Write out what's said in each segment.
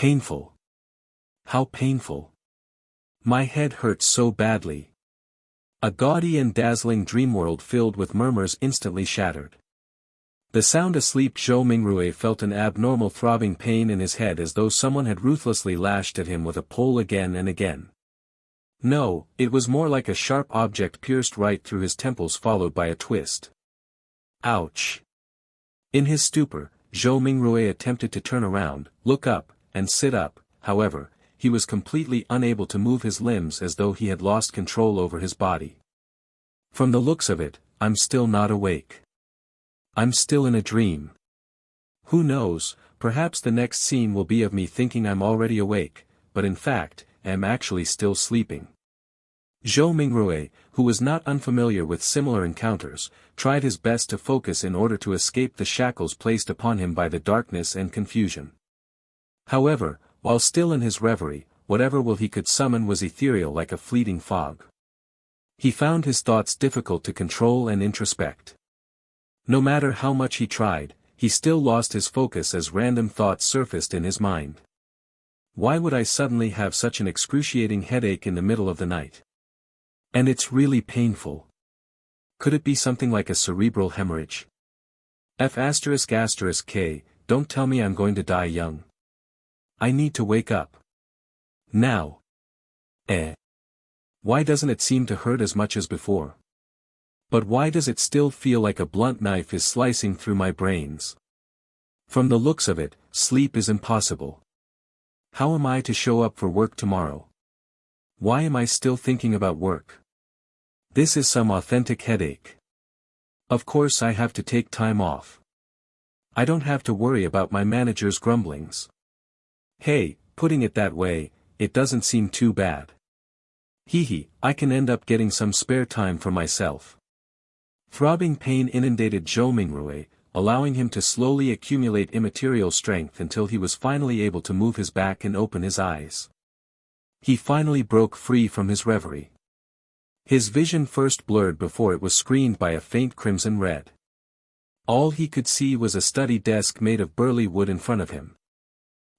Painful. How painful. My head hurts so badly. A gaudy and dazzling dream world filled with murmurs instantly shattered. The sound asleep Zhou Mingrue felt an abnormal throbbing pain in his head as though someone had ruthlessly lashed at him with a pole again and again. No, it was more like a sharp object pierced right through his temples followed by a twist. Ouch. In his stupor, Zhou Mingrue attempted to turn around, look up, and sit up. However, he was completely unable to move his limbs as though he had lost control over his body. From the looks of it, I'm still not awake. I'm still in a dream. Who knows, perhaps the next scene will be of me thinking I'm already awake, but in fact, am actually still sleeping. Zhou Mingrue, who was not unfamiliar with similar encounters, tried his best to focus in order to escape the shackles placed upon him by the darkness and confusion. However, while still in his reverie, whatever will he could summon was ethereal like a fleeting fog. He found his thoughts difficult to control and introspect. No matter how much he tried, he still lost his focus as random thoughts surfaced in his mind. Why would I suddenly have such an excruciating headache in the middle of the night? And it's really painful. Could it be something like a cerebral hemorrhage? F***K, don't tell me I'm going to die young. I need to wake up. Now. Why doesn't it seem to hurt as much as before? But why does it still feel like a blunt knife is slicing through my brains? From the looks of it, sleep is impossible. How am I to show up for work tomorrow? Why am I still thinking about work? This is some authentic headache. Of course I have to take time off. I don't have to worry about my manager's grumblings. Hey, putting it that way, it doesn't seem too bad. I can end up getting some spare time for myself. Throbbing pain inundated Zhou Mingrue, allowing him to slowly accumulate immaterial strength until he was finally able to move his back and open his eyes. He finally broke free from his reverie. His vision first blurred before it was screened by a faint crimson red. All he could see was a study desk made of burly wood in front of him.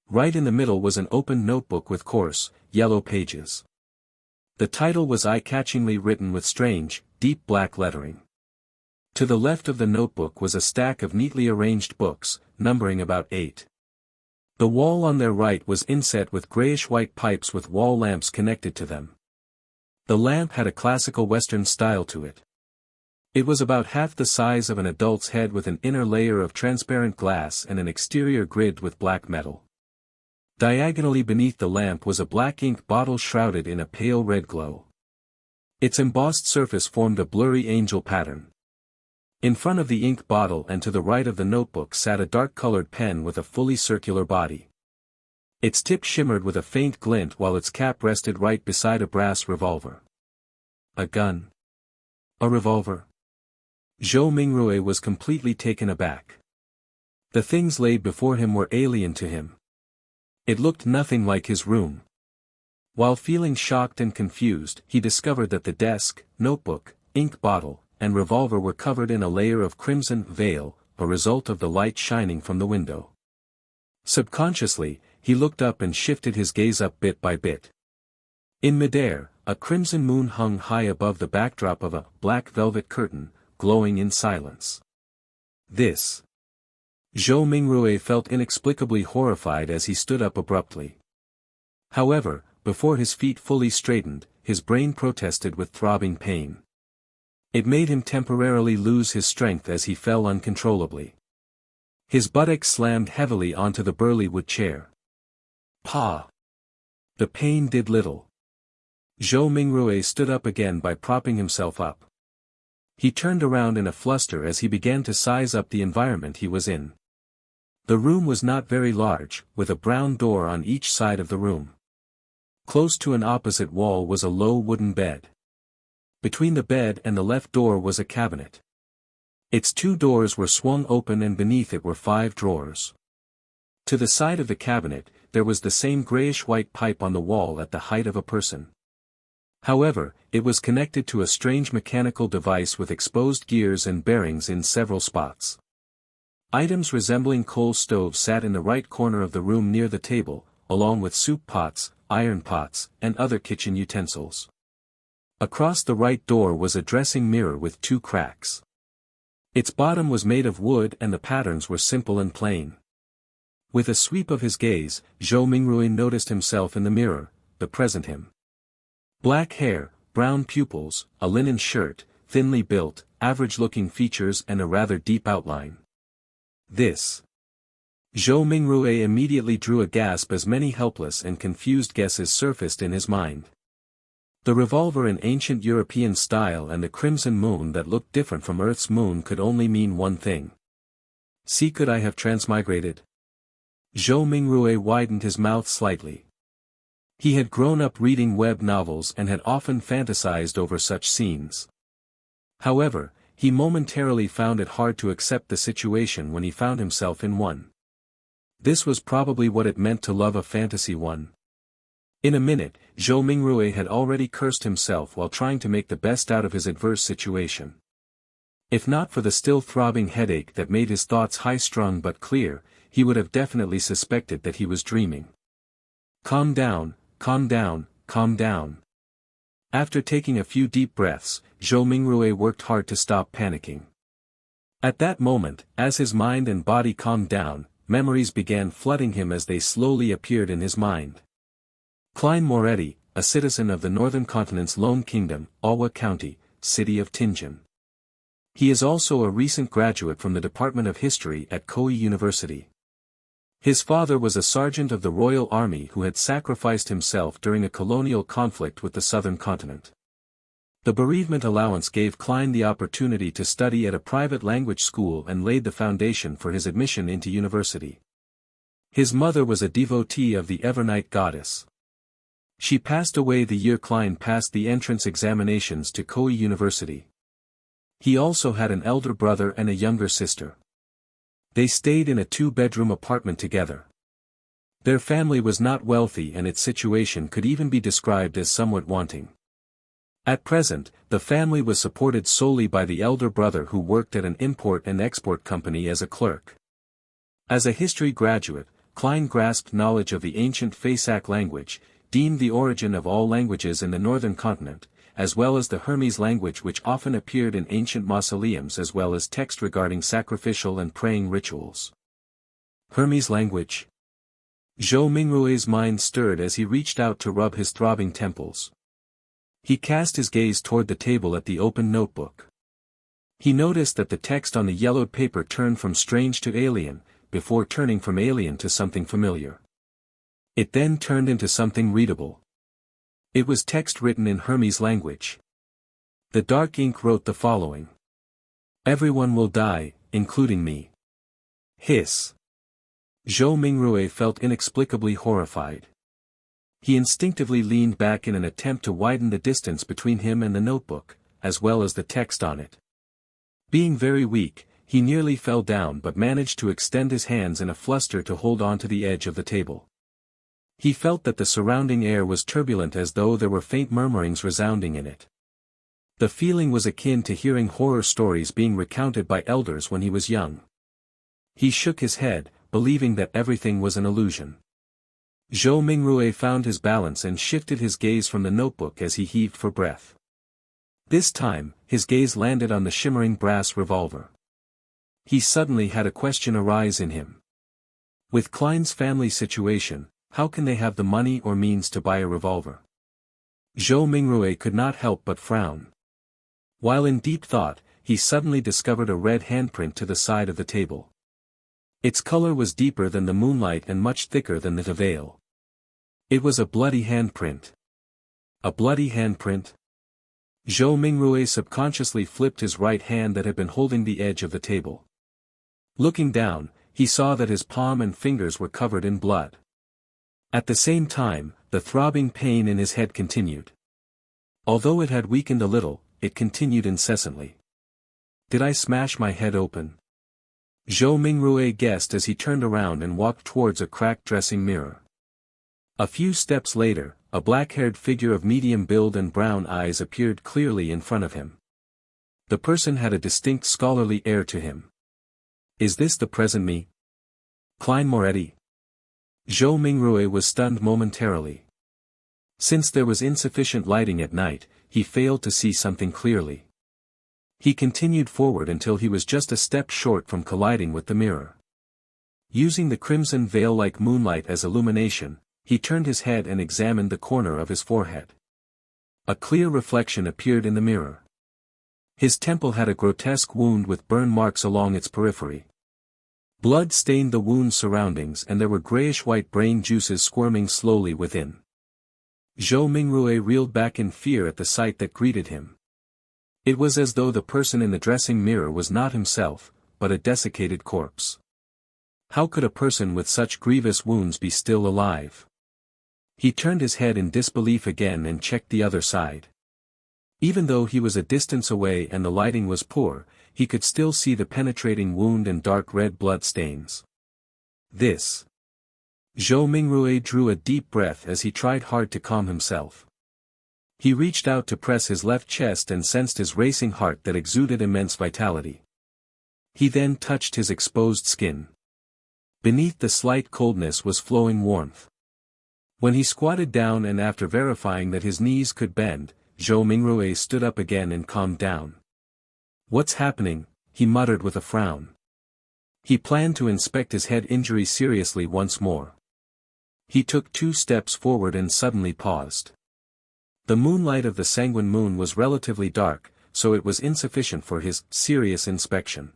Right in the middle was an open notebook with coarse, yellow pages. The title was eye-catchingly written with strange, deep black lettering. To the left of the notebook was a stack of neatly arranged books, numbering about 8. The wall on their right was inset with grayish-white pipes with wall lamps connected to them. The lamp had a classical Western style to it. It was about half the size of an adult's head with an inner layer of transparent glass and an exterior grid with black metal. Diagonally beneath the lamp was a black ink bottle shrouded in a pale red glow. Its embossed surface formed a blurry angel pattern. In front of the ink bottle and to the right of the notebook sat a dark-colored pen with a fully circular body. Its tip shimmered with a faint glint while its cap rested right beside a brass revolver. A gun. A revolver. Zhou Mingrue was completely taken aback. The things laid before him were alien to him. It looked nothing like his room. While feeling shocked and confused, he discovered that the desk, notebook, ink bottle, and revolver were covered in a layer of crimson veil, a result of the light shining from the window. Subconsciously, he looked up and shifted his gaze up bit by bit. In midair, a crimson moon hung high above the backdrop of a black velvet curtain, glowing in silence. This. Zhou Mingrue felt inexplicably horrified as he stood up abruptly. However, before his feet fully straightened, his brain protested with throbbing pain. It made him temporarily lose his strength as he fell uncontrollably. His buttocks slammed heavily onto the burly wood chair. Pa! The pain did little. Zhou Mingrue stood up again by propping himself up. He turned around in a fluster as he began to size up the environment he was in. The room was not very large, with a brown door on each side of the room. Close to an opposite wall was a low wooden bed. Between the bed and the left door was a cabinet. Its 2 doors were swung open and beneath it were 5 drawers. To the side of the cabinet, there was the same grayish-white pipe on the wall at the height of a person. However, it was connected to a strange mechanical device with exposed gears and bearings in several spots. Items resembling coal stoves sat in the right corner of the room near the table, along with soup pots, iron pots, and other kitchen utensils. Across the right door was a dressing mirror with 2 cracks. Its bottom was made of wood and the patterns were simple and plain. With a sweep of his gaze, Zhou Mingrui noticed himself in the mirror, the present him. Black hair, brown pupils, a linen shirt, thinly built, average-looking features and a rather deep outline. This. Zhou Mingrui immediately drew a gasp as many helpless and confused guesses surfaced in his mind. The revolver in ancient European style and the crimson moon that looked different from Earth's moon could only mean one thing. See, could I have transmigrated? Zhou Mingrui widened his mouth slightly. He had grown up reading web novels and had often fantasized over such scenes. However, he momentarily found it hard to accept the situation when he found himself in one. This was probably what it meant to love a fantasy one. In a minute, Zhou Mingrui had already cursed himself while trying to make the best out of his adverse situation. If not for the still throbbing headache that made his thoughts high-strung but clear, he would have definitely suspected that he was dreaming. Calm down, calm down, calm down. After taking a few deep breaths, Zhou Mingrui worked hard to stop panicking. At that moment, as his mind and body calmed down, memories began flooding him as they slowly appeared in his mind. Klein Moretti, a citizen of the northern continent's lone kingdom, Awa County, city of Tianjin. He is also a recent graduate from the Department of History at Koei University. His father was a sergeant of the Royal Army who had sacrificed himself during a colonial conflict with the southern continent. The bereavement allowance gave Klein the opportunity to study at a private language school and laid the foundation for his admission into university. His mother was a devotee of the Evernight goddess. She passed away the year Klein passed the entrance examinations to Koei University. He also had an elder brother and a younger sister. They stayed in a 2-bedroom apartment together. Their family was not wealthy and its situation could even be described as somewhat wanting. At present, the family was supported solely by the elder brother who worked at an import and export company as a clerk. As a history graduate, Klein grasped knowledge of the ancient Phasak language, deemed the origin of all languages in the northern continent, as well as the Hermes language which often appeared in ancient mausoleums as well as text regarding sacrificial and praying rituals. Hermes language? Zhou Mingrui's mind stirred as he reached out to rub his throbbing temples. He cast his gaze toward the table at the open notebook. He noticed that the text on the yellowed paper turned from strange to alien, before turning from alien to something familiar. It then turned into something readable. It was text written in Hermes language. The dark ink wrote the following. Everyone will die, including me. Hiss. Zhou Mingrui felt inexplicably horrified. He instinctively leaned back in an attempt to widen the distance between him and the notebook, as well as the text on it. Being very weak, he nearly fell down but managed to extend his hands in a fluster to hold on to the edge of the table. He felt that the surrounding air was turbulent as though there were faint murmurings resounding in it. The feeling was akin to hearing horror stories being recounted by elders when he was young. He shook his head, believing that everything was an illusion. Zhou Mingrui found his balance and shifted his gaze from the notebook as he heaved for breath. This time, his gaze landed on the shimmering brass revolver. He suddenly had a question arise in him. With Klein's family situation, how can they have the money or means to buy a revolver? Zhou Mingrui could not help but frown. While in deep thought, he suddenly discovered a red handprint to the side of the table. Its color was deeper than the moonlight and much thicker than the veil. It was a bloody handprint. A bloody handprint? Zhou Mingrui subconsciously flipped his right hand that had been holding the edge of the table. Looking down, he saw that his palm and fingers were covered in blood. At the same time, the throbbing pain in his head continued. Although it had weakened a little, it continued incessantly. Did I smash my head open? Zhou Mingrui guessed as he turned around and walked towards a cracked dressing mirror. A few steps later, a black-haired figure of medium build and brown eyes appeared clearly in front of him. The person had a distinct scholarly air to him. Is this the present me? Klein Moretti? Zhou Mingrui was stunned momentarily. Since there was insufficient lighting at night, he failed to see something clearly. He continued forward until he was just a step short from colliding with the mirror. Using the crimson veil-like moonlight as illumination, he turned his head and examined the corner of his forehead. A clear reflection appeared in the mirror. His temple had a grotesque wound with burn marks along its periphery. Blood stained the wound's surroundings and there were grayish-white brain juices squirming slowly within. Zhou Mingrui reeled back in fear at the sight that greeted him. It was as though the person in the dressing mirror was not himself, but a desiccated corpse. How could a person with such grievous wounds be still alive? He turned his head in disbelief again and checked the other side. Even though he was a distance away and the lighting was poor, he could still see the penetrating wound and dark red blood stains. This. Zhou Mingrui drew a deep breath as he tried hard to calm himself. He reached out to press his left chest and sensed his racing heart that exuded immense vitality. He then touched his exposed skin. Beneath the slight coldness was flowing warmth. When he squatted down and after verifying that his knees could bend, Zhou Mingrui stood up again and calmed down. "What's happening?" he muttered with a frown. He planned to inspect his head injury seriously once more. He took 2 steps forward and suddenly paused. The moonlight of the sanguine moon was relatively dark, so it was insufficient for his serious inspection.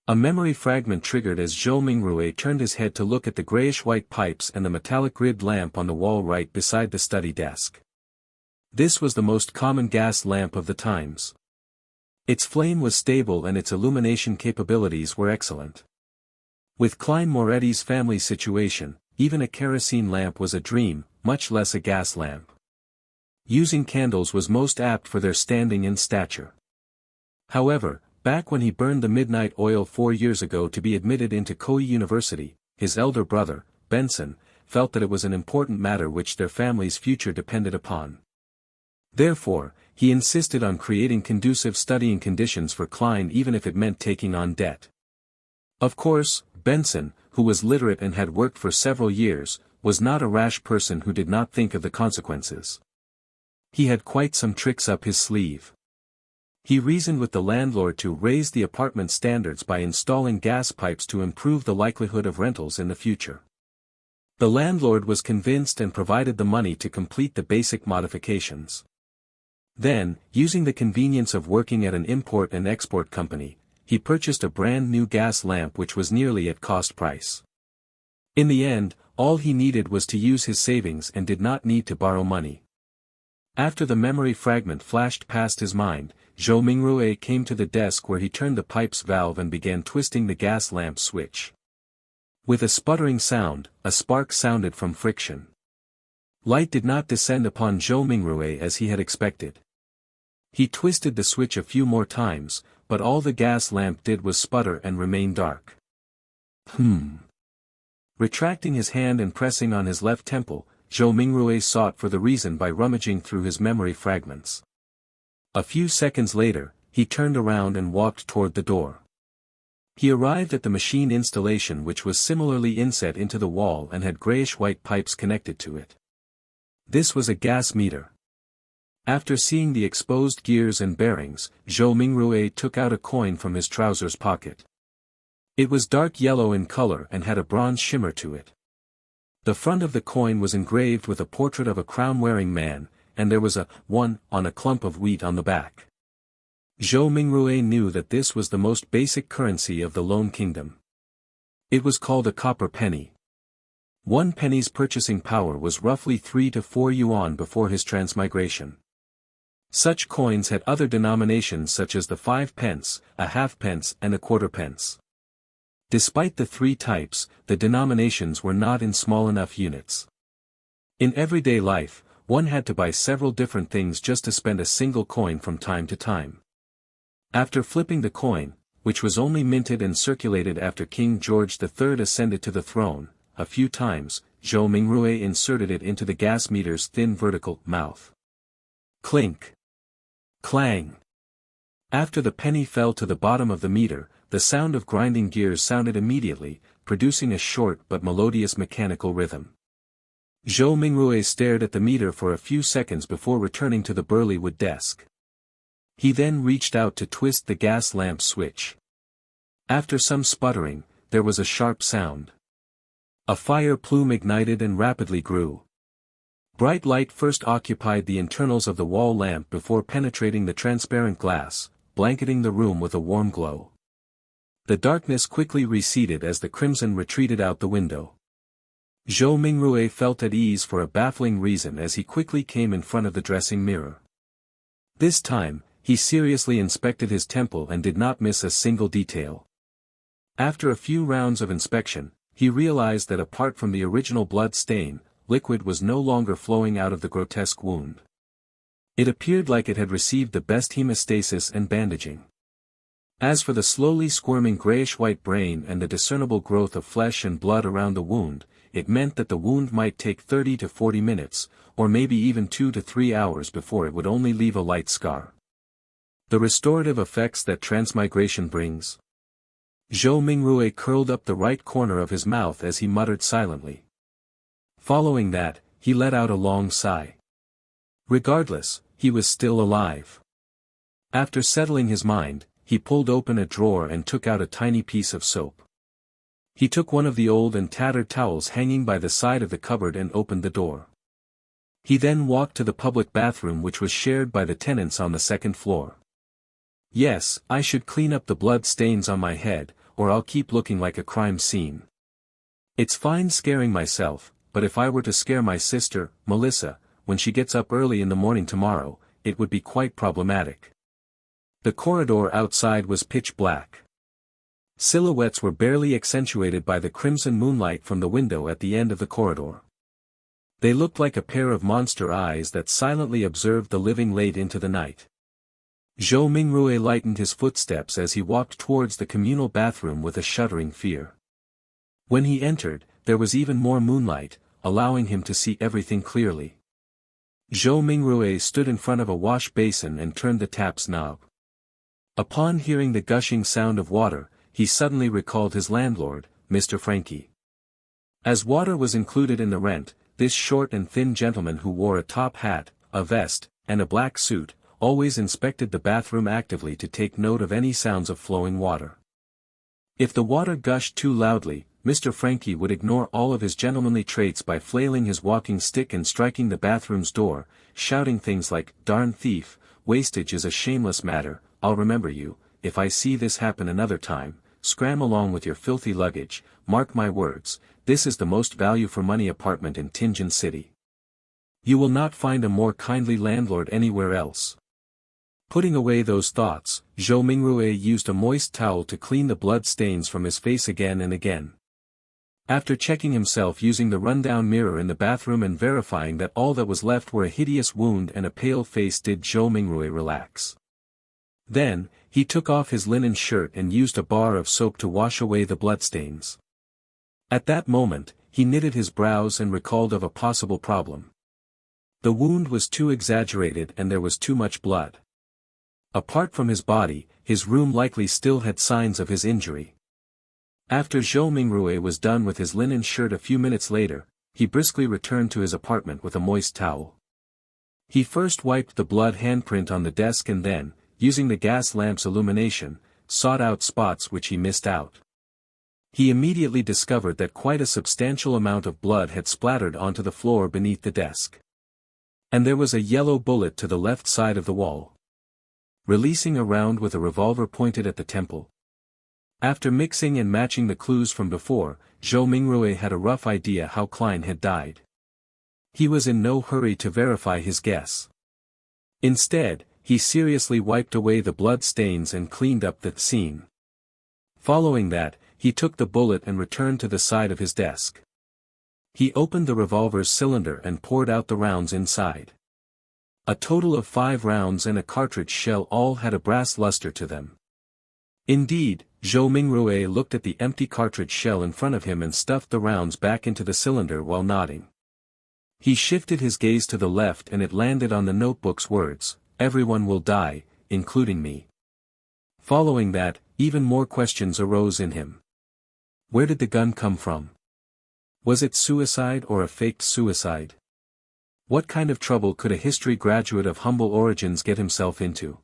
A memory fragment triggered as Zhou Mingrui turned his head to look at the grayish-white pipes and the metallic grid lamp on the wall right beside the study desk. This was the most common gas lamp of the times. Its flame was stable and its illumination capabilities were excellent. With Klein Moretti's family situation, even a kerosene lamp was a dream, much less a gas lamp. Using candles was most apt for their standing and stature. However, back when he burned the midnight oil 4 years ago to be admitted into Koei University, his elder brother, Benson, felt that it was an important matter which their family's future depended upon. Therefore, he insisted on creating conducive studying conditions for Klein even if it meant taking on debt. Of course, Benson, who was literate and had worked for several years, was not a rash person who did not think of the consequences. He had quite some tricks up his sleeve. He reasoned with the landlord to raise the apartment standards by installing gas pipes to improve the likelihood of rentals in the future. The landlord was convinced and provided the money to complete the basic modifications. Then, using the convenience of working at an import and export company, he purchased a brand new gas lamp which was nearly at cost price. In the end, all he needed was to use his savings and did not need to borrow money. After the memory fragment flashed past his mind, Zhou Mingrui came to the desk where he turned the pipe's valve and began twisting the gas lamp switch. With a sputtering sound, a spark sounded from friction. Light did not descend upon Zhou Mingrui as he had expected. He twisted the switch a few more times, but all the gas lamp did was sputter and remain dark. Retracting his hand and pressing on his left temple, Zhou Mingrui sought for the reason by rummaging through his memory fragments. A few seconds later, he turned around and walked toward the door. He arrived at the machine installation which was similarly inset into the wall and had grayish-white pipes connected to it. This was a gas meter. After seeing the exposed gears and bearings, Zhou Mingrui took out a coin from his trousers pocket. It was dark yellow in color and had a bronze shimmer to it. The front of the coin was engraved with a portrait of a crown-wearing man, and there was a 1 on a clump of wheat on the back. Zhou Mingrui knew that this was the most basic currency of the Lone Kingdom. It was called a copper penny. 1 penny's purchasing power was roughly 3 to 4 yuan before his transmigration. Such coins had other denominations such as the 5 pence, a half-pence and a quarter-pence. Despite the 3 types, the denominations were not in small enough units. In everyday life, one had to buy several different things just to spend a single coin from time to time. After flipping the coin, which was only minted and circulated after King George III ascended to the throne, a few times, Zhou Mingrui inserted it into the gas meter's thin vertical mouth. Clink. Clang. After the penny fell to the bottom of the meter, the sound of grinding gears sounded immediately, producing a short but melodious mechanical rhythm. Zhou Mingrue stared at the meter for a few seconds before returning to the burly wood desk. He then reached out to twist the gas lamp switch. After some sputtering, there was a sharp sound. A fire plume ignited and rapidly grew. Bright light first occupied the internals of the wall lamp before penetrating the transparent glass, blanketing the room with a warm glow. The darkness quickly receded as the crimson retreated out the window. Zhou Mingrue felt at ease for a baffling reason as he quickly came in front of the dressing mirror. This time, he seriously inspected his temple and did not miss a single detail. After a few rounds of inspection, he realized that apart from the original blood stain, liquid was no longer flowing out of the grotesque wound. It appeared like it had received the best hemostasis and bandaging. As for the slowly squirming grayish-white brain and the discernible growth of flesh and blood around the wound, it meant that the wound might take 30 to 40 minutes, or maybe even 2 to 3 hours before it would only leave a light scar. The restorative effects that transmigration brings. Zhou Mingrue curled up the right corner of his mouth as he muttered silently. Following that, he let out a long sigh. Regardless, he was still alive. After settling his mind, he pulled open a drawer and took out a tiny piece of soap. He took one of the old and tattered towels hanging by the side of the cupboard and opened the door. He then walked to the public bathroom which was shared by the tenants on the second floor. Yes, I should clean up the blood stains on my head, or I'll keep looking like a crime scene. It's fine scaring myself, but if I were to scare my sister, Melissa, when she gets up early in the morning tomorrow, it would be quite problematic. The corridor outside was pitch black. Silhouettes were barely accentuated by the crimson moonlight from the window at the end of the corridor. They looked like a pair of monster eyes that silently observed the living late into the night. Zhou Mingrue lightened his footsteps as he walked towards the communal bathroom with a shuddering fear. When he entered, there was even more moonlight, allowing him to see everything clearly. Zhou Mingrue stood in front of a wash basin and turned the tap's knob. Upon hearing the gushing sound of water, he suddenly recalled his landlord, Mr. Frankie. As water was included in the rent, this short and thin gentleman who wore a top hat, a vest, and a black suit, always inspected the bathroom actively to take note of any sounds of flowing water. If the water gushed too loudly, Mr. Frankie would ignore all of his gentlemanly traits by flailing his walking stick and striking the bathroom's door, shouting things like, "Darn thief, wastage is a shameless matter, I'll remember you, if I see this happen another time, scram along with your filthy luggage, mark my words, this is the most value-for-money apartment in Tianjin City. You will not find a more kindly landlord anywhere else." Putting away those thoughts, Zhou Mingrue used a moist towel to clean the blood stains from his face again and again. After checking himself using the rundown mirror in the bathroom and verifying that all that was left were a hideous wound and a pale face, did Zhou Mingrue relax. Then, he took off his linen shirt and used a bar of soap to wash away the bloodstains. At that moment, he knitted his brows and recalled of a possible problem. The wound was too exaggerated and there was too much blood. Apart from his body, his room likely still had signs of his injury. After Zhou Mingrue was done with his linen shirt a few minutes later, he briskly returned to his apartment with a moist towel. He first wiped the blood handprint on the desk and then, using the gas lamp's illumination, sought out spots which he missed out. He immediately discovered that quite a substantial amount of blood had splattered onto the floor beneath the desk. And there was a yellow bullet to the left side of the wall. Releasing a round with a revolver pointed at the temple. After mixing and matching the clues from before, Zhou Mingrue had a rough idea how Klein had died. He was in no hurry to verify his guess. Instead, he seriously wiped away the blood stains and cleaned up the scene. Following that, he took the bullet and returned to the side of his desk. He opened the revolver's cylinder and poured out the rounds inside. A total of 5 rounds and a cartridge shell all had a brass luster to them. Indeed, Zhou Mingrue looked at the empty cartridge shell in front of him and stuffed the rounds back into the cylinder while nodding. He shifted his gaze to the left and it landed on the notebook's words, "Everyone will die, including me." Following that, even more questions arose in him. Where did the gun come from? Was it suicide or a faked suicide? What kind of trouble could a history graduate of humble origins get himself into?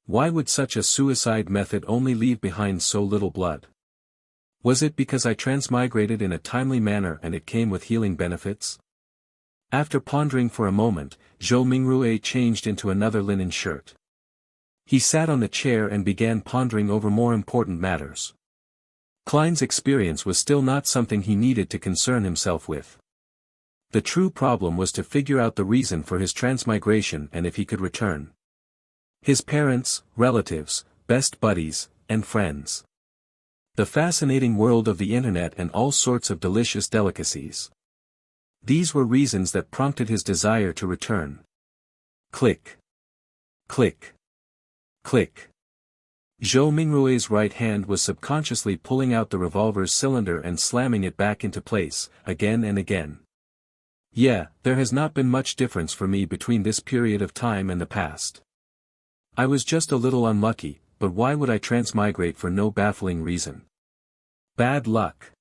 Why would such a suicide method only leave behind so little blood? Was it because I transmigrated in a timely manner and it came with healing benefits? After pondering for a moment, Zhou Mingrue changed into another linen shirt. He sat on the chair and began pondering over more important matters. Klein's experience was still not something he needed to concern himself with. The true problem was to figure out the reason for his transmigration and if he could return. His parents, relatives, best buddies, and friends. The fascinating world of the internet and all sorts of delicious delicacies. These were reasons that prompted his desire to return. Click. Click. Click. Zhou Mingrue's right hand was subconsciously pulling out the revolver's cylinder and slamming it back into place, again and again. Yeah, there has not been much difference for me between this period of time and the past. I was just a little unlucky, but why would I transmigrate for no baffling reason? Bad luck.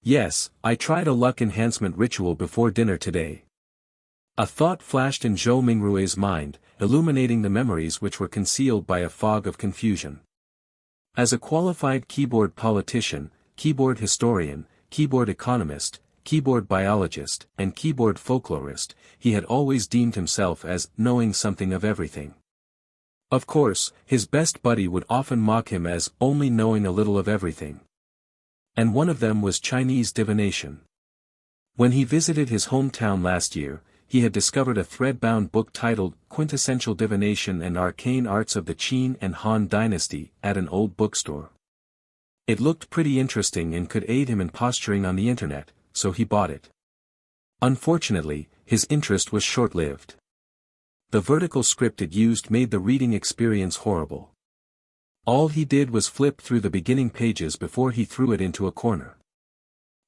Yes, I tried a luck enhancement ritual before dinner today. A thought flashed in Zhou Mingrue's mind, illuminating the memories which were concealed by a fog of confusion. As a qualified keyboard politician, keyboard historian, keyboard economist, keyboard biologist, and keyboard folklorist, he had always deemed himself as knowing something of everything. Of course, his best buddy would often mock him as only knowing a little of everything. And one of them was Chinese divination. When he visited his hometown last year, he had discovered a thread-bound book titled Quintessential Divination and Arcane Arts of the Qin and Han Dynasty at an old bookstore. It looked pretty interesting and could aid him in posturing on the internet, so he bought it. Unfortunately, his interest was short-lived. The vertical script it used made the reading experience horrible. All he did was flip through the beginning pages before he threw it into a corner.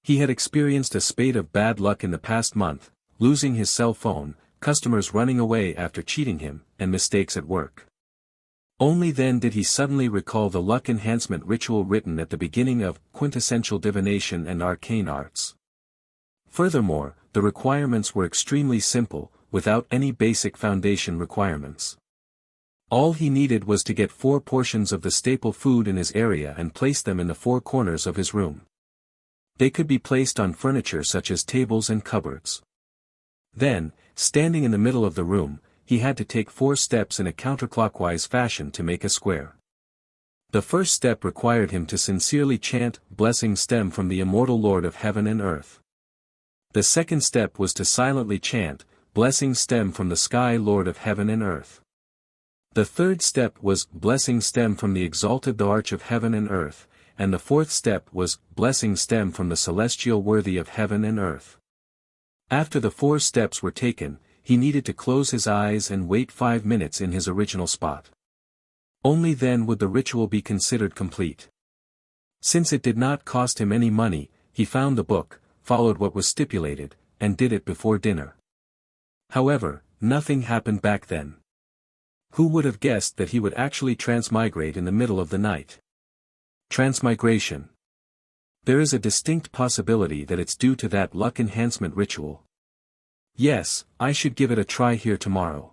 He had experienced a spate of bad luck in the past month, losing his cell phone, customers running away after cheating him, and mistakes at work. Only then did he suddenly recall the luck enhancement ritual written at the beginning of Quintessential Divination and Arcane Arts. Furthermore, the requirements were extremely simple, without any basic foundation requirements. All he needed was to get 4 portions of the staple food in his area and place them in the 4 corners of his room. They could be placed on furniture such as tables and cupboards. Then, standing in the middle of the room, he had to take 4 steps in a counterclockwise fashion to make a square. The first step required him to sincerely chant, "Blessings stem from the immortal Lord of heaven and earth." The second step was to silently chant, "Blessings stem from the sky Lord of heaven and earth." The third step was, "Blessings stem from the exalted the arch of heaven and earth," and the fourth step was, "Blessings stem from the celestial worthy of heaven and earth." After the 4 steps were taken, he needed to close his eyes and wait 5 minutes in his original spot. Only then would the ritual be considered complete. Since it did not cost him any money, he found the book, followed what was stipulated, and did it before dinner. However, nothing happened back then. Who would have guessed that he would actually transmigrate in the middle of the night? Transmigration. There is a distinct possibility that it's due to that luck enhancement ritual. Yes, I should give it a try here tomorrow.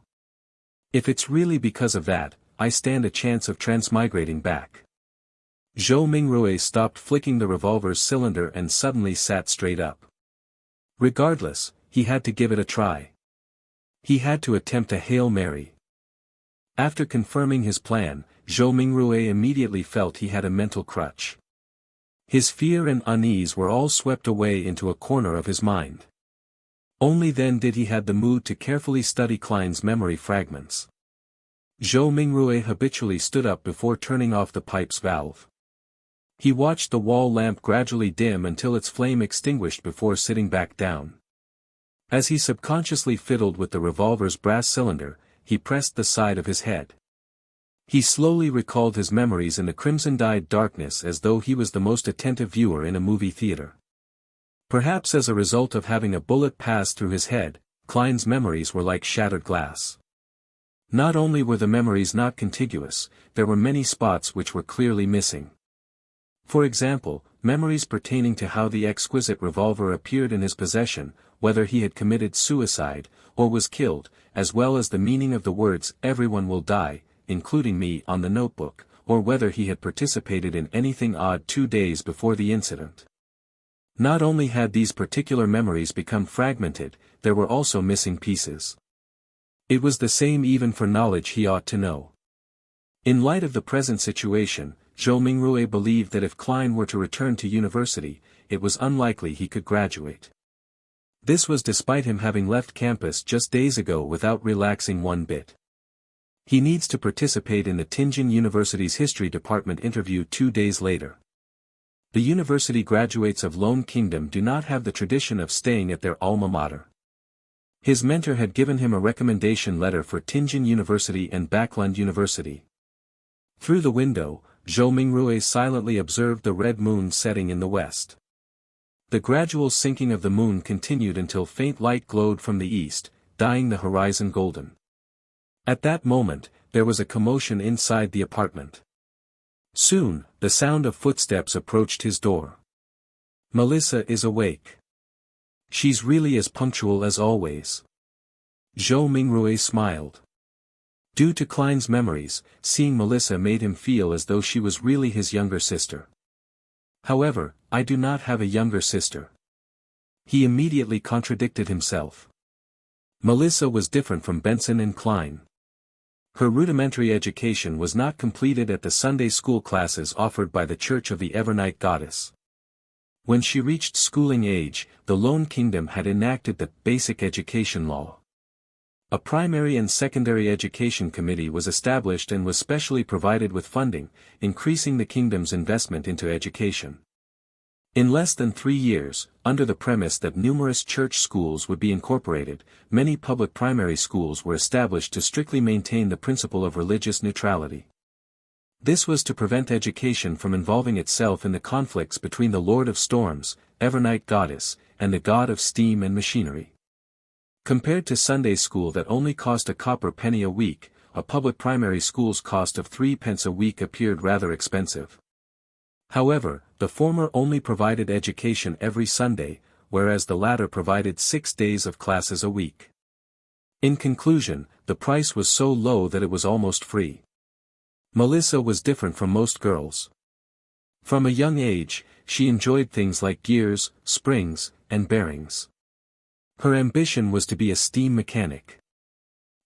If it's really because of that, I stand a chance of transmigrating back. Zhou Mingrue stopped flicking the revolver's cylinder and suddenly sat straight up. Regardless, he had to give it a try. He had to attempt a Hail Mary. After confirming his plan, Zhou Mingrue immediately felt he had a mental crutch. His fear and unease were all swept away into a corner of his mind. Only then did he have the mood to carefully study Klein's memory fragments. Zhou Mingrue habitually stood up before turning off the pipe's valve. He watched the wall lamp gradually dim until its flame extinguished before sitting back down. As he subconsciously fiddled with the revolver's brass cylinder, he pressed the side of his head. He slowly recalled his memories in the crimson-dyed darkness as though he was the most attentive viewer in a movie theater. Perhaps as a result of having a bullet pass through his head, Klein's memories were like shattered glass. Not only were the memories not contiguous, there were many spots which were clearly missing. For example, memories pertaining to how the exquisite revolver appeared in his possession, whether he had committed suicide, or was killed, as well as the meaning of the words "everyone will die," including me on the notebook, or whether he had participated in anything odd 2 days before the incident. Not only had these particular memories become fragmented, there were also missing pieces. It was the same even for knowledge he ought to know. In light of the present situation, Zhou Mingrue believed that if Klein were to return to university, it was unlikely he could graduate. This was despite him having left campus just days ago without relaxing one bit. He needs to participate in the Tianjin University's history department interview 2 days later. The university graduates of Lone Kingdom do not have the tradition of staying at their alma mater. His mentor had given him a recommendation letter for Tianjin University and Backland University. Through the window, Zhou Mingrue silently observed the red moon setting in the west. The gradual sinking of the moon continued until faint light glowed from the east, dyeing the horizon golden. At that moment, there was a commotion inside the apartment. Soon, the sound of footsteps approached his door. "Melissa is awake. She's really as punctual as always." Zhou Mingrue smiled. Due to Klein's memories, seeing Melissa made him feel as though she was really his younger sister. "However, I do not have a younger sister." He immediately contradicted himself. Melissa was different from Benson and Klein. Her rudimentary education was not completed at the Sunday school classes offered by the Church of the Evernight Goddess. When she reached schooling age, the Lone Kingdom had enacted the Basic Education Law. A primary and secondary education committee was established and was specially provided with funding, increasing the kingdom's investment into education. In less than 3 years, under the premise that numerous church schools would be incorporated, many public primary schools were established to strictly maintain the principle of religious neutrality. This was to prevent education from involving itself in the conflicts between the Lord of Storms, Evernight Goddess, and the God of Steam and Machinery. Compared to Sunday school that only cost a copper penny a week, a public primary school's cost of 3 pence a week appeared rather expensive. However, the former only provided education every Sunday, whereas the latter provided 6 days of classes a week. In conclusion, the price was so low that it was almost free. Melissa was different from most girls. From a young age, she enjoyed things like gears, springs, and bearings. Her ambition was to be a steam mechanic.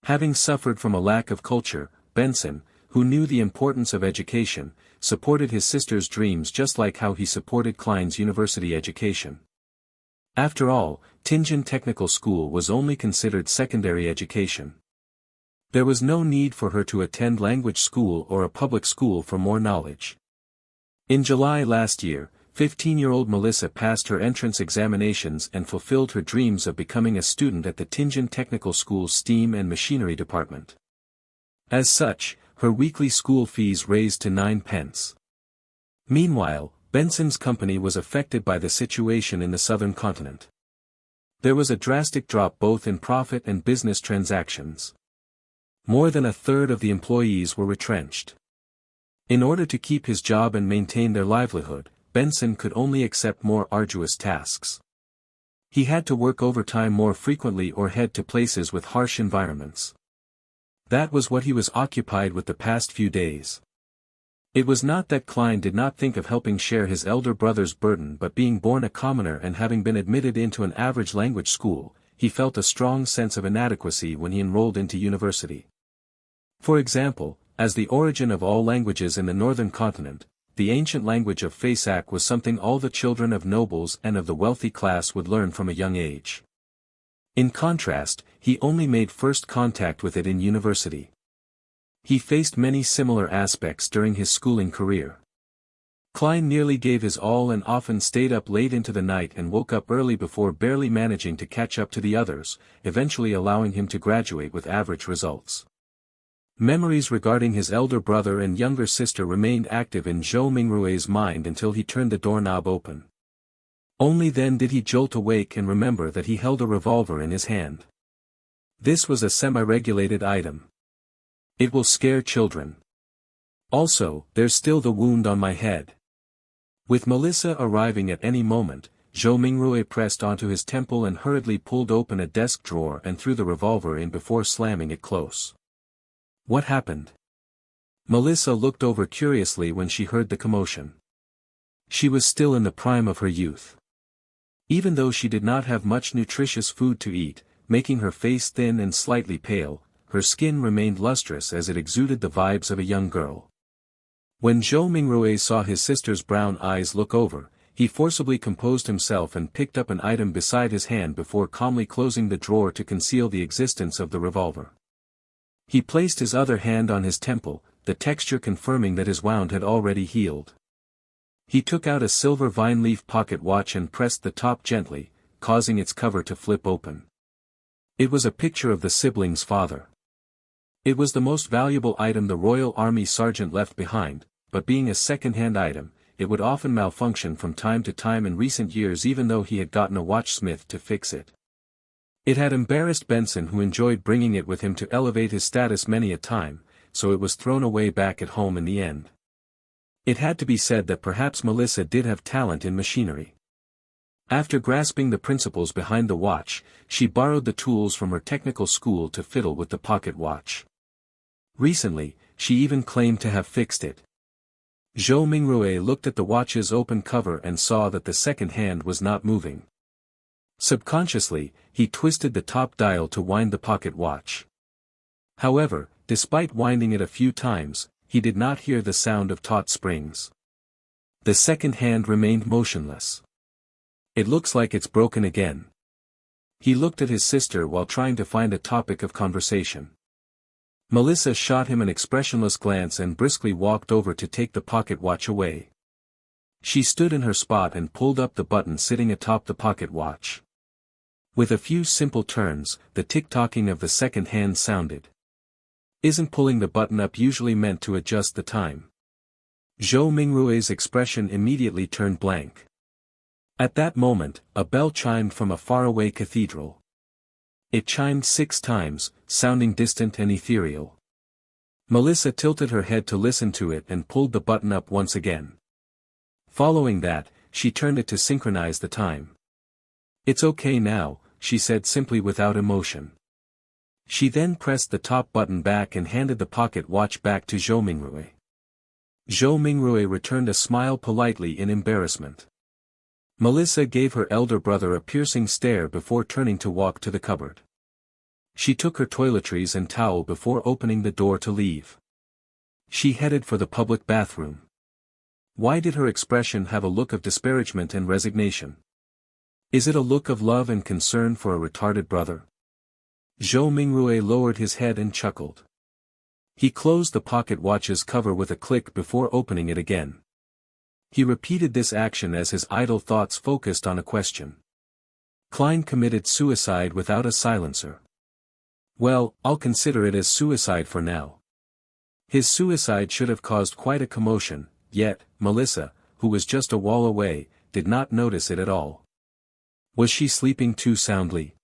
Having suffered from a lack of culture, Benson, who knew the importance of education, supported his sister's dreams just like how he supported Klein's university education. After all, Tianjin Technical School was only considered secondary education. There was no need for her to attend language school or a public school for more knowledge. In July last year, 15-year-old Melissa passed her entrance examinations and fulfilled her dreams of becoming a student at the Tianjin Technical School's Steam and Machinery Department. As such, her weekly school fees raised to 9 pence. Meanwhile, Benson's company was affected by the situation in the southern continent. There was a drastic drop both in profit and business transactions. More than a third of the employees were retrenched. In order to keep his job and maintain their livelihood, Benson could only accept more arduous tasks. He had to work overtime more frequently or head to places with harsh environments. That was what he was occupied with the past few days. It was not that Klein did not think of helping share his elder brother's burden, but being born a commoner and having been admitted into an average language school, he felt a strong sense of inadequacy when he enrolled into university. For example, as the origin of all languages in the northern continent, the ancient language of Fasak was something all the children of nobles and of the wealthy class would learn from a young age. In contrast, he only made first contact with it in university. He faced many similar aspects during his schooling career. Klein nearly gave his all and often stayed up late into the night and woke up early before barely managing to catch up to the others, eventually allowing him to graduate with average results. Memories regarding his elder brother and younger sister remained active in Zhou Mingrue's mind until he turned the doorknob open. Only then did he jolt awake and remember that he held a revolver in his hand. This was a semi-regulated item. It will scare children. Also, there's still the wound on my head. With Melissa arriving at any moment, Zhou Mingrui pressed onto his temple and hurriedly pulled open a desk drawer and threw the revolver in before slamming it close. What happened? Melissa looked over curiously when she heard the commotion. She was still in the prime of her youth. Even though she did not have much nutritious food to eat, making her face thin and slightly pale, her skin remained lustrous as it exuded the vibes of a young girl. When Zhou Mingrui saw his sister's brown eyes look over, he forcibly composed himself and picked up an item beside his hand before calmly closing the drawer to conceal the existence of the revolver. He placed his other hand on his temple, the texture confirming that his wound had already healed. He took out a silver vine leaf pocket watch and pressed the top gently, causing its cover to flip open. It was a picture of the siblings' father. It was the most valuable item the Royal Army sergeant left behind, but being a second-hand item, it would often malfunction from time to time in recent years even though he had gotten a watchsmith to fix it. It had embarrassed Benson, who enjoyed bringing it with him to elevate his status many a time, so it was thrown away back at home in the end. It had to be said that perhaps Melissa did have talent in machinery. After grasping the principles behind the watch, she borrowed the tools from her technical school to fiddle with the pocket watch. Recently, she even claimed to have fixed it. Zhou Mingrui looked at the watch's open cover and saw that the second hand was not moving. Subconsciously, he twisted the top dial to wind the pocket watch. However, despite winding it a few times, he did not hear the sound of taut springs. The second hand remained motionless. It looks like it's broken again. He looked at his sister while trying to find a topic of conversation. Melissa shot him an expressionless glance and briskly walked over to take the pocket watch away. She stood in her spot and pulled up the button sitting atop the pocket watch. With a few simple turns, the tick-tocking of the second hand sounded. Isn't pulling the button up usually meant to adjust the time? Zhou Mingrui's expression immediately turned blank. At that moment, a bell chimed from a faraway cathedral. It chimed 6 times, sounding distant and ethereal. Melissa tilted her head to listen to it and pulled the button up once again. Following that, she turned it to synchronize the time. "It's okay now," she said simply without emotion. She then pressed the top button back and handed the pocket watch back to Zhou Mingrui. Zhou Mingrui returned a smile politely in embarrassment. Melissa gave her elder brother a piercing stare before turning to walk to the cupboard. She took her toiletries and towel before opening the door to leave. She headed for the public bathroom. Why did her expression have a look of disparagement and resignation? Is it a look of love and concern for a retarded brother? Zhou Mingrui lowered his head and chuckled. He closed the pocket watch's cover with a click before opening it again. He repeated this action as his idle thoughts focused on a question. Klein committed suicide without a silencer. Well, I'll consider it as suicide for now. His suicide should have caused quite a commotion, yet, Melissa, who was just a wall away, did not notice it at all. Was she sleeping too soundly?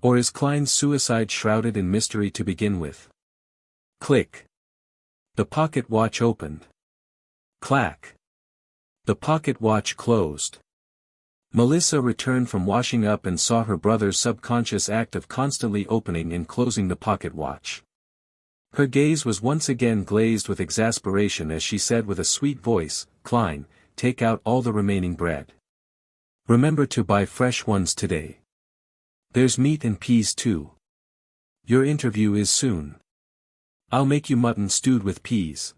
Or is Klein's suicide shrouded in mystery to begin with? Click. The pocket watch opened. Clack. The pocket watch closed. Melissa returned from washing up and saw her brother's subconscious act of constantly opening and closing the pocket watch. Her gaze was once again glazed with exasperation as she said with a sweet voice, "Klein, take out all the remaining bread. Remember to buy fresh ones today. There's meat and peas too. Your interview is soon. I'll make you mutton stewed with peas."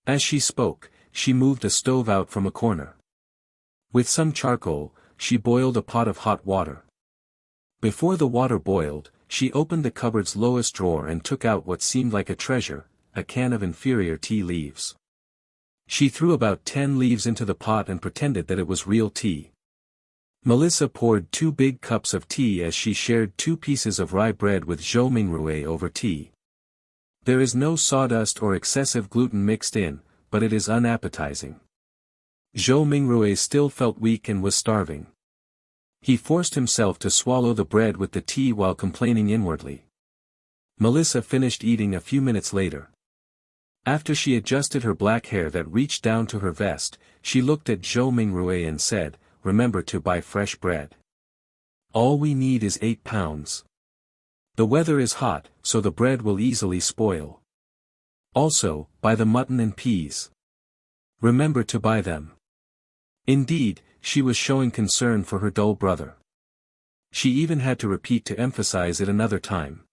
As she spoke, she moved a stove out from a corner. With some charcoal, she boiled a pot of hot water. Before the water boiled, she opened the cupboard's lowest drawer and took out what seemed like a treasure, a can of inferior tea leaves. She threw about 10 leaves into the pot and pretended that it was real tea. Melissa poured 2 big cups of tea as she shared 2 pieces of rye bread with Zhou Mingrui over tea. There is no sawdust or excessive gluten mixed in, but it is unappetizing. Zhou Mingrui still felt weak and was starving. He forced himself to swallow the bread with the tea while complaining inwardly. Melissa finished eating a few minutes later. After she adjusted her black hair that reached down to her vest, she looked at Zhou Mingrui and said, "Remember to buy fresh bread. All we need is 8 pounds. The weather is hot, so the bread will easily spoil. Also, buy the mutton and peas. Remember to buy them." Indeed, she was showing concern for her dull brother. She even had to repeat to emphasize it another time.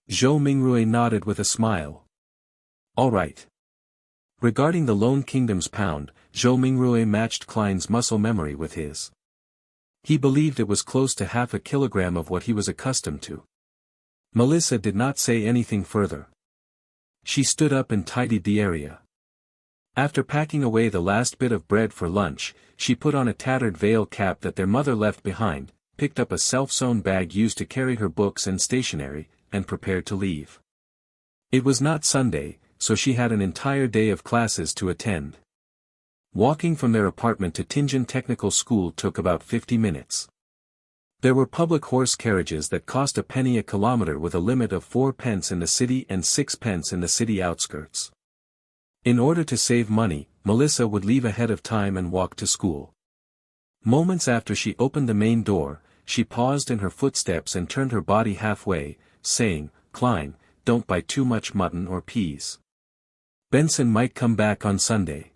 Zhou Mingrui nodded with a smile. "All right." Regarding the Lone Kingdom's pound, Zhou Mingrui matched Klein's muscle memory with his. He believed it was close to half a kilogram of what he was accustomed to. Melissa did not say anything further. She stood up and tidied the area. After packing away the last bit of bread for lunch, she put on a tattered veil cap that their mother left behind, picked up a self-sewn bag used to carry her books and stationery, and prepared to leave. It was not Sunday, so she had an entire day of classes to attend. Walking from their apartment to Tianjin Technical School took about 50 minutes. There were public horse carriages that cost a penny a kilometer with a limit of 4 pence in the city and 6 pence in the city outskirts. In order to save money, Melissa would leave ahead of time and walk to school. Moments after she opened the main door, she paused in her footsteps and turned her body halfway, saying, "Klein, don't buy too much mutton or peas. Benson might come back on Sunday.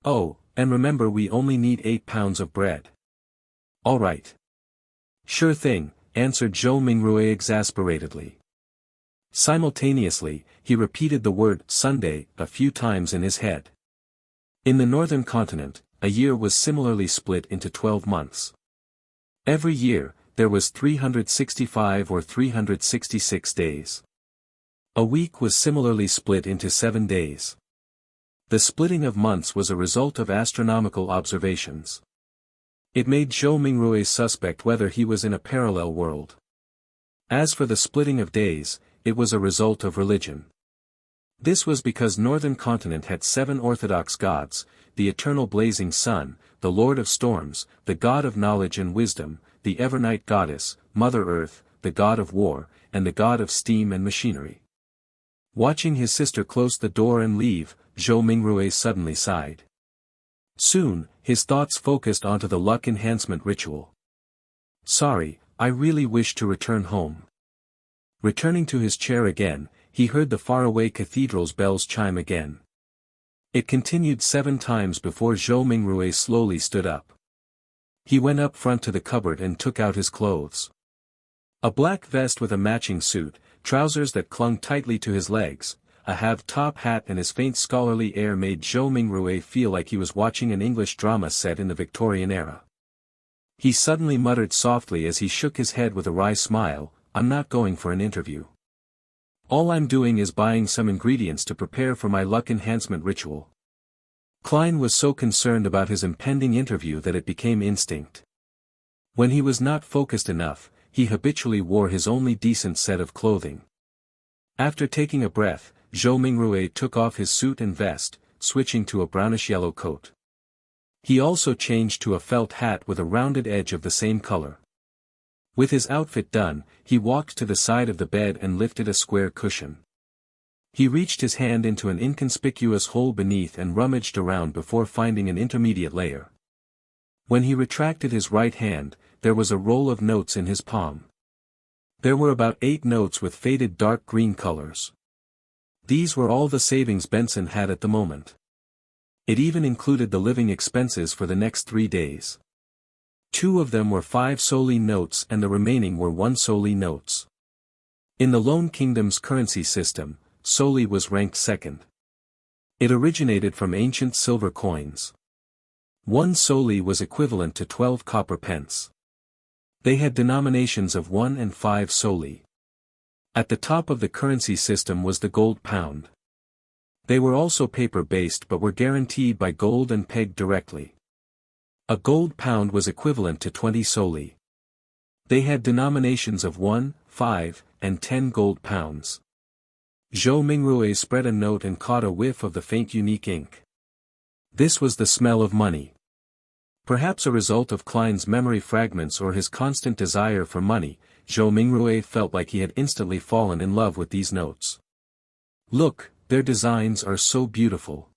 Oh, and remember we only need 8 pounds of bread." "All right." "Sure thing," answered Zhou Mingrui exasperatedly. Simultaneously, he repeated the word Sunday a few times in his head. In the northern continent, a year was similarly split into 12 months. Every year, there was 365 or 366 days. A week was similarly split into 7 days. The splitting of months was a result of astronomical observations. It made Zhou Mingrui suspect whether he was in a parallel world. As for the splitting of days, it was a result of religion. This was because northern continent had 7 orthodox gods, the eternal blazing sun, the Lord of storms, the god of knowledge and wisdom, the Evernight goddess, Mother Earth, the god of war, and the god of steam and machinery. Watching his sister close the door and leave, Zhou Mingrui suddenly sighed. Soon, his thoughts focused onto the luck enhancement ritual. "Sorry, I really wish to return home." Returning to his chair again, he heard the faraway cathedral's bells chime again. It continued 7 times before Zhou Mingrui slowly stood up. He went up front to the cupboard and took out his clothes. A black vest with a matching suit, trousers that clung tightly to his legs, a half-top hat and his faint scholarly air made Zhou Mingrui feel like he was watching an English drama set in the Victorian-era. He suddenly muttered softly as he shook his head with a wry smile, "I'm not going for an interview. All I'm doing is buying some ingredients to prepare for my luck enhancement ritual." Klein was so concerned about his impending interview that it became instinct. When he was not focused enough, he habitually wore his only decent set of clothing. After taking a breath, Zhou Mingrui took off his suit and vest, switching to a brownish-yellow coat. He also changed to a felt hat with a rounded edge of the same color. With his outfit done, he walked to the side of the bed and lifted a square cushion. He reached his hand into an inconspicuous hole beneath and rummaged around before finding an intermediate layer. When he retracted his right hand, there was a roll of notes in his palm. There were about 8 notes with faded dark green colors. These were all the savings Benson had at the moment. It even included the living expenses for the next 3 days. 2 of them were 5 solely notes and the remaining were 1 solely notes. In the Lone Kingdom's currency system, solely was ranked second. It originated from ancient silver coins. 1 solely was equivalent to 12 copper pence. They had denominations of 1 and 5 solely. At the top of the currency system was the gold pound. They were also paper-based but were guaranteed by gold and pegged directly. A gold pound was equivalent to 20 solely. They had denominations of 1, 5, and 10 gold pounds. Zhou Mingrui spread a note and caught a whiff of the faint unique ink. This was the smell of money. Perhaps a result of Klein's memory fragments or his constant desire for money, Zhou Mingrui felt like he had instantly fallen in love with these notes. "Look, their designs are so beautiful.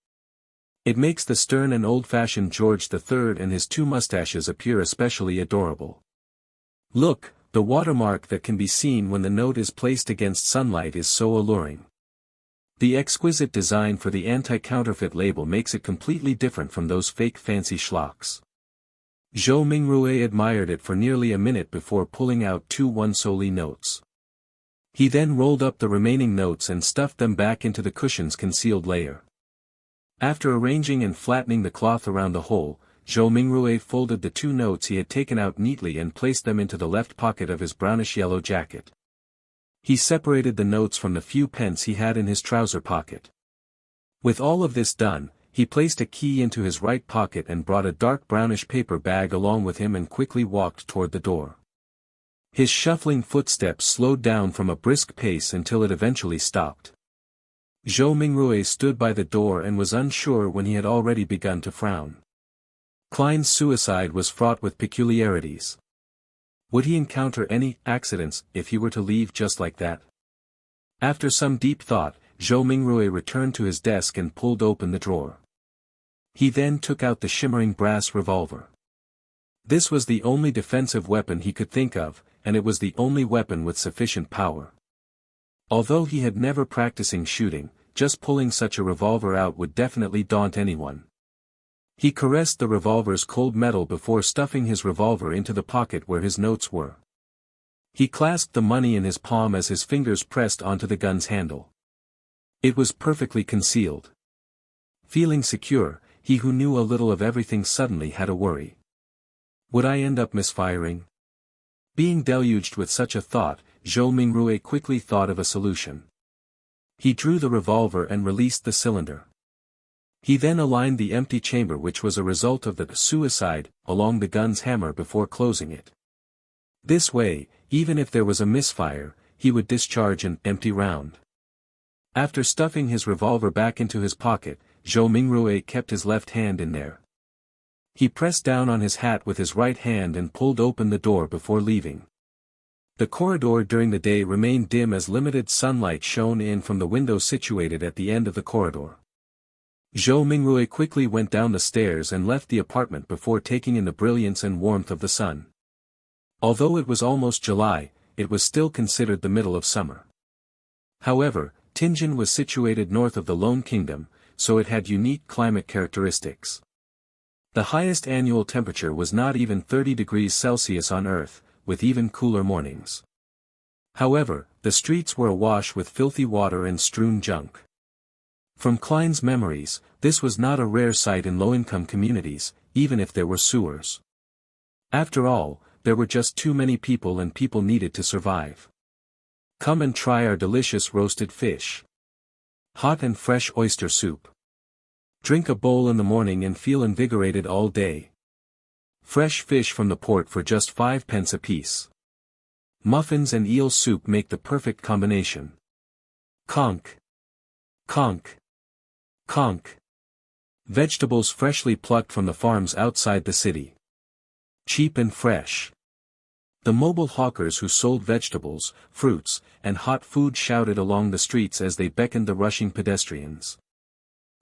It makes the stern and old-fashioned George III and his two mustaches appear especially adorable. Look, the watermark that can be seen when the note is placed against sunlight is so alluring. The exquisite design for the anti-counterfeit label makes it completely different from those fake fancy schlocks. Zhou Mingrue admired it for nearly a minute before pulling out 2 1-soli notes. He then rolled up the remaining notes and stuffed them back into the cushion's concealed layer. After arranging and flattening the cloth around the hole, Zhou Mingrue folded the 2 notes he had taken out neatly and placed them into the left pocket of his brownish-yellow jacket. He separated the notes from the few pence he had in his trouser pocket. With all of this done, he placed a key into his right pocket and brought a dark brownish paper bag along with him and quickly walked toward the door. His shuffling footsteps slowed down from a brisk pace until it eventually stopped. Zhou Mingrue stood by the door and was unsure when he had already begun to frown. Klein's suicide was fraught with peculiarities. Would he encounter any accidents if he were to leave just like that? After some deep thought, Zhou Mingrue returned to his desk and pulled open the drawer. He then took out the shimmering brass revolver. This was the only defensive weapon he could think of, and it was the only weapon with sufficient power. Although he had never practicing shooting, just pulling such a revolver out would definitely daunt anyone. He caressed the revolver's cold metal before stuffing his revolver into the pocket where his notes were. He clasped the money in his palm as his fingers pressed onto the gun's handle. It was perfectly concealed. Feeling secure, he who knew a little of everything suddenly had a worry. Would I end up misfiring? Being deluged with such a thought, Zhou Mingrue quickly thought of a solution. He drew the revolver and released the cylinder. He then aligned the empty chamber, which was a result of the suicide, along the gun's hammer before closing it. This way, even if there was a misfire, he would discharge an empty round. After stuffing his revolver back into his pocket, Zhou Mingrue kept his left hand in there. He pressed down on his hat with his right hand and pulled open the door before leaving. The corridor during the day remained dim as limited sunlight shone in from the window situated at the end of the corridor. Zhou Mingrue quickly went down the stairs and left the apartment before taking in the brilliance and warmth of the sun. Although it was almost July, it was still considered the middle of summer. However, Tianjin was situated north of the Lone Kingdom, so it had unique climate characteristics. The highest annual temperature was not even 30 degrees Celsius on Earth, with even cooler mornings. However, the streets were awash with filthy water and strewn junk. From Klein's memories, this was not a rare sight in low-income communities, even if there were sewers. After all, there were just too many people and people needed to survive. Come and try our delicious roasted fish. Hot and fresh oyster soup. Drink a bowl in the morning and feel invigorated all day. Fresh fish from the port for just 5 pence apiece. Muffins and eel soup make the perfect combination. Conch. Conch. Conch. Vegetables freshly plucked from the farms outside the city. Cheap and fresh. The mobile hawkers who sold vegetables, fruits, and hot food shouted along the streets as they beckoned the rushing pedestrians.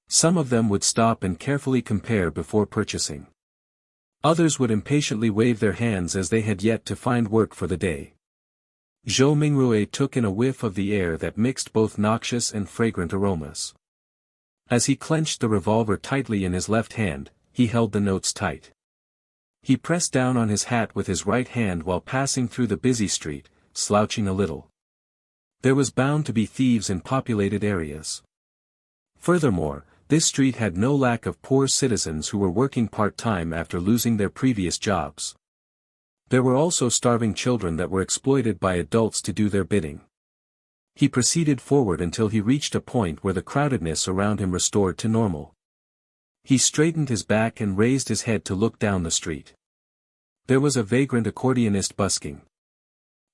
Some of them would stop and carefully compare before purchasing. Others would impatiently wave their hands as they had yet to find work for the day. Zhou Mingrue took in a whiff of the air that mixed both noxious and fragrant aromas. As he clenched the revolver tightly in his left hand, he held the notes tight. He pressed down on his hat with his right hand while passing through the busy street, slouching a little. There was bound to be thieves in populated areas. Furthermore, this street had no lack of poor citizens who were working part-time after losing their previous jobs. There were also starving children that were exploited by adults to do their bidding. He proceeded forward until he reached a point where the crowdedness around him restored to normal. He straightened his back and raised his head to look down the street. There was a vagrant accordionist busking.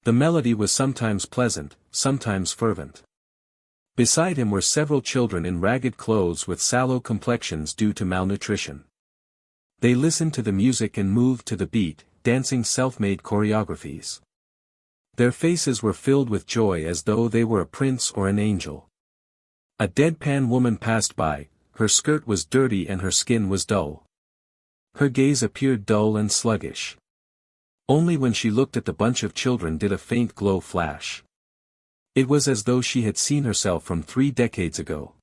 The melody was sometimes pleasant, sometimes fervent. Beside him were several children in ragged clothes with sallow complexions due to malnutrition. They listened to the music and moved to the beat, dancing self-made choreographies. Their faces were filled with joy as though they were a prince or an angel. A deadpan woman passed by, her skirt was dirty and her skin was dull. Her gaze appeared dull and sluggish. Only when she looked at the bunch of children did a faint glow flash. It was as though she had seen herself from 3 decades ago.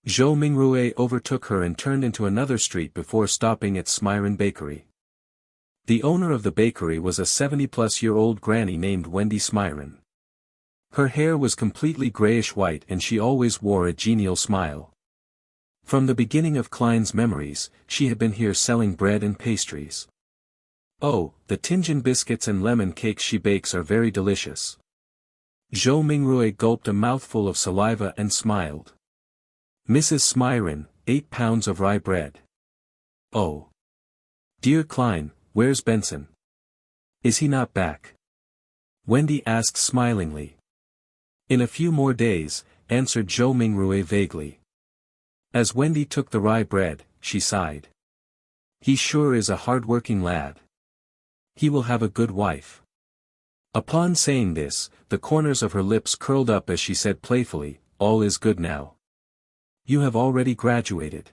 Zhou Mingrue overtook her and turned into another street before stopping at Smyron Bakery. The owner of the bakery was a 70-plus-year-old granny named Wendy Smyron. Her hair was completely grayish-white and she always wore a genial smile. From the beginning of Klein's memories, she had been here selling bread and pastries. Oh, the Tianjin biscuits and lemon cakes she bakes are very delicious. Zhou Mingrue gulped a mouthful of saliva and smiled. Mrs. Smyron, 8 pounds of rye bread. Oh. Dear Klein, where's Benson? Is he not back? Wendy asked smilingly. In a few more days, answered Zhou Mingrue vaguely. As Wendy took the rye bread, she sighed. He sure is a hard-working lad. He will have a good wife. Upon saying this, the corners of her lips curled up as she said playfully, all is good now. You have already graduated.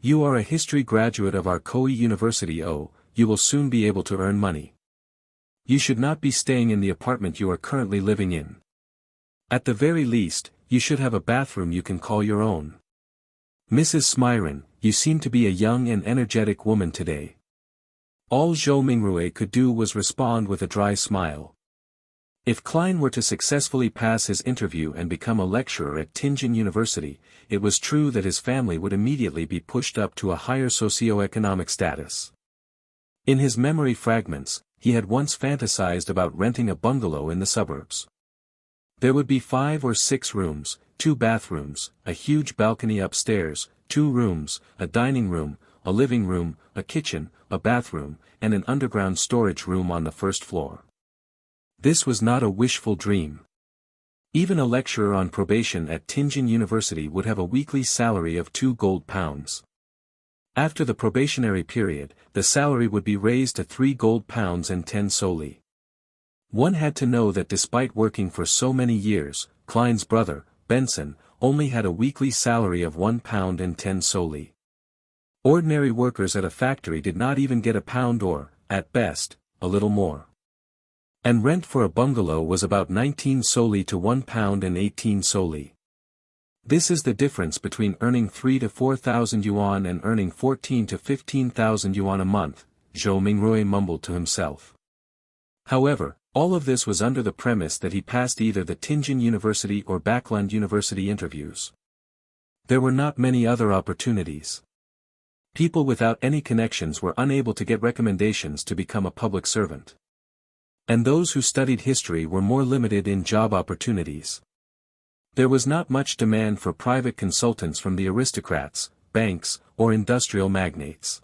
You are a history graduate of our Koei University. Oh, you will soon be able to earn money. You should not be staying in the apartment you are currently living in. At the very least, you should have a bathroom you can call your own. Mrs. Smyron, you seem to be a young and energetic woman today. All Zhou Mingrue could do was respond with a dry smile. If Klein were to successfully pass his interview and become a lecturer at Tianjin University, it was true that his family would immediately be pushed up to a higher socio-economic status. In his memory fragments, he had once fantasized about renting a bungalow in the suburbs. There would be 5 or 6 rooms, 2 bathrooms, a huge balcony upstairs, 2 rooms, a dining room, a living room, a kitchen, a bathroom, and an underground storage room on the first floor. This was not a wishful dream. Even a lecturer on probation at Tianjin University would have a weekly salary of 2 gold pounds. After the probationary period, the salary would be raised to 3 gold pounds and 10 soli. One had to know that despite working for so many years, Klein's brother, Benson, only had a weekly salary of 1 pound and 10 soli. Ordinary workers at a factory did not even get a pound or, at best, a little more. And rent for a bungalow was about 19 soli to 1 pound and 18 soli. This is the difference between earning 3 to 4,000 yuan and earning 14 to 15,000 yuan a month, Zhou Mingrue mumbled to himself. However, all of this was under the premise that he passed either the Tianjin University or Backland University interviews. There were not many other opportunities. People without any connections were unable to get recommendations to become a public servant. And those who studied history were more limited in job opportunities. There was not much demand for private consultants from the aristocrats, banks, or industrial magnates.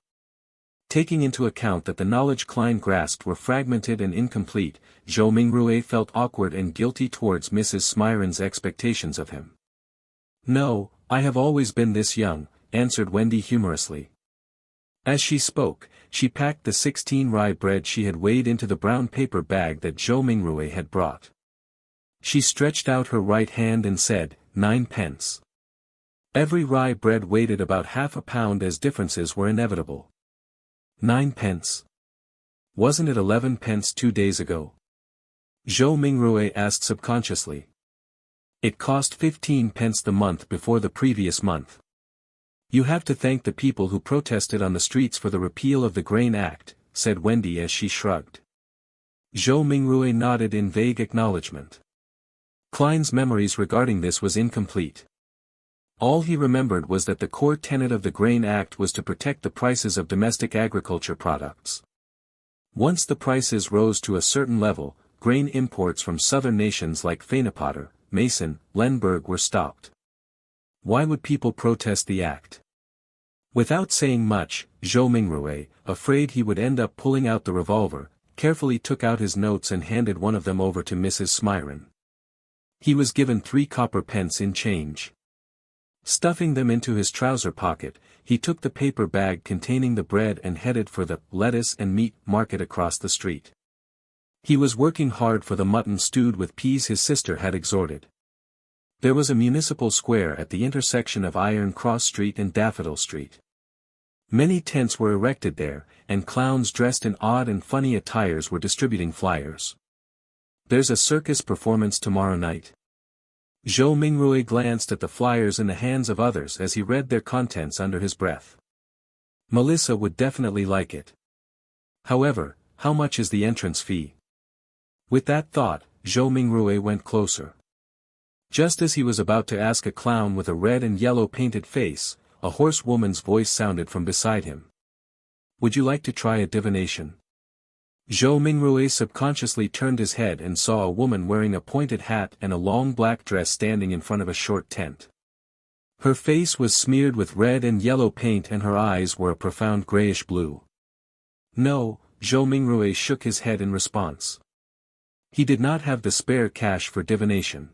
Taking into account that the knowledge Klein grasped were fragmented and incomplete, Zhou Mingrue felt awkward and guilty towards Mrs. Smyron's expectations of him. No, I have always been this young, answered Wendy humorously. As she spoke, she packed the 16 rye bread she had weighed into the brown paper bag that Zhou Mingrue had brought. She stretched out her right hand and said, 9 pence. Every rye bread weighed at about half a pound as differences were inevitable. 9 pence. Wasn't it 11 pence 2 days ago? Zhou Mingrue asked subconsciously. It cost 15 pence the month before the previous month. You have to thank the people who protested on the streets for the repeal of the Grain Act, said Wendy as she shrugged. Zhou Mingrue nodded in vague acknowledgement. Klein's memories regarding this was incomplete. All he remembered was that the core tenet of the Grain Act was to protect the prices of domestic agriculture products. Once the prices rose to a certain level, grain imports from southern nations like Fenepotter, Mason, Lemberg were stopped. Why would people protest the act? Without saying much, Zhou Mingrue, afraid he would end up pulling out the revolver, carefully took out his notes and handed one of them over to Mrs. Smyron. He was given 3 copper pence in change. Stuffing them into his trouser pocket, he took the paper bag containing the bread and headed for the lettuce and meat market across the street. He was working hard for the mutton stewed with peas his sister had exhorted. There was a municipal square at the intersection of Iron Cross Street and Daffodil Street. Many tents were erected there, and clowns dressed in odd and funny attires were distributing flyers. "There's a circus performance tomorrow night." Zhou Mingrui glanced at the flyers in the hands of others as he read their contents under his breath. Melissa would definitely like it. However, how much is the entrance fee? With that thought, Zhou Mingrui went closer. Just as he was about to ask a clown with a red and yellow painted face, a hoarse woman's voice sounded from beside him. "Would you like to try a divination?" Zhou Mingrui subconsciously turned his head and saw a woman wearing a pointed hat and a long black dress standing in front of a short tent. Her face was smeared with red and yellow paint and her eyes were a profound grayish blue. "No," Zhou Mingrui shook his head in response. He did not have the spare cash for divination.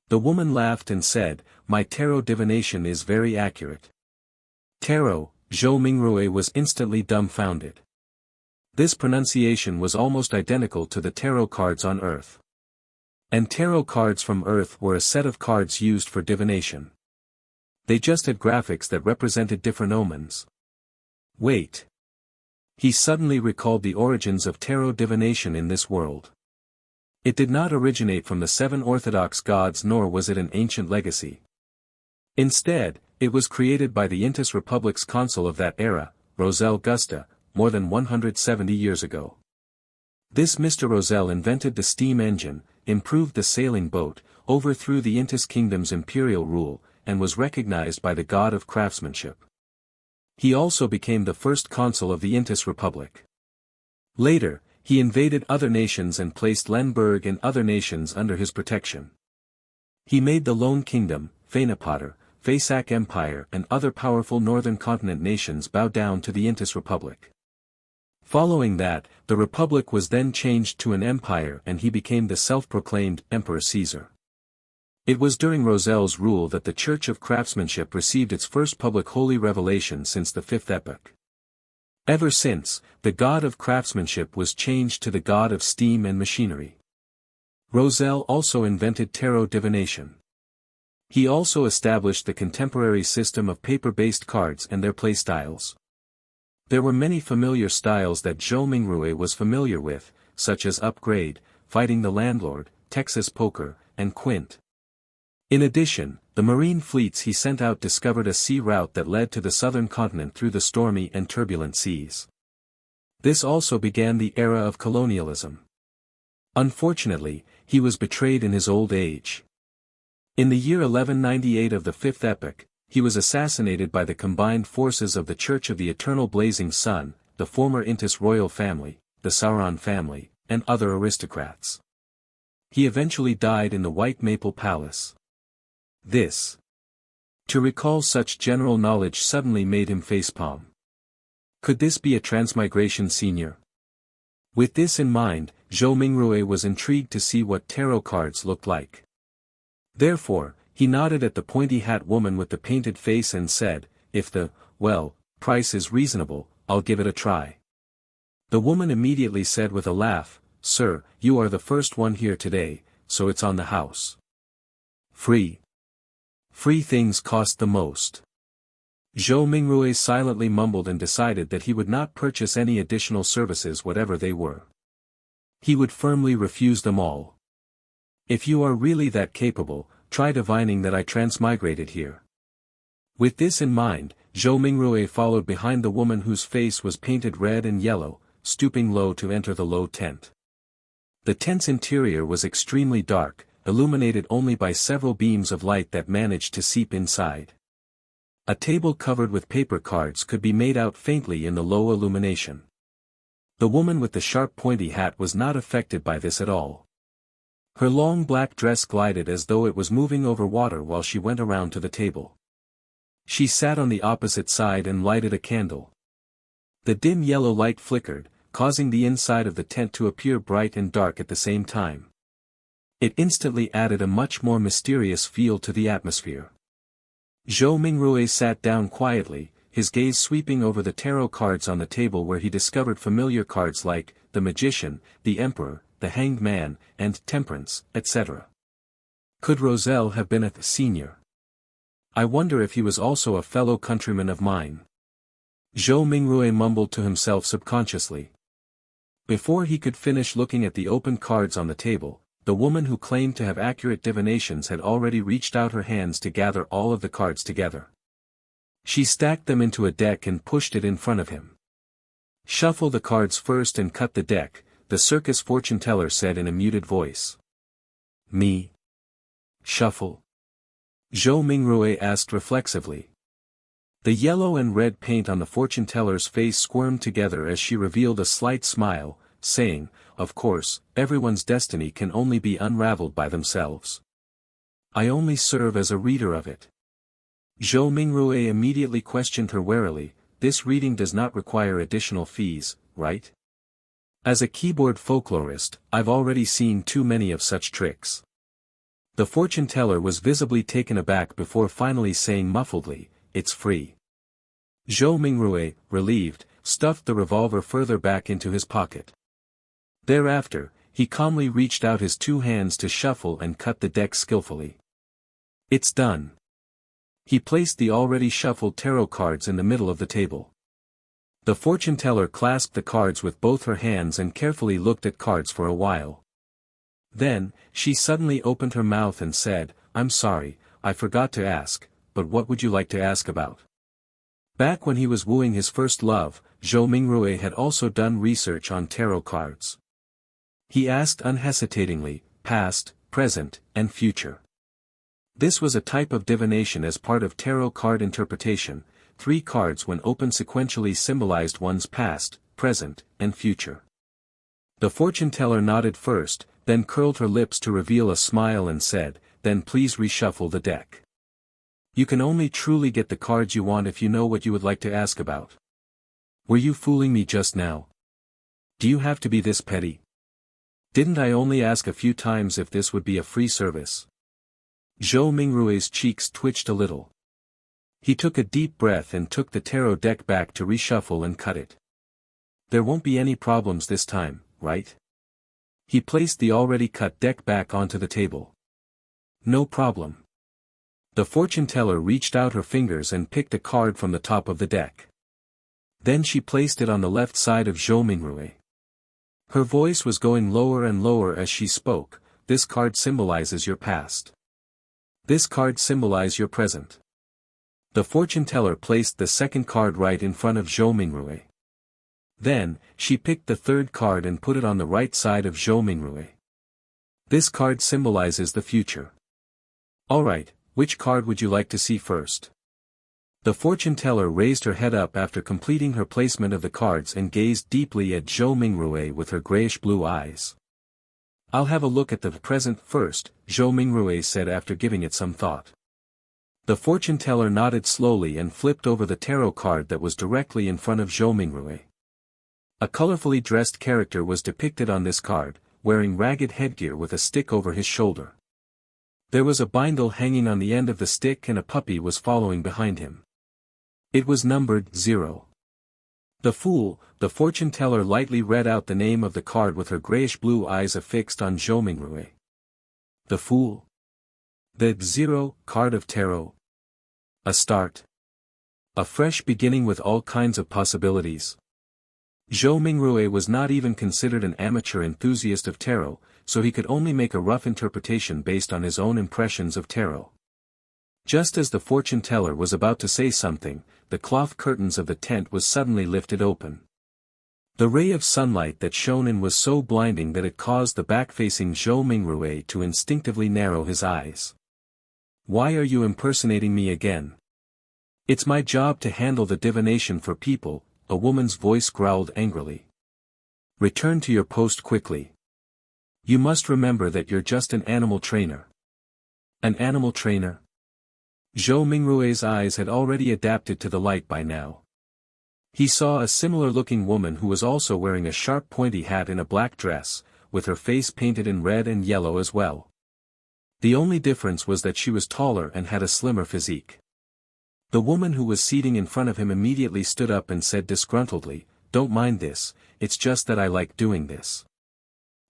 The woman laughed and said, "My tarot divination is very accurate." Tarot, Zhou Mingrui was instantly dumbfounded. This pronunciation was almost identical to the tarot cards on Earth. And tarot cards from Earth were a set of cards used for divination. They just had graphics that represented different omens. Wait. He suddenly recalled the origins of tarot divination in this world. It did not originate from the 7 Orthodox gods nor was it an ancient legacy. Instead, it was created by the Intis Republic's consul of that era, Rosel Gusta, more than 170 years ago. This Mr. Rosel invented the steam engine, improved the sailing boat, overthrew the Intis kingdom's imperial rule, and was recognized by the god of craftsmanship. He also became the first consul of the Intis Republic. Later, he invaded other nations and placed Lemberg and other nations under his protection. He made the Lone Kingdom, Feinapater, Faisak Empire and other powerful northern continent nations bow down to the Intis Republic. Following that, the Republic was then changed to an empire and he became the self-proclaimed Emperor Caesar. It was during Rosel's rule that the Church of Craftsmanship received its first public holy revelation since the Fifth Epoch. Ever since, the god of craftsmanship was changed to the god of steam and machinery. Rosel also invented tarot divination. He also established the contemporary system of paper-based cards and their playstyles. There were many familiar styles that Zhou Mingrui was familiar with, such as Upgrade, Fighting the Landlord, Texas Poker, and Quint. In addition, the marine fleets he sent out discovered a sea route that led to the southern continent through the stormy and turbulent seas. This also began the era of colonialism. Unfortunately, he was betrayed in his old age. In the year 1198 of the Fifth Epoch, he was assassinated by the combined forces of the Church of the Eternal Blazing Sun, the former Intis royal family, the Sauron family, and other aristocrats. He eventually died in the White Maple Palace. This. To recall such general knowledge suddenly made him facepalm. Could this be a transmigration senior? With this in mind, Zhou Mingrui was intrigued to see what tarot cards looked like. Therefore, he nodded at the pointy hat woman with the painted face and said, "If the, price is reasonable, I'll give it a try." The woman immediately said with a laugh, "Sir, you are the first one here today, so it's on the house." Free. Free things cost the most. Zhou Mingrui silently mumbled and decided that he would not purchase any additional services whatever they were. He would firmly refuse them all. "If you are really that capable, try divining that I transmigrated here." With this in mind, Zhou Mingrui followed behind the woman whose face was painted red and yellow, stooping low to enter the low tent. The tent's interior was extremely dark, illuminated only by several beams of light that managed to seep inside. A table covered with paper cards could be made out faintly in the low illumination. The woman with the sharp pointy hat was not affected by this at all. Her long black dress glided as though it was moving over water while she went around to the table. She sat on the opposite side and lighted a candle. The dim yellow light flickered, causing the inside of the tent to appear bright and dark at the same time. It instantly added a much more mysterious feel to the atmosphere. Zhou Mingrui sat down quietly, his gaze sweeping over the tarot cards on the table where he discovered familiar cards like, the Magician, the Emperor, the Hanged Man, and Temperance, etc. Could Roselle have been a senior? I wonder if he was also a fellow countryman of mine. Zhou Mingrue mumbled to himself subconsciously. Before he could finish looking at the open cards on the table, the woman who claimed to have accurate divinations had already reached out her hands to gather all of the cards together. She stacked them into a deck and pushed it in front of him. "Shuffle the cards first and cut the deck," the circus fortune teller said in a muted voice. "Me? Shuffle?" Zhou Mingrue asked reflexively. The yellow and red paint on the fortune teller's face squirmed together as she revealed a slight smile, saying, "Of course, everyone's destiny can only be unraveled by themselves. I only serve as a reader of it." Zhou Mingrue immediately questioned her warily, "This reading does not require additional fees, right? As a keyboard folklorist, I've already seen too many of such tricks." The fortune teller was visibly taken aback before finally saying muffledly, "It's free." Zhou Mingrue, relieved, stuffed the revolver further back into his pocket. Thereafter, he calmly reached out his two hands to shuffle and cut the deck skillfully. "It's done." He placed the already shuffled tarot cards in the middle of the table. The fortune teller clasped the cards with both her hands and carefully looked at cards for a while. Then, she suddenly opened her mouth and said, "I'm sorry, I forgot to ask, but what would you like to ask about?" Back when he was wooing his first love, Zhou Mingrue had also done research on tarot cards. He asked unhesitatingly, past, present, and future. This was a type of divination as part of tarot card interpretation. 3 cards when opened sequentially symbolized one's past, present, and future. The fortune teller nodded first, then curled her lips to reveal a smile and said, "Then please reshuffle the deck. You can only truly get the cards you want if you know what you would like to ask about." "Were you fooling me just now? Do you have to be this petty? Didn't I only ask a few times if this would be a free service?" Zhou Mingrue's cheeks twitched a little. He took a deep breath and took the tarot deck back to reshuffle and cut it. "There won't be any problems this time, right?" He placed the already cut deck back onto the table. "No problem." The fortune teller reached out her fingers and picked a card from the top of the deck. Then she placed it on the left side of Zhou Mingrue. Her voice was going lower and lower as she spoke. "This card symbolizes your past. This card symbolizes your present." The fortune teller placed the second card right in front of Zhou Mingrue. Then, she picked the third card and put it on the right side of Zhou Mingrue. "This card symbolizes the future. Alright, which card would you like to see first?" The fortune teller raised her head up after completing her placement of the cards and gazed deeply at Zhou Mingrue with her grayish-blue eyes. "I'll have a look at the present first," Zhou Mingrue said after giving it some thought. The fortune teller nodded slowly and flipped over the tarot card that was directly in front of Zhou Mingrue. A colorfully dressed character was depicted on this card, wearing ragged headgear with a stick over his shoulder. There was a bindle hanging on the end of the stick and a puppy was following behind him. It was numbered 0. "The Fool," the fortune teller lightly read out the name of the card with her grayish-blue eyes affixed on Zhou Mingrue. "The Fool? The 0 card of tarot? A start. A fresh beginning with all kinds of possibilities." Zhou Mingrue was not even considered an amateur enthusiast of tarot, so he could only make a rough interpretation based on his own impressions of tarot. Just as the fortune teller was about to say something, the cloth curtains of the tent was suddenly lifted open. The ray of sunlight that shone in was so blinding that it caused the back-facing Zhou Mingrue to instinctively narrow his eyes. "Why are you impersonating me again?" "It's my job to handle the divination for people," a woman's voice growled angrily. "Return to your post quickly. You must remember that you're just an animal trainer." "An animal trainer?" Zhou Mingrue's eyes had already adapted to the light by now. He saw a similar-looking woman who was also wearing a sharp pointy hat and a black dress, with her face painted in red and yellow as well. The only difference was that she was taller and had a slimmer physique. The woman who was seating in front of him immediately stood up and said disgruntledly, "Don't mind this, it's just that I like doing this."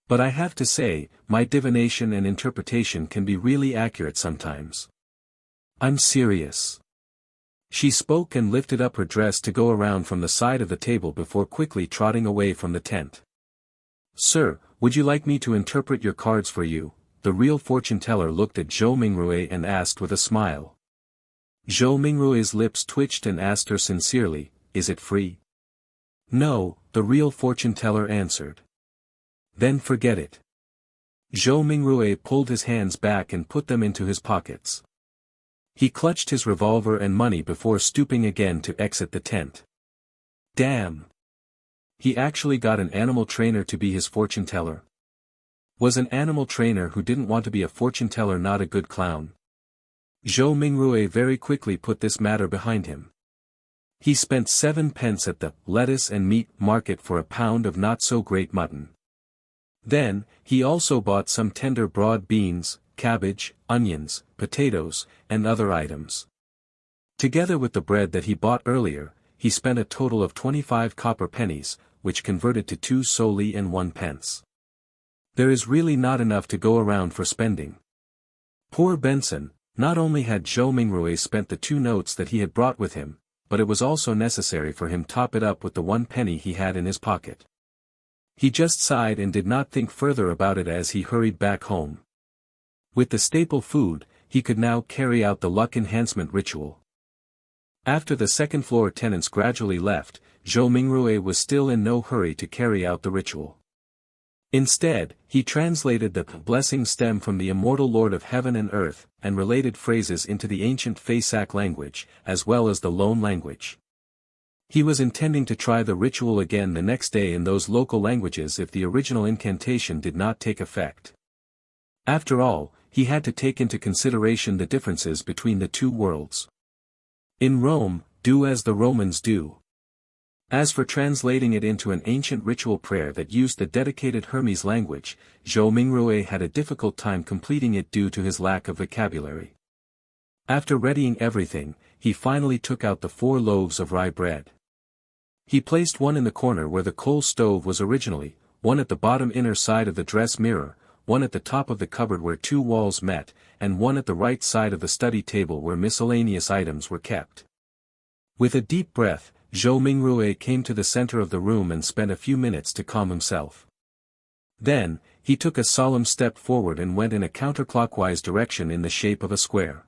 But I have to say, my divination and interpretation can be really accurate sometimes. I'm serious. She spoke and lifted up her dress to go around from the side of the table before quickly trotting away from the tent. Sir, would you like me to interpret your cards for you? The real fortune teller looked at Zhou Mingrue and asked with a smile. Zhou Mingrue's lips twitched and asked her sincerely, is it free? No, the real fortune teller answered. Then forget it. Zhou Mingrue pulled his hands back and put them into his pockets. He clutched his revolver and money before stooping again to exit the tent. Damn! He actually got an animal trainer to be his fortune teller. Was an animal trainer who didn't want to be a fortune teller not a good clown? Zhou Mingrue very quickly put this matter behind him. He spent 7 pence at the lettuce and meat market for a pound of not-so-great mutton. Then, he also bought some tender broad beans, cabbage, onions, potatoes, and other items. Together with the bread that he bought earlier, he spent a total of 25 copper pennies, which converted to 2 soldi and 1 pence. There is really not enough to go around for spending. Poor Benson, not only had Zhou Mingrue spent the 2 notes that he had brought with him, but it was also necessary for him to top it up with the 1 penny he had in his pocket. He just sighed and did not think further about it as he hurried back home. With the staple food, he could now carry out the luck enhancement ritual. After the second-floor tenants gradually left, Zhou Mingrue was still in no hurry to carry out the ritual. Instead, he translated the blessing stem from the immortal Lord of Heaven and Earth, and related phrases into the ancient Faisak language, as well as the Lone language. He was intending to try the ritual again the next day in those local languages if the original incantation did not take effect. After all, he had to take into consideration the differences between the 2 worlds. In Rome, do as the Romans do. As for translating it into an ancient ritual prayer that used the dedicated Hermes language, Zhou Mingrue had a difficult time completing it due to his lack of vocabulary. After readying everything, he finally took out the 4 loaves of rye bread. He placed one in the corner where the coal stove was originally, one at the bottom inner side of the dress mirror, one at the top of the cupboard where 2 walls met, and one at the right side of the study table where miscellaneous items were kept. With a deep breath, Zhou Mingrue came to the center of the room and spent a few minutes to calm himself. Then, he took a solemn step forward and went in a counterclockwise direction in the shape of a square.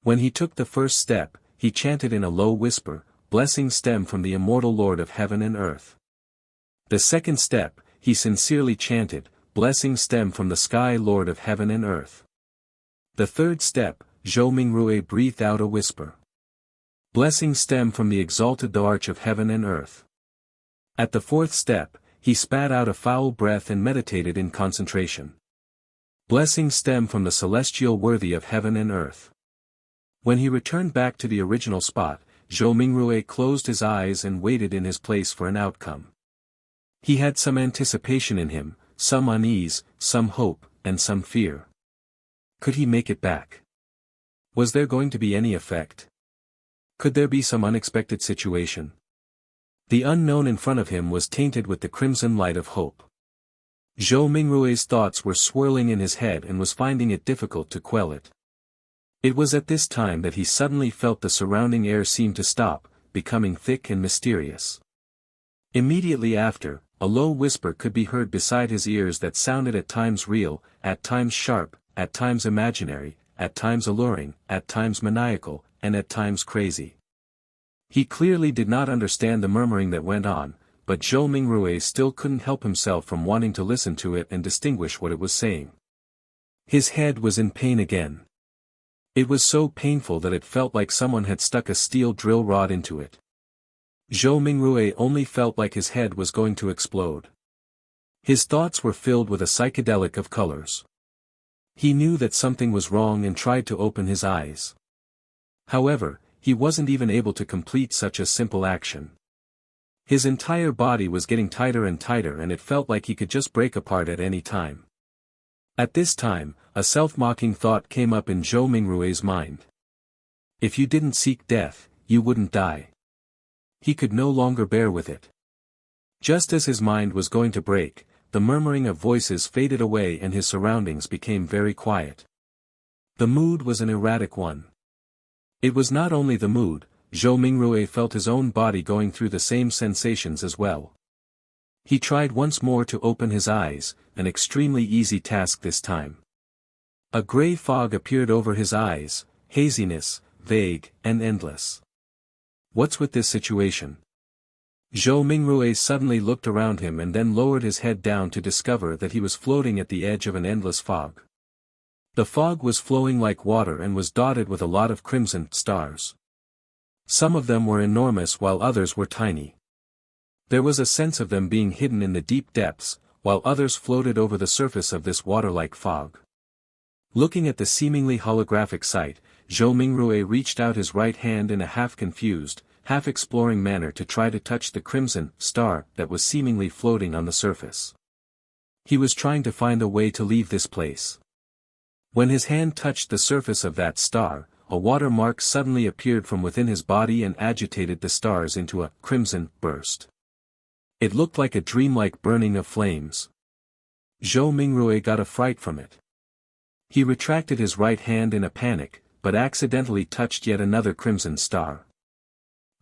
When he took the first step, he chanted in a low whisper, blessings stem from the immortal Lord of Heaven and Earth. The second step, he sincerely chanted, blessings stem from the Sky Lord of Heaven and Earth. The third step, Zhou Mingrue breathed out a whisper. Blessings stem from the exalted the Arch of Heaven and Earth. At the fourth step, he spat out a foul breath and meditated in concentration. Blessings stem from the celestial worthy of heaven and earth. When he returned back to the original spot, Zhou Mingrue closed his eyes and waited in his place for an outcome. He had some anticipation in him, some unease, some hope, and some fear. Could he make it back? Was there going to be any effect? Could there be some unexpected situation? The unknown in front of him was tainted with the crimson light of hope. Zhou Mingrue's thoughts were swirling in his head and was finding it difficult to quell it. It was at this time that he suddenly felt the surrounding air seem to stop, becoming thick and mysterious. Immediately after, a low whisper could be heard beside his ears that sounded at times real, at times sharp, at times imaginary, at times alluring, at times maniacal, and at times crazy. He clearly did not understand the murmuring that went on, but Zhou Mingrue still couldn't help himself from wanting to listen to it and distinguish what it was saying. His head was in pain again. It was so painful that it felt like someone had stuck a steel drill rod into it. Zhou Mingrue only felt like his head was going to explode. His thoughts were filled with a psychedelic of colors. He knew that something was wrong and tried to open his eyes. However, he wasn't even able to complete such a simple action. His entire body was getting tighter and tighter and it felt like he could just break apart at any time. At this time, a self-mocking thought came up in Zhou Mingrue's mind. If you didn't seek death, you wouldn't die. He could no longer bear with it. Just as his mind was going to break, the murmuring of voices faded away and his surroundings became very quiet. The mood was an erratic one. It was not only the mood, Zhou Mingrue felt his own body going through the same sensations as well. He tried once more to open his eyes, an extremely easy task this time. A grey fog appeared over his eyes, haziness, vague, and endless. What's with this situation? Zhou Mingrue suddenly looked around him and then lowered his head down to discover that he was floating at the edge of an endless fog. The fog was flowing like water and was dotted with a lot of crimson stars. Some of them were enormous while others were tiny. There was a sense of them being hidden in the deep depths, while others floated over the surface of this water-like fog. Looking at the seemingly holographic sight, Zhou Mingrue reached out his right hand in a half-confused, half-exploring manner to try to touch the crimson star that was seemingly floating on the surface. He was trying to find a way to leave this place. When his hand touched the surface of that star, a watermark suddenly appeared from within his body and agitated the stars into a crimson burst. It looked like a dreamlike burning of flames. Zhou Mingrue got a fright from it. He retracted his right hand in a panic, but accidentally touched yet another crimson star.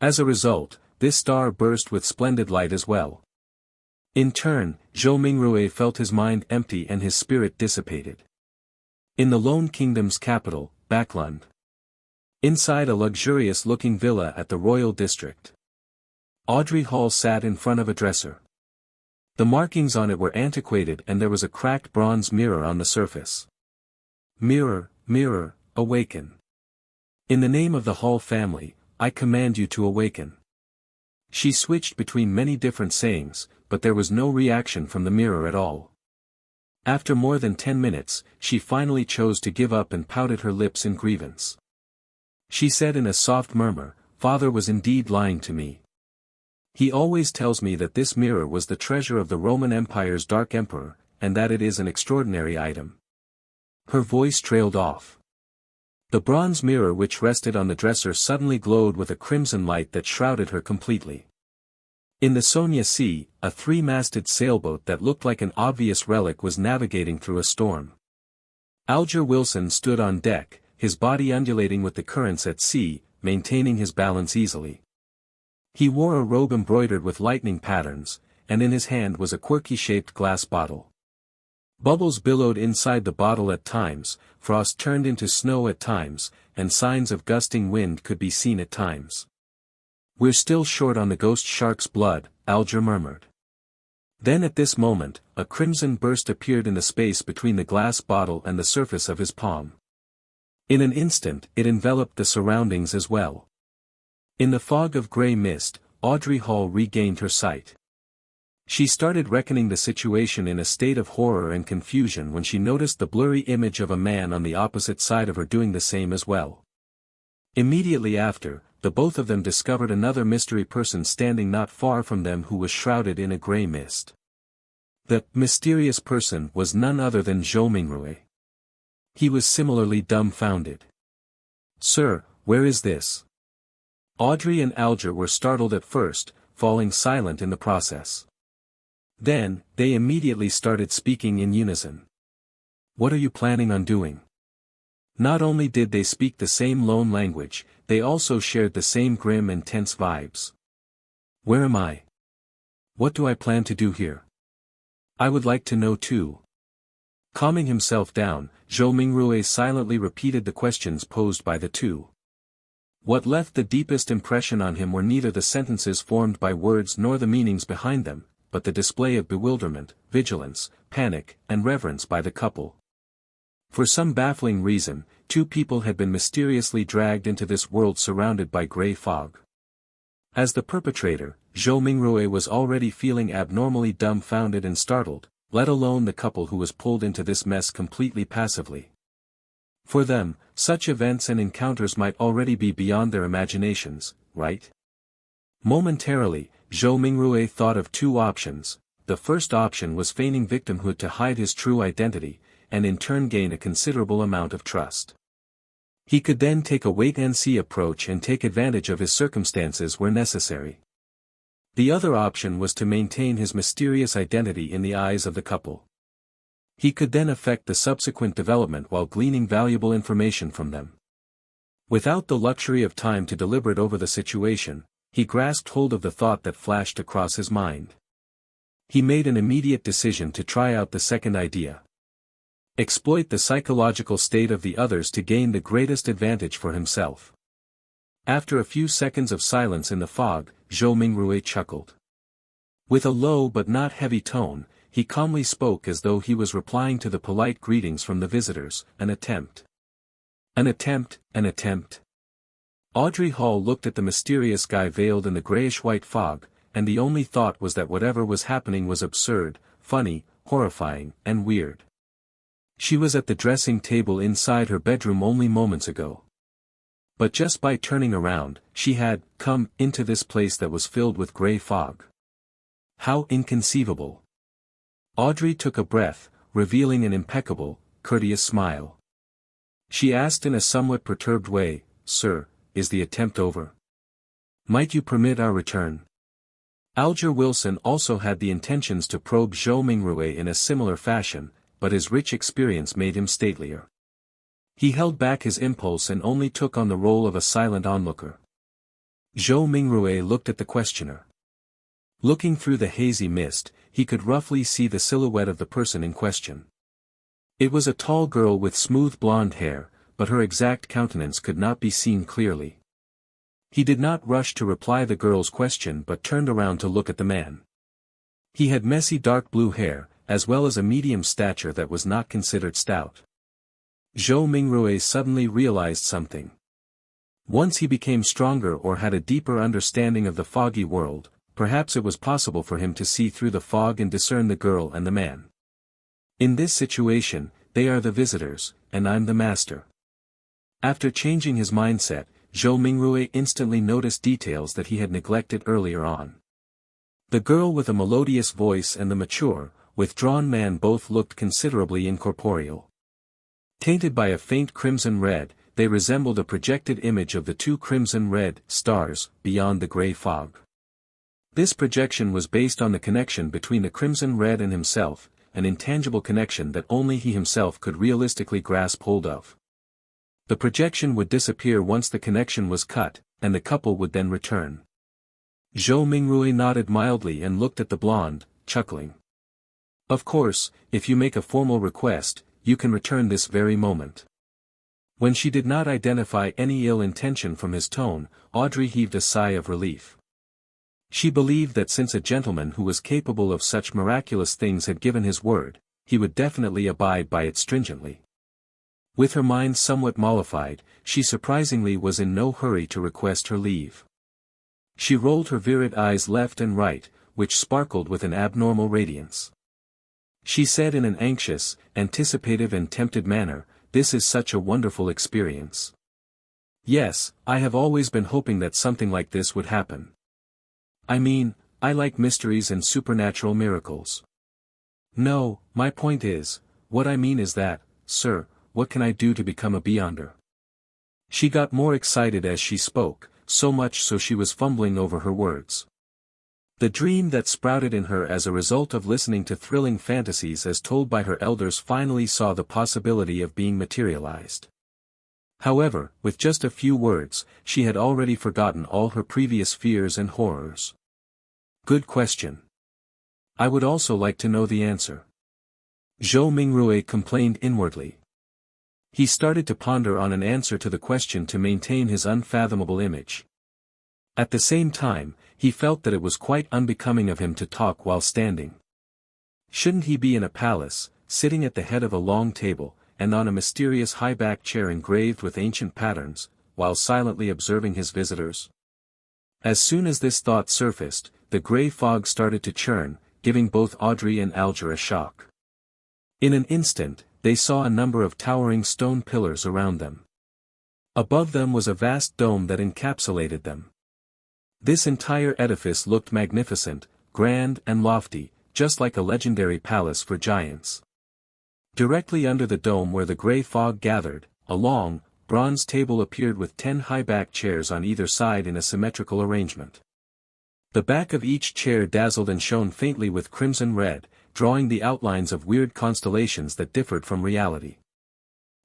As a result, this star burst with splendid light as well. In turn, Zhou Mingrue felt his mind empty and his spirit dissipated. In the Lone Kingdom's capital, Baklund. Inside a luxurious-looking villa at the royal district. Audrey Hall sat in front of a dresser. The markings on it were antiquated and there was a cracked bronze mirror on the surface. Mirror, mirror, awaken. In the name of the Hall family, I command you to awaken. She switched between many different sayings, but there was no reaction from the mirror at all. After more than 10 minutes, she finally chose to give up and pouted her lips in grievance. She said in a soft murmur, "Father was indeed lying to me. He always tells me that this mirror was the treasure of the Roman Empire's Dark Emperor, and that it is an extraordinary item." Her voice trailed off. The bronze mirror which rested on the dresser suddenly glowed with a crimson light that shrouded her completely. In the Sonia Sea, a three-masted sailboat that looked like an obvious relic was navigating through a storm. Alger Wilson stood on deck, his body undulating with the currents at sea, maintaining his balance easily. He wore a robe embroidered with lightning patterns, and in his hand was a quirky-shaped glass bottle. Bubbles billowed inside the bottle at times, frost turned into snow at times, and signs of gusting wind could be seen at times. "We're still short on the ghost shark's blood," Alger murmured. Then at this moment, a crimson burst appeared in the space between the glass bottle and the surface of his palm. In an instant it enveloped the surroundings as well. In the fog of grey mist, Audrey Hall regained her sight. She started reckoning the situation in a state of horror and confusion when she noticed the blurry image of a man on the opposite side of her doing the same as well. Immediately after, the both of them discovered another mystery person standing not far from them who was shrouded in a grey mist. The mysterious person was none other than Zhou Mingrue. He was similarly dumbfounded. "Sir, where is this?" Audrey and Alger were startled at first, falling silent in the process. Then, they immediately started speaking in unison. "What are you planning on doing?" Not only did they speak the same lone language, they also shared the same grim and tense vibes. "Where am I? What do I plan to do here? I would like to know too." Calming himself down, Zhou Mingrue silently repeated the questions posed by the two. What left the deepest impression on him were neither the sentences formed by words nor the meanings behind them, but the display of bewilderment, vigilance, panic, and reverence by the couple. For some baffling reason, two people had been mysteriously dragged into this world surrounded by grey fog. As the perpetrator, Zhou Mingrue was already feeling abnormally dumbfounded and startled, let alone the couple who was pulled into this mess completely passively. For them, such events and encounters might already be beyond their imaginations, right? Momentarily, Zhou Mingrue thought of two options. The first option was feigning victimhood to hide his true identity, and in turn gain a considerable amount of trust. He could then take a wait-and-see approach and take advantage of his circumstances where necessary. The other option was to maintain his mysterious identity in the eyes of the couple. He could then affect the subsequent development while gleaning valuable information from them. Without the luxury of time to deliberate over the situation, he grasped hold of the thought that flashed across his mind. He made an immediate decision to try out the second idea. Exploit the psychological state of the others to gain the greatest advantage for himself. After a few seconds of silence in the fog, Zhou Mingrui chuckled. With a low but not heavy tone, he calmly spoke as though he was replying to the polite greetings from the visitors. An attempt. An attempt, an attempt. Audrey Hall looked at the mysterious guy veiled in the grayish-white fog, and the only thought was that whatever was happening was absurd, funny, horrifying, and weird. She was at the dressing table inside her bedroom only moments ago. But just by turning around, she had come into this place that was filled with gray fog. How inconceivable. Audrey took a breath, revealing an impeccable, courteous smile. She asked in a somewhat perturbed way, "Sir, is the attempt over? Might you permit our return?" Alger Wilson also had the intentions to probe Zhou Mingrui in a similar fashion, but his rich experience made him statelier. He held back his impulse and only took on the role of a silent onlooker. Zhou Mingrui looked at the questioner. Looking through the hazy mist, he could roughly see the silhouette of the person in question. It was a tall girl with smooth blonde hair, but her exact countenance could not be seen clearly. He did not rush to reply the girl's question but turned around to look at the man. He had messy dark blue hair, as well as a medium stature that was not considered stout. Zhou Mingrui suddenly realized something. Once he became stronger or had a deeper understanding of the foggy world, perhaps it was possible for him to see through the fog and discern the girl and the man. In this situation, they are the visitors, and I'm the master. After changing his mindset, Zhou Mingrui instantly noticed details that he had neglected earlier on. The girl with a melodious voice and the mature, withdrawn man both looked considerably incorporeal. Tainted by a faint crimson-red, they resembled a projected image of the two crimson-red stars beyond the gray fog. This projection was based on the connection between the crimson-red and himself, an intangible connection that only he himself could realistically grasp hold of. The projection would disappear once the connection was cut, and the couple would then return. Zhou Mingrui nodded mildly and looked at the blonde, chuckling. Of course, if you make a formal request, you can return this very moment. When she did not identify any ill intention from his tone, Audrey heaved a sigh of relief. She believed that since a gentleman who was capable of such miraculous things had given his word, he would definitely abide by it stringently. With her mind somewhat mollified, she surprisingly was in no hurry to request her leave. She rolled her virid eyes left and right, which sparkled with an abnormal radiance. She said in an anxious, anticipative and tempted manner, "This is such a wonderful experience. Yes, I have always been hoping that something like this would happen. I mean, I like mysteries and supernatural miracles. No, my point is, what I mean is that, sir, what can I do to become a beyonder?" She got more excited as she spoke, so much so she was fumbling over her words. The dream that sprouted in her as a result of listening to thrilling fantasies as told by her elders finally saw the possibility of being materialized. However, with just a few words, she had already forgotten all her previous fears and horrors. Good question. I would also like to know the answer. Zhou Mingrui complained inwardly. He started to ponder on an answer to the question to maintain his unfathomable image. At the same time, he felt that it was quite unbecoming of him to talk while standing. Shouldn't he be in a palace, sitting at the head of a long table, and on a mysterious high-backed chair engraved with ancient patterns, while silently observing his visitors? As soon as this thought surfaced, the gray fog started to churn, giving both Audrey and Alger a shock. In an instant, they saw a number of towering stone pillars around them. Above them was a vast dome that encapsulated them. This entire edifice looked magnificent, grand and lofty, just like a legendary palace for giants. Directly under the dome where the gray fog gathered, a long, bronze table appeared with 10 high-backed chairs on either side in a symmetrical arrangement. The back of each chair dazzled and shone faintly with crimson red, drawing the outlines of weird constellations that differed from reality.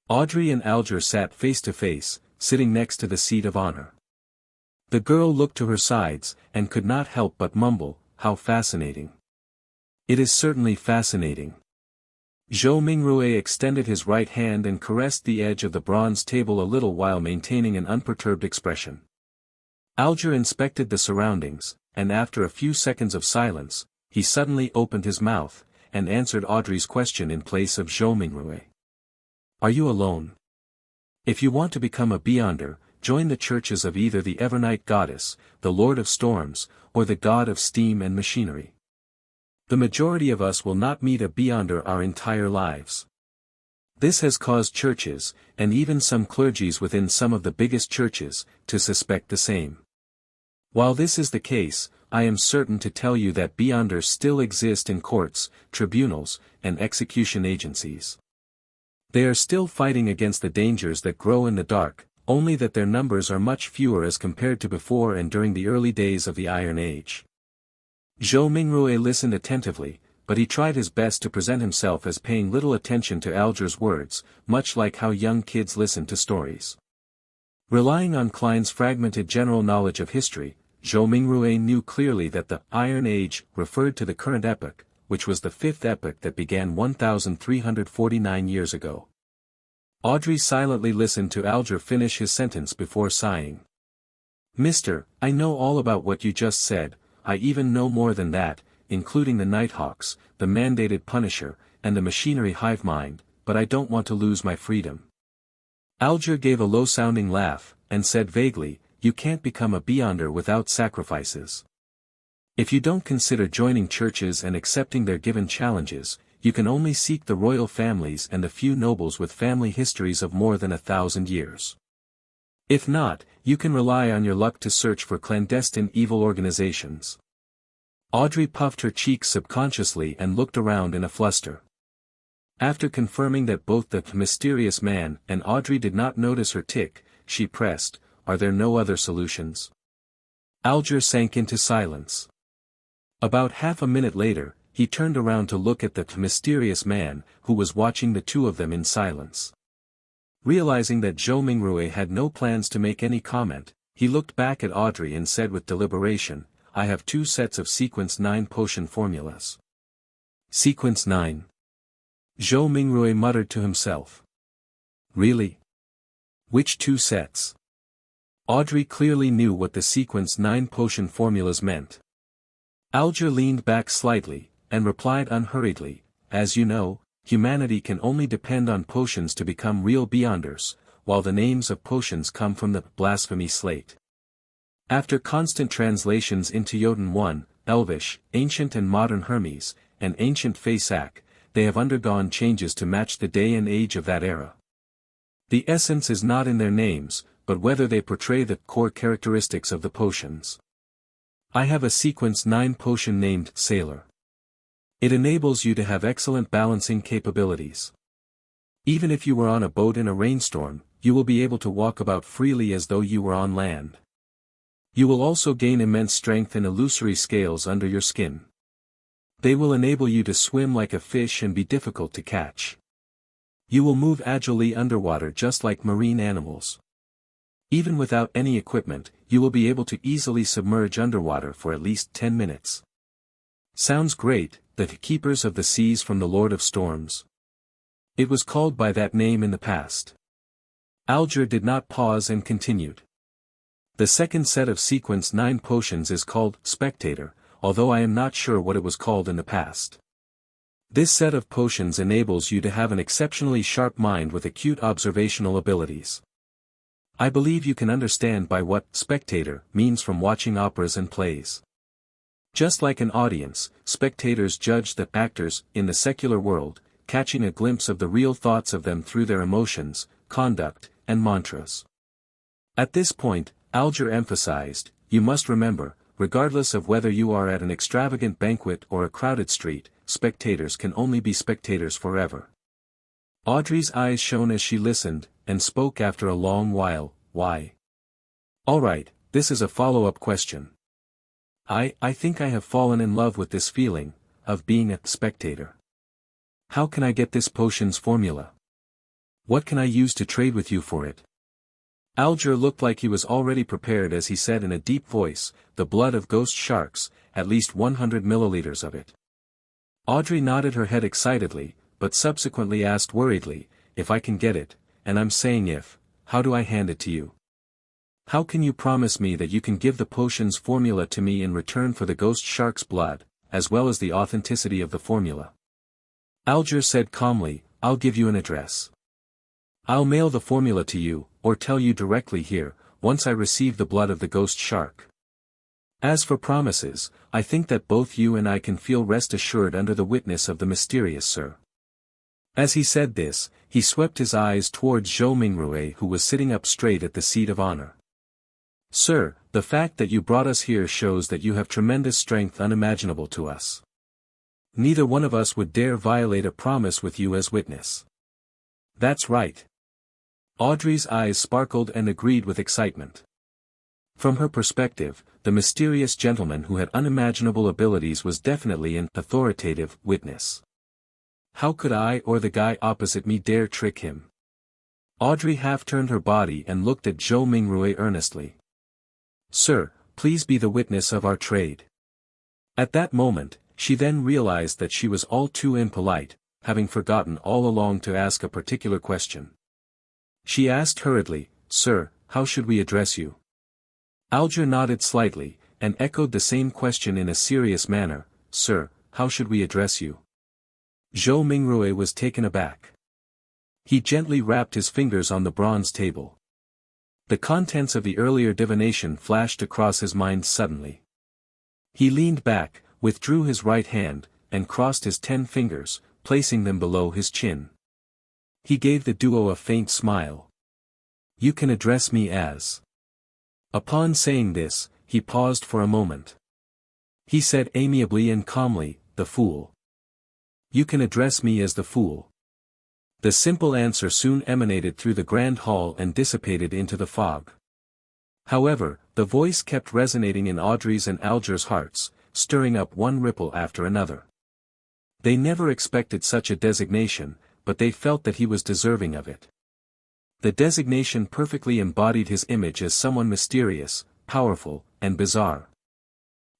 Audrey and Alger sat face to face, sitting next to the seat of honor. The girl looked to her sides, and could not help but mumble, "How fascinating." "It is certainly fascinating." Zhou Mingrue extended his right hand and caressed the edge of the bronze table a little while maintaining an unperturbed expression. Alger inspected the surroundings, and after a few seconds of silence, he suddenly opened his mouth, and answered Audrey's question in place of Zhou Mingrue. "Are you alone? If you want to become a Beyonder, join the churches of either the Evernight Goddess, the Lord of Storms, or the God of Steam and Machinery. The majority of us will not meet a Beyonder our entire lives. This has caused churches, and even some clergies within some of the biggest churches, to suspect the same. While this is the case, I am certain to tell you that Beyonders still exist in courts, tribunals, and execution agencies. They are still fighting against the dangers that grow in the dark, only that their numbers are much fewer as compared to before and during the early days of the Iron Age." Zhou Mingrue listened attentively, but he tried his best to present himself as paying little attention to Alger's words, much like how young kids listen to stories. Relying on Klein's fragmented general knowledge of history, Zhou Mingrue knew clearly that the Iron Age referred to the current epoch, which was the fifth epoch that began 1,349 years ago. Audrey silently listened to Alger finish his sentence before sighing. "Mister, I know all about what you just said, I even know more than that, including the Nighthawks, the mandated Punisher, and the machinery hive mind, but I don't want to lose my freedom." Alger gave a low-sounding laugh, and said vaguely, "You can't become a Beyonder without sacrifices. If you don't consider joining churches and accepting their given challenges, you can only seek the royal families and the few nobles with family histories of more than 1,000 years. If not, you can rely on your luck to search for clandestine evil organizations." Audrey puffed her cheeks subconsciously and looked around in a fluster. After confirming that both the mysterious man and Audrey did not notice her tick, she pressed, "Are there no other solutions?" Alger sank into silence. About half a minute later, he turned around to look at the mysterious man, who was watching the two of them in silence. Realizing that Zhou Mingrue had no plans to make any comment, he looked back at Audrey and said with deliberation, "I have 2 sets of Sequence 9 potion formulas." "Sequence 9. Zhou Mingrue muttered to himself. "Really? Which 2 sets?" Audrey clearly knew what the Sequence 9 potion formulas meant. Alger leaned back slightly, and replied unhurriedly, "As you know, humanity can only depend on potions to become real Beyonders, while the names of potions come from the blasphemy slate. After constant translations into Jotun 1, Elvish, Ancient and Modern Hermes, and Ancient Fasak, they have undergone changes to match the day and age of that era. The essence is not in their names, but whether they portray the core characteristics of the potions. I have a Sequence 9 potion named Sailor. It enables you to have excellent balancing capabilities. Even if you were on a boat in a rainstorm, you will be able to walk about freely as though you were on land. You will also gain immense strength and illusory scales under your skin. They will enable you to swim like a fish and be difficult to catch. You will move agilely underwater just like marine animals. Even without any equipment, you will be able to easily submerge underwater for at least 10 minutes. Sounds great, the Keepers of the Seas from the Lord of Storms. It was called by that name in the past. Alger did not pause and continued. The second set of Sequence 9 potions is called Spectator, although I am not sure what it was called in the past. This set of potions enables you to have an exceptionally sharp mind with acute observational abilities. I believe you can understand by what spectator means from watching operas and plays. Just like an audience, spectators judge the actors in the secular world, catching a glimpse of the real thoughts of them through their emotions, conduct, and mantras. At this point, Alger emphasized, "You must remember, regardless of whether you are at an extravagant banquet or a crowded street, spectators can only be spectators forever." Audrey's eyes shone as she listened, and spoke after a long while, "Why?" "All right, this is a follow-up question. I think I have fallen in love with this feeling, of being a spectator. How can I get this potion's formula? What can I use to trade with you for it? Alger looked like he was already prepared as he said in a deep voice, the blood of ghost sharks, at least 100 milliliters of it. Audrey nodded her head excitedly, but subsequently asked worriedly, if I can get it, and I'm saying if, how do I hand it to you? How can you promise me that you can give the potion's formula to me in return for the ghost shark's blood, as well as the authenticity of the formula? Alger said calmly, I'll give you an address. I'll mail the formula to you, or tell you directly here, once I receive the blood of the ghost shark. As for promises, I think that both you and I can feel rest assured under the witness of the mysterious sir. As he said this, he swept his eyes towards Zhou Mingrue who was sitting up straight at the seat of honor. Sir, the fact that you brought us here shows that you have tremendous strength unimaginable to us. Neither one of us would dare violate a promise with you as witness. That's right. Audrey's eyes sparkled and agreed with excitement. From her perspective, the mysterious gentleman who had unimaginable abilities was definitely an authoritative witness. How could I or the guy opposite me dare trick him? Audrey half turned her body and looked at Zhou Mingrue earnestly. Sir, please be the witness of our trade. At that moment, she then realized that she was all too impolite, having forgotten all along to ask a particular question. She asked hurriedly, Sir, how should we address you? Alger nodded slightly, and echoed the same question in a serious manner, Sir, how should we address you? Zhou Mingrue was taken aback. He gently rapped his fingers on the bronze table. The contents of the earlier divination flashed across his mind suddenly. He leaned back, withdrew his right hand, and crossed his 10 fingers, placing them below his chin. He gave the duo a faint smile. You can address me as. Upon saying this, he paused for a moment. He said amiably and calmly, the fool. You can address me as the fool. The simple answer soon emanated through the grand hall and dissipated into the fog. However, the voice kept resonating in Audrey's and Alger's hearts, stirring up one ripple after another. They never expected such a designation, but they felt that he was deserving of it. The designation perfectly embodied his image as someone mysterious, powerful, and bizarre.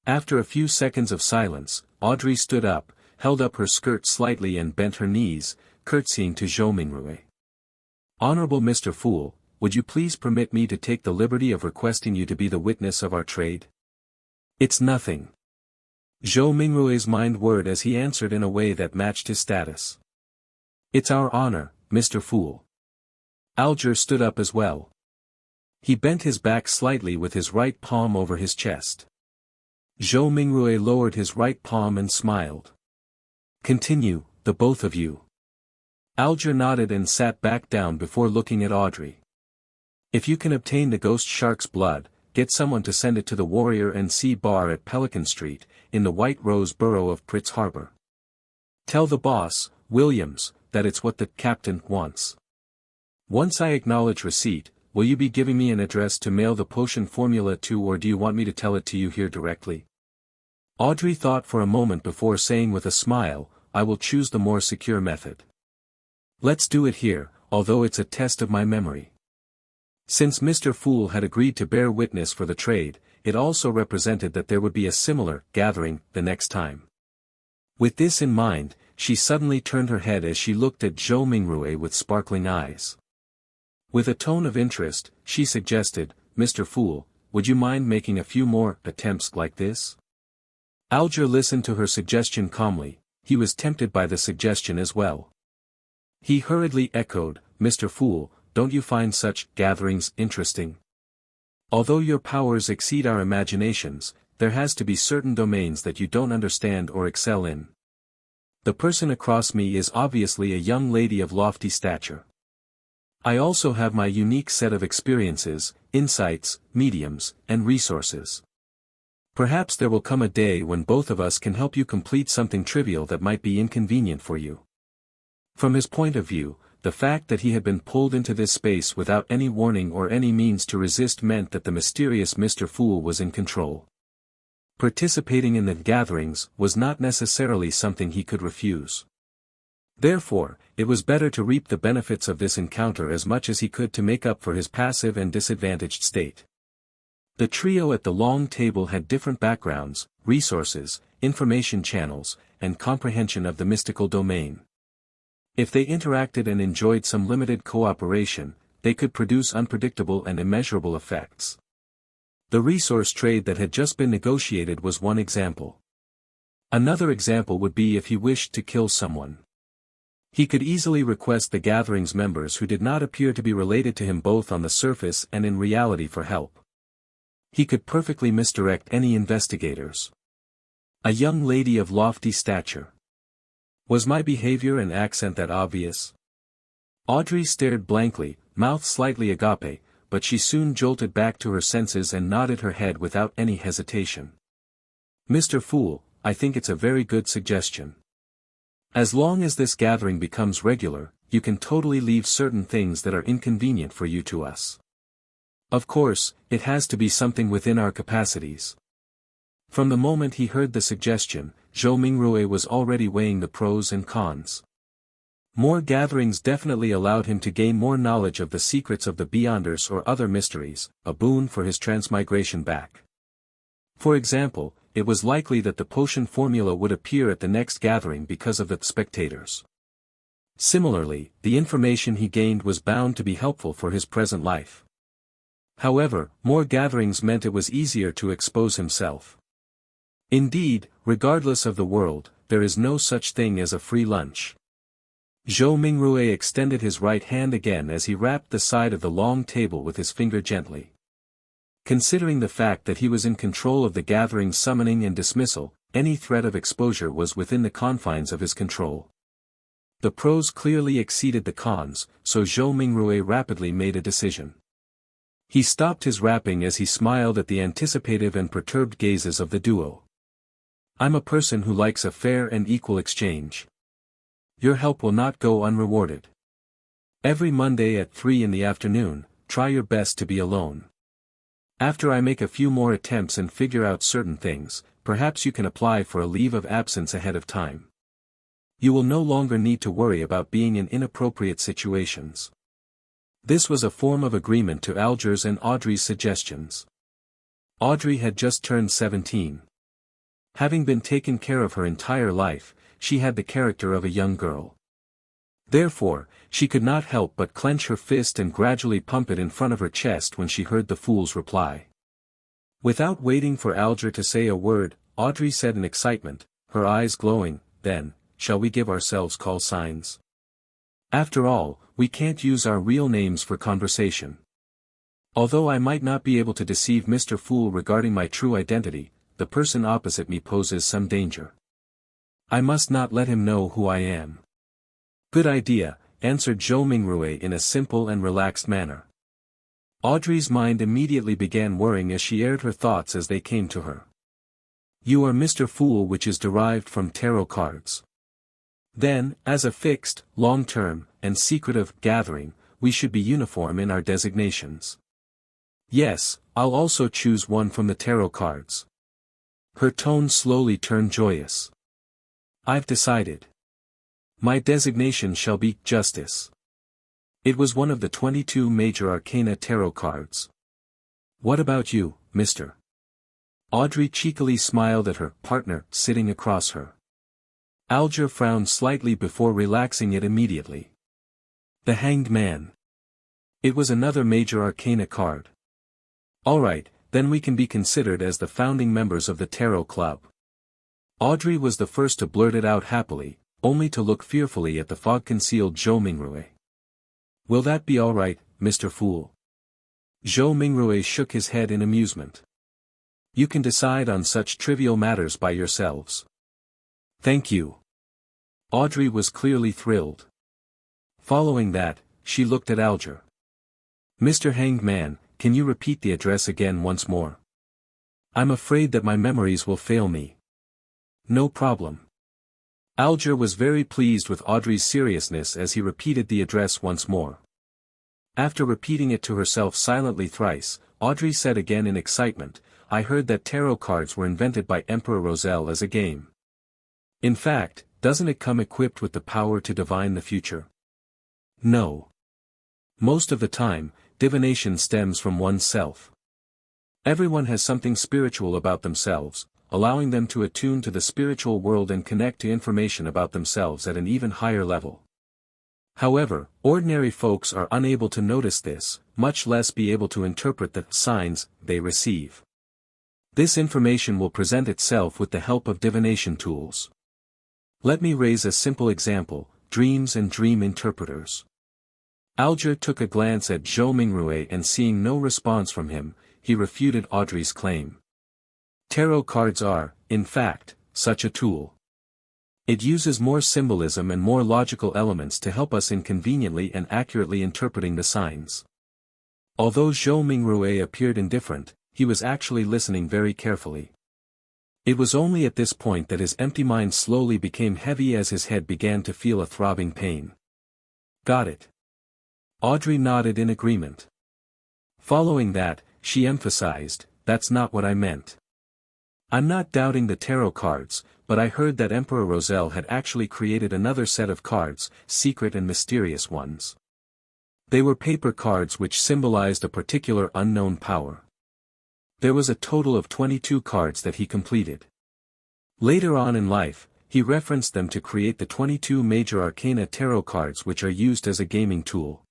After a few seconds of silence, Audrey stood up, held up her skirt slightly and bent her knees, curtsying to Zhou Mingrue. Honorable Mr. Fool, would you please permit me to take the liberty of requesting you to be the witness of our trade? It's nothing. Zhou Mingrue's mind whirred as he answered in a way that matched his status. It's our honor, Mr. Fool. Alger stood up as well. He bent his back slightly with his right palm over his chest. Zhou Mingrue lowered his right palm and smiled. Continue, the both of you. Alger nodded and sat back down before looking at Audrey. If you can obtain the ghost shark's blood, get someone to send it to the Warrior and Sea Bar at Pelican Street, in the White Rose borough of Pritz Harbor. Tell the boss, Williams, that it's what the captain wants. Once I acknowledge receipt, will you be giving me an address to mail the potion formula to, or do you want me to tell it to you here directly? Audrey thought for a moment before saying with a smile, I will choose the more secure method. Let's do it here, although it's a test of my memory. Since Mr. Fool had agreed to bear witness for the trade, it also represented that there would be a similar gathering the next time. With this in mind, she suddenly turned her head as she looked at Zhou Mingrue with sparkling eyes. With a tone of interest, she suggested, Mr. Fool, would you mind making a few more attempts like this? Alger listened to her suggestion calmly. He was tempted by the suggestion as well. He hurriedly echoed, Mr. Fool, don't you find such gatherings interesting? Although your powers exceed our imaginations, there has to be certain domains that you don't understand or excel in. The person across me is obviously a young lady of lofty stature. I also have my unique set of experiences, insights, mediums, and resources. Perhaps there will come a day when both of us can help you complete something trivial that might be inconvenient for you. From his point of view, the fact that he had been pulled into this space without any warning or any means to resist meant that the mysterious Mr. Fool was in control. Participating in the gatherings was not necessarily something he could refuse. Therefore, it was better to reap the benefits of this encounter as much as he could to make up for his passive and disadvantaged state. The trio at the long table had different backgrounds, resources, information channels, and comprehension of the mystical domain. If they interacted and enjoyed some limited cooperation, they could produce unpredictable and immeasurable effects. The resource trade that had just been negotiated was one example. Another example would be if he wished to kill someone. He could easily request the gathering's members who did not appear to be related to him both on the surface and in reality for help. He could perfectly misdirect any investigators. A young lady of lofty stature. Was my behavior and accent that obvious? Audrey stared blankly, mouth slightly agape, but she soon jolted back to her senses and nodded her head without any hesitation. Mr. Fool, I think it's a very good suggestion. As long as this gathering becomes regular, you can totally leave certain things that are inconvenient for you to us. Of course, it has to be something within our capacities. From the moment he heard the suggestion, Zhou Mingrue was already weighing the pros and cons. More gatherings definitely allowed him to gain more knowledge of the secrets of the Beyonders or other mysteries, a boon for his transmigration back. For example, it was likely that the potion formula would appear at the next gathering because of the spectators. Similarly, the information he gained was bound to be helpful for his present life. However, more gatherings meant it was easier to expose himself. Indeed, regardless of the world, there is no such thing as a free lunch. Zhou Mingrue extended his right hand again as he rapped the side of the long table with his finger gently. Considering the fact that he was in control of the gathering's summoning and dismissal, any threat of exposure was within the confines of his control. The pros clearly exceeded the cons, so Zhou Mingrue rapidly made a decision. He stopped his rapping as he smiled at the anticipative and perturbed gazes of the duo. I'm a person who likes a fair and equal exchange. Your help will not go unrewarded. Every Monday at 3 in the afternoon, try your best to be alone. After I make a few more attempts and figure out certain things, perhaps you can apply for a leave of absence ahead of time. You will no longer need to worry about being in inappropriate situations. This was a form of agreement to Alger's and Audrey's suggestions. Audrey had just turned 17. Having been taken care of her entire life, she had the character of a young girl. Therefore, she could not help but clench her fist and gradually pump it in front of her chest when she heard the fool's reply. Without waiting for Alger to say a word, Audrey said in excitement, her eyes glowing, then, shall we give ourselves call signs? After all, we can't use our real names for conversation. Although I might not be able to deceive Mr. Fool regarding my true identity, the person opposite me poses some danger. I must not let him know who I am. Good idea, answered Zhou Mingrue in a simple and relaxed manner. Audrey's mind immediately began worrying as she aired her thoughts as they came to her. You are Mr. Fool, which is derived from tarot cards. Then, as a fixed, long-term, and secretive gathering, we should be uniform in our designations. Yes, I'll also choose one from the tarot cards. Her tone slowly turned joyous. I've decided. My designation shall be Justice. It was one of the 22 major arcana tarot cards. What about you, Mr.? Audrey cheekily smiled at her partner sitting across her. Alger frowned slightly before relaxing it immediately. The Hanged Man. It was another major arcana card. All right, then we can be considered as the founding members of the Tarot Club. Audrey was the first to blurt it out happily, only to look fearfully at the fog-concealed Zhou Mingrue. Will that be all right, Mr. Fool? Zhou Mingrue shook his head in amusement. You can decide on such trivial matters by yourselves. Thank you. Audrey was clearly thrilled. Following that, she looked at Alger. Mr. Hanged Man, can you repeat the address again once more? I'm afraid that my memories will fail me. No problem. Alger was very pleased with Audrey's seriousness as he repeated the address once more. After repeating it to herself silently thrice, Audrey said again in excitement, I heard that tarot cards were invented by Emperor Roselle as a game. In fact, doesn't it come equipped with the power to divine the future? No. Most of the time, divination stems from oneself. Everyone has something spiritual about themselves, allowing them to attune to the spiritual world and connect to information about themselves at an even higher level. However, ordinary folks are unable to notice this, much less be able to interpret the signs they receive. This information will present itself with the help of divination tools. Let me raise a simple example: dreams and dream interpreters. Alger took a glance at Zhou Mingrue and seeing no response from him, he refuted Audrey's claim. Tarot cards are, in fact, such a tool. It uses more symbolism and more logical elements to help us in conveniently and accurately interpreting the signs. Although Zhou Mingrue appeared indifferent, he was actually listening very carefully. It was only at this point that his empty mind slowly became heavy as his head began to feel a throbbing pain. Got it. Audrey nodded in agreement. Following that, she emphasized, that's not what I meant. I'm not doubting the tarot cards, but I heard that Emperor Roselle had actually created another set of cards, secret and mysterious ones. They were paper cards which symbolized a particular unknown power. There was a total of 22 cards that he completed. Later on in life, he referenced them to create the 22 major arcana tarot cards which are used as a gaming tool.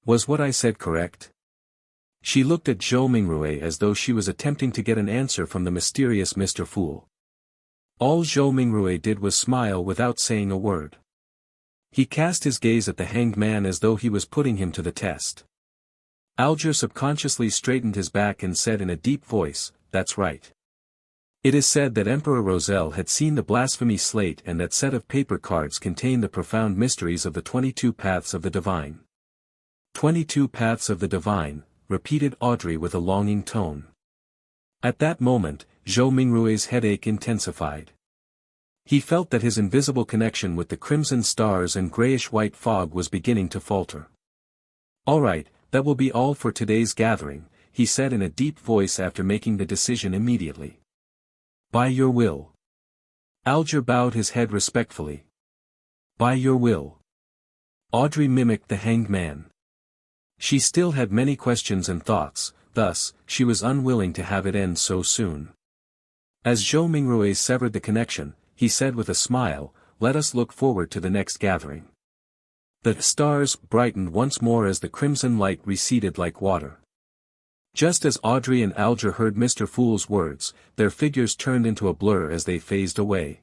Was what I said correct? She looked at Zhou Mingrue as though she was attempting to get an answer from the mysterious Mr. Fool. All Zhou Mingrue did was smile without saying a word. He cast his gaze at the hanged man as though he was putting him to the test. Alger subconsciously straightened his back and said in a deep voice, that's right. It is said that Emperor Roselle had seen the blasphemy slate and that set of paper cards contained the profound mysteries of the 22 paths of the divine. 22 paths of the divine, repeated Audrey with a longing tone. At that moment, Zhou Mingrue's headache intensified. He felt that his invisible connection with the crimson stars and grayish-white fog was beginning to falter. All right, that will be all for today's gathering, he said in a deep voice after making the decision immediately. By your will. Alger bowed his head respectfully. By your will. Audrey mimicked the hanged man. She still had many questions and thoughts, thus, she was unwilling to have it end so soon. As Zhou Mingrue severed the connection, he said with a smile, let us look forward to the next gathering. The stars brightened once more as the crimson light receded like water. Just as Audrey and Alger heard Mr. Fool's words, their figures turned into a blur as they phased away.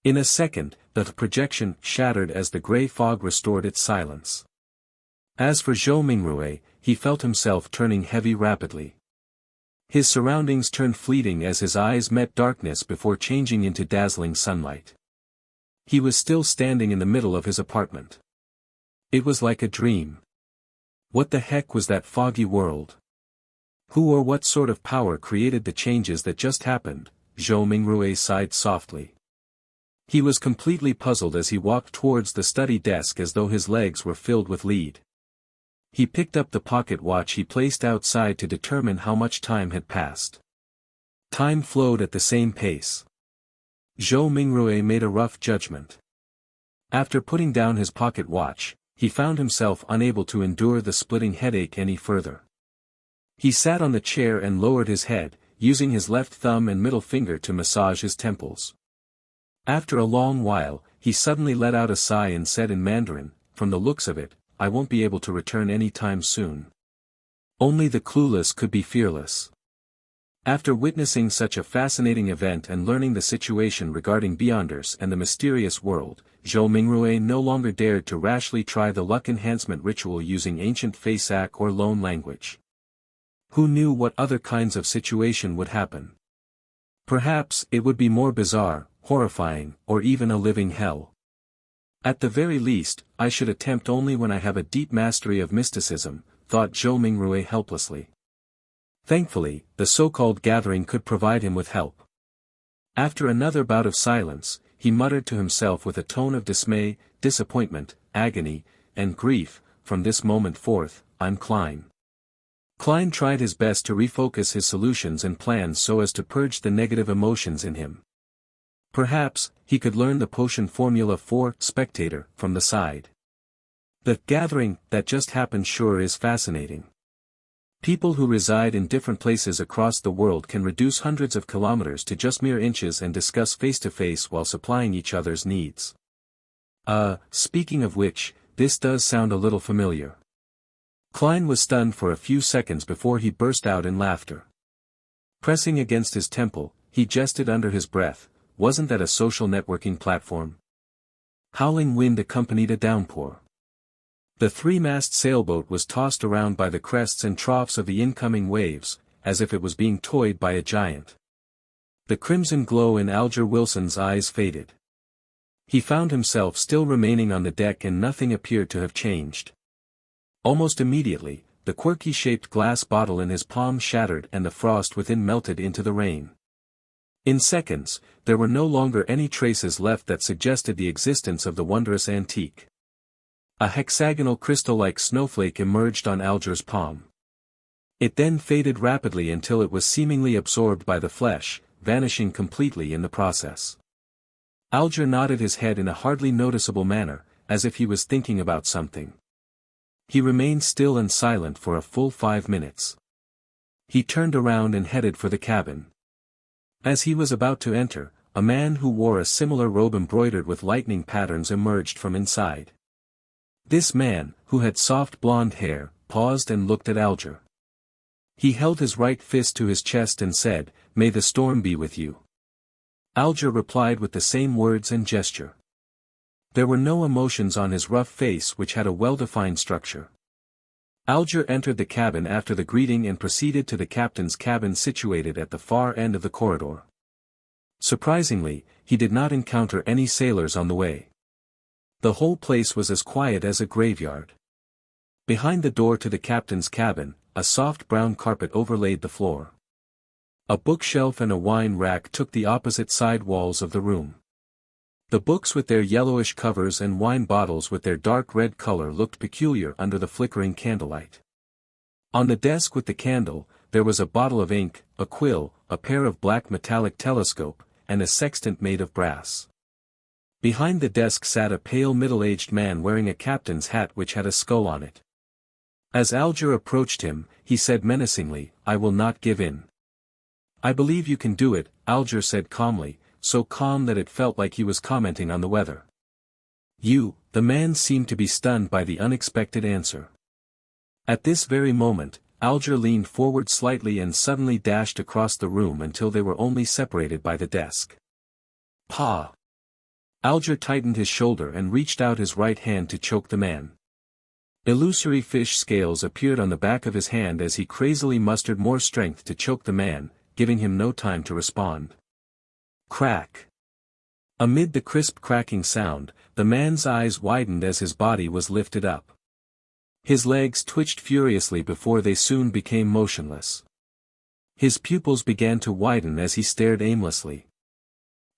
In a second, the projection shattered as the grey fog restored its silence. As for Zhou Mingrue, he felt himself turning heavy rapidly. His surroundings turned fleeting as his eyes met darkness before changing into dazzling sunlight. He was still standing in the middle of his apartment. It was like a dream. What the heck was that foggy world? Who or what sort of power created the changes that just happened? Zhou Mingrue sighed softly. He was completely puzzled as he walked towards the study desk as though his legs were filled with lead. He picked up the pocket watch he placed outside to determine how much time had passed. Time flowed at the same pace. Zhou Mingrue made a rough judgment. After putting down his pocket watch, he found himself unable to endure the splitting headache any further. He sat on the chair and lowered his head, using his left thumb and middle finger to massage his temples. After a long while, he suddenly let out a sigh and said in Mandarin, from the looks of it, I won't be able to return any time soon. Only the clueless could be fearless. After witnessing such a fascinating event and learning the situation regarding Beyonders and the mysterious world, Zhou Mingrue no longer dared to rashly try the luck enhancement ritual using ancient Faesac or Lone language. Who knew what other kinds of situation would happen? Perhaps it would be more bizarre, horrifying, or even a living hell. At the very least, I should attempt only when I have a deep mastery of mysticism, thought Zhou Mingrue helplessly. Thankfully, the so-called gathering could provide him with help. After another bout of silence, he muttered to himself with a tone of dismay, disappointment, agony, and grief, from this moment forth, I'm Klein. Klein tried his best to refocus his solutions and plans so as to purge the negative emotions in him. Perhaps, he could learn the potion formula for spectator from the side. The gathering that just happened sure is fascinating. People who reside in different places across the world can reduce hundreds of kilometers to just mere inches and discuss face-to-face while supplying each other's needs. Speaking of which, this does sound a little familiar. Klein was stunned for a few seconds before he burst out in laughter. Pressing against his temple, he jested under his breath, wasn't that a social networking platform? Howling wind accompanied a downpour. The three-mast sailboat was tossed around by the crests and troughs of the incoming waves, as if it was being toyed by a giant. The crimson glow in Alger Wilson's eyes faded. He found himself still remaining on the deck and nothing appeared to have changed. Almost immediately, the quirky-shaped glass bottle in his palm shattered and the frost within melted into the rain. In seconds, there were no longer any traces left that suggested the existence of the wondrous antique. A hexagonal crystal-like snowflake emerged on Alger's palm. It then faded rapidly until it was seemingly absorbed by the flesh, vanishing completely in the process. Alger nodded his head in a hardly noticeable manner, as if he was thinking about something. He remained still and silent for a full 5 minutes. He turned around and headed for the cabin. As he was about to enter, a man who wore a similar robe embroidered with lightning patterns emerged from inside. This man, who had soft blonde hair, paused and looked at Alger. He held his right fist to his chest and said, "May the storm be with you." Alger replied with the same words and gesture. There were no emotions on his rough face, which had a well-defined structure. Alger entered the cabin after the greeting and proceeded to the captain's cabin situated at the far end of the corridor. Surprisingly, he did not encounter any sailors on the way. The whole place was as quiet as a graveyard. Behind the door to the captain's cabin, a soft brown carpet overlaid the floor. A bookshelf and a wine rack took the opposite side walls of the room. The books with their yellowish covers and wine bottles with their dark red color looked peculiar under the flickering candlelight. On the desk with the candle, there was a bottle of ink, a quill, a pair of black metallic telescope, and a sextant made of brass. Behind the desk sat a pale middle-aged man wearing a captain's hat which had a skull on it. As Alger approached him, he said menacingly, "I will not give in." "I believe you can do it," Alger said calmly, so calm that it felt like he was commenting on the weather. The man seemed to be stunned by the unexpected answer. At this very moment, Alger leaned forward slightly and suddenly dashed across the room until they were only separated by the desk. "Pa!" Alger tightened his shoulder and reached out his right hand to choke the man. Illusory fish scales appeared on the back of his hand as he crazily mustered more strength to choke the man, giving him no time to respond. Crack! Amid the crisp cracking sound, the man's eyes widened as his body was lifted up. His legs twitched furiously before they soon became motionless. His pupils began to widen as he stared aimlessly.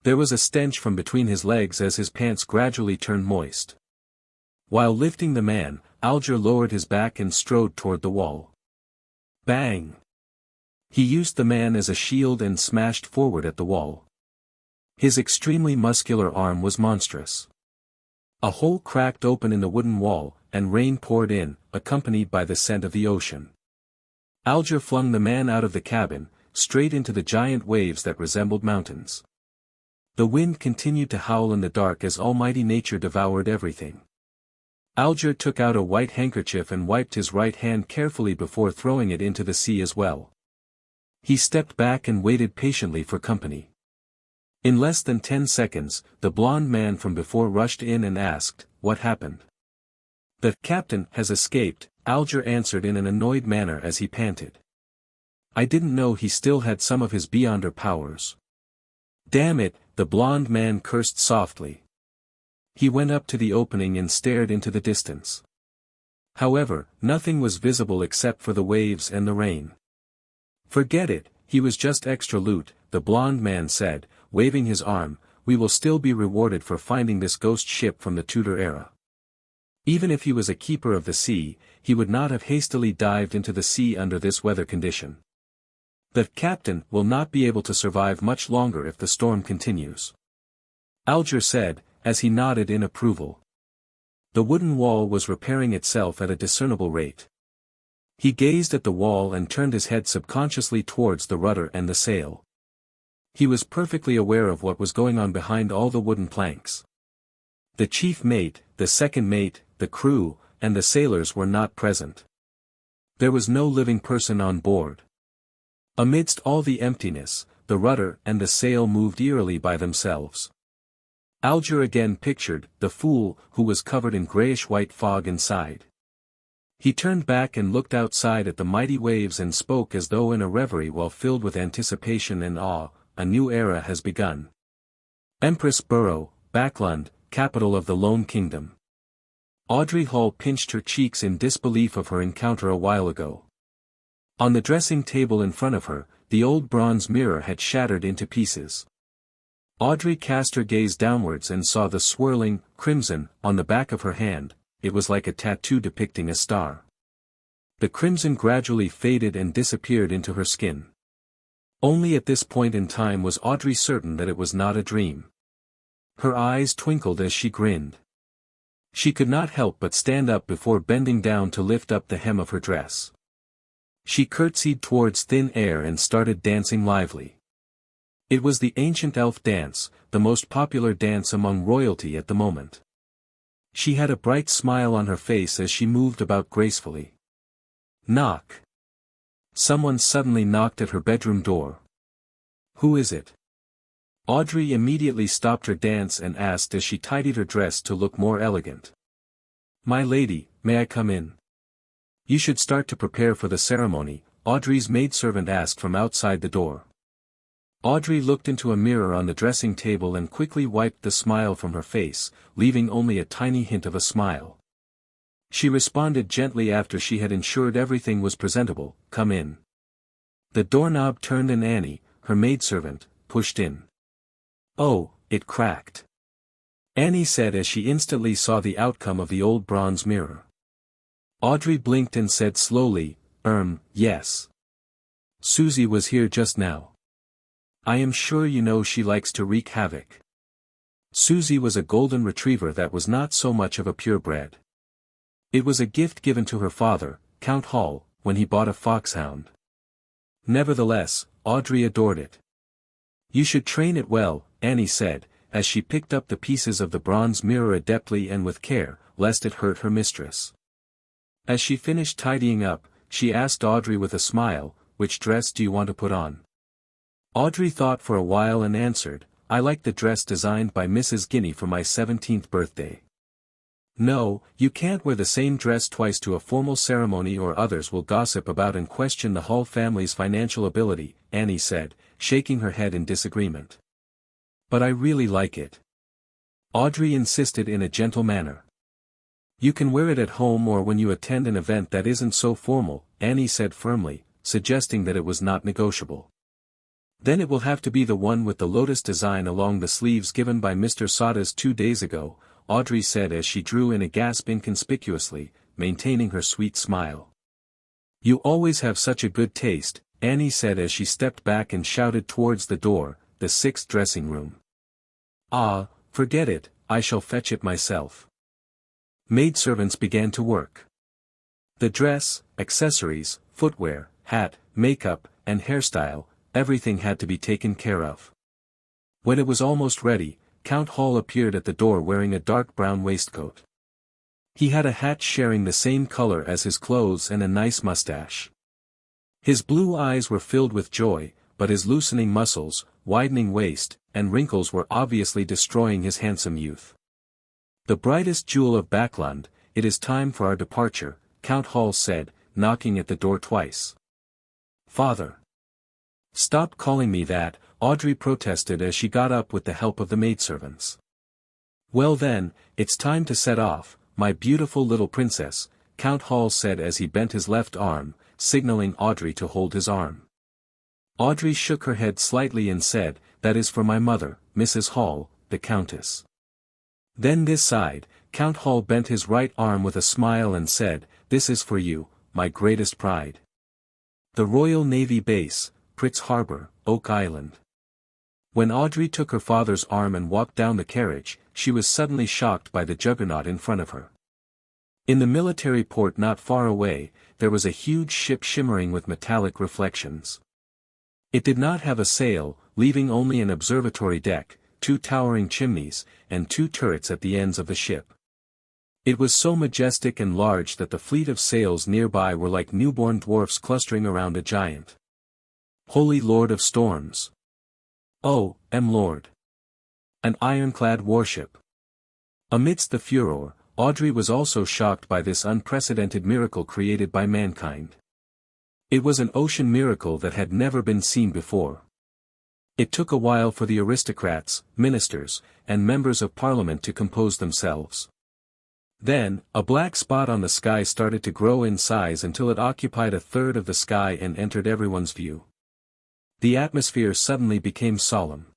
There was a stench from between his legs as his pants gradually turned moist. While lifting the man, Alger lowered his back and strode toward the wall. Bang! He used the man as a shield and smashed forward at the wall. His extremely muscular arm was monstrous. A hole cracked open in the wooden wall, and rain poured in, accompanied by the scent of the ocean. Alger flung the man out of the cabin, straight into the giant waves that resembled mountains. The wind continued to howl in the dark as almighty nature devoured everything. Alger took out a white handkerchief and wiped his right hand carefully before throwing it into the sea as well. He stepped back and waited patiently for company. In less than 10 seconds, the blond man from before rushed in and asked, "What happened?" "The captain has escaped," Alger answered in an annoyed manner as he panted. "I didn't know he still had some of his beyonder powers." "Damn it," the blond man cursed softly. He went up to the opening and stared into the distance. However, nothing was visible except for the waves and the rain. "Forget it, he was just extra loot," the blond man said, waving his arm. "We will still be rewarded for finding this ghost ship from the Tudor era." Even if he was a keeper of the sea, he would not have hastily dived into the sea under this weather condition. The captain will not be able to survive much longer if the storm continues. Alger said, as he nodded in approval. The wooden wall was repairing itself at a discernible rate. He gazed at the wall and turned his head subconsciously towards the rudder and the sail. He was perfectly aware of what was going on behind all the wooden planks. The chief mate, the second mate, the crew, and the sailors were not present. There was no living person on board. Amidst all the emptiness, the rudder and the sail moved eerily by themselves. Alger again pictured the fool who was covered in grayish-white fog inside. He turned back and looked outside at the mighty waves and spoke as though in a reverie while filled with anticipation and awe. A new era has begun. Empress Borough, Backlund, capital of the Lone Kingdom. Audrey Hall pinched her cheeks in disbelief of her encounter a while ago. On the dressing table in front of her, the old bronze mirror had shattered into pieces. Audrey cast her gaze downwards and saw the swirling crimson on the back of her hand. It was like a tattoo depicting a star. The crimson gradually faded and disappeared into her skin. Only at this point in time was Audrey certain that it was not a dream. Her eyes twinkled as she grinned. She could not help but stand up before bending down to lift up the hem of her dress. She curtsied towards thin air and started dancing lively. It was the ancient elf dance, the most popular dance among royalty at the moment. She had a bright smile on her face as she moved about gracefully. Knock. Someone suddenly knocked at her bedroom door. Who is it? Audrey immediately stopped her dance and asked as she tidied her dress to look more elegant. My lady, may I come in? You should start to prepare for the ceremony, Audrey's maidservant asked from outside the door. Audrey looked into a mirror on the dressing table and quickly wiped the smile from her face, leaving only a tiny hint of a smile. She responded gently after she had ensured everything was presentable, come in. The doorknob turned and Annie, her maidservant, pushed in. Oh, it cracked. Annie said as she instantly saw the outcome of the old bronze mirror. Audrey blinked and said slowly, yes. Susie was here just now. I am sure you know she likes to wreak havoc. Susie was a golden retriever that was not so much of a purebred. It was a gift given to her father, Count Hall, when he bought a foxhound. Nevertheless, Audrey adored it. You should train it well, Annie said, as she picked up the pieces of the bronze mirror adeptly and with care, lest it hurt her mistress. As she finished tidying up, she asked Audrey with a smile, which dress do you want to put on? Audrey thought for a while and answered, I like the dress designed by Mrs. Guinea for my 17th birthday. No, you can't wear the same dress twice to a formal ceremony or others will gossip about and question the Hall family's financial ability, Annie said, shaking her head in disagreement. But I really like it. Audrey insisted in a gentle manner. You can wear it at home or when you attend an event that isn't so formal, Annie said firmly, suggesting that it was not negotiable. Then it will have to be the one with the lotus design along the sleeves given by Mr. Sodas 2 days ago, Audrey said as she drew in a gasp inconspicuously, maintaining her sweet smile. You always have such a good taste, Annie said as she stepped back and shouted towards the door, the 6th dressing room. Ah, forget it, I shall fetch it myself. Maidservants began to work. The dress, accessories, footwear, hat, makeup, and hairstyle, everything had to be taken care of. When it was almost ready, Count Hall appeared at the door wearing a dark brown waistcoat. He had a hat sharing the same color as his clothes and a nice mustache. His blue eyes were filled with joy, but his loosening muscles, widening waist, and wrinkles were obviously destroying his handsome youth. The brightest jewel of Backlund, it is time for our departure, Count Hall said, knocking at the door twice. Father. Stop calling me that, Audrey protested as she got up with the help of the maidservants. Well then, it's time to set off, my beautiful little princess, Count Hall said as he bent his left arm, signaling Audrey to hold his arm. Audrey shook her head slightly and said, that is for my mother, Mrs. Hall, the Countess. Then this side, Count Hall bent his right arm with a smile and said, "This is for you, my greatest pride. The Royal Navy Base, Pritz Harbor, Oak Island." When Audrey took her father's arm and walked down the carriage, she was suddenly shocked by the juggernaut in front of her. In the military port not far away, there was a huge ship shimmering with metallic reflections. It did not have a sail, leaving only an observatory deck, 2 towering chimneys, and 2 turrets at the ends of the ship. It was so majestic and large that the fleet of sails nearby were like newborn dwarfs clustering around a giant. Holy Lord of Storms! Oh, Lord! An ironclad warship! Amidst the furor, Audrey was also shocked by this unprecedented miracle created by mankind. It was an ocean miracle that had never been seen before. It took a while for the aristocrats, ministers, and members of parliament to compose themselves. Then, a black spot on the sky started to grow in size until it occupied a third of the sky and entered everyone's view. The atmosphere suddenly became solemn.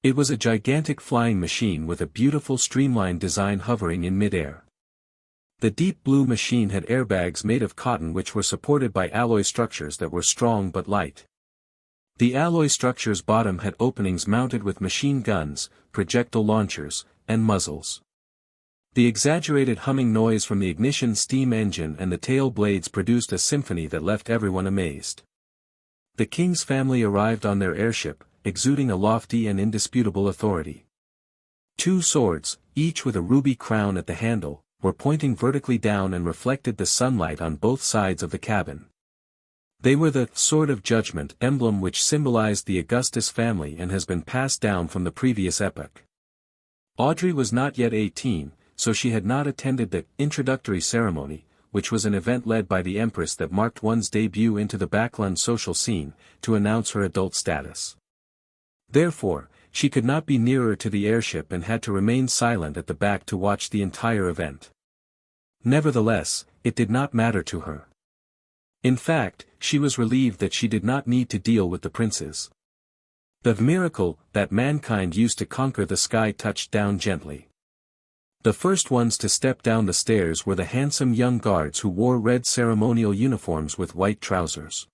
It was a gigantic flying machine with a beautiful streamlined design hovering in midair. The deep blue machine had airbags made of cotton which were supported by alloy structures that were strong but light. The alloy structure's bottom had openings mounted with machine guns, projectile launchers, and muzzles. The exaggerated humming noise from the ignition steam engine and the tail blades produced a symphony that left everyone amazed. The king's family arrived on their airship, exuding a lofty and indisputable authority. 2 swords, each with a ruby crown at the handle, were pointing vertically down and reflected the sunlight on both sides of the cabin. They were the Sword of Judgment emblem which symbolized the Augustus family and has been passed down from the previous epoch. Audrey was not yet 18, so she had not attended the introductory ceremony, which was an event led by the Empress that marked one's debut into the Backlund social scene, to announce her adult status. Therefore, she could not be nearer to the airship and had to remain silent at the back to watch the entire event. Nevertheless, it did not matter to her. In fact, she was relieved that she did not need to deal with the princes. The miracle that mankind used to conquer the sky touched down gently. The first ones to step down the stairs were the handsome young guards who wore red ceremonial uniforms with white trousers.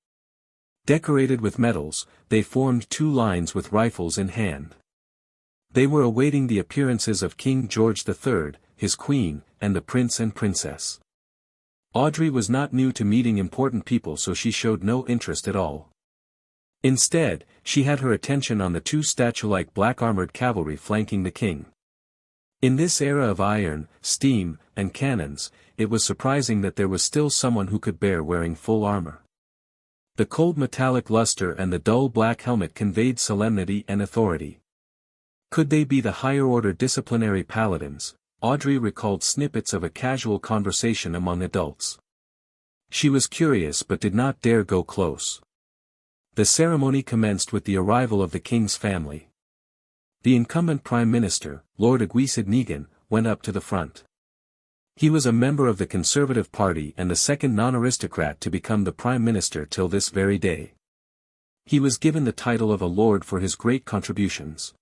Decorated with medals, they formed 2 lines with rifles in hand. They were awaiting the appearances of King George III, his queen, and the prince and princess. Audrey was not new to meeting important people, so she showed no interest at all. Instead, she had her attention on the 2 statue-like black-armored cavalry flanking the king. In this era of iron, steam, and cannons, it was surprising that there was still someone who could bear wearing full armor. The cold metallic luster and the dull black helmet conveyed solemnity and authority. Could they be the higher-order disciplinary paladins? Audrey recalled snippets of a casual conversation among adults. She was curious but did not dare go close. The ceremony commenced with the arrival of the king's family. The incumbent prime minister, Lord Aguisid went up to the front. He was a member of the Conservative Party and the second non-aristocrat to become the prime minister till this very day. He was given the title of a lord for his great contributions.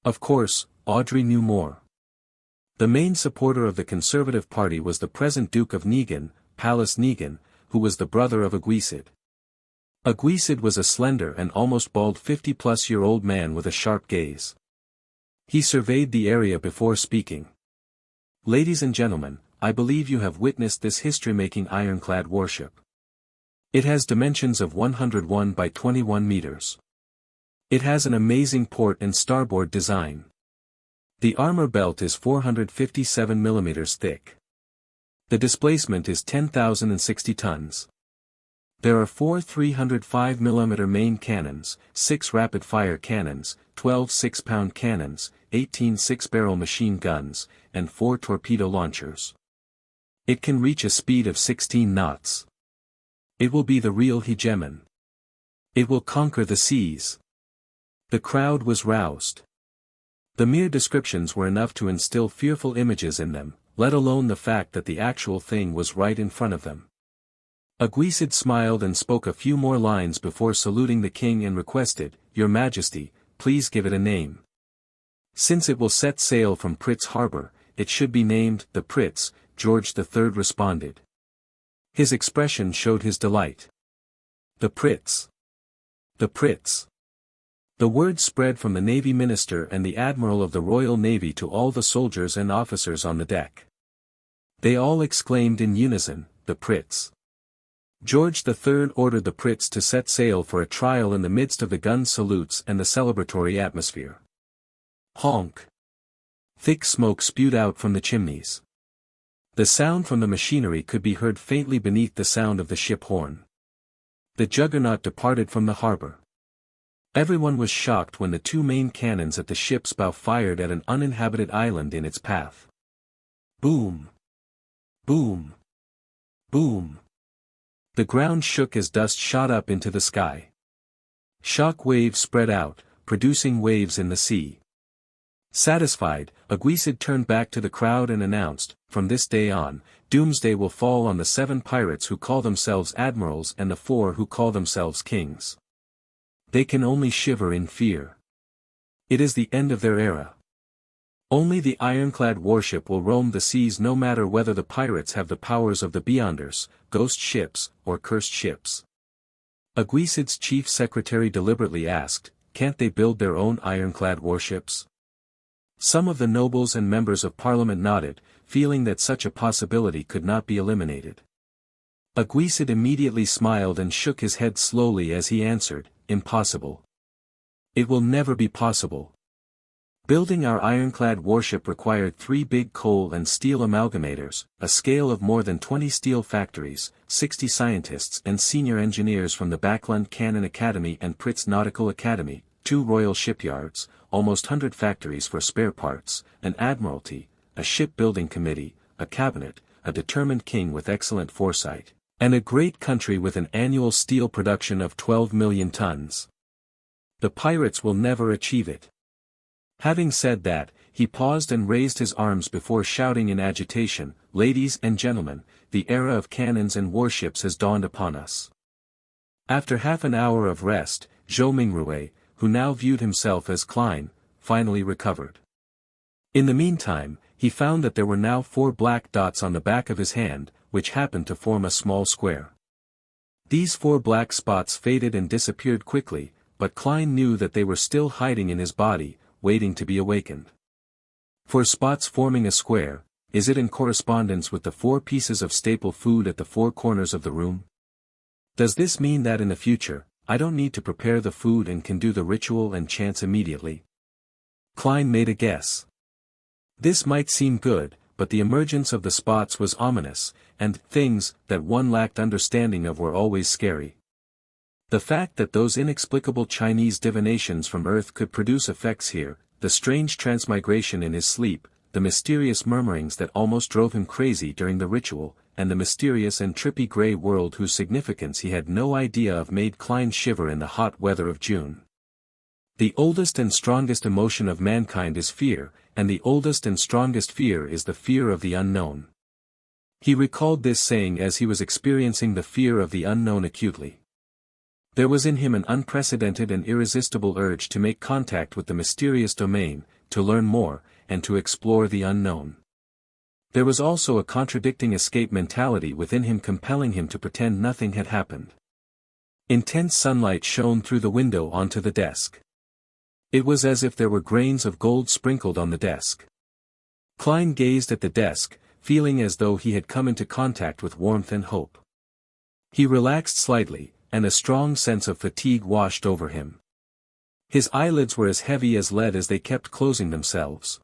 Of course, Audrey knew more. The main supporter of the Conservative Party was the present Duke of Negan, Pallas Negan, who was the brother of Aguisid. Aguisid was a slender and almost bald 50-plus-year-old man with a sharp gaze. He surveyed the area before speaking. "Ladies and gentlemen, I believe you have witnessed this history-making ironclad warship. It has dimensions of 101 by 21 meters. It has an amazing port and starboard design. The armor belt is 457 millimeters thick. The displacement is 10,060 tons. There are 4 305 mm main cannons, 6 rapid-fire cannons, 12 6-pound cannons, 18 6-barrel machine guns, and 4 torpedo launchers. It can reach a speed of 16 knots. It will be the real hegemon. It will conquer the seas." The crowd was roused. The mere descriptions were enough to instill fearful images in them, let alone the fact that the actual thing was right in front of them. Aguisid smiled and spoke a few more lines before saluting the king and requested, "Your Majesty, please give it a name." Since it will set sail from Pritz Harbor, it should be named the Pritz, George III responded. His expression showed his delight. The Pritz. The Pritz. The word spread from the Navy Minister and the Admiral of the Royal Navy to all the soldiers and officers on the deck. They all exclaimed in unison, the Pritz. George III ordered the Pritz to set sail for a trial in the midst of the gun salutes and the celebratory atmosphere. Honk! Thick smoke spewed out from the chimneys. The sound from the machinery could be heard faintly beneath the sound of the ship horn. The juggernaut departed from the harbor. Everyone was shocked when the two main cannons at the ship's bow fired at an uninhabited island in its path. Boom! Boom! Boom! The ground shook as dust shot up into the sky. Shock waves spread out, producing waves in the sea. Satisfied, Aguisid turned back to the crowd and announced, from this day on, doomsday will fall on the 7 pirates who call themselves admirals and the 4 who call themselves kings. They can only shiver in fear. It is the end of their era. Only the ironclad warship will roam the seas no matter whether the pirates have the powers of the Beyonders, ghost ships, or cursed ships. Aguisid's chief secretary deliberately asked, can't they build their own ironclad warships? Some of the nobles and members of parliament nodded, feeling that such a possibility could not be eliminated. Aguisid immediately smiled and shook his head slowly as he answered, impossible. It will never be possible. Building our ironclad warship required 3 big coal and steel amalgamators, a scale of more than 20 steel factories, 60 scientists and senior engineers from the Backland Cannon Academy and Pritz Nautical Academy, 2 royal shipyards, almost 100 factories for spare parts, an admiralty, a shipbuilding committee, a cabinet, a determined king with excellent foresight, and a great country with an annual steel production of 12 million tons. The pirates will never achieve it. Having said that, he paused and raised his arms before shouting in agitation, ladies and gentlemen, the era of cannons and warships has dawned upon us. After half an hour of rest, Zhou Mingrue, who now viewed himself as Klein, finally recovered. In the meantime, he found that there were now 4 black dots on the back of his hand, which happened to form a small square. These 4 black spots faded and disappeared quickly, but Klein knew that they were still hiding in his body, waiting to be awakened. For spots forming a square, is it in correspondence with the 4 pieces of staple food at the 4 corners of the room? Does this mean that in the future, I don't need to prepare the food and can do the ritual and chants immediately? Klein made a guess. This might seem good, but the emergence of the spots was ominous, and things that one lacked understanding of were always scary. The fact that those inexplicable Chinese divinations from Earth could produce effects here, the strange transmigration in his sleep, the mysterious murmurings that almost drove him crazy during the ritual, and the mysterious and trippy grey world whose significance he had no idea of made Klein shiver in the hot weather of June. The oldest and strongest emotion of mankind is fear, and the oldest and strongest fear is the fear of the unknown. He recalled this saying as he was experiencing the fear of the unknown acutely. There was in him an unprecedented and irresistible urge to make contact with the mysterious domain, to learn more, and to explore the unknown. There was also a contradicting escape mentality within him compelling him to pretend nothing had happened. Intense sunlight shone through the window onto the desk. It was as if there were grains of gold sprinkled on the desk. Klein gazed at the desk, feeling as though he had come into contact with warmth and hope. He relaxed slightly, and a strong sense of fatigue washed over him. His eyelids were as heavy as lead as they kept closing themselves.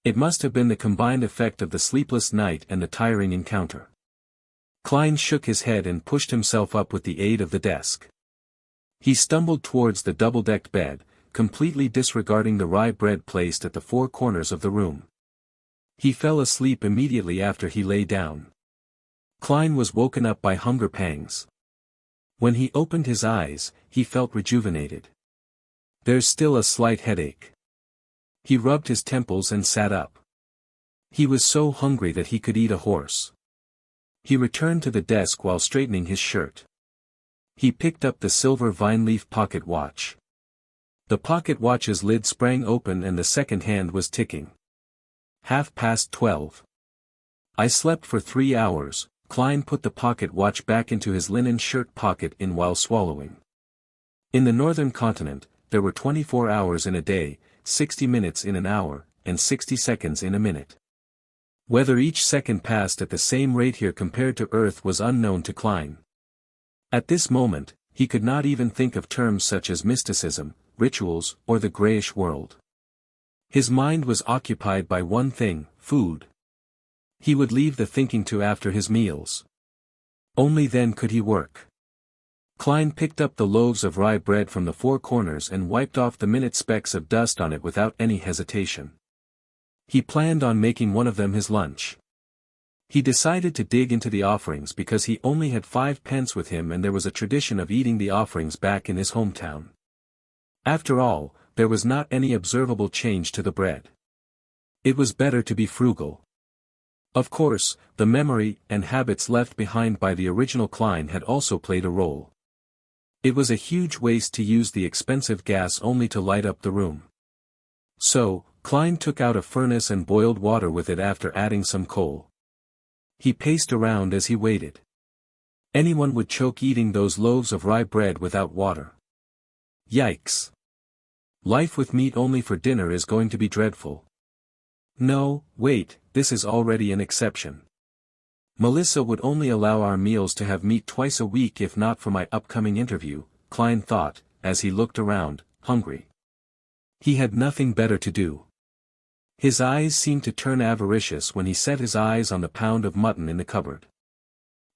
It must have been the combined effect of the sleepless night and the tiring encounter. Klein shook his head and pushed himself up with the aid of the desk. He stumbled towards the double-decked bed, completely disregarding the rye bread placed at the 4 corners of the room. He fell asleep immediately after he lay down. Klein was woken up by hunger pangs. When he opened his eyes, he felt rejuvenated. There's still a slight headache. He rubbed his temples and sat up. He was so hungry that he could eat a horse. He returned to the desk while straightening his shirt. He picked up the silver vine-leaf pocket watch. The pocket watch's lid sprang open and the second hand was ticking. 12:30. I slept for 3 hours. Klein put the pocket watch back into his linen shirt pocket while swallowing. In the northern continent, there were 24 hours in a day, 60 minutes in an hour, and 60 seconds in a minute. Whether each second passed at the same rate here compared to Earth was unknown to Klein. At this moment, he could not even think of terms such as mysticism, rituals, or the grayish world. His mind was occupied by one thing, food. He would leave the thinking to after his meals. Only then could he work. Klein picked up the loaves of rye bread from the four corners and wiped off the minute specks of dust on it without any hesitation. He planned on making one of them his lunch. He decided to dig into the offerings because he only had 5 pence with him and there was a tradition of eating the offerings back in his hometown. After all, there was not any observable change to the bread. It was better to be frugal. Of course, the memory and habits left behind by the original Klein had also played a role. It was a huge waste to use the expensive gas only to light up the room. So, Klein took out a furnace and boiled water with it after adding some coal. He paced around as he waited. Anyone would choke eating those loaves of rye bread without water. Yikes! Life with meat only for dinner is going to be dreadful. No, wait, this is already an exception. Melissa would only allow our meals to have meat twice a week if not for my upcoming interview, Klein thought, as he looked around, hungry. He had nothing better to do. His eyes seemed to turn avaricious when he set his eyes on the pound of mutton in the cupboard.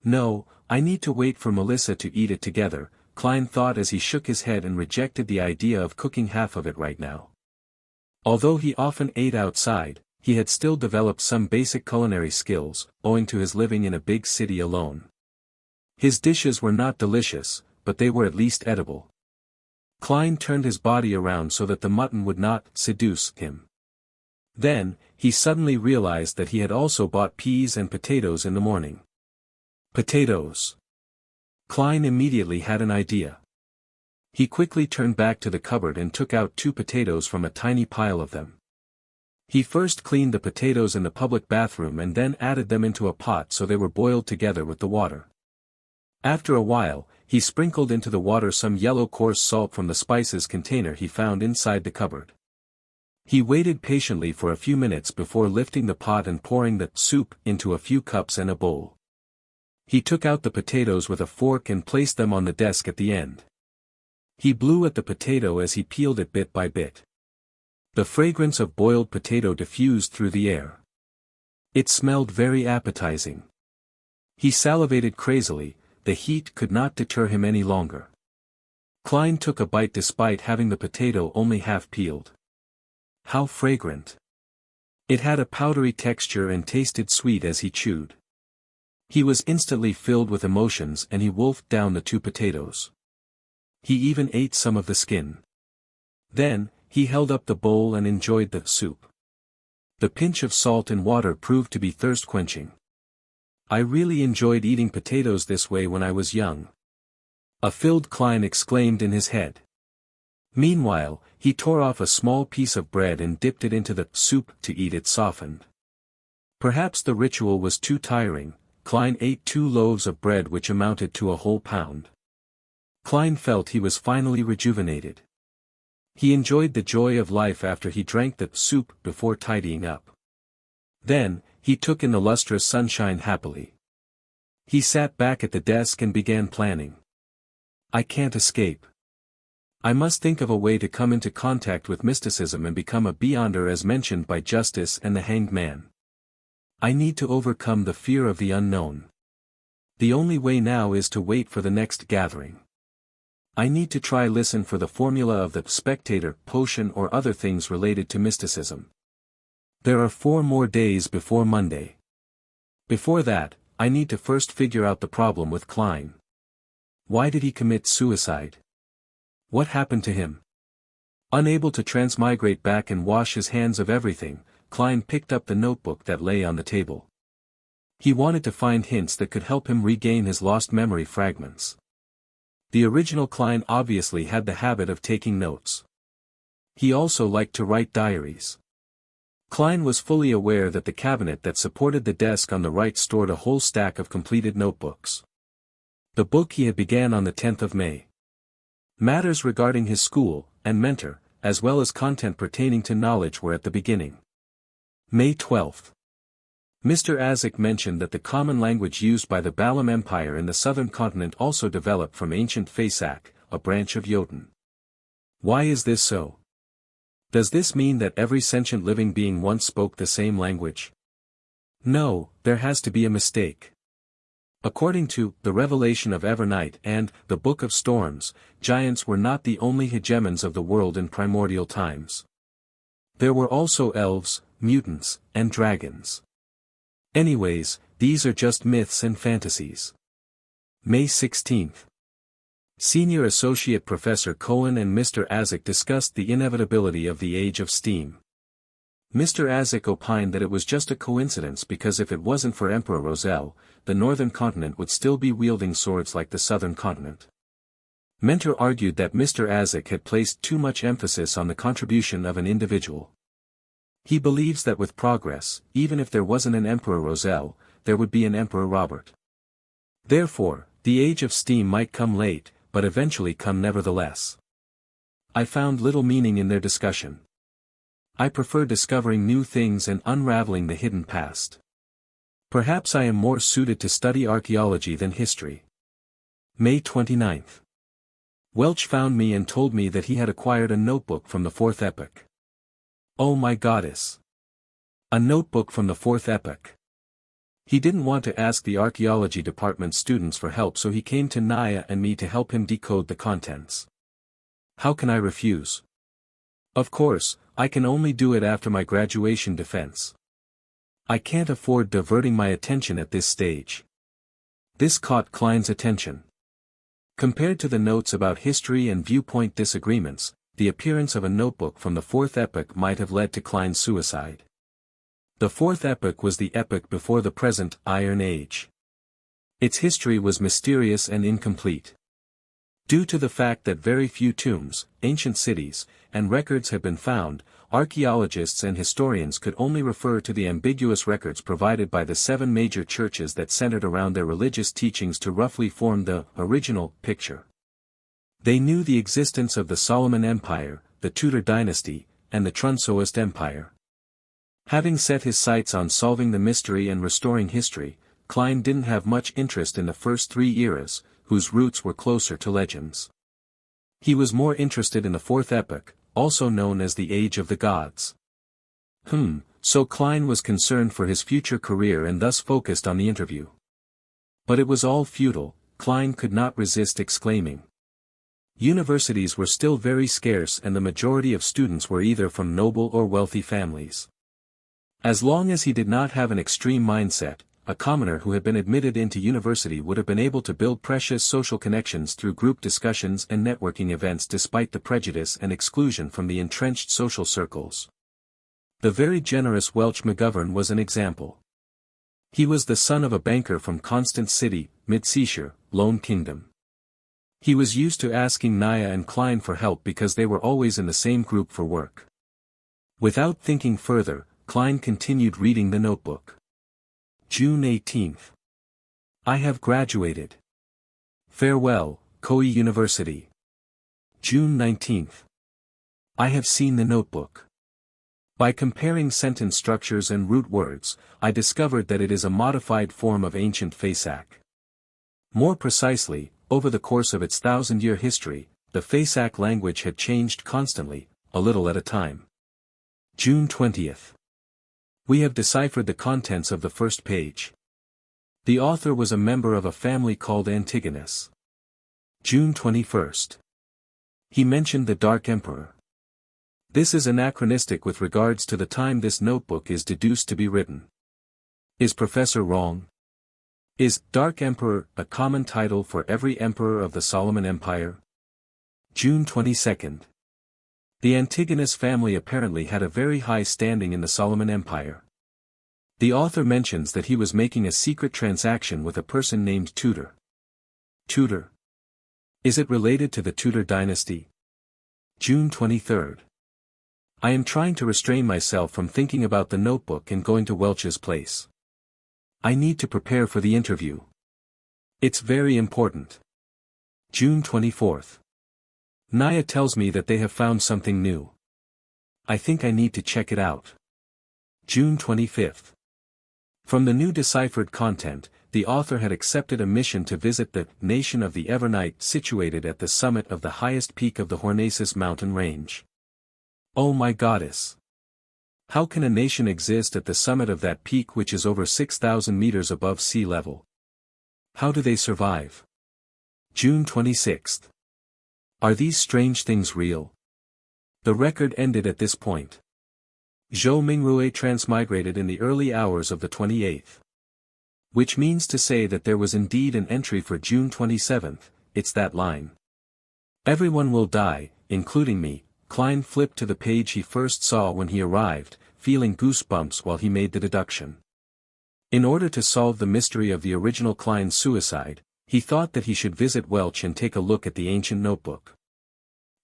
No, I need to wait for Melissa to eat it together, Klein thought as he shook his head and rejected the idea of cooking half of it right now. Although he often ate outside, he had still developed some basic culinary skills, owing to his living in a big city alone. His dishes were not delicious, but they were at least edible. Klein turned his body around so that the mutton would not seduce him. Then, he suddenly realized that he had also bought peas and potatoes in the morning. Potatoes. Klein immediately had an idea. He quickly turned back to the cupboard and took out 2 potatoes from a tiny pile of them. He first cleaned the potatoes in the public bathroom and then added them into a pot so they were boiled together with the water. After a while, he sprinkled into the water some yellow coarse salt from the spices container he found inside the cupboard. He waited patiently for a few minutes before lifting the pot and pouring the soup into a few cups and a bowl. He took out the potatoes with a fork and placed them on the desk at the end. He blew at the potato as he peeled it bit by bit. The fragrance of boiled potato diffused through the air. It smelled very appetizing. He salivated crazily, the heat could not deter him any longer. Klein took a bite despite having the potato only half peeled. How fragrant! It had a powdery texture and tasted sweet as he chewed. He was instantly filled with emotions and he wolfed down the 2 potatoes. He even ate some of the skin. Then, he held up the bowl and enjoyed the soup. The pinch of salt and water proved to be thirst-quenching. I really enjoyed eating potatoes this way when I was young. A filled Klein exclaimed in his head. Meanwhile, he tore off a small piece of bread and dipped it into the soup to eat it softened. Perhaps the ritual was too tiring. Klein ate 2 loaves of bread which amounted to a whole pound. Klein felt he was finally rejuvenated. He enjoyed the joy of life after he drank the soup before tidying up. Then, he took in the lustrous sunshine happily. He sat back at the desk and began planning. I can't escape. I must think of a way to come into contact with mysticism and become a beyonder as mentioned by Justice and the Hanged Man. I need to overcome the fear of the unknown. The only way now is to wait for the next gathering. I need to try listen for the formula of the spectator, potion or other things related to mysticism. There are 4 more days before Monday. Before that, I need to first figure out the problem with Klein. Why did he commit suicide? What happened to him? Unable to transmigrate back and wash his hands of everything, Klein picked up the notebook that lay on the table. He wanted to find hints that could help him regain his lost memory fragments. The original Klein obviously had the habit of taking notes. He also liked to write diaries. Klein was fully aware that the cabinet that supported the desk on the right stored a whole stack of completed notebooks. The book he had began on the 10th of May. Matters regarding his school and mentor, as well as content pertaining to knowledge were at the beginning. May 12. Mr. Azek mentioned that the common language used by the Balam Empire in the southern continent also developed from ancient Fasak, a branch of Jotun. Why is this so? Does this mean that every sentient living being once spoke the same language? No, there has to be a mistake. According to The Revelation of Evernight and The Book of Storms, giants were not the only hegemons of the world in primordial times. There were also elves, mutants, and dragons. Anyways, these are just myths and fantasies. May 16. Senior Associate Professor Cohen and Mr. Azek discussed the inevitability of the Age of Steam. Mr. Azek opined that it was just a coincidence because if it wasn't for Emperor Roselle, the northern continent would still be wielding swords like the southern continent. Mentor argued that Mr. Azek had placed too much emphasis on the contribution of an individual. He believes that with progress, even if there wasn't an Emperor Roselle, there would be an Emperor Robert. Therefore, the Age of Steam might come late, but eventually come nevertheless. I found little meaning in their discussion. I prefer discovering new things and unraveling the hidden past. Perhaps I am more suited to study archaeology than history. May 29. Welch found me and told me that he had acquired a notebook from the Fourth Epoch. Oh my goddess! A notebook from the Fourth Epoch. He didn't want to ask the archaeology department students for help, so he came to Naya and me to help him decode the contents. How can I refuse? Of course, I can only do it after my graduation defense. I can't afford diverting my attention at this stage. This caught Klein's attention. Compared to the notes about history and viewpoint disagreements, the appearance of a notebook from the Fourth Epoch might have led to Klein's suicide. The Fourth Epoch was the epoch before the present Iron Age. Its history was mysterious and incomplete. Due to the fact that very few tombs, ancient cities, and records have been found, archaeologists and historians could only refer to the ambiguous records provided by the 7 major churches that centered around their religious teachings to roughly form the original picture. They knew the existence of the Solomon Empire, the Tudor dynasty, and the Trunsoist Empire. Having set his sights on solving the mystery and restoring history, Klein didn't have much interest in the first 3 eras, whose roots were closer to legends. He was more interested in the Fourth Epoch, also known as the Age of the Gods. So Klein was concerned for his future career and thus focused on the interview. But it was all futile, Klein could not resist exclaiming. Universities were still very scarce and the majority of students were either from noble or wealthy families. As long as he did not have an extreme mindset, a commoner who had been admitted into university would have been able to build precious social connections through group discussions and networking events despite the prejudice and exclusion from the entrenched social circles. The very generous Welch McGovern was an example. He was the son of a banker from Constance City, Mid-Seashire, Lone Kingdom. He was used to asking Naya and Klein for help because they were always in the same group for work. Without thinking further, Klein continued reading the notebook. June 18. I have graduated. Farewell, Koei University. June 19. I have seen the notebook. By comparing sentence structures and root words, I discovered that it is a modified form of ancient Fasak. More precisely, over the course of its 1,000-year history, the Fasak language had changed constantly, a little at a time. June 20. We have deciphered the contents of the first page. The author was a member of a family called Antigonus. June 21. He mentioned the Dark Emperor. This is anachronistic with regards to the time this notebook is deduced to be written. Is Professor wrong? Is Dark Emperor a common title for every emperor of the Solomon Empire? June 22. The Antigonus family apparently had a very high standing in the Solomon Empire. The author mentions that he was making a secret transaction with a person named Tudor. Tudor? Is it related to the Tudor dynasty? June 23. I am trying to restrain myself from thinking about the notebook and going to Welch's place. I need to prepare for the interview. It's very important. June 24th. Naya tells me that they have found something new. I think I need to check it out. June 25th. From the new deciphered content, the author had accepted a mission to visit the nation of the Evernight situated at the summit of the highest peak of the Hornaces mountain range. Oh my goddess! How can a nation exist at the summit of that peak which is over 6,000 meters above sea level? How do they survive? June 26th. Are these strange things real? The record ended at this point. Zhou Mingrue transmigrated in the early hours of the 28th. Which means to say that there was indeed an entry for June 27th, it's that line. Everyone will die, including me. Klein flipped to the page he first saw when he arrived, feeling goosebumps while he made the deduction. In order to solve the mystery of the original Klein's suicide, he thought that he should visit Welch and take a look at the ancient notebook.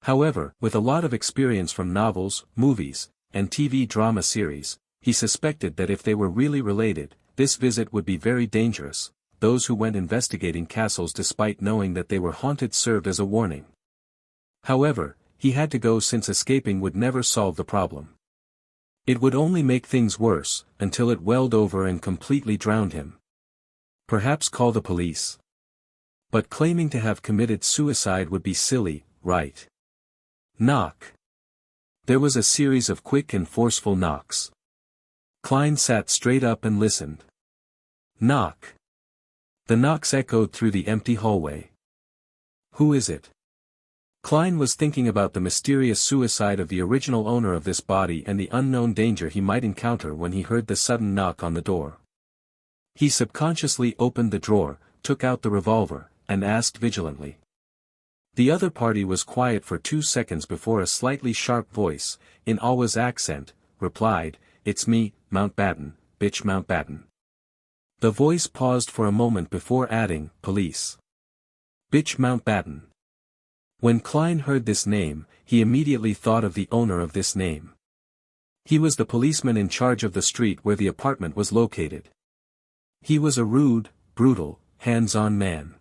However, with a lot of experience from novels, movies, and TV drama series, he suspected that if they were really related, this visit would be very dangerous. Those who went investigating castles despite knowing that they were haunted served as a warning. However, he had to go since escaping would never solve the problem. It would only make things worse, until it welled over and completely drowned him. Perhaps call the police. But claiming to have committed suicide would be silly, right? Knock. There was a series of quick and forceful knocks. Klein sat straight up and listened. Knock. The knocks echoed through the empty hallway. Who is it? Klein was thinking about the mysterious suicide of the original owner of this body and the unknown danger he might encounter when he heard the sudden knock on the door. He subconsciously opened the drawer, took out the revolver, and asked vigilantly. The other party was quiet for 2 seconds before a slightly sharp voice, in Alwa's accent, replied, "It's me, Mountbatten, bitch Mountbatten." The voice paused for a moment before adding, "Police. Bitch Mountbatten." When Klein heard this name, he immediately thought of the owner of this name. He was the policeman in charge of the street where the apartment was located. He was a rude, brutal, hands-on man.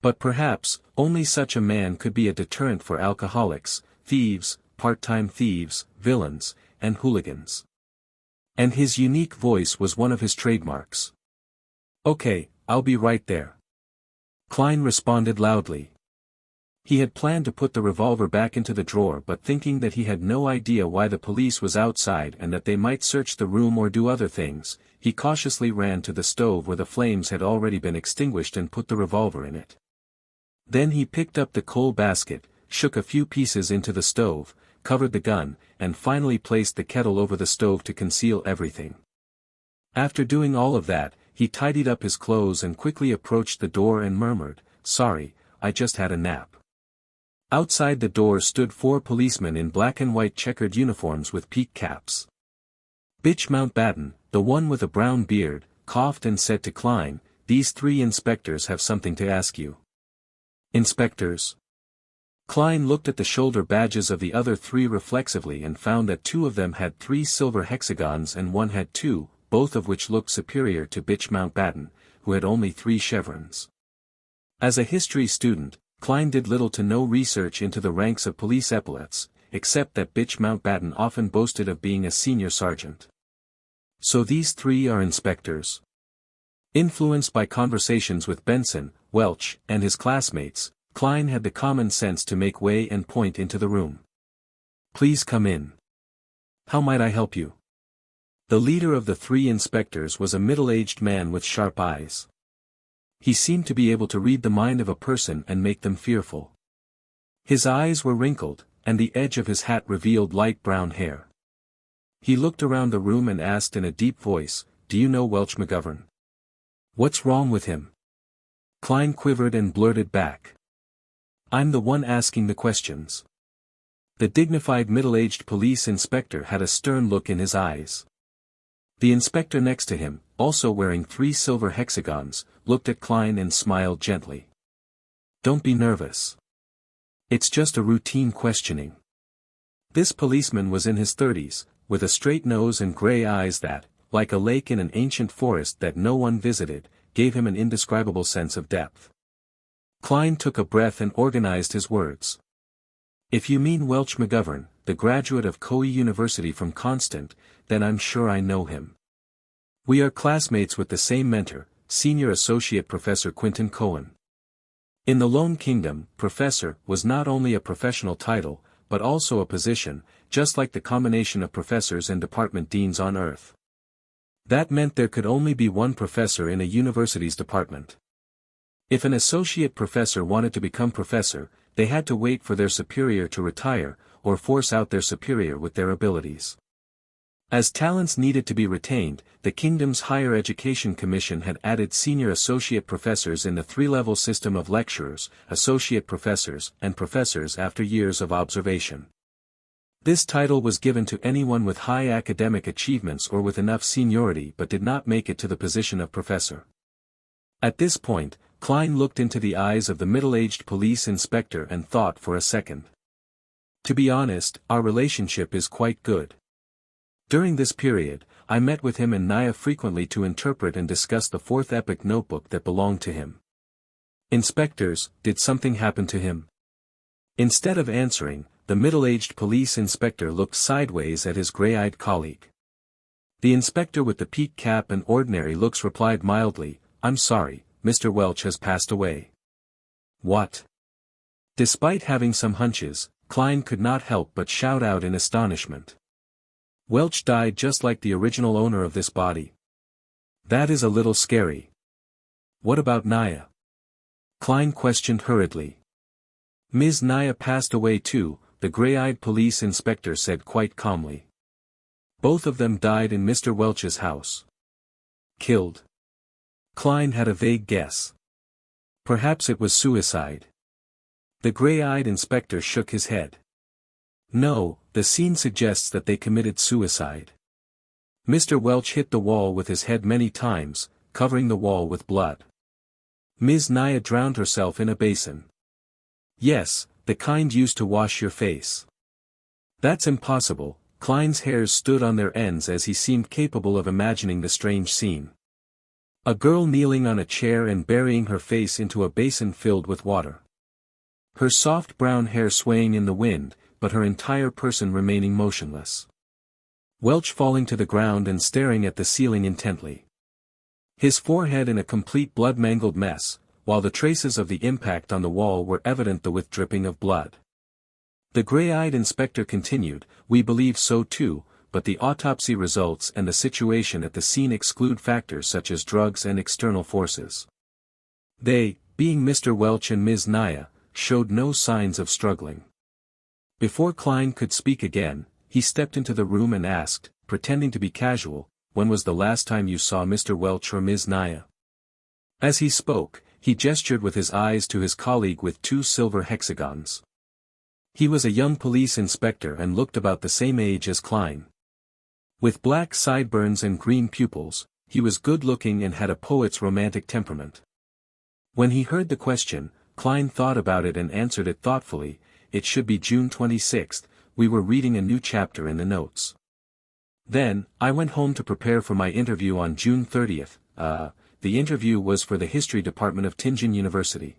But perhaps, only such a man could be a deterrent for alcoholics, thieves, part-time thieves, villains, and hooligans. And his unique voice was one of his trademarks. "Okay, I'll be right there." Klein responded loudly. He had planned to put the revolver back into the drawer but thinking that he had no idea why the police was outside and that they might search the room or do other things, he cautiously ran to the stove where the flames had already been extinguished and put the revolver in it. Then he picked up the coal basket, shook a few pieces into the stove, covered the gun, and finally placed the kettle over the stove to conceal everything. After doing all of that, he tidied up his clothes and quickly approached the door and murmured, "Sorry, I just had a nap." Outside the door stood 4 policemen in black and white checkered uniforms with peak caps. Bitch Mountbatten, the one with a brown beard, coughed and said to Klein, "These 3 inspectors have something to ask you." Inspectors? Klein looked at the shoulder badges of the other 3 reflexively and found that 2 of them had 3 silver hexagons and 1 had 2, both of which looked superior to Bitch Mountbatten, who had only 3 chevrons. As a history student, Klein did little to no research into the ranks of police epaulets, except that Bitch Mountbatten often boasted of being a senior sergeant. So these 3 are inspectors. Influenced by conversations with Benson, Welch, and his classmates, Klein had the common sense to make way and point into the room. "Please come in. How might I help you?" The leader of the 3 inspectors was a middle-aged man with sharp eyes. He seemed to be able to read the mind of a person and make them fearful. His eyes were wrinkled, and the edge of his hat revealed light brown hair. He looked around the room and asked in a deep voice, "Do you know Welch McGovern?" "What's wrong with him?" Klein quivered and blurted back. "I'm the one asking the questions." The dignified middle-aged police inspector had a stern look in his eyes. The inspector next to him, also wearing 3 silver hexagons, looked at Klein and smiled gently. "Don't be nervous. It's just a routine questioning." This policeman was in his 30s, with a straight nose and gray eyes that, like a lake in an ancient forest that no one visited, gave him an indescribable sense of depth. Klein took a breath and organized his words. "If you mean Welch McGovern, the graduate of Coe University from Constant, then I'm sure I know him. We are classmates with the same mentor, Senior Associate Professor Quinton Cohen." In the Lone Kingdom, professor was not only a professional title, but also a position, just like the combination of professors and department deans on Earth. That meant there could only be one professor in a university's department. If an associate professor wanted to become professor, they had to wait for their superior to retire, or force out their superior with their abilities. As talents needed to be retained, the Kingdom's Higher Education Commission had added senior associate professors in the three-level system of lecturers, associate professors, and professors after years of observation. This title was given to anyone with high academic achievements or with enough seniority but did not make it to the position of professor. At this point, Klein looked into the eyes of the middle-aged police inspector and thought for a second. "To be honest, our relationship is quite good. During this period, I met with him and Naya frequently to interpret and discuss the fourth epic notebook that belonged to him." "Inspectors, did something happen to him?" Instead of answering, the middle-aged police inspector looked sideways at his gray-eyed colleague. The inspector with the peaked cap and ordinary looks replied mildly, "I'm sorry, Mr. Welch has passed away." "What?" Despite having some hunches, Klein could not help but shout out in astonishment. "Welch died just like the original owner of this body." "That is a little scary." "What about Naya?" Klein questioned hurriedly. "Ms. Naya passed away too," the gray-eyed police inspector said quite calmly. "Both of them died in Mr. Welch's house." "Killed?" Klein had a vague guess. Perhaps it was suicide. The gray-eyed inspector shook his head. "No, the scene suggests that they committed suicide. Mr. Welch hit the wall with his head many times, covering the wall with blood. Ms. Naya drowned herself in a basin." "Yes, the kind used to wash your face." "That's impossible." Klein's hairs stood on their ends as he seemed capable of imagining the strange scene. A girl kneeling on a chair and burying her face into a basin filled with water. Her soft brown hair swaying in the wind, but her entire person remaining motionless. Welch falling to the ground and staring at the ceiling intently. His forehead in a complete blood-mangled mess, while the traces of the impact on the wall were evident with dripping of blood. The gray-eyed inspector continued, "We believe so too, but the autopsy results and the situation at the scene exclude factors such as drugs and external forces. They, being Mr. Welch and Ms. Naya, showed no signs of struggling." Before Klein could speak again, he stepped into the room and asked, pretending to be casual, "When was the last time you saw Mr. Welch or Ms. Naya?" As he spoke, he gestured with his eyes to his colleague with two silver hexagons. He was a young police inspector and looked about the same age as Klein. With black sideburns and green pupils, he was good-looking and had a poet's romantic temperament. When he heard the question, Klein thought about it and answered it thoughtfully, "It should be June 26th, we were reading a new chapter in the notes. Then, I went home to prepare for my interview on June 30th, the interview was for the history department of Tianjin University."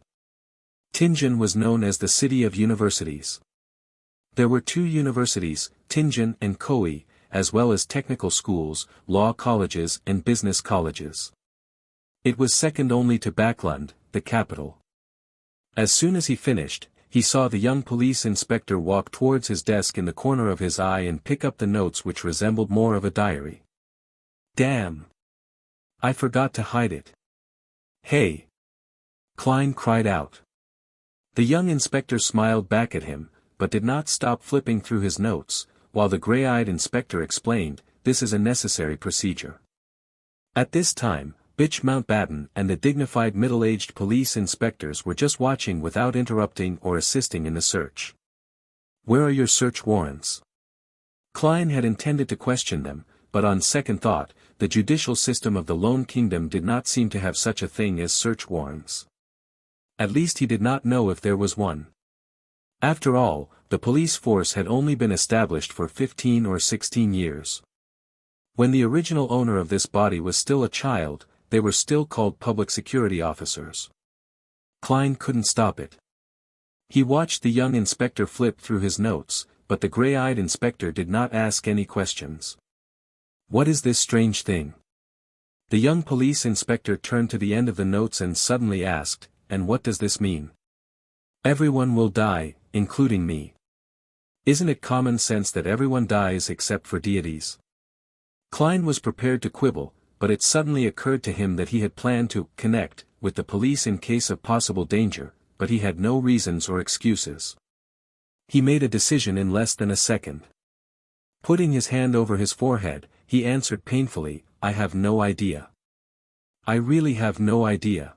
Tianjin was known as the City of Universities. There were two universities, Tianjin and Coe, as well as technical schools, law colleges and business colleges. It was second only to Backlund, the capital. As soon as he finished, he saw the young police inspector walk towards his desk in the corner of his eye and pick up the notes which resembled more of a diary. "Damn! I forgot to hide it." "Hey!" Klein cried out. The young inspector smiled back at him, but did not stop flipping through his notes, while the gray-eyed inspector explained, "This is a necessary procedure." At this time, Bitch Mountbatten and the dignified middle-aged police inspectors were just watching without interrupting or assisting in the search. "Where are your search warrants?" Klein had intended to question them, but on second thought, the judicial system of the Lone Kingdom did not seem to have such a thing as search warrants. At least he did not know if there was one. After all, the police force had only been established for 15 or 16 years. When the original owner of this body was still a child, they were still called public security officers. Klein couldn't stop it. He watched the young inspector flip through his notes, but the gray-eyed inspector did not ask any questions. What is this strange thing? The young police inspector turned to the end of the notes and suddenly asked, and what does this mean? Everyone will die, including me. Isn't it common sense that everyone dies except for deities? Klein was prepared to quibble, but it suddenly occurred to him that he had planned to connect with the police in case of possible danger, but he had no reasons or excuses. He made a decision in less than a second. Putting his hand over his forehead, he answered painfully, I have no idea. I really have no idea.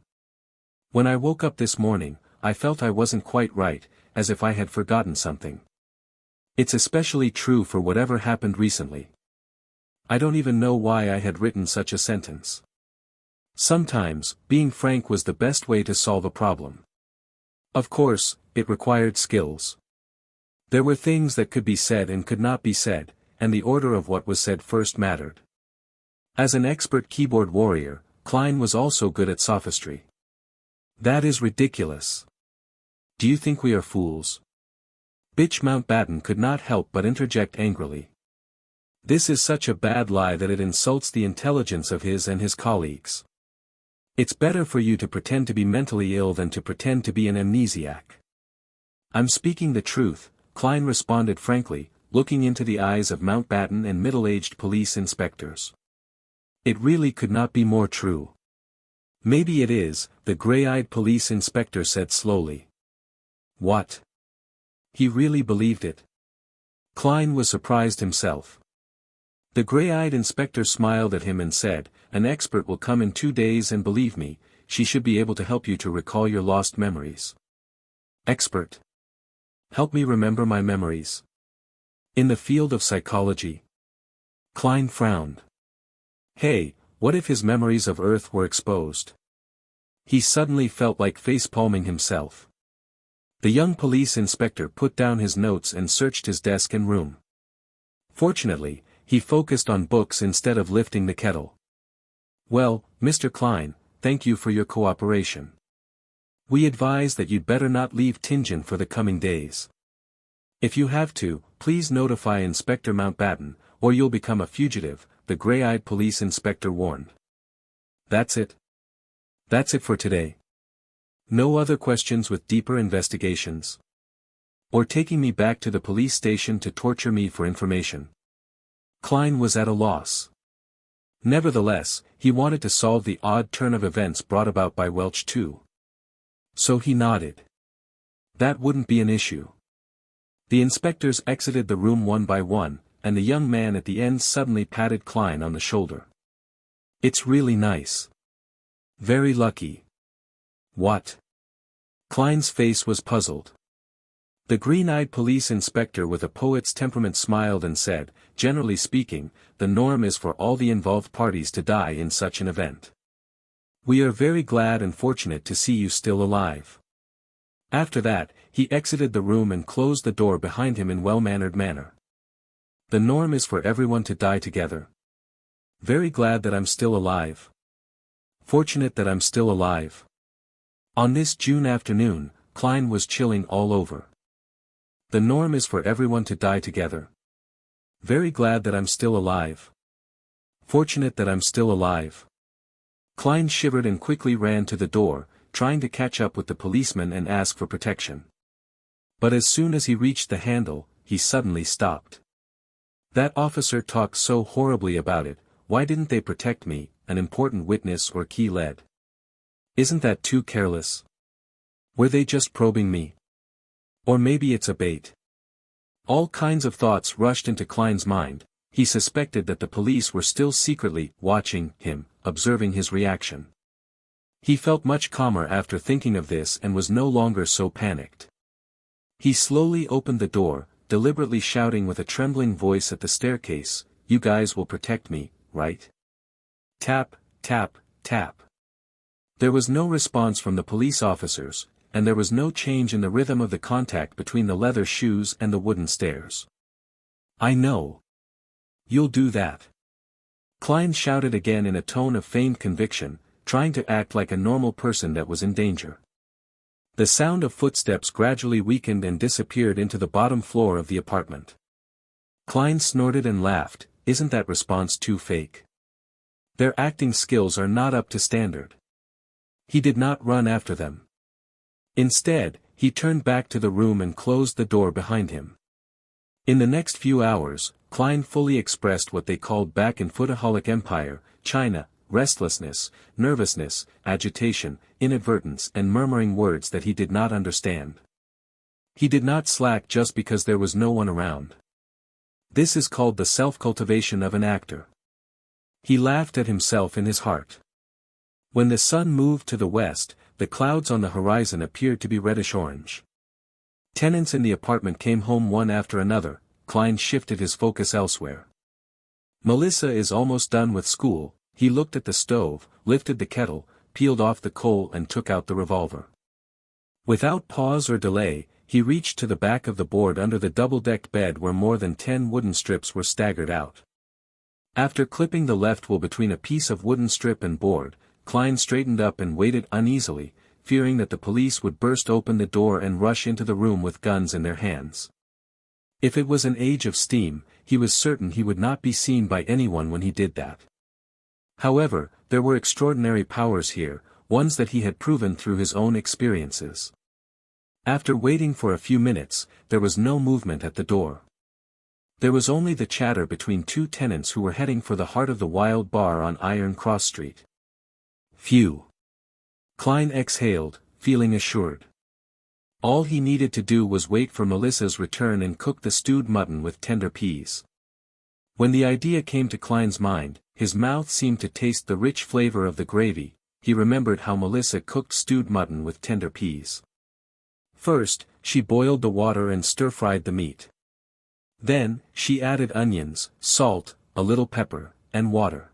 When I woke up this morning, I felt I wasn't quite right, as if I had forgotten something. It's especially true for whatever happened recently. I don't even know why I had written such a sentence. Sometimes, being frank was the best way to solve a problem. Of course, it required skills. There were things that could be said and could not be said, and the order of what was said first mattered. As an expert keyboard warrior, Klein was also good at sophistry. That is ridiculous. Do you think we are fools? Bitch Mountbatten could not help but interject angrily. This is such a bad lie that it insults the intelligence of his and his colleagues. It's better for you to pretend to be mentally ill than to pretend to be an amnesiac. I'm speaking the truth, Klein responded frankly, looking into the eyes of Mountbatten and middle-aged police inspectors. It really could not be more true. Maybe it is, the gray-eyed police inspector said slowly. What? He really believed it? Klein was surprised himself. The gray-eyed inspector smiled at him and said, an expert will come in 2 days and believe me, she should be able to help you to recall your lost memories. Expert? Help me remember my memories. In the field of psychology? Klein frowned. Hey, what if his memories of Earth were exposed? He suddenly felt like face-palming himself. The young police inspector put down his notes and searched his desk and room. Fortunately, he focused on books instead of lifting the kettle. Well, Mr. Klein, thank you for your cooperation. We advise that you'd better not leave Tingen for the coming days. If you have to, please notify Inspector Mountbatten, or you'll become a fugitive, the gray-eyed police inspector warned. That's it. That's it for today. No other questions with deeper investigations. Or taking me back to the police station to torture me for information. Klein was at a loss. Nevertheless, he wanted to solve the odd turn of events brought about by Welch too. So he nodded. That wouldn't be an issue. The inspectors exited the room one by one, and the young man at the end suddenly patted Klein on the shoulder. It's really nice. Very lucky. What? Klein's face was puzzled. The green-eyed police inspector with a poet's temperament smiled and said, generally speaking, the norm is for all the involved parties to die in such an event. We are very glad and fortunate to see you still alive. After that, he exited the room and closed the door behind him in well-mannered manner. The norm is for everyone to die together. Very glad that I'm still alive. Fortunate that I'm still alive. On this June afternoon, Klein was chilling all over. The norm is for everyone to die together. Very glad that I'm still alive. Fortunate that I'm still alive. Klein shivered and quickly ran to the door, trying to catch up with the policeman and ask for protection. But as soon as he reached the handle, he suddenly stopped. That officer talked so horribly about it, why didn't they protect me, an important witness or key lead? Isn't that too careless? Were they just probing me? Or maybe it's a bait. All kinds of thoughts rushed into Klein's mind. He suspected that the police were still secretly watching him, observing his reaction. He felt much calmer after thinking of this and was no longer so panicked. He slowly opened the door, deliberately shouting with a trembling voice at the staircase, "You guys will protect me, right?" Tap, tap, tap. There was no response from the police officers, and there was no change in the rhythm of the contact between the leather shoes and the wooden stairs. "I know. You'll do that," Klein shouted again in a tone of feigned conviction, trying to act like a normal person that was in danger. The sound of footsteps gradually weakened and disappeared into the bottom floor of the apartment. Klein snorted and laughed. Isn't that response too fake? Their acting skills are not up to standard. He did not run after them. Instead, he turned back to the room and closed the door behind him. In the next few hours, Klein fully expressed what they called back in Footaholic Empire, China, restlessness, nervousness, agitation, inadvertence and murmuring words that he did not understand. He did not slack just because there was no one around. This is called the self-cultivation of an actor. He laughed at himself in his heart. When the sun moved to the west, the clouds on the horizon appeared to be reddish-orange. Tenants in the apartment came home one after another. Klein shifted his focus elsewhere. Melissa is almost done with school. He looked at the stove, lifted the kettle, peeled off the coal and took out the revolver. Without pause or delay, he reached to the back of the board under the double-decked bed where more than 10 wooden strips were staggered out. After clipping the left wool between a piece of wooden strip and board, Klein straightened up and waited uneasily, fearing that the police would burst open the door and rush into the room with guns in their hands. If it was an age of steam, he was certain he would not be seen by anyone when he did that. However, there were extraordinary powers here, ones that he had proven through his own experiences. After waiting for a few minutes, there was no movement at the door. There was only the chatter between two tenants who were heading for the heart of the Wild Bar on Iron Cross Street. Phew! Klein exhaled, feeling assured. All he needed to do was wait for Melissa's return and cook the stewed mutton with tender peas. When the idea came to Klein's mind, his mouth seemed to taste the rich flavor of the gravy. He remembered how Melissa cooked stewed mutton with tender peas. First, she boiled the water and stir-fried the meat. Then, she added onions, salt, a little pepper, and water.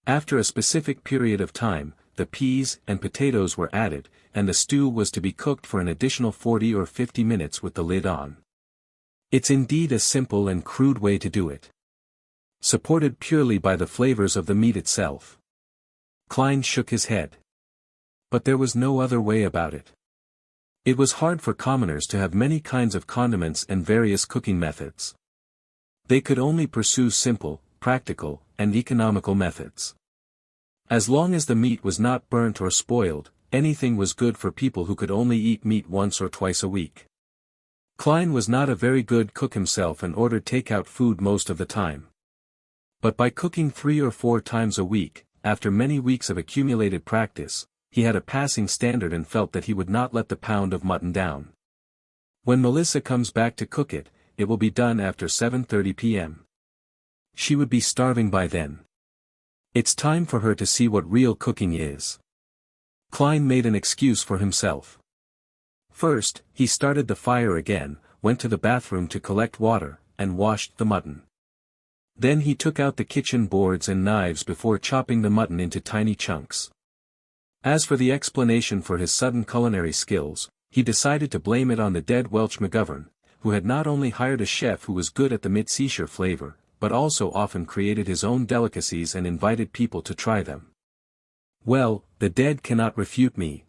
After a specific period of time, the peas and potatoes were added, and the stew was to be cooked for an additional 40 or 50 minutes with the lid on. It's indeed a simple and crude way to do it. Supported purely by the flavors of the meat itself. Klein shook his head. But there was no other way about it. It was hard for commoners to have many kinds of condiments and various cooking methods. They could only pursue simple, practical, and economical methods. As long as the meat was not burnt or spoiled, anything was good for people who could only eat meat once or twice a week. Klein was not a very good cook himself and ordered takeout food most of the time. But by cooking 3 or 4 times a week, after many weeks of accumulated practice, he had a passing standard and felt that he would not let the pound of mutton down. When Melissa comes back to cook it, it will be done after 7:30 p.m. She would be starving by then. It's time for her to see what real cooking is. Klein made an excuse for himself. First, he started the fire again, went to the bathroom to collect water, and washed the mutton. Then he took out the kitchen boards and knives before chopping the mutton into tiny chunks. As for the explanation for his sudden culinary skills, he decided to blame it on the dead Welch McGovern, who had not only hired a chef who was good at the Mid-Seashire flavor, but also often created his own delicacies and invited people to try them. Well, the dead cannot refute me.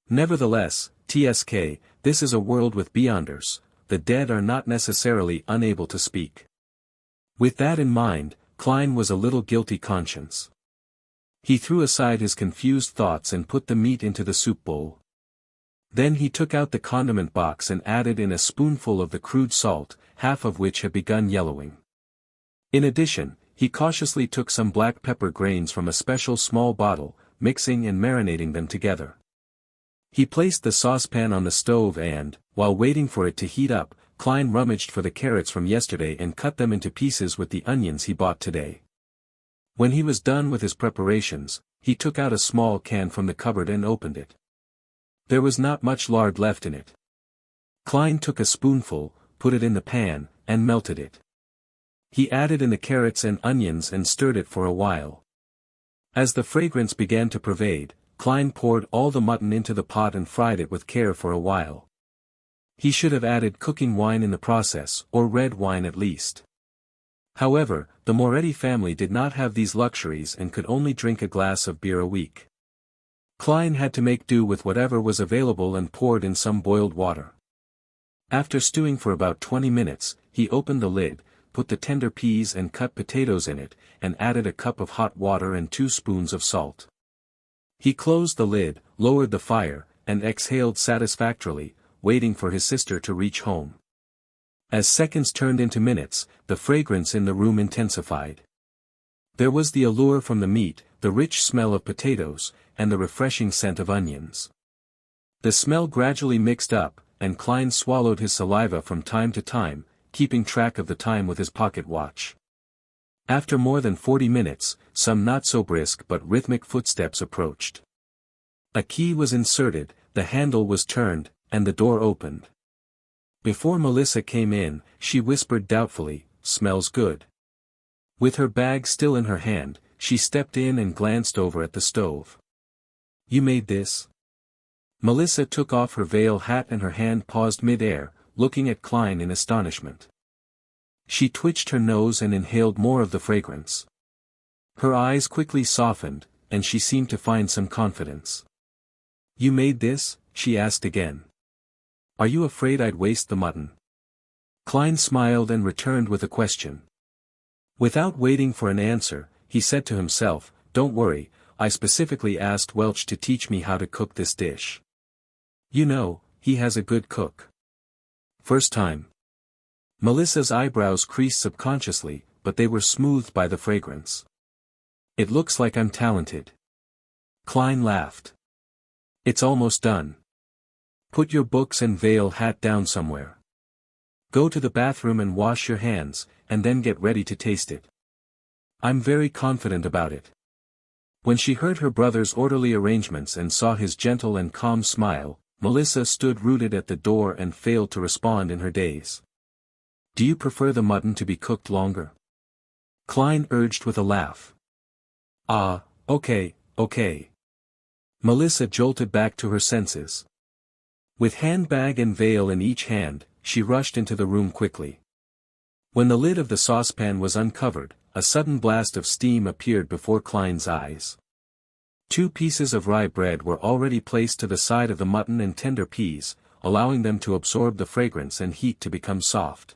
Nevertheless, TSK, this is a world with beyonders, the dead are not necessarily unable to speak. With that in mind, Klein was a little guilty conscience. He threw aside his confused thoughts and put the meat into the soup bowl. Then he took out the condiment box and added in a spoonful of the crude salt, half of which had begun yellowing. In addition, he cautiously took some black pepper grains from a special small bottle, mixing and marinating them together. He placed the saucepan on the stove and, while waiting for it to heat up, Klein rummaged for the carrots from yesterday and cut them into pieces with the onions he bought today. When he was done with his preparations, he took out a small can from the cupboard and opened it. There was not much lard left in it. Klein took a spoonful, put it in the pan, and melted it. He added in the carrots and onions and stirred it for a while. As the fragrance began to pervade, Klein poured all the mutton into the pot and fried it with care for a while. He should have added cooking wine in the process, or red wine at least. However, the Moretti family did not have these luxuries and could only drink a glass of beer a week. Klein had to make do with whatever was available and poured in some boiled water. After stewing for about 20 minutes, he opened the lid, put the tender peas and cut potatoes in it, and added a cup of hot water and 2 spoons of salt. He closed the lid, lowered the fire, and exhaled satisfactorily, waiting for his sister to reach home. As seconds turned into minutes, the fragrance in the room intensified. There was the allure from the meat, the rich smell of potatoes, and the refreshing scent of onions. The smell gradually mixed up, and Klein swallowed his saliva from time to time, keeping track of the time with his pocket watch. After more than 40 minutes, some not-so-brisk but rhythmic footsteps approached. A key was inserted, the handle was turned, and the door opened. Before Melissa came in, she whispered doubtfully, "Smells good." With her bag still in her hand, she stepped in and glanced over at the stove. "You made this?" Melissa took off her veil hat and her hand paused mid-air, looking at Klein in astonishment. She twitched her nose and inhaled more of the fragrance. Her eyes quickly softened, and she seemed to find some confidence. "You made this?" she asked again. "Are you afraid I'd waste the mutton?" Klein smiled and returned with a question. Without waiting for an answer, he said to himself, "Don't worry, I specifically asked Welch to teach me how to cook this dish. You know, he has a good cook." "First time?" Melissa's eyebrows creased subconsciously, but they were smoothed by the fragrance. "It looks like I'm talented." Klein laughed. "It's almost done. Put your books and veil hat down somewhere. Go to the bathroom and wash your hands, and then get ready to taste it. I'm very confident about it." When she heard her brother's orderly arrangements and saw his gentle and calm smile, Melissa stood rooted at the door and failed to respond in her daze. "Do you prefer the mutton to be cooked longer?" Klein urged with a laugh. "Ah, okay. Melissa jolted back to her senses. With handbag and veil in each hand, she rushed into the room quickly. When the lid of the saucepan was uncovered, a sudden blast of steam appeared before Klein's eyes. 2 pieces of rye bread were already placed to the side of the mutton and tender peas, allowing them to absorb the fragrance and heat to become soft.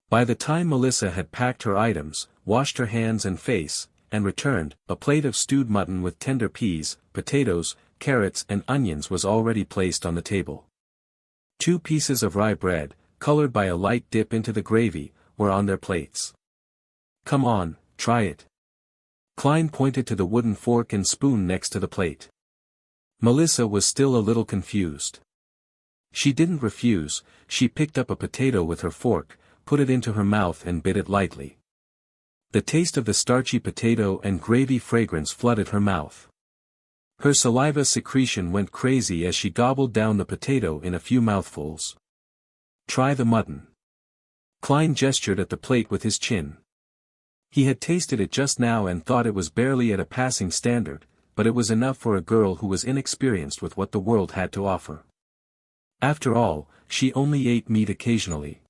By the time Melissa had packed her items, washed her hands and face, and returned, a plate of stewed mutton with tender peas, potatoes, carrots and onions was already placed on the table. 2 pieces of rye bread, colored by a light dip into the gravy, were on their plates. "Come on, try it." Klein pointed to the wooden fork and spoon next to the plate. Melissa was still a little confused. She didn't refuse, she picked up a potato with her fork, put it into her mouth and bit it lightly. The taste of the starchy potato and gravy fragrance flooded her mouth. Her saliva secretion went crazy as she gobbled down the potato in a few mouthfuls. "Try the mutton." Klein gestured at the plate with his chin. He had tasted it just now and thought it was barely at a passing standard, but it was enough for a girl who was inexperienced with what the world had to offer. After all, she only ate meat occasionally.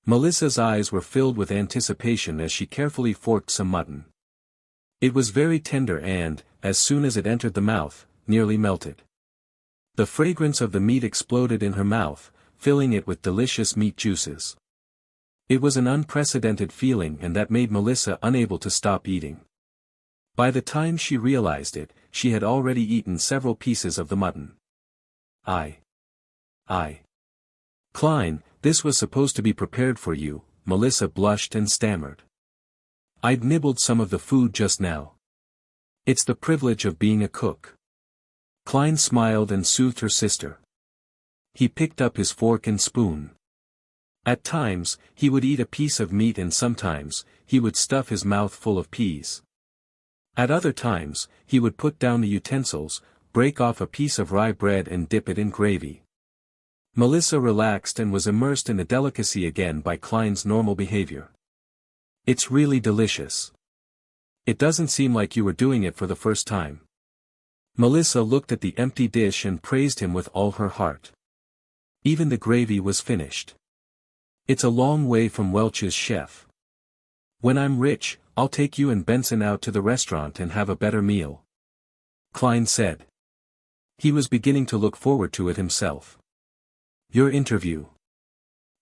Melissa's eyes were filled with anticipation as she carefully forked some mutton. It was very tender and, as soon as it entered the mouth, nearly melted. The fragrance of the meat exploded in her mouth, filling it with delicious meat juices. It was an unprecedented feeling and that made Melissa unable to stop eating. By the time she realized it, she had already eaten several pieces of the mutton. I. Klein, this was supposed to be prepared for you," Melissa blushed and stammered. "I'd nibbled some of the food just now. It's the privilege of being a cook." Klein smiled and soothed her sister. He picked up his fork and spoon. At times, he would eat a piece of meat and sometimes, he would stuff his mouth full of peas. At other times, he would put down the utensils, break off a piece of rye bread and dip it in gravy. Melissa relaxed and was immersed in the delicacy again by Klein's normal behavior. "It's really delicious. It doesn't seem like you were doing it for the first time." Melissa looked at the empty dish and praised him with all her heart. Even the gravy was finished. It's a long way from Welch's chef. When I'm rich, I'll take you and Benson out to the restaurant and have a better meal. Klein said. He was beginning to look forward to it himself. Your interview.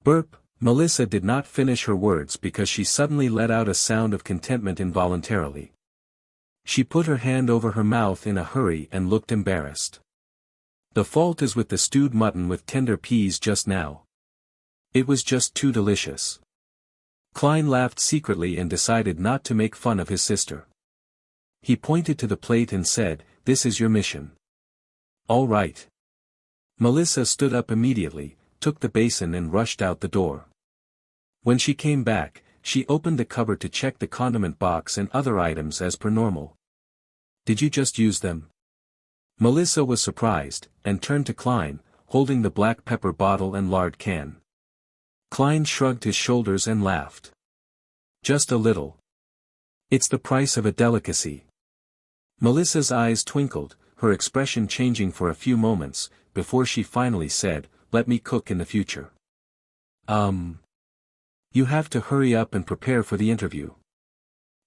Burp. Melissa did not finish her words because she suddenly let out a sound of contentment involuntarily. She put her hand over her mouth in a hurry and looked embarrassed. The fault is with the stewed mutton with tender peas just now. It was just too delicious. Klein laughed secretly and decided not to make fun of his sister. He pointed to the plate and said, "This is your mission." All right. Melissa stood up immediately, took the basin and rushed out the door. When she came back, she opened the cupboard to check the condiment box and other items as per normal. Did you just use them? Melissa was surprised, and turned to Klein, holding the black pepper bottle and lard can. Klein shrugged his shoulders and laughed. Just a little. It's the price of a delicacy. Melissa's eyes twinkled, her expression changing for a few moments, before she finally said, "Let me cook in the future." You have to hurry up and prepare for the interview.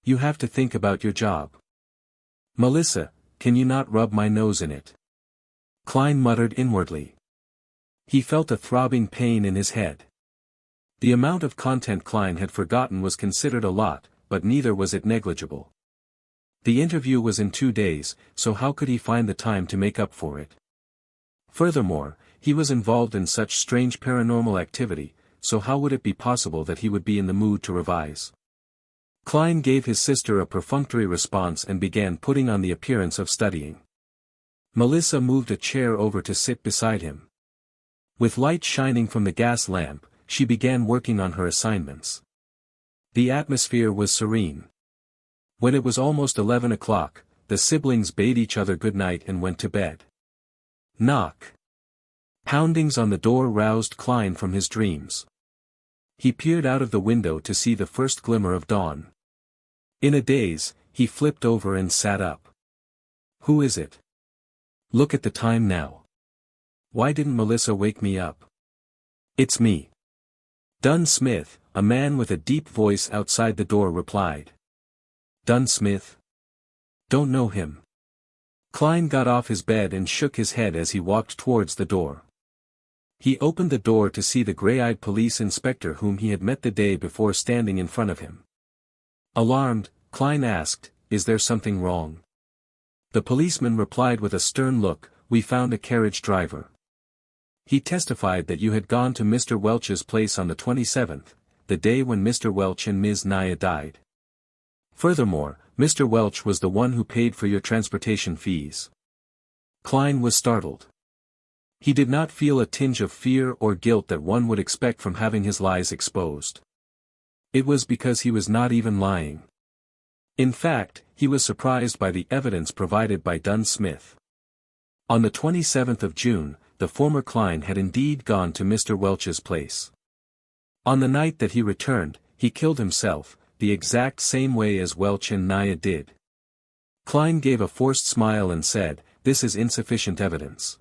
You have to think about your job. Melissa, can you not rub my nose in it? Klein muttered inwardly. He felt a throbbing pain in his head. The amount of content Klein had forgotten was considered a lot, but neither was it negligible. The interview was in 2 days, so how could he find the time to make up for it? Furthermore, he was involved in such strange paranormal activity, so how would it be possible that he would be in the mood to revise? Klein gave his sister a perfunctory response and began putting on the appearance of studying. Melissa moved a chair over to sit beside him. With light shining from the gas lamp, she began working on her assignments. The atmosphere was serene. When it was almost 11 o'clock, the siblings bade each other good night and went to bed. Knock. Poundings on the door roused Klein from his dreams. He peered out of the window to see the first glimmer of dawn. In a daze, he flipped over and sat up. Who is it? Look at the time now. Why didn't Melissa wake me up? It's me. Dunn Smith, a man with a deep voice outside the door replied. Dunn Smith? Don't know him. Klein got off his bed and shook his head as he walked towards the door. He opened the door to see the gray-eyed police inspector whom he had met the day before standing in front of him. Alarmed, Klein asked, "Is there something wrong?" The policeman replied with a stern look, "We found a carriage driver. He testified that you had gone to Mr. Welch's place on the 27th, the day when Mr. Welch and Ms. Naya died. Furthermore, Mr. Welch was the one who paid for your transportation fees." Klein was startled. He did not feel a tinge of fear or guilt that one would expect from having his lies exposed. It was because he was not even lying. In fact, he was surprised by the evidence provided by Dunn Smith. On the 27th of June, the former Klein had indeed gone to Mr. Welch's place. On the night that he returned, he killed himself, the exact same way as Welch and Naya did. Klein gave a forced smile and said, "This is insufficient evidence.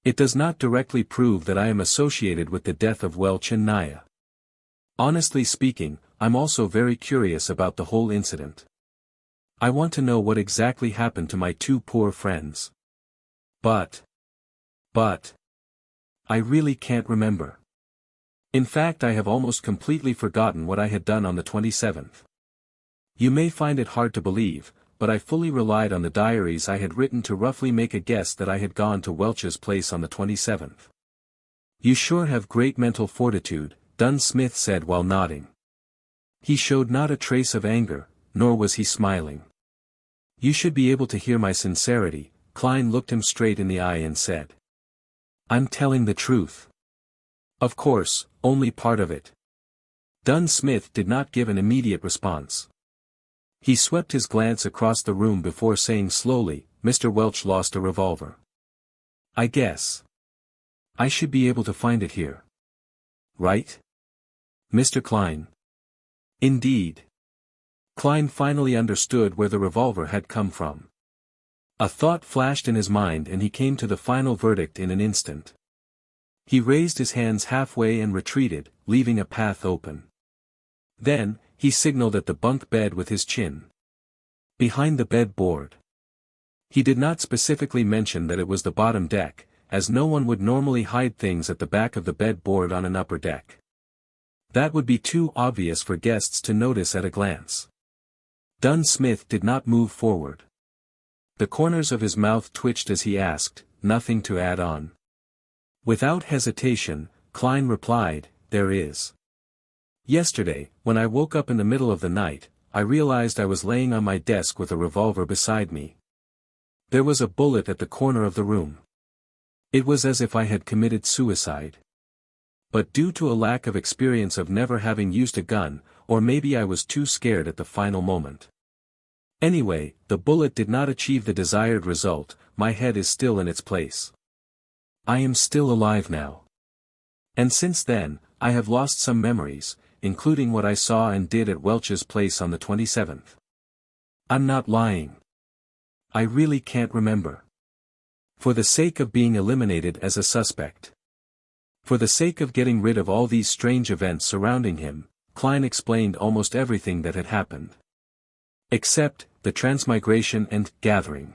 It does not directly prove that I am associated with the death of Welch and Naya. Honestly speaking, I'm also very curious about the whole incident. I want to know what exactly happened to my 2 poor friends. But, I really can't remember. In fact, I have almost completely forgotten what I had done on the 27th. You may find it hard to believe, but I fully relied on the diaries I had written to roughly make a guess that I had gone to Welch's place on the 27th. You sure have great mental fortitude," Dunn Smith said while nodding. He showed not a trace of anger, nor was he smiling. "You should be able to hear my sincerity." Klein looked him straight in the eye and said. "I'm telling the truth." "Of course, only part of it." Dunn Smith did not give an immediate response. He swept his glance across the room before saying slowly, "Mr. Welch lost a revolver. I guess I should be able to find it here. Right? Mr. Klein?" Indeed. Klein finally understood where the revolver had come from. A thought flashed in his mind and he came to the final verdict in an instant. He raised his hands halfway and retreated, leaving a path open. Then, he signaled at the bunk bed with his chin. Behind the bed board. He did not specifically mention that it was the bottom deck, as no one would normally hide things at the back of the bed board on an upper deck. That would be too obvious for guests to notice at a glance. Dunn Smith did not move forward. The corners of his mouth twitched as he asked, "Nothing to add on?" Without hesitation, Klein replied, "There is. Yesterday, when I woke up in the middle of the night, I realized I was laying on my desk with a revolver beside me. There was a bullet at the corner of the room. It was as if I had committed suicide. But due to a lack of experience of never having used a gun, or maybe I was too scared at the final moment. Anyway, the bullet did not achieve the desired result, my head is still in its place. I am still alive now. And since then, I have lost some memories, including what I saw and did at Welch's place on the 27th. I'm not lying. I really can't remember. For the sake of being eliminated as a suspect. For the sake of getting rid of all these strange events surrounding him, Klein explained almost everything that had happened. Except, the transmigration and gathering.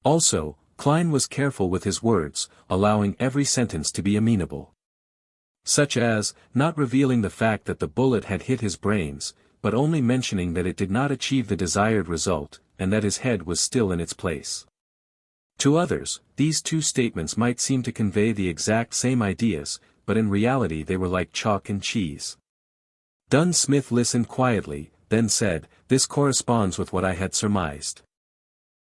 Also, Klein was careful with his words, allowing every sentence to be amenable. Such as, not revealing the fact that the bullet had hit his brains, but only mentioning that it did not achieve the desired result, and that his head was still in its place. To others, these two statements might seem to convey the exact same ideas, but in reality they were like chalk and cheese. Dunn Smith listened quietly, then said, "This corresponds with what I had surmised.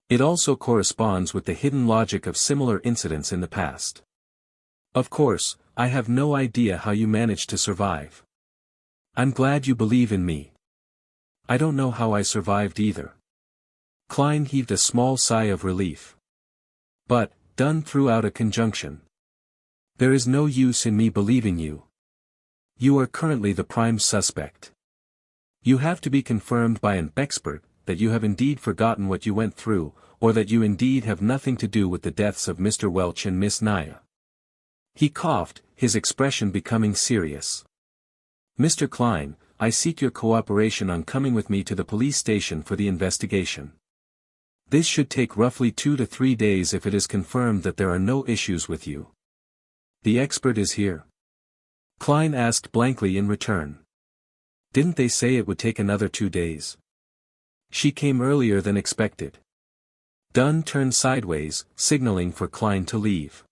It also corresponds with the hidden logic of similar incidents in the past. Of course, I have no idea how you managed to survive. I'm glad you believe in me. I don't know how I survived either." Klein heaved a small sigh of relief. "But," Dunn threw out a conjunction. "There is no use in me believing you. You are currently the prime suspect. You have to be confirmed by an expert that you have indeed forgotten what you went through, or that you indeed have nothing to do with the deaths of Mr. Welch and Miss Naya." He coughed, his expression becoming serious. "Mr. Klein, I seek your cooperation on coming with me to the police station for the investigation. This should take roughly 2 to 3 days if it is confirmed that there are no issues with you." "The expert is here?" Klein asked blankly in return. "Didn't they say it would take another 2 days? She came earlier than expected." Dunn turned sideways, signaling for Klein to leave.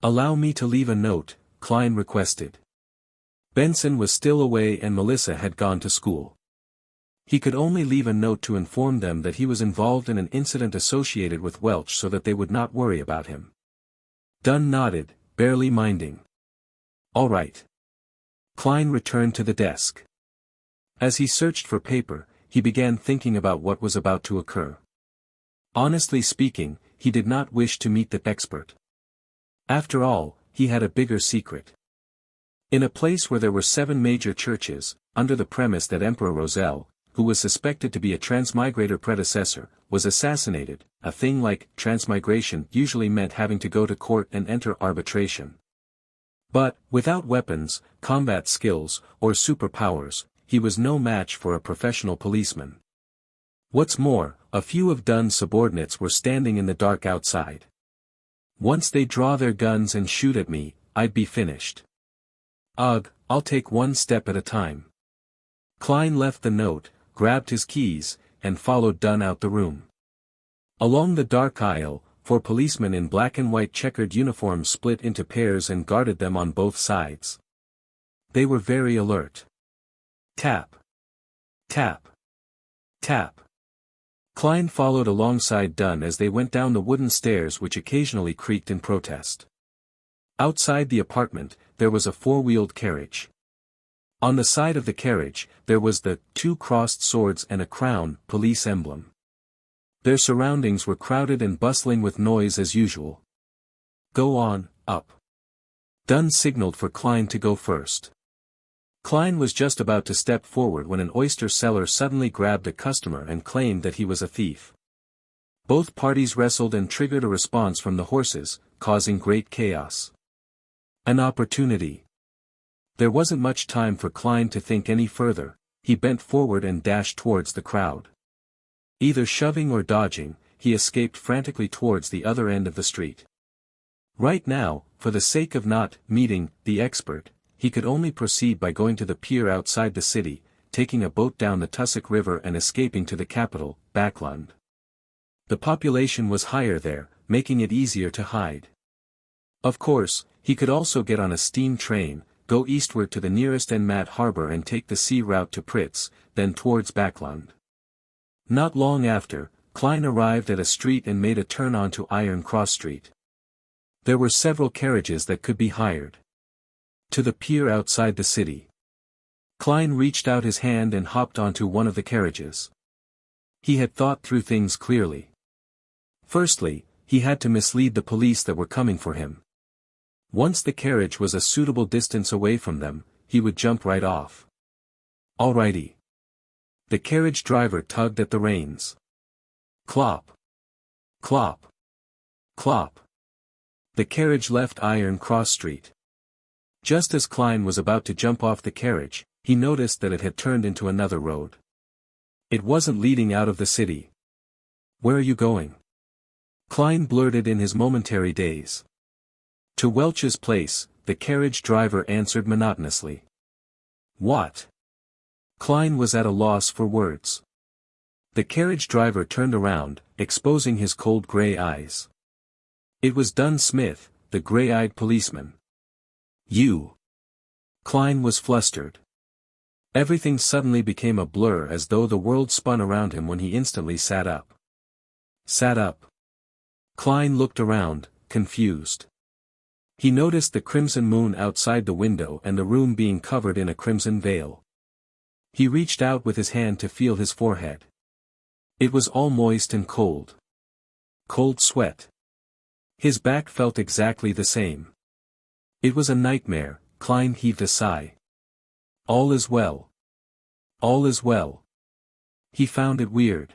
"Allow me to leave a note," Klein requested. Benson was still away and Melissa had gone to school. He could only leave a note to inform them that he was involved in an incident associated with Welch so that they would not worry about him. Dunn nodded, barely minding. "All right." Klein returned to the desk. As he searched for paper, he began thinking about what was about to occur. Honestly speaking, he did not wish to meet the expert. After all, he had a bigger secret. In a place where there were 7 major churches, under the premise that Emperor Roselle, who was suspected to be a transmigrator predecessor, was assassinated, a thing like transmigration usually meant having to go to court and enter arbitration. But, without weapons, combat skills, or superpowers, he was no match for a professional policeman. What's more, a few of Dunn's subordinates were standing in the dark outside. Once they draw their guns and shoot at me, I'd be finished. Ugh, I'll take one step at a time. Klein left the note, grabbed his keys, and followed Dunn out the room. Along the dark aisle, 4 policemen in black and white checkered uniforms split into pairs and guarded them on both sides. They were very alert. Tap. Tap. Tap. Klein followed alongside Dunn as they went down the wooden stairs which occasionally creaked in protest. Outside the apartment, there was a 4-wheeled carriage. On the side of the carriage, there was the 2 crossed swords and a crown police emblem. Their surroundings were crowded and bustling with noise as usual. "Go on, up." Dunn signaled for Klein to go first. Klein was just about to step forward when an oyster seller suddenly grabbed a customer and claimed that he was a thief. Both parties wrestled and triggered a response from the horses, causing great chaos. An opportunity. There wasn't much time for Klein to think any further. He bent forward and dashed towards the crowd. Either shoving or dodging, he escaped frantically towards the other end of the street. Right now, for the sake of not meeting the expert, he could only proceed by going to the pier outside the city, taking a boat down the Tussock River and escaping to the capital, Backlund. The population was higher there, making it easier to hide. Of course, he could also get on a steam train, go eastward to the nearest Enmat harbor and take the sea route to Pritz, then towards Backlund. Not long after, Klein arrived at a street and made a turn onto Iron Cross Street. There were several carriages that could be hired. To the pier outside the city. Klein reached out his hand and hopped onto one of the carriages. He had thought through things clearly. Firstly, he had to mislead the police that were coming for him. Once the carriage was a suitable distance away from them, he would jump right off. Alrighty. The carriage driver tugged at the reins. Clop. Clop. Clop. The carriage left Iron Cross Street. Just as Klein was about to jump off the carriage, he noticed that it had turned into another road. It wasn't leading out of the city. Where are you going? Klein blurted in his momentary daze. To Welch's place, the carriage driver answered monotonously. What? Klein was at a loss for words. The carriage driver turned around, exposing his cold gray eyes. It was Dunn Smith, the gray-eyed policeman. You. Klein was flustered. Everything suddenly became a blur as though the world spun around him when he instantly sat up. Sat up. Klein looked around, confused. He noticed the crimson moon outside the window and the room being covered in a crimson veil. He reached out with his hand to feel his forehead. It was all moist and cold. Cold sweat. His back felt exactly the same. It was a nightmare. Klein heaved a sigh. All is well. All is well. He found it weird.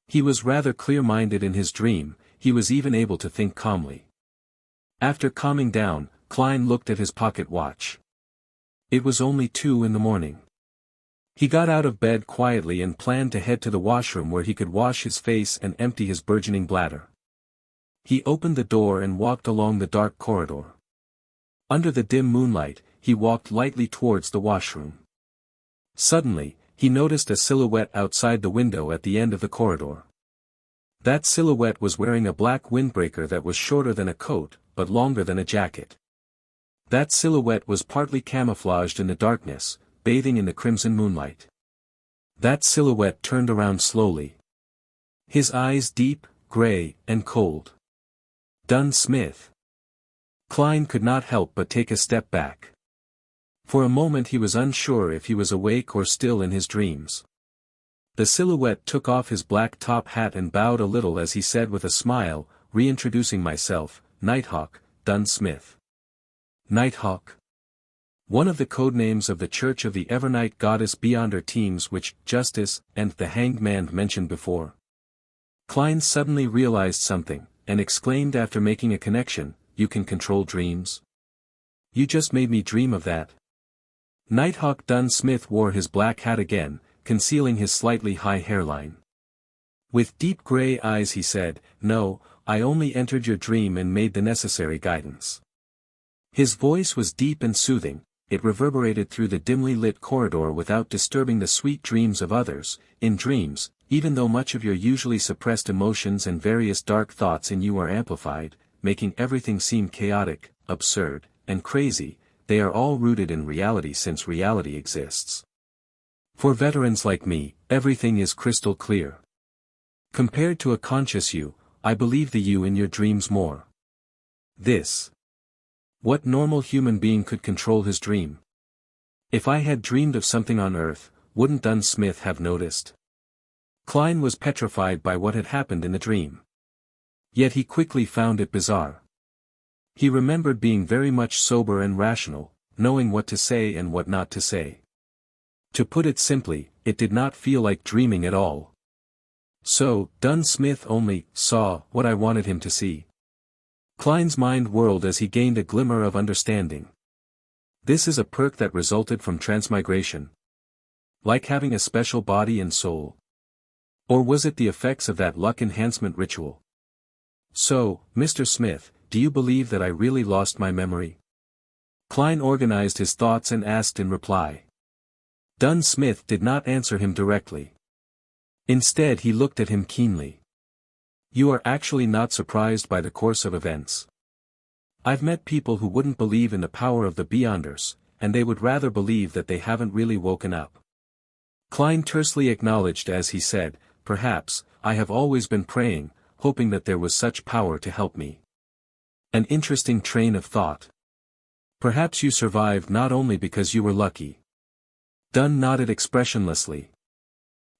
He was rather clear-minded in his dream, he was even able to think calmly. After calming down, Klein looked at his pocket watch. It was only 2 a.m. He got out of bed quietly and planned to head to the washroom where he could wash his face and empty his burgeoning bladder. He opened the door and walked along the dark corridor. Under the dim moonlight, he walked lightly towards the washroom. Suddenly, he noticed a silhouette outside the window at the end of the corridor. That silhouette was wearing a black windbreaker that was shorter than a coat, but longer than a jacket. That silhouette was partly camouflaged in the darkness, bathing in the crimson moonlight. That silhouette turned around slowly. His eyes deep, gray, and cold. Dunn Smith. Klein could not help but take a step back. For a moment he was unsure if he was awake or still in his dreams. The silhouette took off his black top hat and bowed a little as he said with a smile, reintroducing myself, Nighthawk, Dunn Smith. Nighthawk. One of the codenames of the Church of the Evernight Goddess beyond her teams which Justice and the Hanged Man mentioned before. Klein suddenly realized something, and exclaimed after making a connection, You can control dreams? You just made me dream of that. Nighthawk Dunn Smith wore his black hat again, concealing his slightly high hairline. With deep gray eyes he said, No, I only entered your dream and made the necessary guidance. His voice was deep and soothing, it reverberated through the dimly lit corridor without disturbing the sweet dreams of others. In dreams, even though much of your usually suppressed emotions and various dark thoughts in you are amplified, making everything seem chaotic, absurd, and crazy, they are all rooted in reality since reality exists. For veterans like me, everything is crystal clear. Compared to a conscious you, I believe the you in your dreams more. This. What normal human being could control his dream? If I had dreamed of something on Earth, wouldn't Dunn Smith have noticed? Klein was petrified by what had happened in the dream. Yet he quickly found it bizarre. He remembered being very much sober and rational, knowing what to say and what not to say. To put it simply, it did not feel like dreaming at all. So, Dunn Smith only saw what I wanted him to see. Klein's mind whirled as he gained a glimmer of understanding. This is a perk that resulted from transmigration. Like having a special body and soul. Or was it the effects of that luck enhancement ritual? So, Mr. Smith, do you believe that I really lost my memory? Klein organized his thoughts and asked in reply. Dunn Smith did not answer him directly. Instead he looked at him keenly. You are actually not surprised by the course of events. I've met people who wouldn't believe in the power of the Beyonders, and they would rather believe that they haven't really woken up. Klein tersely acknowledged as he said, perhaps, I have always been praying, hoping that there was such power to help me. An interesting train of thought. Perhaps you survived not only because you were lucky. Dunn nodded expressionlessly.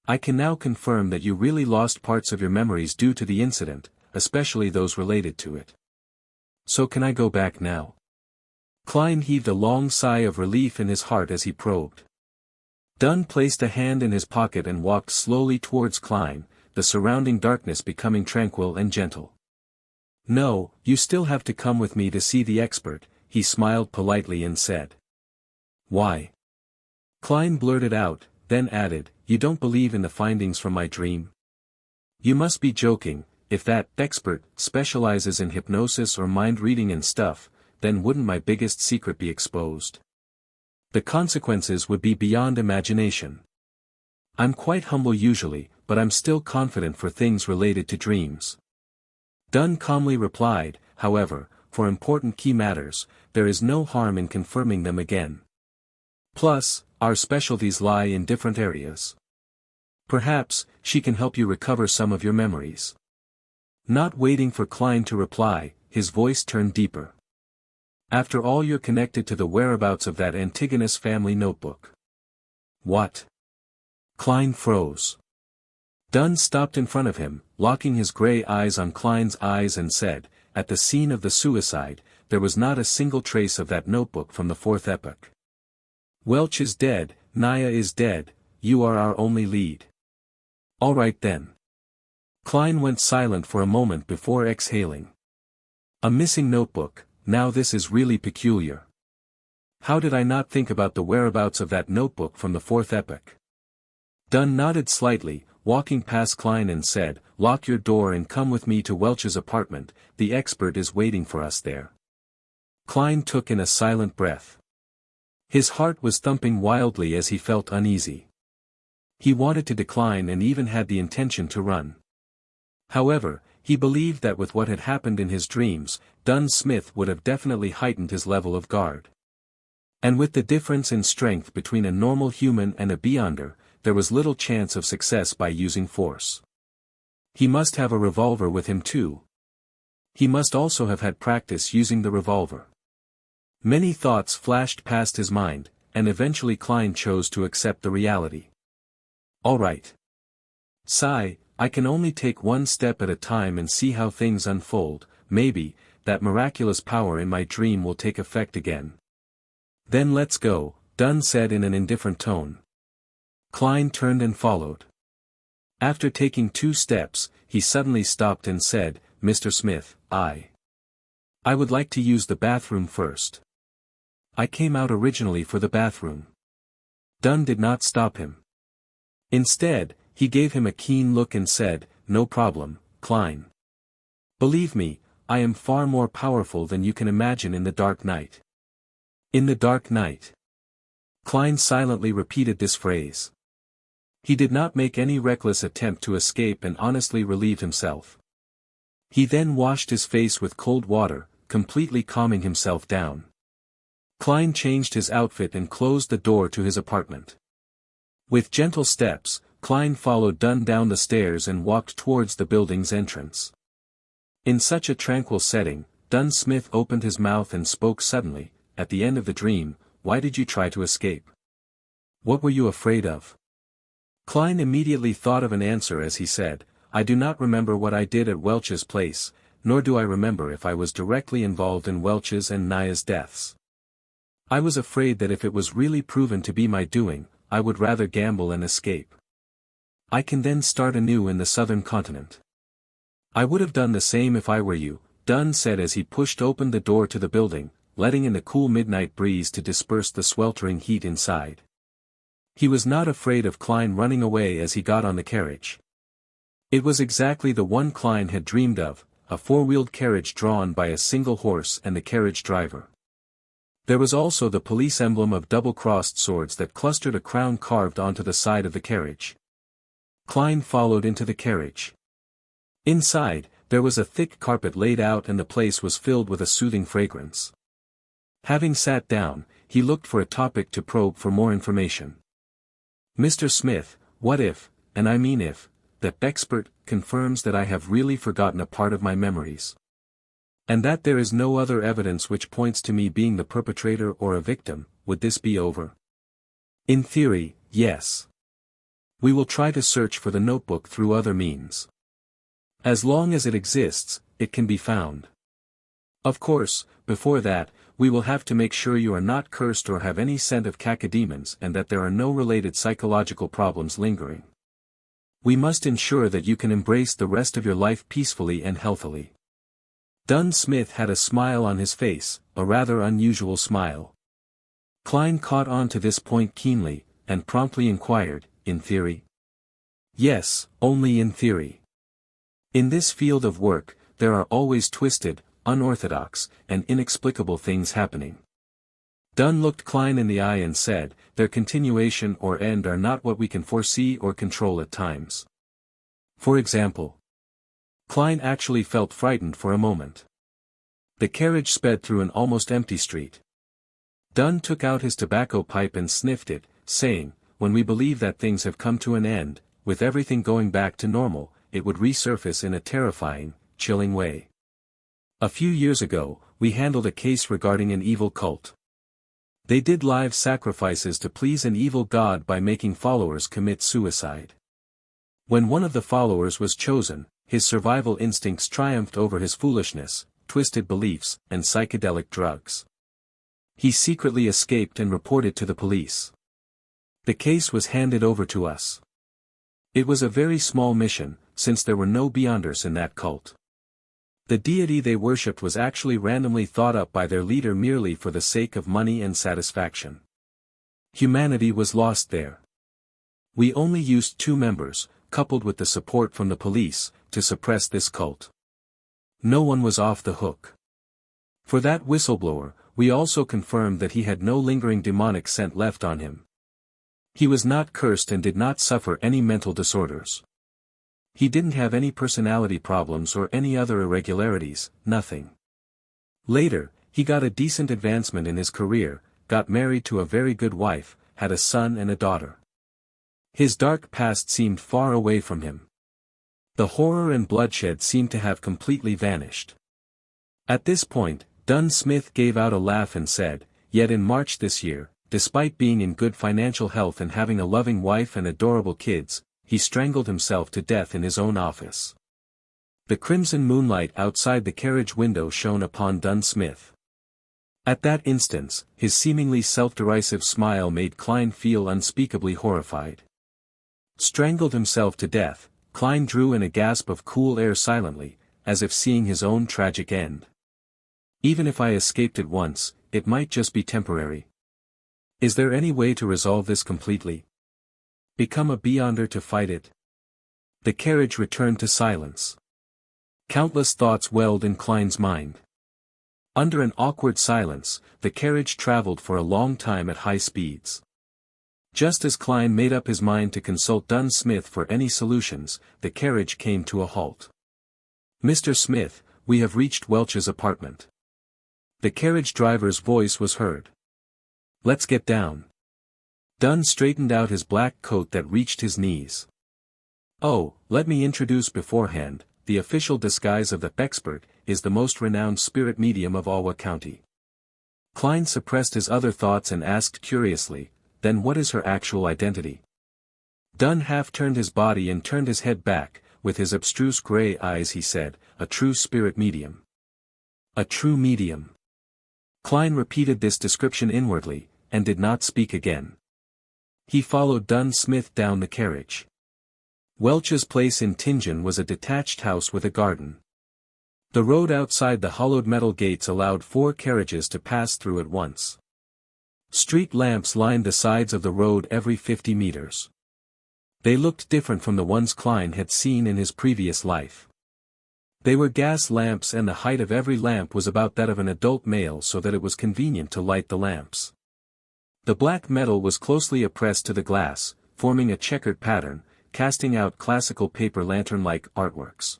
I can now confirm that you really lost parts of your memories due to the incident, especially those related to it. So can I go back now? Klein heaved a long sigh of relief in his heart as he probed. Dunn placed a hand in his pocket and walked slowly towards Klein, the surrounding darkness becoming tranquil and gentle. No, you still have to come with me to see the expert, he smiled politely and said. Why? Klein blurted out, then added, you don't believe in the findings from my dream? You must be joking. If that expert specializes in hypnosis or mind reading and stuff, then wouldn't my biggest secret be exposed? The consequences would be beyond imagination. I'm quite humble usually, but I'm still confident for things related to dreams. Dunn calmly replied, however, for important key matters, there is no harm in confirming them again. Plus, our specialties lie in different areas. Perhaps, she can help you recover some of your memories. Not waiting for Klein to reply, his voice turned deeper. After all, you're connected to the whereabouts of that Antigonus family notebook. What? Klein froze. Dunn stopped in front of him, locking his gray eyes on Klein's eyes and said, at the scene of the suicide, there was not a single trace of that notebook from the fourth epoch. Welch is dead, Naya is dead, you are our only lead. All right then. Klein went silent for a moment before exhaling. A missing notebook, now this is really peculiar. How did I not think about the whereabouts of that notebook from the fourth epoch? Dunn nodded slightly, walking past Klein and said, lock your door and come with me to Welch's apartment, the expert is waiting for us there. Klein took in a silent breath. His heart was thumping wildly as he felt uneasy. He wanted to decline and even had the intention to run. However, he believed that with what had happened in his dreams, Dunn Smith would have definitely heightened his level of guard. And with the difference in strength between a normal human and a Beyonder, there was little chance of success by using force. He must have a revolver with him too. He must also have had practice using the revolver. Many thoughts flashed past his mind, and eventually Klein chose to accept the reality. All right. Sigh, I can only take one step at a time and see how things unfold, maybe, that miraculous power in my dream will take effect again. Then let's go, Dunn said in an indifferent tone. Klein turned and followed. After taking 2 steps, he suddenly stopped and said, Mr. Smith, I would like to use the bathroom first. I came out originally for the bathroom. Dunn did not stop him. Instead, he gave him a keen look and said, no problem, Klein. Believe me, I am far more powerful than you can imagine in the dark night. In the dark night. Klein silently repeated this phrase. He did not make any reckless attempt to escape and honestly relieved himself. He then washed his face with cold water, completely calming himself down. Klein changed his outfit and closed the door to his apartment. With gentle steps, Klein followed Dunn down the stairs and walked towards the building's entrance. In such a tranquil setting, Dunn Smith opened his mouth and spoke suddenly, at the end of the dream, why did you try to escape? What were you afraid of? Klein immediately thought of an answer as he said, I do not remember what I did at Welch's place, nor do I remember if I was directly involved in Welch's and Naya's deaths. I was afraid that if it was really proven to be my doing, I would rather gamble and escape. I can then start anew in the southern continent. I would have done the same if I were you, Dunn said as he pushed open the door to the building, letting in the cool midnight breeze to disperse the sweltering heat inside. He was not afraid of Klein running away as he got on the carriage. It was exactly the one Klein had dreamed of, a four-wheeled carriage drawn by a single horse and the carriage driver. There was also the police emblem of double-crossed swords that clustered a crown carved onto the side of the carriage. Klein followed into the carriage. Inside, there was a thick carpet laid out and the place was filled with a soothing fragrance. Having sat down, he looked for a topic to probe for more information. Mr. Smith, what if, and I mean if, the expert confirms that I have really forgotten a part of my memories? And that there is no other evidence which points to me being the perpetrator or a victim, would this be over? In theory, yes. We will try to search for the notebook through other means. As long as it exists, it can be found. Of course, before that, we will have to make sure you are not cursed or have any scent of cacodemons and that there are no related psychological problems lingering. We must ensure that you can embrace the rest of your life peacefully and healthily. Dunn Smith had a smile on his face, a rather unusual smile. Klein caught on to this point keenly, and promptly inquired, in theory? Yes, only in theory. In this field of work, there are always twisted, unorthodox, and inexplicable things happening. Dunn looked Klein in the eye and said, their continuation or end are not what we can foresee or control at times. For example, Klein actually felt frightened for a moment. The carriage sped through an almost empty street. Dunn took out his tobacco pipe and sniffed it, saying, when we believe that things have come to an end, with everything going back to normal, it would resurface in a terrifying, chilling way. A few years ago, we handled a case regarding an evil cult. They did live sacrifices to please an evil god by making followers commit suicide. When one of the followers was chosen, his survival instincts triumphed over his foolishness, twisted beliefs, and psychedelic drugs. He secretly escaped and reported to the police. The case was handed over to us. It was a very small mission, since there were no Beyonders in that cult. The deity they worshipped was actually randomly thought up by their leader merely for the sake of money and satisfaction. Humanity was lost there. We only used 2 members, coupled with the support from the police, to suppress this cult. No one was off the hook. For that whistleblower, we also confirmed that he had no lingering demonic scent left on him. He was not cursed and did not suffer any mental disorders. He didn't have any personality problems or any other irregularities, nothing. Later, he got a decent advancement in his career, got married to a very good wife, had a son and a daughter. His dark past seemed far away from him. The horror and bloodshed seemed to have completely vanished. At this point, Dunn Smith gave out a laugh and said, yet in March this year, despite being in good financial health and having a loving wife and adorable kids, he strangled himself to death in his own office. The crimson moonlight outside the carriage window shone upon Dunn Smith. At that instant, his seemingly self-derisive smile made Klein feel unspeakably horrified. Strangled himself to death, Klein drew in a gasp of cool air silently, as if seeing his own tragic end. Even if I escaped it once, it might just be temporary. Is there any way to resolve this completely? Become a Beyonder to fight it? The carriage returned to silence. Countless thoughts welled in Klein's mind. Under an awkward silence, the carriage traveled for a long time at high speeds. Just as Klein made up his mind to consult Dunn Smith for any solutions, the carriage came to a halt. Mr. Smith, we have reached Welch's apartment. The carriage driver's voice was heard. Let's get down. Dunn straightened out his black coat that reached his knees. Oh, let me introduce beforehand, the official disguise of the expert is the most renowned spirit medium of Alwa County. Klein suppressed his other thoughts and asked curiously, then what is her actual identity? Dunn half turned his body and turned his head back, with his abstruse gray eyes he said, a true spirit medium. A true medium. Klein repeated this description inwardly, and did not speak again. He followed Dunn Smith down the carriage. Welch's place in Tingen was a detached house with a garden. The road outside the hollowed metal gates allowed 4 carriages to pass through at once. Street lamps lined the sides of the road every 50 meters. They looked different from the ones Klein had seen in his previous life. They were gas lamps, and the height of every lamp was about that of an adult male, so that it was convenient to light the lamps. The black metal was closely pressed to the glass, forming a checkered pattern, casting out classical paper lantern-like artworks.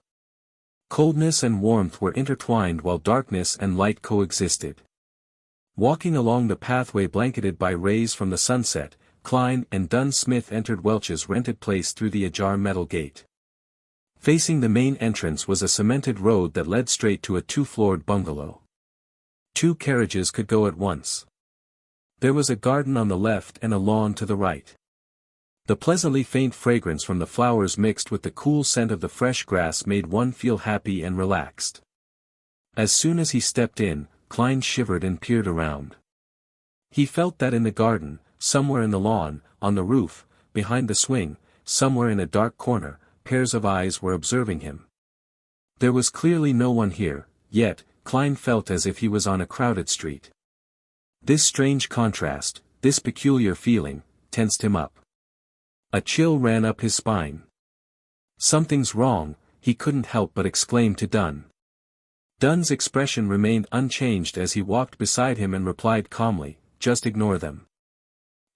Coldness and warmth were intertwined while darkness and light coexisted. Walking along the pathway blanketed by rays from the sunset, Klein and Dunn Smith entered Welch's rented place through the ajar metal gate. Facing the main entrance was a cemented road that led straight to a 2-floored bungalow. 2 carriages could go at once. There was a garden on the left and a lawn to the right. The pleasantly faint fragrance from the flowers mixed with the cool scent of the fresh grass made one feel happy and relaxed. As soon as he stepped in, Klein shivered and peered around. He felt that in the garden, somewhere in the lawn, on the roof, behind the swing, somewhere in a dark corner, pairs of eyes were observing him. There was clearly no one here, yet, Klein felt as if he was on a crowded street. This strange contrast, this peculiar feeling, tensed him up. A chill ran up his spine. "Something's wrong," he couldn't help but exclaim to Dunn. Dunn's expression remained unchanged as he walked beside him and replied calmly, "Just ignore them."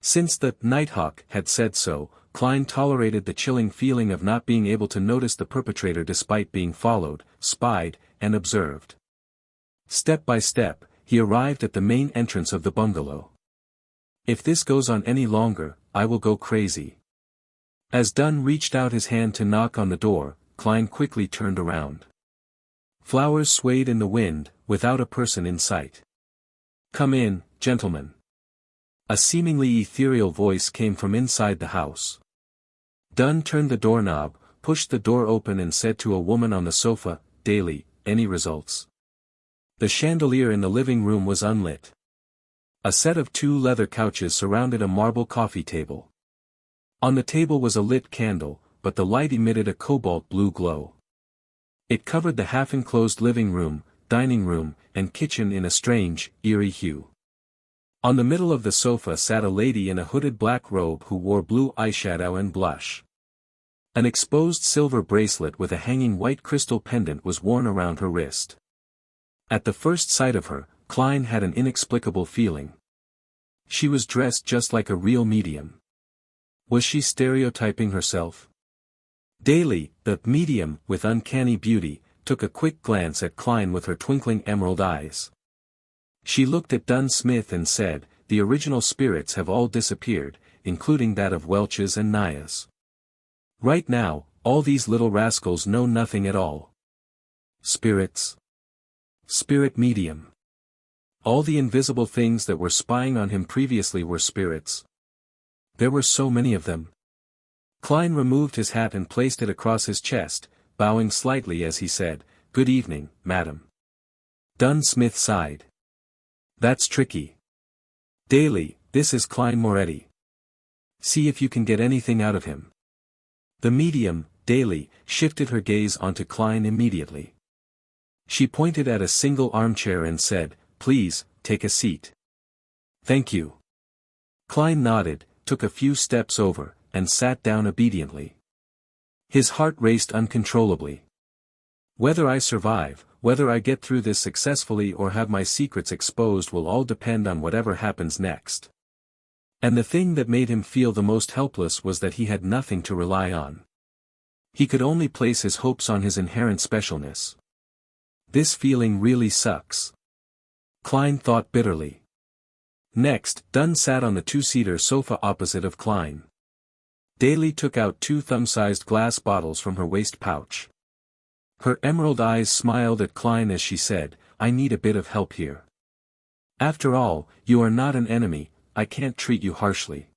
Since the Nighthawk had said so, Klein tolerated the chilling feeling of not being able to notice the perpetrator despite being followed, spied, and observed. Step by step, he arrived at the main entrance of the bungalow. "If this goes on any longer, I will go crazy." As Dunn reached out his hand to knock on the door, Klein quickly turned around. Flowers swayed in the wind, without a person in sight. "Come in, gentlemen." A seemingly ethereal voice came from inside the house. Dunn turned the doorknob, pushed the door open and said to a woman on the sofa, "Daly, any results?" The chandelier in the living room was unlit. A set of 2 leather couches surrounded a marble coffee table. On the table was a lit candle, but the light emitted a cobalt blue glow. It covered the half-enclosed living room, dining room, and kitchen in a strange, eerie hue. On the middle of the sofa sat a lady in a hooded black robe who wore blue eyeshadow and blush. An exposed silver bracelet with a hanging white crystal pendant was worn around her wrist. At the first sight of her, Klein had an inexplicable feeling. She was dressed just like a real medium. Was she stereotyping herself? Daly, the medium, with uncanny beauty, took a quick glance at Klein with her twinkling emerald eyes. She looked at Dunn Smith and said, "The original spirits have all disappeared, including that of Welch's and Naya's. Right now, all these little rascals know nothing at all." Spirits. Spirit medium. All the invisible things that were spying on him previously were spirits. There were so many of them. Klein removed his hat and placed it across his chest, bowing slightly as he said, "Good evening, madam." Dunn Smith sighed. "That's tricky. Daly, this is Klein Moretti. See if you can get anything out of him." The medium, Daly, shifted her gaze onto Klein immediately. She pointed at a single armchair and said, "Please, take a seat." "Thank you." Klein nodded, took a few steps over, and sat down obediently. His heart raced uncontrollably. "Whether I survive, whether I get through this successfully or have my secrets exposed will all depend on whatever happens next." And the thing that made him feel the most helpless was that he had nothing to rely on. He could only place his hopes on his inherent specialness. This feeling really sucks. Klein thought bitterly. Next, Dunn sat on the 2-seater sofa opposite of Klein. Daly took out 2 thumb-sized glass bottles from her waist pouch. Her emerald eyes smiled at Klein as she said, "I need a bit of help here. After all, you are not an enemy, I can't treat you harshly.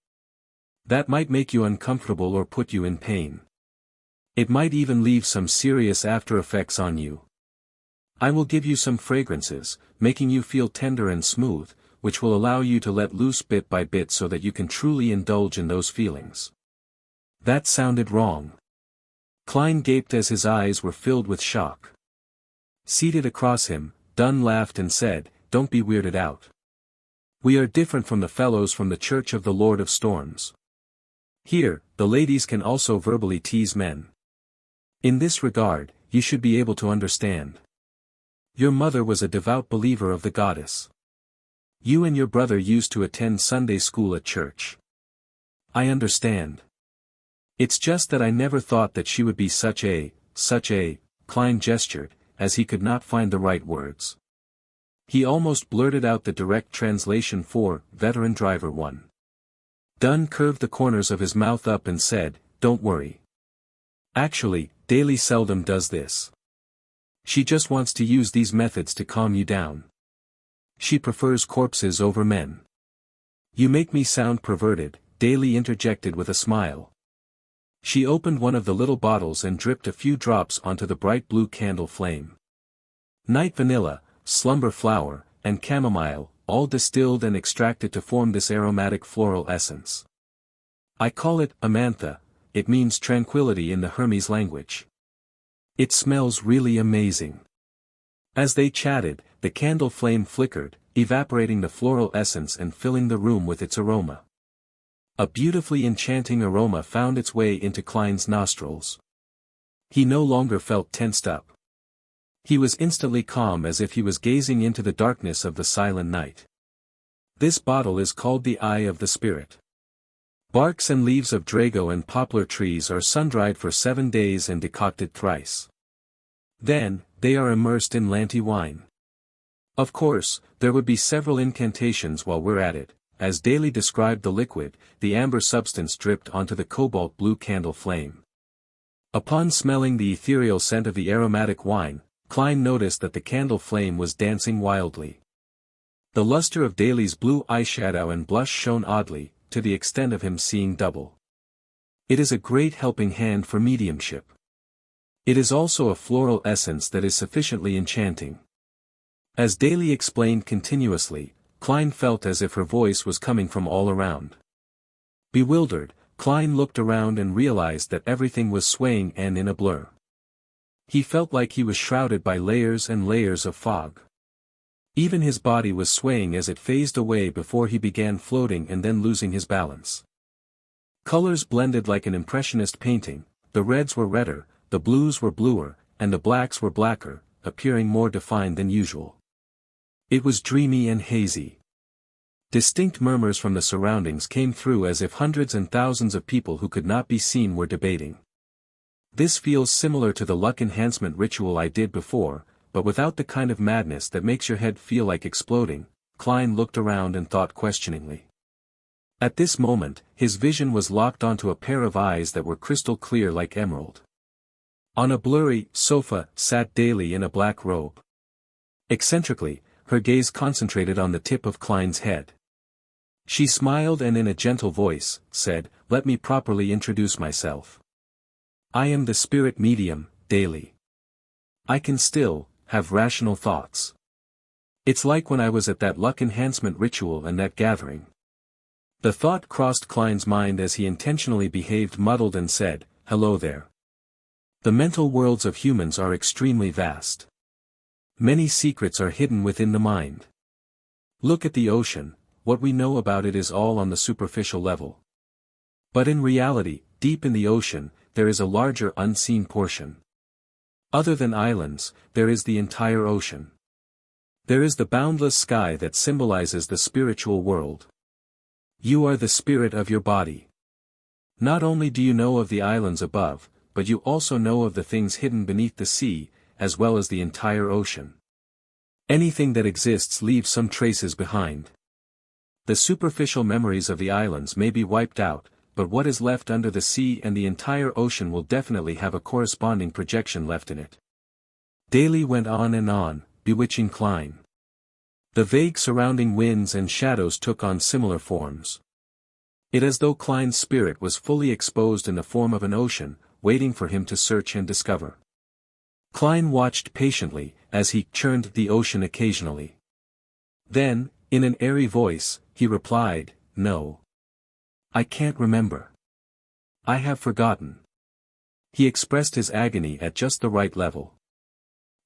That might make you uncomfortable or put you in pain. It might even leave some serious after-effects on you. I will give you some fragrances, making you feel tender and smooth, which will allow you to let loose bit by bit so that you can truly indulge in those feelings." That sounded wrong. Klein gaped as his eyes were filled with shock. Seated across him, Dunn laughed and said, "Don't be weirded out. We are different from the fellows from the Church of the Lord of Storms. Here, the ladies can also verbally tease men. In this regard, you should be able to understand. Your mother was a devout believer of the goddess. You and your brother used to attend Sunday school at church. I understand. It's just that I never thought that she would be such a, Klein gestured, as he could not find the right words. He almost blurted out the direct translation for, veteran driver 1. Dunn curved the corners of his mouth up and said, "Don't worry. Actually, Daly seldom does this. She just wants to use these methods to calm you down. She prefers corpses over men." "You make me sound perverted," Daly interjected with a smile. She opened one of the little bottles and dripped a few drops onto the bright blue candle flame. Night vanilla, slumber flower, and chamomile, all distilled and extracted to form this aromatic floral essence. I call it amantha. It means tranquility in the Hermes language. It smells really amazing. As they chatted, the candle flame flickered, evaporating the floral essence and filling the room with its aroma. A beautifully enchanting aroma found its way into Klein's nostrils. He no longer felt tensed up. He was instantly calm as if he was gazing into the darkness of the silent night. This bottle is called the Eye of the Spirit. Barks and leaves of drago and poplar trees are sun-dried for 7 days and decocted thrice. Then, they are immersed in Lanti wine. Of course, there would be several incantations while we're at it. As Daly described the liquid, the amber substance dripped onto the cobalt blue candle flame. Upon smelling the ethereal scent of the aromatic wine, Klein noticed that the candle flame was dancing wildly. The luster of Daly's blue eyeshadow and blush shone oddly, to the extent of him seeing double. It is a great helping hand for mediumship. It is also a floral essence that is sufficiently enchanting. As Daly explained continuously, Klein felt as if her voice was coming from all around. Bewildered, Klein looked around and realized that everything was swaying and in a blur. He felt like he was shrouded by layers and layers of fog. Even his body was swaying as it phased away before he began floating and then losing his balance. Colors blended like an impressionist painting, the reds were redder, the blues were bluer, and the blacks were blacker, appearing more defined than usual. It was dreamy and hazy. Distinct murmurs from the surroundings came through as if hundreds and thousands of people who could not be seen were debating. This feels similar to the luck enhancement ritual I did before, but without the kind of madness that makes your head feel like exploding. Klein looked around and thought questioningly. At this moment, his vision was locked onto a pair of eyes that were crystal clear like emerald. On a blurry sofa sat Daly in a black robe. Eccentrically, her gaze concentrated on the tip of Klein's head. She smiled and in a gentle voice, said, "Let me properly introduce myself. I am the spirit medium, Daly. I can still have rational thoughts. It's like when I was at that luck enhancement ritual and that gathering." The thought crossed Klein's mind as he intentionally behaved muddled and said, "Hello there. The mental worlds of humans are extremely vast. Many secrets are hidden within the mind. Look at the ocean, what we know about it is all on the superficial level. But in reality, deep in the ocean, there is a larger unseen portion. Other than islands, there is the entire ocean. There is the boundless sky that symbolizes the spiritual world. You are the spirit of your body. Not only do you know of the islands above, but you also know of the things hidden beneath the sea, as well as the entire ocean. Anything that exists leaves some traces behind. The superficial memories of the islands may be wiped out, but what is left under the sea and the entire ocean will definitely have a corresponding projection left in it." Daly went on and on, bewitching Klein. The vague surrounding winds and shadows took on similar forms. It as though Klein's spirit was fully exposed in the form of an ocean, waiting for him to search and discover. Klein watched patiently, as he churned the ocean occasionally. Then, in an airy voice, he replied, "No. I can't remember. I have forgotten." He expressed his agony at just the right level.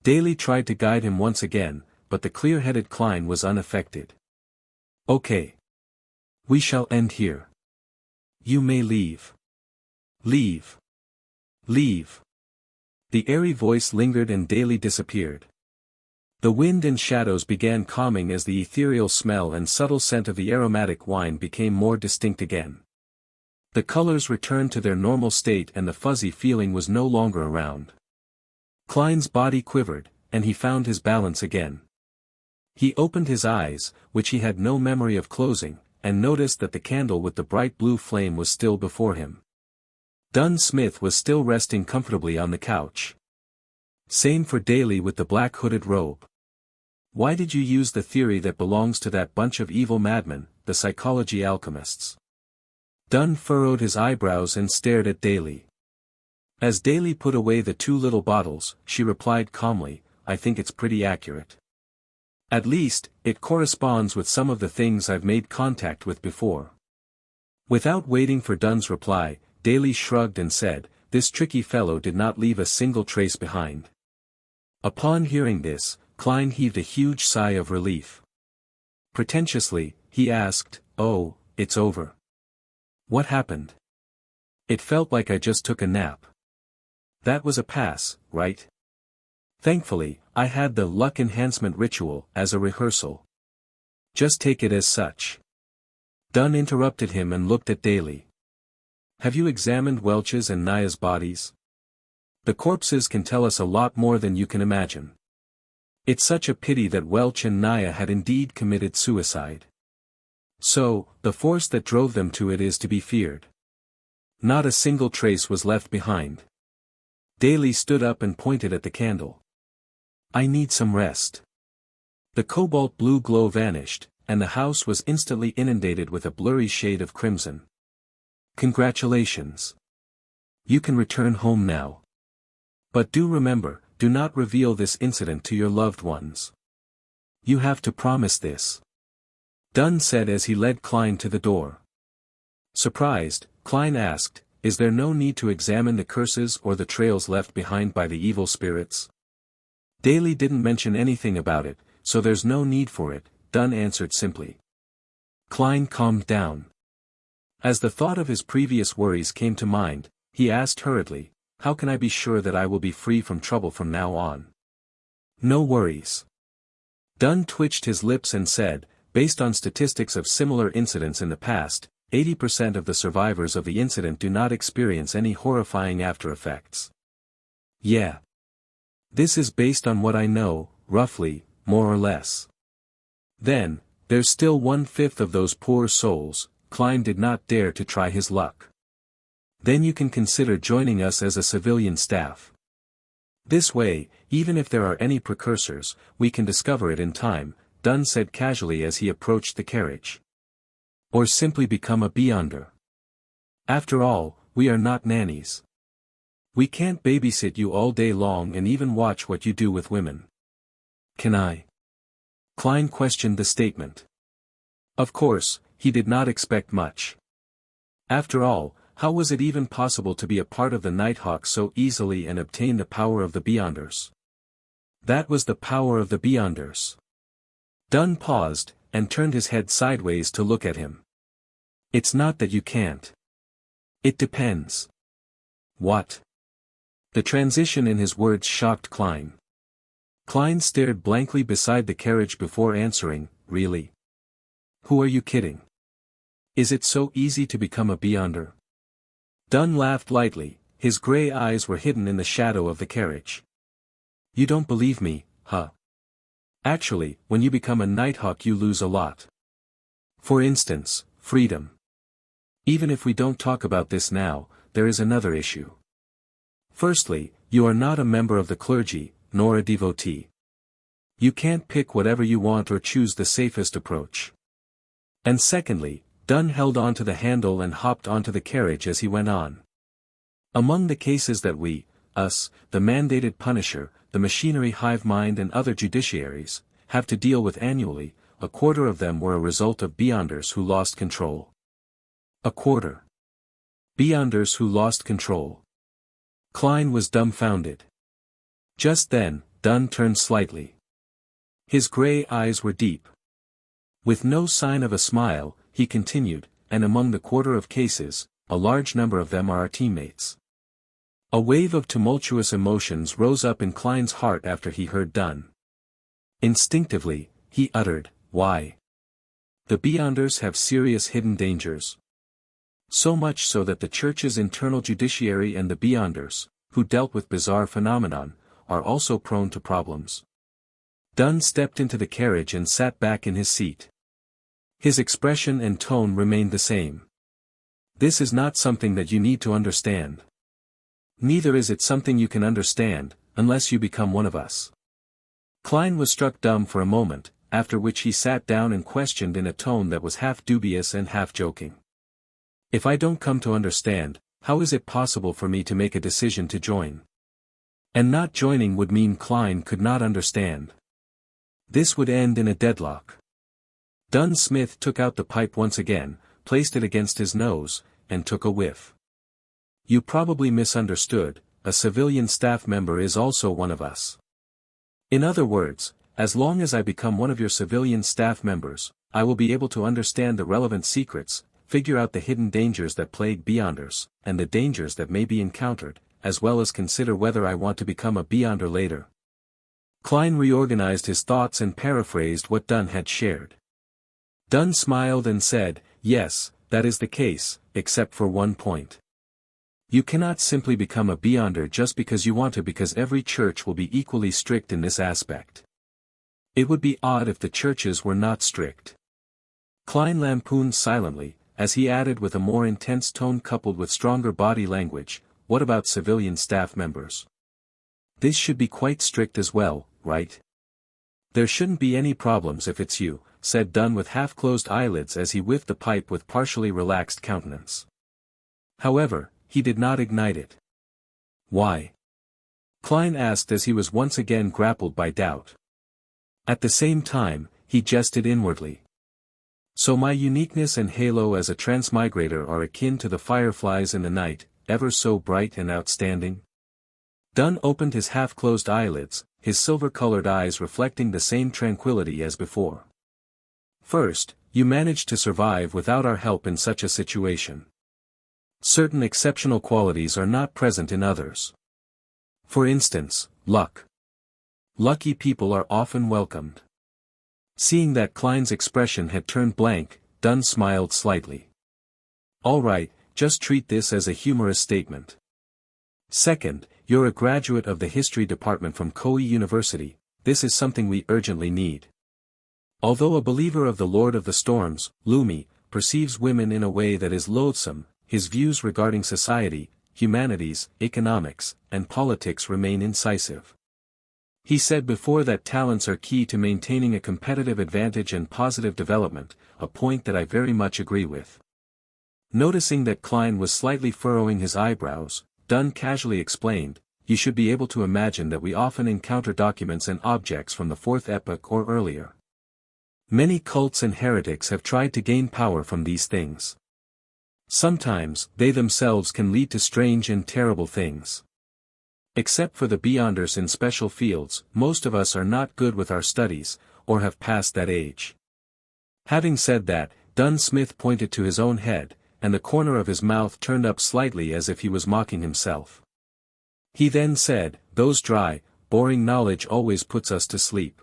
Daly tried to guide him once again, but the clear-headed Klein was unaffected. Okay. We shall end here. You may leave. Leave. Leave. The airy voice lingered and Daly disappeared. The wind and shadows began calming as the ethereal smell and subtle scent of the aromatic wine became more distinct again. The colors returned to their normal state and the fuzzy feeling was no longer around. Klein's body quivered, and he found his balance again. He opened his eyes, which he had no memory of closing, and noticed that the candle with the bright blue flame was still before him. Dunn Smith was still resting comfortably on the couch. Same for Daly with the black hooded robe. Why did you use the theory that belongs to that bunch of evil madmen, the psychology alchemists? Dunn furrowed his eyebrows and stared at Daly. As Daly put away the 2 little bottles, she replied calmly, I think it's pretty accurate. At least, it corresponds with some of the things I've made contact with before. Without waiting for Dunn's reply, Daly shrugged and said, this tricky fellow did not leave a single trace behind. Upon hearing this, Klein heaved a huge sigh of relief. Pretentiously, he asked, oh, it's over. What happened? It felt like I just took a nap. That was a pass, right? Thankfully, I had the luck enhancement ritual as a rehearsal. Just take it as such. Dunn interrupted him and looked at Daly. Have you examined Welch's and Naya's bodies? The corpses can tell us a lot more than you can imagine. It's such a pity that Welch and Naya had indeed committed suicide. So, the force that drove them to it is to be feared. Not a single trace was left behind. Daly stood up and pointed at the candle. I need some rest. The cobalt blue glow vanished, and the house was instantly inundated with a blurry shade of crimson. Congratulations. You can return home now. But do remember, do not reveal this incident to your loved ones. You have to promise this. Dunn said as he led Klein to the door. Surprised, Klein asked, is there no need to examine the curses or the trails left behind by the evil spirits? Daly didn't mention anything about it, so there's no need for it, Dunn answered simply. Klein calmed down. As the thought of his previous worries came to mind, he asked hurriedly, how can I be sure that I will be free from trouble from now on? No worries. Dunn twitched his lips and said, based on statistics of similar incidents in the past, 80% of the survivors of the incident do not experience any horrifying after effects. Yeah. This is based on what I know, roughly, more or less. Then, there's still 1/5 of those poor souls. Klein did not dare to try his luck. Then you can consider joining us as a civilian staff. This way, even if there are any precursors, we can discover it in time, Dunn said casually as he approached the carriage. Or simply become a beyonder. After all, we are not nannies. We can't babysit you all day long and even watch what you do with women. Can I? Klein questioned the statement. Of course, he did not expect much. After all, how was it even possible to be a part of the Nighthawk so easily and obtain the power of the Beyonders? That was the power of the Beyonders. Dunn paused, and turned his head sideways to look at him. It's not that you can't. It depends. What? The transition in his words shocked Klein. Klein stared blankly beside the carriage before answering, really? Who are you kidding? Is it so easy to become a Beyonder? Dunn laughed lightly, his gray eyes were hidden in the shadow of the carriage. You don't believe me, huh? Actually, when you become a Nighthawk you lose a lot. For instance, freedom. Even if we don't talk about this now, there is another issue. Firstly, you are not a member of the clergy, nor a devotee. You can't pick whatever you want or choose the safest approach. And secondly, Dunn held onto the handle and hopped onto the carriage as he went on. Among the cases that we, us, the mandated punisher, the machinery hive mind and other judiciaries, have to deal with annually, 1/4 of them were a result of Beyonders who lost control. 1/4. Beyonders who lost control. Klein was dumbfounded. Just then, Dunn turned slightly. His gray eyes were deep. With no sign of a smile, he continued, and among the quarter of cases, a large number of them are our teammates. A wave of tumultuous emotions rose up in Klein's heart after he heard Dunn. Instinctively, he uttered, "Why? The Beyonders have serious hidden dangers. So much so that the Church's internal judiciary and the Beyonders, who dealt with bizarre phenomenon, are also prone to problems." Dunn stepped into the carriage and sat back in his seat. His expression and tone remained the same. "This is not something that you need to understand. Neither is it something you can understand, unless you become one of us." Klein was struck dumb for a moment, after which he sat down and questioned in a tone that was half dubious and half joking. "If I don't come to understand, how is it possible for me to make a decision to join?" And not joining would mean Klein could not understand. This would end in a deadlock. Dunn Smith took out the pipe once again, placed it against his nose, and took a whiff. "You probably misunderstood, a civilian staff member is also one of us. In other words, as long as I become one of your civilian staff members, I will be able to understand the relevant secrets, figure out the hidden dangers that plague Beyonders, and the dangers that may be encountered, as well as consider whether I want to become a Beyonder later." Klein reorganized his thoughts and paraphrased what Dunn had shared. Dunn smiled and said, "Yes, that is the case, except for one point. You cannot simply become a Beyonder just because you want to, because every church will be equally strict in this aspect. It would be odd if the churches were not strict." Klein lampooned silently, as he added with a more intense tone coupled with stronger body language, "What about civilian staff members? This should be quite strict as well, right? There shouldn't be any problems if it's you," said Dunn with half-closed eyelids as he whiffed the pipe with partially relaxed countenance. However, he did not ignite it. "Why?" Klein asked as he was once again grappled by doubt. At the same time, he jested inwardly. "So my uniqueness and halo as a transmigrator are akin to the fireflies in the night, ever so bright and outstanding?" Dunn opened his half-closed eyelids, his silver-colored eyes reflecting the same tranquility as before. "First, you managed to survive without our help in such a situation. Certain exceptional qualities are not present in others. For instance, luck. Lucky people are often welcomed." Seeing that Klein's expression had turned blank, Dunn smiled slightly. "All right, just treat this as a humorous statement. Second, you're a graduate of the history department from Koei University. This is something we urgently need. Although a believer of the Lord of the Storms, Lumi, perceives women in a way that is loathsome, his views regarding society, humanities, economics, and politics remain incisive. He said before that talents are key to maintaining a competitive advantage and positive development, a point that I very much agree with." Noticing that Klein was slightly furrowing his eyebrows, Dunn casually explained, "You should be able to imagine that we often encounter documents and objects from the Fourth Epoch or earlier. Many cults and heretics have tried to gain power from these things. Sometimes, they themselves can lead to strange and terrible things. Except for the Beyonders in special fields, most of us are not good with our studies, or have passed that age." Having said that, Dunn Smith pointed to his own head, and the corner of his mouth turned up slightly as if he was mocking himself. He then said, "Those dry, boring knowledge always puts us to sleep.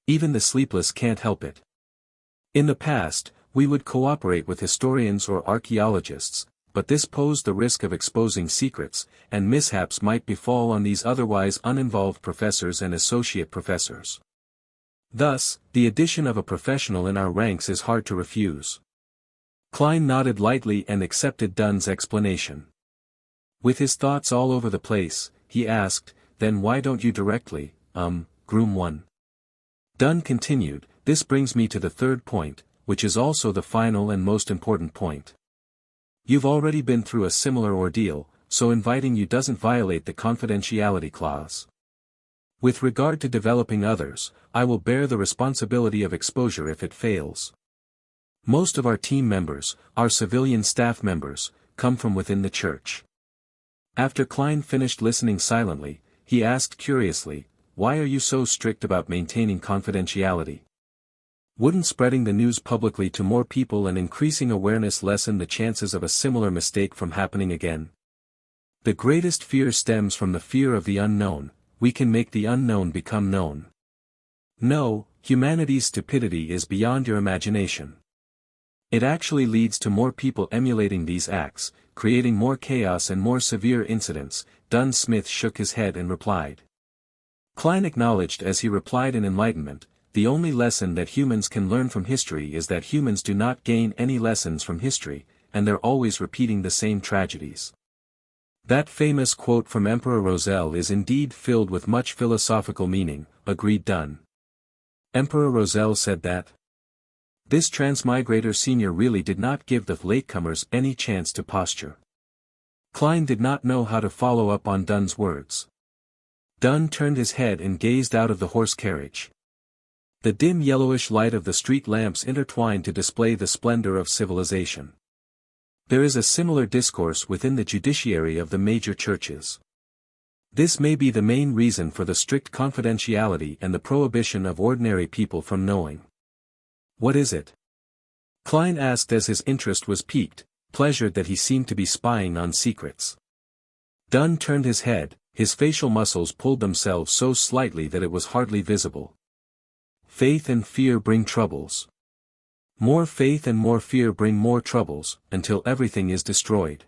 Even the sleepless can't help it. In the past, we would cooperate with historians or archaeologists, but this posed the risk of exposing secrets, and mishaps might befall on these otherwise uninvolved professors and associate professors. Thus, the addition of a professional in our ranks is hard to refuse." Klein nodded lightly and accepted Dunn's explanation. With his thoughts all over the place, he asked, "Then why don't you directly, groom one?" Dunn continued, "This brings me to the third point, which is also the final and most important point. You've already been through a similar ordeal, so inviting you doesn't violate the confidentiality clause. With regard to developing others, I will bear the responsibility of exposure if it fails. Most of our team members, our civilian staff members, come from within the church. After Klein finished listening silently, he asked curiously, "Why are you so strict about maintaining confidentiality? Wouldn't spreading the news publicly to more people and increasing awareness lessen the chances of a similar mistake from happening again? The greatest fear stems from the fear of the unknown. We can make the unknown become known. No, humanity's stupidity is beyond your imagination. It actually leads to more people emulating these acts, creating more chaos and more severe incidents." Dunn Smith shook his head and replied. Klein acknowledged as he replied in enlightenment, "The only lesson that humans can learn from history is that humans do not gain any lessons from history, and they're always repeating the same tragedies." That famous quote from Emperor Roselle is indeed filled with much philosophical meaning, agreed Dunn. Emperor Roselle said that this transmigrator senior really did not give the latecomers any chance to posture. Klein did not know how to follow up on Dunn's words. Dunn turned his head and gazed out of the horse carriage. The dim yellowish light of the street lamps intertwined to display the splendor of civilization. There is a similar discourse within the judiciary of the major churches. This may be the main reason for the strict confidentiality and the prohibition of ordinary people from knowing. What is it? Klein asked as his interest was piqued, pleasured that he seemed to be spying on secrets. Dunn turned his head, his facial muscles pulled themselves so slightly that it was hardly visible. Faith and fear bring troubles. More faith and more fear bring more troubles, until everything is destroyed.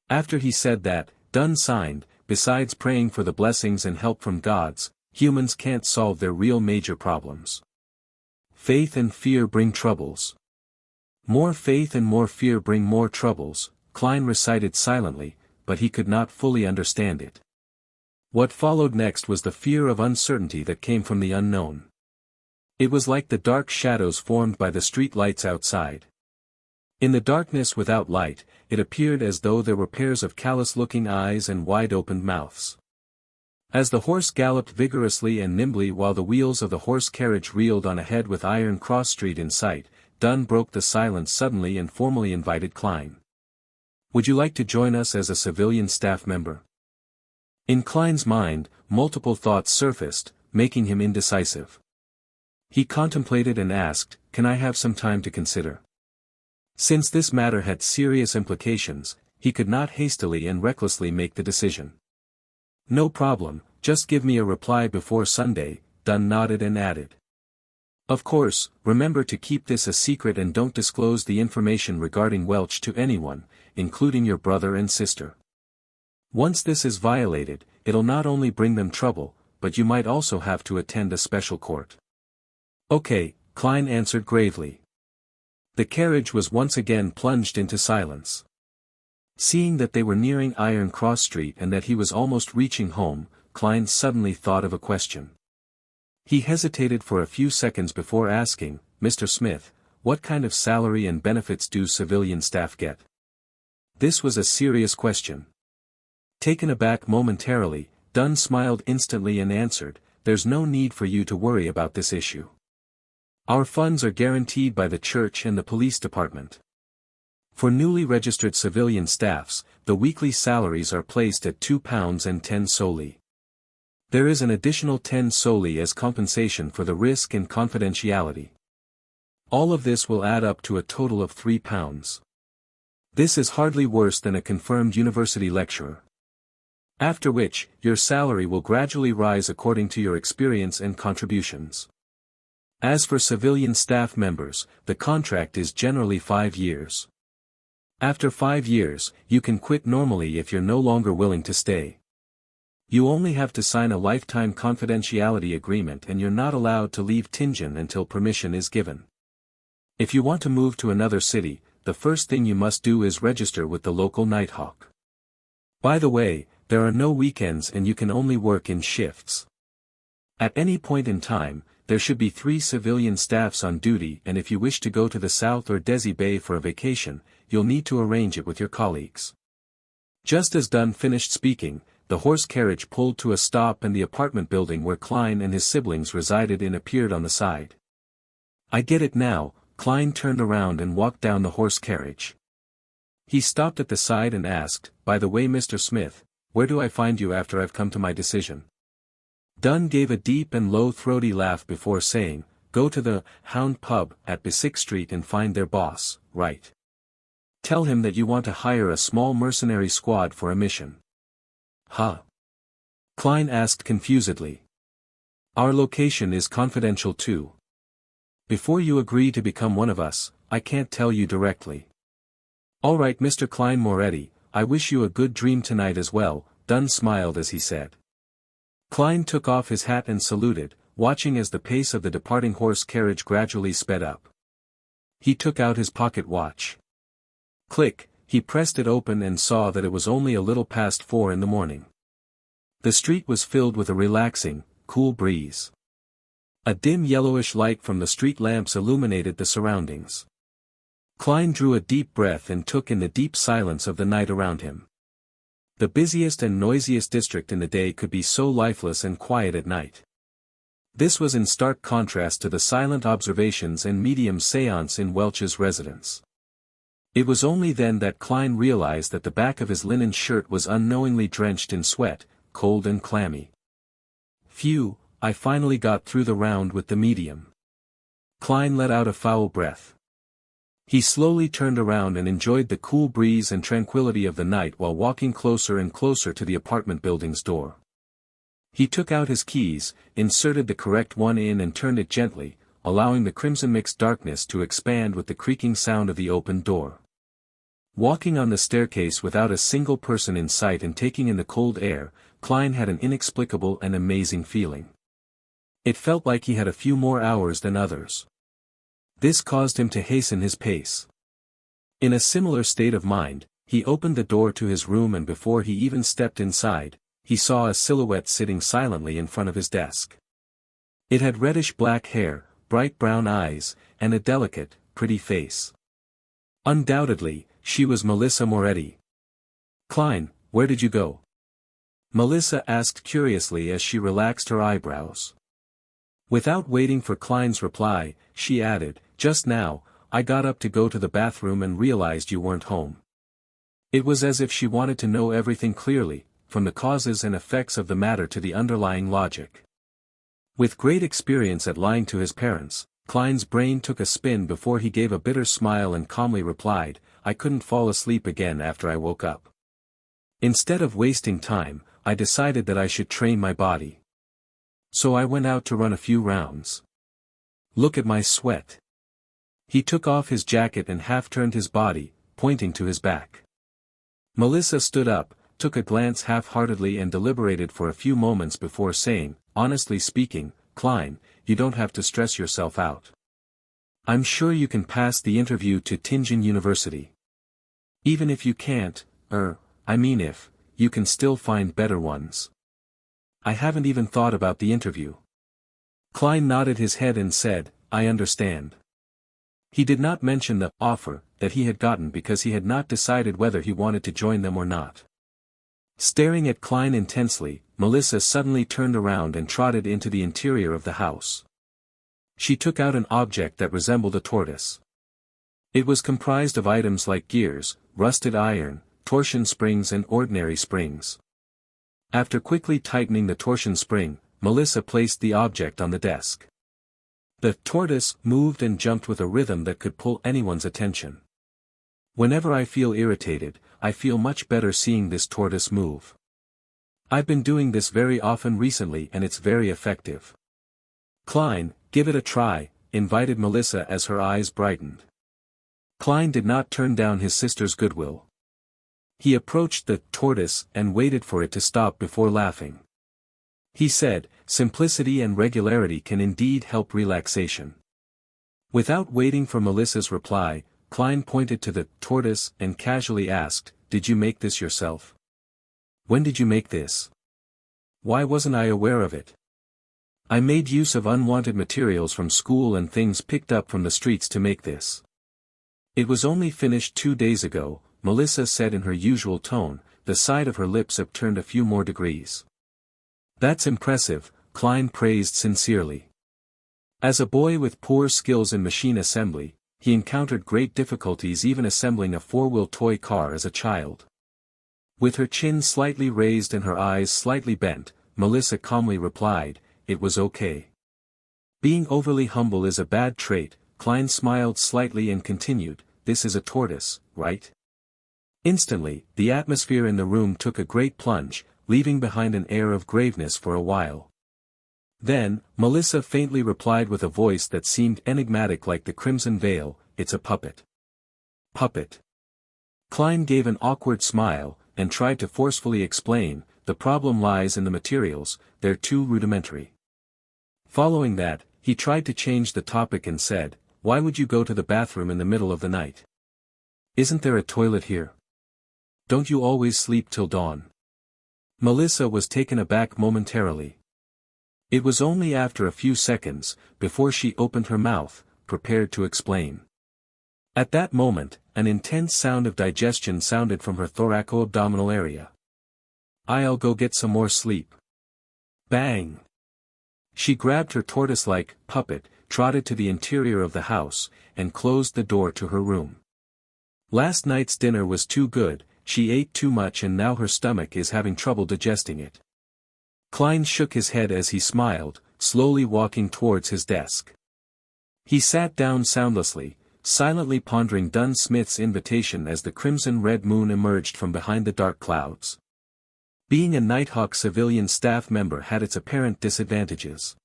After he said that, Dunn signed, besides praying for the blessings and help from gods, humans can't solve their real major problems. Faith and fear bring troubles. More faith and more fear bring more troubles, Klein recited silently, but he could not fully understand it. What followed next was the fear of uncertainty that came from the unknown. It was like the dark shadows formed by the street lights outside. In the darkness without light, it appeared as though there were pairs of callous-looking eyes and wide-opened mouths. As the horse galloped vigorously and nimbly while the wheels of the horse carriage reeled on ahead with Iron Cross Street in sight, Dunn broke the silence suddenly and formally invited Klein. "Would you like to join us as a civilian staff member?" In Klein's mind, multiple thoughts surfaced, making him indecisive. He contemplated and asked, "Can I have some time to consider?" Since this matter had serious implications, he could not hastily and recklessly make the decision. "No problem, just give me a reply before Sunday," Dunn nodded and added. "Of course, remember to keep this a secret and don't disclose the information regarding Welch to anyone, including your brother and sister. Once this is violated, it'll not only bring them trouble, but you might also have to attend a special court." "Okay," Klein answered gravely. The carriage was once again plunged into silence. Seeing that they were nearing Iron Cross Street and that he was almost reaching home, Klein suddenly thought of a question. He hesitated for a few seconds before asking, "Mr. Smith, what kind of salary and benefits do civilian staff get?" This was a serious question. Taken aback momentarily, Dunn smiled instantly and answered, "There's no need for you to worry about this issue. Our funds are guaranteed by the church and the police department. For newly registered civilian staffs, the weekly salaries are placed at £2.10 solely. There is an additional 10 solely as compensation for the risk and confidentiality. All of this will add up to a total of £3. This is hardly worse than a confirmed university lecturer. After which, your salary will gradually rise according to your experience and contributions. As for civilian staff members, the contract is generally 5 years. After 5 years, you can quit normally if you're no longer willing to stay. You only have to sign a lifetime confidentiality agreement and you're not allowed to leave Tingen until permission is given. If you want to move to another city, the first thing you must do is register with the local Nighthawk. By the way, there are no weekends and you can only work in shifts. At any point in time, there should be 3 civilian staffs on duty, and if you wish to go to the South or Desi Bay for a vacation, you'll need to arrange it with your colleagues." Just as Dunn finished speaking, the horse carriage pulled to a stop and the apartment building where Klein and his siblings resided in appeared on the side. "I get it now," Klein turned around and walked down the horse carriage. He stopped at the side and asked, "By the way, Mr. Smith, where do I find you after I've come to my decision?" Dunn gave a deep and low throaty laugh before saying, "Go to the Hound Pub at Bisick Street and find their boss, right? Tell him that you want to hire a small mercenary squad for a mission." "Huh?" Klein asked confusedly. "Our location is confidential too. Before you agree to become one of us, I can't tell you directly." "All right, Mr. Klein Moretti, I wish you a good dream tonight as well," Dunn smiled as he said. Klein took off his hat and saluted, watching as the pace of the departing horse carriage gradually sped up. He took out his pocket watch. Click, he pressed it open and saw that it was only a little past 4 in the morning. The street was filled with a relaxing, cool breeze. A dim yellowish light from the street lamps illuminated the surroundings. Klein drew a deep breath and took in the deep silence of the night around him. The busiest and noisiest district in the day could be so lifeless and quiet at night. This was in stark contrast to the silent observations and medium séance in Welch's residence. It was only then that Klein realized that the back of his linen shirt was unknowingly drenched in sweat, cold and clammy. "Phew, I finally got through the round with the medium." Klein let out a foul breath. He slowly turned around and enjoyed the cool breeze and tranquility of the night while walking closer and closer to the apartment building's door. He took out his keys, inserted the correct one in and turned it gently, allowing the crimson-mixed darkness to expand with the creaking sound of the opened door. Walking on the staircase without a single person in sight and taking in the cold air, Klein had an inexplicable and amazing feeling. It felt like he had a few more hours than others. This caused him to hasten his pace. In a similar state of mind, he opened the door to his room and before he even stepped inside, he saw a silhouette sitting silently in front of his desk. It had reddish-black hair, bright brown eyes, and a delicate, pretty face. Undoubtedly, she was Melissa Moretti. "Klein, where did you go?" Melissa asked curiously as she relaxed her eyebrows. Without waiting for Klein's reply, she added, "Just now, I got up to go to the bathroom and realized you weren't home." It was as if she wanted to know everything clearly, from the causes and effects of the matter to the underlying logic. With great experience at lying to his parents, Klein's brain took a spin before he gave a bitter smile and calmly replied, "I couldn't fall asleep again after I woke up. Instead of wasting time, I decided that I should train my body. So I went out to run a few rounds. Look at my sweat." He took off his jacket and half-turned his body, pointing to his back. Melissa stood up, took a glance half-heartedly and deliberated for a few moments before saying, "Honestly speaking, Klein, you don't have to stress yourself out. I'm sure you can pass the interview to Tingen University. Even if you can't, if, you can still find better ones. I haven't even thought about the interview." Klein nodded his head and said, "I understand." He did not mention the offer that he had gotten because he had not decided whether he wanted to join them or not. Staring at Klein intensely, Melissa suddenly turned around and trotted into the interior of the house. She took out an object that resembled a tortoise. It was comprised of items like gears, rusted iron, torsion springs and ordinary springs. After quickly tightening the torsion spring, Melissa placed the object on the desk. The tortoise moved and jumped with a rhythm that could pull anyone's attention. "Whenever I feel irritated, I feel much better seeing this tortoise move. I've been doing this very often recently and it's very effective." "Klein, give it a try," invited Melissa as her eyes brightened. Klein did not turn down his sister's goodwill. He approached the tortoise and waited for it to stop before laughing. He said, "Simplicity and regularity can indeed help relaxation." Without waiting for Melissa's reply, Klein pointed to the tortoise and casually asked, "Did you make this yourself? When did you make this? Why wasn't I aware of it? I made use of unwanted materials from school and things picked up from the streets to make this. It was only finished 2 days ago," Melissa said in her usual tone, the side of her lips upturned a few more degrees. "That's impressive," Klein praised sincerely. As a boy with poor skills in machine assembly, he encountered great difficulties even assembling a four-wheel toy car as a child. With her chin slightly raised and her eyes slightly bent, Melissa calmly replied, "It was okay." Being overly humble is a bad trait. Klein smiled slightly and continued, "This is a tortoise, right?" Instantly, the atmosphere in the room took a great plunge, leaving behind an air of graveness for a while. Then, Melissa faintly replied with a voice that seemed enigmatic like the crimson veil, "It's a puppet." Puppet. Klein gave an awkward smile, and tried to forcefully explain, "The problem lies in the materials, they're too rudimentary." Following that, he tried to change the topic and said, "Why would you go to the bathroom in the middle of the night? Isn't there a toilet here? Don't you always sleep till dawn?" Melissa was taken aback momentarily. It was only after a few seconds, before she opened her mouth, prepared to explain. At that moment, an intense sound of digestion sounded from her thoraco-abdominal area. "I'll go get some more sleep." Bang! She grabbed her tortoise-like puppet, trotted to the interior of the house, and closed the door to her room. Last night's dinner was too good, she ate too much and now her stomach is having trouble digesting it. Klein shook his head as he smiled, slowly walking towards his desk. He sat down soundlessly, silently pondering Dunn Smith's invitation as the crimson-red moon emerged from behind the dark clouds. Being a Nighthawk civilian staff member had its apparent disadvantages.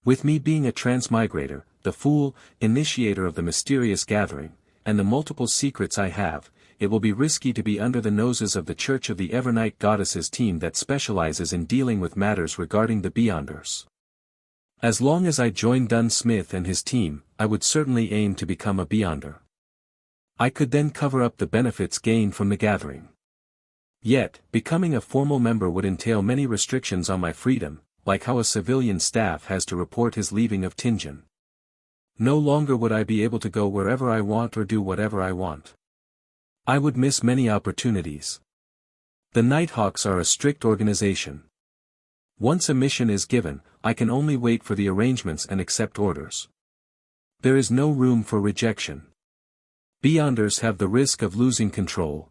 With me being a transmigrator, the fool, initiator of the mysterious gathering, and the multiple secrets I have, it will be risky to be under the noses of the Church of the Evernight Goddesses team that specializes in dealing with matters regarding the Beyonders. As long as I join Dunn Smith and his team, I would certainly aim to become a Beyonder. I could then cover up the benefits gained from the gathering. Yet, becoming a formal member would entail many restrictions on my freedom, like how a civilian staff has to report his leaving of Tingen. No longer would I be able to go wherever I want or do whatever I want. I would miss many opportunities. The Nighthawks are a strict organization. Once a mission is given, I can only wait for the arrangements and accept orders. There is no room for rejection. Beyonders have the risk of losing control.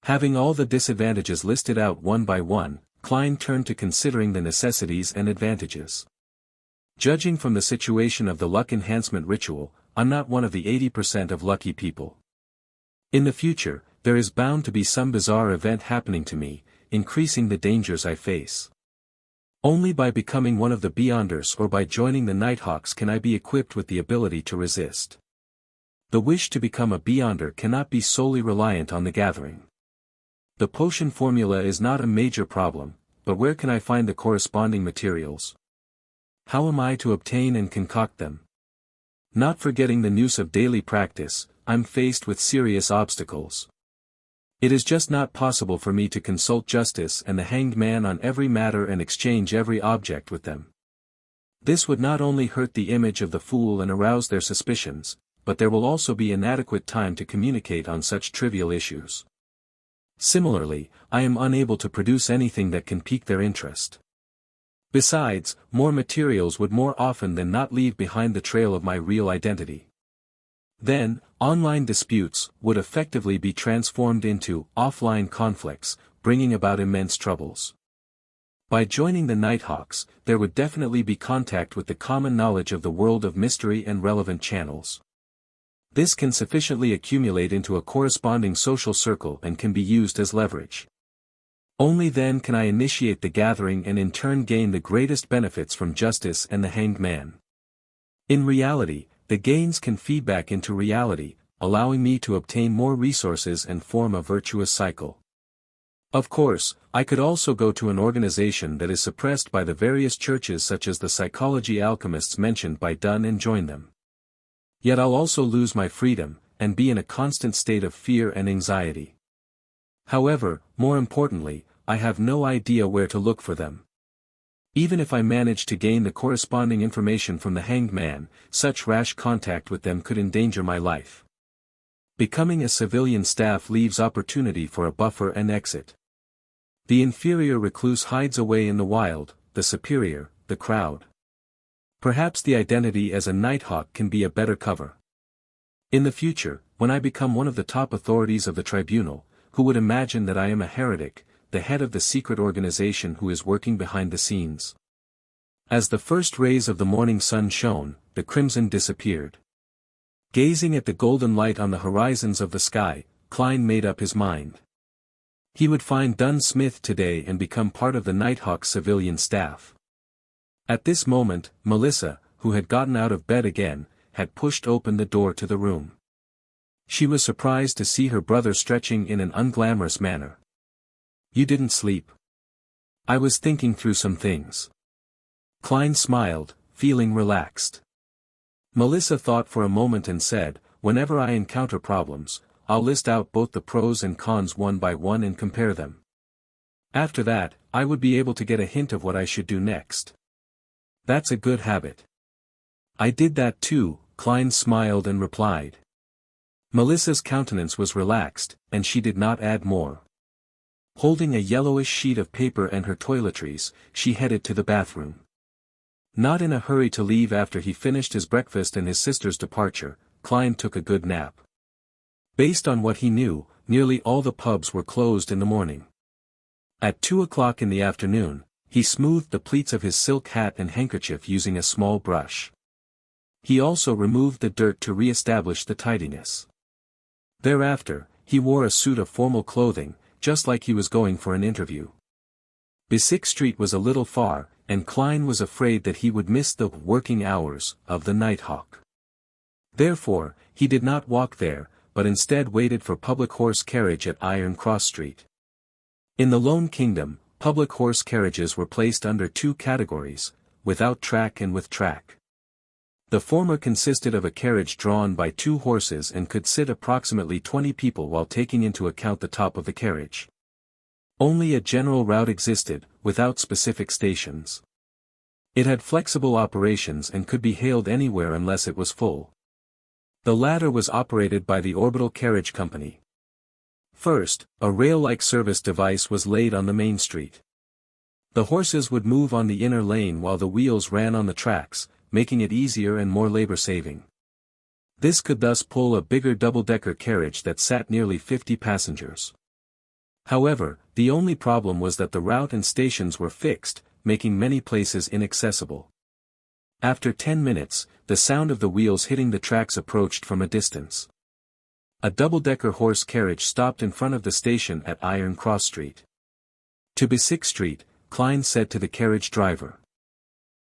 Having all the disadvantages listed out one by one, Klein turned to considering the necessities and advantages. Judging from the situation of the luck enhancement ritual, I'm not one of the 80% of lucky people. In the future, there is bound to be some bizarre event happening to me, increasing the dangers I face. Only by becoming one of the Beyonders or by joining the Nighthawks can I be equipped with the ability to resist. The wish to become a Beyonder cannot be solely reliant on the gathering. The potion formula is not a major problem, but where can I find the corresponding materials? How am I to obtain and concoct them? Not forgetting the noose of daily practice, I'm faced with serious obstacles. It is just not possible for me to consult justice and the hanged man on every matter and exchange every object with them. This would not only hurt the image of the fool and arouse their suspicions, but there will also be inadequate time to communicate on such trivial issues. Similarly, I am unable to produce anything that can pique their interest. Besides, more materials would more often than not leave behind the trail of my real identity. Then, online disputes would effectively be transformed into offline conflicts, bringing about immense troubles. By joining the Nighthawks, there would definitely be contact with the common knowledge of the world of mystery and relevant channels. This can sufficiently accumulate into a corresponding social circle and can be used as leverage. Only then can I initiate the gathering and in turn gain the greatest benefits from justice and the hanged man. In reality, the gains can feed back into reality, allowing me to obtain more resources and form a virtuous cycle. Of course, I could also go to an organization that is suppressed by the various churches such as the psychology alchemists mentioned by Dunn and join them. Yet I'll also lose my freedom, and be in a constant state of fear and anxiety. However, more importantly, I have no idea where to look for them. Even if I manage to gain the corresponding information from the hanged man, such rash contact with them could endanger my life. Becoming a civilian staff leaves opportunity for a buffer and exit. The inferior recluse hides away in the wild, the superior, the crowd. Perhaps the identity as a Nighthawk can be a better cover. In the future, when I become one of the top authorities of the tribunal, who would imagine that I am a heretic, the head of the secret organization who is working behind the scenes? As the first rays of the morning sun shone, the crimson disappeared. Gazing at the golden light on the horizons of the sky, Klein made up his mind. He would find Dunn Smith today and become part of the Nighthawk's civilian staff. At this moment, Melissa, who had gotten out of bed again, had pushed open the door to the room. She was surprised to see her brother stretching in an unglamorous manner. "You didn't sleep?" "I was thinking through some things." Klein smiled, feeling relaxed. Melissa thought for a moment and said, "Whenever I encounter problems, I'll list out both the pros and cons one by one and compare them. After that, I would be able to get a hint of what I should do next." "That's a good habit." "I did that too," Klein smiled and replied. Melissa's countenance was relaxed, and she did not add more. Holding a yellowish sheet of paper and her toiletries, she headed to the bathroom. Not in a hurry to leave after he finished his breakfast and his sister's departure, Klein took a good nap. Based on what he knew, nearly all the pubs were closed in the morning. At 2 o'clock in the afternoon, he smoothed the pleats of his silk hat and handkerchief using a small brush. He also removed the dirt to re-establish the tidiness. Thereafter, he wore a suit of formal clothing, just like he was going for an interview. Bisick Street was a little far, and Klein was afraid that he would miss the working hours of the Nighthawk. Therefore, he did not walk there, but instead waited for public horse carriage at Iron Cross Street. In the Lone Kingdom, public horse carriages were placed under two categories, without track and with track. The former consisted of a carriage drawn by two horses and could sit approximately 20 people while taking into account the top of the carriage. Only a general route existed, without specific stations. It had flexible operations and could be hailed anywhere unless it was full. The latter was operated by the Orbital Carriage Company. First, a rail-like service device was laid on the main street. The horses would move on the inner lane while the wheels ran on the tracks, making it easier and more labor-saving. This could thus pull a bigger double-decker carriage that sat nearly 50 passengers. However, the only problem was that the route and stations were fixed, making many places inaccessible. After 10 minutes, the sound of the wheels hitting the tracks approached from a distance. A double-decker horse carriage stopped in front of the station at Iron Cross Street. To Bisick Street, Klein said to the carriage driver.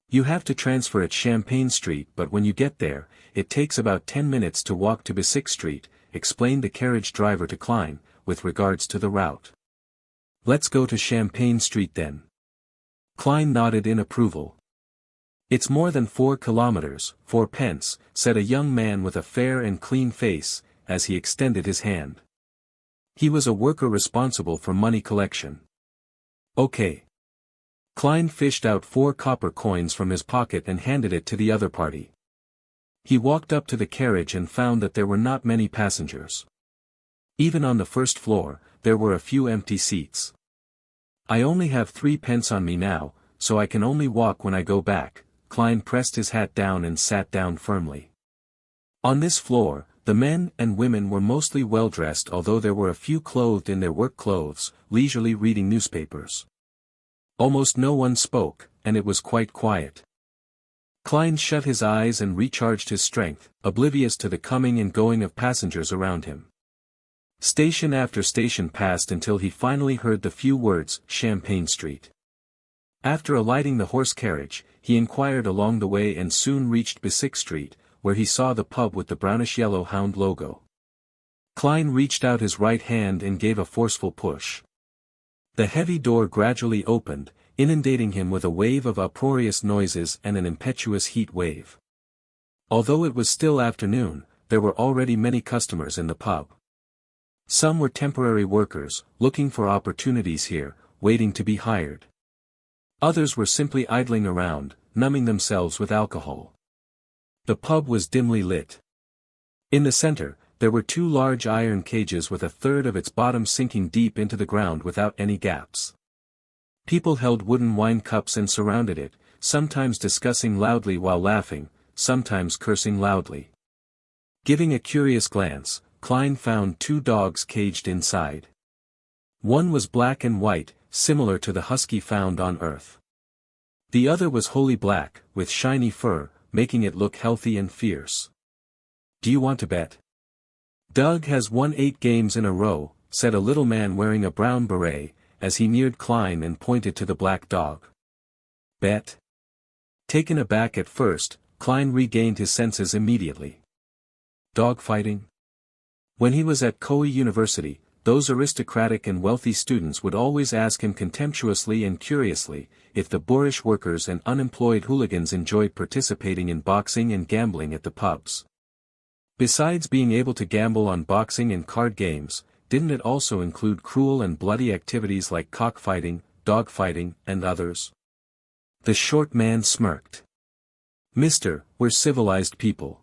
"You have to transfer at Champagne Street, but when you get there, it takes about 10 minutes to walk to Bisick Street," explained the carriage driver to Klein, with regards to the route. "Let's go to Champagne Street then." Klein nodded in approval. "It's more than 4 kilometers, 4 pence," said a young man with a fair and clean face, as he extended his hand. He was a worker responsible for money collection. "Okay." Klein fished out 4 copper coins from his pocket and handed it to the other party. He walked up to the carriage and found that there were not many passengers. Even on the first floor, there were a few empty seats. "I only have 3 pence on me now, so I can only walk when I go back." Klein pressed his hat down and sat down firmly. On this floor, the men and women were mostly well-dressed, although there were a few clothed in their work clothes, leisurely reading newspapers. Almost no one spoke, and it was quite quiet. Klein shut his eyes and recharged his strength, oblivious to the coming and going of passengers around him. Station after station passed until he finally heard the few words, "Champagne Street." After alighting the horse carriage, he inquired along the way and soon reached Bisick Street, where he saw the pub with the brownish-yellow hound logo. Klein reached out his right hand and gave a forceful push. The heavy door gradually opened, inundating him with a wave of uproarious noises and an impetuous heat wave. Although it was still afternoon, there were already many customers in the pub. Some were temporary workers, looking for opportunities here, waiting to be hired. Others were simply idling around, numbing themselves with alcohol. The pub was dimly lit. In the center, there were 2 large iron cages with a third of its bottom sinking deep into the ground without any gaps. People held wooden wine cups and surrounded it, sometimes discussing loudly while laughing, sometimes cursing loudly. Giving a curious glance, Klein found 2 dogs caged inside. One was black and white, similar to the husky found on Earth. The other was wholly black, with shiny fur, making it look healthy and fierce. "Do you want to bet?" "Doug has won 8 games in a row," said a little man wearing a brown beret, as he neared Klein and pointed to the black dog. "Bet?" Taken aback at first, Klein regained his senses immediately. Dog fighting? When he was at Koei University, those aristocratic and wealthy students would always ask him contemptuously and curiously, if the boorish workers and unemployed hooligans enjoyed participating in boxing and gambling at the pubs. Besides being able to gamble on boxing and card games, didn't it also include cruel and bloody activities like cockfighting, dogfighting, and others? The short man smirked. "Mister, we're civilized people.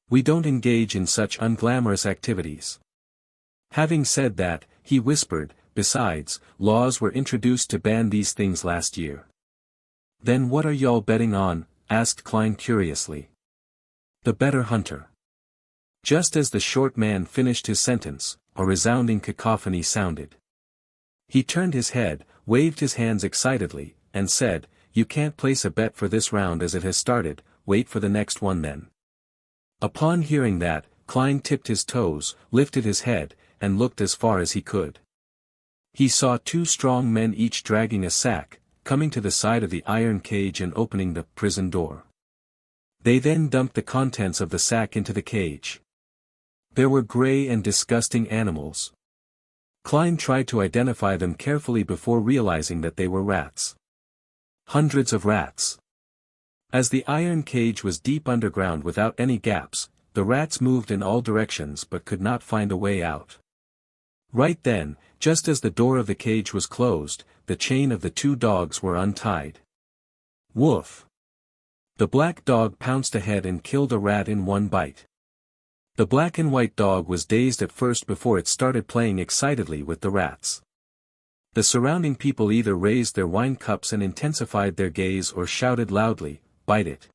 We don't engage in such unglamorous activities." Having said that, he whispered, "Besides, laws were introduced to ban these things last year." "Then what are y'all betting on?" asked Klein curiously. "The better hunter." Just as the short man finished his sentence, a resounding cacophony sounded. He turned his head, waved his hands excitedly, and said, "You can't place a bet for this round as it has started, wait for the next one then." Upon hearing that, Klein tipped his toes, lifted his head, and looked as far as he could. He saw 2 strong men each dragging a sack, coming to the side of the iron cage and opening the prison door. They then dumped the contents of the sack into the cage. There were gray and disgusting animals. Klein tried to identify them carefully before realizing that they were rats. Hundreds of rats. As the iron cage was deep underground without any gaps, the rats moved in all directions but could not find a way out. Right then, just as the door of the cage was closed, the chain of the 2 dogs were untied. Woof! The black dog pounced ahead and killed a rat in one bite. The black and white dog was dazed at first before it started playing excitedly with the rats. The surrounding people either raised their wine cups and intensified their gaze or shouted loudly, "Bite it!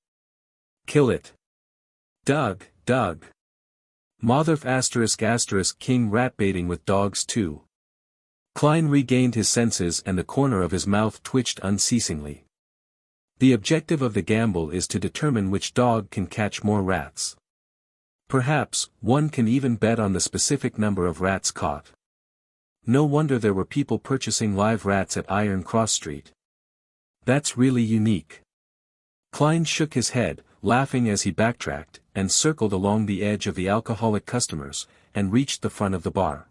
Kill it! Doug, Doug! Motherf **** king rat baiting with dogs too." Klein regained his senses and the corner of his mouth twitched unceasingly. The objective of the gamble is to determine which dog can catch more rats. Perhaps, one can even bet on the specific number of rats caught. No wonder there were people purchasing live rats at Iron Cross Street. That's really unique. Klein shook his head, laughing as he backtracked, and circled along the edge of the alcoholic customers, and reached the front of the bar.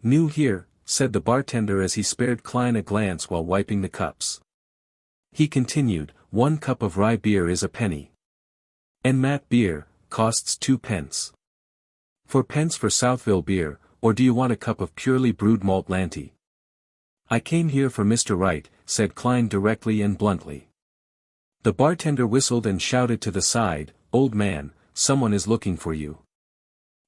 "New here," said the bartender as he spared Klein a glance while wiping the cups. He continued, "1 cup of rye beer is a penny. And Matt beer costs 2 pence. 4 pence for Southville beer, or do you want a cup of purely brewed malt Lanty?" "I came here for Mr. Wright," said Klein directly and bluntly. The bartender whistled and shouted to the side, "Old man, someone is looking for you."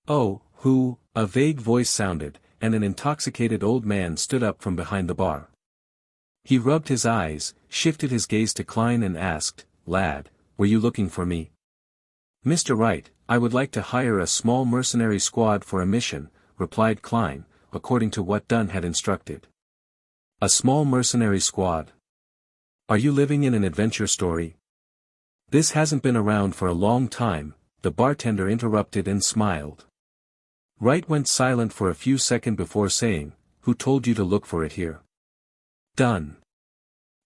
"Oh, who?" a vague voice sounded, and an intoxicated old man stood up from behind the bar. He rubbed his eyes, shifted his gaze to Klein and asked, "Lad, were you looking for me?" "Mr. Wright, I would like to hire a small mercenary squad for a mission," replied Klein, according to what Dunn had instructed. "A small mercenary squad? Are you living in an adventure story?" "This hasn't been around for a long time," the bartender interrupted and smiled. Wright went silent for a few seconds before saying, "Who told you to look for it here?" "Dunn.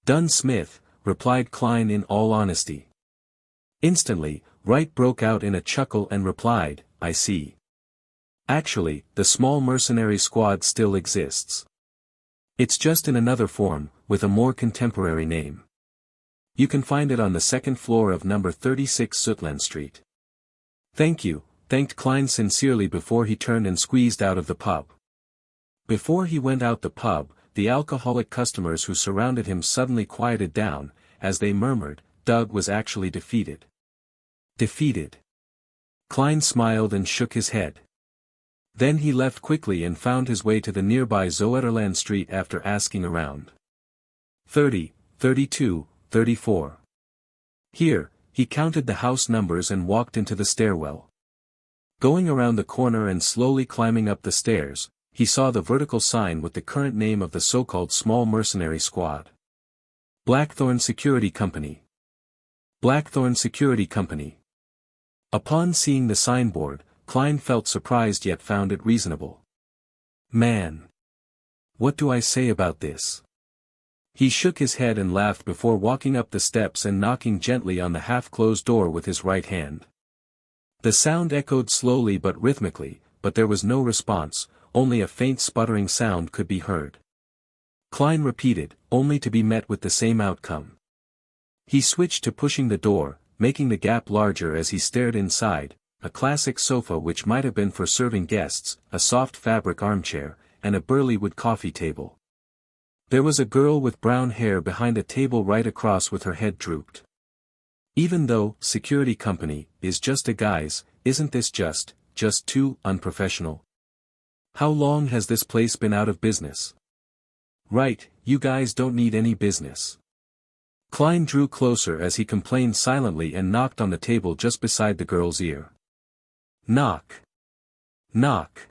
Dunn Smith," replied Klein in all honesty. Instantly, Wright broke out in a chuckle and replied, "I see. Actually, the small mercenary squad still exists. It's just in another form, with a more contemporary name. You can find it on the 2nd floor of number 36 Sutland Street." "Thank you," thanked Klein sincerely before he turned and squeezed out of the pub. Before he went out the pub, the alcoholic customers who surrounded him suddenly quieted down, as they murmured, Doug was actually defeated. Defeated. Klein smiled and shook his head. Then he left quickly and found his way to the nearby Zoeterland Street after asking around. 30, 32, 34. Here, he counted the house numbers and walked into the stairwell. Going around the corner and slowly climbing up the stairs, he saw the vertical sign with the current name of the so-called small mercenary squad. Blackthorn Security Company. Blackthorn Security Company. Upon seeing the signboard, Klein felt surprised yet found it reasonable. Man! What do I say about this? He shook his head and laughed before walking up the steps and knocking gently on the half-closed door with his right hand. The sound echoed slowly but rhythmically, but there was no response, only a faint sputtering sound could be heard. Klein repeated, only to be met with the same outcome. He switched to pushing the door, making the gap larger as he stared inside, a classic sofa which might have been for serving guests, a soft fabric armchair, and a burly wood coffee table. There was a girl with brown hair behind a table right across with her head drooped. Even though security company is just a guise, isn't this just too unprofessional? How long has this place been out of business? Right, you guys don't need any business. Klein drew closer as he complained silently and knocked on the table just beside the girl's ear. Knock. Knock.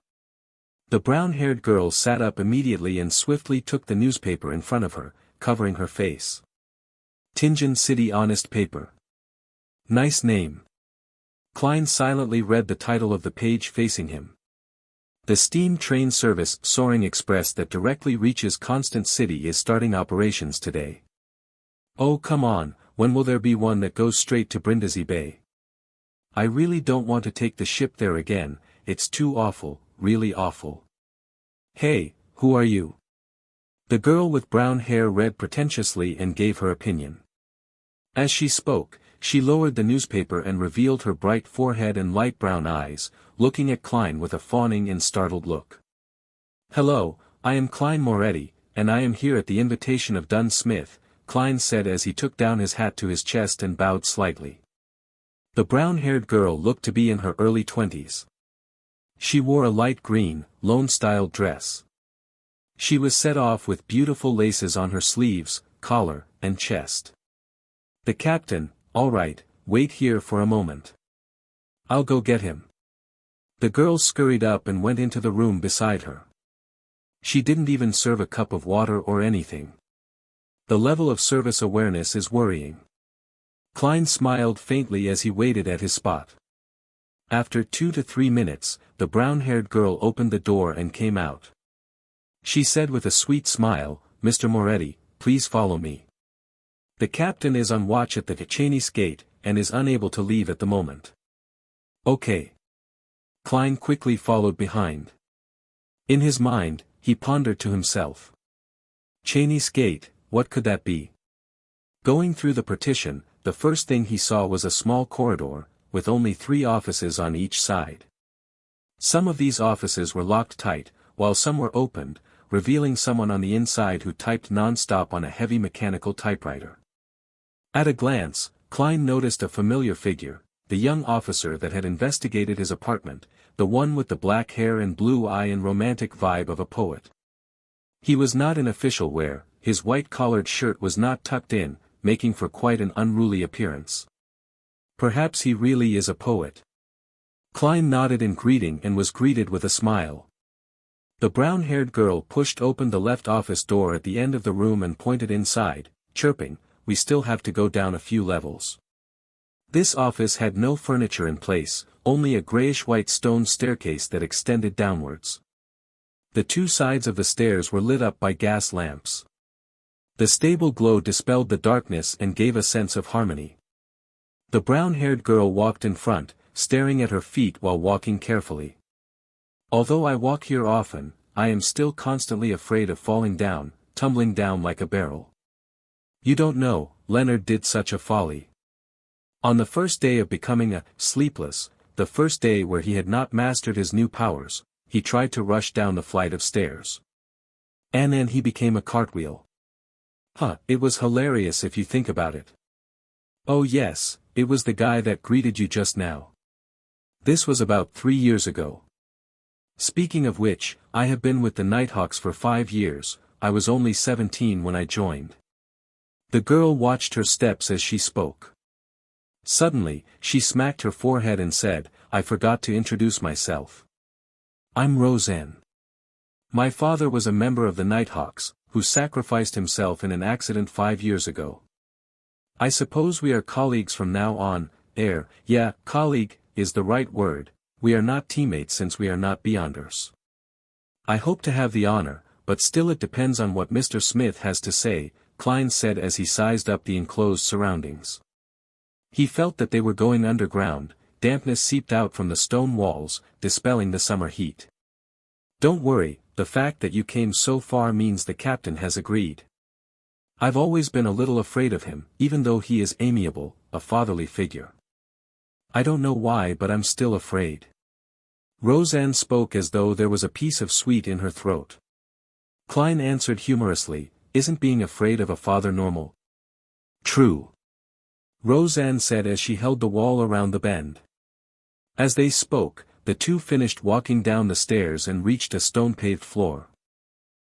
The brown-haired girl sat up immediately and swiftly took the newspaper in front of her, covering her face. Tianjin City Honest Paper. Nice name. Klein silently read the title of the page facing him. The steam train service Soaring Express that directly reaches Constant City is starting operations today. Oh come on, when will there be one that goes straight to Brindisi Bay? I really don't want to take the ship there again, it's too awful, really awful. Hey, who are you? The girl with brown hair read pretentiously and gave her opinion. As she spoke, she lowered the newspaper and revealed her bright forehead and light brown eyes, looking at Klein with a fawning and startled look. Hello, I am Klein Moretti, and I am here at the invitation of Dunn Smith, Klein said as he took down his hat to his chest and bowed slightly. The brown-haired girl looked to be in her early 20s. She wore a light green, Lone-style dress. She was set off with beautiful laces on her sleeves, collar, and chest. The captain, all right, wait here for a moment. I'll go get him. The girl scurried up and went into the room beside her. She didn't even serve a cup of water or anything. The level of service awareness is worrying. Klein smiled faintly as he waited at his spot. After 2 to 3 minutes, the brown-haired girl opened the door and came out. She said with a sweet smile, Mr. Moretti, please follow me. The captain is on watch at the Chinese gate, and is unable to leave at the moment. Okay. Klein quickly followed behind. In his mind, he pondered to himself. Chinese gate, what could that be? Going through the partition, the first thing he saw was a small corridor, with only 3 offices on each side. Some of these offices were locked tight, while some were opened, revealing someone on the inside who typed non-stop on a heavy mechanical typewriter. At a glance, Klein noticed a familiar figure, the young officer that had investigated his apartment, the one with the black hair and blue eye and romantic vibe of a poet. He was not in official wear, his white-collared shirt was not tucked in, making for quite an unruly appearance. Perhaps he really is a poet. Klein nodded in greeting and was greeted with a smile. The brown-haired girl pushed open the left office door at the end of the room and pointed inside, chirping, we still have to go down a few levels. This office had no furniture in place, only a grayish-white stone staircase that extended downwards. The 2 sides of the stairs were lit up by gas lamps. The stable glow dispelled the darkness and gave a sense of harmony. The brown-haired girl walked in front, staring at her feet while walking carefully. Although I walk here often, I am still constantly afraid of falling down, tumbling down like a barrel. You don't know, Leonard did such a folly. On the first day of becoming a sleepless, the first day where he had not mastered his new powers, he tried to rush down the flight of stairs. And then he became a cartwheel. It was hilarious if you think about it. Oh yes, it was the guy that greeted you just now. This was about 3 years ago. Speaking of which, I have been with the Nighthawks for 5 years, I was only 17 when I joined. The girl watched her steps as she spoke. Suddenly, she smacked her forehead and said, I forgot to introduce myself. I'm Roseanne. My father was a member of the Nighthawks, who sacrificed himself in an accident 5 years ago. I suppose we are colleagues from now on. Yeah, colleague is the right word. We are not teammates since we are not Beyonders. I hope to have the honor, but still it depends on what Mr. Smith has to say, Klein said as he sized up the enclosed surroundings. He felt that they were going underground. Dampness seeped out from the stone walls, dispelling the summer heat. Don't worry, the fact that you came so far means the captain has agreed. I've always been a little afraid of him, even though he is amiable, a fatherly figure. I don't know why, but I'm still afraid. Roseanne spoke as though there was a piece of sweet in her throat. Klein answered humorously, isn't being afraid of a father normal? True. Roseanne said as she held the wall around the bend. As they spoke, the two finished walking down the stairs and reached a stone-paved floor.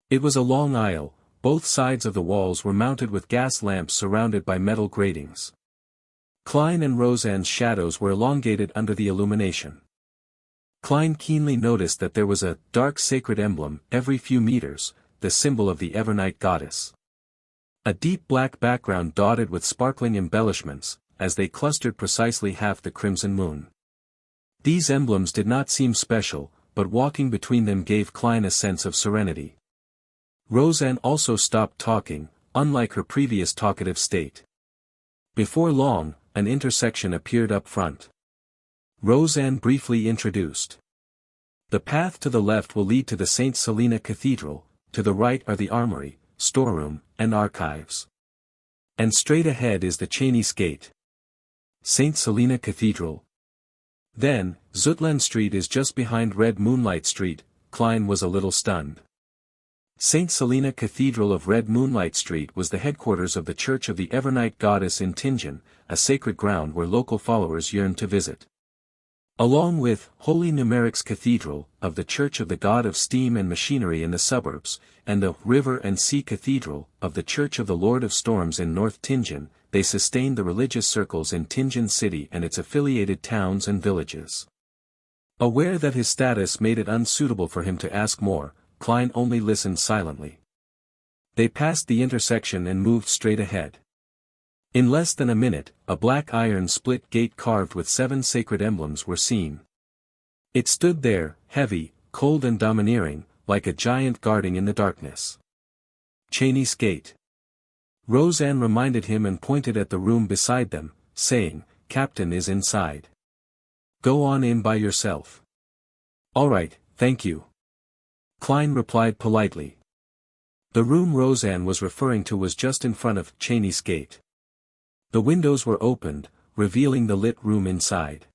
It was a long aisle, both sides of the walls were mounted with gas lamps surrounded by metal gratings. Klein and Roseanne's shadows were elongated under the illumination. Klein keenly noticed that there was a dark sacred emblem every few meters, the symbol of the Evernight goddess. A deep black background dotted with sparkling embellishments, as they clustered precisely half the crimson moon. These emblems did not seem special, but walking between them gave Klein a sense of serenity. Roseanne also stopped talking, unlike her previous talkative state. Before long, an intersection appeared up front. Roseanne briefly introduced. The path to the left will lead to the St. Selena Cathedral, to the right are the armory, storeroom, and archives. And straight ahead is the Cheney's Gate. St. Selena Cathedral. Then, Zutland Street is just behind Red Moonlight Street. Klein was a little stunned. St. Selena Cathedral of Red Moonlight Street was the headquarters of the Church of the Evernight Goddess in Tingen, a sacred ground where local followers yearned to visit. Along with Holy Numeric's Cathedral, of the Church of the God of Steam and Machinery in the suburbs, and the River and Sea Cathedral, of the Church of the Lord of Storms in North Tingen, they sustained the religious circles in Tingen City and its affiliated towns and villages. Aware that his status made it unsuitable for him to ask more, Klein only listened silently. They passed the intersection and moved straight ahead. In less than a minute, a black iron split gate carved with 7 sacred emblems were seen. It stood there, heavy, cold and domineering, like a giant guarding in the darkness. Cheney's Gate. Roseanne reminded him and pointed at the room beside them, saying, Captain is inside. Go on in by yourself. All right, thank you. Klein replied politely. The room Roseanne was referring to was just in front of Cheney's Gate. The windows were opened, revealing the lit room inside.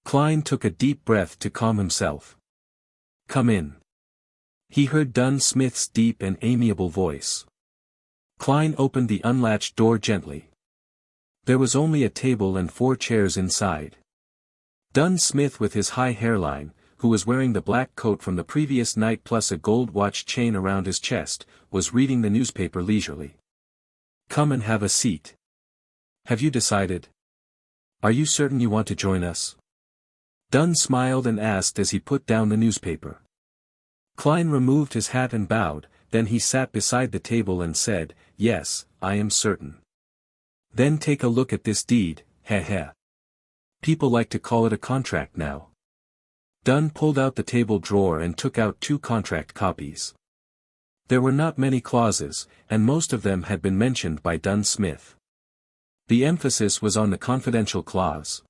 Klein took a deep breath to calm himself. Come in. He heard Dunn Smith's deep and amiable voice. Klein opened the unlatched door gently. There was only a table and 4 chairs inside. Dunn Smith, with his high hairline, who was wearing the black coat from the previous night plus a gold watch chain around his chest, was reading the newspaper leisurely. Come and have a seat. Have you decided? Are you certain you want to join us? Dunn smiled and asked as he put down the newspaper. Klein removed his hat and bowed, then he sat beside the table and said, Yes, I am certain. Then take a look at this deed, heh. People like to call it a contract now. Dunn pulled out the table drawer and took out 2 contract copies. There were not many clauses, and most of them had been mentioned by Dunn Smith. The emphasis was on the confidential clause.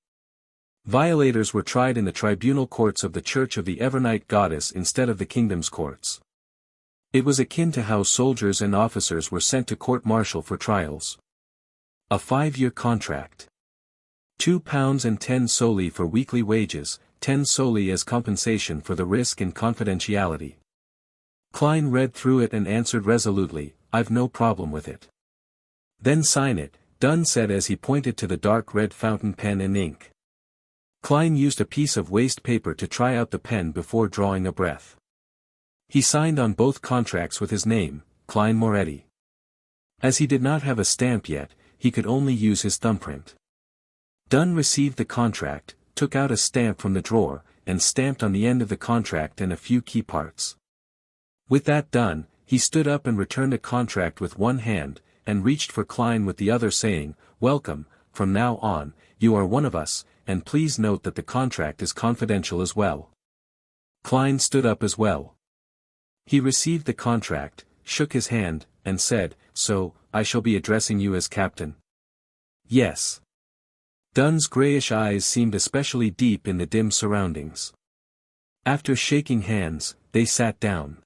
Violators were tried in the tribunal courts of the Church of the Evernight Goddess instead of the kingdom's courts. It was akin to how soldiers and officers were sent to court-martial for trials. A 5-year contract. £2.10 solely for weekly wages, 10 solely as compensation for the risk and confidentiality. Klein read through it and answered resolutely, I've no problem with it. Then sign it, Dunn said as he pointed to the dark red fountain pen and ink. Klein used a piece of waste paper to try out the pen before drawing a breath. He signed on both contracts with his name, Klein Moretti. As he did not have a stamp yet, he could only use his thumbprint. Dunn received the contract, took out a stamp from the drawer, and stamped on the end of the contract and a few key parts. With that done, he stood up and returned a contract with one hand, and reached for Klein with the other saying, "Welcome, from now on, you are one of us, and please note that the contract is confidential as well." Klein stood up as well. He received the contract, shook his hand, and said, "So, I shall be addressing you as Captain?" "Yes." Dunn's grayish eyes seemed especially deep in the dim surroundings. After shaking hands, they sat down.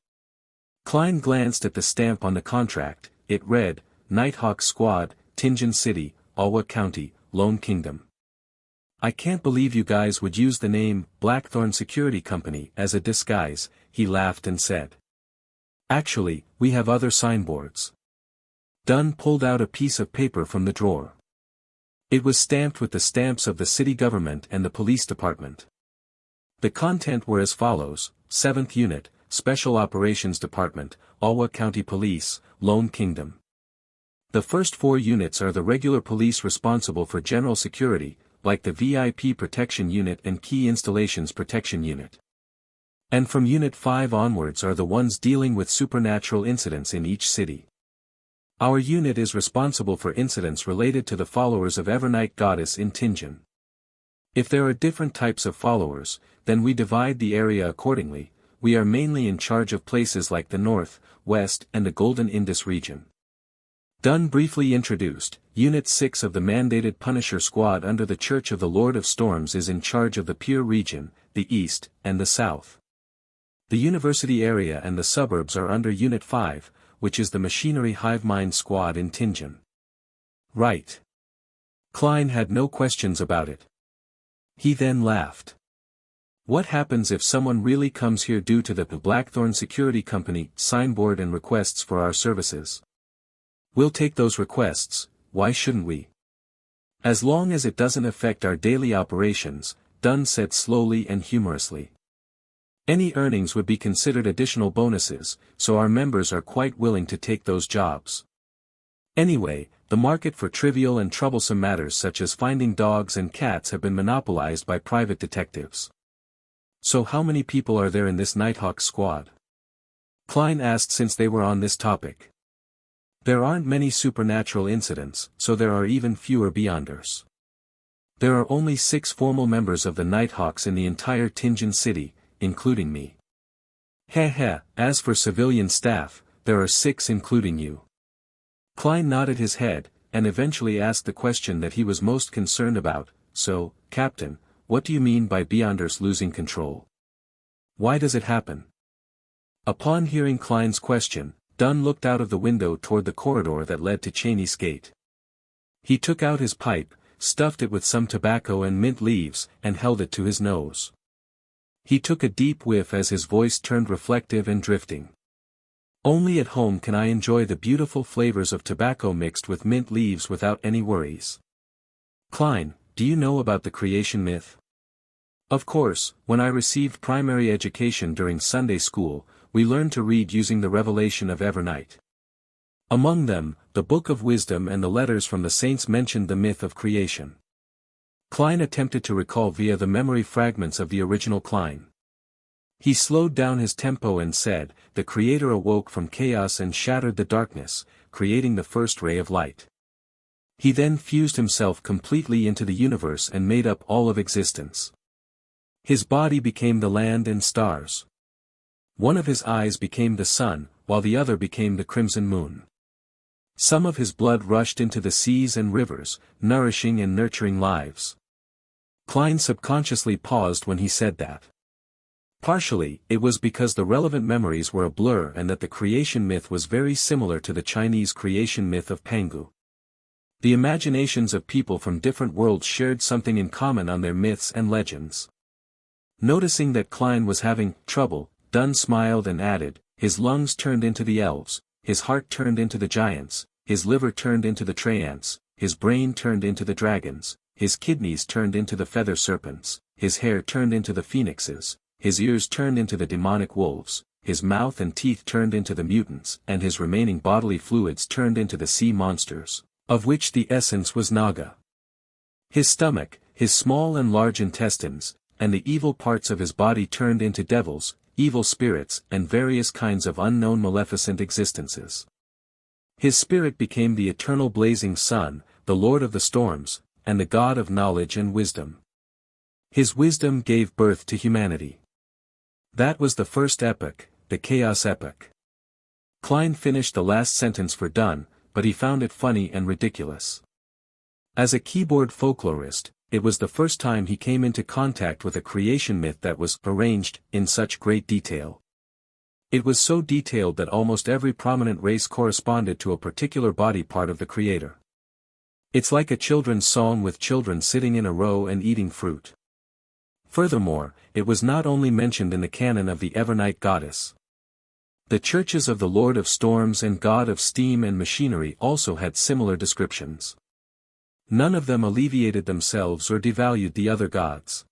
Klein glanced at the stamp on the contract. It read, "Nighthawk Squad, Tingen City, Alwa County, Lone Kingdom." "I can't believe you guys would use the name, Blackthorn Security Company, as a disguise," he laughed and said. "Actually, we have other signboards." Dunn pulled out a piece of paper from the drawer. It was stamped with the stamps of the city government and the police department. The content were as follows: 7th Unit, Special Operations Department, Alwa County Police, Lone Kingdom. The first 4 units are the regular police responsible for general security, like the VIP Protection Unit and Key Installations Protection Unit. And from Unit 5 onwards are the ones dealing with supernatural incidents in each city. Our unit is responsible for incidents related to the followers of Evernight Goddess in Tingen. If there are different types of followers, then we divide the area accordingly. We are mainly in charge of places like the North, West and the Golden Indus region. Dunn briefly introduced, Unit 6 of the mandated Punisher Squad under the Church of the Lord of Storms is in charge of the Pier region, the East, and the South. The university area and the suburbs are under Unit 5, which is the Machinery Hive Mind Squad in Tingen. Right. Klein had no questions about it. He then laughed. What happens if someone really comes here due to the Blackthorn Security Company signboard and requests for our services? We'll take those requests, why shouldn't we? As long as it doesn't affect our daily operations, Dunn said slowly and humorously. Any earnings would be considered additional bonuses, so our members are quite willing to take those jobs. Anyway, the market for trivial and troublesome matters such as finding dogs and cats have been monopolized by private detectives. So how many people are there in this Nighthawk squad? Klein asked since they were on this topic. There aren't many supernatural incidents, so there are even fewer Beyonders. There are only 6 formal members of the Nighthawks in the entire Tingen city, including me. Heh, as for civilian staff, there are 6 including you. Klein nodded his head, and eventually asked the question that he was most concerned about, "So, Captain, what do you mean by Beyonders losing control? Why does it happen?" Upon hearing Klein's question, Dunn looked out of the window toward the corridor that led to Cheney's gate. He took out his pipe, stuffed it with some tobacco and mint leaves, and held it to his nose. He took a deep whiff as his voice turned reflective and drifting. "Only at home can I enjoy the beautiful flavors of tobacco mixed with mint leaves without any worries. Klein, do you know about the creation myth?" "Of course, when I received primary education during Sunday school, we learned to read using the revelation of Evernight. Among them, the Book of Wisdom and the letters from the saints mentioned the myth of creation." Klein attempted to recall via the memory fragments of the original Klein. He slowed down his tempo and said, "The Creator awoke from chaos and shattered the darkness, creating the first ray of light. He then fused himself completely into the universe and made up all of existence. His body became the land and stars. One of his eyes became the sun, while the other became the crimson moon. Some of his blood rushed into the seas and rivers, nourishing and nurturing lives." Klein subconsciously paused when he said that. Partially, it was because the relevant memories were a blur and that the creation myth was very similar to the Chinese creation myth of Pangu. The imaginations of people from different worlds shared something in common on their myths and legends. Noticing that Klein was having trouble, Dunn smiled and added, "His lungs turned into the elves, his heart turned into the giants, his liver turned into the Treants, his brain turned into the dragons, his kidneys turned into the feather serpents, his hair turned into the phoenixes, his ears turned into the demonic wolves, his mouth and teeth turned into the mutants, and his remaining bodily fluids turned into the sea monsters, of which the essence was Naga. His stomach, his small and large intestines, and the evil parts of his body turned into devils, evil spirits and various kinds of unknown maleficent existences. His spirit became the eternal blazing sun, the Lord of the storms, and the God of knowledge and wisdom. His wisdom gave birth to humanity. That was the first epoch, the Chaos Epoch. Klein finished the last sentence for Dunn, but he found it funny and ridiculous. As a keyboard folklorist, it was the first time he came into contact with a creation myth that was arranged in such great detail. It was so detailed that almost every prominent race corresponded to a particular body part of the creator. It's like a children's song with children sitting in a row and eating fruit. Furthermore, it was not only mentioned in the canon of the Evernight goddess. The churches of the Lord of Storms and God of Steam and Machinery also had similar descriptions. None of them alleviated themselves or devalued the other gods.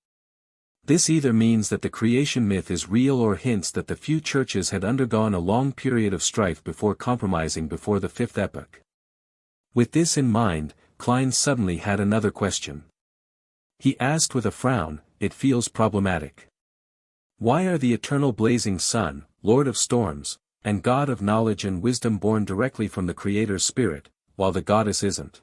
This either means that the creation myth is real or hints that the few churches had undergone a long period of strife before compromising before the fifth epoch. With this in mind, Klein suddenly had another question. He asked with a frown, it feels problematic. Why are the eternal blazing sun, Lord of storms, and God of knowledge and wisdom born directly from the Creator's spirit, while the goddess isn't?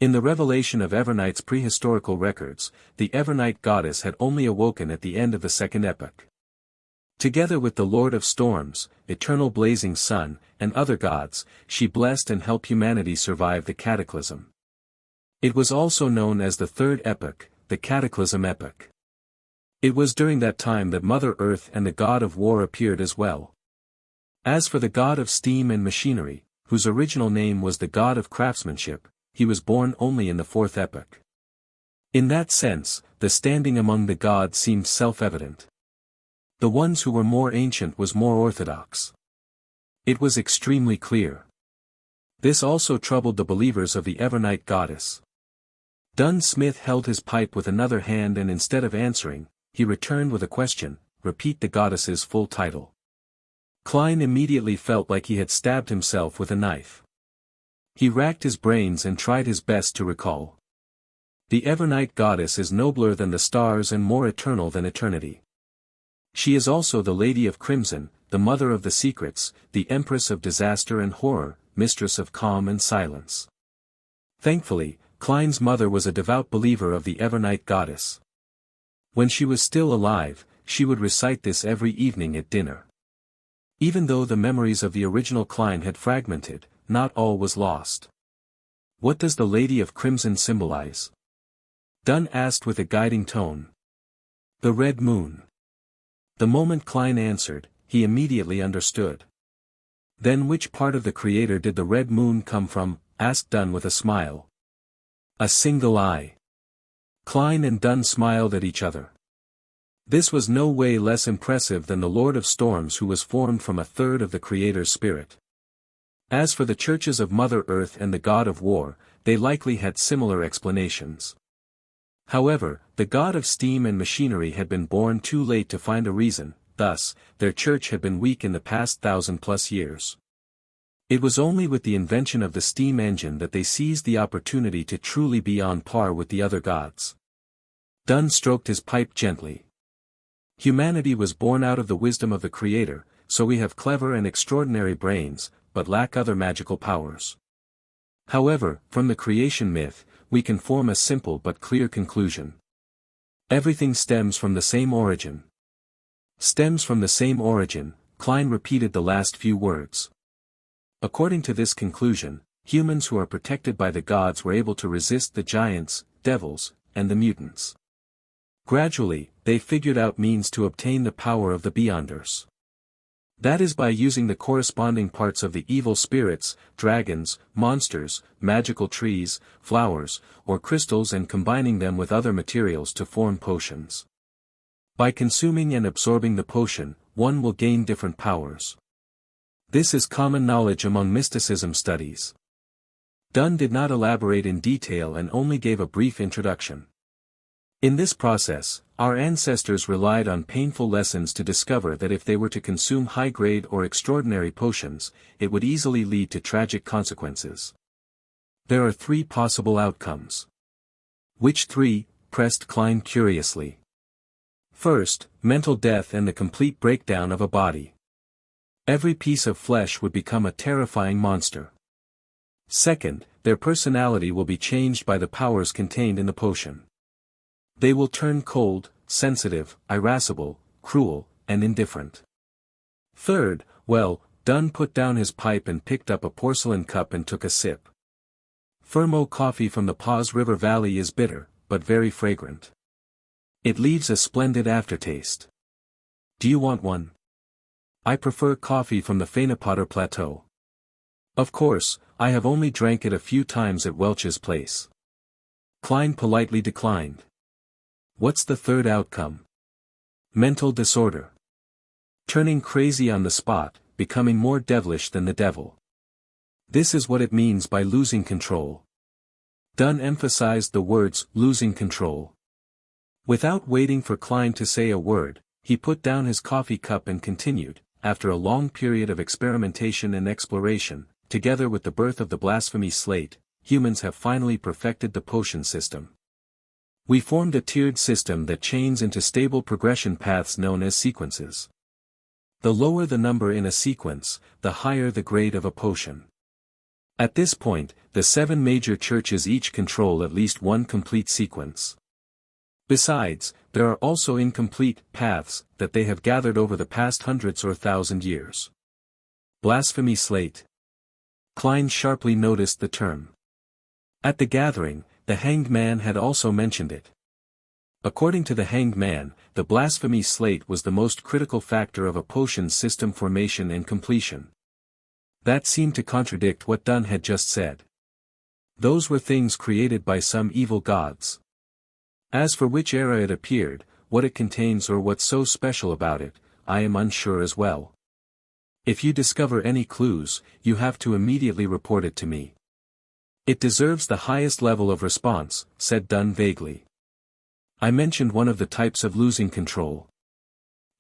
In the revelation of Evernight's prehistorical records, the Evernight goddess had only awoken at the end of the second epoch. Together with the Lord of Storms, eternal blazing sun, and other gods, she blessed and helped humanity survive the cataclysm. It was also known as the third epoch, the Cataclysm Epoch. It was during that time that Mother Earth and the God of War appeared as well. As for the God of Steam and Machinery, whose original name was the God of Craftsmanship, he was born only in the fourth epoch. In that sense, the standing among the gods seemed self-evident. The ones who were more ancient was more orthodox. It was extremely clear. This also troubled the believers of the Evernight goddess. Dunn Smith held his pipe with another hand and instead of answering, he returned with a question, repeat the goddess's full title. Klein immediately felt like he had stabbed himself with a knife. He racked his brains and tried his best to recall. The Evernight goddess is nobler than the stars and more eternal than eternity. She is also the Lady of Crimson, the Mother of the Secrets, the Empress of Disaster and Horror, Mistress of Calm and Silence. Thankfully, Klein's mother was a devout believer of the Evernight goddess. When she was still alive, she would recite this every evening at dinner. Even though the memories of the original Klein had fragmented, not all was lost. What does the Lady of Crimson symbolize? Dunn asked with a guiding tone. The red moon. The moment Klein answered, he immediately understood. Then which part of the Creator did the red moon come from? Asked Dunn with a smile. A single eye. Klein and Dunn smiled at each other. This was no way less impressive than the Lord of Storms who was formed from a third of the Creator's spirit. As for the churches of Mother Earth and the God of War, they likely had similar explanations. However, the God of Steam and Machinery had been born too late to find a reason, thus, their church had been weak in the past 1,000+ years. It was only with the invention of the steam engine that they seized the opportunity to truly be on par with the other gods. Dunn stroked his pipe gently. Humanity was born out of the wisdom of the Creator, so we have clever and extraordinary brains, but lack other magical powers. However, from the creation myth, we can form a simple but clear conclusion. Everything stems from the same origin. Stems from the same origin, Klein repeated the last few words. According to this conclusion, humans who are protected by the gods were able to resist the giants, devils, and the mutants. Gradually, they figured out means to obtain the power of the Beyonders. That is by using the corresponding parts of the evil spirits, dragons, monsters, magical trees, flowers, or crystals and combining them with other materials to form potions. By consuming and absorbing the potion, one will gain different powers. This is common knowledge among mysticism studies. Dunn did not elaborate in detail and only gave a brief introduction. In this process, our ancestors relied on painful lessons to discover that if they were to consume high-grade or extraordinary potions, it would easily lead to tragic consequences. There are 3 possible outcomes. Which 3? pressed Klein curiously. First, mental death and the complete breakdown of a body. Every piece of flesh would become a terrifying monster. Second, their personality will be changed by the powers contained in the potion. They will turn cold, sensitive, irascible, cruel, and indifferent. Third, well, Dunn put down his pipe and picked up a porcelain cup and took a sip. Fermo coffee from the Paws River Valley is bitter, but very fragrant. It leaves a splendid aftertaste. Do you want one? I prefer coffee from the Fanapotter Plateau. Of course, I have only drank it a few times at Welch's place. Klein politely declined. What's the third outcome? Mental disorder. Turning crazy on the spot, becoming more devilish than the devil. This is what it means by losing control. Dunn emphasized the words, losing control. Without waiting for Klein to say a word, he put down his coffee cup and continued, after a long period of experimentation and exploration, together with the birth of the blasphemy slate, humans have finally perfected the potion system. We formed a tiered system that chains into stable progression paths known as sequences. The lower the number in a sequence, the higher the grade of a potion. At this point, the 7 major churches each control at least one complete sequence. Besides, there are also incomplete paths that they have gathered over the past hundreds or 1,000 years. Blasphemy slate. Klein sharply noticed the term. At the gathering, the Hanged Man had also mentioned it. According to the Hanged Man, the blasphemy slate was the most critical factor of a potion's system formation and completion. That seemed to contradict what Dunn had just said. Those were things created by some evil gods. As for which era it appeared, what it contains or what's so special about it, I am unsure as well. If you discover any clues, you have to immediately report it to me. It deserves the highest level of response, said Dunn vaguely. I mentioned one of the types of losing control.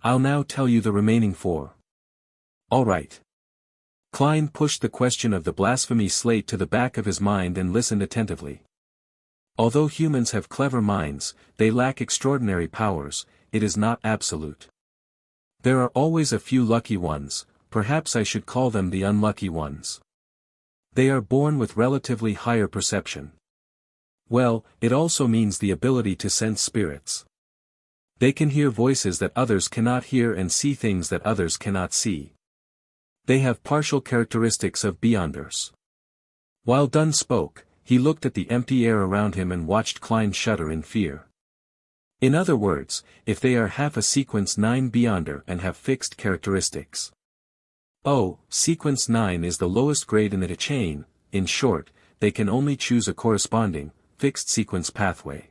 I'll now tell you the remaining 4. All right. Klein pushed the question of the blasphemy slate to the back of his mind and listened attentively. Although humans have clever minds, they lack extraordinary powers, it is not absolute. There are always a few lucky ones, perhaps I should call them the unlucky ones. They are born with relatively higher perception. Well, it also means the ability to sense spirits. They can hear voices that others cannot hear and see things that others cannot see. They have partial characteristics of beyonders. While Dunn spoke, he looked at the empty air around him and watched Klein shudder in fear. In other words, if they are half a sequence 9 beyonder and have fixed characteristics. Oh, sequence 9 is the lowest grade in the chain, in short, they can only choose a corresponding, fixed sequence pathway.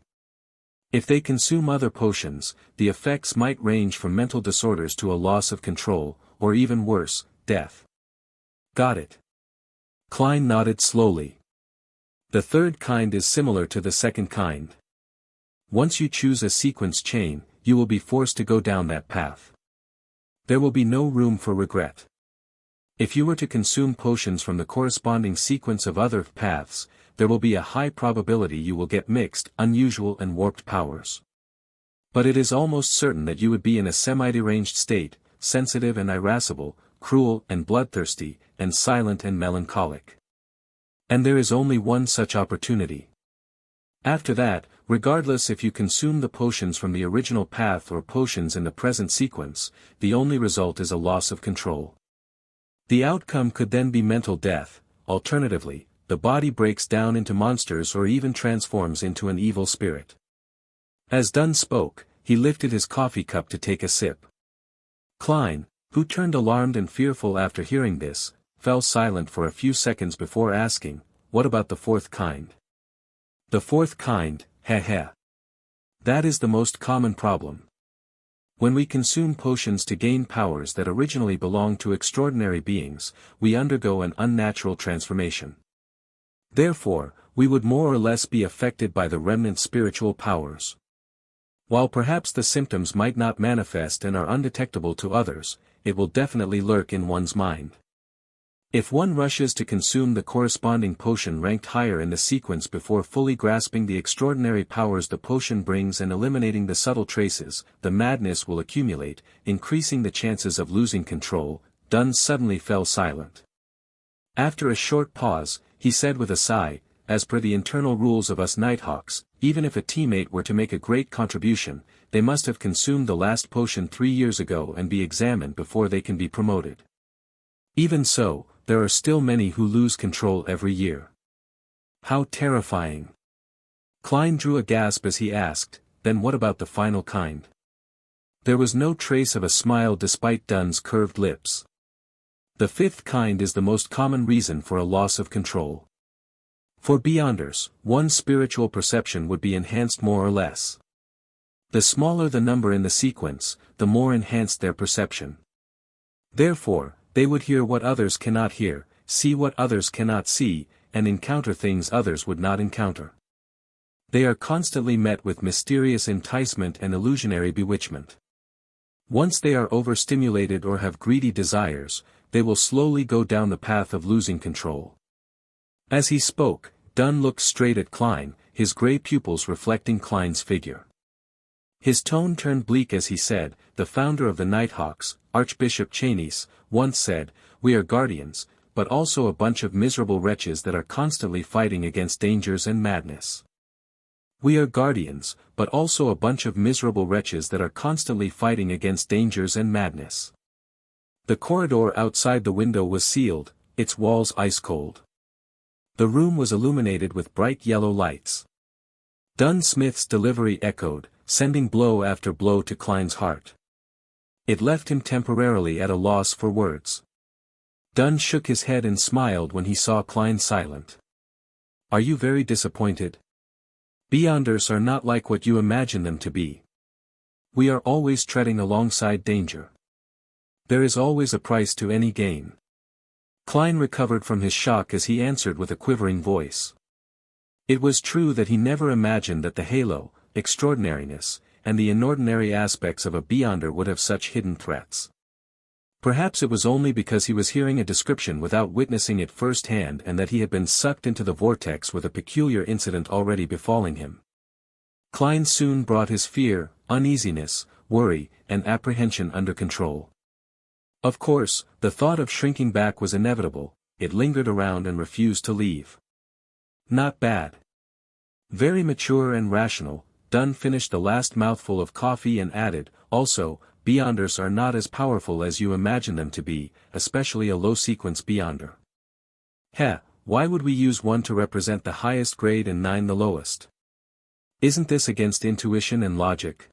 If they consume other potions, the effects might range from mental disorders to a loss of control, or even worse, death. Got it. Klein nodded slowly. The third kind is similar to the second kind. Once you choose a sequence chain, you will be forced to go down that path. There will be no room for regret. If you were to consume potions from the corresponding sequence of other paths, there will be a high probability you will get mixed, unusual and warped powers. But it is almost certain that you would be in a semi-deranged state, sensitive and irascible, cruel and bloodthirsty, and silent and melancholic. And there is only one such opportunity. After that, regardless if you consume the potions from the original path or potions in the present sequence, the only result is a loss of control. The outcome could then be mental death, alternatively, the body breaks down into monsters or even transforms into an evil spirit. As Dunn spoke, he lifted his coffee cup to take a sip. Klein, who turned alarmed and fearful after hearing this, fell silent for a few seconds before asking, what about the 4th kind? The 4th kind, heh. That is the most common problem. When we consume potions to gain powers that originally belonged to extraordinary beings, we undergo an unnatural transformation. Therefore, we would more or less be affected by the remnant spiritual powers. While perhaps the symptoms might not manifest and are undetectable to others, it will definitely lurk in one's mind. If one rushes to consume the corresponding potion ranked higher in the sequence before fully grasping the extraordinary powers the potion brings and eliminating the subtle traces, the madness will accumulate, increasing the chances of losing control. Dunn suddenly fell silent. After a short pause, he said with a sigh, as per the internal rules of us Nighthawks, even if a teammate were to make a great contribution, they must have consumed the last potion 3 years ago and be examined before they can be promoted. Even so, there are still many who lose control every year. How terrifying. Klein drew a gasp as he asked, then what about the final kind? There was no trace of a smile despite Dunn's curved lips. The fifth kind is the most common reason for a loss of control. For Beyonders, one's spiritual perception would be enhanced more or less. The smaller the number in the sequence, the more enhanced their perception. Therefore, they would hear what others cannot hear, see what others cannot see, and encounter things others would not encounter. They are constantly met with mysterious enticement and illusionary bewitchment. Once they are overstimulated or have greedy desires, they will slowly go down the path of losing control. As he spoke, Dunn looked straight at Klein, his gray pupils reflecting Klein's figure. His tone turned bleak as he said, "The founder of the Nighthawks, Archbishop Chainies, once said, 'We are guardians, but also a bunch of miserable wretches that are constantly fighting against dangers and madness.' We are guardians, but also a bunch of miserable wretches that are constantly fighting against dangers and madness." The corridor outside the window was sealed, its walls ice-cold. The room was illuminated with bright yellow lights. Dunn Smith's delivery echoed, sending blow after blow to Klein's heart. It left him temporarily at a loss for words. Dunn shook his head and smiled when he saw Klein silent. "Are you very disappointed? Beyonders are not like what you imagine them to be. We are always treading alongside danger. There is always a price to any gain." Klein recovered from his shock as he answered with a quivering voice. It was true that he never imagined that the halo, extraordinariness, and the inordinary aspects of a Beyonder would have such hidden threats. Perhaps it was only because he was hearing a description without witnessing it firsthand and that he had been sucked into the vortex with a peculiar incident already befalling him. Klein soon brought his fear, uneasiness, worry, and apprehension under control. Of course, the thought of shrinking back was inevitable, it lingered around and refused to leave. Not bad. Very mature and rational, Dunn finished the last mouthful of coffee and added, "Also, Beyonders are not as powerful as you imagine them to be, especially a low-sequence Beyonder. Heh, why would we use 1 to represent the highest grade and 9 the lowest? Isn't this against intuition and logic?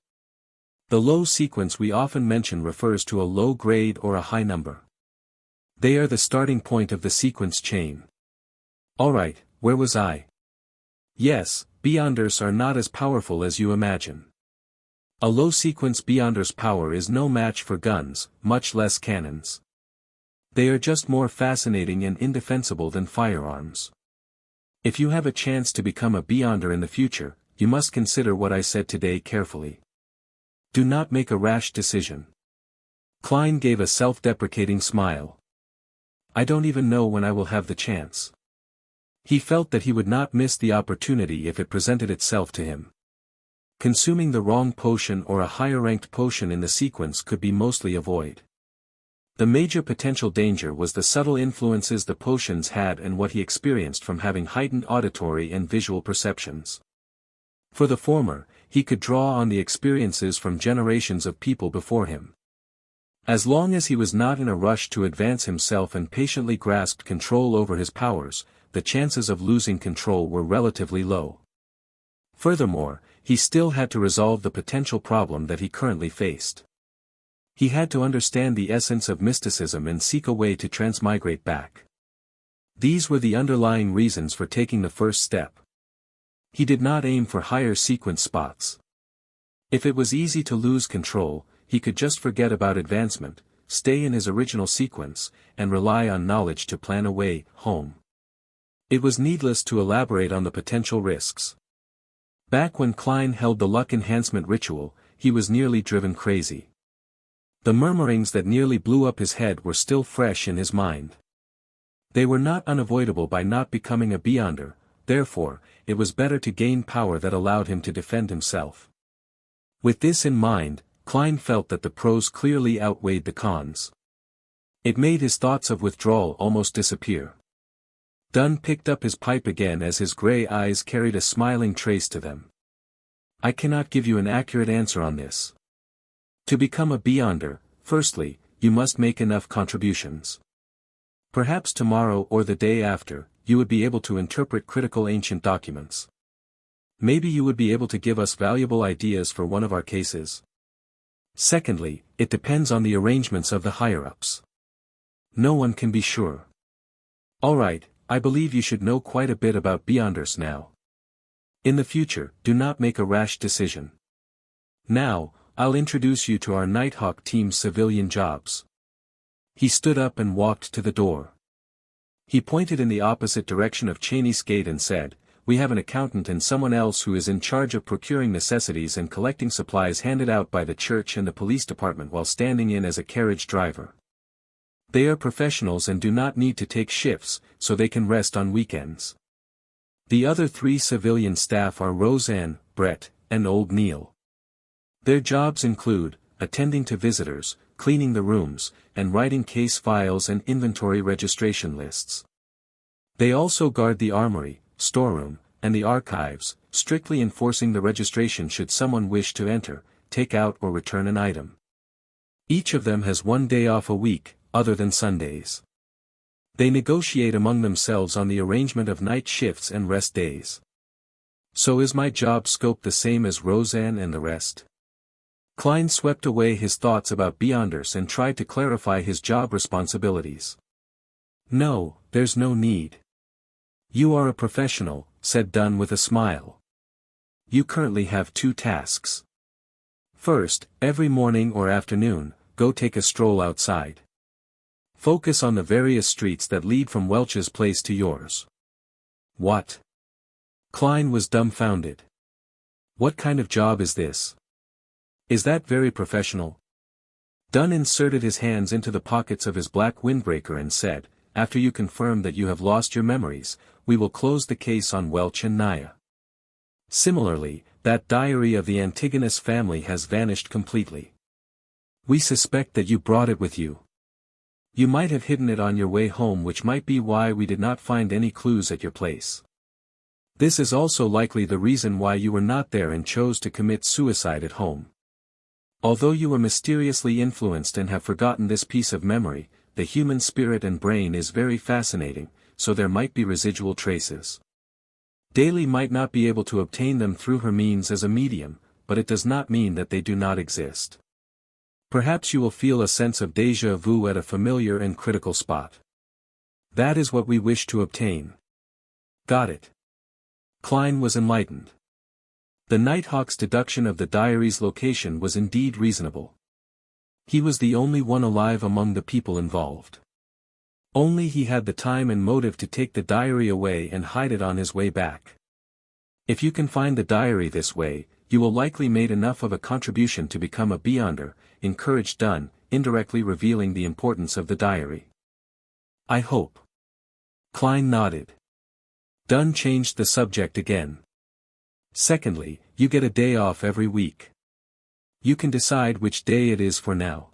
The low sequence we often mention refers to a low grade or a high number. They are the starting point of the sequence chain." Alright, where was I? Yes, Beyonders are not as powerful as you imagine. A low sequence Beyonder's power is no match for guns, much less cannons. They are just more fascinating and indefensible than firearms. If you have a chance to become a Beyonder in the future, you must consider what I said today carefully. Do not make a rash decision. Klein gave a self-deprecating smile. "I don't even know when I will have the chance." He felt that he would not miss the opportunity if it presented itself to him. Consuming the wrong potion or a higher-ranked potion in the sequence could be mostly avoided. The major potential danger was the subtle influences the potions had and what he experienced from having heightened auditory and visual perceptions. For the former, he could draw on the experiences from generations of people before him. As long as he was not in a rush to advance himself and patiently grasped control over his powers, the chances of losing control were relatively low. Furthermore, he still had to resolve the potential problem that he currently faced. He had to understand the essence of mysticism and seek a way to transmigrate back. These were the underlying reasons for taking the first step. He did not aim for higher sequence spots. If it was easy to lose control, he could just forget about advancement, stay in his original sequence, and rely on knowledge to plan a way home. It was needless to elaborate on the potential risks. Back when Klein held the luck enhancement ritual, he was nearly driven crazy. The murmurings that nearly blew up his head were still fresh in his mind. They were not unavoidable by not becoming a beyonder, therefore, it was better to gain power that allowed him to defend himself. With this in mind, Klein felt that the pros clearly outweighed the cons. It made his thoughts of withdrawal almost disappear. Dunn picked up his pipe again as his grey eyes carried a smiling trace to them. I cannot give you an accurate answer on this. To become a beyonder, firstly, you must make enough contributions. Perhaps tomorrow or the day after, you would be able to interpret critical ancient documents. Maybe you would be able to give us valuable ideas for one of our cases. Secondly, it depends on the arrangements of the higher-ups. No one can be sure. All right, I believe you should know quite a bit about beyonders now. In the future, do not make a rash decision. Now, I'll introduce you to our Nighthawk team's civilian jobs. He stood up and walked to the door. He pointed in the opposite direction of Cheney's gate and said, We have an accountant and someone else who is in charge of procuring necessities and collecting supplies handed out by the church and the police department while standing in as a carriage driver. They are professionals and do not need to take shifts, so they can rest on weekends. The other 3 civilian staff are Roseanne, Brett, and Old Neil. Their jobs include, attending to visitors, cleaning the rooms, and writing case files and inventory registration lists. They also guard the armory, storeroom, and the archives, strictly enforcing the registration should someone wish to enter, take out or return an item. Each of them has 1 day off a week, other than Sundays. They negotiate among themselves on the arrangement of night shifts and rest days. So is my job scope the same as Roseanne and the rest? Klein swept away his thoughts about beyonders and tried to clarify his job responsibilities. No, there's no need. You are a professional, said Dunn with a smile. You currently have 2 tasks. First, every morning or afternoon, go take a stroll outside. Focus on the various streets that lead from Welch's place to yours. What? Klein was dumbfounded. What kind of job is this? Is that very professional? Dunn inserted his hands into the pockets of his black windbreaker and said, After you confirm that you have lost your memories, we will close the case on Welch and Naya. Similarly, that diary of the Antigonus family has vanished completely. We suspect that you brought it with you. You might have hidden it on your way home, which might be why we did not find any clues at your place. This is also likely the reason why you were not there and chose to commit suicide at home. Although you were mysteriously influenced and have forgotten this piece of memory, the human spirit and brain is very fascinating, so there might be residual traces. Daly might not be able to obtain them through her means as a medium, but it does not mean that they do not exist. Perhaps you will feel a sense of déjà vu at a familiar and critical spot. That is what we wish to obtain. Got it. Klein was enlightened. The Nighthawk's deduction of the diary's location was indeed reasonable. He was the only one alive among the people involved. Only he had the time and motive to take the diary away and hide it on his way back. If you can find the diary this way, you will likely make enough of a contribution to become a beyonder, encouraged Dunn, indirectly revealing the importance of the diary. I hope. Klein nodded. Dunn changed the subject again. Secondly, you get a day off every week. You can decide which day it is for now.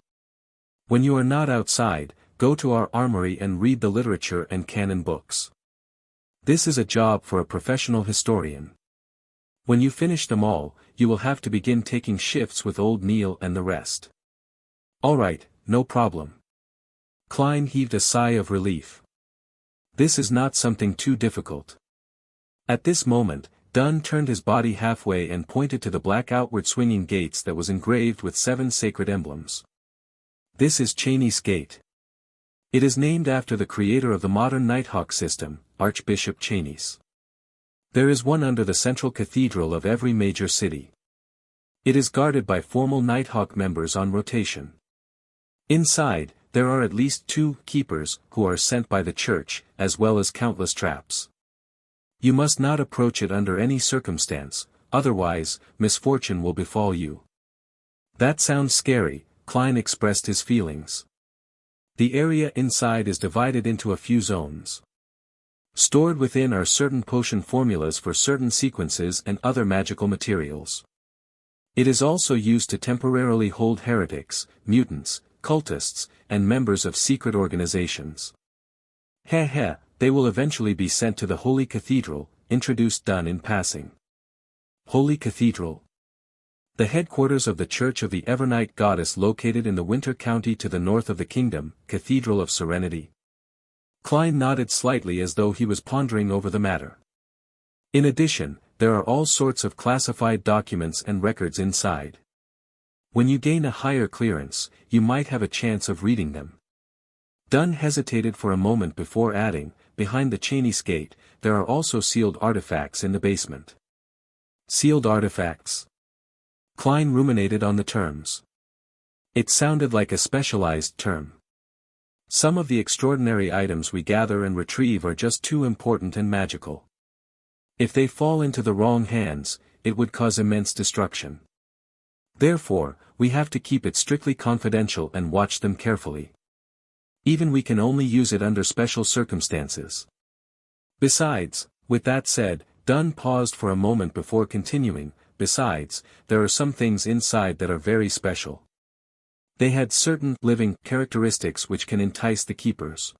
When you are not outside, go to our armory and read the literature and canon books. This is a job for a professional historian. When you finish them all, you will have to begin taking shifts with Old Neil and the rest. All right, no problem. Klein heaved a sigh of relief. This is not something too difficult. At this moment, Dunn turned his body halfway and pointed to the black outward swinging gates that was engraved with 7 sacred emblems. This is Cheney's Gate. It is named after the creator of the modern Nighthawk system, Archbishop Cheney's. There is one under the central cathedral of every major city. It is guarded by formal Nighthawk members on rotation. Inside, there are at least 2 keepers who are sent by the church, as well as countless traps. You must not approach it under any circumstance, otherwise, misfortune will befall you. That sounds scary, Klein expressed his feelings. The area inside is divided into a few zones. Stored within are certain potion formulas for certain sequences and other magical materials. It is also used to temporarily hold heretics, mutants, cultists, and members of secret organizations. They will eventually be sent to the Holy Cathedral, introduced Dunn in passing. Holy Cathedral. The headquarters of the Church of the Evernight Goddess located in the Winter County to the north of the kingdom, Cathedral of Serenity. Klein nodded slightly as though he was pondering over the matter. In addition, there are all sorts of classified documents and records inside. When you gain a higher clearance, you might have a chance of reading them. Dunn hesitated for a moment before adding, behind the Cheney's gate, there are also sealed artifacts in the basement. Sealed artifacts? Klein ruminated on the terms. It sounded like a specialized term. Some of the extraordinary items we gather and retrieve are just too important and magical. If they fall into the wrong hands, it would cause immense destruction. Therefore, we have to keep it strictly confidential and watch them carefully. Even we can only use it under special circumstances. Besides, with that said, Dunn paused for a moment before continuing, besides, there are some things inside that are very special. They had certain living characteristics which can entice the keepers.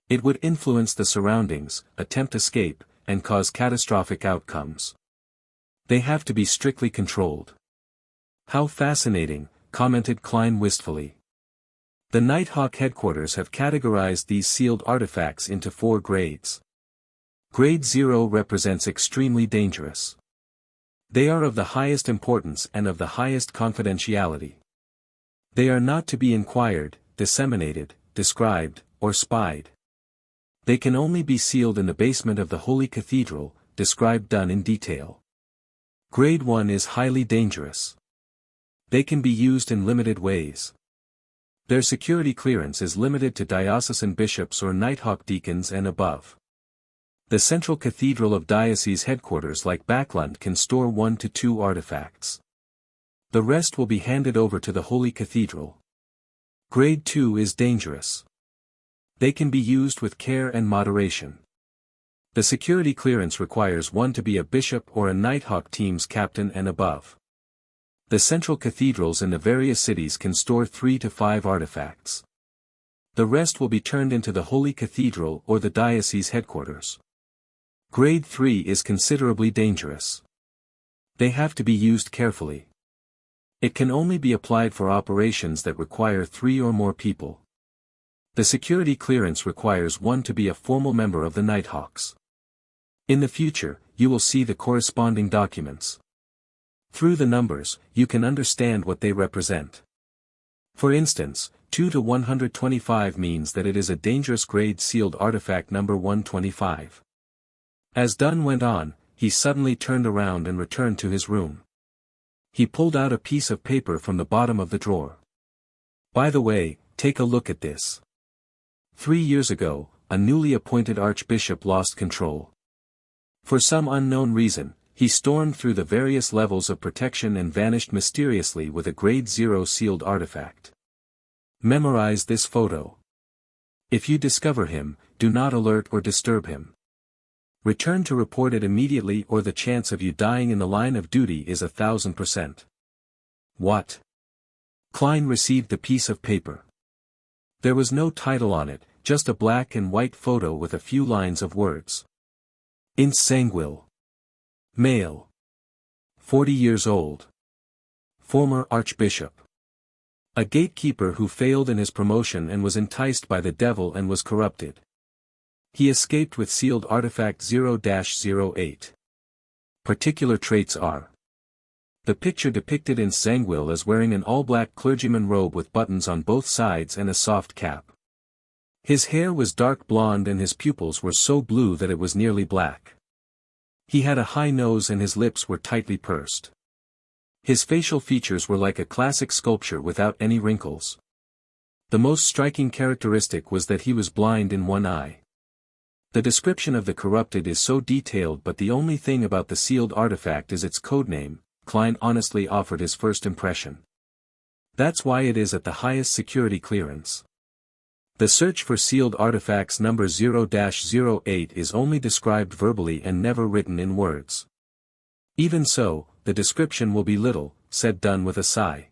It would influence the surroundings, attempt escape, and cause catastrophic outcomes. They have to be strictly controlled. How fascinating, commented Klein wistfully. The Nighthawk headquarters have categorized these sealed artifacts into 4 grades. Grade 0 represents extremely dangerous. They are of the highest importance and of the highest confidentiality. They are not to be inquired, disseminated, described, or spied. They can only be sealed in the basement of the Holy Cathedral, described Dunn in detail. Grade 1 is highly dangerous. They can be used in limited ways. Their security clearance is limited to diocesan bishops or Nighthawk deacons and above. The Central Cathedral of Diocese headquarters like Backlund can store 1 to 2 artifacts. The rest will be handed over to the Holy Cathedral. Grade 2 is dangerous. They can be used with care and moderation. The security clearance requires 1 to be a bishop or a Nighthawk team's captain and above. The central cathedrals in the various cities can store 3 to 5 artifacts. The rest will be turned into the Holy Cathedral or the diocese headquarters. Grade 3 is considerably dangerous. They have to be used carefully. It can only be applied for operations that require 3 or more people. The security clearance requires 1 to be a formal member of the Nighthawks. In the future, you will see the corresponding documents. Through the numbers, you can understand what they represent. For instance, 2 to 125 means that it is a dangerous grade sealed artifact number 125. As Dunn went on, he suddenly turned around and returned to his room. He pulled out a piece of paper from the bottom of the drawer. By the way, take a look at this. 3 years ago, a newly appointed archbishop lost control. For some unknown reason, he stormed through the various levels of protection and vanished mysteriously with a grade 0 sealed artifact. Memorize this photo. If you discover him, do not alert or disturb him. Return to report it immediately or the chance of you dying in the line of duty is 1000%. What? Klein received the piece of paper. There was no title on it, just a black and white photo with a few lines of words. In Sanguil. Male. 40 years old. Former Archbishop. A gatekeeper who failed in his promotion and was enticed by the devil and was corrupted. He escaped with sealed artifact 0-08. Particular traits are. The picture depicted in Sanguil as wearing an all-black clergyman robe with buttons on both sides and a soft cap. His hair was dark blonde and his pupils were so blue that it was nearly black. He had a high nose and his lips were tightly pursed. His facial features were like a classic sculpture without any wrinkles. The most striking characteristic was that he was blind in one eye. The description of the corrupted is so detailed, but the only thing about the sealed artifact is its codename. Klein honestly offered his first impression. That's why it is at the highest security clearance. The search for sealed artifacts number 0-08 is only described verbally and never written in words. Even so, the description will be little, said Dunn with a sigh.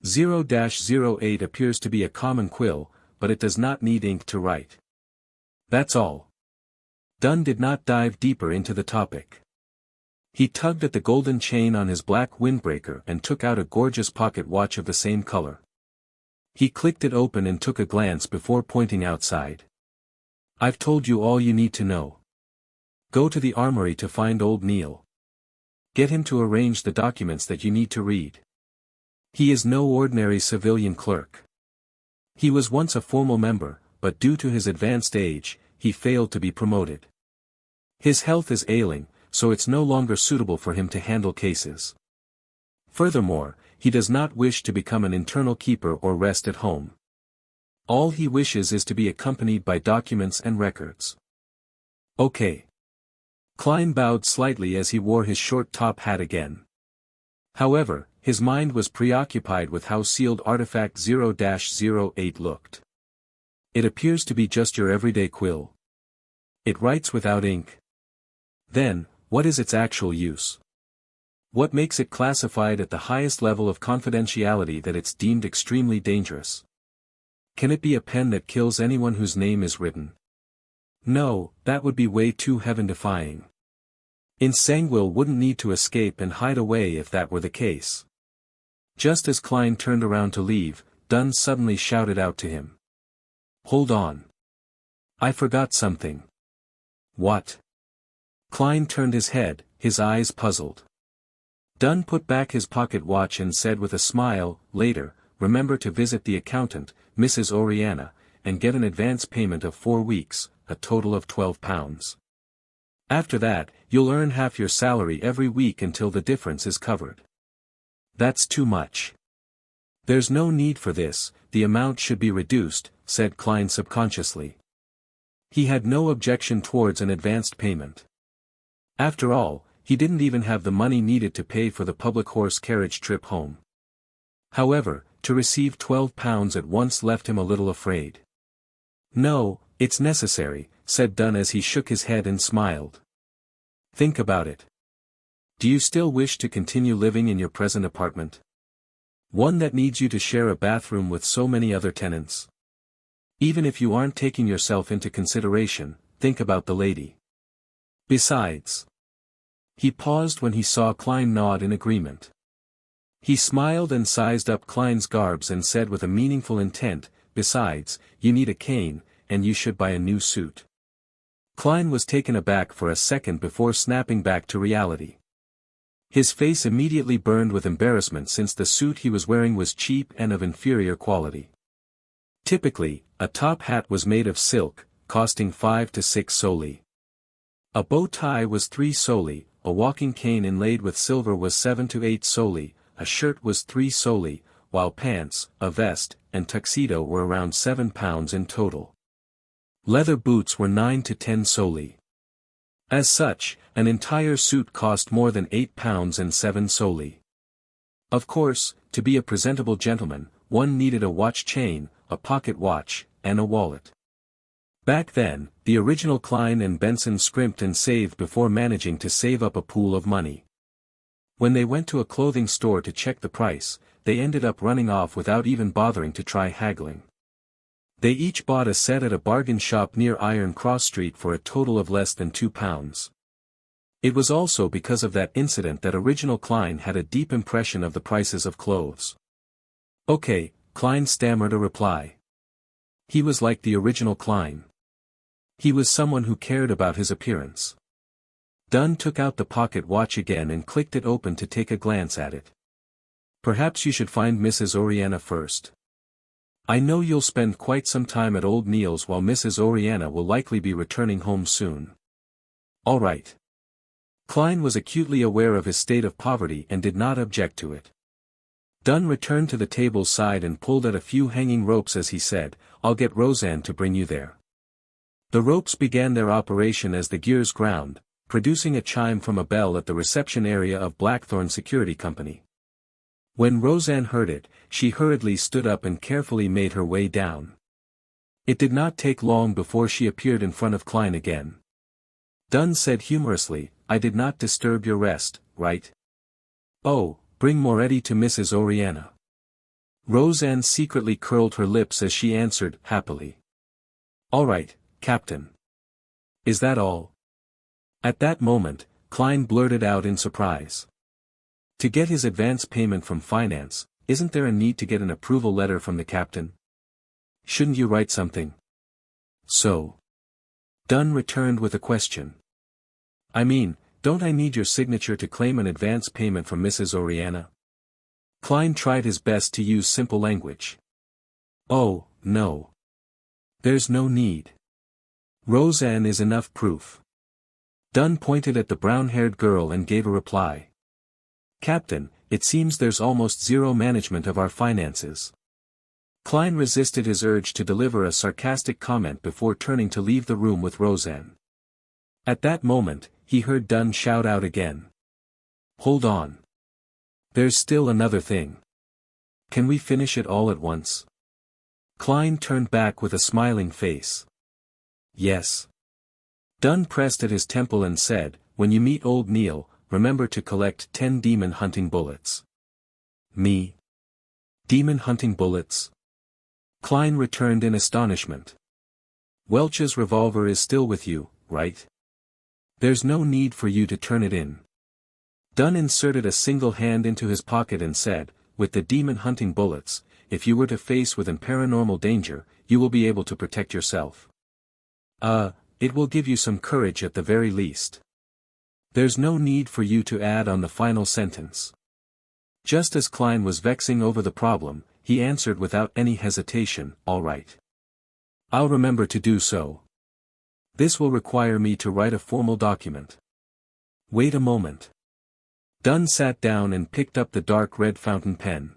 0-08 appears to be a common quill, but it does not need ink to write. That's all. Dunn did not dive deeper into the topic. He tugged at the golden chain on his black windbreaker and took out a gorgeous pocket watch of the same color. He clicked it open and took a glance before pointing outside. I've told you all you need to know. Go to the armory to find old Neil. Get him to arrange the documents that you need to read. He is no ordinary civilian clerk. He was once a formal member, but due to his advanced age, he failed to be promoted. His health is ailing, so it's no longer suitable for him to handle cases. Furthermore, he does not wish to become an internal keeper or rest at home. All he wishes is to be accompanied by documents and records. Okay. Klein bowed slightly as he wore his short top hat again. However, his mind was preoccupied with how sealed artifact 0-08 looked. It appears to be just your everyday quill. It writes without ink. Then, what is its actual use? What makes it classified at the highest level of confidentiality that it's deemed extremely dangerous? Can it be a pen that kills anyone whose name is written? No, that would be way too heaven-defying. Insangwil wouldn't need to escape and hide away if that were the case. Just as Klein turned around to leave, Dunn suddenly shouted out to him. Hold on. I forgot something. What? Klein turned his head, his eyes puzzled. Dunn put back his pocket watch and said with a smile, later, remember to visit the accountant, Mrs. Oriana, and get an advance payment of 4 weeks, a total of £12. After that, you'll earn half your salary every week until the difference is covered. That's too much. There's no need for this, the amount should be reduced, said Klein subconsciously. He had no objection towards an advanced payment. After all, he didn't even have the money needed to pay for the public horse carriage trip home. However, to receive £12 at once left him a little afraid. No, it's necessary, said Dunn as he shook his head and smiled. Think about it. Do you still wish to continue living in your present apartment? One that needs you to share a bathroom with so many other tenants. Even if you aren't taking yourself into consideration, think about the lady. Besides. He paused when he saw Klein nod in agreement. He smiled and sized up Klein's garbs and said with a meaningful intent, besides, you need a cane, and you should buy a new suit. Klein was taken aback for a second before snapping back to reality. His face immediately burned with embarrassment since the suit he was wearing was cheap and of inferior quality. Typically, a top hat was made of silk, costing 5 to 6 soldi. A bow tie was 3 soldi, a walking cane inlaid with silver was 7 to 8 soldi, a shirt was 3 soldi, while pants, a vest, and tuxedo were around £7 in total. Leather boots were 9 to 10 soldi. As such, an entire suit cost more than £8 and 7 soldi. Of course, to be a presentable gentleman, one needed a watch chain, a pocket watch, and a wallet. Back then, the original Klein and Benson scrimped and saved before managing to save up a pool of money. When they went to a clothing store to check the price, they ended up running off without even bothering to try haggling. They each bought a set at a bargain shop near Iron Cross Street for a total of less than £2. It was also because of that incident that original Klein had a deep impression of the prices of clothes. Okay, Klein stammered a reply. He was like the original Klein. He was someone who cared about his appearance. Dunn took out the pocket watch again and clicked it open to take a glance at it. Perhaps you should find Mrs. Oriana first. I know you'll spend quite some time at old Neil's while Mrs. Oriana will likely be returning home soon. All right. Klein was acutely aware of his state of poverty and did not object to it. Dunn returned to the table's side and pulled at a few hanging ropes as he said, I'll get Roseanne to bring you there. The ropes began their operation as the gears ground, producing a chime from a bell at the reception area of Blackthorn Security Company. When Roseanne heard it, she hurriedly stood up and carefully made her way down. It did not take long before she appeared in front of Klein again. Dunn said humorously, "I did not disturb your rest, right?" "Oh, bring Moretti to Mrs. Oriana." Roseanne secretly curled her lips as she answered, happily. "All right, Captain." "Is that all?" At that moment, Klein blurted out in surprise. "To get his advance payment from finance, isn't there a need to get an approval letter from the captain? Shouldn't you write something?" "So?" Dunn returned with a question. "I mean, don't I need your signature to claim an advance payment from Mrs. Oriana?" Klein tried his best to use simple language. "Oh, no. There's no need. Roseanne is enough proof." Dunn pointed at the brown-haired girl and gave a reply. "Captain, it seems there's almost zero management of our finances." Klein resisted his urge to deliver a sarcastic comment before turning to leave the room with Roseanne. At that moment, he heard Dunn shout out again. "Hold on. There's still another thing. Can we finish it all at once?" Klein turned back with a smiling face. "Yes." Dunn pressed at his temple and said, "When you meet old Neil, remember to collect 10 demon-hunting bullets." "Me? Demon-hunting bullets?" Klein returned in astonishment. "Welch's revolver is still with you, right? There's no need for you to turn it in." Dunn inserted a single hand into his pocket and said, "With the demon-hunting bullets, if you were to face with an paranormal danger, you will be able to protect yourself. It will give you some courage at the very least. There's no need for you to add on the final sentence." Just as Klein was vexing over the problem, he answered without any hesitation, "All right. I'll remember to do so. This will require me to write a formal document." "Wait a moment." Dunn sat down and picked up the dark red fountain pen.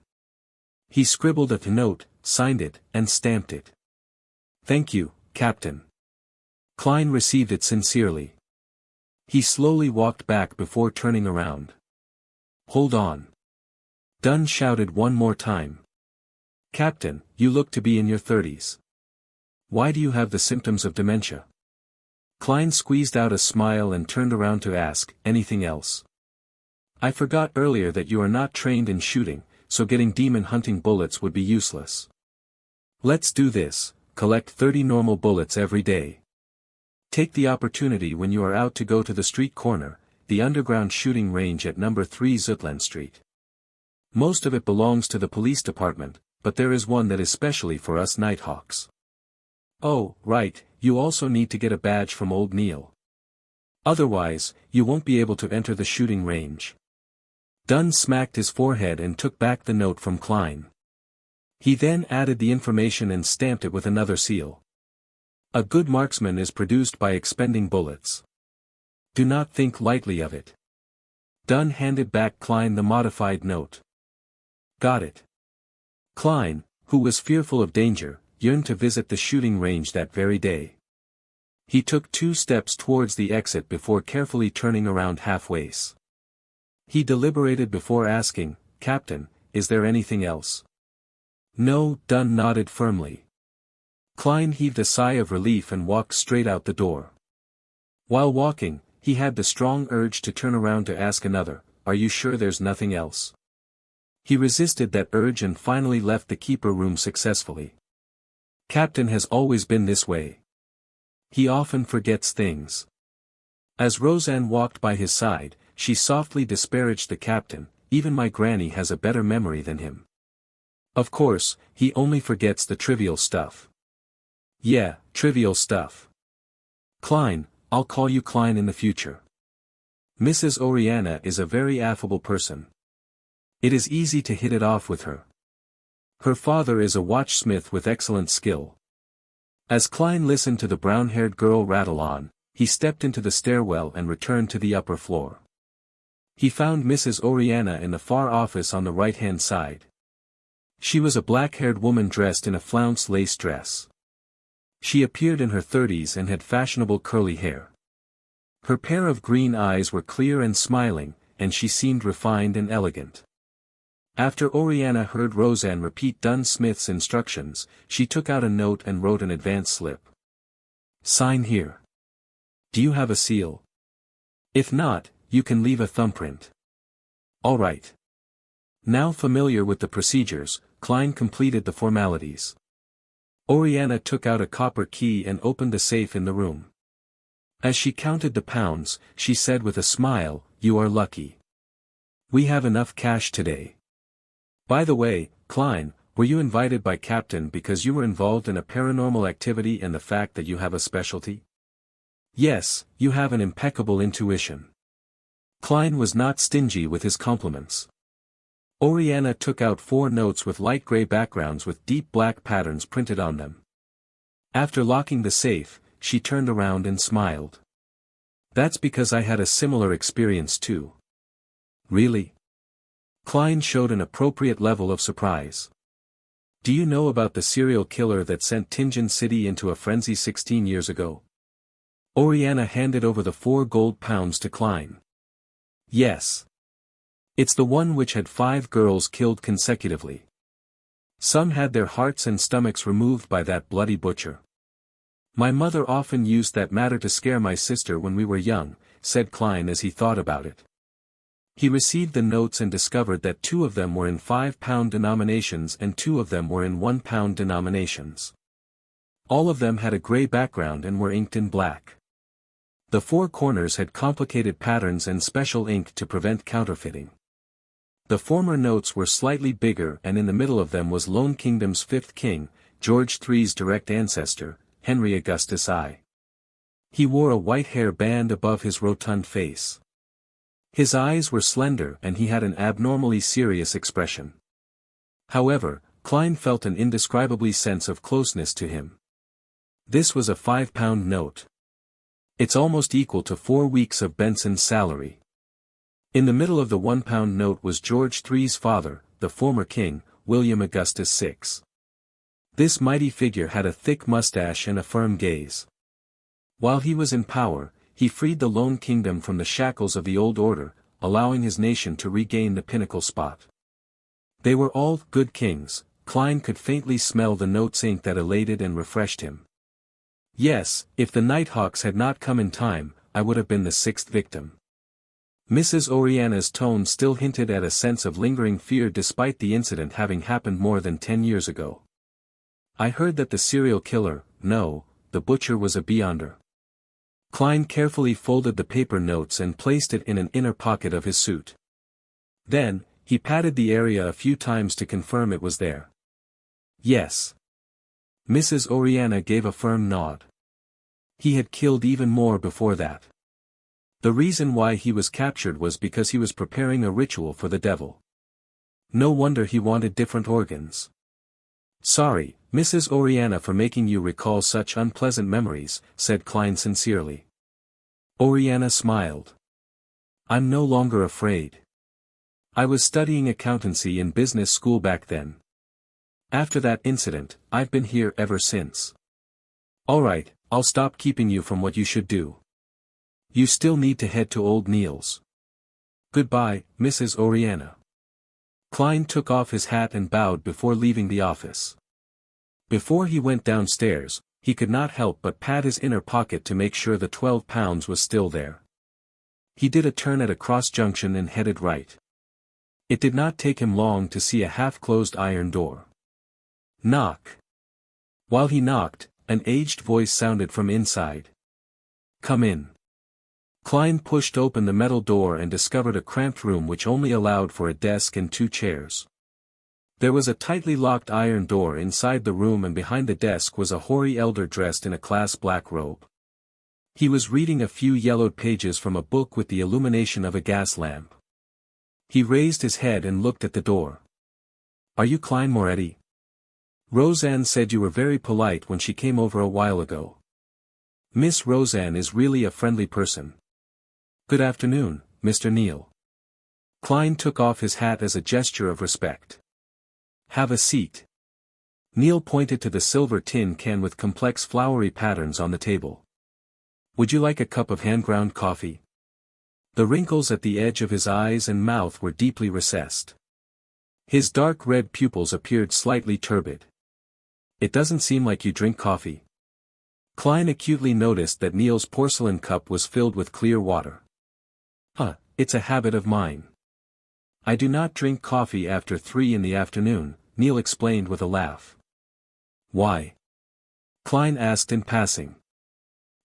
He scribbled a note, signed it, and stamped it. "Thank you, Captain." Klein received it sincerely. He slowly walked back before turning around. "Hold on." Dunn shouted one more time. "Captain, you look to be in your 30s. Why do you have the symptoms of dementia?" Klein squeezed out a smile and turned around to ask, "Anything else?" "I forgot earlier that you are not trained in shooting, so getting demon-hunting bullets would be useless. Let's do this, collect 30 normal bullets every day. Take the opportunity when you are out to go to the street corner, the underground shooting range at number 3 Zutland Street. Most of it belongs to the police department, but there is one that is specially for us Nighthawks. Oh, right, you also need to get a badge from old Neil. Otherwise, you won't be able to enter the shooting range." Dunn smacked his forehead and took back the note from Klein. He then added the information and stamped it with another seal. "A good marksman is produced by expending bullets. Do not think lightly of it." Dunn handed back Klein the modified note. "Got it." Klein, who was fearful of danger, yearned to visit the shooting range that very day. He took 2 steps towards the exit before carefully turning around halfway. He deliberated before asking, "Captain, is there anything else?" "No," Dunn nodded firmly. Klein heaved a sigh of relief and walked straight out the door. While walking, he had the strong urge to turn around to ask another, "Are you sure there's nothing else?" He resisted that urge and finally left the keeper room successfully. Captain has always been this way. He often forgets things. As Roseanne walked by his side, she softly disparaged the captain, "Even my granny has a better memory than him. Of course, he only forgets the trivial stuff." "Yeah, trivial stuff. Klein, I'll call you Klein in the future. Mrs. Oriana is a very affable person. It is easy to hit it off with her. Her father is a watchsmith with excellent skill." As Klein listened to the brown-haired girl rattle on, he stepped into the stairwell and returned to the upper floor. He found Mrs. Oriana in the far office on the right-hand side. She was a black-haired woman dressed in a flounce lace dress. She appeared in her 30s and had fashionable curly hair. Her pair of green eyes were clear and smiling, and she seemed refined and elegant. After Oriana heard Roseanne repeat Dunn Smith's instructions, she took out a note and wrote an advance slip. Sign here. Do you have a seal? If not, you can leave a thumbprint. All right. Now familiar with the procedures, Klein completed the formalities. Oriana took out a copper key and opened the safe in the room. As she counted the pounds, she said with a smile, "You are lucky. We have enough cash today." By the way, Klein, were you invited by Captain because you were involved in a paranormal activity and the fact that you have a specialty? Yes, you have an impeccable intuition. Klein was not stingy with his compliments. Oriana took out 4 notes with light gray backgrounds with deep black patterns printed on them. After locking the safe, she turned around and smiled. That's because I had a similar experience too. Really? Klein showed an appropriate level of surprise. Do you know about the serial killer that sent Tingen City into a frenzy 16 years ago? Oriana handed over the 4 gold pounds to Klein. Yes. It's the one which had 5 girls killed consecutively. Some had their hearts and stomachs removed by that bloody butcher. My mother often used that matter to scare my sister when we were young, said Klein as he thought about it. He received the notes and discovered that 2 of them were in 5-pound denominations and 2 of them were in 1-pound denominations. All of them had a gray background and were inked in black. The 4 corners had complicated patterns and special ink to prevent counterfeiting. The former notes were slightly bigger and in the middle of them was Lone Kingdom's 5th king, George III's direct ancestor, Henry Augustus I. He wore a white hair band above his rotund face. His eyes were slender and he had an abnormally serious expression. However, Klein felt an indescribable sense of closeness to him. This was a 5-pound note. It's almost equal to 4 weeks of Benson's salary. In the middle of the 1-pound note was George III's father, the former king, William Augustus VI. This mighty figure had a thick mustache and a firm gaze. While he was in power, he freed the Lone Kingdom from the shackles of the old order, allowing his nation to regain the pinnacle spot. They were all good kings. Klein could faintly smell the note's ink that elated and refreshed him. Yes, if the Nighthawks had not come in time, I would have been the 6th victim. Mrs. Oriana's tone still hinted at a sense of lingering fear despite the incident having happened more than 10 years ago. I heard that the serial killer, no, the butcher was a beyonder. Klein carefully folded the paper notes and placed it in an inner pocket of his suit. Then, he patted the area a few times to confirm it was there. Yes. Mrs. Oriana gave a firm nod. He had killed even more before that. The reason why he was captured was because he was preparing a ritual for the devil. No wonder he wanted different organs. Sorry, Mrs. Oriana, for making you recall such unpleasant memories, said Klein sincerely. Oriana smiled. I'm no longer afraid. I was studying accountancy in business school back then. After that incident, I've been here ever since. Alright, I'll stop keeping you from what you should do. You still need to head to Old Neil's. Goodbye, Mrs. Oriana. Klein took off his hat and bowed before leaving the office. Before he went downstairs, he could not help but pat his inner pocket to make sure the 12 pounds was still there. He did a turn at a cross junction and headed right. It did not take him long to see a half-closed iron door. Knock. While he knocked, an aged voice sounded from inside. Come in. Klein pushed open the metal door and discovered a cramped room which only allowed for a desk and 2 chairs. There was a tightly locked iron door inside the room and behind the desk was a hoary elder dressed in a class black robe. He was reading a few yellowed pages from a book with the illumination of a gas lamp. He raised his head and looked at the door. Are you Klein Moretti? Roseanne said you were very polite when she came over a while ago. Miss Roseanne is really a friendly person. Good afternoon, Mr. Neil. Klein took off his hat as a gesture of respect. Have a seat. Neil pointed to the silver tin can with complex flowery patterns on the table. Would you like a cup of hand-ground coffee? The wrinkles at the edge of his eyes and mouth were deeply recessed. His dark red pupils appeared slightly turbid. It doesn't seem like you drink coffee. Klein acutely noticed that Neil's porcelain cup was filled with clear water. It's a habit of mine. I do not drink coffee after 3 in the afternoon, Neil explained with a laugh. Why? Klein asked in passing.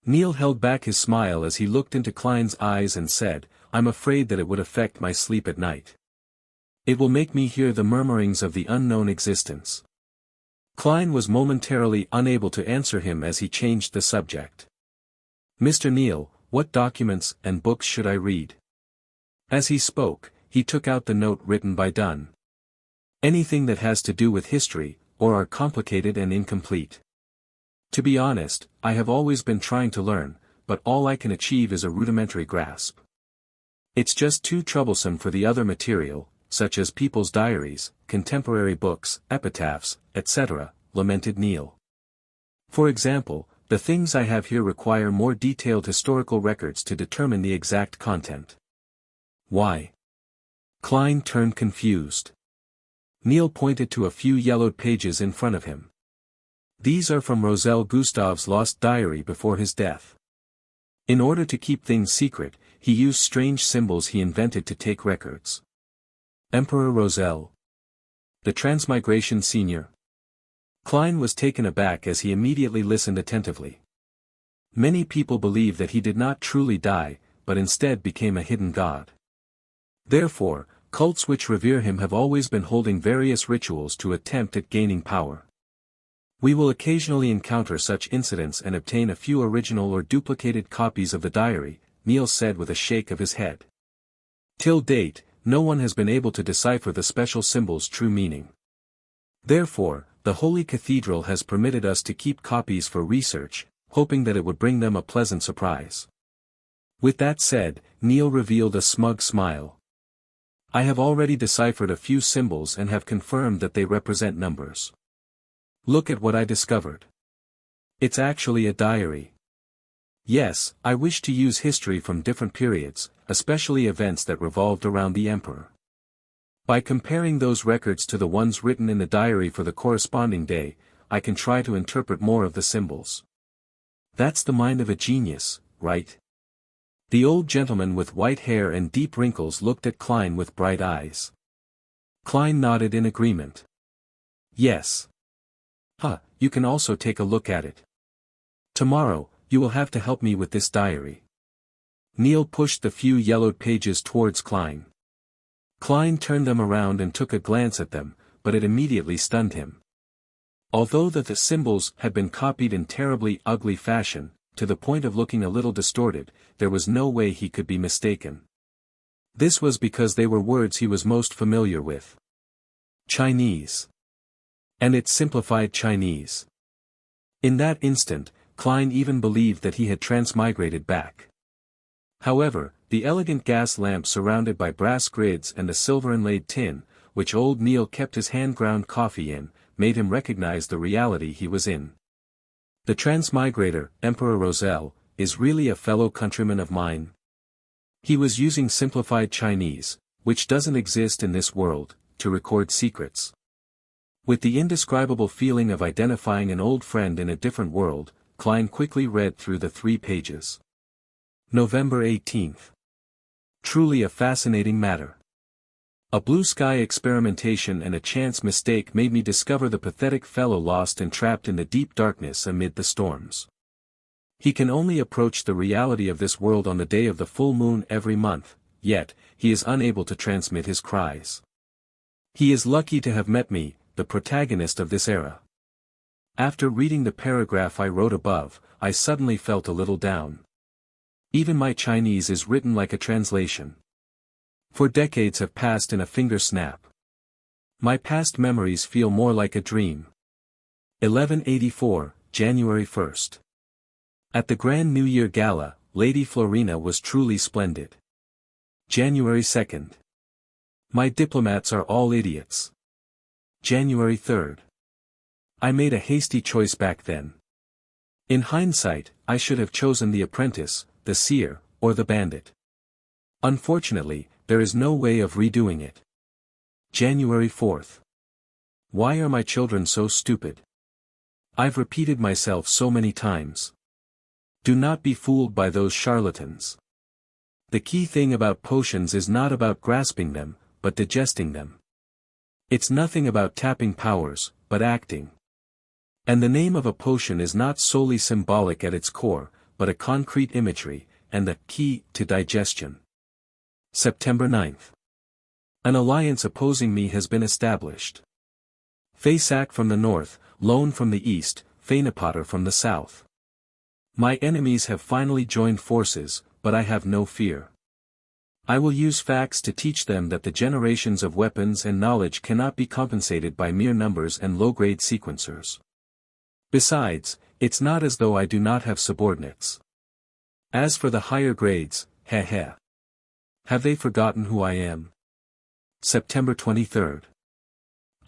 Neil held back his smile as he looked into Klein's eyes and said, I'm afraid that it would affect my sleep at night. It will make me hear the murmurings of the unknown existence. Klein was momentarily unable to answer him as he changed the subject. Mr. Neil, what documents and books should I read? As he spoke, he took out the note written by Dunn. Anything that has to do with history, or are complicated and incomplete. To be honest, I have always been trying to learn, but all I can achieve is a rudimentary grasp. It's just too troublesome for the other material, such as people's diaries, contemporary books, epitaphs, etc., lamented Neil. For example, the things I have here require more detailed historical records to determine the exact content. Why? Klein turned confused. Neil pointed to a few yellowed pages in front of him. These are from Roselle Gustav's lost diary before his death. In order to keep things secret, he used strange symbols he invented to take records. Emperor Roselle. The Transmigration Senior. Klein was taken aback as he immediately listened attentively. Many people believe that he did not truly die, but instead became a hidden god. Therefore, cults which revere him have always been holding various rituals to attempt at gaining power. We will occasionally encounter such incidents and obtain a few original or duplicated copies of the diary, Neil said with a shake of his head. Till date, no one has been able to decipher the special symbol's true meaning. Therefore, the Holy Cathedral has permitted us to keep copies for research, hoping that it would bring them a pleasant surprise. With that said, Neil revealed a smug smile. I have already deciphered a few symbols and have confirmed that they represent numbers. Look at what I discovered. It's actually a diary. Yes, I wish to use history from different periods, especially events that revolved around the emperor. By comparing those records to the ones written in the diary for the corresponding day, I can try to interpret more of the symbols. That's the mind of a genius, right? The old gentleman with white hair and deep wrinkles looked at Klein with bright eyes. Klein nodded in agreement. Yes. You can also take a look at it. Tomorrow, you will have to help me with this diary. Neil pushed the few yellowed pages towards Klein. Klein turned them around and took a glance at them, but it immediately stunned him. Although the symbols had been copied in terribly ugly fashion, to the point of looking a little distorted, there was no way he could be mistaken. This was because they were words he was most familiar with. Chinese. And it's simplified Chinese. In that instant, Klein even believed that he had transmigrated back. However, the elegant gas lamp surrounded by brass grids and the silver inlaid tin, which old Neil kept his hand-ground coffee in, made him recognize the reality he was in. The transmigrator, Emperor Roselle, is really a fellow countryman of mine. He was using simplified Chinese, which doesn't exist in this world, to record secrets. With the indescribable feeling of identifying an old friend in a different world, Klein quickly read through the 3 pages. November 18th. Truly a fascinating matter. A blue sky experimentation and a chance mistake made me discover the pathetic fellow lost and trapped in the deep darkness amid the storms. He can only approach the reality of this world on the day of the full moon every month, yet, he is unable to transmit his cries. He is lucky to have met me, the protagonist of this era. After reading the paragraph I wrote above, I suddenly felt a little down. Even my Chinese is written like a translation. 4 decades have passed in a finger snap. My past memories feel more like a dream. 1184, January 1st. At the Grand New Year Gala, Lady Florina was truly splendid. January 2nd. My diplomats are all idiots. January 3rd. I made a hasty choice back then. In hindsight, I should have chosen the apprentice, the seer, or the bandit. Unfortunately, there is no way of redoing it. January 4th. Why are my children so stupid? I've repeated myself so many times. Do not be fooled by those charlatans. The key thing about potions is not about grasping them, but digesting them. It's nothing about tapping powers, but acting. And the name of a potion is not solely symbolic at its core, but a concrete imagery, and the key to digestion. September 9th. An alliance opposing me has been established. Faysak from the north, Lone from the east, Fainapotter from the south. My enemies have finally joined forces, but I have no fear. I will use facts to teach them that the generations of weapons and knowledge cannot be compensated by mere numbers and low-grade sequencers. Besides, it's not as though I do not have subordinates. As for the higher grades, heh. Have they forgotten who I am? September 23rd.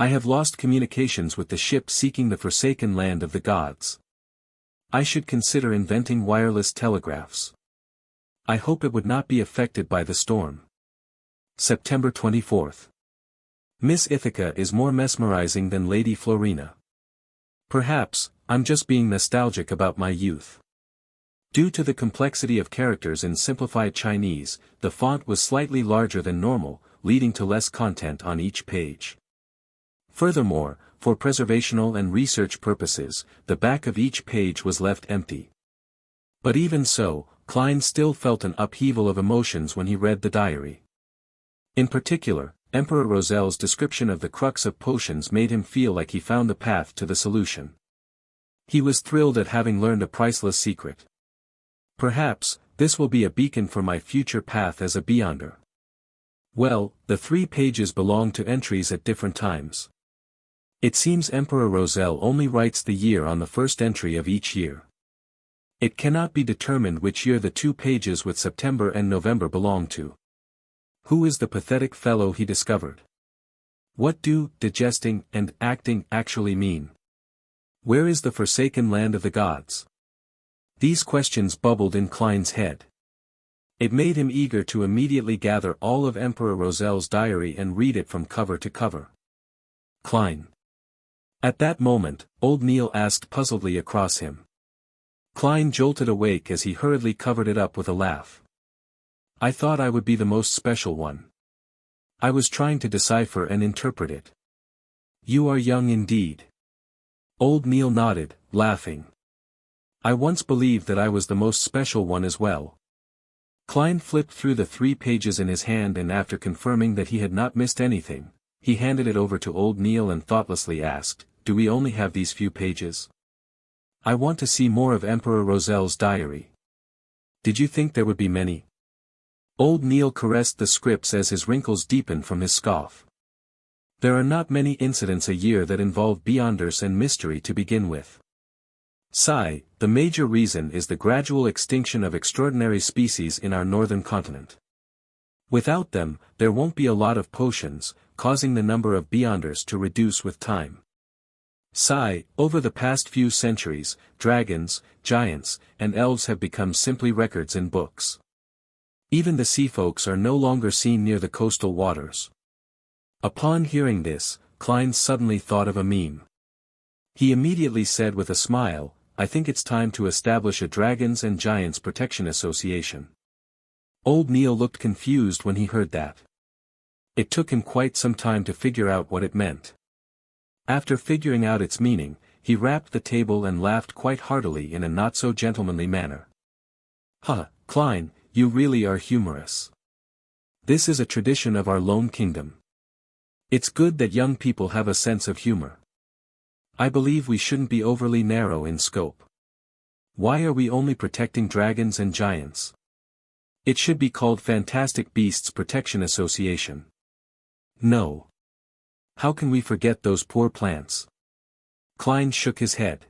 I have lost communications with the ship seeking the forsaken land of the gods. I should consider inventing wireless telegraphs. I hope it would not be affected by the storm. September 24th. Miss Ithaca is more mesmerizing than Lady Florina. Perhaps, I'm just being nostalgic about my youth. Due to the complexity of characters in simplified Chinese, the font was slightly larger than normal, leading to less content on each page. Furthermore, for preservational and research purposes, the back of each page was left empty. But even so, Klein still felt an upheaval of emotions when he read the diary. In particular, Emperor Roselle's description of the crux of potions made him feel like he found the path to the solution. He was thrilled at having learned a priceless secret. Perhaps, this will be a beacon for my future path as a beyonder. Well, the 3 pages belong to entries at different times. It seems Emperor Roselle only writes the year on the first entry of each year. It cannot be determined which year the 2 pages with September and November belong to. Who is the pathetic fellow he discovered? What do digesting and acting actually mean? Where is the forsaken land of the gods? These questions bubbled in Klein's head. It made him eager to immediately gather all of Emperor Roselle's diary and read it from cover to cover. Klein. At that moment, old Neil asked puzzledly across him. Klein jolted awake as he hurriedly covered it up with a laugh. I thought I would be the most special one. I was trying to decipher and interpret it. You are young indeed. Old Neil nodded, laughing. I once believed that I was the most special one as well. Klein flipped through the 3 pages in his hand and after confirming that he had not missed anything, he handed it over to old Neil and thoughtlessly asked, Do we only have these few pages? I want to see more of Emperor Roselle's diary. Did you think there would be many? Old Neil caressed the scripts as his wrinkles deepened from his scoff. There are not many incidents a year that involve beyonders and mystery to begin with. Sigh, the major reason is the gradual extinction of extraordinary species in our northern continent. Without them, there won't be a lot of potions, causing the number of beyonders to reduce with time. Sigh, over the past few centuries, dragons, giants, and elves have become simply records in books. Even the sea folks are no longer seen near the coastal waters. Upon hearing this, Klein suddenly thought of a meme. He immediately said with a smile, I think it's time to establish a Dragons and Giants Protection Association. Old Neil looked confused when he heard that. It took him quite some time to figure out what it meant. After figuring out its meaning, he rapped the table and laughed quite heartily in a not-so-gentlemanly manner. Klein, you really are humorous. This is a tradition of our lone kingdom. It's good that young people have a sense of humor. I believe we shouldn't be overly narrow in scope. Why are we only protecting dragons and giants? It should be called Fantastic Beasts Protection Association. No. How can we forget those poor plants? Klein shook his head.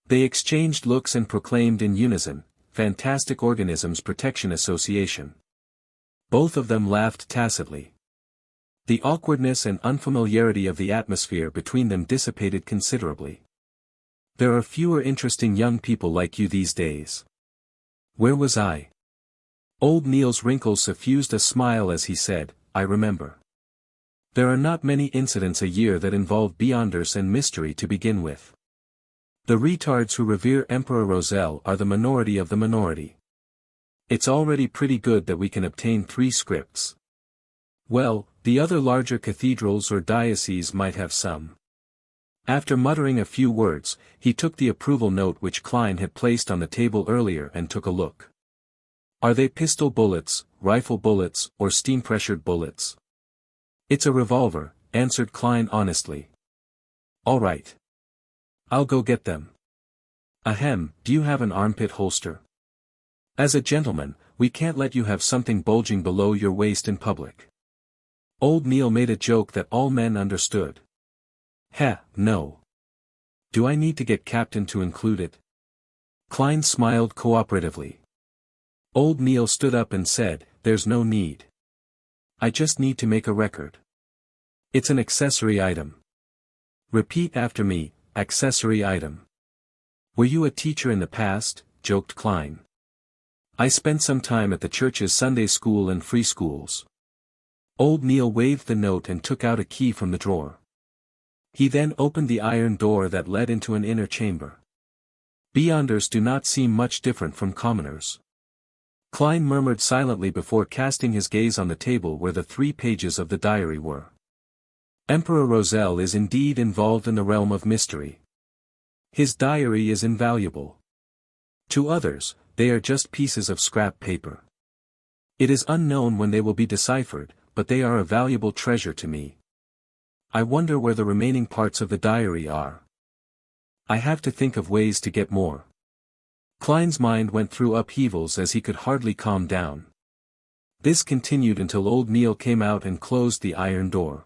They exchanged looks and proclaimed in unison, Fantastic Organisms Protection Association. Both of them laughed tacitly. The awkwardness and unfamiliarity of the atmosphere between them dissipated considerably. There are fewer interesting young people like you these days. Where was I? Old Neil's wrinkles suffused a smile as he said, I remember. There are not many incidents a year that involve beyonders and mystery to begin with. The retards who revere Emperor Roselle are the minority of the minority. It's already pretty good that we can obtain 3 scripts. Well, the other larger cathedrals or dioceses might have some. After muttering a few words, he took the approval note which Klein had placed on the table earlier and took a look. Are they pistol bullets, rifle bullets, or steam-pressured bullets? It's a revolver, answered Klein honestly. All right. I'll go get them. Ahem, do you have an armpit holster? As a gentleman, we can't let you have something bulging below your waist in public. Old Neil made a joke that all men understood. No. Do I need to get Captain to include it? Klein smiled cooperatively. Old Neil stood up and said, there's no need. I just need to make a record. It's an accessory item. Repeat after me, accessory item. Were you a teacher in the past? Joked Klein. I spent some time at the church's Sunday school and free schools. Old Neil waved the note and took out a key from the drawer. He then opened the iron door that led into an inner chamber. Beyonders do not seem much different from commoners. Klein murmured silently before casting his gaze on the table where the 3 pages of the diary were. Emperor Roselle is indeed involved in the realm of mystery. His diary is invaluable. To others, they are just pieces of scrap paper. It is unknown when they will be deciphered, but they are a valuable treasure to me. I wonder where the remaining parts of the diary are. I have to think of ways to get more. Klein's mind went through upheavals as he could hardly calm down. This continued until old Neil came out and closed the iron door.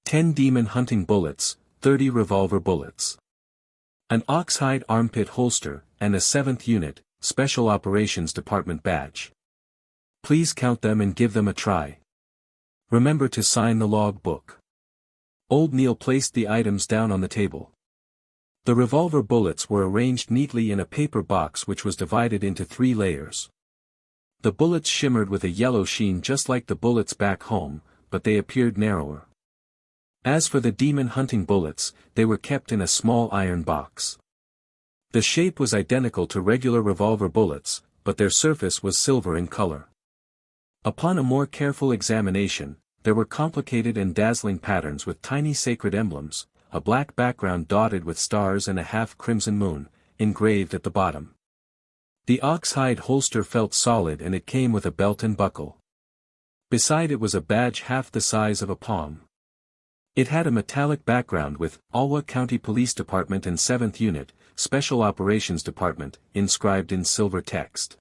10 demon hunting bullets, 30 revolver bullets. An oxhide armpit holster, and a 7th unit, Special Operations Department badge. Please count them and give them a try. Remember to sign the log book. Old Neil placed the items down on the table. The revolver bullets were arranged neatly in a paper box which was divided into 3 layers. The bullets shimmered with a yellow sheen just like the bullets back home, but they appeared narrower. As for the demon hunting bullets, they were kept in a small iron box. The shape was identical to regular revolver bullets, but their surface was silver in color. Upon a more careful examination, there were complicated and dazzling patterns with tiny sacred emblems, a black background dotted with stars and a half-crimson moon, engraved at the bottom. The oxhide holster felt solid and it came with a belt and buckle. Beside it was a badge half the size of a palm. It had a metallic background with Alwa County Police Department and 7th Unit, Special Operations Department, inscribed in silver text.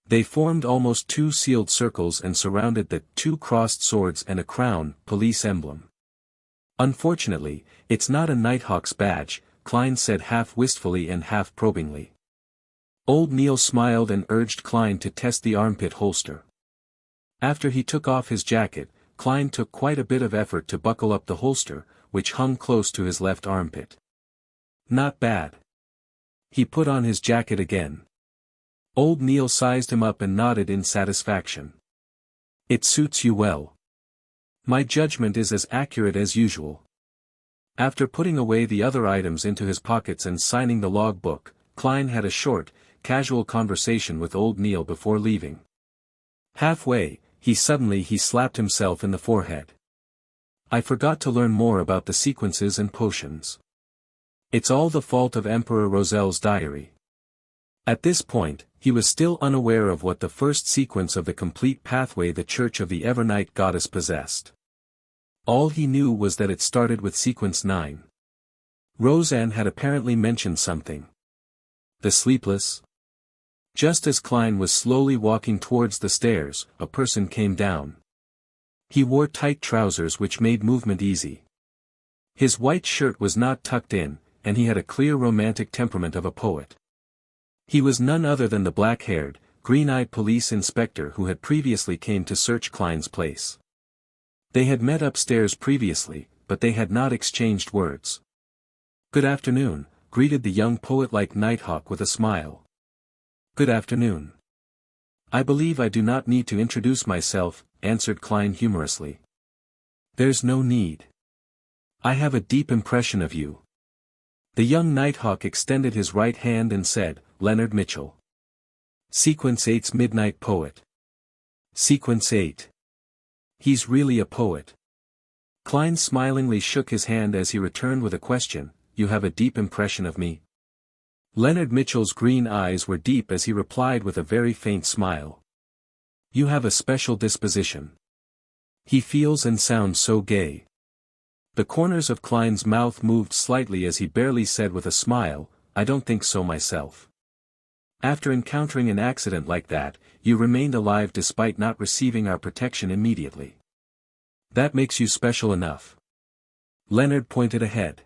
They formed almost 2 sealed circles and surrounded the 2 crossed swords and a crown, police emblem. Unfortunately, it's not a Nighthawk's badge, Klein said half wistfully and half probingly. Old Neil smiled and urged Klein to test the armpit holster. After he took off his jacket, Klein took quite a bit of effort to buckle up the holster, which hung close to his left armpit. Not bad. He put on his jacket again. Old Neil sized him up and nodded in satisfaction. It suits you well. My judgment is as accurate as usual. After putting away the other items into his pockets and signing the log book, Klein had a short, casual conversation with old Neil before leaving. Halfway, he slapped himself in the forehead. I forgot to learn more about the sequences and potions. It's all the fault of Emperor Roselle's diary. At this point, he was still unaware of what the first sequence of the complete pathway the Church of the Evernight Goddess possessed. All he knew was that it started with sequence 9. Roseanne had apparently mentioned something. The sleepless? Just as Klein was slowly walking towards the stairs, a person came down. He wore tight trousers which made movement easy. His white shirt was not tucked in, and he had a clear romantic temperament of a poet. He was none other than the black-haired, green-eyed police inspector who had previously came to search Klein's place. They had met upstairs previously, but they had not exchanged words. "Good afternoon," greeted the young poet like Nighthawk with a smile. "Good afternoon. I believe I do not need to introduce myself," answered Klein humorously. There's no need. I have a deep impression of you. The young Nighthawk extended his right hand and said, Leonard Mitchell. Sequence 8's Midnight Poet. Sequence 8. He's really a poet. Klein smilingly shook his hand as he returned with a question, You have a deep impression of me? Leonard Mitchell's green eyes were deep as he replied with a very faint smile. You have a special disposition. He feels and sounds so gay. The corners of Klein's mouth moved slightly as he barely said with a smile, I don't think so myself. After encountering an accident like that, you remained alive despite not receiving our protection immediately. That makes you special enough. Leonard pointed ahead.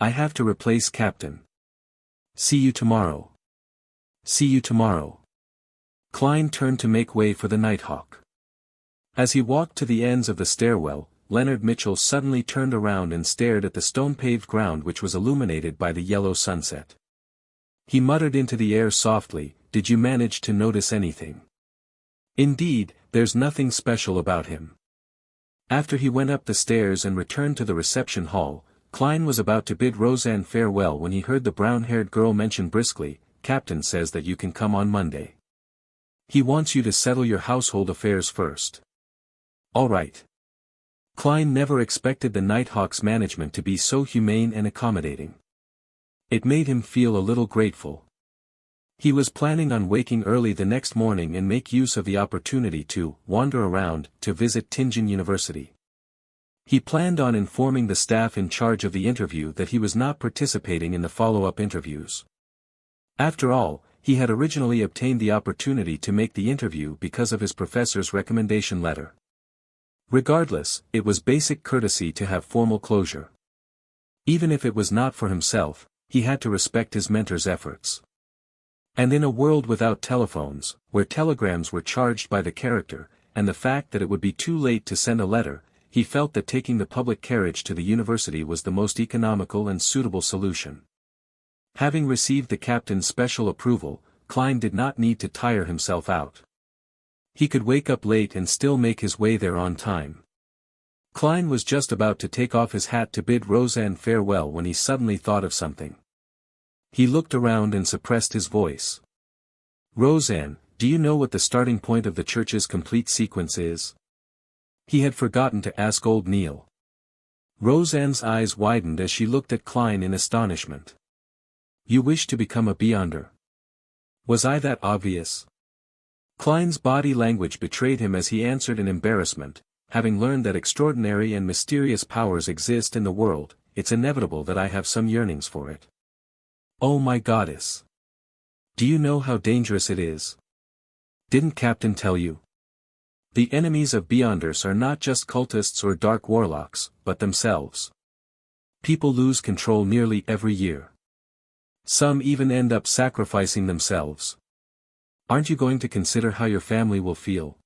I have to replace Captain. See you tomorrow. See you tomorrow. Klein turned to make way for the Nighthawk. As he walked to the ends of the stairwell, Leonard Mitchell suddenly turned around and stared at the stone-paved ground which was illuminated by the yellow sunset. He muttered into the air softly, Did you manage to notice anything? Indeed, there's nothing special about him. After he went up the stairs and returned to the reception hall, Klein was about to bid Roseanne farewell when he heard the brown-haired girl mention briskly, Captain says that you can come on Monday. He wants you to settle your household affairs first. All right. Klein never expected the Nighthawk's management to be so humane and accommodating. It made him feel a little grateful. He was planning on waking early the next morning and make use of the opportunity to wander around to visit Tingen University. He planned on informing the staff in charge of the interview that he was not participating in the follow-up interviews. After all, he had originally obtained the opportunity to make the interview because of his professor's recommendation letter. Regardless, it was basic courtesy to have formal closure. Even if it was not for himself, he had to respect his mentor's efforts. And in a world without telephones, where telegrams were charged by the character, and the fact that it would be too late to send a letter, he felt that taking the public carriage to the university was the most economical and suitable solution. Having received the captain's special approval, Klein did not need to tire himself out. He could wake up late and still make his way there on time. Klein was just about to take off his hat to bid Roseanne farewell when he suddenly thought of something. He looked around and suppressed his voice. Roseanne, do you know what the starting point of the church's complete sequence is? He had forgotten to ask old Neil. Roseanne's eyes widened as she looked at Klein in astonishment. You wish to become a Beyonder? Was I that obvious? Klein's body language betrayed him as he answered in embarrassment, having learned that extraordinary and mysterious powers exist in the world, it's inevitable that I have some yearnings for it. Oh my goddess! Do you know how dangerous it is? Didn't Captain tell you? The enemies of Beyonders are not just cultists or dark warlocks, but themselves. People lose control nearly every year. Some even end up sacrificing themselves. Aren't you going to consider how your family will feel?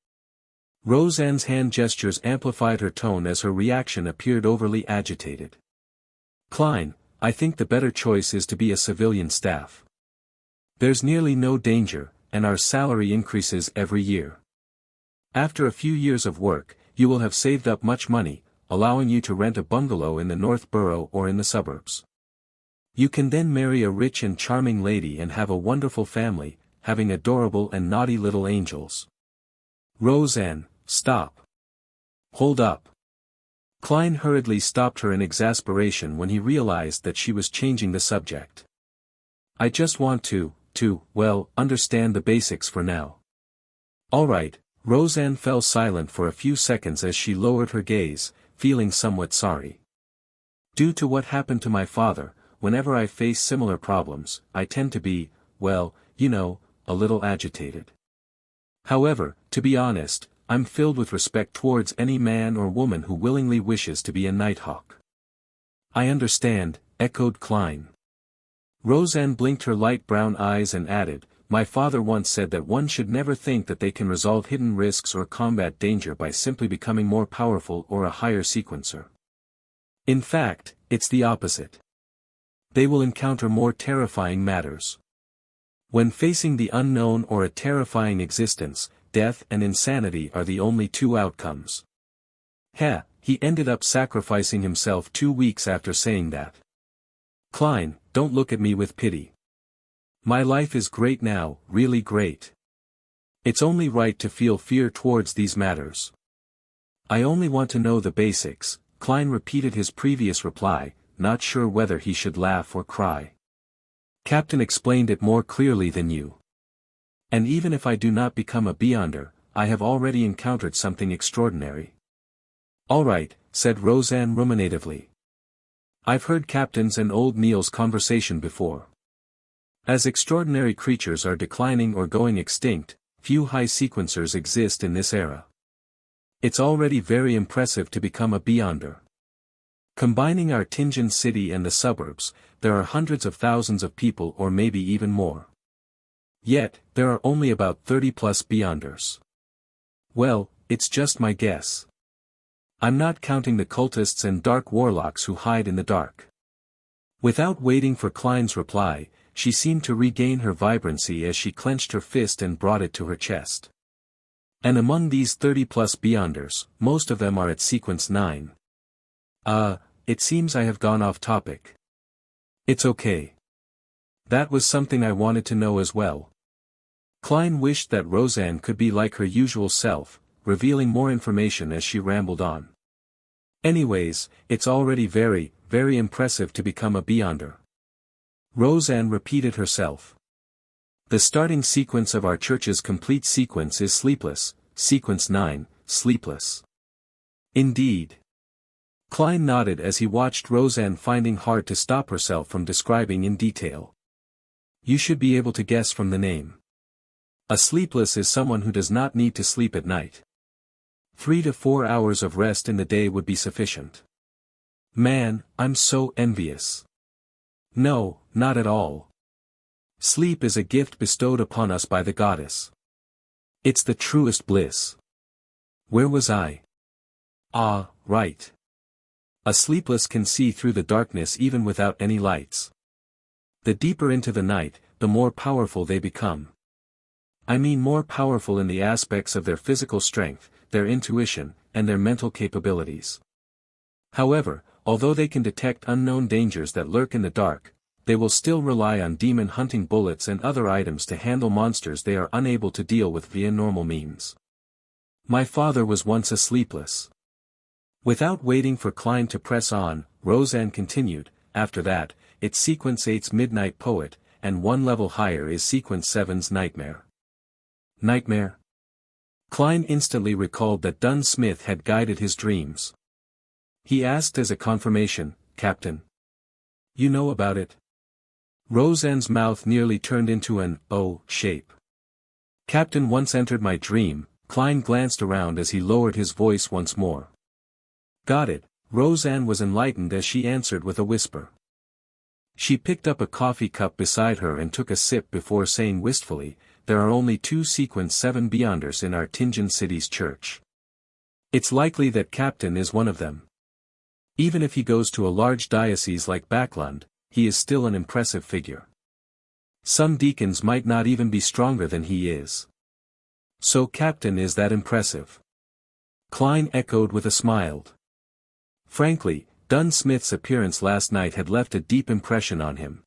Roseanne's hand gestures amplified her tone as her reaction appeared overly agitated. Klein, I think the better choice is to be a civilian staff. There's nearly no danger, and our salary increases every year. After a few years of work, you will have saved up much money, allowing you to rent a bungalow in the North Borough or in the suburbs. You can then marry a rich and charming lady and have a wonderful family, having adorable and naughty little angels. Roseanne, stop. Hold up. Klein hurriedly stopped her in exasperation when he realized that she was changing the subject. I just want to, understand the basics for now. All right. Roseanne fell silent for a few seconds as she lowered her gaze, feeling somewhat sorry. Due to what happened to my father, whenever I face similar problems, I tend to be, a little agitated. However, to be honest, I'm filled with respect towards any man or woman who willingly wishes to be a Nighthawk. I understand, echoed Klein. Roseanne blinked her light brown eyes and added, My father once said that one should never think that they can resolve hidden risks or combat danger by simply becoming more powerful or a higher sequencer. In fact, it's the opposite. They will encounter more terrifying matters. When facing the unknown or a terrifying existence, death and insanity are the only two outcomes. he ended up sacrificing himself 2 weeks after saying that. Klein, don't look at me with pity. My life is great now, really great. It's only right to feel fear towards these matters. I only want to know the basics. Klein repeated his previous reply, not sure whether he should laugh or cry. Captain explained it more clearly than you. And even if I do not become a beyonder, I have already encountered something extraordinary. All right, said Roseanne ruminatively. I've heard Captain's and old Neil's conversation before. As extraordinary creatures are declining or going extinct, few high sequencers exist in this era. It's already very impressive to become a beyonder. Combining our Tingen city and the suburbs, there are hundreds of thousands of people or maybe even more. Yet, there are only about 30 plus beyonders. Well, it's just my guess. I'm not counting the cultists and dark warlocks who hide in the dark. Without waiting for Klein's reply, she seemed to regain her vibrancy as she clenched her fist and brought it to her chest. And among these 30 plus beyonders, most of them are at sequence 9. It seems I have gone off topic. It's okay. That was something I wanted to know as well. Klein wished that Roseanne could be like her usual self, revealing more information as she rambled on. Anyways, it's already very, very impressive to become a beyonder. Roseanne repeated herself. The starting sequence of our church's complete sequence is sleepless, sequence 9, sleepless. Indeed. Klein nodded as he watched Roseanne finding hard to stop herself from describing in detail. You should be able to guess from the name. A sleepless is someone who does not need to sleep at night. 3 to 4 hours of rest in the day would be sufficient. Man, I'm so envious. No, not at all. Sleep is a gift bestowed upon us by the goddess. It's the truest bliss. Where was I? Ah, right. A sleepless can see through the darkness even without any lights. The deeper into the night, the more powerful they become. I mean more powerful in the aspects of their physical strength, their intuition, and their mental capabilities. However, although they can detect unknown dangers that lurk in the dark, they will still rely on demon-hunting bullets and other items to handle monsters they are unable to deal with via normal means. My father was once a sleepless. Without waiting for Klein to press on, Roseanne continued, after that, it's sequence 8's Midnight Poet, and one level higher is sequence 7's Nightmare. Nightmare? Klein instantly recalled that Dunn Smith had guided his dreams. He asked as a confirmation, Captain. You know about it? Roseanne's mouth nearly turned into an O shape. Captain once entered my dream. Klein glanced around as he lowered his voice once more. Got it, Roseanne was enlightened as she answered with a whisper. She picked up a coffee cup beside her and took a sip before saying wistfully, there are only 2 sequence 7 beyonders in our Tingen city's church. It's likely that Captain is one of them. Even if he goes to a large diocese like Backlund, he is still an impressive figure. Some deacons might not even be stronger than he is. So Captain is that impressive? Klein echoed with a smile. Frankly, Dunn Smith's appearance last night had left a deep impression on him.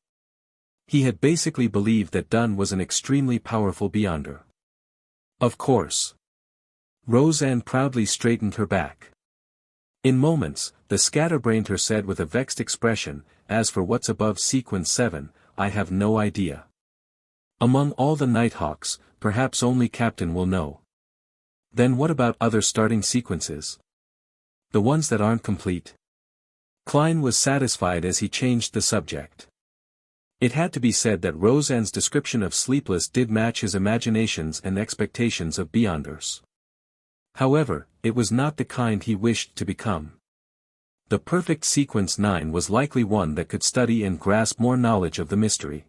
He had basically believed that Dunn was an extremely powerful beyonder. Of course. Roseanne proudly straightened her back. In moments, the scatterbrained her said with a vexed expression, as for what's above sequence 7, I have no idea. Among all the Nighthawks, perhaps only Captain will know. Then what about other starting sequences? The ones that aren't complete? Klein was satisfied as he changed the subject. It had to be said that Roseanne's description of sleepless did match his imaginations and expectations of beyonders. However, it was not the kind he wished to become. The perfect sequence 9 was likely one that could study and grasp more knowledge of the mystery.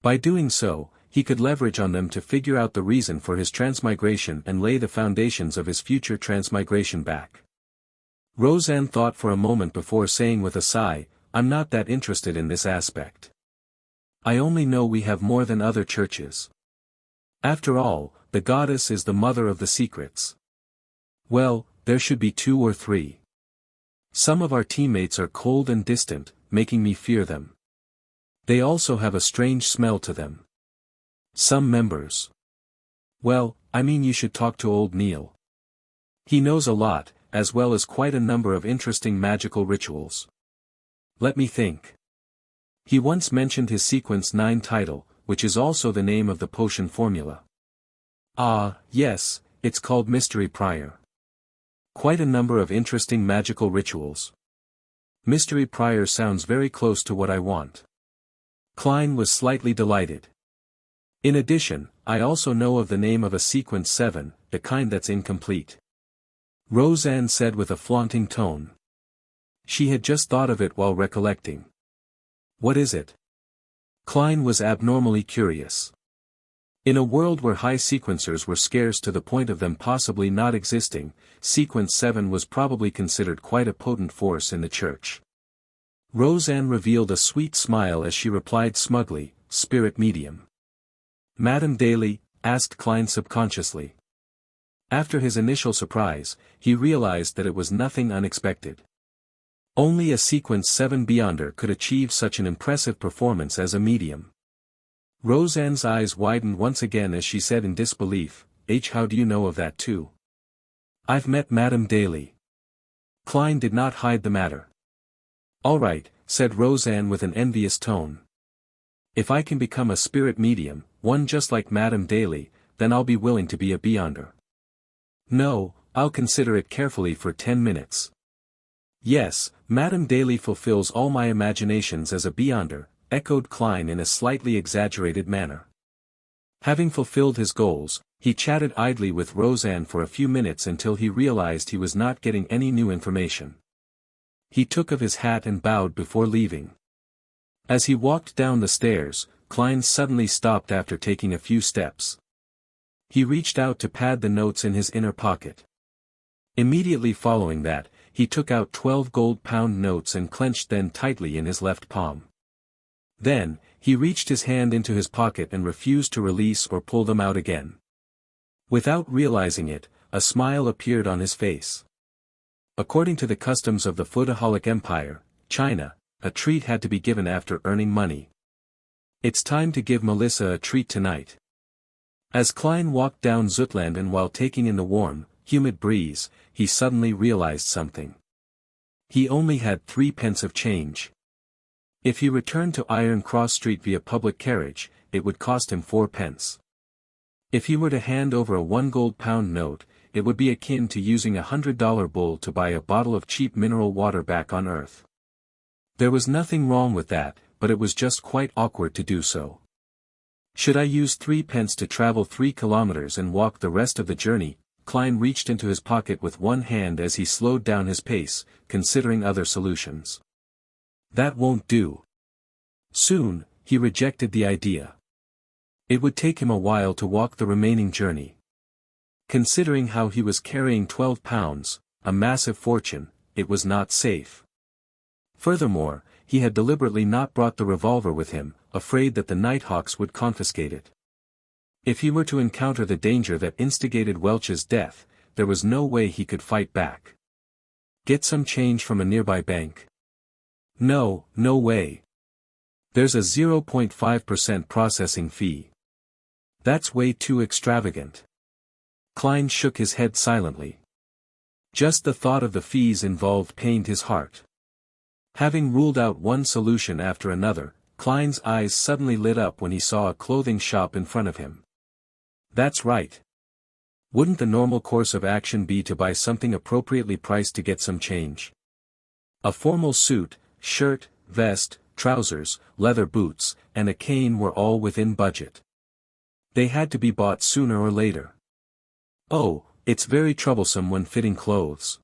By doing so, he could leverage on them to figure out the reason for his transmigration and lay the foundations of his future transmigration back. Roseanne thought for a moment before saying with a sigh, I'm not that interested in this aspect. I only know we have more than other churches. After all, the goddess is the mother of the secrets. Well, there should be 2 or 3. Some of our teammates are cold and distant, making me fear them. They also have a strange smell to them. Some members. Well, I mean you should talk to old Neil. He knows a lot, as well as quite a number of interesting magical rituals. Let me think. He once mentioned his Sequence 9 title, which is also the name of the potion formula. Ah, yes, it's called Mystery Prior. Quite a number of interesting magical rituals. Mystery Prior sounds very close to what I want. Klein was slightly delighted. In addition, I also know of the name of a Sequence 7, the kind that's incomplete. Roseanne said with a flaunting tone. She had just thought of it while recollecting. What is it? Klein was abnormally curious. In a world where high sequencers were scarce to the point of them possibly not existing, Sequence 7 was probably considered quite a potent force in the church. Roseanne revealed a sweet smile as she replied smugly, "Spirit medium." "Madame Daly?" asked Klein subconsciously. After his initial surprise, he realized that it was nothing unexpected. Only a Sequence 7 Beyonder could achieve such an impressive performance as a medium. Roseanne's eyes widened once again as she said in disbelief, "How do you know of that too?" "I've met Madame Daly." Klein did not hide the matter. "All right," said Roseanne with an envious tone. "If I can become a spirit medium, one just like Madame Daly, then I'll be willing to be a Beyonder." "No, I'll consider it carefully for 10 minutes. "Yes, Madame Daly fulfills all my imaginations as a Beyonder," echoed Klein in a slightly exaggerated manner. Having fulfilled his goals, he chatted idly with Roseanne for a few minutes until he realized he was not getting any new information. He took off his hat and bowed before leaving. As he walked down the stairs, Klein suddenly stopped after taking a few steps. He reached out to pad the notes in his inner pocket. Immediately following that, he took out 12 gold-pound notes and clenched them tightly in his left palm. Then, he reached his hand into his pocket and refused to release or pull them out again. Without realizing it, a smile appeared on his face. According to the customs of the Foodaholic Empire, China, a treat had to be given after earning money. "It's time to give Melissa a treat tonight." As Klein walked down Zutland and while taking in the warm, humid breeze, he suddenly realized something. He only had 3 pence of change. If he returned to Iron Cross Street via public carriage, it would cost him 4 pence. If he were to hand over a 1 gold-pound note, it would be akin to using a $100 bull to buy a bottle of cheap mineral water back on Earth. There was nothing wrong with that, but it was just quite awkward to do so. Should I use 3 pence to travel 3 kilometers and walk the rest of the journey? Klein reached into his pocket with one hand as he slowed down his pace, considering other solutions. That won't do. Soon, he rejected the idea. It would take him a while to walk the remaining journey. Considering how he was carrying 12 pounds, a massive fortune, it was not safe. Furthermore, he had deliberately not brought the revolver with him, afraid that the Nighthawks would confiscate it. If he were to encounter the danger that instigated Welch's death, there was no way he could fight back. Get some change from a nearby bank? No way. There's a 0.5% processing fee. That's way too extravagant. Klein shook his head silently. Just the thought of the fees involved pained his heart. Having ruled out one solution after another, Klein's eyes suddenly lit up when he saw a clothing shop in front of him. That's right. Wouldn't the normal course of action be to buy something appropriately priced to get some change? A formal suit, shirt, vest, trousers, leather boots, and a cane were all within budget. They had to be bought sooner or later. Oh, it's very troublesome when fitting clothes.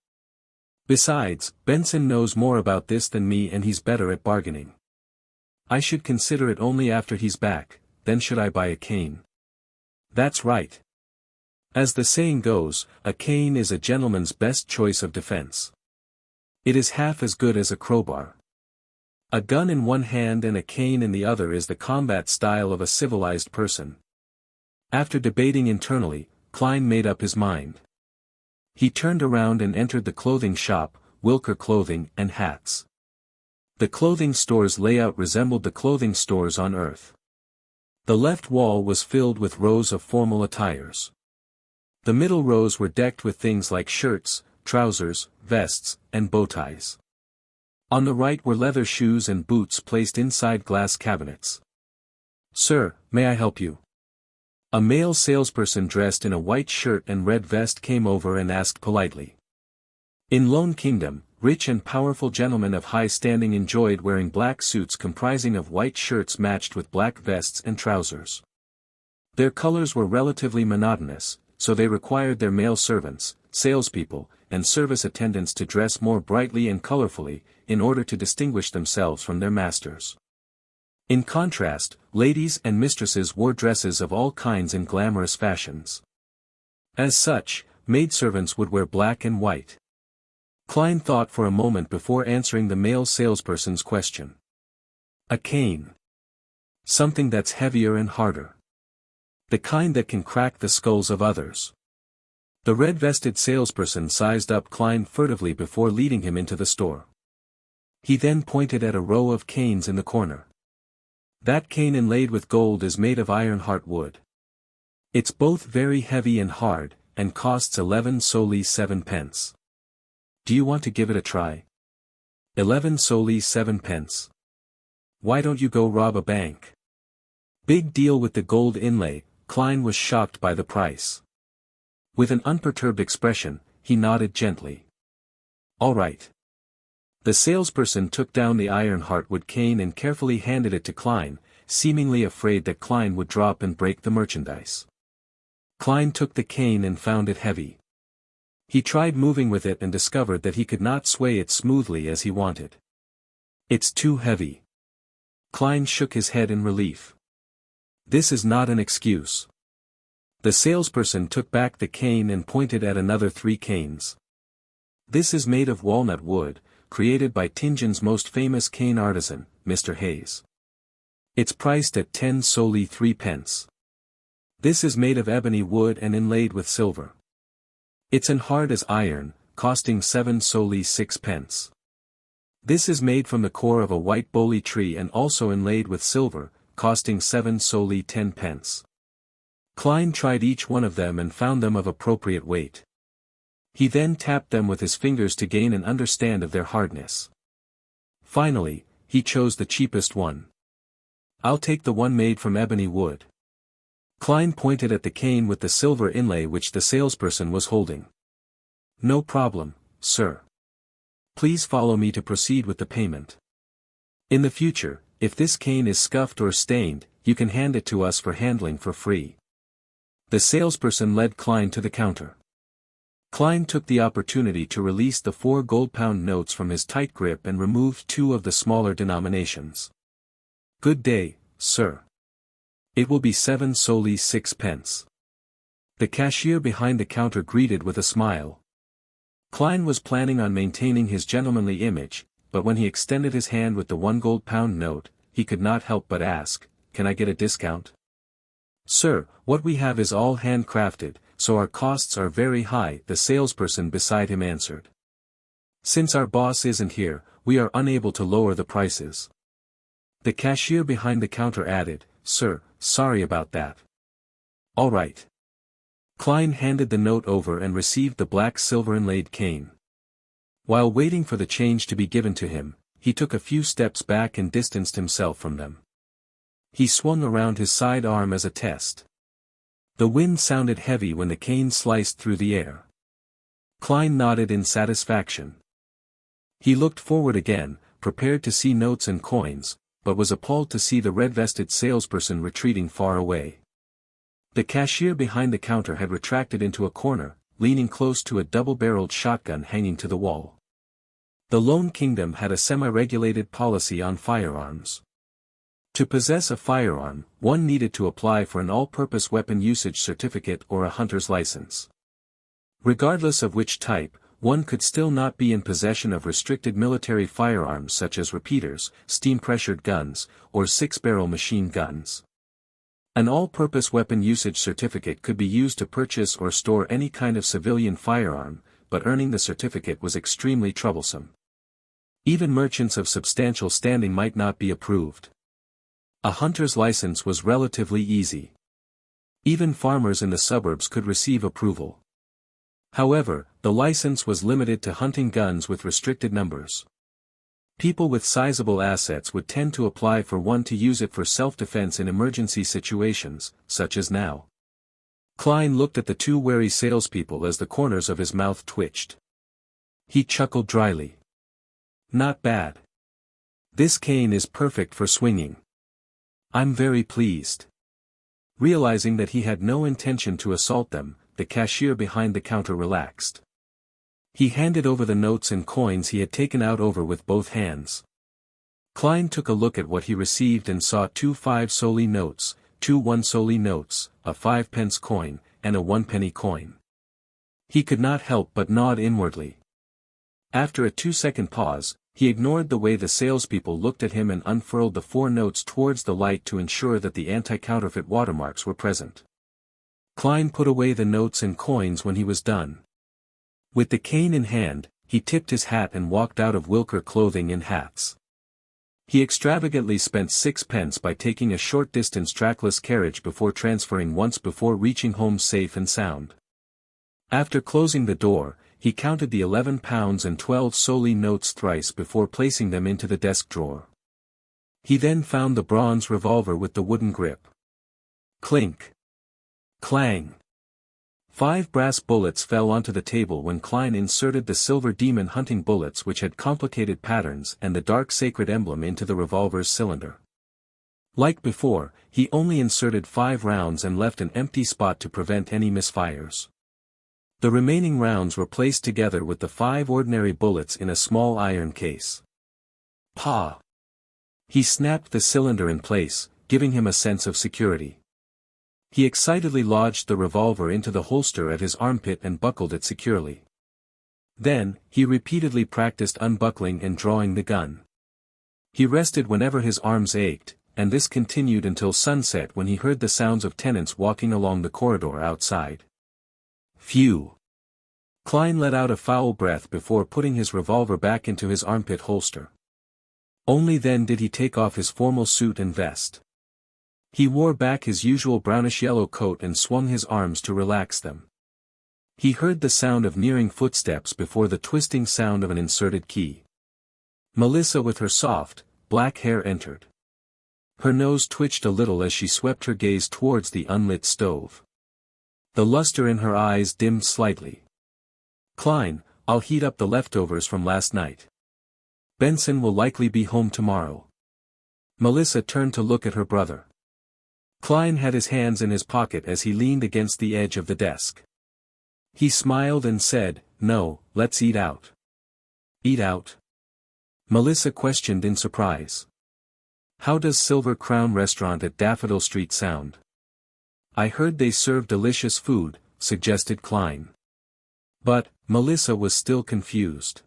Besides, Benson knows more about this than me and he's better at bargaining. I should consider it only after he's back, then should I buy a cane? That's right. As the saying goes, a cane is a gentleman's best choice of defense. It is half as good as a crowbar. A gun in one hand and a cane in the other is the combat style of a civilized person. After debating internally, Klein made up his mind. He turned around and entered the clothing shop, Wilker clothing and hats. The clothing store's layout resembled the clothing stores on Earth. The left wall was filled with rows of formal attires. The middle rows were decked with things like shirts, trousers, vests, and bow ties. On the right were leather shoes and boots placed inside glass cabinets. "Sir, may I help you?" A male salesperson dressed in a white shirt and red vest came over and asked politely. In Lone Kingdom, rich and powerful gentlemen of high standing enjoyed wearing black suits comprising of white shirts matched with black vests and trousers. Their colors were relatively monotonous, so they required their male servants, salespeople, and service attendants to dress more brightly and colorfully, in order to distinguish themselves from their masters. In contrast, ladies and mistresses wore dresses of all kinds in glamorous fashions. As such, maidservants would wear black and white. Klein thought for a moment before answering the male salesperson's question. "A cane. Something that's heavier and harder. The kind that can crack the skulls of others." The red-vested salesperson sized up Klein furtively before leading him into the store. He then pointed at a row of canes in the corner. "That cane inlaid with gold is made of iron-heart wood. It's both very heavy and hard, and costs 11 soles 7 pence. Do you want to give it a try?" 11 soles 7 pence. Why don't you go rob a bank? Big deal with the gold inlay. Klein was shocked by the price. With an unperturbed expression, he nodded gently. "All right." The salesperson took down the iron heartwood cane and carefully handed it to Klein, seemingly afraid that Klein would drop and break the merchandise. Klein took the cane and found it heavy. He tried moving with it and discovered that he could not sway it smoothly as he wanted. "It's too heavy." Klein shook his head in relief. "This is not an excuse." The salesperson took back the cane and pointed at another 3 canes. "This is made of walnut wood, created by Tingin's most famous cane artisan, Mr. Hayes. It's priced at 10 soles 3 pence. This is made of ebony wood and inlaid with silver. It's as hard as iron, costing 7 soles 6 pence. This is made from the core of a white boley tree and also inlaid with silver, costing 7 soles 10 pence. Klein tried each one of them and found them of appropriate weight. He then tapped them with his fingers to gain an understanding of their hardness. Finally, he chose the cheapest one. "I'll take the one made from ebony wood." Klein pointed at the cane with the silver inlay which the salesperson was holding. "No problem, sir. Please follow me to proceed with the payment. In the future, if this cane is scuffed or stained, you can hand it to us for handling for free." The salesperson led Klein to the counter. Klein took the opportunity to release the 4 gold-pound notes from his tight grip and removed 2 of the smaller denominations. "Good day, sir. It will be 7 soles 6 pence." The cashier behind the counter greeted with a smile. Klein was planning on maintaining his gentlemanly image, but when he extended his hand with the 1 gold-pound note, he could not help but ask, "Can I get a discount?" "Sir, what we have is all handcrafted, so our costs are very high," the salesperson beside him answered. "Since our boss isn't here, we are unable to lower the prices." The cashier behind the counter added, "Sir, sorry about that." "All right." Klein handed the note over and received the black silver inlaid cane. While waiting for the change to be given to him, he took a few steps back and distanced himself from them. He swung around his side arm as a test. The wind sounded heavy when the cane sliced through the air. Klein nodded in satisfaction. He looked forward again, prepared to see notes and coins, but was appalled to see the red-vested salesperson retreating far away. The cashier behind the counter had retracted into a corner, leaning close to a double-barreled shotgun hanging to the wall. The Lone Kingdom had a semi-regulated policy on firearms. To possess a firearm, one needed to apply for an all-purpose weapon usage certificate or a hunter's license. Regardless of which type, one could still not be in possession of restricted military firearms such as repeaters, steam-pressured guns, or 6-barrel machine guns. An all-purpose weapon usage certificate could be used to purchase or store any kind of civilian firearm, but earning the certificate was extremely troublesome. Even merchants of substantial standing might not be approved. A hunter's license was relatively easy. Even farmers in the suburbs could receive approval. However, the license was limited to hunting guns with restricted numbers. People with sizable assets would tend to apply for one to use it for self-defense in emergency situations, such as now. Klein looked at the two wary salespeople as the corners of his mouth twitched. He chuckled dryly. Not bad. This cane is perfect for swinging. I'm very pleased. Realizing that he had no intention to assault them, the cashier behind the counter relaxed. He handed over the notes and coins he had taken out over with both hands. Klein took a look at what he received and saw 2 5-soldi notes, 2 1-soldi notes, a 5-pence coin, and a 1-penny coin. He could not help but nod inwardly. After a 2-second pause, he ignored the way the salespeople looked at him and unfurled the 4 notes towards the light to ensure that the anti-counterfeit watermarks were present. Klein put away the notes and coins when he was done. With the cane in hand, he tipped his hat and walked out of Wilker Clothing and Hats. He extravagantly spent 6 pence by taking a short-distance trackless carriage before transferring once before reaching home safe and sound. After closing the door, he counted the 11 pounds and 12 soldi notes thrice before placing them into the desk drawer. He then found the bronze revolver with the wooden grip. Clink. Clang. 5 brass bullets fell onto the table when Klein inserted the silver demon hunting bullets which had complicated patterns and the dark sacred emblem into the revolver's cylinder. Like before, he only inserted 5 rounds and left an empty spot to prevent any misfires. The remaining rounds were placed together with the 5 ordinary bullets in a small iron case. Pa! He snapped the cylinder in place, giving him a sense of security. He excitedly lodged the revolver into the holster at his armpit and buckled it securely. Then, he repeatedly practiced unbuckling and drawing the gun. He rested whenever his arms ached, and this continued until sunset when he heard the sounds of tenants walking along the corridor outside. Phew! Klein let out a foul breath before putting his revolver back into his armpit holster. Only then did he take off his formal suit and vest. He wore back his usual brownish-yellow coat and swung his arms to relax them. He heard the sound of nearing footsteps before the twisting sound of an inserted key. Melissa with her soft, black hair entered. Her nose twitched a little as she swept her gaze towards the unlit stove. The luster in her eyes dimmed slightly. Klein, I'll heat up the leftovers from last night. Benson will likely be home tomorrow. Melissa turned to look at her brother. Klein had his hands in his pocket as he leaned against the edge of the desk. He smiled and said, "No, let's eat out." Eat out? Melissa questioned in surprise. How does Silver Crown Restaurant at Daffodil Street sound? I heard they serve delicious food, suggested Klein. But, Melissa was still confused.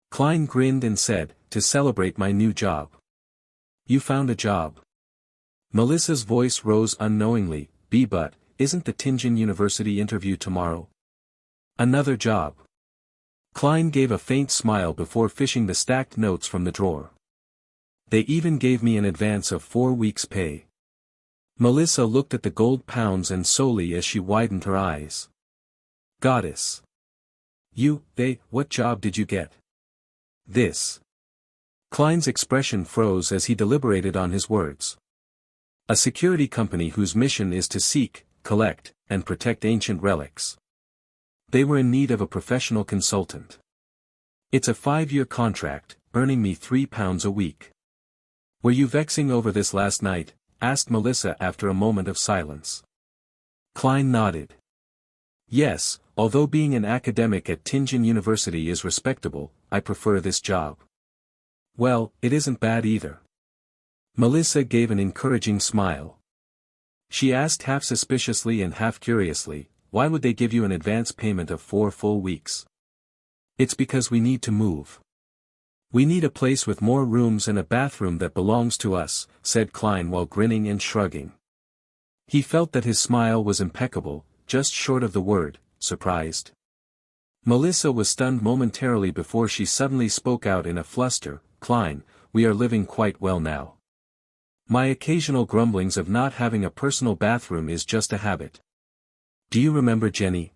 Klein grinned and said, to celebrate my new job. You found a job? Melissa's voice rose unknowingly, but, isn't the Tianjin University interview tomorrow? Another job. Klein gave a faint smile before fishing the stacked notes from the drawer. They even gave me an advance of 4 weeks' pay. Melissa looked at the gold pounds and solely as she widened her eyes. Goddess. What job did you get? This. Klein's expression froze as he deliberated on his words. A security company whose mission is to seek, collect, and protect ancient relics. They were in need of a professional consultant. It's a 5-year contract, earning me £3 a week. Were you vexing over this last night? Asked Melissa after a moment of silence. Klein nodded. Yes, although being an academic at Tianjin University is respectable, I prefer this job. Well, it isn't bad either. Melissa gave an encouraging smile. She asked half suspiciously and half curiously, why would they give you an advance payment of 4 full weeks? It's because we need to move. We need a place with more rooms and a bathroom that belongs to us, said Klein while grinning and shrugging. He felt that his smile was impeccable, just short of the word, surprised. Melissa was stunned momentarily before she suddenly spoke out in a fluster, "Klein, we are living quite well now. My occasional grumblings of not having a personal bathroom is just a habit. Do you remember Jenny?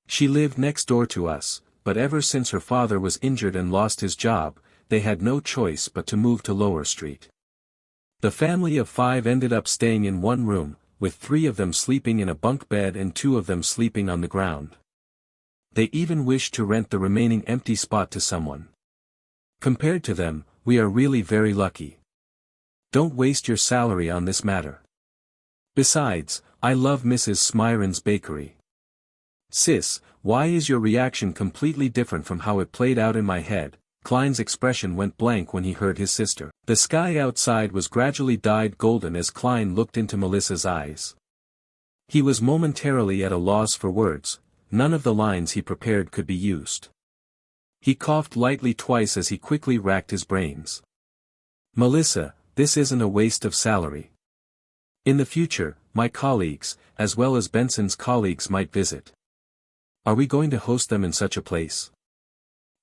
She lived next door to us, but ever since her father was injured and lost his job, they had no choice but to move to Lower Street. The family of 5 ended up staying in one room, with 3 of them sleeping in a bunk bed and 2 of them sleeping on the ground. They even wished to rent the remaining empty spot to someone. Compared to them, we are really very lucky. Don't waste your salary on this matter. Besides, I love Mrs. Smyron's bakery." "Sis, why is your reaction completely different from how it played out in my head?" Klein's expression went blank when he heard his sister. The sky outside was gradually dyed golden as Klein looked into Melissa's eyes. He was momentarily at a loss for words. None of the lines he prepared could be used. He coughed lightly twice as he quickly racked his brains. "Melissa, this isn't a waste of salary. In the future, my colleagues, as well as Benson's colleagues might visit. Are we going to host them in such a place?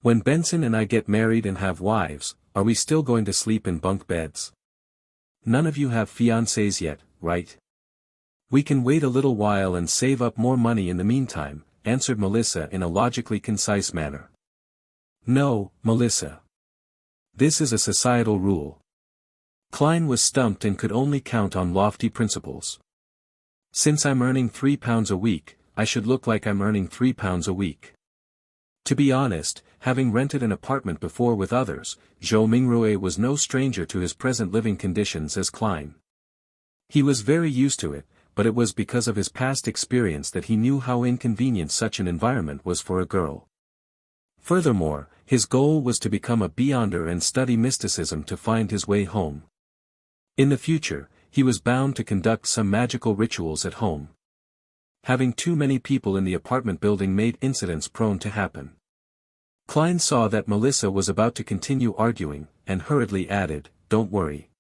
When Benson and I get married and have wives, are we still going to sleep in bunk beds? None of you have fiancés yet, right? We can wait a little while and save up more money in the meantime," answered Melissa in a logically concise manner. "No, Melissa. This is a societal rule." Klein was stumped and could only count on lofty principles. "Since I'm earning £3 a week, I should look like I'm earning £3 a week. To be honest, having rented an apartment before with others, Zhou Mingrue was no stranger to his present living conditions as Klein. He was very used to it, but it was because of his past experience that he knew how inconvenient such an environment was for a girl. Furthermore, his goal was to become a beyonder and study mysticism to find his way home. In the future, he was bound to conduct some magical rituals at home. Having too many people in the apartment building made incidents prone to happen. Klein saw that Melissa was about to continue arguing, and hurriedly added, "Don't worry.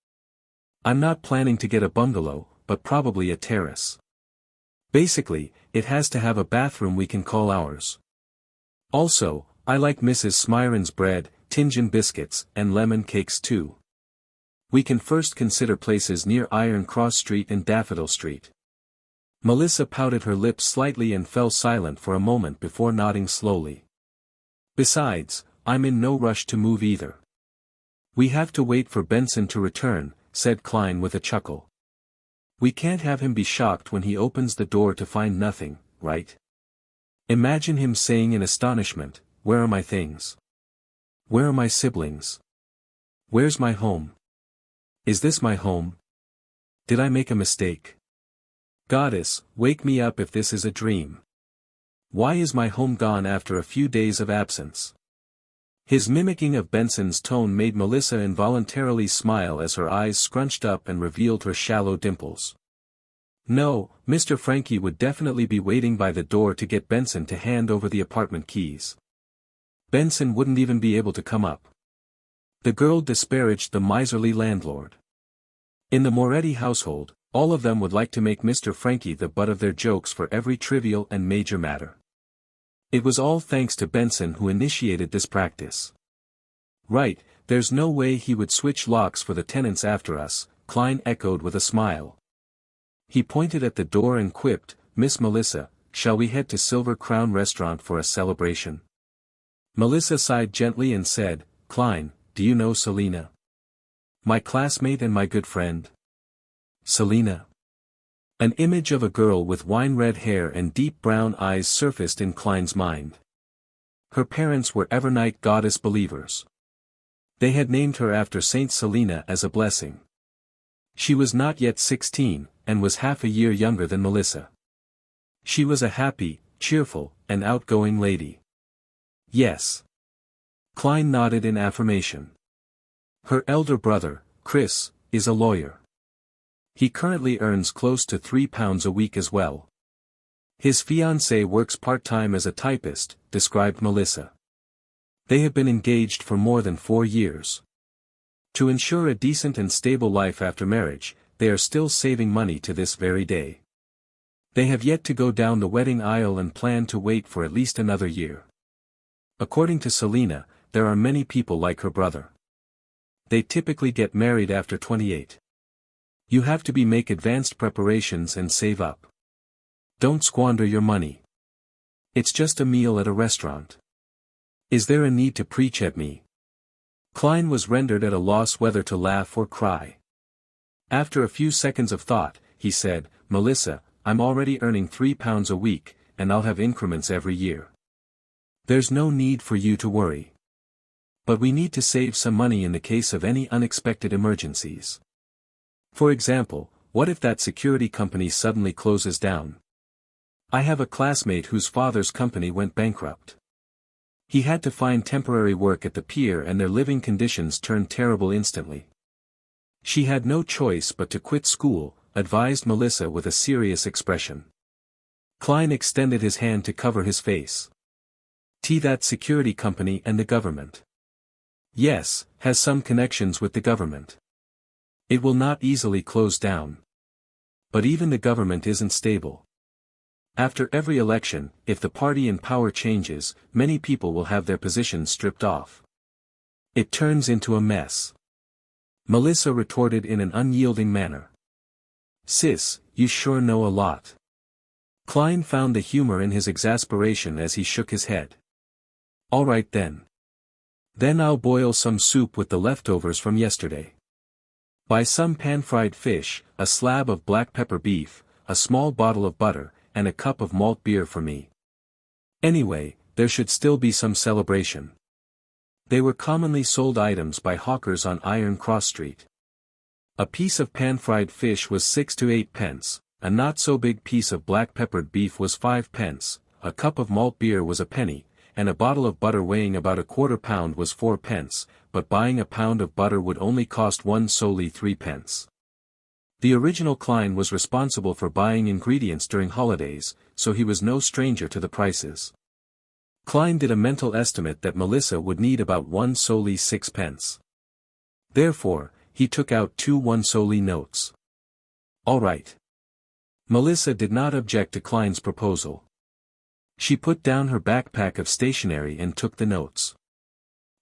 I'm not planning to get a bungalow, but probably a terrace. Basically, it has to have a bathroom we can call ours. Also, I like Mrs. Smyron's bread, Tinjan biscuits, and lemon cakes too. We can first consider places near Iron Cross Street and Daffodil Street." Melissa pouted her lips slightly and fell silent for a moment before nodding slowly. "Besides, I'm in no rush to move either. We have to wait for Benson to return," said Klein with a chuckle. "We can't have him be shocked when he opens the door to find nothing, right? Imagine him saying in astonishment, 'Where are my things? Where are my siblings? Where's my home? Is this my home? Did I make a mistake? Goddess, wake me up if this is a dream. Why is my home gone after a few days of absence?'" His mimicking of Benson's tone made Melissa involuntarily smile as her eyes scrunched up and revealed her shallow dimples. No, Mr. Frankie would definitely be waiting by the door to get Benson to hand over the apartment keys. Benson wouldn't even be able to come up. The girl disparaged the miserly landlord. In the Moretti household, all of them would like to make Mr. Frankie the butt of their jokes for every trivial and major matter. It was all thanks to Benson who initiated this practice. "Right, there's no way he would switch locks for the tenants after us," Klein echoed with a smile. He pointed at the door and quipped, "Miss Melissa, shall we head to Silver Crown Restaurant for a celebration?" Melissa sighed gently and said, "Klein, do you know Selina? My classmate and my good friend?" Selina. An image of a girl with wine-red hair and deep brown eyes surfaced in Klein's mind. Her parents were Evernight goddess believers. They had named her after Saint Selina as a blessing. She was not yet 16, and was half a year younger than Melissa. She was a happy, cheerful, and outgoing lady. Yes. Klein nodded in affirmation. Her elder brother, Chris, is a lawyer. He currently earns close to £3 a week as well. His fiancée works part-time as a typist, described Melissa. They have been engaged for more than 4 years. To ensure a decent and stable life after marriage, they are still saving money to this very day. They have yet to go down the wedding aisle and plan to wait for at least another year. According to Selena, there are many people like her brother. They typically get married after 28. You have to make advanced preparations and save up. Don't squander your money. It's just a meal at a restaurant. Is there a need to preach at me? Klein was rendered at a loss whether to laugh or cry. After a few seconds of thought, he said, Melissa, I'm already earning £3 a week, and I'll have increments every year. There's no need for you to worry. But we need to save some money in the case of any unexpected emergencies. For example, what if that security company suddenly closes down? I have a classmate whose father's company went bankrupt. He had to find temporary work at the pier and their living conditions turned terrible instantly. She had no choice but to quit school, advised Melissa with a serious expression. Klein extended his hand to cover his face. That security company and the government. Yes, has some connections with the government. It will not easily close down. But even the government isn't stable. After every election, if the party in power changes, many people will have their positions stripped off. It turns into a mess. Melissa retorted in an unyielding manner. Sis, you sure know a lot. Klein found the humor in his exasperation as he shook his head. All right then. Then I'll boil some soup with the leftovers from yesterday. Buy some pan-fried fish, a slab of black pepper beef, a small bottle of butter, and a cup of malt beer for me. Anyway, there should still be some celebration. They were commonly sold items by hawkers on Iron Cross Street. A piece of pan-fried fish was 6 to 8 pence, a not-so-big piece of black-peppered beef was 5 pence, a cup of malt beer was a penny, and a bottle of butter weighing about a quarter pound was 4 pence, but buying a pound of butter would only cost 1 solely 3 pence. The original Klein was responsible for buying ingredients during holidays, so he was no stranger to the prices. Klein did a mental estimate that Melissa would need about 1 solely 6 pence. Therefore, he took out 2 1 solely notes. All right. Melissa did not object to Klein's proposal. She put down her backpack of stationery and took the notes.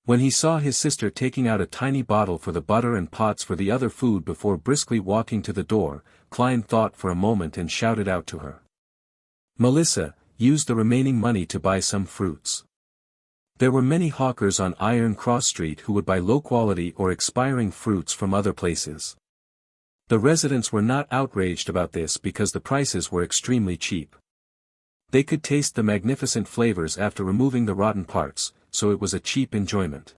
When he saw his sister taking out a tiny bottle for the butter and pots for the other food before briskly walking to the door, Klein thought for a moment and shouted out to her. Melissa, use the remaining money to buy some fruits. There were many hawkers on Iron Cross Street who would buy low-quality or expiring fruits from other places. The residents were not outraged about this because the prices were extremely cheap. They could taste the magnificent flavors after removing the rotten parts, so it was a cheap enjoyment.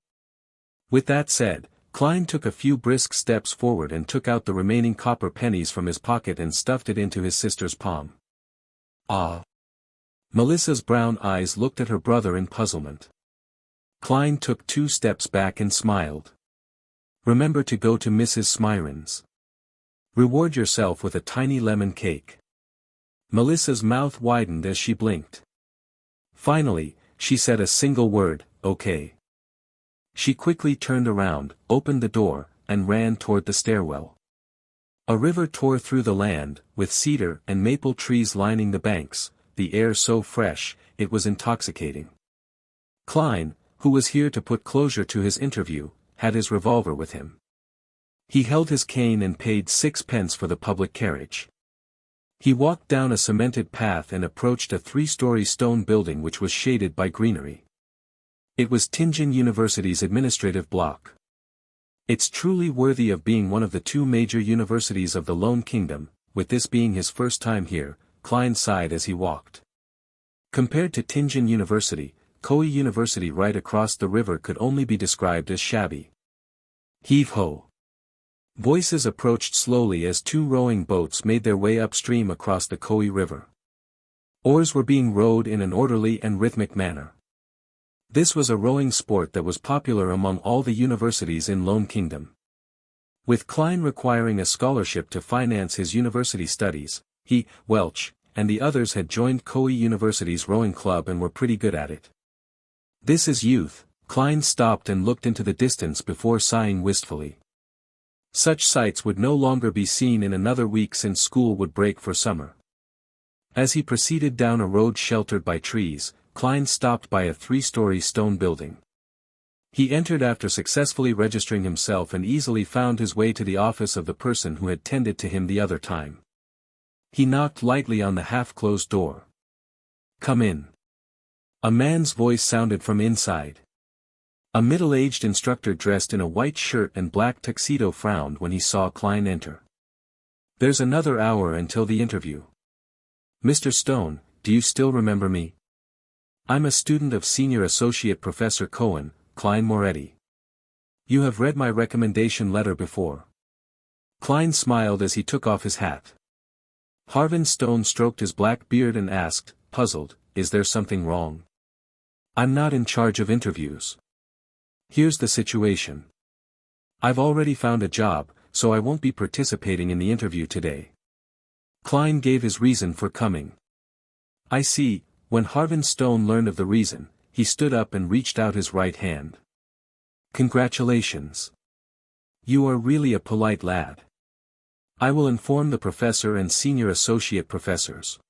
With that said, Klein took a few brisk steps forward and took out the remaining copper pennies from his pocket and stuffed it into his sister's palm. Ah! Melissa's brown eyes looked at her brother in puzzlement. Klein took 2 steps back and smiled. Remember to go to Mrs. Smiron's. Reward yourself with a tiny lemon cake. Melissa's mouth widened as she blinked. Finally, she said a single word, okay. She quickly turned around, opened the door, and ran toward the stairwell. A river tore through the land, with cedar and maple trees lining the banks, the air so fresh, it was intoxicating. Klein, who was here to put closure to his interview, had his revolver with him. He held his cane and paid 6 pence for the public carriage. He walked down a cemented path and approached a 3-story stone building which was shaded by greenery. It was Tianjin University's administrative block. It's truly worthy of being one of the 2 major universities of the Lone Kingdom, with this being his first time here, Klein sighed as he walked. Compared to Tianjin University, Koei University right across the river could only be described as shabby. Heave-ho! Voices approached slowly as 2 rowing boats made their way upstream across the Koei River. Oars were being rowed in an orderly and rhythmic manner. This was a rowing sport that was popular among all the universities in Lone Kingdom. With Klein requiring a scholarship to finance his university studies, he, Welch, and the others had joined Koei University's rowing club and were pretty good at it. This is youth. Klein stopped and looked into the distance before sighing wistfully. Such sights would no longer be seen in another week since school would break for summer. As he proceeded down a road sheltered by trees, Klein stopped by a 3-story stone building. He entered after successfully registering himself and easily found his way to the office of the person who had tended to him the other time. He knocked lightly on the half-closed door. "Come in." A man's voice sounded from inside. A middle-aged instructor dressed in a white shirt and black tuxedo frowned when he saw Klein enter. "There's another hour until the interview. Mr. Stone, do you still remember me? I'm a student of Senior Associate Professor Cohen, Klein Moretti. You have read my recommendation letter before." Klein smiled as he took off his hat. Harvin Stone stroked his black beard and asked, puzzled, "Is there something wrong?" "I'm not in charge of interviews. Here's the situation. I've already found a job, so I won't be participating in the interview today." Klein gave his reason for coming. "I see." When Harvin Stone learned of the reason, he stood up and reached out his right hand. "Congratulations. You are really a polite lad. I will inform the professor and senior associate professors."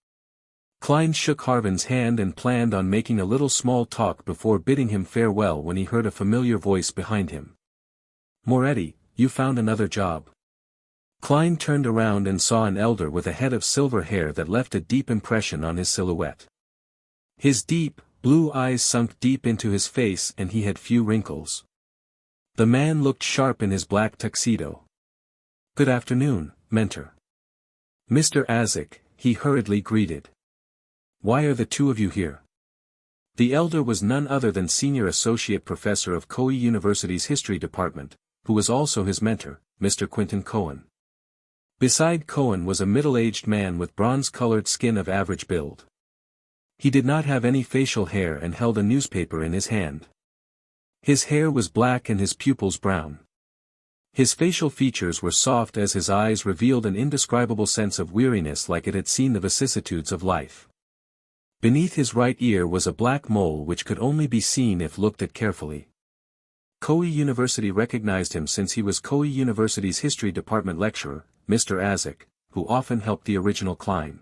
Klein shook Harvin's hand and planned on making a little small talk before bidding him farewell when he heard a familiar voice behind him. "Moretti, you found another job." Klein turned around and saw an elder with a head of silver hair that left a deep impression on his silhouette. His deep, blue eyes sunk deep into his face and he had few wrinkles. The man looked sharp in his black tuxedo. "Good afternoon, mentor." "Mr. Azik," he hurriedly greeted. "Why are the two of you here?" The elder was none other than Senior Associate Professor of Koei University's History Department, who was also his mentor, Mr. Quentin Cohen. Beside Cohen was a middle-aged man with bronze-colored skin of average build. He did not have any facial hair and held a newspaper in his hand. His hair was black and his pupils brown. His facial features were soft as his eyes revealed an indescribable sense of weariness like it had seen the vicissitudes of life. Beneath his right ear was a black mole which could only be seen if looked at carefully. Koei University recognized him since he was Koei University's History Department lecturer, Mr. Azik, who often helped the original Klein.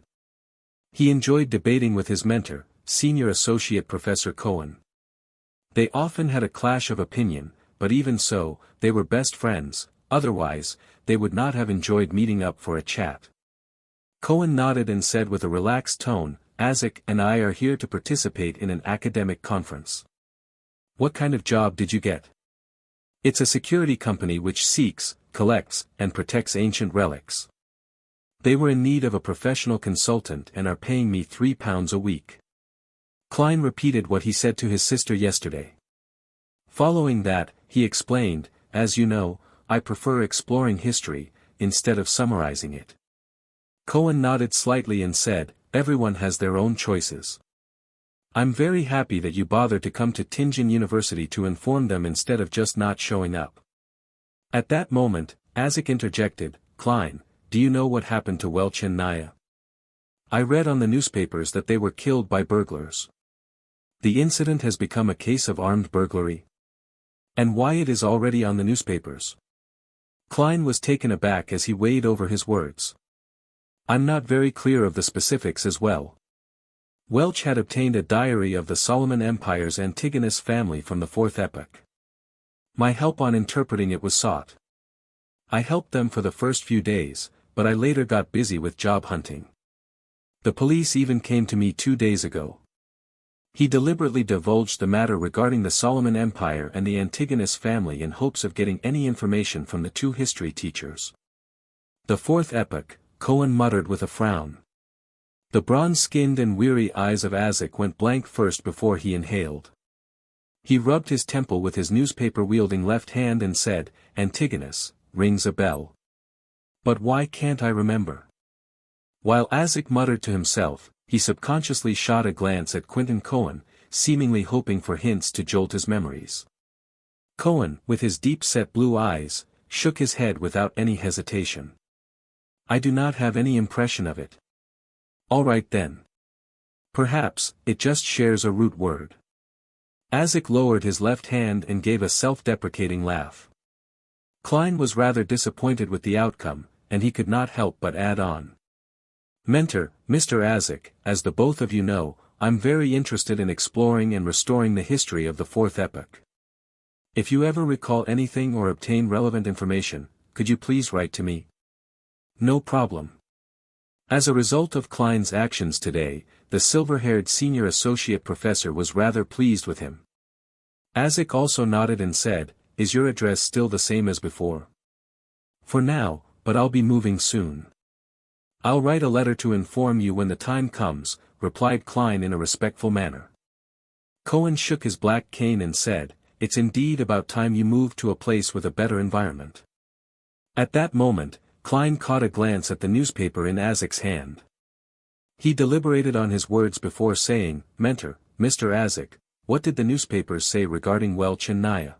He enjoyed debating with his mentor, Senior Associate Professor Cohen. They often had a clash of opinion, but even so, they were best friends, otherwise, they would not have enjoyed meeting up for a chat. Cohen nodded and said with a relaxed tone, "Azik and I are here to participate in an academic conference." "What kind of job did you get?" "It's a security company which seeks, collects, and protects ancient relics. They were in need of a professional consultant and are paying me £3 a week." Klein repeated what he said to his sister yesterday. Following that, he explained, "As you know, I prefer exploring history, instead of summarizing it." Cohen nodded slightly and said, "Everyone has their own choices. I'm very happy that you bothered to come to Tianjin University to inform them instead of just not showing up." At that moment, Azik interjected, "Klein, do you know what happened to Welch and Naya? I read on the newspapers that they were killed by burglars. The incident has become a case of armed burglary. And why it is already on the newspapers." Klein was taken aback as he weighed over his words. "I'm not very clear of the specifics as well. Welch had obtained a diary of the Solomon Empire's Antigonus family from the Fourth Epoch. My help on interpreting it was sought. I helped them for the first few days, but I later got busy with job hunting. The police even came to me 2 days ago." He deliberately divulged the matter regarding the Solomon Empire and the Antigonus family in hopes of getting any information from the two history teachers. "The Fourth Epoch," Cohen muttered with a frown. The bronze-skinned and weary eyes of Azik went blank first before he inhaled. He rubbed his temple with his newspaper-wielding left hand and said, "Antigonus, rings a bell. But why can't I remember?" While Azik muttered to himself, he subconsciously shot a glance at Quentin Cohen, seemingly hoping for hints to jolt his memories. Cohen, with his deep-set blue eyes, shook his head without any hesitation. "I do not have any impression of it." "All right then. Perhaps, it just shares a root word." Azik lowered his left hand and gave a self-deprecating laugh. Klein was rather disappointed with the outcome, and he could not help but add on. "Mentor, Mr. Azik, as the both of you know, I'm very interested in exploring and restoring the history of the fourth epoch. If you ever recall anything or obtain relevant information, could you please write to me? No problem. As a result of Klein's actions today, the silver-haired senior associate professor was rather pleased with him. Isaac also nodded and said, "Is your address still the same as before?" "For now, but I'll be moving soon." "I'll write a letter to inform you when the time comes," replied Klein in a respectful manner. Cohen shook his black cane and said, "It's indeed about time you moved to a place with a better environment." At that moment, Klein caught a glance at the newspaper in Isaac's hand. He deliberated on his words before saying, "Mentor, Mr. Isaac, what did the newspapers say regarding Welch and Naya?"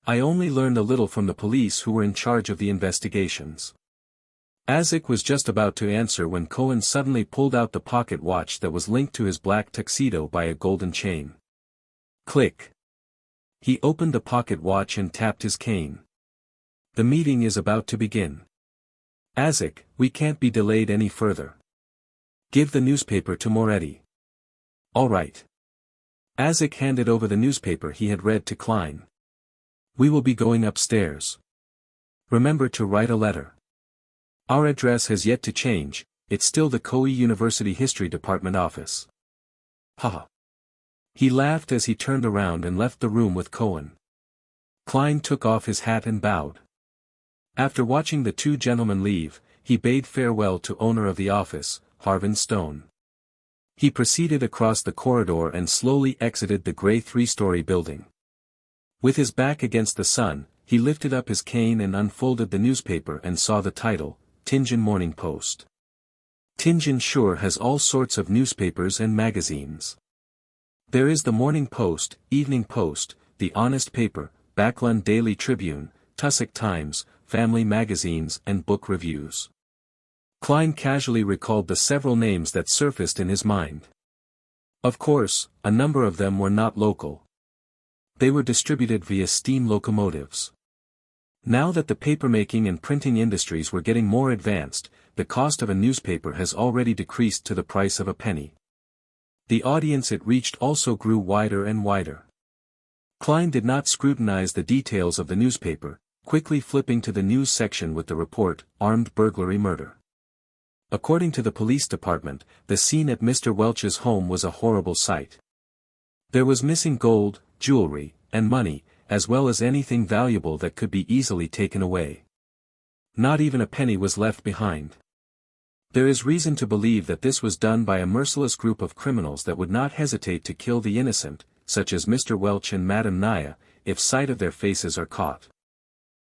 "I only learned a little from the police who were in charge of the investigations." Isaac was just about to answer when Cohen suddenly pulled out the pocket watch that was linked to his black tuxedo by a golden chain. Click. He opened the pocket watch and tapped his cane. "The meeting is about to begin. Isaac, we can't be delayed any further. Give the newspaper to Moretti." "All right." Isaac handed over the newspaper he had read to Klein. "We will be going upstairs. Remember to write a letter. Our address has yet to change, it's still the Koei University History Department office." "Haha." He laughed as he turned around and left the room with Cohen. Klein took off his hat and bowed. After watching the two gentlemen leave, he bade farewell to owner of the office, Harvin Stone. He proceeded across the corridor and slowly exited the gray three-story building. With his back against the sun, he lifted up his cane and unfolded the newspaper and saw the title, Tianjin Morning Post. Tianjin sure has all sorts of newspapers and magazines. There is the Morning Post, Evening Post, the Honest Paper, Backlund Daily Tribune, Tussock Times, family magazines and book reviews. Klein casually recalled the several names that surfaced in his mind. Of course, a number of them were not local. They were distributed via steam locomotives. Now that the papermaking and printing industries were getting more advanced, the cost of a newspaper has already decreased to the price of a penny. The audience it reached also grew wider and wider. Klein did not scrutinize the details of the newspaper, quickly flipping to the news section with the report, "Armed burglary murder." According to the police department, the scene at Mr. Welch's home was a horrible sight. There was missing gold, jewelry, and money, as well as anything valuable that could be easily taken away. Not even a penny was left behind. There is reason to believe that this was done by a merciless group of criminals that would not hesitate to kill the innocent, such as Mr. Welch and Madame Naya, if sight of their faces are caught.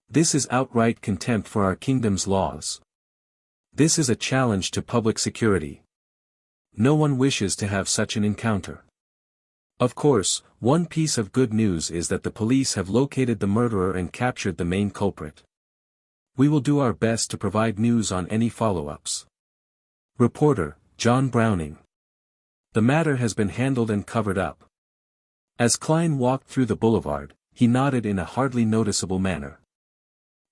This is outright contempt for our kingdom's laws. This is a challenge to public security. No one wishes to have such an encounter. Of course, one piece of good news is that the police have located the murderer and captured the main culprit. We will do our best to provide news on any follow-ups. Reporter, John Browning. The matter has been handled and covered up. As Klein walked through the boulevard, he nodded in a hardly noticeable manner.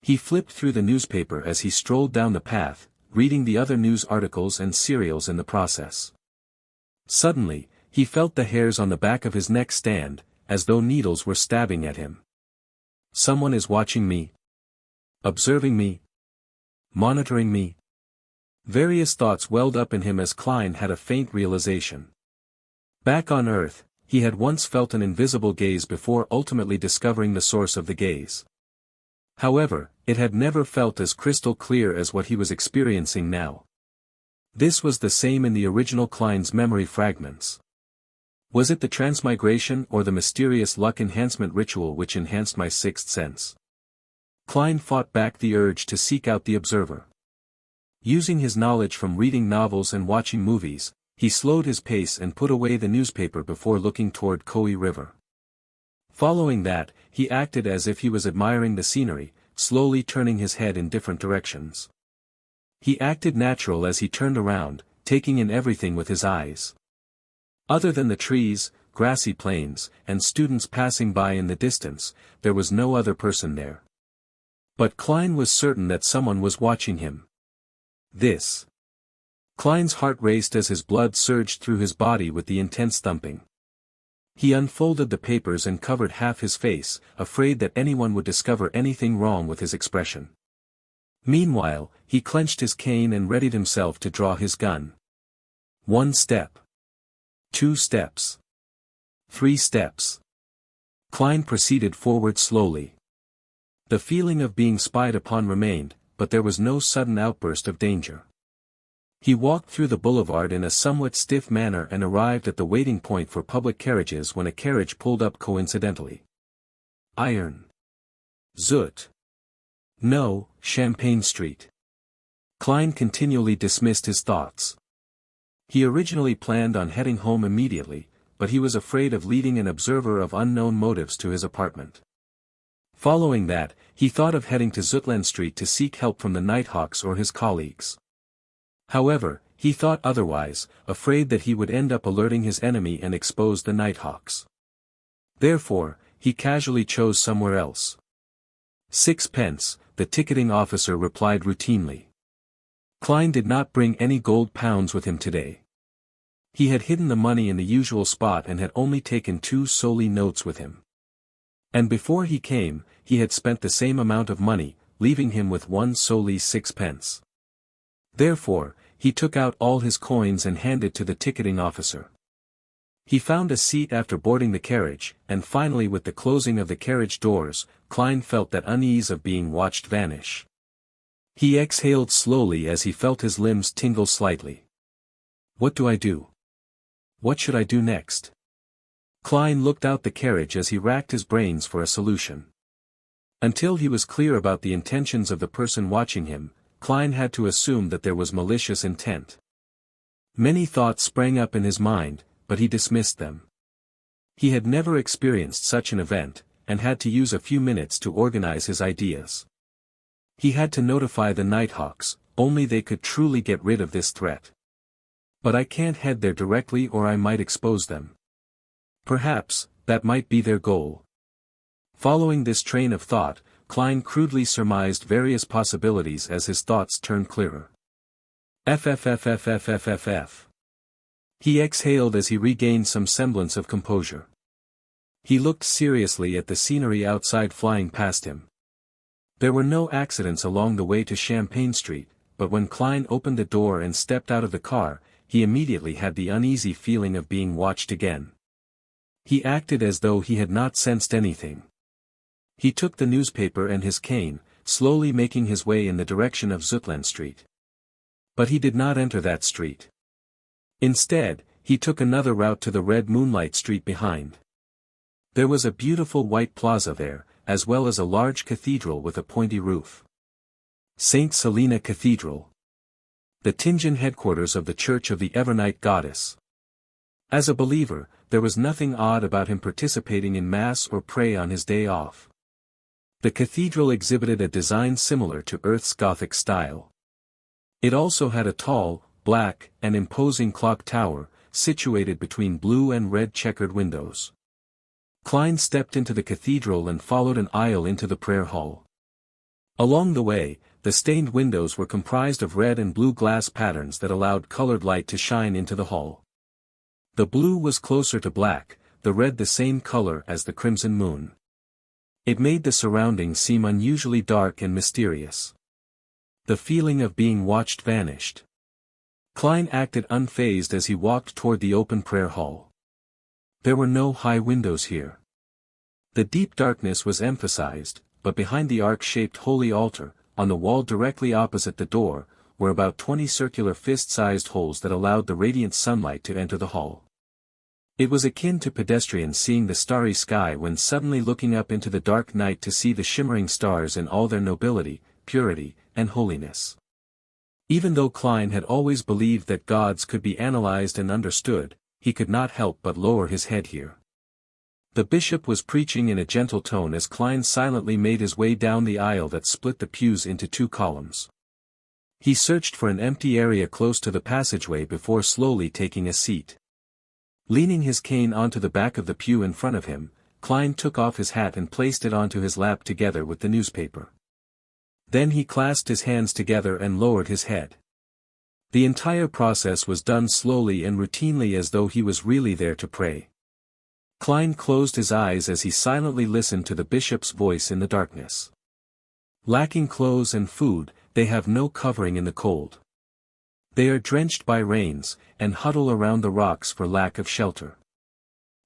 He flipped through the newspaper as he strolled down the path, reading the other news articles and serials in the process. Suddenly, he felt the hairs on the back of his neck stand, as though needles were stabbing at him. Someone is watching me. Observing me. Monitoring me. Various thoughts welled up in him as Klein had a faint realization. Back on Earth, he had once felt an invisible gaze before ultimately discovering the source of the gaze. However, it had never felt as crystal clear as what he was experiencing now. This was the same in the original Klein's memory fragments. Was it the transmigration or the mysterious luck enhancement ritual which enhanced my sixth sense? Klein fought back the urge to seek out the observer. Using his knowledge from reading novels and watching movies, he slowed his pace and put away the newspaper before looking toward Koei River. Following that, he acted as if he was admiring the scenery, slowly turning his head in different directions. He acted natural as he turned around, taking in everything with his eyes. Other than the trees, grassy plains, and students passing by in the distance, there was no other person there. But Klein was certain that someone was watching him. This. Klein's heart raced as his blood surged through his body with the intense thumping. He unfolded the papers and covered half his face, afraid that anyone would discover anything wrong with his expression. Meanwhile, he clenched his cane and readied himself to draw his gun. 1 step. 2 steps. 3 steps. Klein proceeded forward slowly. The feeling of being spied upon remained, but there was no sudden outburst of danger. He walked through the boulevard in a somewhat stiff manner and arrived at the waiting point for public carriages when a carriage pulled up coincidentally. Iron. Zut. No, Champagne Street. Klein continually dismissed his thoughts. He originally planned on heading home immediately, but he was afraid of leading an observer of unknown motives to his apartment. Following that, he thought of heading to Zutland Street to seek help from the Nighthawks or his colleagues. However, he thought otherwise, afraid that he would end up alerting his enemy and expose the Nighthawks. Therefore, he casually chose somewhere else. 6 pence, the ticketing officer replied routinely. Klein did not bring any gold pounds with him today. He had hidden the money in the usual spot and had only taken 2 solely notes with him. And before he came, he had spent the same amount of money, leaving him with 1 solely 6 pence. Therefore, he took out all his coins and handed to the ticketing officer. He found a seat after boarding the carriage, and finally with the closing of the carriage doors, Klein felt that unease of being watched vanish. He exhaled slowly as he felt his limbs tingle slightly. What do I do? What should I do next? Klein looked out the carriage as he racked his brains for a solution. Until he was clear about the intentions of the person watching him, Klein had to assume that there was malicious intent. Many thoughts sprang up in his mind, but he dismissed them. He had never experienced such an event, and had to use a few minutes to organize his ideas. He had to notify the Nighthawks, only they could truly get rid of this threat. But I can't head there directly or I might expose them. Perhaps, that might be their goal. Following this train of thought, Klein crudely surmised various possibilities as his thoughts turned clearer. FFFFFFFF. He exhaled as he regained some semblance of composure. He looked seriously at the scenery outside flying past him. There were no accidents along the way to Champagne Street, but when Klein opened the door and stepped out of the car, he immediately had the uneasy feeling of being watched again. He acted as though he had not sensed anything. He took the newspaper and his cane, slowly making his way in the direction of Zutland Street. But he did not enter that street. Instead, he took another route to the red moonlight street behind. There was a beautiful white plaza there, as well as a large cathedral with a pointy roof. St. Selina Cathedral. The Tingen headquarters of the Church of the Evernight Goddess. As a believer, there was nothing odd about him participating in Mass or pray on his day off. The cathedral exhibited a design similar to Earth's Gothic style. It also had a tall, black, and imposing clock tower, situated between blue and red checkered windows. Klein stepped into the cathedral and followed an aisle into the prayer hall. Along the way, the stained windows were comprised of red and blue glass patterns that allowed colored light to shine into the hall. The blue was closer to black, the red the same color as the crimson moon. It made the surroundings seem unusually dark and mysterious. The feeling of being watched vanished. Klein acted unfazed as he walked toward the open prayer hall. There were no high windows here. The deep darkness was emphasized, but behind the arc-shaped holy altar, on the wall directly opposite the door, were about 20 circular fist-sized holes that allowed the radiant sunlight to enter the hall. It was akin to pedestrians seeing the starry sky when suddenly looking up into the dark night to see the shimmering stars in all their nobility, purity, and holiness. Even though Klein had always believed that gods could be analyzed and understood, he could not help but lower his head here. The bishop was preaching in a gentle tone as Klein silently made his way down the aisle that split the pews into 2 columns. He searched for an empty area close to the passageway before slowly taking a seat. Leaning his cane onto the back of the pew in front of him, Klein took off his hat and placed it onto his lap together with the newspaper. Then he clasped his hands together and lowered his head. The entire process was done slowly and routinely as though he was really there to pray. Klein closed his eyes as he silently listened to the bishop's voice in the darkness. Lacking clothes and food, they have no covering in the cold. They are drenched by rains, and huddle around the rocks for lack of shelter.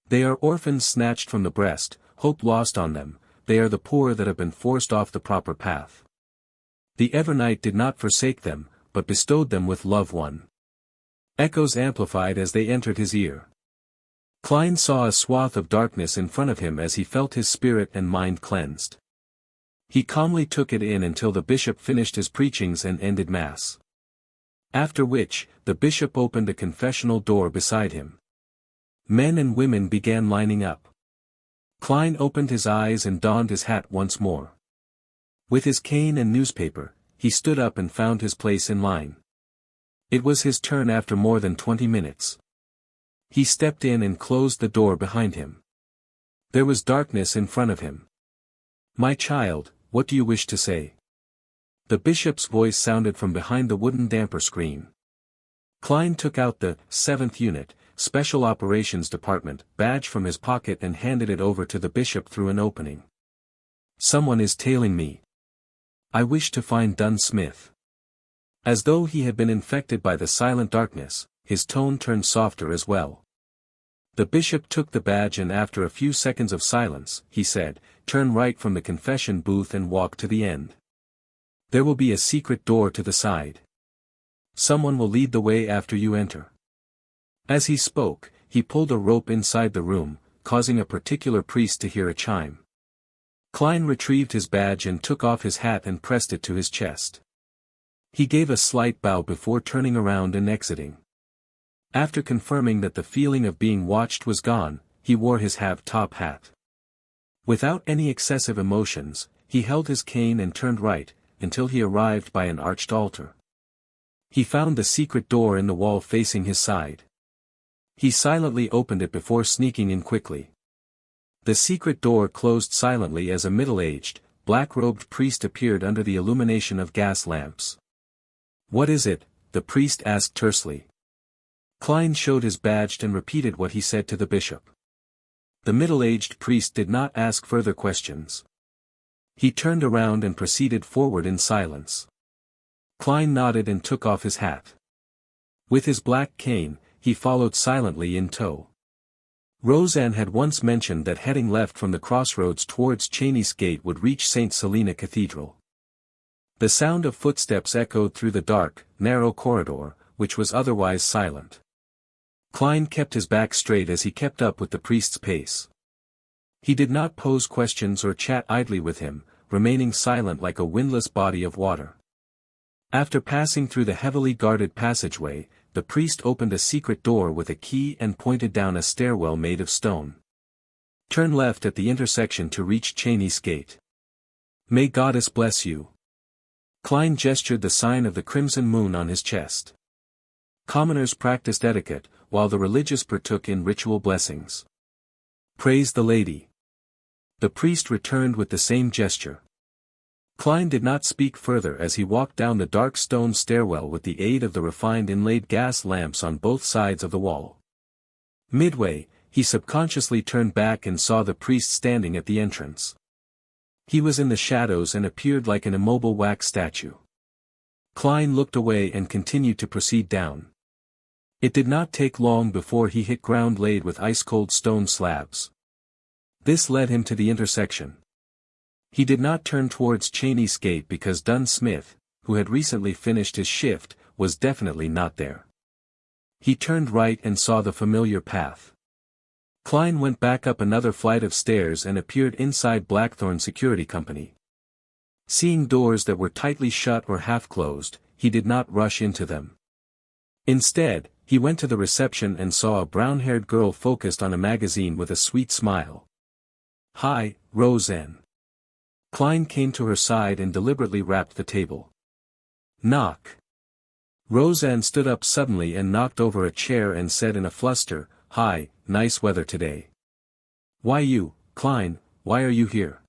They are orphans snatched from the breast, hope lost on them, they are the poor that have been forced off the proper path. The Evernight did not forsake them, but bestowed them with love one. Echoes amplified as they entered his ear. Klein saw a swath of darkness in front of him as he felt his spirit and mind cleansed. He calmly took it in until the bishop finished his preachings and ended Mass. After which, the bishop opened a confessional door beside him. Men and women began lining up. Klein opened his eyes and donned his hat once more. With his cane and newspaper, he stood up and found his place in line. It was his turn after more than 20 minutes. He stepped in and closed the door behind him. There was darkness in front of him. "My child, what do you wish to say?" The bishop's voice sounded from behind the wooden damper screen. Klein took out the 7th Unit, Special Operations Department, badge from his pocket and handed it over to the bishop through an opening. "Someone is tailing me. I wish to find Dunn Smith." As though he had been infected by the silent darkness, his tone turned softer as well. The bishop took the badge and after a few seconds of silence, he said, "Turn right from the confession booth and walk to the end. There will be a secret door to the side. Someone will lead the way after you enter." As he spoke, he pulled a rope inside the room, causing a particular priest to hear a chime. Klein retrieved his badge and took off his hat and pressed it to his chest. He gave a slight bow before turning around and exiting. After confirming that the feeling of being watched was gone, he wore his top hat. Without any excessive emotions, he held his cane and turned right, until he arrived by an arched altar. He found the secret door in the wall facing his side. He silently opened it before sneaking in quickly. The secret door closed silently as a middle-aged, black-robed priest appeared under the illumination of gas lamps. "What is it?" the priest asked tersely. Klein showed his badge and repeated what he said to the bishop. The middle-aged priest did not ask further questions. He turned around and proceeded forward in silence. Klein nodded and took off his hat. With his black cane, he followed silently in tow. Roseanne had once mentioned that heading left from the crossroads towards Cheney's Gate would reach St. Selena Cathedral. The sound of footsteps echoed through the dark, narrow corridor, which was otherwise silent. Klein kept his back straight as he kept up with the priest's pace. He did not pose questions or chat idly with him, remaining silent like a windless body of water. After passing through the heavily guarded passageway, the priest opened a secret door with a key and pointed down a stairwell made of stone. "Turn left at the intersection to reach Cheney's Gate. May Goddess bless you." Klein gestured the sign of the crimson moon on his chest. Commoners practiced etiquette, while the religious partook in ritual blessings. "Praise the Lady." The priest returned with the same gesture. Klein did not speak further as he walked down the dark stone stairwell with the aid of the refined inlaid gas lamps on both sides of the wall. Midway, he subconsciously turned back and saw the priest standing at the entrance. He was in the shadows and appeared like an immobile wax statue. Klein looked away and continued to proceed down. It did not take long before he hit ground laid with ice-cold stone slabs. This led him to the intersection. He did not turn towards Cheney's Gate because Dunn Smith, who had recently finished his shift, was definitely not there. He turned right and saw the familiar path. Klein went back up another flight of stairs and appeared inside Blackthorn Security Company. Seeing doors that were tightly shut or half-closed, he did not rush into them. Instead, he went to the reception and saw a brown-haired girl focused on a magazine with a sweet smile. "Hi, Roseanne." Klein came to her side and deliberately rapped the table. "Knock." Roseanne stood up suddenly and knocked over a chair and said in a fluster, "Hi, nice weather today." "Why you, Klein, why are you here?"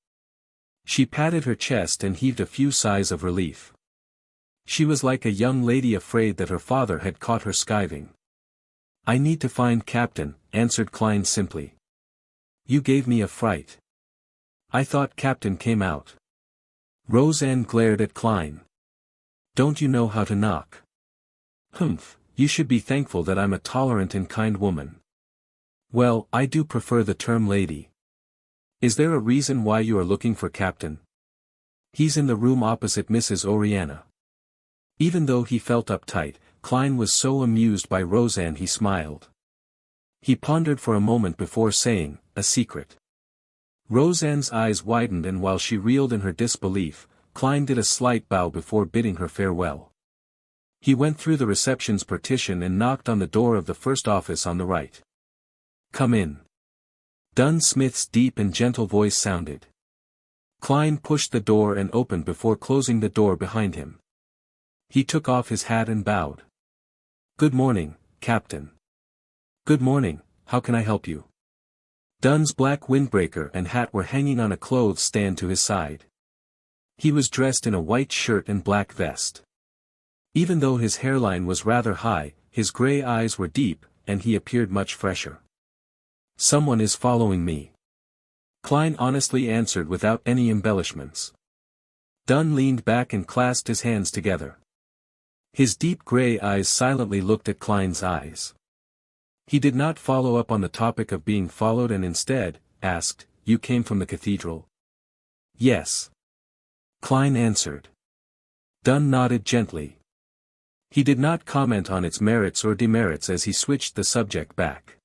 She patted her chest and heaved a few sighs of relief. She was like a young lady afraid that her father had caught her skiving. "I need to find Captain," answered Klein simply. "You gave me a fright. I thought Captain came out." Roseanne glared at Klein. "Don't you know how to knock?" "Humph, you should be thankful that I'm a tolerant and kind woman." "Well, I do prefer the term lady. Is there a reason why you are looking for Captain?" "He's in the room opposite Mrs. Oriana." Even though he felt uptight, Klein was so amused by Roseanne he smiled. He pondered for a moment before saying, "A secret." Roseanne's eyes widened, and while she reeled in her disbelief, Klein did a slight bow before bidding her farewell. He went through the reception's partition and knocked on the door of the first office on the right. "Come in." Dunn Smith's deep and gentle voice sounded. Klein pushed the door and opened before closing the door behind him. He took off his hat and bowed. "Good morning, Captain." "Good morning, how can I help you?" Dunn's black windbreaker and hat were hanging on a clothes stand to his side. He was dressed in a white shirt and black vest. Even though his hairline was rather high, his gray eyes were deep, and he appeared much fresher. "Someone is following me," Klein honestly answered without any embellishments. Dunn leaned back and clasped his hands together. His deep gray eyes silently looked at Klein's eyes. He did not follow up on the topic of being followed and instead, asked, "You came from the cathedral?" "Yes," Klein answered. Dunn nodded gently. He did not comment on its merits or demerits as he switched the subject back.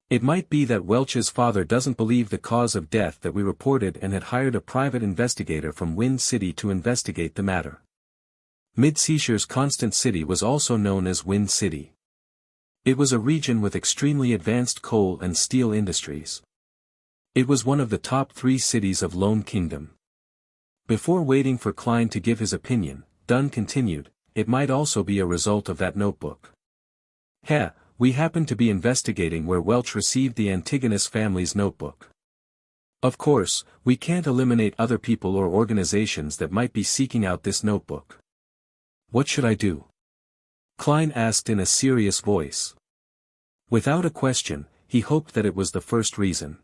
"It might be that Welch's father doesn't believe the cause of death that we reported and had hired a private investigator from Wind City to investigate the matter." Mid-Seashire's Constant City was also known as Wind City. It was a region with extremely advanced coal and steel industries. It was one of the top 3 cities of Lone Kingdom. Before waiting for Klein to give his opinion, Dunn continued, "It might also be a result of that notebook. We happen to be investigating where Welch received the Antigonus family's notebook. Of course, we can't eliminate other people or organizations that might be seeking out this notebook." "What should I do?" Klein asked in a serious voice. Without a question, he hoped that it was the first reason.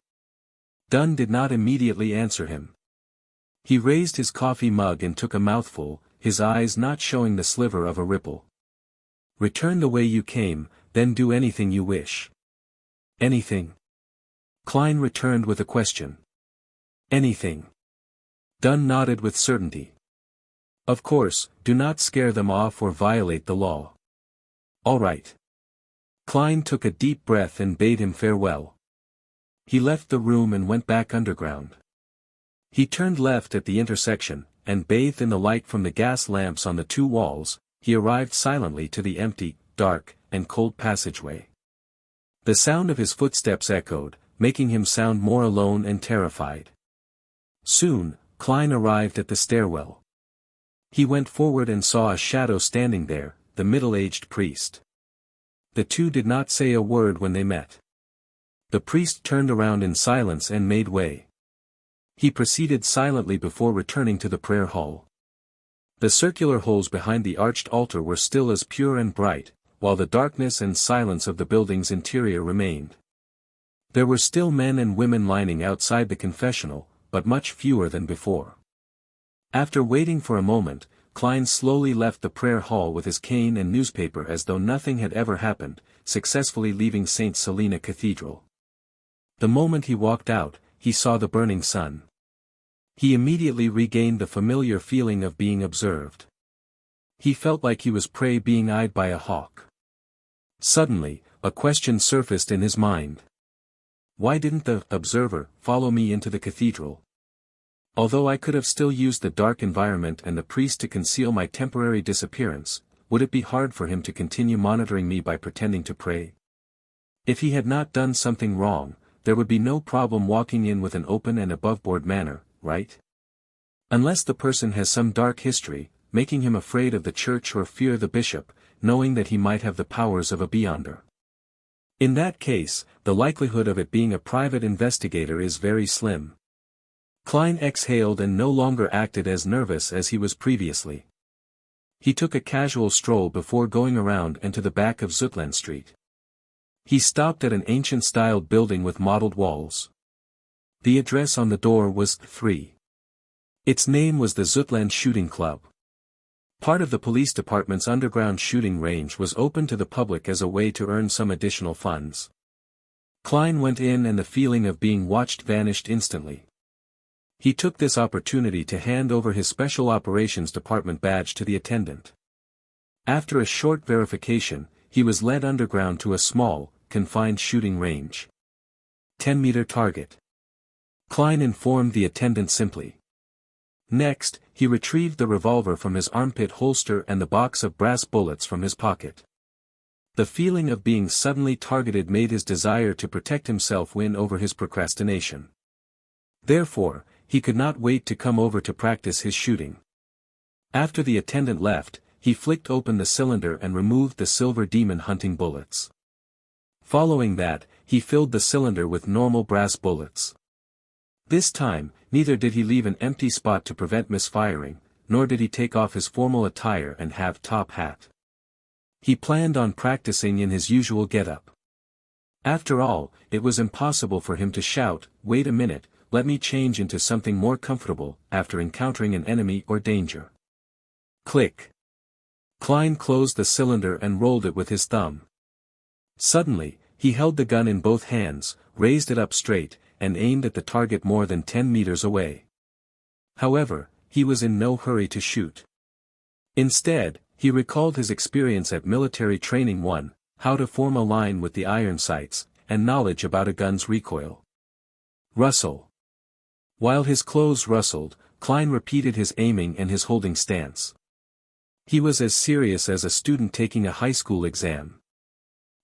Dunn did not immediately answer him. He raised his coffee mug and took a mouthful, his eyes not showing the sliver of a ripple. "Return the way you came, then do anything you wish." "Anything?" Klein returned with a question. "Anything." Dunn nodded with certainty. "Of course, do not scare them off or violate the law." "All right." Klein took a deep breath and bade him farewell. He left the room and went back underground. He turned left at the intersection, and bathed in the light from the gas lamps on the 2 walls, he arrived silently to the empty, dark, and cold passageway. The sound of his footsteps echoed, making him sound more alone and terrified. Soon, Klein arrived at the stairwell. He went forward and saw a shadow standing there, the middle-aged priest. The two did not say a word when they met. The priest turned around in silence and made way. He proceeded silently before returning to the prayer hall. The circular holes behind the arched altar were still as pure and bright, while the darkness and silence of the building's interior remained. There were still men and women lining outside the confessional, but much fewer than before. After waiting for a moment, Klein slowly left the prayer hall with his cane and newspaper as though nothing had ever happened, successfully leaving St. Selena Cathedral. The moment he walked out, he saw the burning sun. He immediately regained the familiar feeling of being observed. He felt like he was prey being eyed by a hawk. Suddenly, a question surfaced in his mind. Why didn't the observer follow me into the cathedral? Although I could have still used the dark environment and the priest to conceal my temporary disappearance, would it be hard for him to continue monitoring me by pretending to pray? If he had not done something wrong, there would be no problem walking in with an open and aboveboard manner, right? Unless the person has some dark history, making him afraid of the church or fear the bishop, knowing that he might have the powers of a beyonder. In that case, the likelihood of it being a private investigator is very slim. Klein exhaled and no longer acted as nervous as he was previously. He took a casual stroll before going around and to the back of Zutland Street. He stopped at an ancient-styled building with mottled walls. The address on the door was 3. Its name was the Zutland Shooting Club. Part of the police department's underground shooting range was open to the public as a way to earn some additional funds. Klein went in and the feeling of being watched vanished instantly. He took this opportunity to hand over his Special Operations Department badge to the attendant. After a short verification, he was led underground to a small, confined shooting range. 10-meter target. Klein informed the attendant simply. Next, he retrieved the revolver from his armpit holster and the box of brass bullets from his pocket. The feeling of being suddenly targeted made his desire to protect himself win over his procrastination. Therefore, he could not wait to come over to practice his shooting. After the attendant left, he flicked open the cylinder and removed the silver demon hunting bullets. Following that, he filled the cylinder with normal brass bullets. This time, neither did he leave an empty spot to prevent misfiring, nor did he take off his formal attire and have top hat. He planned on practicing in his usual getup. After all, it was impossible for him to shout, "Wait a minute, let me change into something more comfortable," after encountering an enemy or danger. Click. Klein closed the cylinder and rolled it with his thumb. Suddenly, he held the gun in both hands, raised it up straight, and aimed at the target more than 10 meters away. However, he was in no hurry to shoot. Instead, he recalled his experience at military training 1, how to form a line with the iron sights, and knowledge about a gun's recoil. Rustle. While his clothes rustled, Klein repeated his aiming and his holding stance. He was as serious as a student taking a high school exam.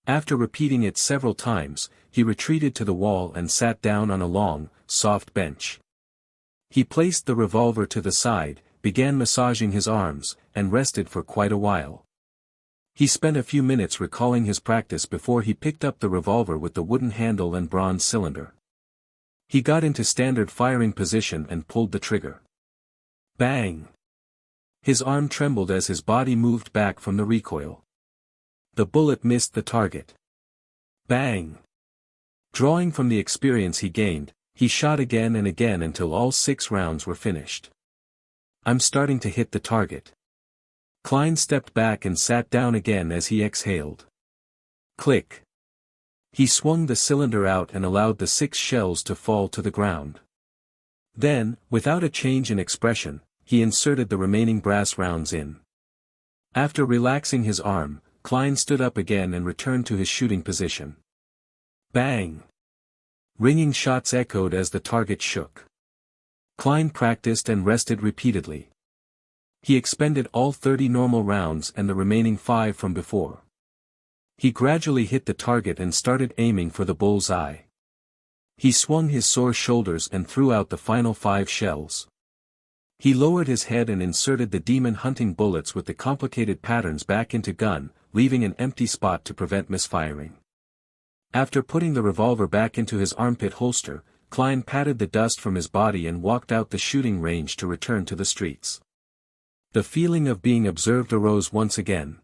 After repeating it several times, he retreated to the wall and sat down on a long, soft bench. He placed the revolver to the side, began massaging his arms, and rested for quite a while. He spent a few minutes recalling his practice before he picked up the revolver with the wooden handle and bronze cylinder. He got into standard firing position and pulled the trigger. Bang! His arm trembled as his body moved back from the recoil. The bullet missed the target. Bang! Drawing from the experience he gained, he shot again and again until all 6 rounds were finished. "I'm starting to hit the target." Klein stepped back and sat down again as he exhaled. Click. He swung the cylinder out and allowed the 6 shells to fall to the ground. Then, without a change in expression, he inserted the remaining brass rounds in. After relaxing his arm, Klein stood up again and returned to his shooting position. Bang! Ringing shots echoed as the target shook. Klein practiced and rested repeatedly. He expended all 30 normal rounds and the remaining 5 from before. He gradually hit the target and started aiming for the bull's eye. He swung his sore shoulders and threw out the final 5 shells. He lowered his head and inserted the demon hunting bullets with the complicated patterns back into gun, leaving an empty spot to prevent misfiring. After putting the revolver back into his armpit holster, Klein patted the dust from his body and walked out the shooting range to return to the streets. The feeling of being observed arose once again.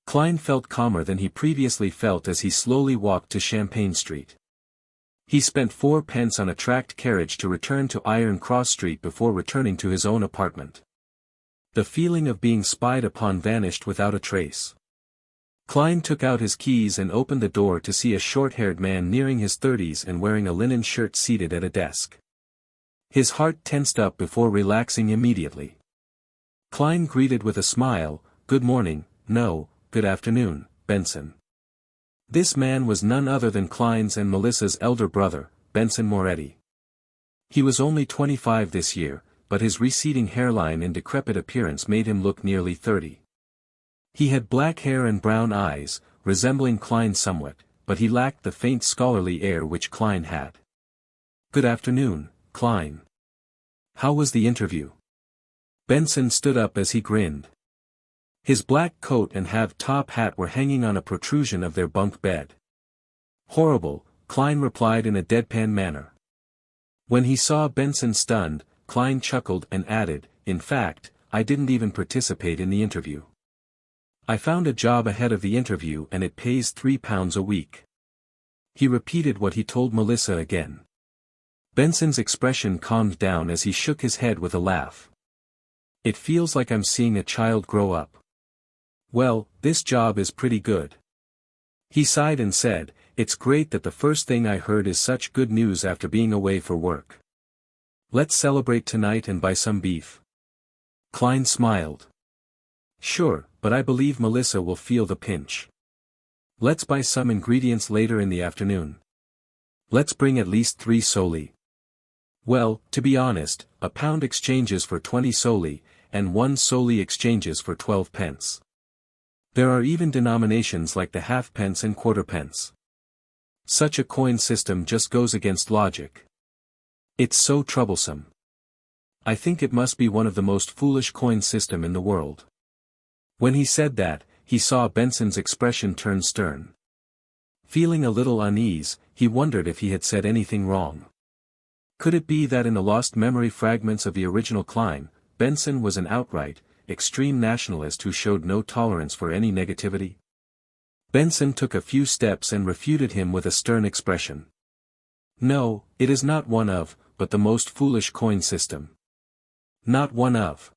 Klein felt calmer than he previously felt as he slowly walked to Champagne Street. He spent 4 pence on a tracked carriage to return to Iron Cross Street before returning to his own apartment. The feeling of being spied upon vanished without a trace. Klein took out his keys and opened the door to see a short-haired man nearing his 30s and wearing a linen shirt seated at a desk. His heart tensed up before relaxing immediately. Klein greeted with a smile, "Good morning, no, good afternoon, Benson." This man was none other than Klein's and Melissa's elder brother, Benson Moretti. He was only 25 this year, but his receding hairline and decrepit appearance made him look nearly 30. He had black hair and brown eyes, resembling Klein somewhat, but he lacked the faint scholarly air which Klein had. "Good afternoon, Klein. How was the interview?" Benson stood up as he grinned. His black coat and half-top hat were hanging on a protrusion of their bunk bed. "Horrible," Klein replied in a deadpan manner. When he saw Benson stunned, Klein chuckled and added, "In fact, I didn't even participate in the interview. I found a job ahead of the interview and it pays £3 a week. He repeated what he told Melissa again. Benson's expression calmed down as he shook his head with a laugh. It feels like I'm seeing a child grow up. Well, this job is pretty good. He sighed and said, it's great that the first thing I heard is such good news after being away for work. Let's celebrate tonight and buy some beef. Klein smiled. Sure, but I believe Melissa will feel the pinch. Let's buy some ingredients later in the afternoon. Let's bring at least 3 soli. Well, to be honest, a pound exchanges for 20 soli, and 1 soli exchanges for 12 pence. There are even denominations like the halfpence and quarterpence. Such a coin system just goes against logic. It's so troublesome. I think it must be one of the most foolish coin system in the world. When he said that, he saw Benson's expression turn stern. Feeling a little unease, he wondered if he had said anything wrong. Could it be that in the lost memory fragments of the original Klein, Benson was an outright, extreme nationalist who showed no tolerance for any negativity? Benson took a few steps and refuted him with a stern expression. No, it is not one of, but the most foolish coin system. Not one of.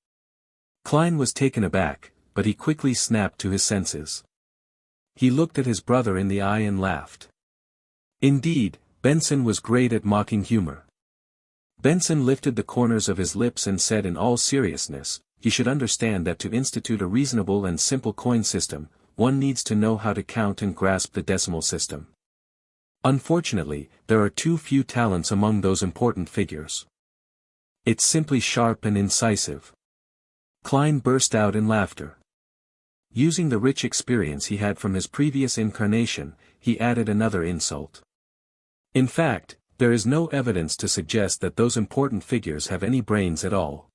Klein was taken aback, but he quickly snapped to his senses. He looked at his brother in the eye and laughed. Indeed, Benson was great at mocking humor. Benson lifted the corners of his lips and said in all seriousness, you should understand that to institute a reasonable and simple coin system, one needs to know how to count and grasp the decimal system. Unfortunately, there are too few talents among those important figures. It's simply sharp and incisive. Klein burst out in laughter. Using the rich experience he had from his previous incarnation, he added another insult. In fact, there is no evidence to suggest that those important figures have any brains at all.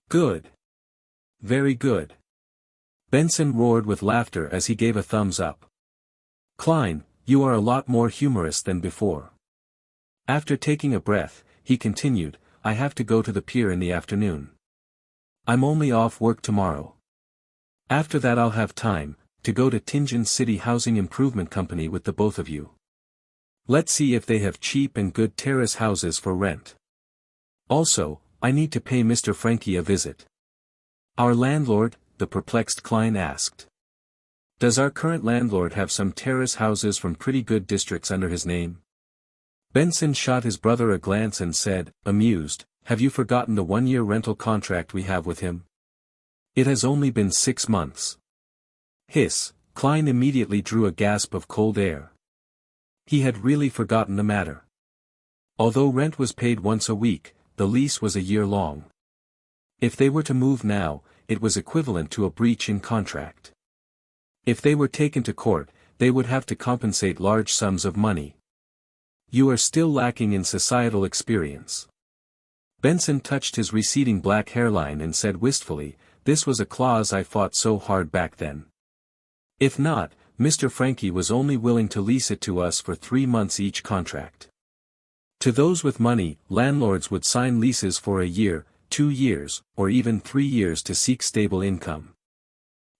Good. Very good. Benson roared with laughter as he gave a thumbs up. Klein, you are a lot more humorous than before. After taking a breath, he continued, I have to go to the pier in the afternoon. I'm only off work tomorrow. After that I'll have time, to go to Tingen City Housing Improvement Company with the both of you. Let's see if they have cheap and good terrace houses for rent. Also, I need to pay Mr. Frankie a visit. Our landlord? The perplexed Klein asked. Does our current landlord have some terrace houses from pretty good districts under his name? Benson shot his brother a glance and said, amused, have you forgotten the 1-year rental contract we have with him? It has only been 6 months. Hiss, Klein immediately drew a gasp of cold air. He had really forgotten the matter. Although rent was paid once a week, the lease was a year long. If they were to move now, it was equivalent to a breach in contract. If they were taken to court, they would have to compensate large sums of money. You are still lacking in societal experience. Benson touched his receding black hairline and said wistfully, this was a clause I fought so hard back then. If not, Mr. Frankie was only willing to lease it to us for 3 months each contract. To those with money, landlords would sign leases for a year, 2 years, or even 3 years to seek stable income.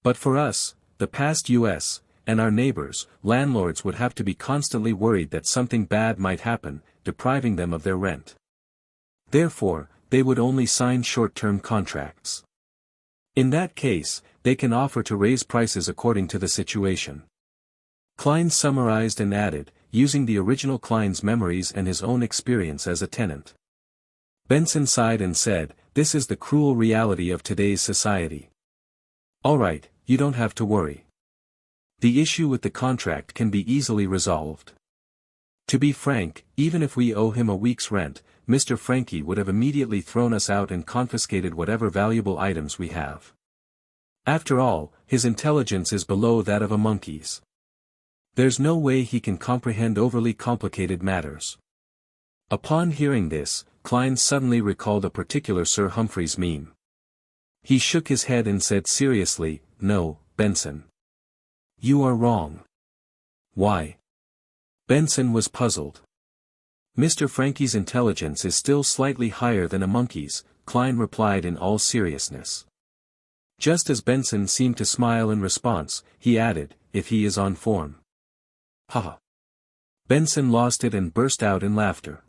But for us, the past US, and our neighbors, landlords would have to be constantly worried that something bad might happen, depriving them of their rent. Therefore, they would only sign short-term contracts. In that case, they can offer to raise prices according to the situation. Klein summarized and added, using the original Klein's memories and his own experience as a tenant. Benson sighed and said, this is the cruel reality of today's society. All right, you don't have to worry. The issue with the contract can be easily resolved. To be frank, even if we owe him a week's rent, Mr. Frankie would have immediately thrown us out and confiscated whatever valuable items we have. After all, his intelligence is below that of a monkey's. There's no way he can comprehend overly complicated matters. Upon hearing this, Klein suddenly recalled a particular Sir Humphrey's meme. He shook his head and said seriously, no, Benson. You are wrong. Why? Benson was puzzled. Mr. Frankie's intelligence is still slightly higher than a monkey's, Klein replied in all seriousness. Just as Benson seemed to smile in response, he added, "If he is on form." "Ha!" Benson lost it and burst out in laughter.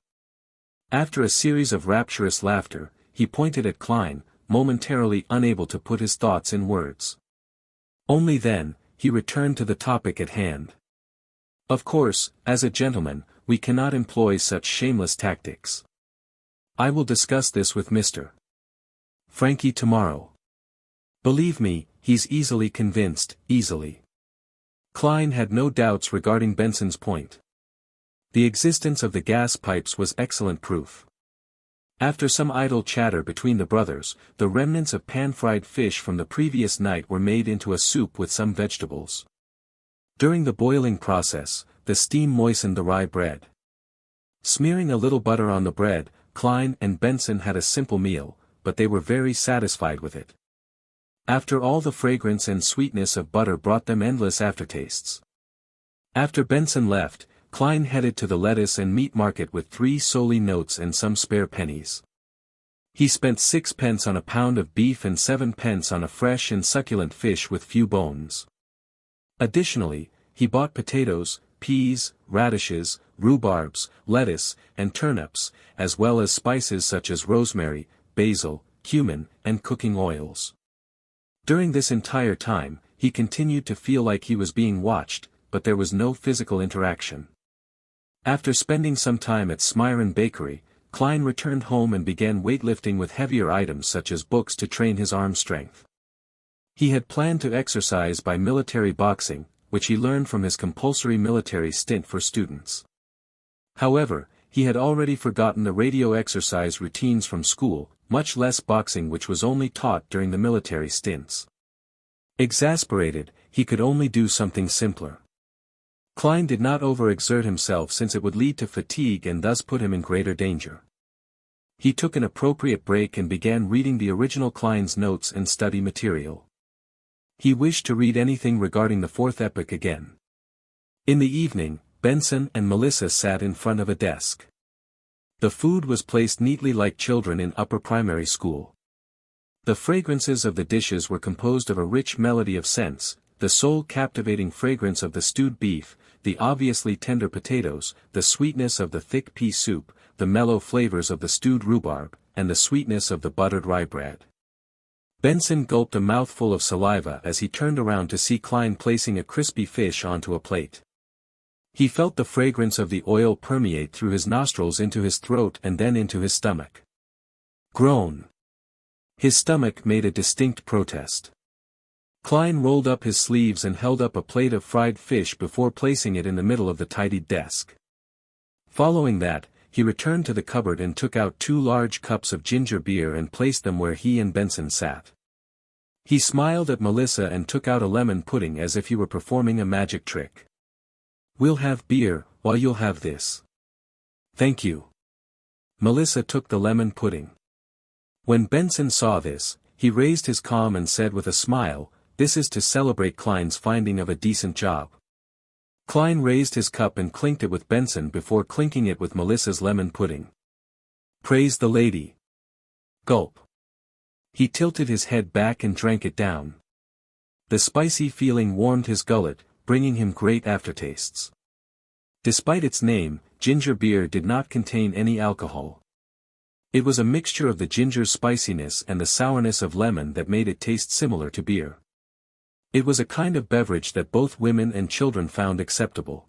After a series of rapturous laughter, he pointed at Klein, momentarily unable to put his thoughts in words. Only then, he returned to the topic at hand. "Of course, as a gentleman, we cannot employ such shameless tactics. I will discuss this with Mr. Frankie tomorrow. Believe me, he's easily convinced, easily." Klein had no doubts regarding Benson's point. The existence of the gas pipes was excellent proof. After some idle chatter between the brothers, the remnants of pan-fried fish from the previous night were made into a soup with some vegetables. During the boiling process, the steam moistened the rye bread. Smearing a little butter on the bread, Klein and Benson had a simple meal, but they were very satisfied with it. After all, the fragrance and sweetness of butter brought them endless aftertastes. After Benson left, Klein headed to the lettuce and meat market with 3 solely notes and some spare pennies. He spent 6 pence on a pound of beef and 7 pence on a fresh and succulent fish with few bones. Additionally, he bought potatoes, peas, radishes, rhubarbs, lettuce, and turnips, as well as spices such as rosemary, basil, cumin, and cooking oils. During this entire time, he continued to feel like he was being watched, but there was no physical interaction. After spending some time at Smyron Bakery, Klein returned home and began weightlifting with heavier items such as books to train his arm strength. He had planned to exercise by military boxing, which he learned from his compulsory military stint for students. However, he had already forgotten the radio exercise routines from school, much less boxing, which was only taught during the military stints. Exasperated, he could only do something simpler. Klein did not overexert himself since it would lead to fatigue and thus put him in greater danger. He took an appropriate break and began reading the original Klein's notes and study material. He wished to read anything regarding the Fourth Epoch again. In the evening, Benson and Melissa sat in front of a desk. The food was placed neatly like children in upper primary school. The fragrances of the dishes were composed of a rich melody of scents, the soul-captivating fragrance of the stewed beef, the obviously tender potatoes, the sweetness of the thick pea soup, the mellow flavors of the stewed rhubarb, and the sweetness of the buttered rye bread. Benson gulped a mouthful of saliva as he turned around to see Klein placing a crispy fish onto a plate. He felt the fragrance of the oil permeate through his nostrils into his throat and then into his stomach. Groan. His stomach made a distinct protest. Klein rolled up his sleeves and held up a plate of fried fish before placing it in the middle of the tidied desk. Following that, he returned to the cupboard and took out 2 large cups of ginger beer and placed them where he and Benson sat. He smiled at Melissa and took out a lemon pudding as if he were performing a magic trick. "We'll have beer, while you'll have this." "Thank you." Melissa took the lemon pudding. When Benson saw this, he raised his calm and said with a smile, "This is to celebrate Klein's finding of a decent job." Klein raised his cup and clinked it with Benson before clinking it with Melissa's lemon pudding. "Praise the lady." Gulp. He tilted his head back and drank it down. The spicy feeling warmed his gullet, bringing him great aftertastes. Despite its name, ginger beer did not contain any alcohol. It was a mixture of the ginger's spiciness and the sourness of lemon that made it taste similar to beer. It was a kind of beverage that both women and children found acceptable.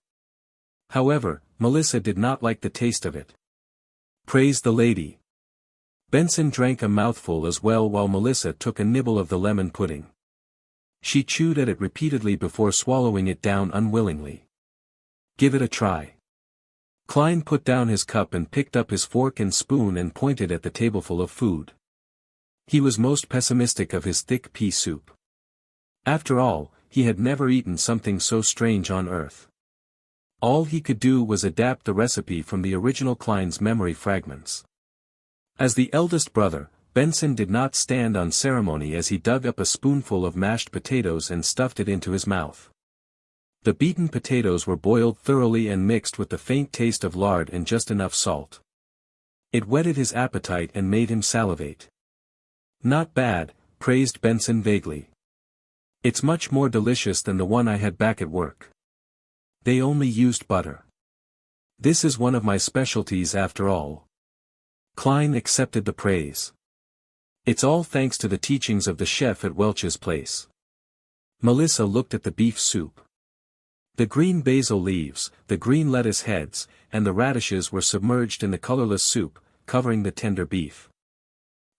However, Melissa did not like the taste of it. Praise the lady. Benson drank a mouthful as well while Melissa took a nibble of the lemon pudding. She chewed at it repeatedly before swallowing it down unwillingly. Give it a try. Klein put down his cup and picked up his fork and spoon and pointed at the tableful of food. He was most pessimistic of his thick pea soup. After all, he had never eaten something so strange on earth. All he could do was adapt the recipe from the original Klein's memory fragments. As the eldest brother, Benson did not stand on ceremony as he dug up a spoonful of mashed potatoes and stuffed it into his mouth. The beaten potatoes were boiled thoroughly and mixed with the faint taste of lard and just enough salt. It whetted his appetite and made him salivate. Not bad, praised Benson vaguely. "It's much more delicious than the one I had back at work. They only used butter. This is one of my specialties after all." Klein accepted the praise. "It's all thanks to the teachings of the chef at Welch's place." Melissa looked at the beef soup. The green basil leaves, the green lettuce heads, and the radishes were submerged in the colorless soup, covering the tender beef.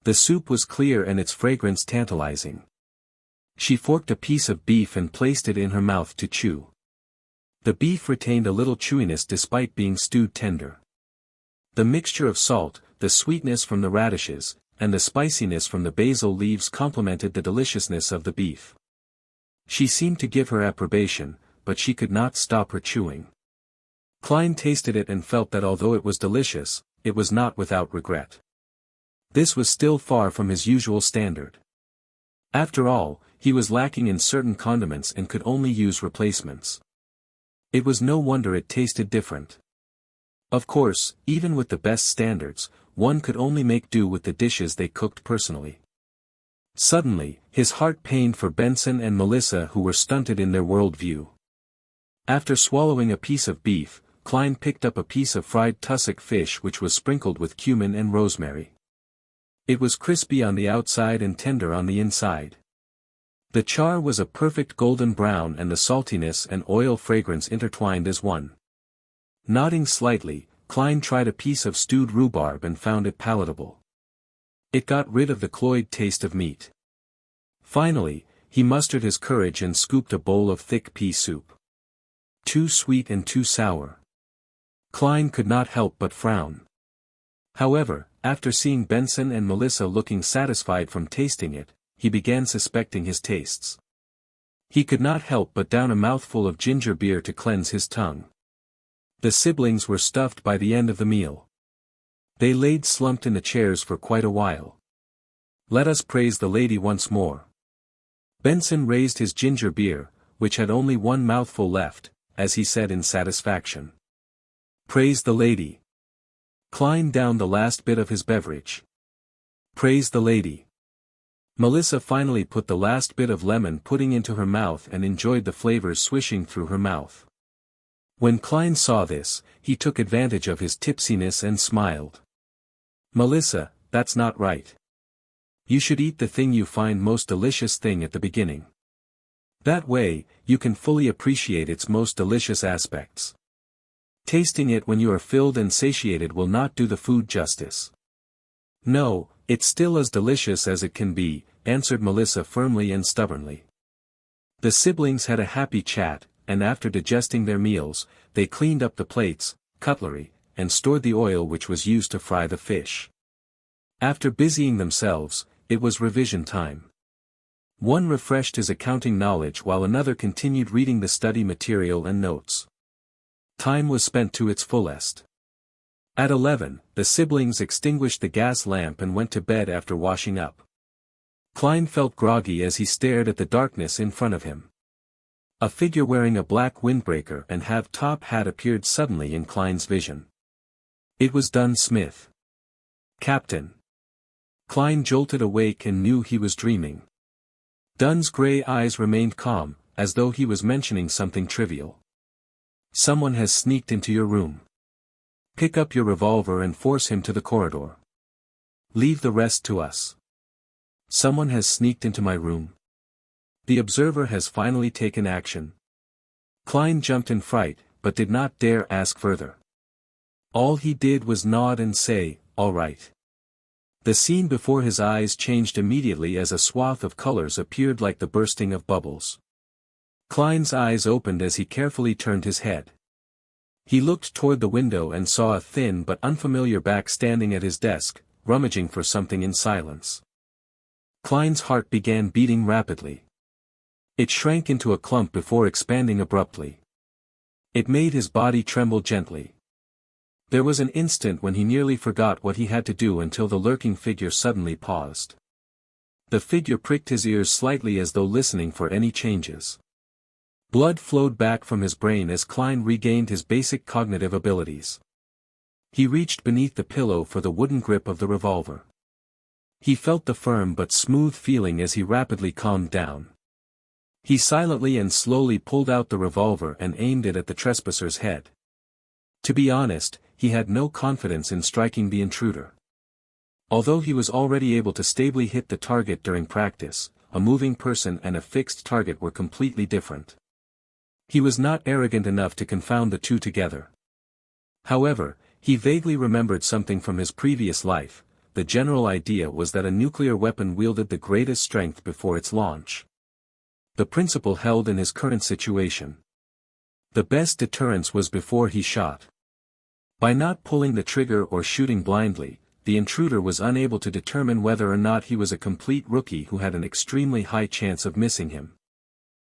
The soup was clear and its fragrance tantalizing. She forked a piece of beef and placed it in her mouth to chew. The beef retained a little chewiness despite being stewed tender. The mixture of salt, the sweetness from the radishes, and the spiciness from the basil leaves complemented the deliciousness of the beef. She seemed to give her approbation, but she could not stop her chewing. Klein tasted it and felt that although it was delicious, it was not without regret. This was still far from his usual standard. After all, he was lacking in certain condiments and could only use replacements. It was no wonder it tasted different. Of course, even with the best standards, one could only make do with the dishes they cooked personally. Suddenly, his heart pained for Benson and Melissa, who were stunted in their worldview. After swallowing a piece of beef, Klein picked up a piece of fried tussock fish which was sprinkled with cumin and rosemary. It was crispy on the outside and tender on the inside. The char was a perfect golden brown and the saltiness and oil fragrance intertwined as one. Nodding slightly, Klein tried a piece of stewed rhubarb and found it palatable. It got rid of the cloyed taste of meat. Finally, he mustered his courage and scooped a bowl of thick pea soup. Too sweet and too sour. Klein could not help but frown. However, after seeing Benson and Melissa looking satisfied from tasting it, he began suspecting his tastes. He could not help but down a mouthful of ginger beer to cleanse his tongue. The siblings were stuffed by the end of the meal. They laid slumped in the chairs for quite a while. "Let us praise the lady once more." Benson raised his ginger beer, which had only one mouthful left, as he said in satisfaction. "Praise the lady." Klein downed the last bit of his beverage. "Praise the lady." Melissa finally put the last bit of lemon pudding into her mouth and enjoyed the flavors swishing through her mouth. When Klein saw this, he took advantage of his tipsiness and smiled. "Melissa, that's not right. You should eat the thing you find most delicious thing at the beginning. That way, you can fully appreciate its most delicious aspects. Tasting it when you are filled and satiated will not do the food justice." "No, it's still as delicious as it can be," answered Melissa firmly and stubbornly. The siblings had a happy chat, and after digesting their meals, they cleaned up the plates, cutlery, and stored the oil which was used to fry the fish. After busying themselves, it was revision time. One refreshed his accounting knowledge while another continued reading the study material and notes. Time was spent to its fullest. At 11, the siblings extinguished the gas lamp and went to bed after washing up. Klein felt groggy as he stared at the darkness in front of him. A figure wearing a black windbreaker and half-top hat appeared suddenly in Klein's vision. It was Dunn Smith. "Captain." Klein jolted awake and knew he was dreaming. Dunn's gray eyes remained calm, as though he was mentioning something trivial. "Someone has sneaked into your room. Pick up your revolver and force him to the corridor. Leave the rest to us." "Someone has sneaked into my room. The observer has finally taken action." Klein jumped in fright, but did not dare ask further. All he did was nod and say, "All right." The scene before his eyes changed immediately as a swath of colors appeared like the bursting of bubbles. Klein's eyes opened as he carefully turned his head. He looked toward the window and saw a thin but unfamiliar back standing at his desk, rummaging for something in silence. Klein's heart began beating rapidly. It shrank into a clump before expanding abruptly. It made his body tremble gently. There was an instant when he nearly forgot what he had to do until the lurking figure suddenly paused. The figure pricked his ears slightly as though listening for any changes. Blood flowed back from his brain as Klein regained his basic cognitive abilities. He reached beneath the pillow for the wooden grip of the revolver. He felt the firm but smooth feeling as he rapidly calmed down. He silently and slowly pulled out the revolver and aimed it at the trespasser's head. To be honest, he had no confidence in striking the intruder. Although he was already able to stably hit the target during practice, a moving person and a fixed target were completely different. He was not arrogant enough to confound the two together. However, he vaguely remembered something from his previous life. The general idea was that a nuclear weapon wielded the greatest strength before its launch. The principle held in his current situation. The best deterrence was before he shot. By not pulling the trigger or shooting blindly, the intruder was unable to determine whether or not he was a complete rookie who had an extremely high chance of missing him.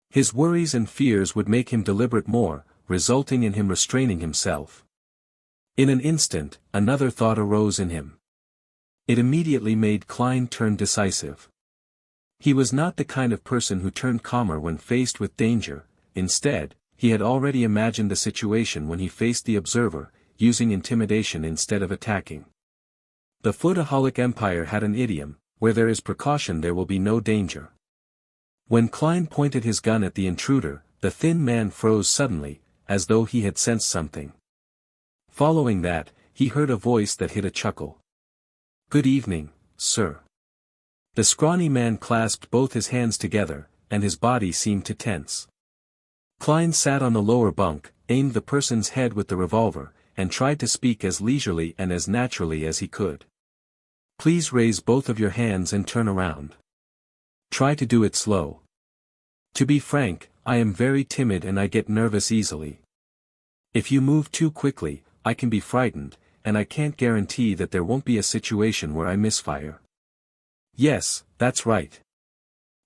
His worries and fears would make him deliberate more, resulting in him restraining himself. In an instant, another thought arose in him. It immediately made Klein turn decisive. He was not the kind of person who turned calmer when faced with danger. Instead, he had already imagined the situation when he faced the observer, using intimidation instead of attacking. The Foodaholic Empire had an idiom, where there is precaution there will be no danger. When Klein pointed his gun at the intruder, the thin man froze suddenly, as though he had sensed something. Following that, he heard a voice that hid a chuckle. "Good evening, sir." The scrawny man clasped both his hands together, and his body seemed to tense. Klein sat on the lower bunk, aimed the person's head with the revolver, and tried to speak as leisurely and as naturally as he could. "Please raise both of your hands and turn around. Try to do it slow. To be frank, I am very timid and I get nervous easily. If you move too quickly, I can be frightened, and I can't guarantee that there won't be a situation where I misfire." "Yes, that's right."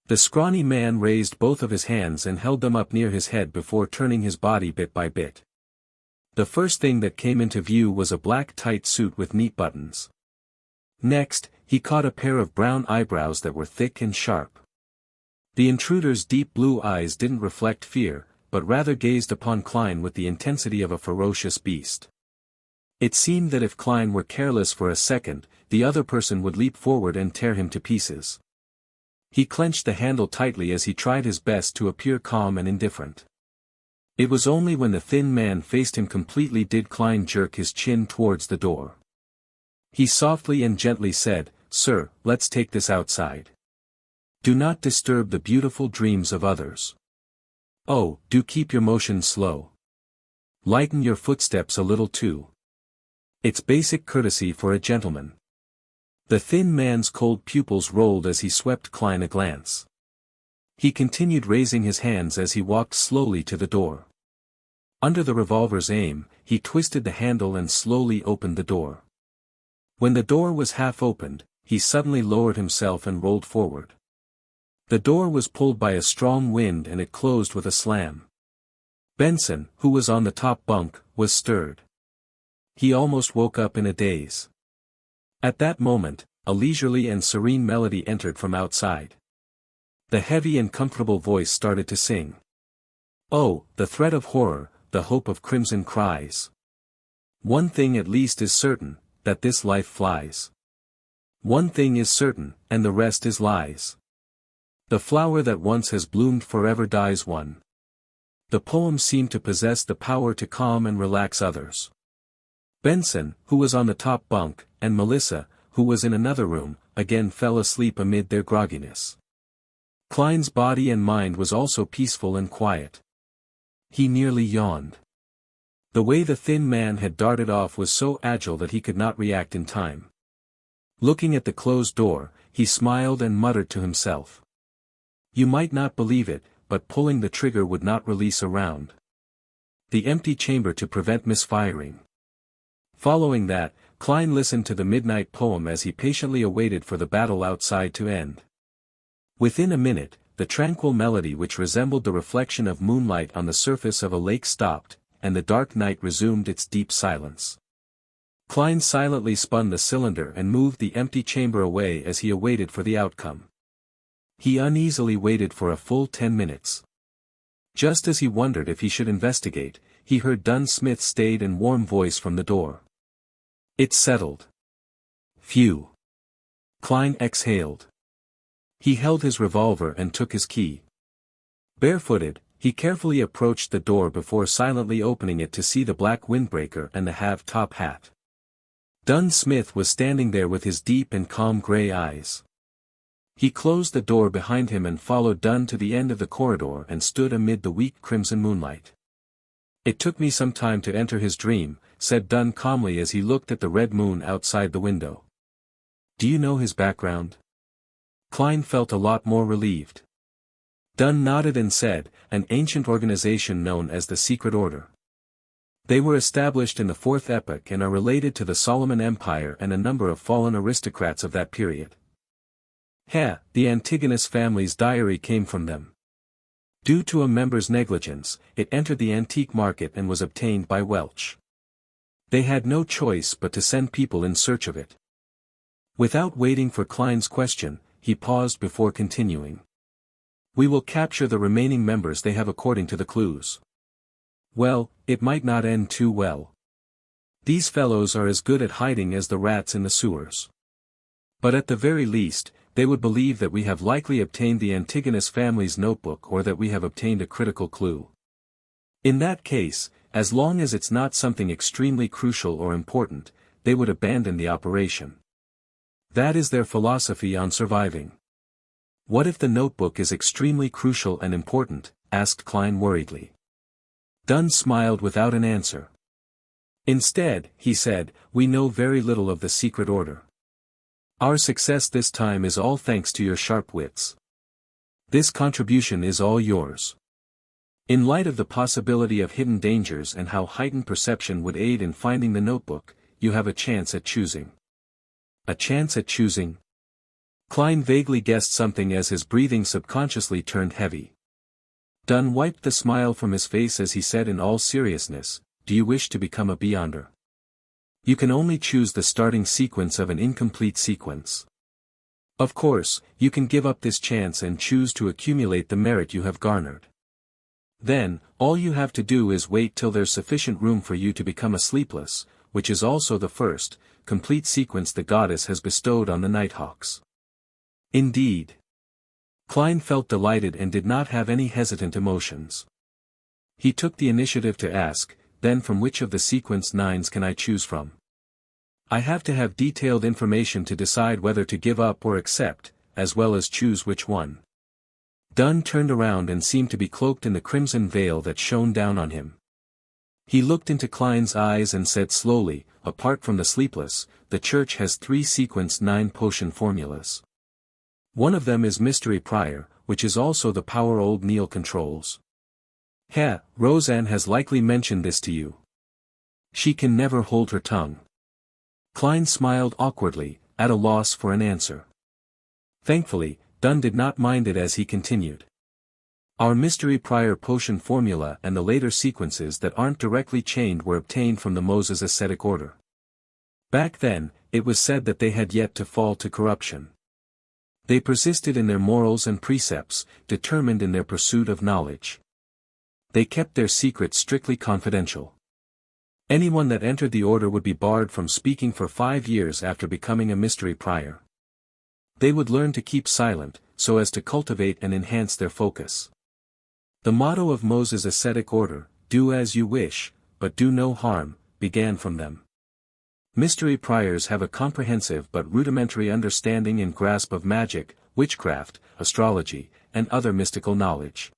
The scrawny man raised both of his hands and held them up near his head before turning his body bit by bit. The first thing that came into view was a black tight suit with neat buttons. Next, he caught a pair of brown eyebrows that were thick and sharp. The intruder's deep blue eyes didn't reflect fear, but rather gazed upon Klein with the intensity of a ferocious beast. It seemed that if Klein were careless for a second, the other person would leap forward and tear him to pieces. He clenched the handle tightly as he tried his best to appear calm and indifferent. It was only when the thin man faced him completely did Klein jerk his chin towards the door. He softly and gently said, "Sir, let's take this outside. Do not disturb the beautiful dreams of others. Oh, do keep your motion slow. Lighten your footsteps a little too. It's basic courtesy for a gentleman." The thin man's cold pupils rolled as he swept Klein a glance. He continued raising his hands as he walked slowly to the door. Under the revolver's aim, he twisted the handle and slowly opened the door. When the door was half opened, he suddenly lowered himself and rolled forward. The door was pulled by a strong wind and it closed with a slam. Benson, who was on the top bunk, was stirred. He almost woke up in a daze. At that moment, a leisurely and serene melody entered from outside. The heavy and comfortable voice started to sing. "Oh, the threat of horror, the hope of crimson cries. One thing at least is certain, that this life flies. One thing is certain, and the rest is lies. The flower that once has bloomed forever dies one." The poem seemed to possess the power to calm and relax others. Benson, who was on the top bunk, and Melissa, who was in another room, again fell asleep amid their grogginess. Klein's body and mind was also peaceful and quiet. He nearly yawned. The way the thin man had darted off was so agile that he could not react in time. Looking at the closed door, he smiled and muttered to himself. You might not believe it, but pulling the trigger would not release a round. The empty chamber to prevent misfiring. Following that, Klein listened to the midnight poem as he patiently awaited for the battle outside to end. Within a minute, the tranquil melody which resembled the reflection of moonlight on the surface of a lake stopped, and the dark night resumed its deep silence. Klein silently spun the cylinder and moved the empty chamber away as he awaited for the outcome. He uneasily waited for a full 10 minutes. Just as he wondered if he should investigate, he heard Dunn Smith's staid and warm voice from the door. "It's settled. Phew. Klein exhaled. He held his revolver and took his key. Barefooted, he carefully approached the door before silently opening it to see the black windbreaker and the half-top hat. Dunn Smith was standing there with his deep and calm gray eyes. He closed the door behind him and followed Dunn to the end of the corridor and stood amid the weak crimson moonlight. "It took me some time to enter his dream," said Dunn calmly as he looked at the red moon outside the window. "Do you know his background?" Klein felt a lot more relieved. Dunn nodded and said, "An ancient organization known as the Secret Order. They were established in the Fourth Epoch and are related to the Solomon Empire and a number of fallen aristocrats of that period. The Antigonus family's diary came from them. Due to a member's negligence, it entered the antique market and was obtained by Welch. They had no choice but to send people in search of it." Without waiting for Klein's question, he paused before continuing. "We will capture the remaining members they have according to the clues. Well, it might not end too well. These fellows are as good at hiding as the rats in the sewers. But at the very least, they would believe that we have likely obtained the Antigonus family's notebook or that we have obtained a critical clue. In that case, as long as it's not something extremely crucial or important, they would abandon the operation. That is their philosophy on surviving." "What if the notebook is extremely crucial and important?" asked Klein worriedly. Dunn smiled without an answer. "Instead," he said, "we know very little of the Secret Order. Our success this time is all thanks to your sharp wits. This contribution is all yours. In light of the possibility of hidden dangers and how heightened perception would aid in finding the notebook, you have a chance at choosing." "A chance at choosing?" Klein vaguely guessed something as his breathing subconsciously turned heavy. Dunn wiped the smile from his face as he said in all seriousness, "Do you wish to become a Beyonder? You can only choose the starting sequence of an incomplete sequence. Of course, you can give up this chance and choose to accumulate the merit you have garnered. Then, all you have to do is wait till there's sufficient room for you to become a sleepless, which is also the first, complete sequence the goddess has bestowed on the Nighthawks." "Indeed." Klein felt delighted and did not have any hesitant emotions. He took the initiative to ask, "Then from which of the sequence 9s can I choose from? I have to have detailed information to decide whether to give up or accept, as well as choose which one." Dunn turned around and seemed to be cloaked in the crimson veil that shone down on him. He looked into Klein's eyes and said slowly, "Apart from the sleepless, the Church has 3 sequence 9 potion formulas. One of them is Mystery Prior, which is also the power old Neil controls. Roseanne has likely mentioned this to you. She can never hold her tongue." Klein smiled awkwardly, at a loss for an answer. Thankfully, Dunn did not mind it as he continued. "Our Mystery Prior potion formula and the later sequences that aren't directly chained were obtained from the Moses ascetic order. Back then, it was said that they had yet to fall to corruption. They persisted in their morals and precepts, determined in their pursuit of knowledge. They kept their secrets strictly confidential. Anyone that entered the order would be barred from speaking for 5 years after becoming a Mystery Prior. They would learn to keep silent, so as to cultivate and enhance their focus. The motto of Moses' ascetic order, 'Do as you wish, but do no harm,' began from them. Mystery Priors have a comprehensive but rudimentary understanding and grasp of magic, witchcraft, astrology, and other mystical knowledge.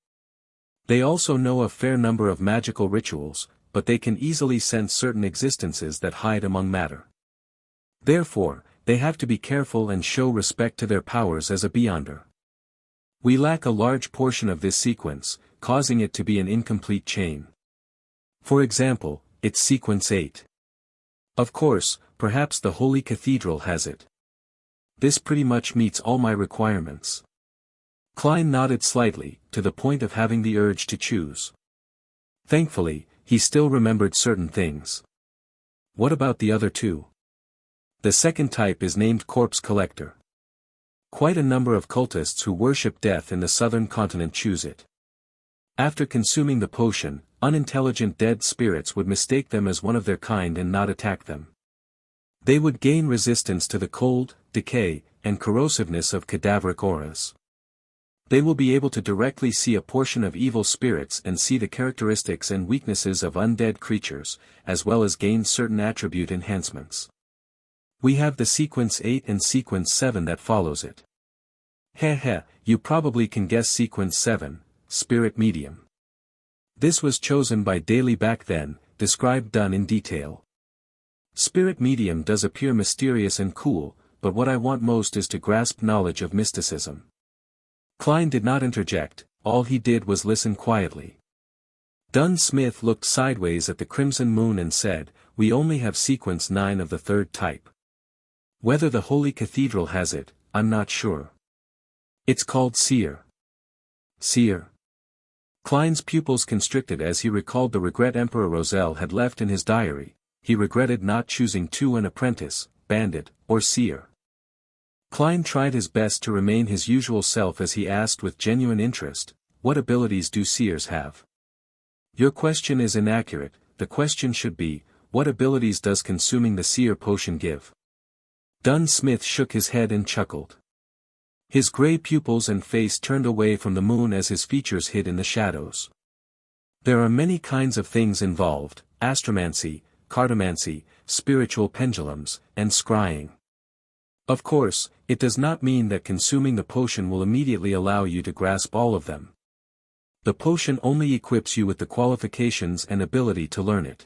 They also know a fair number of magical rituals, but they can easily sense certain existences that hide among matter. Therefore, they have to be careful and show respect to their powers as a Beyonder. We lack a large portion of this sequence, causing it to be an incomplete chain. For example, it's sequence 8. Of course, perhaps the Holy Cathedral has it. This pretty much meets all my requirements." Klein nodded slightly, to the point of having the urge to choose. Thankfully, he still remembered certain things. "What about the other 2? "The second type is named Corpse Collector. Quite a number of cultists who worship death in the southern continent choose it. After consuming the potion, unintelligent dead spirits would mistake them as one of their kind and not attack them. They would gain resistance to the cold, decay, and corrosiveness of cadaveric auras. They will be able to directly see a portion of evil spirits and see the characteristics and weaknesses of undead creatures, as well as gain certain attribute enhancements. We have the sequence 8 and sequence 7 that follows it. Heh, you probably can guess sequence 7, Spirit Medium. This was chosen by Daly back then, described done in detail. Spirit Medium does appear mysterious and cool, but what I want most is to grasp knowledge of mysticism. Klein did not interject, all he did was listen quietly. Dunn Smith looked sideways at the crimson moon and said, "We only have sequence 9 of the third type. Whether the Holy Cathedral has it, I'm not sure. It's called Seer." Seer. Klein's pupils constricted as he recalled the regret Emperor Roselle had left in his diary. He regretted not choosing an apprentice, bandit, or seer. Klein tried his best to remain his usual self as he asked with genuine interest, "What abilities do seers have?" "Your question is inaccurate, the question should be, what abilities does consuming the seer potion give?" Dunn Smith shook his head and chuckled. His gray pupils and face turned away from the moon as his features hid in the shadows. "There are many kinds of things involved, astromancy, cartomancy, spiritual pendulums, and scrying. Of course, it does not mean that consuming the potion will immediately allow you to grasp all of them. The potion only equips you with the qualifications and ability to learn it.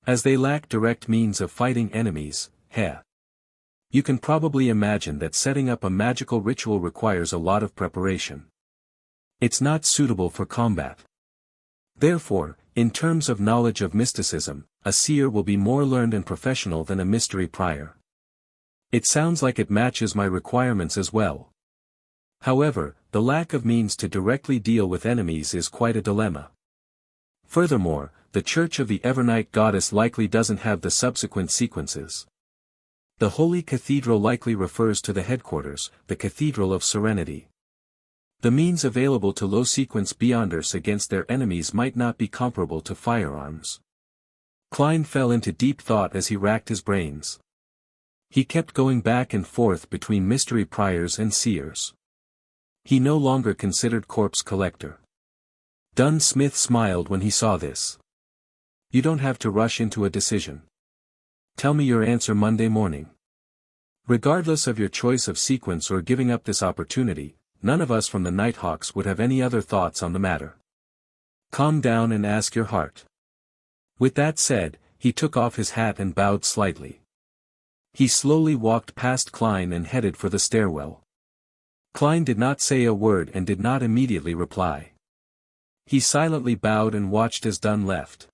As they lack direct means of fighting enemies, you can probably imagine that setting up a magical ritual requires a lot of preparation. It's not suitable for combat. Therefore, in terms of knowledge of mysticism, a seer will be more learned and professional than a mystery prior. It sounds like it matches my requirements as well. However, the lack of means to directly deal with enemies is quite a dilemma. Furthermore, the Church of the Evernight Goddess likely doesn't have the subsequent sequences. The Holy Cathedral likely refers to the headquarters, the Cathedral of Serenity. The means available to low-sequence Beyonders against their enemies might not be comparable to firearms. Klein fell into deep thought as he racked his brains. He kept going back and forth between mystery priors and seers. He no longer considered corpse collector. Dunn Smith smiled when he saw this. "You don't have to rush into a decision. Tell me your answer Monday morning. Regardless of your choice of sequence or giving up this opportunity, none of us from the Nighthawks would have any other thoughts on the matter. Calm down and ask your heart." With that said, he took off his hat and bowed slightly. He slowly walked past Klein and headed for the stairwell. Klein did not say a word and did not immediately reply. He silently bowed and watched as Dunn left.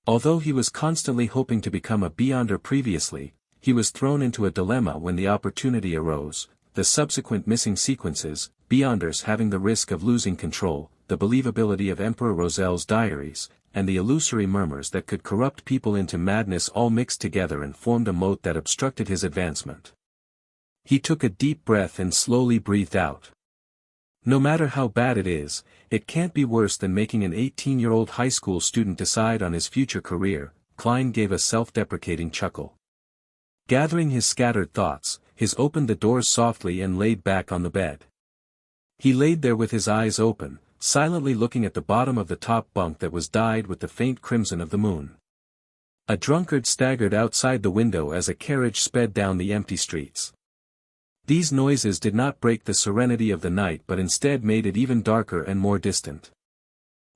Although he was constantly hoping to become a Beyonder previously, he was thrown into a dilemma when the opportunity arose: the subsequent missing sequences, Beyonders having the risk of losing control, the believability of Emperor Roselle's diaries, and the illusory murmurs that could corrupt people into madness all mixed together and formed a moat that obstructed his advancement. He took a deep breath and slowly breathed out. No matter how bad it is, it can't be worse than making an 18-year-old high school student decide on his future career. Klein gave a self-deprecating chuckle. Gathering his scattered thoughts, he opened the doors softly and laid back on the bed. He laid there with his eyes open, silently looking at the bottom of the top bunk that was dyed with the faint crimson of the moon. A drunkard staggered outside the window as a carriage sped down the empty streets. These noises did not break the serenity of the night but instead made it even darker and more distant.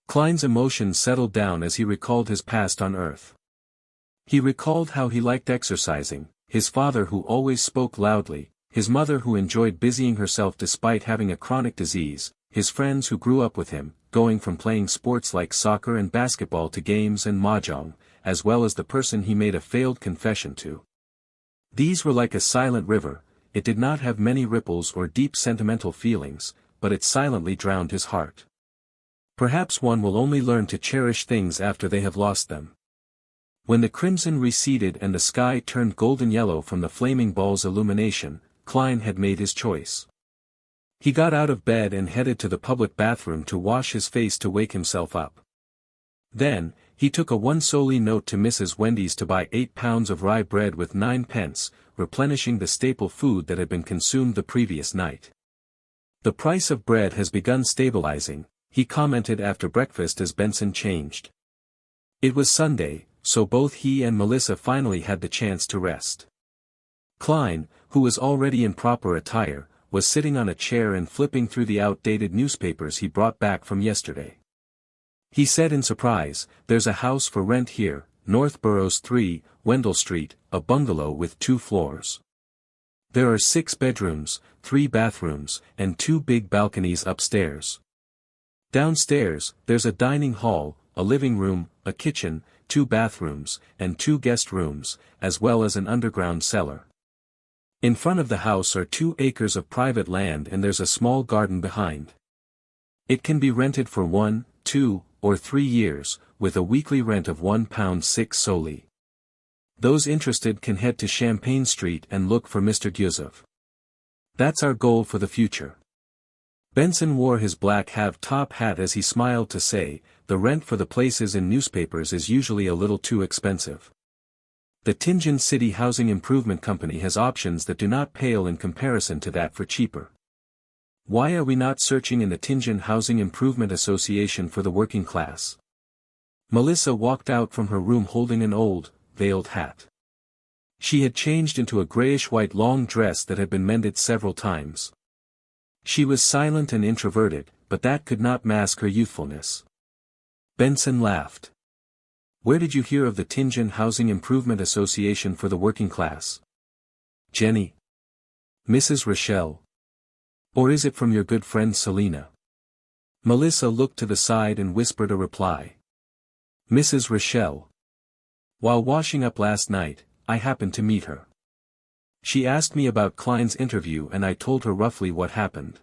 Klein's emotions settled down as he recalled his past on Earth. He recalled how he liked exercising, his father who always spoke loudly, his mother who enjoyed busying herself despite having a chronic disease, his friends who grew up with him, going from playing sports like soccer and basketball to games and mahjong, as well as the person he made a failed confession to. These were like a silent river. It did not have many ripples or deep sentimental feelings, but it silently drowned his heart. Perhaps one will only learn to cherish things after they have lost them. When the crimson receded and the sky turned golden yellow from the flaming ball's illumination, Klein had made his choice. He got out of bed and headed to the public bathroom to wash his face to wake himself up. Then, he took a 1 solely note to Mrs. Wendy's to buy 8 pounds of rye bread with 9 pence, replenishing the staple food that had been consumed the previous night. "The price of bread has begun stabilizing," he commented after breakfast as Benson changed. It was Sunday, so both he and Melissa finally had the chance to rest. Klein, who was already in proper attire, was sitting on a chair and flipping through the outdated newspapers he brought back from yesterday. He said in surprise, "There's a house for rent here, North Burrows 3, Wendell Street, a bungalow with 2 floors. There are 6 bedrooms, 3 bathrooms, and 2 big balconies upstairs. Downstairs, there's a dining hall, a living room, a kitchen, 2 bathrooms, and 2 guest rooms, as well as an underground cellar. In front of the house are 2 acres of private land and there's a small garden behind. It can be rented for 1, 2, or 3 years, with a weekly rent of £1.6 solely. Those interested can head to Champagne Street and look for Mr. Gyuzov. That's our goal for the future." Benson wore his black half-top hat as he smiled to say, "The rent for the places in newspapers is usually a little too expensive. The Tianjin City Housing Improvement Company has options that do not pale in comparison to that for cheaper. Why are we not searching in the Tianjin Housing Improvement Association for the working class?" Melissa walked out from her room holding an old, veiled hat. She had changed into a grayish-white long dress that had been mended several times. She was silent and introverted, but that could not mask her youthfulness. Benson laughed. "Where did you hear of the Tianjin Housing Improvement Association for the working class? Jenny? Mrs. Rochelle? Or is it from your good friend Selina?" Melissa looked to the side and whispered a reply. "Mrs. Rochelle. While washing up last night, I happened to meet her. She asked me about Klein's interview and I told her roughly what happened.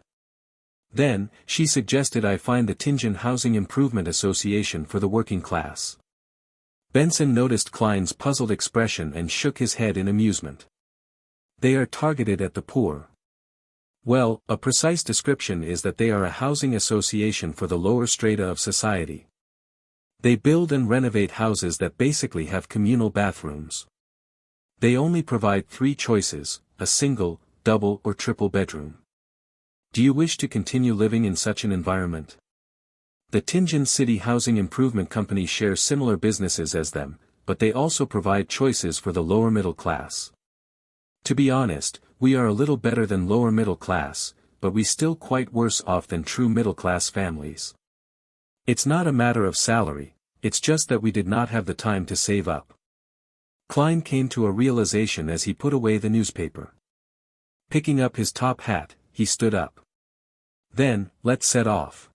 Then, she suggested I find the Tianjin Housing Improvement Association for the working class." Benson noticed Klein's puzzled expression and shook his head in amusement. "They are targeted at the poor." "Well, a precise description is that they are a housing association for the lower strata of society. They build and renovate houses that basically have communal bathrooms. They only provide 3 choices, a single, double or triple bedroom. Do you wish to continue living in such an environment? The Tianjin City Housing Improvement Company shares similar businesses as them, but they also provide choices for the lower middle class. To be honest, we are a little better than lower middle class, but we still quite worse off than true middle class families. It's not a matter of salary, it's just that we did not have the time to save up." Klein came to a realization as he put away the newspaper. Picking up his top hat, he stood up. "Then, let's set off.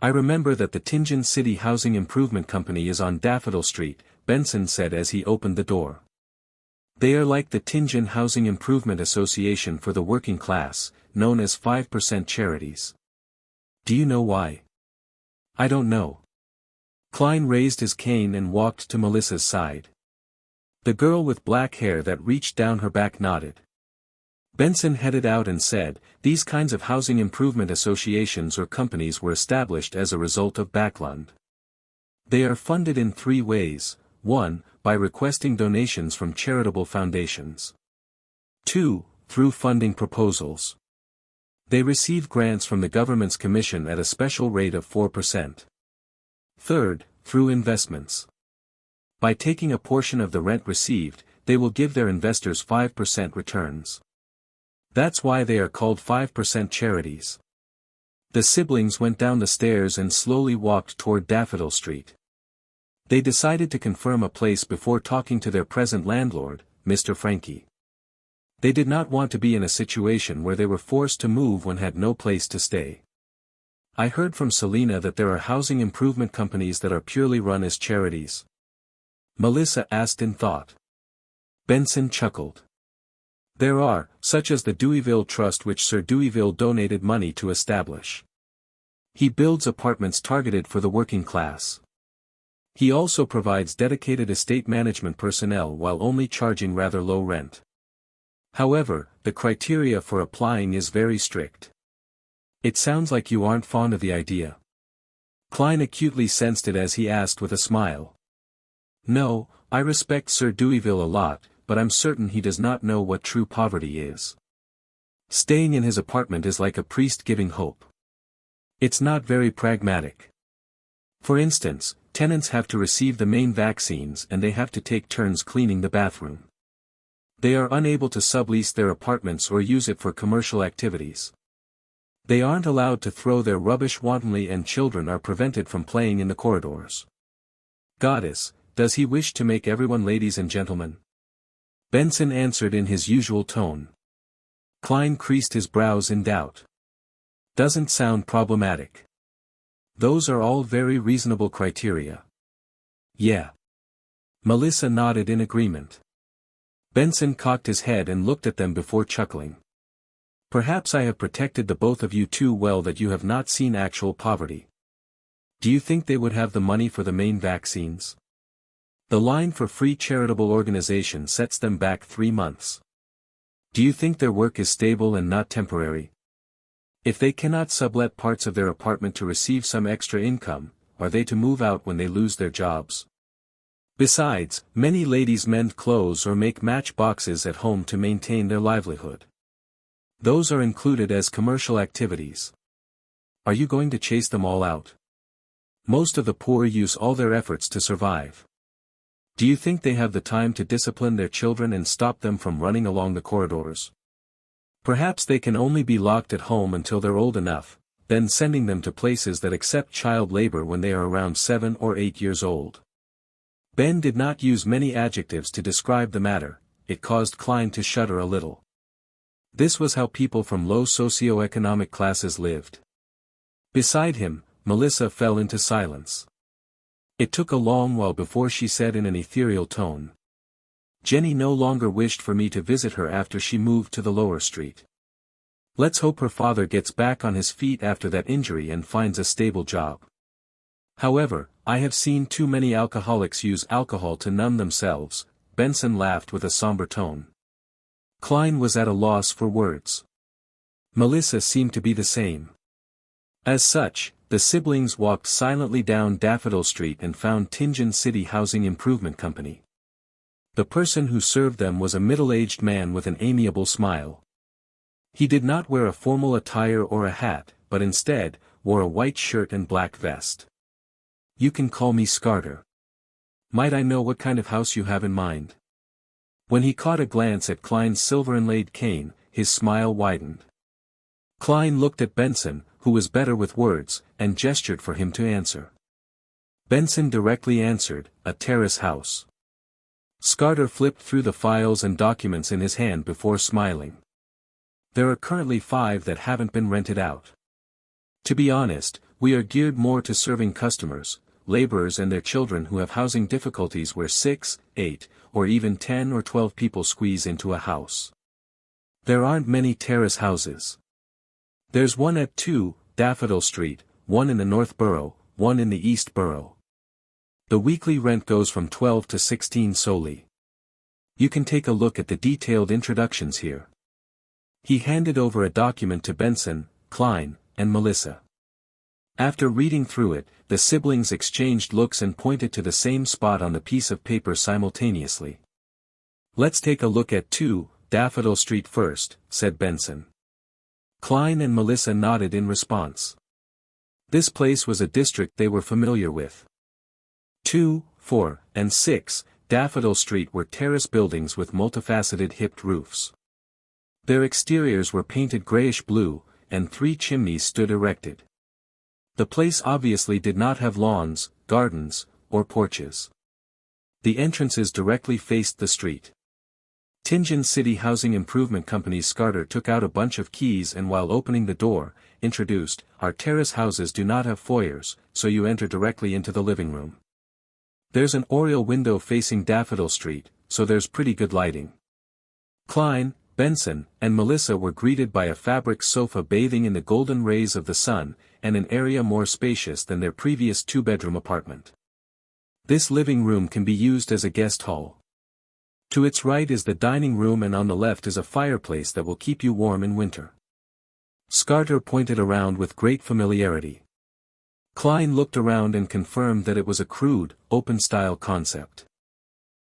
I remember that the Tianjin City Housing Improvement Company is on Daffodil Street," Benson said as he opened the door. "They are like the Tianjin Housing Improvement Association for the working class, known as 5% charities. Do you know why?" "I don't know." Klein raised his cane and walked to Melissa's side. The girl with black hair that reached down her back nodded. Benson headed out and said, "These kinds of housing improvement associations or companies were established as a result of Backlund. They are funded in 3 ways, 1, by requesting donations from charitable foundations. 2, through funding proposals. They receive grants from the government's commission at a special rate of 4%. 3rd, through investments. By taking a portion of the rent received, they will give their investors 5% returns. That's why they are called 5% charities." The siblings went down the stairs and slowly walked toward Daffodil Street. They decided to confirm a place before talking to their present landlord, Mr. Frankie. They did not want to be in a situation where they were forced to move when had no place to stay. "I heard from Selina that there are housing improvement companies that are purely run as charities?" Melissa asked in thought. Benson chuckled. "There are, such as the Deweyville Trust which Sir Deweyville donated money to establish. He builds apartments targeted for the working class. He also provides dedicated estate management personnel while only charging rather low rent. However, the criteria for applying is very strict." "It sounds like you aren't fond of the idea." Klein acutely sensed it as he asked with a smile. No, I respect Sir Deweyville a lot, but I'm certain he does not know what true poverty is. Staying in his apartment is like a priest giving hope. It's not very pragmatic. For instance, tenants have to receive the main vaccines and they have to take turns cleaning the bathroom. They are unable to sublease their apartments or use it for commercial activities. They aren't allowed to throw their rubbish wantonly and children are prevented from playing in the corridors. Goddess, does he wish to make everyone ladies and gentlemen? Benson answered in his usual tone. Klein creased his brows in doubt. Doesn't sound problematic. Those are all very reasonable criteria. Yeah. Melissa nodded in agreement. Benson cocked his head and looked at them before chuckling. Perhaps I have protected the both of you too well that you have not seen actual poverty. Do you think they would have the money for the main vaccines? The line for free charitable organization sets them back 3 months. Do you think their work is stable and not temporary? If they cannot sublet parts of their apartment to receive some extra income, are they to move out when they lose their jobs? Besides, many ladies mend clothes or make matchboxes at home to maintain their livelihood. Those are included as commercial activities. Are you going to chase them all out? Most of the poor use all their efforts to survive. Do you think they have the time to discipline their children and stop them from running along the corridors? Perhaps they can only be locked at home until they're old enough, then sending them to places that accept child labor when they are around 7 or 8 years old. Ben did not use many adjectives to describe the matter, it caused Klein to shudder a little. This was how people from low socioeconomic classes lived. Beside him, Melissa fell into silence. It took a long while before she said in an ethereal tone. Jenny no longer wished for me to visit her after she moved to the lower street. Let's hope her father gets back on his feet after that injury and finds a stable job. However, I have seen too many alcoholics use alcohol to numb themselves. Benson laughed with a somber tone. Klein was at a loss for words. Melissa seemed to be the same. As such, the siblings walked silently down Daffodil Street and found Tingen City Housing Improvement Company. The person who served them was a middle-aged man with an amiable smile. He did not wear a formal attire or a hat, but instead, wore a white shirt and black vest. You can call me Scarter. Might I know what kind of house you have in mind? When he caught a glance at Klein's silver-inlaid cane, his smile widened. Klein looked at Benson, who was better with words, and gestured for him to answer. Benson directly answered, a terrace house. Scarter flipped through the files and documents in his hand before smiling. There are currently 5 that haven't been rented out. To be honest, we are geared more to serving customers, laborers and their children who have housing difficulties where 6, 8, or even 10 or 12 people squeeze into a house. There aren't many terrace houses. There's one at 2, Daffodil Street, one in the North Borough, one in the East Borough. The weekly rent goes from 12 to 16 solely. You can take a look at the detailed introductions here. He handed over a document to Benson, Klein, and Melissa. After reading through it, the siblings exchanged looks and pointed to the same spot on the piece of paper simultaneously. Let's take a look at 2, Daffodil Street first, said Benson. Klein and Melissa nodded in response. This place was a district they were familiar with. 2, 4, and 6, Daffodil Street were terrace buildings with multifaceted hipped roofs. Their exteriors were painted grayish-blue, and 3 chimneys stood erected. The place obviously did not have lawns, gardens, or porches. The entrances directly faced the street. Tingen City Housing Improvement Company's Scarter took out a bunch of keys and while opening the door, introduced, our terrace houses do not have foyers, so you enter directly into the living room. There's an oriel window facing Daffodil Street, so there's pretty good lighting. Klein, Benson, and Melissa were greeted by a fabric sofa bathing in the golden rays of the sun, and an area more spacious than their previous 2-bedroom apartment. This living room can be used as a guest hall. To its right is the dining room and on the left is a fireplace that will keep you warm in winter. Scarter pointed around with great familiarity. Klein looked around and confirmed that it was a crude, open-style concept.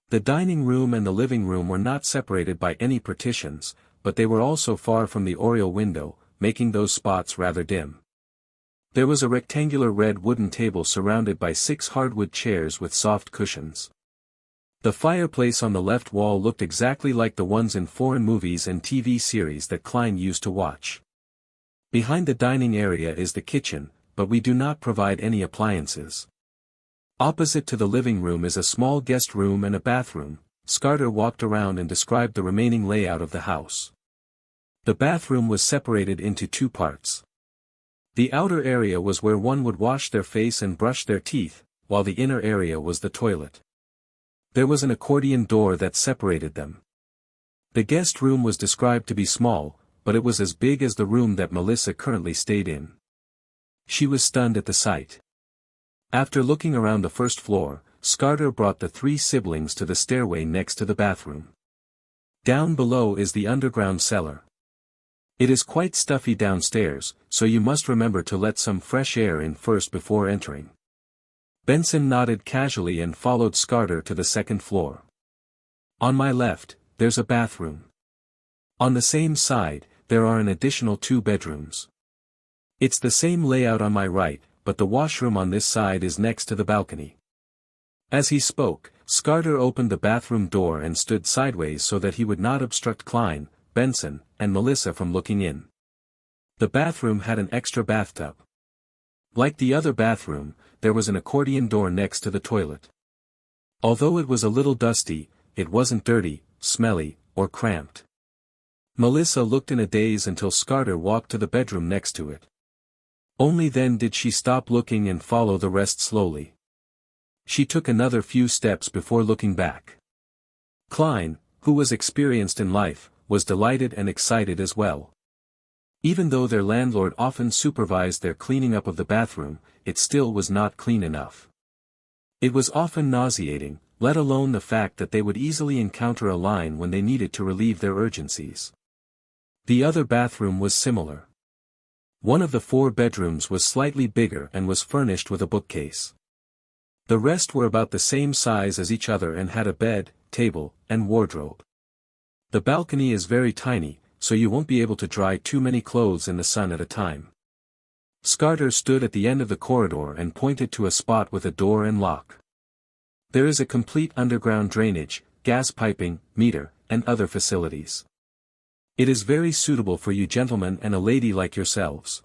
The dining room and the living room were not separated by any partitions, but they were also far from the oriel window, making those spots rather dim. There was a rectangular red wooden table surrounded by 6 hardwood chairs with soft cushions. The fireplace on the left wall looked exactly like the ones in foreign movies and TV series that Klein used to watch. Behind the dining area is the kitchen, but we do not provide any appliances. Opposite to the living room is a small guest room and a bathroom. Scarter walked around and described the remaining layout of the house. The bathroom was separated into 2 parts. The outer area was where one would wash their face and brush their teeth, while the inner area was the toilet. There was an accordion door that separated them. The guest room was described to be small, but it was as big as the room that Melissa currently stayed in. She was stunned at the sight. After looking around the first floor, Scarter brought the 3 siblings to the stairway next to the bathroom. Down below is the underground cellar. It is quite stuffy downstairs, so you must remember to let some fresh air in first before entering. Benson nodded casually and followed Scarter to the second floor. On my left, there's a bathroom. On the same side, there are an additional 2 bedrooms. It's the same layout on my right, but the washroom on this side is next to the balcony. As he spoke, Scarter opened the bathroom door and stood sideways so that he would not obstruct Klein, Benson, and Melissa from looking in. The bathroom had an extra bathtub. Like the other bathroom, there was an accordion door next to the toilet. Although it was a little dusty, it wasn't dirty, smelly, or cramped. Melissa looked in a daze until Scarter walked to the bedroom next to it. Only then did she stop looking and follow the rest slowly. She took another few steps before looking back. Klein, who was experienced in life, was delighted and excited as well. Even though their landlord often supervised their cleaning up of the bathroom, it still was not clean enough. It was often nauseating, let alone the fact that they would easily encounter a line when they needed to relieve their urgencies. The other bathroom was similar. One of the 4 bedrooms was slightly bigger and was furnished with a bookcase. The rest were about the same size as each other and had a bed, table, and wardrobe. The balcony is very tiny, so you won't be able to dry too many clothes in the sun at a time. Scarter stood at the end of the corridor and pointed to a spot with a door and lock. There is a complete underground drainage, gas piping, meter, and other facilities. It is very suitable for you gentlemen and a lady like yourselves.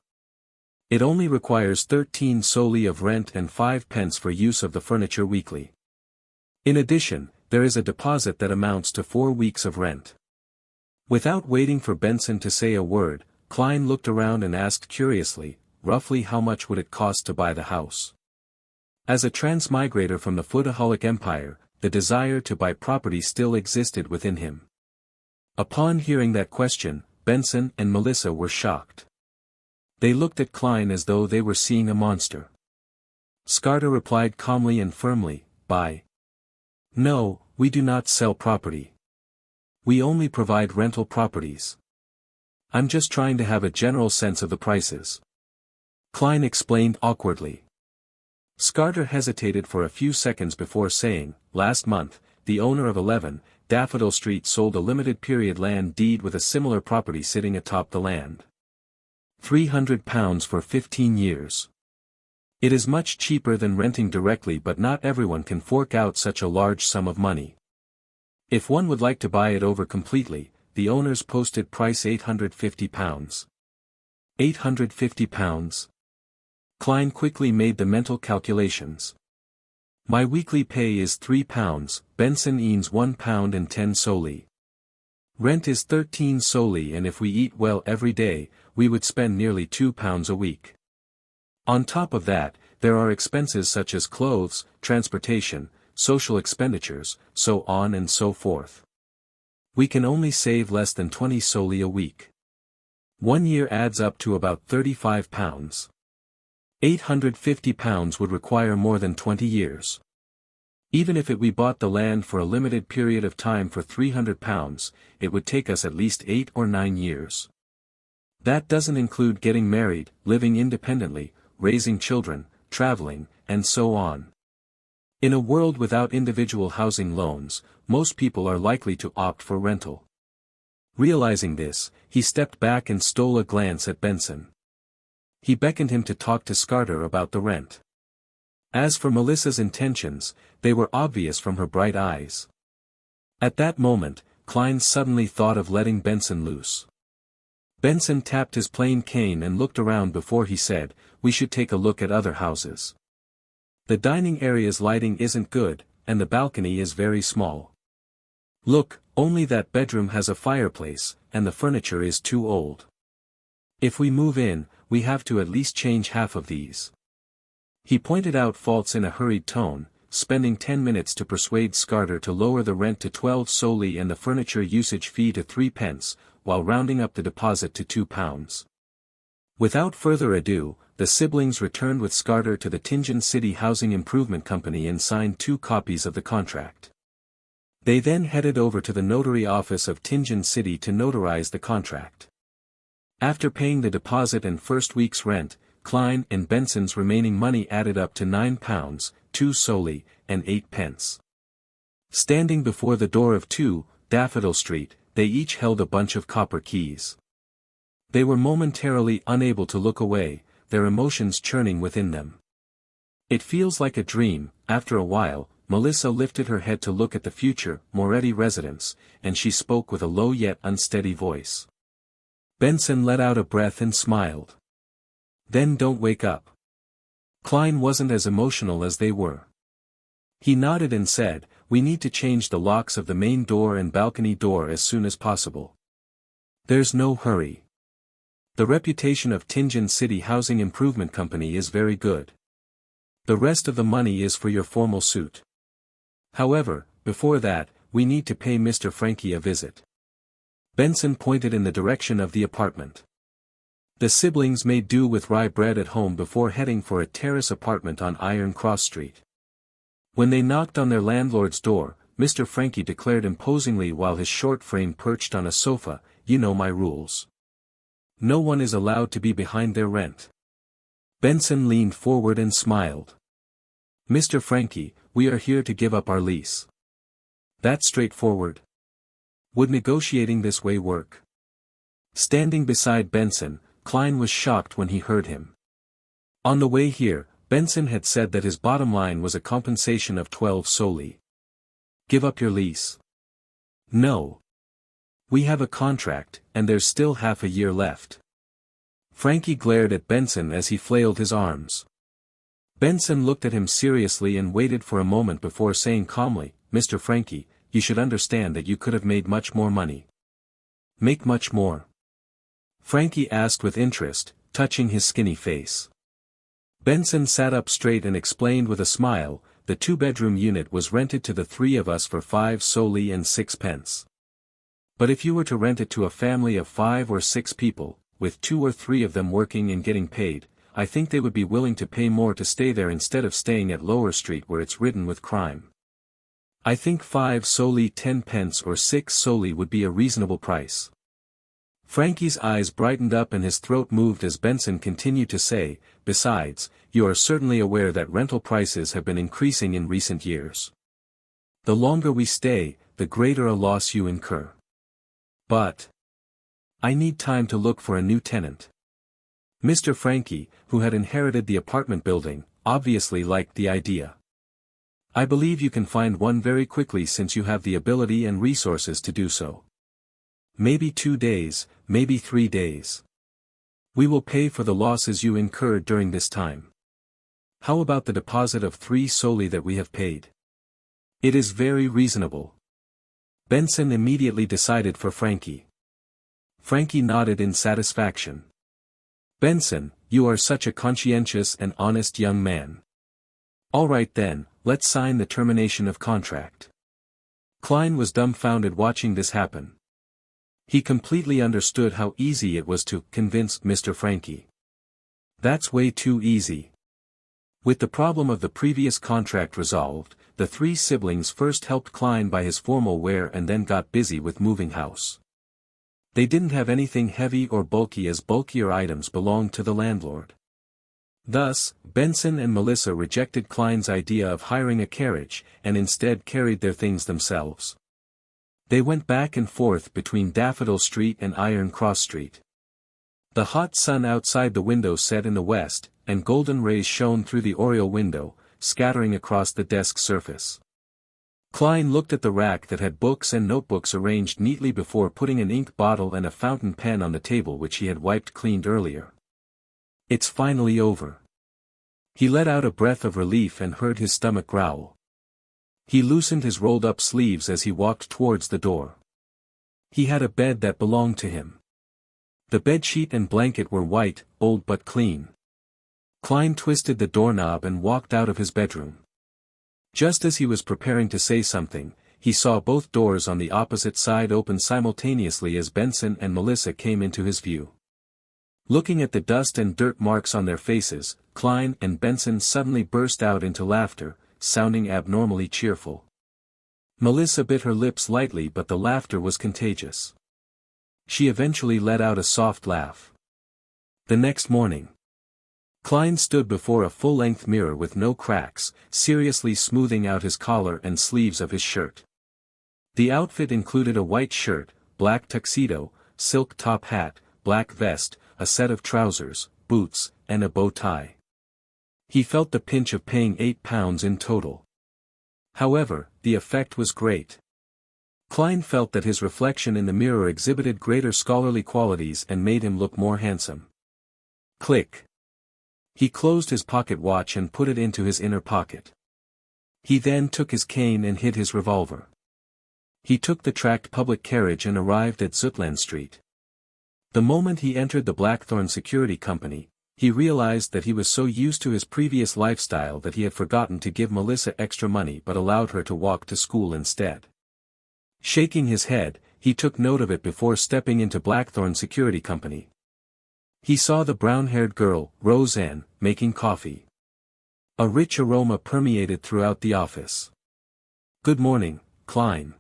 It only requires 13 soldi of rent and 5 pence for use of the furniture weekly. In addition, there is a deposit that amounts to 4 weeks of rent. Without waiting for Benson to say a word, Klein looked around and asked curiously, roughly how much would it cost to buy the house? As a transmigrator from the Foodaholic Empire, the desire to buy property still existed within him. Upon hearing that question, Benson and Melissa were shocked. They looked at Klein as though they were seeing a monster. Scarter replied calmly and firmly, "Buy. No, we do not sell property. We only provide rental properties. I'm just trying to have a general sense of the prices." Klein explained awkwardly. Scarter hesitated for a few seconds before saying, "Last month, the owner of 11, Daffodil Street sold a limited-period land deed with a similar property sitting atop the land. £300 for 15 years. It is much cheaper than renting directly, but not everyone can fork out such a large sum of money. If one would like to buy it over completely, the owner's posted price £850. £850? Klein quickly made the mental calculations. My weekly pay is £3, Benson earns £1 and 10 soldi. Rent is 13 soldi, and if we eat well every day, we would spend nearly £2 a week. On top of that, there are expenses such as clothes, transportation, social expenditures, so on and so forth. We can only save less than 20 soldi a week. 1 year adds up to about £35. £850 would require more than 20 years. Even if we bought the land for a limited period of time for £300, it would take us at least 8 or 9 years. That doesn't include getting married, living independently, raising children, traveling, and so on. In a world without individual housing loans, most people are likely to opt for rental. Realizing this, he stepped back and stole a glance at Benson. He beckoned him to talk to Scarter about the rent. As for Melissa's intentions, they were obvious from her bright eyes. At that moment, Klein suddenly thought of letting Benson loose. Benson tapped his plain cane and looked around before he said, "We should take a look at other houses. The dining area's lighting isn't good, and the balcony is very small. Look, only that bedroom has a fireplace, and the furniture is too old. If we move in, we have to at least change half of these." He pointed out faults in a hurried tone, spending 10 minutes to persuade Scarter to lower the rent to 12 solely and the furniture usage fee to 3 pence, while rounding up the deposit to £2. Without further ado, the siblings returned with Scarter to the Tingen City Housing Improvement Company and signed 2 copies of the contract. They then headed over to the notary office of Tingen City to notarize the contract. After paying the deposit and first week's rent, Klein and Benson's remaining money added up to £9, 2 solely, and 8 pence. Standing before the door of 2, Daffodil Street, they each held a bunch of copper keys. They were momentarily unable to look away, their emotions churning within them. "It feels like a dream." After a while, Melissa lifted her head to look at the future Moretti residence, and she spoke with a low yet unsteady voice. Benson let out a breath and smiled. "Then don't wake up." Klein wasn't as emotional as they were. He nodded and said, "We need to change the locks of the main door and balcony door as soon as possible. There's no hurry. The reputation of Tingen City Housing Improvement Company is very good. The rest of the money is for your formal suit. However, before that, we need to pay Mr. Frankie a visit." Benson pointed in the direction of the apartment. The siblings made do with rye bread at home before heading for a terrace apartment on Iron Cross Street. When they knocked on their landlord's door, Mr. Frankie declared imposingly while his short frame perched on a sofa, "You know my rules. No one is allowed to be behind their rent." Benson leaned forward and smiled. "Mr. Frankie, we are here to give up our lease." "That's straightforward. Would negotiating this way work?" Standing beside Benson, Klein was shocked when he heard him. On the way here, Benson had said that his bottom line was a compensation of 12 solely. "Give up your lease?" "No. We have a contract, and there's still half a year left." Frankie glared at Benson as he flailed his arms. Benson looked at him seriously and waited for a moment before saying calmly, "Mr. Frankie, you should understand that you could have made much more money." "Make much more?" Frankie asked with interest, touching his skinny face. Benson sat up straight and explained with a smile, "The 2-bedroom unit was rented to the 3 of us for 5 solely and 6 pence. But if you were to rent it to a family of 5 or 6 people, with 2 or 3 of them working and getting paid, I think they would be willing to pay more to stay there instead of staying at Lower Street where it's ridden with crime. I think 5 solely 10 pence or 6 solely would be a reasonable price." Frankie's eyes brightened up and his throat moved as Benson continued to say, "Besides, you are certainly aware that rental prices have been increasing in recent years. The longer we stay, the greater a loss you incur. But I need time to look for a new tenant." Mr. Frankie, who had inherited the apartment building, obviously liked the idea. "I believe you can find one very quickly since you have the ability and resources to do so. Maybe 2 days, maybe 3 days. We will pay for the losses you incurred during this time. How about the deposit of 3 solely that we have paid? It is very reasonable." Benson immediately decided for Frankie. Frankie nodded in satisfaction. "Benson, you are such a conscientious and honest young man. All right then, let's sign the termination of contract." Klein was dumbfounded watching this happen. He completely understood how easy it was to convince Mr. Frankie. That's way too easy. With the problem of the previous contract resolved, the 3 siblings first helped Klein buy his formal wear and then got busy with moving house. They didn't have anything heavy or bulky as bulkier items belonged to the landlord. Thus, Benson and Melissa rejected Klein's idea of hiring a carriage, and instead carried their things themselves. They went back and forth between Daffodil Street and Iron Cross Street. The hot sun outside the window set in the west, and golden rays shone through the oriel window, scattering across the desk surface. Klein looked at the rack that had books and notebooks arranged neatly before putting an ink bottle and a fountain pen on the table which he had wiped cleaned earlier. It's finally over. He let out a breath of relief and heard his stomach growl. He loosened his rolled-up sleeves as he walked towards the door. He had a bed that belonged to him. The bedsheet and blanket were white, old but clean. Klein twisted the doorknob and walked out of his bedroom. Just as he was preparing to say something, he saw both doors on the opposite side open simultaneously as Benson and Melissa came into his view. Looking at the dust and dirt marks on their faces, Klein and Benson suddenly burst out into laughter, sounding abnormally cheerful. Melissa bit her lips lightly, but the laughter was contagious. She eventually let out a soft laugh. The next morning, Klein stood before a full-length mirror with no cracks, seriously smoothing out his collar and sleeves of his shirt. The outfit included a white shirt, black tuxedo, silk top hat, black vest, a set of trousers, boots, and a bow tie. He felt the pinch of paying £8 in total. However, the effect was great. Klein felt that his reflection in the mirror exhibited greater scholarly qualities and made him look more handsome. Click. He closed his pocket watch and put it into his inner pocket. He then took his cane and hid his revolver. He took the tracked public carriage and arrived at Zutland Street. The moment he entered the Blackthorn Security Company, he realized that he was so used to his previous lifestyle that he had forgotten to give Melissa extra money but allowed her to walk to school instead. Shaking his head, he took note of it before stepping into Blackthorn Security Company. He saw the brown-haired girl, Roseanne, making coffee. A rich aroma permeated throughout the office. "Good morning, Klein.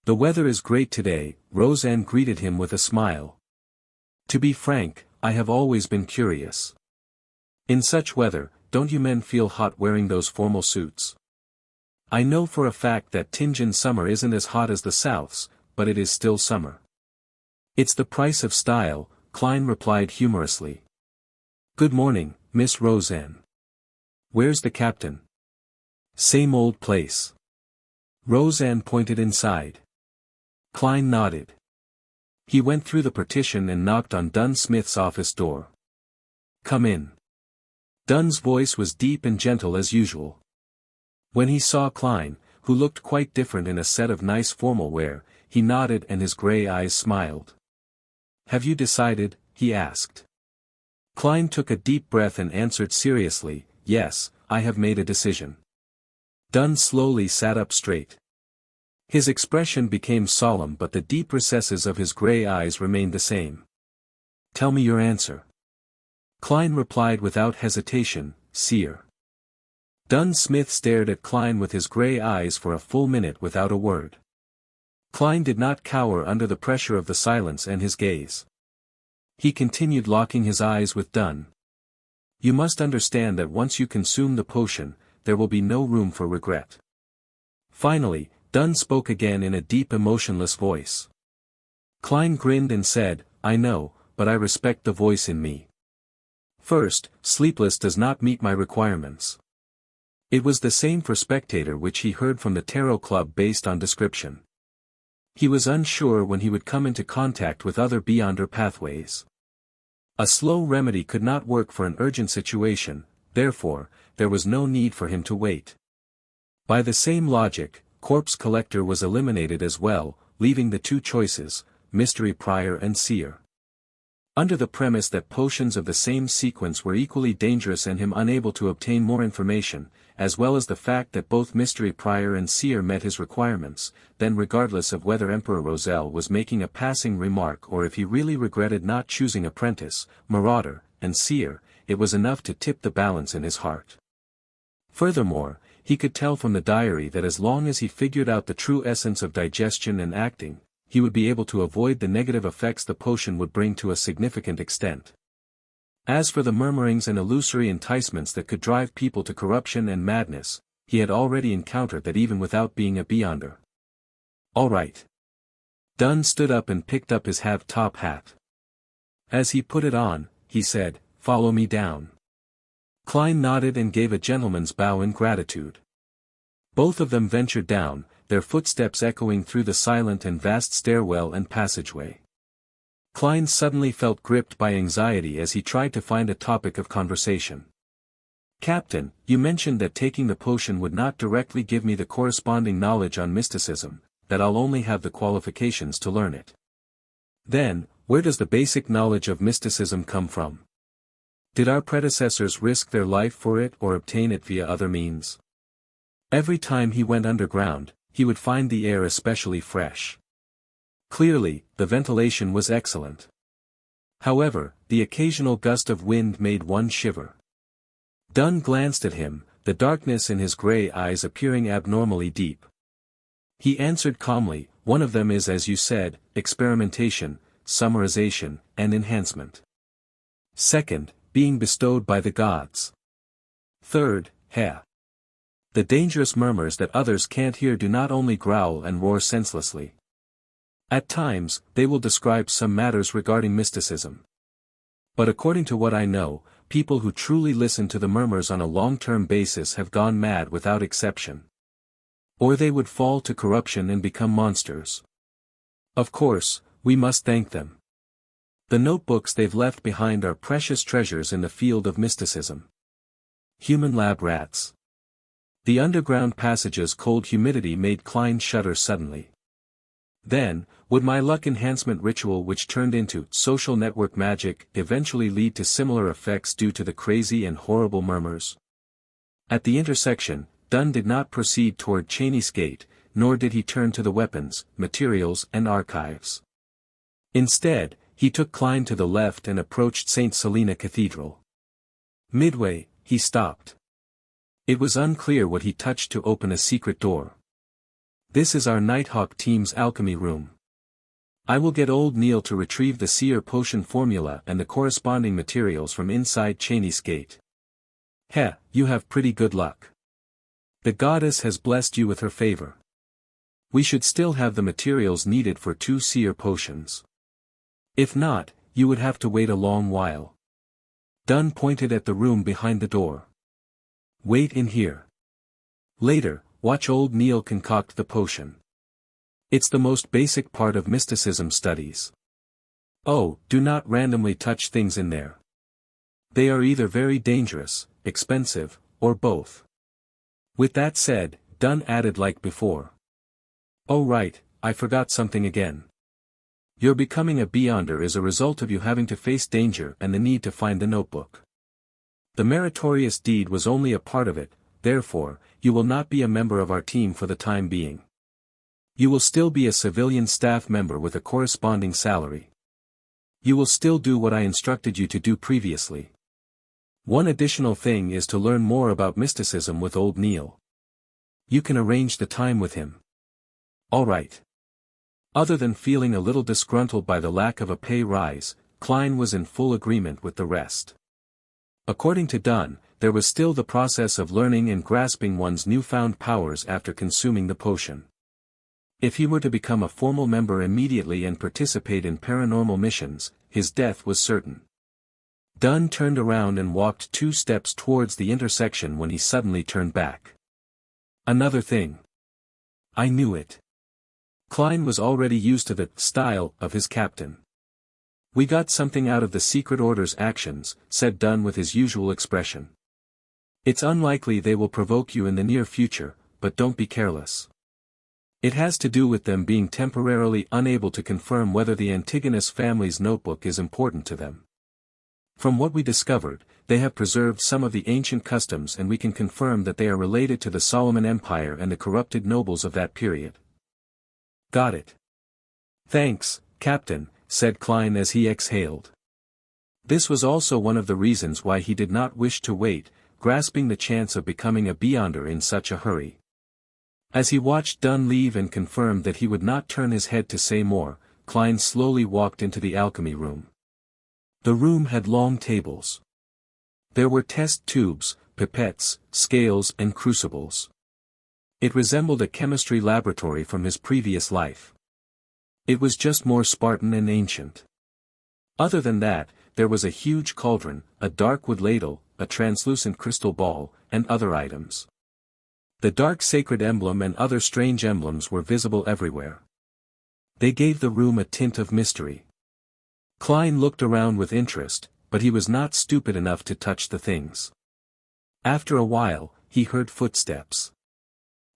The weather is great today," Roseanne greeted him with a smile. "To be frank, I have always been curious. In such weather, don't you men feel hot wearing those formal suits? I know for a fact that Tianjin summer isn't as hot as the South's, but it is still summer." "It's the price of style," Klein replied humorously. "Good morning, Miss Roseanne. Where's the captain?" "Same old place." Roseanne pointed inside. Klein nodded. He went through the partition and knocked on Dunn Smith's office door. "Come in." Dunn's voice was deep and gentle as usual. When he saw Klein, who looked quite different in a set of nice formal wear, he nodded and his gray eyes smiled. "Have you decided?" he asked. Klein took a deep breath and answered seriously, "Yes, I have made a decision." Dunn slowly sat up straight. His expression became solemn, but the deep recesses of his gray eyes remained the same. "Tell me your answer." Klein replied without hesitation, "Seer." Dunn Smith stared at Klein with his gray eyes for a full minute without a word. Klein did not cower under the pressure of the silence and his gaze. He continued, locking his eyes with Dunn. "You must understand that once you consume the potion, there will be no room for regret." Finally, Dunn spoke again in a deep emotionless voice. Klein grinned and said, "I know, but I respect the voice in me. First, Sleepless does not meet my requirements." It was the same for Spectator which he heard from the Tarot Club based on description. He was unsure when he would come into contact with other Beyonder pathways. A slow remedy could not work for an urgent situation, therefore, there was no need for him to wait. By the same logic, Corpse Collector was eliminated as well, leaving the two choices, Mystery Prior and Seer. Under the premise that potions of the same sequence were equally dangerous and him unable to obtain more information, as well as the fact that both Mystery Prior and Seer met his requirements, then regardless of whether Emperor Roselle was making a passing remark or if he really regretted not choosing Apprentice, Marauder, and Seer, it was enough to tip the balance in his heart. Furthermore, he could tell from the diary that as long as he figured out the true essence of digestion and acting, he would be able to avoid the negative effects the potion would bring to a significant extent. As for the murmurings and illusory enticements that could drive people to corruption and madness, he had already encountered that even without being a beyonder. All right. Dunn stood up and picked up his top hat. As he put it on, he said, "Follow me down." Klein nodded and gave a gentleman's bow in gratitude. Both of them ventured down, their footsteps echoing through the silent and vast stairwell and passageway. Klein suddenly felt gripped by anxiety as he tried to find a topic of conversation. "Captain, you mentioned that taking the potion would not directly give me the corresponding knowledge on mysticism, that I'll only have the qualifications to learn it. Then, where does the basic knowledge of mysticism come from? Did our predecessors risk their life for it or obtain it via other means?" Every time he went underground, he would find the air especially fresh. Clearly, the ventilation was excellent. However, the occasional gust of wind made one shiver. Dunn glanced at him, the darkness in his gray eyes appearing abnormally deep. He answered calmly, "One of them is, as you said, experimentation, summarization, and enhancement. Second, being bestowed by the gods. Third, the dangerous murmurs that others can't hear do not only growl and roar senselessly. At times, they will describe some matters regarding mysticism. But according to what I know, people who truly listen to the murmurs on a long-term basis have gone mad without exception. Or they would fall to corruption and become monsters. Of course, we must thank them. The notebooks they've left behind are precious treasures in the field of mysticism. Human lab rats." The underground passage's cold humidity made Klein shudder suddenly. Then, would my luck enhancement ritual, which turned into social network magic, eventually lead to similar effects due to the crazy and horrible murmurs? At the intersection, Dunn did not proceed toward Cheney's gate, nor did he turn to the weapons, materials and archives. Instead, he took Klein to the left and approached St. Selena Cathedral. Midway, he stopped. It was unclear what he touched to open a secret door. "This is our Nighthawk team's alchemy room. I will get old Neil to retrieve the seer potion formula and the corresponding materials from inside Cheney's gate." You have pretty good luck. The goddess has blessed you with her favor. We should still have the materials needed for 2 seer potions. If not, you would have to wait a long while. Dunn pointed at the room behind the door. "Wait in here. Later, watch old Neil concoct the potion. It's the most basic part of mysticism studies. Oh, do not randomly touch things in there. They are either very dangerous, expensive, or both." With that said, Dunn added like before. "Oh right, I forgot something again. Your becoming a beyonder is a result of you having to face danger and the need to find the notebook. The meritorious deed was only a part of it, therefore, you will not be a member of our team for the time being. You will still be a civilian staff member with a corresponding salary. You will still do what I instructed you to do previously. One additional thing is to learn more about mysticism with old Neil. You can arrange the time with him." "All right." Other than feeling a little disgruntled by the lack of a pay rise, Klein was in full agreement with the rest. According to Dunn, there was still the process of learning and grasping one's newfound powers after consuming the potion. If he were to become a formal member immediately and participate in paranormal missions, his death was certain. Dunn turned around and walked 2 steps towards the intersection when he suddenly turned back. "Another thing. I knew it." Klein was already used to the style of his captain. "We got something out of the Secret Order's actions," said Dunn with his usual expression. "It's unlikely they will provoke you in the near future, but don't be careless. It has to do with them being temporarily unable to confirm whether the Antigonus family's notebook is important to them. From what we discovered, they have preserved some of the ancient customs and we can confirm that they are related to the Solomon Empire and the corrupted nobles of that period." "Got it. Thanks, Captain," said Klein as he exhaled. This was also one of the reasons why he did not wish to wait, grasping the chance of becoming a beyonder in such a hurry. As he watched Dunn leave and confirmed that he would not turn his head to say more, Klein slowly walked into the alchemy room. The room had long tables. There were test tubes, pipettes, scales and crucibles. It resembled a chemistry laboratory from his previous life. It was just more Spartan and ancient. Other than that, there was a huge cauldron, a dark wood ladle, a translucent crystal ball, and other items. The dark sacred emblem and other strange emblems were visible everywhere. They gave the room a tint of mystery. Klein looked around with interest, but he was not stupid enough to touch the things. After a while, he heard footsteps.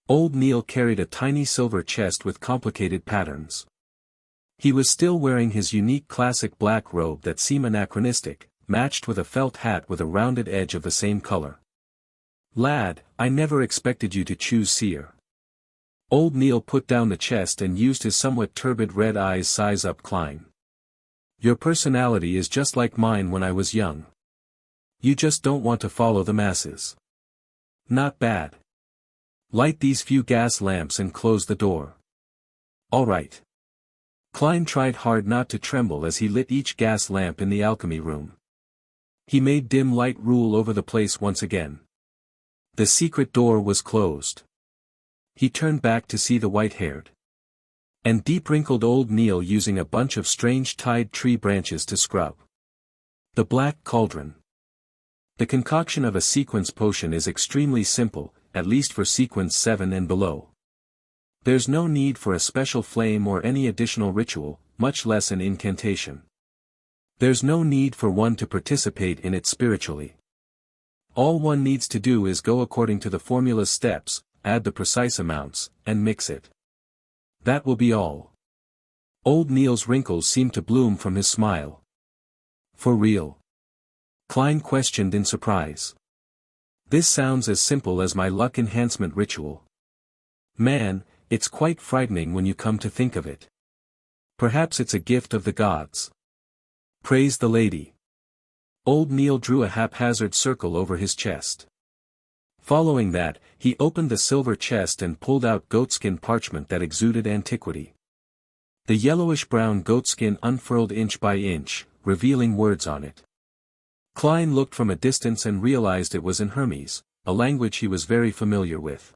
Old Neil carried a tiny silver chest with complicated patterns. He was still wearing his unique classic black robe that seemed anachronistic, matched with a felt hat with a rounded edge of the same color. "Lad, I never expected you to choose seer." Old Neil put down the chest and used his somewhat turbid red eyes size up Klein. "Your personality is just like mine when I was young. You just don't want to follow the masses. Not bad. Light these few gas lamps and close the door." "All right." Klein tried hard not to tremble as he lit each gas lamp in the alchemy room. He made dim light rule over the place once again. The secret door was closed. He turned back to see the white-haired and deep-wrinkled old Neil using a bunch of strange tied tree branches to scrub the black cauldron. The concoction of a sequence potion is extremely simple, at least for sequence 7 and below. There's no need for a special flame or any additional ritual, much less an incantation. There's no need for one to participate in it spiritually. All one needs to do is go according to the formula's steps, add the precise amounts, and mix it. That will be all. Old Neil's wrinkles seemed to bloom from his smile. "For real?" Klein questioned in surprise. "This sounds as simple as my luck enhancement ritual. Man, it's quite frightening when you come to think of it. Perhaps it's a gift of the gods." "Praise the lady." Old Neil drew a haphazard circle over his chest. Following that, he opened the silver chest and pulled out goatskin parchment that exuded antiquity. The yellowish-brown goatskin unfurled inch by inch, revealing words on it. Klein looked from a distance and realized it was in Hermes, a language he was very familiar with.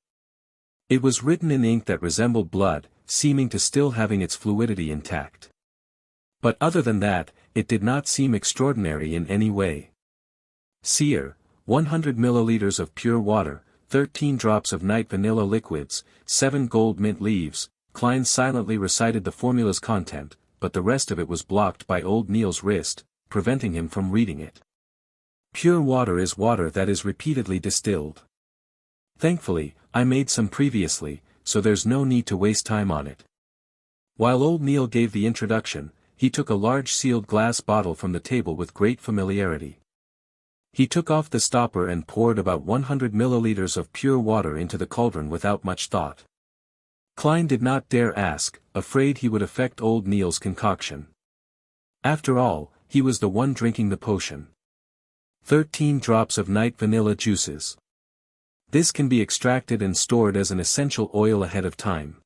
It was written in ink that resembled blood, seeming to still having its fluidity intact. But other than that, it did not seem extraordinary in any way. "Seer, 100 milliliters of pure water, 13 drops of night vanilla liquids, 7 gold mint leaves." Klein silently recited the formula's content, but the rest of it was blocked by old Neil's wrist, preventing him from reading it. "Pure water is water that is repeatedly distilled. Thankfully, I made some previously, so there's no need to waste time on it." While old Neil gave the introduction, he took a large sealed glass bottle from the table with great familiarity. He took off the stopper and poured about 100 milliliters of pure water into the cauldron without much thought. Klein did not dare ask, afraid he would affect old Neil's concoction. After all, he was the one drinking the potion. 13 drops of night vanilla juices. This can be extracted and stored as an essential oil ahead of time.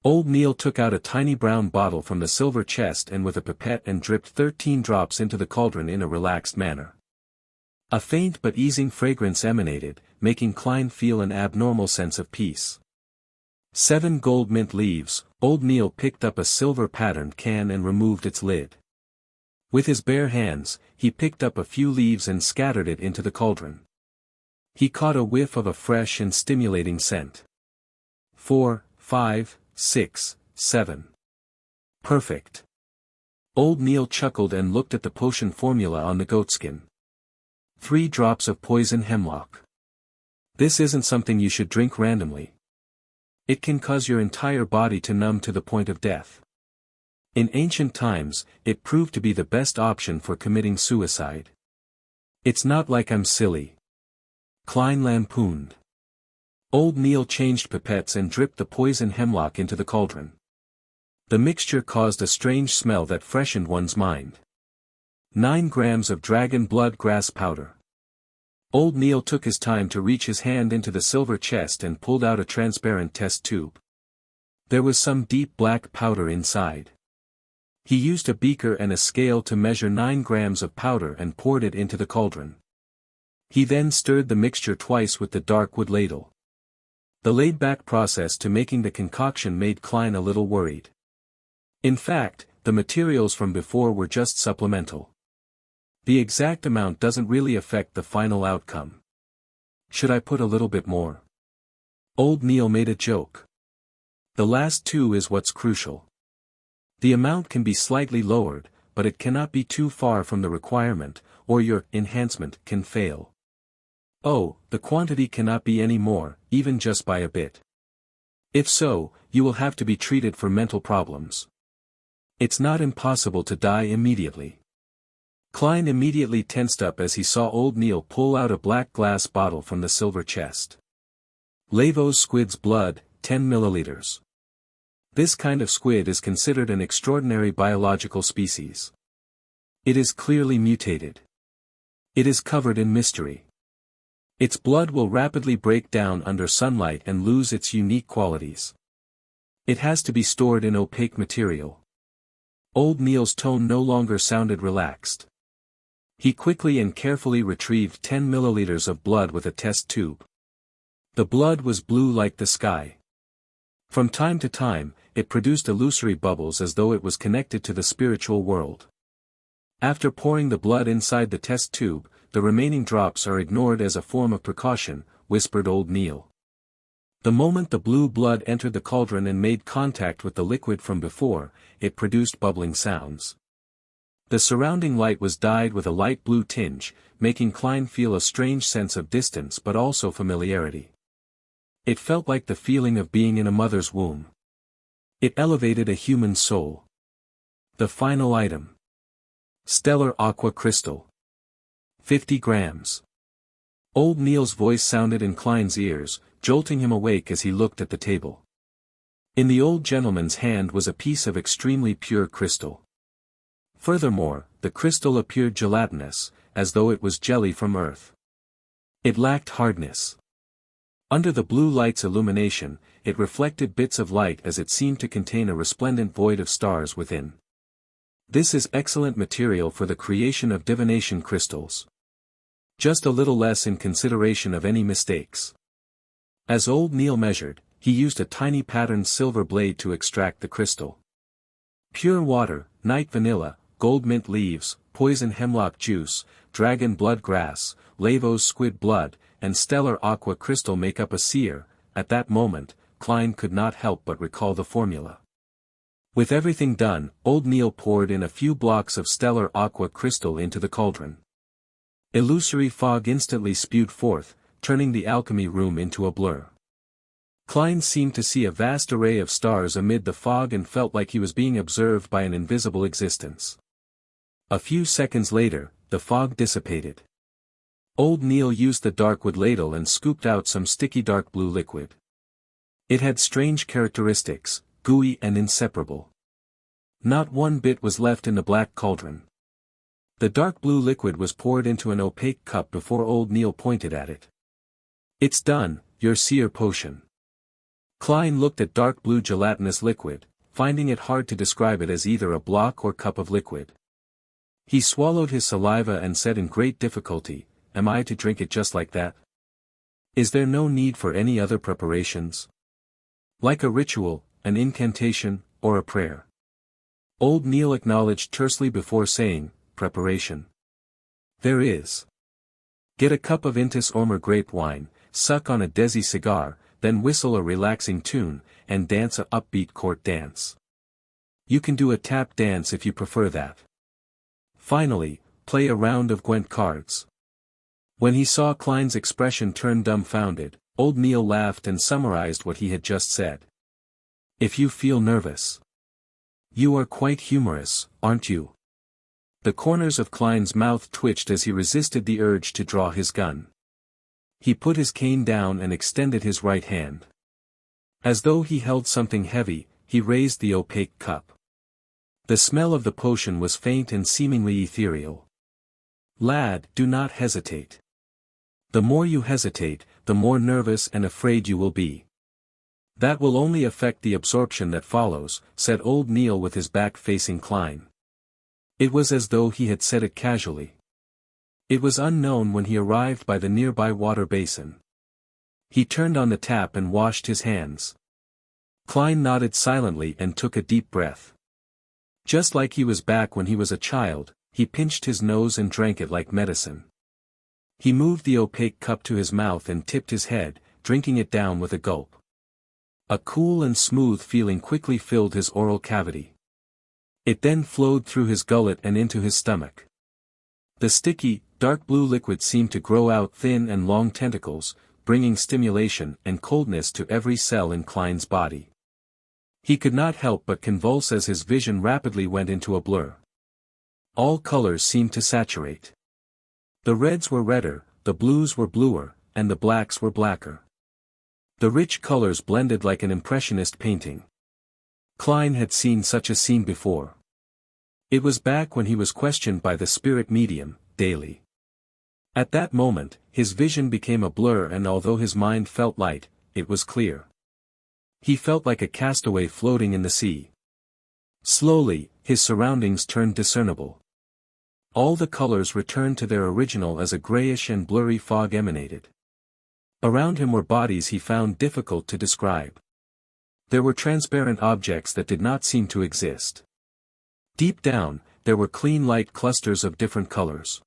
Old Neil took out a tiny brown bottle from the silver chest and with a pipette and dripped 13 drops into the cauldron in a relaxed manner. A faint but easing fragrance emanated, making Klein feel an abnormal sense of peace. 7 gold mint leaves. Old Neil picked up a silver patterned can and removed its lid. With his bare hands, he picked up a few leaves and scattered it into the cauldron. He caught a whiff of a fresh and stimulating scent. 4, 5, 6, 7. Perfect. Old Neil chuckled and looked at the potion formula on the goatskin. 3 drops of poison hemlock. This isn't something you should drink randomly. It can cause your entire body to numb to the point of death. In ancient times, it proved to be the best option for committing suicide. "It's not like I'm silly," Klein lampooned. Old Neil changed pipettes and dripped the poison hemlock into the cauldron. The mixture caused a strange smell that freshened one's mind. 9 grams of dragon blood grass powder. Old Neil took his time to reach his hand into the silver chest and pulled out a transparent test tube. There was some deep black powder inside. He used a beaker and a scale to measure 9 grams of powder and poured it into the cauldron. He then stirred the mixture twice with the dark wood ladle. The laid-back process to making the concoction made Klein a little worried. In fact, the materials from before were just supplemental. The exact amount doesn't really affect the final outcome. Should I put a little bit more? Old Neil made a joke. The last 2 is what's crucial. The amount can be slightly lowered, but it cannot be too far from the requirement, or your enhancement can fail. Oh, the quantity cannot be any more, even just by a bit. If so, you will have to be treated for mental problems. It's not impossible to die immediately. Klein immediately tensed up as he saw old Neil pull out a black glass bottle from the silver chest. Lavos squid's blood, 10 milliliters. This kind of squid is considered an extraordinary biological species. It is clearly mutated. It is covered in mystery. Its blood will rapidly break down under sunlight and lose its unique qualities. It has to be stored in opaque material. Old Neil's tone no longer sounded relaxed. He quickly and carefully retrieved 10 milliliters of blood with a test tube. The blood was blue like the sky. From time to time, it produced illusory bubbles as though it was connected to the spiritual world. After pouring the blood inside the test tube, the remaining drops are ignored as a form of precaution, whispered old Neil. The moment the blue blood entered the cauldron and made contact with the liquid from before, it produced bubbling sounds. The surrounding light was dyed with a light blue tinge, making Klein feel a strange sense of distance but also familiarity. It felt like the feeling of being in a mother's womb. It elevated a human soul. The final item. Stellar aqua crystal. 50 grams. Old Neil's voice sounded in Klein's ears, jolting him awake as he looked at the table. In the old gentleman's hand was a piece of extremely pure crystal. Furthermore, the crystal appeared gelatinous, as though it was jelly from earth. It lacked hardness. Under the blue light's illumination, it reflected bits of light as it seemed to contain a resplendent void of stars within. This is excellent material for the creation of divination crystals. Just a little less in consideration of any mistakes. As old Neil measured, he used a tiny patterned silver blade to extract the crystal. Pure water, night vanilla, gold mint leaves, poison hemlock juice, dragon blood grass, Lavos squid blood, and stellar aqua crystal make up a seer. At that moment, Klein could not help but recall the formula. With everything done, old Neil poured in a few blocks of stellar aqua crystal into the cauldron. Illusory fog instantly spewed forth, turning the alchemy room into a blur. Klein seemed to see a vast array of stars amid the fog and felt like he was being observed by an invisible existence. A few seconds later, the fog dissipated. Old Neil used the dark wood ladle and scooped out some sticky dark blue liquid. It had strange characteristics, gooey and inseparable. Not one bit was left in the black cauldron. The dark blue liquid was poured into an opaque cup before old Neil pointed at it. It's done, your seer potion. Klein looked at dark blue gelatinous liquid, finding it hard to describe it as either a block or cup of liquid. He swallowed his saliva and said in great difficulty, "Am I to drink it just like that? Is there no need for any other preparations? Like a ritual, an incantation, or a prayer?" Old Neil acknowledged tersely before saying, "Preparation. There is. Get a cup of Intis Ormer grape wine, suck on a Desi cigar, then whistle a relaxing tune, and dance a upbeat court dance. You can do a tap dance if you prefer that. Finally, play a round of Gwent cards." When he saw Klein's expression turn dumbfounded, old Neil laughed and summarized what he had just said. "If you feel nervous. You are quite humorous, aren't you?" The corners of Klein's mouth twitched as he resisted the urge to draw his gun. He put his cane down and extended his right hand. As though he held something heavy, he raised the opaque cup. The smell of the potion was faint and seemingly ethereal. "Lad, do not hesitate. The more you hesitate, the more nervous and afraid you will be. That will only affect the absorption that follows, said old Neil with his back facing Klein. It was as though he had said it casually. It was unknown when he arrived by the nearby water basin. He turned on the tap and washed his hands. Klein nodded silently and took a deep breath. Just like he was back when he was a child, he pinched his nose and drank it like medicine. He moved the opaque cup to his mouth and tipped his head, drinking it down with a gulp. A cool and smooth feeling quickly filled his oral cavity. It then flowed through his gullet and into his stomach. The sticky, dark blue liquid seemed to grow out thin and long tentacles, bringing stimulation and coldness to every cell in Klein's body. He could not help but convulse as his vision rapidly went into a blur. All colors seemed to saturate. The reds were redder, the blues were bluer, and the blacks were blacker. The rich colors blended like an impressionist painting. Klein had seen such a scene before. It was back when he was questioned by the spirit medium, daily. At that moment, his vision became a blur, and although his mind felt light, it was clear. He felt like a castaway floating in the sea. Slowly, his surroundings turned discernible. All the colors returned to their original as a grayish and blurry fog emanated. Around him were bodies he found difficult to describe. There were transparent objects that did not seem to exist. Deep down, there were clean light clusters of different colors.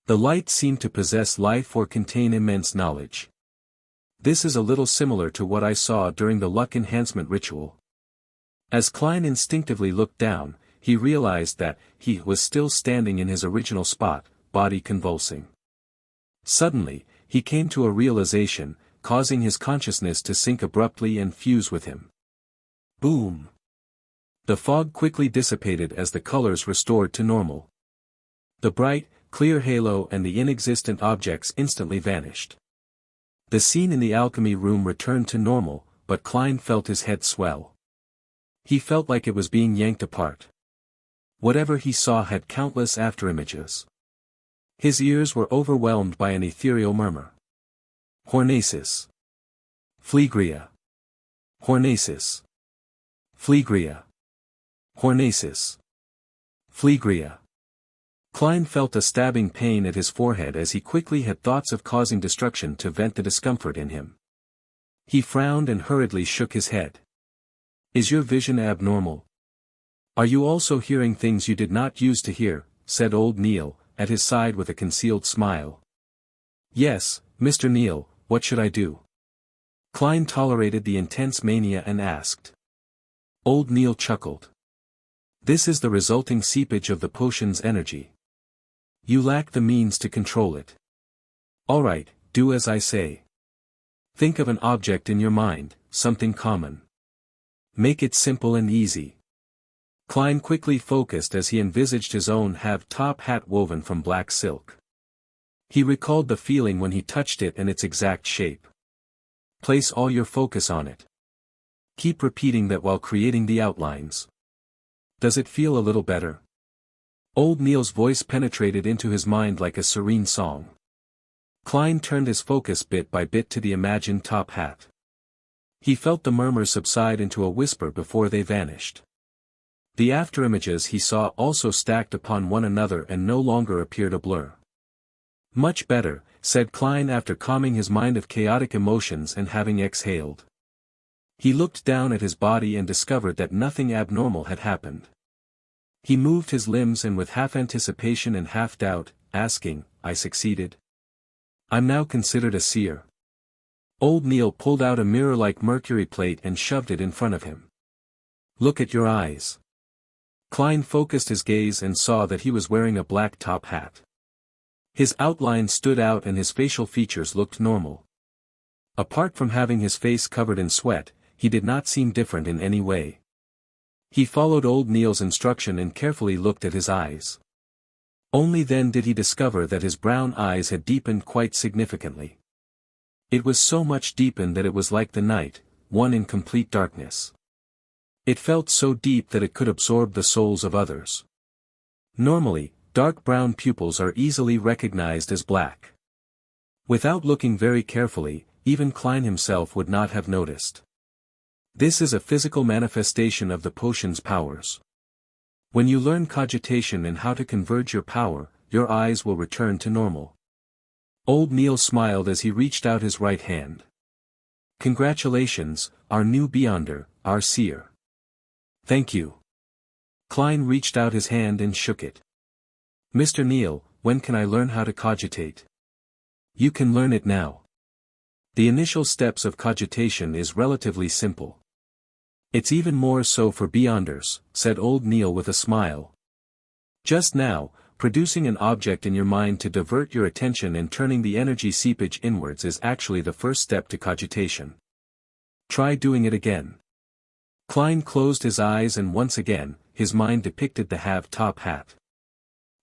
The light seemed to possess life or contain immense knowledge. This is a little similar to what I saw during the luck enhancement ritual. As Klein instinctively looked down, he realized that he was still standing in his original spot, body convulsing. Suddenly, he came to a realization, causing his consciousness to sink abruptly and fuse with him. Boom! The fog quickly dissipated as the colors restored to normal. The bright, clear halo and the inexistent objects instantly vanished. The scene in the alchemy room returned to normal, but Klein felt his head swell. He felt like it was being yanked apart. Whatever he saw had countless afterimages. His ears were overwhelmed by an ethereal murmur. Hornasis. Phlegria. Hornasis. Phlegria. Hornasis. Phlegria. Klein felt a stabbing pain at his forehead as he quickly had thoughts of causing destruction to vent the discomfort in him. He frowned and hurriedly shook his head. Is your vision abnormal? Are you also hearing things you did not use to hear, said old Neil, at his side with a concealed smile. Yes, Mr. Neil, what should I do? Klein tolerated the intense mania and asked. Old Neil chuckled. This is the resulting seepage of the potion's energy. You lack the means to control it. All right, do as I say. Think of an object in your mind, something common. Make it simple and easy. Klein quickly focused as he envisaged his own top hat woven from black silk. He recalled the feeling when he touched it and its exact shape. Place all your focus on it. Keep repeating that while creating the outlines. Does it feel a little better? Old Neil's voice penetrated into his mind like a serene song. Klein turned his focus bit by bit to the imagined top hat. He felt the murmurs subside into a whisper before they vanished. The afterimages he saw also stacked upon one another and no longer appeared a blur. Much better, said Klein after calming his mind of chaotic emotions and having exhaled. He looked down at his body and discovered that nothing abnormal had happened. He moved his limbs and with half anticipation and half doubt, asking, I succeeded? I'm now considered a seer. Old Neil pulled out a mirror-like mercury plate and shoved it in front of him. Look at your eyes. Klein focused his gaze and saw that he was wearing a black top hat. His outline stood out and his facial features looked normal. Apart from having his face covered in sweat, he did not seem different in any way. He followed old Neil's instruction and carefully looked at his eyes. Only then did he discover that his brown eyes had deepened quite significantly. It was so much deepened that it was like the night, one in complete darkness. It felt so deep that it could absorb the souls of others. Normally, dark brown pupils are easily recognized as black. Without looking very carefully, even Klein himself would not have noticed. This is a physical manifestation of the potion's powers. When you learn cogitation and how to converge your power, your eyes will return to normal. Old Neil smiled as he reached out his right hand. Congratulations, our new Beyonder, our seer. Thank you. Klein reached out his hand and shook it. Mr. Neil, when can I learn how to cogitate? You can learn it now. The initial steps of cogitation is relatively simple. It's even more so for Beyonders, said Old Neil with a smile. Just now, producing an object in your mind to divert your attention and turning the energy seepage inwards is actually the first step to cogitation. Try doing it again. Klein closed his eyes and once again, his mind depicted the have-top hat.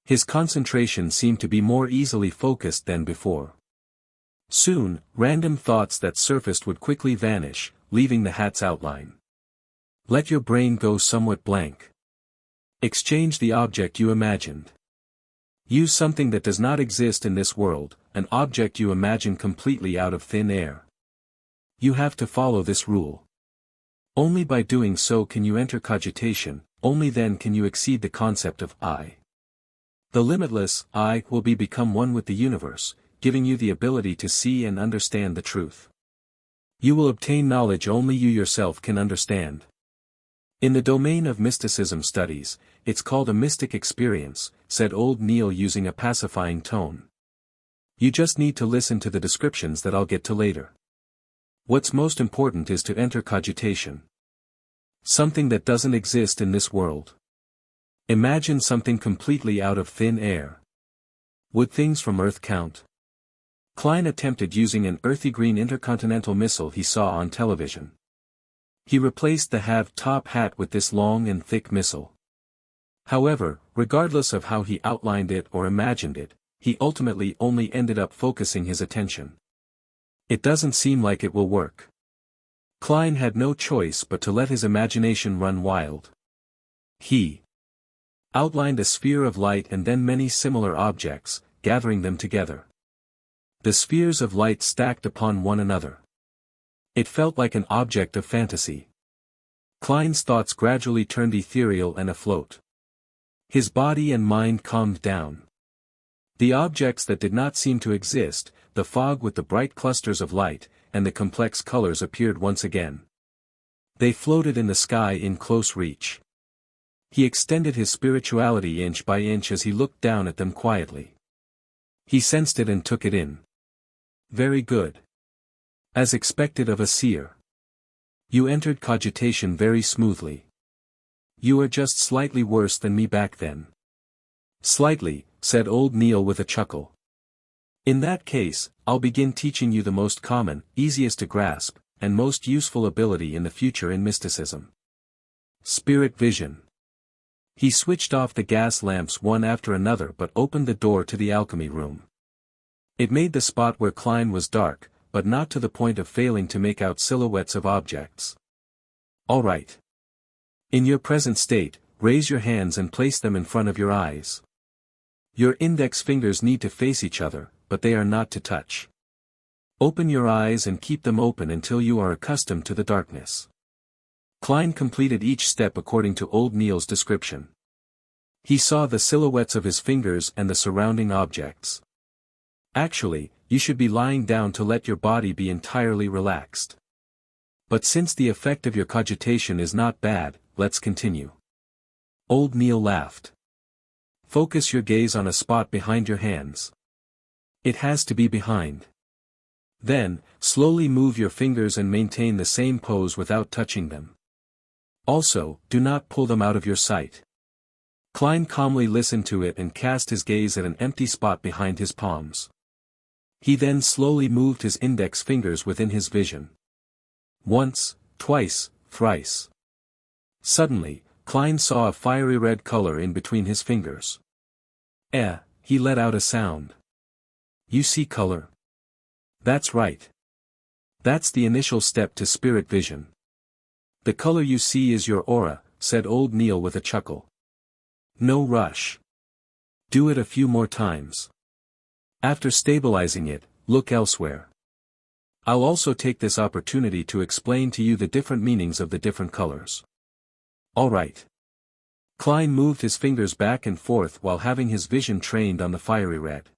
His concentration seemed to be more easily focused than before. Soon, random thoughts that surfaced would quickly vanish, leaving the hat's outline. Let your brain go somewhat blank. Exchange the object you imagined. Use something that does not exist in this world, an object you imagine completely out of thin air. You have to follow this rule. Only by doing so can you enter cogitation, only then can you exceed the concept of I. The limitless I will become one with the universe, giving you the ability to see and understand the truth. You will obtain knowledge only you yourself can understand. In the domain of mysticism studies, it's called a mystic experience, said Old Neil using a pacifying tone. You just need to listen to the descriptions that I'll get to later. What's most important is to enter cogitation. Something that doesn't exist in this world. Imagine something completely out of thin air. Would things from Earth count? Klein attempted using an earthy green intercontinental missile he saw on television. He replaced the have-top hat with this long and thick missile. However, regardless of how he outlined it or imagined it, he ultimately only ended up focusing his attention. It doesn't seem like it will work. Klein had no choice but to let his imagination run wild. He outlined a sphere of light and then many similar objects, gathering them together. The spheres of light stacked upon one another. It felt like an object of fantasy. Klein's thoughts gradually turned ethereal and afloat. His body and mind calmed down. The objects that did not seem to exist, the fog with the bright clusters of light, and the complex colors appeared once again. They floated in the sky in close reach. He extended his spirituality inch by inch as he looked down at them quietly. He sensed it and took it in. Very good. As expected of a seer. You entered cogitation very smoothly. You are just slightly worse than me back then. Slightly, said Old Neil with a chuckle. In that case, I'll begin teaching you the most common, easiest to grasp, and most useful ability in the future in mysticism. Spirit vision. He switched off the gas lamps one after another but opened the door to the alchemy room. It made the spot where Klein was dark, but not to the point of failing to make out silhouettes of objects. All right. In your present state, raise your hands and place them in front of your eyes. Your index fingers need to face each other, but they are not to touch. Open your eyes and keep them open until you are accustomed to the darkness. Klein completed each step according to Old Neil's description. He saw the silhouettes of his fingers and the surrounding objects. Actually, you should be lying down to let your body be entirely relaxed. But since the effect of your cogitation is not bad, let's continue. Old Neil laughed. Focus your gaze on a spot behind your hands. It has to be behind. Then, slowly move your fingers and maintain the same pose without touching them. Also, do not pull them out of your sight. Klein calmly listened to it and cast his gaze at an empty spot behind his palms. He then slowly moved his index fingers within his vision. Once, twice, thrice. Suddenly, Klein saw a fiery red color in between his fingers. He let out a sound. You see color? That's right. That's the initial step to spirit vision. The color you see is your aura, said Old Neil with a chuckle. No rush. Do it a few more times. After stabilizing it, look elsewhere. I'll also take this opportunity to explain to you the different meanings of the different colors. Alright. Klein moved his fingers back and forth while having his vision trained on the fiery red.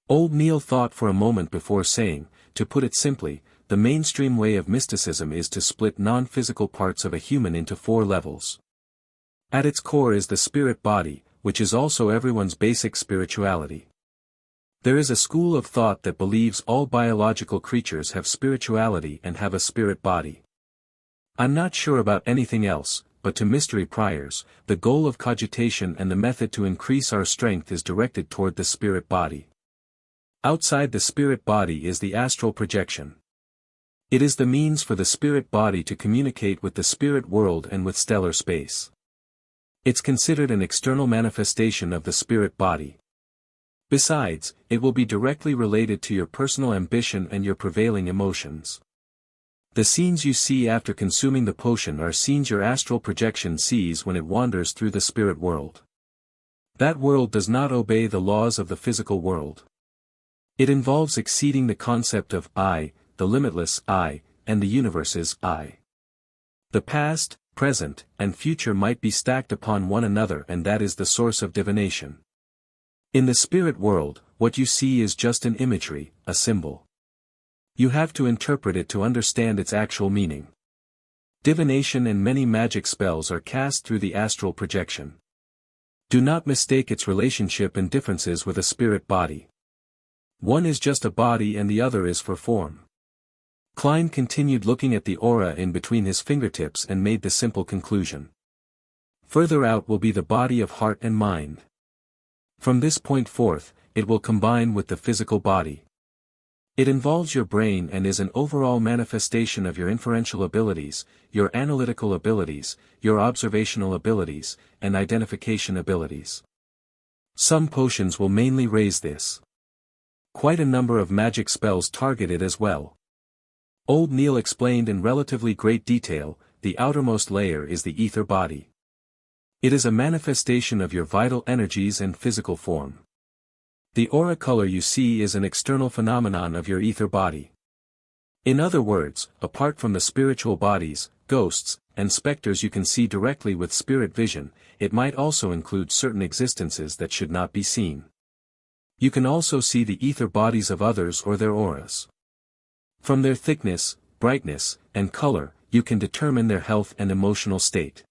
Old Neil thought for a moment before saying, to put it simply, the mainstream way of mysticism is to split non-physical parts of a human into 4 levels. At its core is the spirit body, which is also everyone's basic spirituality. There is a school of thought that believes all biological creatures have spirituality and have a spirit body. I'm not sure about anything else, but to mystery priors, the goal of cogitation and the method to increase our strength is directed toward the spirit body. Outside the spirit body is the astral projection. It is the means for the spirit body to communicate with the spirit world and with stellar space. It's considered an external manifestation of the spirit body. Besides, it will be directly related to your personal ambition and your prevailing emotions. The scenes you see after consuming the potion are scenes your astral projection sees when it wanders through the spirit world. That world does not obey the laws of the physical world. It involves exceeding the concept of I, the limitless I, and the universe's I. The past, present, and future might be stacked upon one another, and that is the source of divination. In the spirit world, what you see is just an imagery, a symbol. You have to interpret it to understand its actual meaning. Divination and many magic spells are cast through the astral projection. Do not mistake its relationship and differences with a spirit body. One is just a body and the other is for form. Klein continued looking at the aura in between his fingertips and made the simple conclusion. Further out will be the body of heart and mind. From this point forth, it will combine with the physical body. It involves your brain and is an overall manifestation of your inferential abilities, your analytical abilities, your observational abilities, and identification abilities. Some potions will mainly raise this. Quite a number of magic spells target it as well. Old Neil explained in relatively great detail, the outermost layer is the ether body. It is a manifestation of your vital energies and physical form. The aura color you see is an external phenomenon of your ether body. In other words, apart from the spiritual bodies, ghosts, and specters you can see directly with spirit vision, it might also include certain existences that should not be seen. You can also see the ether bodies of others or their auras. From their thickness, brightness, and color, you can determine their health and emotional state.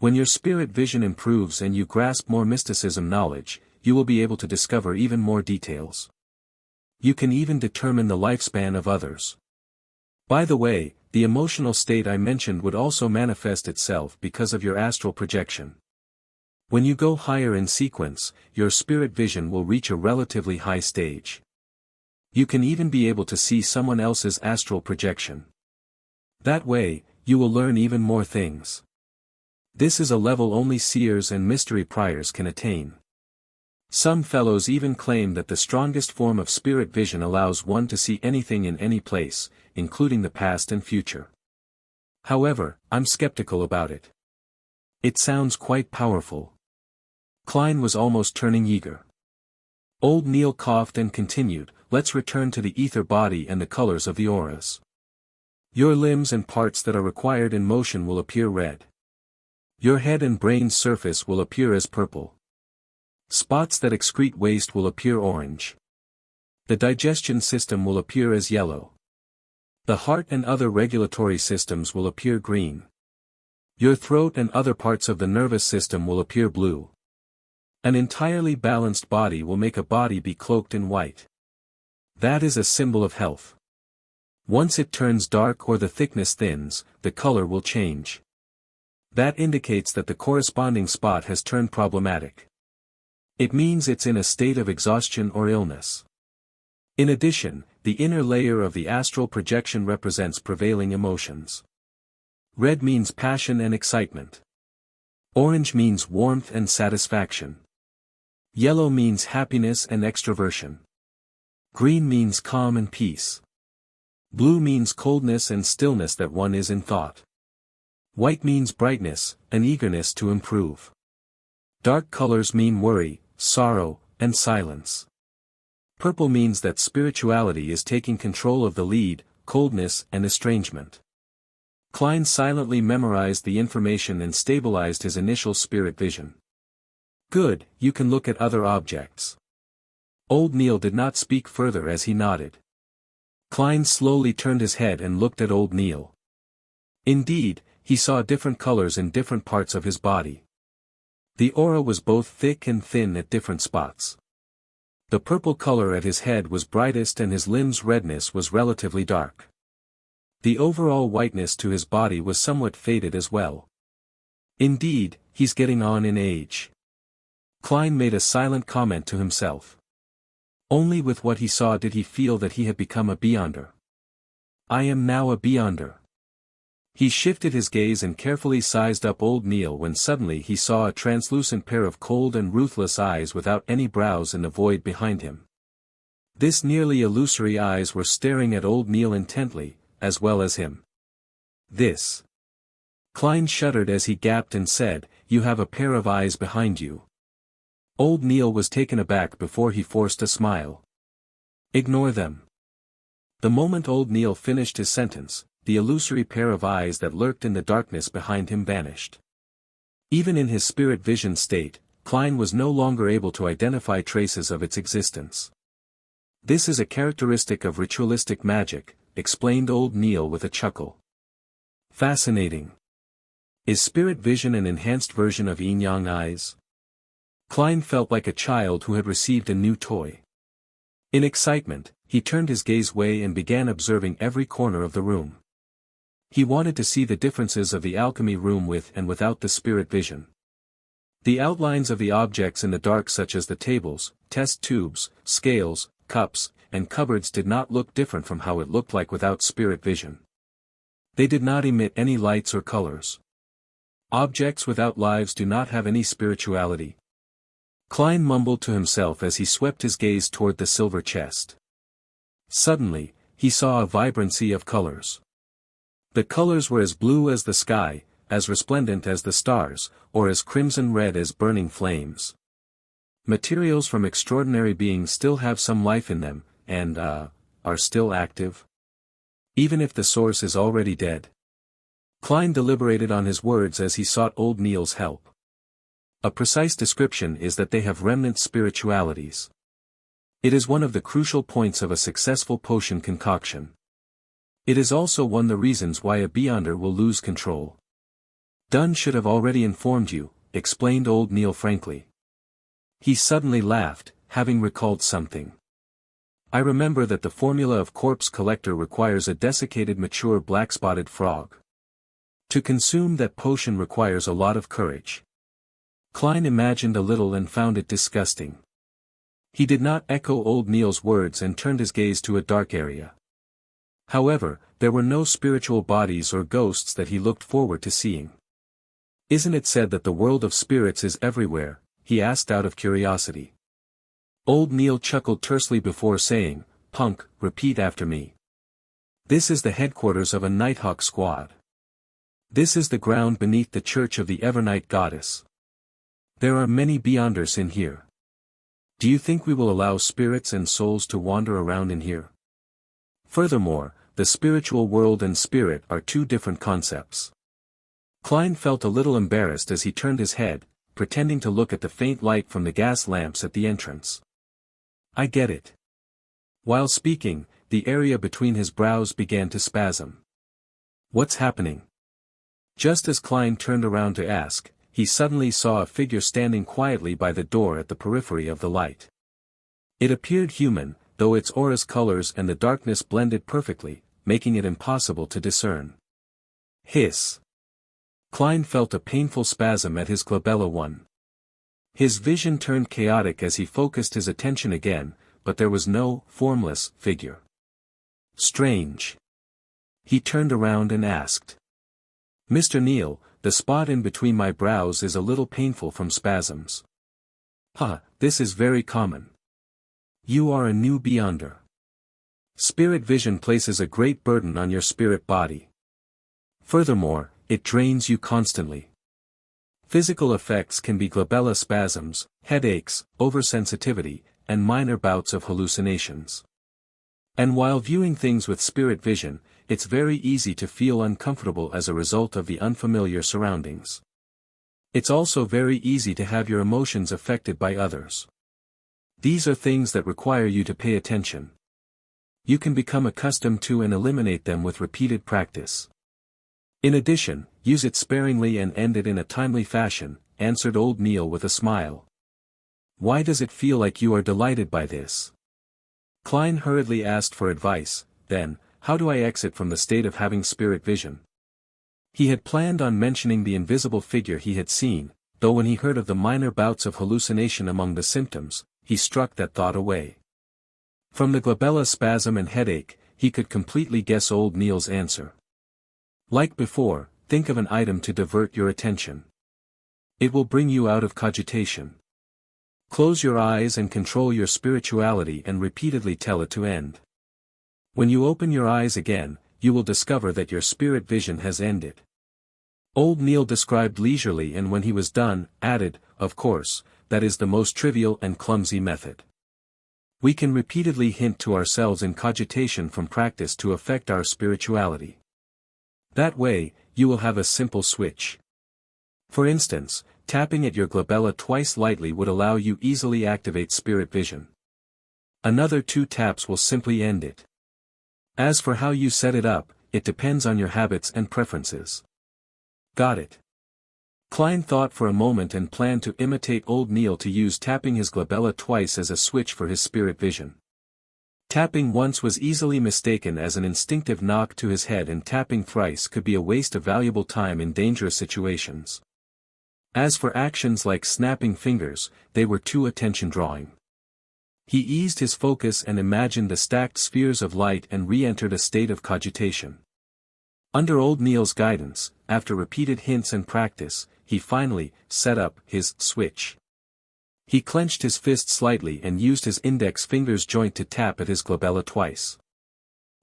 When your spirit vision improves and you grasp more mysticism knowledge, you will be able to discover even more details. You can even determine the lifespan of others. By the way, the emotional state I mentioned would also manifest itself because of your astral projection. When you go higher in sequence, your spirit vision will reach a relatively high stage. You can even be able to see someone else's astral projection. That way, you will learn even more things. This is a level only seers and mystery priors can attain. Some fellows even claim that the strongest form of spirit vision allows one to see anything in any place, including the past and future. However, I'm skeptical about it. It sounds quite powerful. Klein was almost turning eager. Old Neil coughed and continued, let's return to the ether body and the colors of the auras. Your limbs and parts that are required in motion will appear red. Your head and brain surface will appear as purple. Spots that excrete waste will appear orange. The digestion system will appear as yellow. The heart and other regulatory systems will appear green. Your throat and other parts of the nervous system will appear blue. An entirely balanced body will make a body be cloaked in white. That is a symbol of health. Once it turns dark or the thickness thins, the color will change. That indicates that the corresponding spot has turned problematic. It means it's in a state of exhaustion or illness. In addition, the inner layer of the astral projection represents prevailing emotions. Red means passion and excitement. Orange means warmth and satisfaction. Yellow means happiness and extroversion. Green means calm and peace. Blue means coldness and stillness that one is in thought. White means brightness, an eagerness to improve. Dark colors mean worry, sorrow, and silence. Purple means that spirituality is taking control of the lead, coldness and estrangement. Klein silently memorized the information and stabilized his initial spirit vision. Good, you can look at other objects. Old Neil did not speak further as he nodded. Klein slowly turned his head and looked at Old Neil. Indeed, he saw different colors in different parts of his body. The aura was both thick and thin at different spots. The purple color at his head was brightest and his limbs' redness was relatively dark. The overall whiteness to his body was somewhat faded as well. Indeed, he's getting on in age. Klein made a silent comment to himself. Only with what he saw did he feel that he had become a beyonder. I am now a beyonder. He shifted his gaze and carefully sized up Old Neil when suddenly he saw a translucent pair of cold and ruthless eyes without any brows in the void behind him. This nearly illusory eyes were staring at Old Neil intently, as well as him. This. Klein shuddered as he gaped and said, "You have a pair of eyes behind you." Old Neil was taken aback before he forced a smile. Ignore them. The moment Old Neil finished his sentence, the illusory pair of eyes that lurked in the darkness behind him vanished. Even in his spirit vision state, Klein was no longer able to identify traces of its existence. This is a characteristic of ritualistic magic, explained Old Neil with a chuckle. Fascinating. Is spirit vision an enhanced version of yin-yang eyes? Klein felt like a child who had received a new toy. In excitement, he turned his gaze away and began observing every corner of the room. He wanted to see the differences of the alchemy room with and without the spirit vision. The outlines of the objects in the dark, such as the tables, test tubes, scales, cups, and cupboards, did not look different from how it looked like without spirit vision. They did not emit any lights or colors. Objects without lives do not have any spirituality. Klein mumbled to himself as he swept his gaze toward the silver chest. Suddenly, he saw a vibrancy of colors. The colors were as blue as the sky, as resplendent as the stars, or as crimson red as burning flames. Materials from extraordinary beings still have some life in them, and, are still active. Even if the source is already dead. Klein deliberated on his words as he sought Old Neil's help. A precise description is that they have remnant spiritualities. It is one of the crucial points of a successful potion concoction. It is also one of the reasons why a beyonder will lose control. Dunn should have already informed you, explained Old Neil frankly. He suddenly laughed, having recalled something. I remember that the formula of corpse collector requires a desiccated mature black-spotted frog. To consume that potion requires a lot of courage. Klein imagined a little and found it disgusting. He did not echo Old Neil's words and turned his gaze to a dark area. However, there were no spiritual bodies or ghosts that he looked forward to seeing. Isn't it said that the world of spirits is everywhere? He asked out of curiosity. Old Neil chuckled tersely before saying, "Punk, repeat after me. This is the headquarters of a Nighthawk squad. This is the ground beneath the church of the Evernight goddess. There are many beyonders in here. Do you think we will allow spirits and souls to wander around in here? Furthermore, the spiritual world and spirit are two different concepts." Klein felt a little embarrassed as he turned his head, pretending to look at the faint light from the gas lamps at the entrance. I get it. While speaking, the area between his brows began to spasm. What's happening? Just as Klein turned around to ask, he suddenly saw a figure standing quietly by the door at the periphery of the light. It appeared human, though its aura's colors and the darkness blended perfectly, making it impossible to discern. Hiss. Klein felt a painful spasm at his glabella 1. His vision turned chaotic as he focused his attention again, but there was no formless figure. Strange. He turned around and asked. Mr. Neil, the spot in between my brows is a little painful from spasms. This is very common. You are a new beyonder. Spirit vision places a great burden on your spirit body. Furthermore, it drains you constantly. Physical effects can be glabella spasms, headaches, oversensitivity, and minor bouts of hallucinations. And while viewing things with spirit vision, it's very easy to feel uncomfortable as a result of the unfamiliar surroundings. It's also very easy to have your emotions affected by others. These are things that require you to pay attention. You can become accustomed to and eliminate them with repeated practice. In addition, use it sparingly and end it in a timely fashion, answered old Neil with a smile. Why does it feel like you are delighted by this? Klein hurriedly asked for advice. Then, how do I exit from the state of having spirit vision? He had planned on mentioning the invisible figure he had seen, though when he heard of the minor bouts of hallucination among the symptoms, he struck that thought away. From the glabella spasm and headache, he could completely guess old Neil's answer. Like before, think of an item to divert your attention. It will bring you out of cogitation. Close your eyes and control your spirituality and repeatedly tell it to end. When you open your eyes again, you will discover that your spirit vision has ended. Old Neil described leisurely, and when he was done, added, of course, that is the most trivial and clumsy method. We can repeatedly hint to ourselves in cogitation from practice to affect our spirituality. That way, you will have a simple switch. For instance, tapping at your glabella twice lightly would allow you easily activate spirit vision. Another 2 taps will simply end it. As for how you set it up, it depends on your habits and preferences. Got it? Klein thought for a moment and planned to imitate old Neil to use tapping his glabella twice as a switch for his spirit vision. Tapping once was easily mistaken as an instinctive knock to his head, and tapping thrice could be a waste of valuable time in dangerous situations. As for actions like snapping fingers, they were too attention-drawing. He eased his focus and imagined the stacked spheres of light and re-entered a state of cogitation. Under old Neil's guidance, after repeated hints and practice, he finally set up his switch. He clenched his fist slightly and used his index finger's joint to tap at his glabella twice.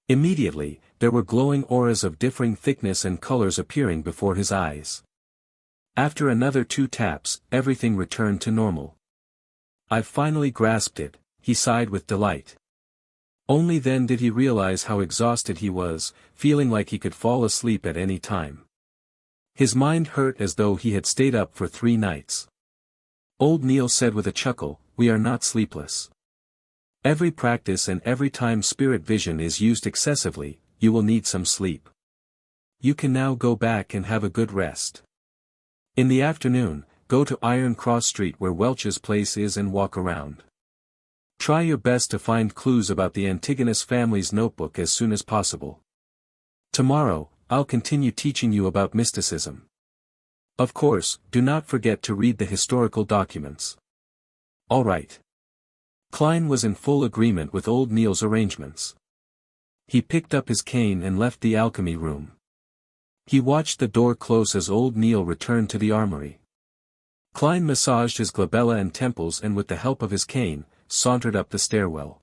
Immediately, there were glowing auras of differing thickness and colors appearing before his eyes. After another 2 taps, everything returned to normal. I've finally grasped it, he sighed with delight. Only then did he realize how exhausted he was, feeling like he could fall asleep at any time. His mind hurt as though he had stayed up for 3 nights. Old Neil said with a chuckle, "We are not sleepless. Every practice and every time spirit vision is used excessively, you will need some sleep. You can now go back and have a good rest. In the afternoon, go to Iron Cross Street where Welch's place is and walk around. Try your best to find clues about the Antigonus family's notebook as soon as possible. Tomorrow, I'll continue teaching you about mysticism. Of course, do not forget to read the historical documents." All right. Klein was in full agreement with old Neil's arrangements. He picked up his cane and left the alchemy room. He watched the door close as old Neil returned to the armory. Klein massaged his glabella and temples and with the help of his cane, sauntered up the stairwell.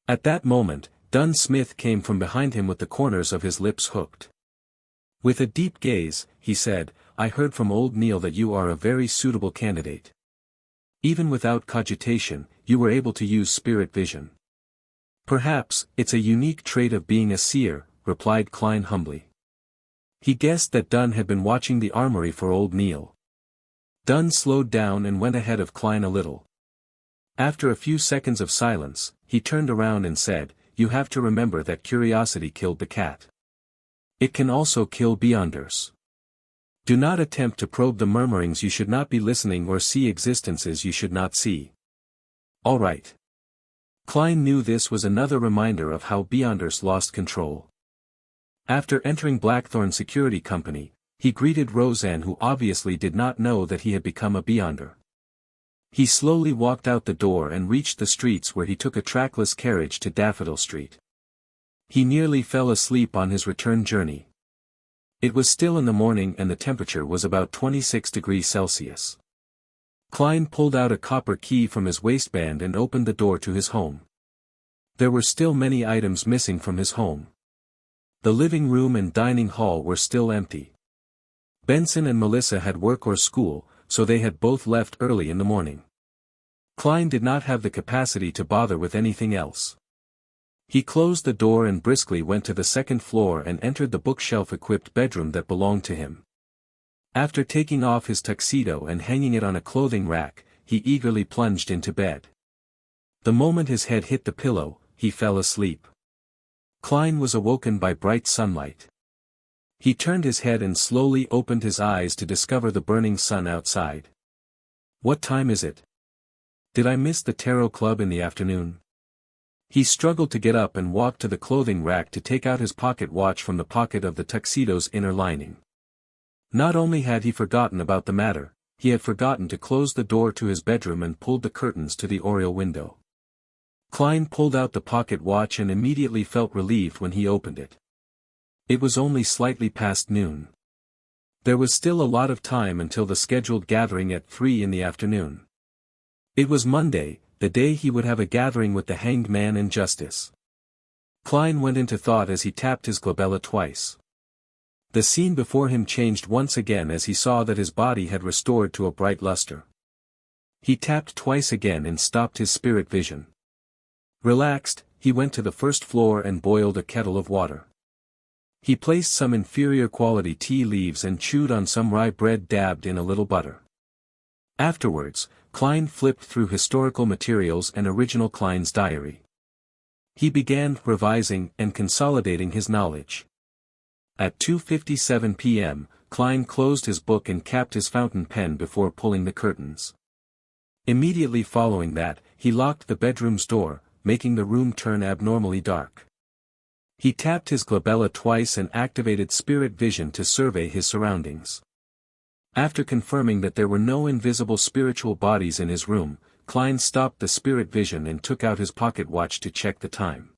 At that moment, Dunn Smith came from behind him with the corners of his lips hooked. With a deep gaze, he said, "I heard from old Neil that you are a very suitable candidate. Even without cogitation, you were able to use spirit vision." "Perhaps, it's a unique trait of being a seer," replied Klein humbly. He guessed that Dunn had been watching the armory for old Neil. Dunn slowed down and went ahead of Klein a little. After a few seconds of silence, he turned around and said, "You have to remember that curiosity killed the cat. It can also kill beyonders. Do not attempt to probe the murmurings you should not be listening or see existences you should not see." All right. Klein knew this was another reminder of how beyonders lost control. After entering Blackthorn Security Company, he greeted Roseanne, who obviously did not know that he had become a beyonder. He slowly walked out the door and reached the streets where he took a trackless carriage to Daffodil Street. He nearly fell asleep on his return journey. It was still in the morning and the temperature was about 26 degrees Celsius. Klein pulled out a copper key from his waistband and opened the door to his home. There were still many items missing from his home. The living room and dining hall were still empty. Benson and Melissa had work or school, so they had both left early in the morning. Klein did not have the capacity to bother with anything else. He closed the door and briskly went to the second floor and entered the bookshelf-equipped bedroom that belonged to him. After taking off his tuxedo and hanging it on a clothing rack, he eagerly plunged into bed. The moment his head hit the pillow, he fell asleep. Klein was awoken by bright sunlight. He turned his head and slowly opened his eyes to discover the burning sun outside. What time is it? Did I miss the tarot club in the afternoon? He struggled to get up and walked to the clothing rack to take out his pocket watch from the pocket of the tuxedo's inner lining. Not only had he forgotten about the matter, he had forgotten to close the door to his bedroom and pulled the curtains to the oriel window. Klein pulled out the pocket watch and immediately felt relieved when he opened it. It was only slightly past noon. There was still a lot of time until the scheduled gathering at 3 in the afternoon. It was Monday, the day he would have a gathering with the hanged man and justice. Klein went into thought as he tapped his glabella twice. The scene before him changed once again as he saw that his body had restored to a bright luster. He tapped twice again and stopped his spirit vision. Relaxed, he went to the first floor and boiled a kettle of water. He placed some inferior quality tea leaves and chewed on some rye bread dabbed in a little butter. Afterwards, Klein flipped through historical materials and original Klein's diary. He began revising and consolidating his knowledge. At 2:57 p.m., Klein closed his book and capped his fountain pen before pulling the curtains. Immediately following that, he locked the bedroom's door, making the room turn abnormally dark. He tapped his glabella twice and activated spirit vision to survey his surroundings. After confirming that there were no invisible spiritual bodies in his room, Klein stopped the spirit vision and took out his pocket watch to check the time.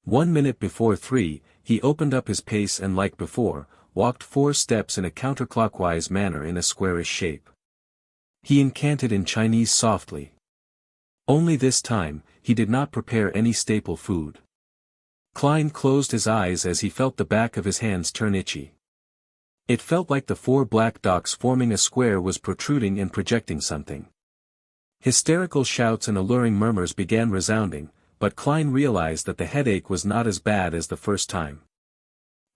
1 minute before 3, he opened up his pace and like before, walked 4 steps in a counterclockwise manner in a squarish shape. He incanted in Chinese softly. Only this time, he did not prepare any staple food. Klein closed his eyes as he felt the back of his hands turn itchy. It felt like the 4 black dots forming a square was protruding and projecting something. Hysterical shouts and alluring murmurs began resounding, but Klein realized that the headache was not as bad as the first time.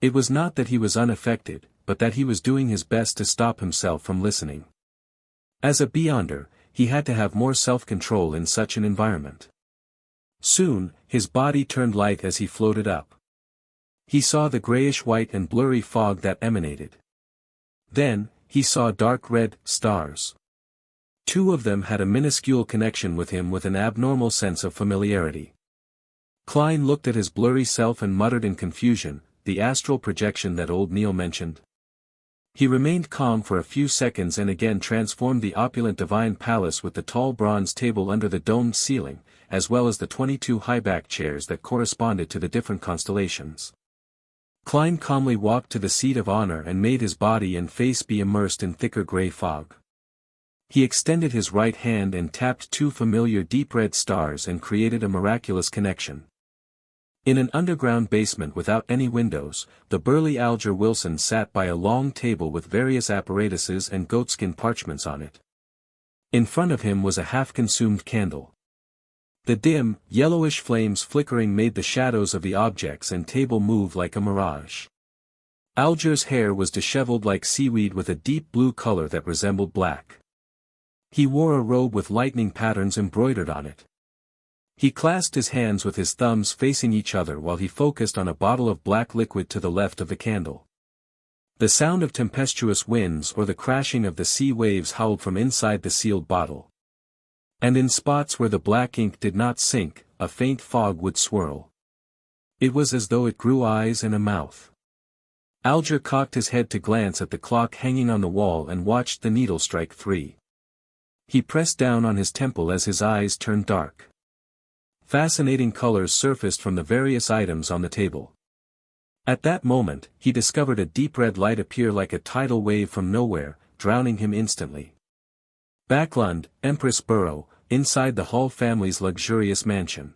It was not that he was unaffected, but that he was doing his best to stop himself from listening. As a beyonder, he had to have more self-control in such an environment. Soon, his body turned light as he floated up. He saw the grayish-white and blurry fog that emanated. Then, he saw dark red stars. 2 of them had a minuscule connection with him with an abnormal sense of familiarity. Klein looked at his blurry self and muttered in confusion, the astral projection that old Neil mentioned. He remained calm for a few seconds and again transformed the opulent divine palace with the tall bronze table under the domed ceiling, as well as the 22 high-backed chairs that corresponded to the different constellations. Klein calmly walked to the seat of honor and made his body and face be immersed in thicker gray fog. He extended his right hand and tapped 2 familiar deep red stars and created a miraculous connection. In an underground basement without any windows, the burly Alger Wilson sat by a long table with various apparatuses and goatskin parchments on it. In front of him was a half-consumed candle. The dim, yellowish flames flickering made the shadows of the objects and table move like a mirage. Alger's hair was disheveled like seaweed with a deep blue color that resembled black. He wore a robe with lightning patterns embroidered on it. He clasped his hands with his thumbs facing each other while he focused on a bottle of black liquid to the left of the candle. The sound of tempestuous winds or the crashing of the sea waves howled from inside the sealed bottle. And in spots where the black ink did not sink, a faint fog would swirl. It was as though it grew eyes and a mouth. Alger cocked his head to glance at the clock hanging on the wall and watched the needle strike 3. He pressed down on his temple as his eyes turned dark. Fascinating colors surfaced from the various items on the table. At that moment, he discovered a deep red light appear like a tidal wave from nowhere, drowning him instantly. Backlund, Empress Borough, inside the Hall family's luxurious mansion.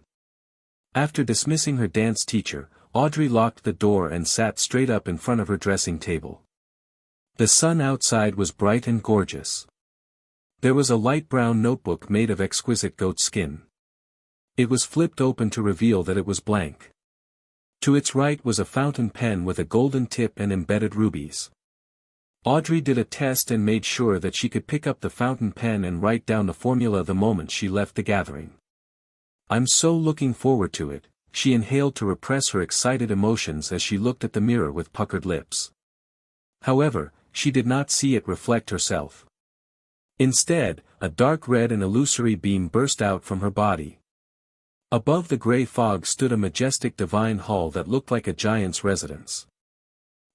After dismissing her dance teacher, Audrey locked the door and sat straight up in front of her dressing table. The sun outside was bright and gorgeous. There was a light brown notebook made of exquisite goat skin. It was flipped open to reveal that it was blank. To its right was a fountain pen with a golden tip and embedded rubies. Audrey did a test and made sure that she could pick up the fountain pen and write down the formula the moment she left the gathering. "I'm so looking forward to it," she inhaled to repress her excited emotions as she looked at the mirror with puckered lips. However, she did not see it reflect herself. Instead, a dark red and illusory beam burst out from her body. Above the gray fog stood a majestic divine hall that looked like a giant's residence.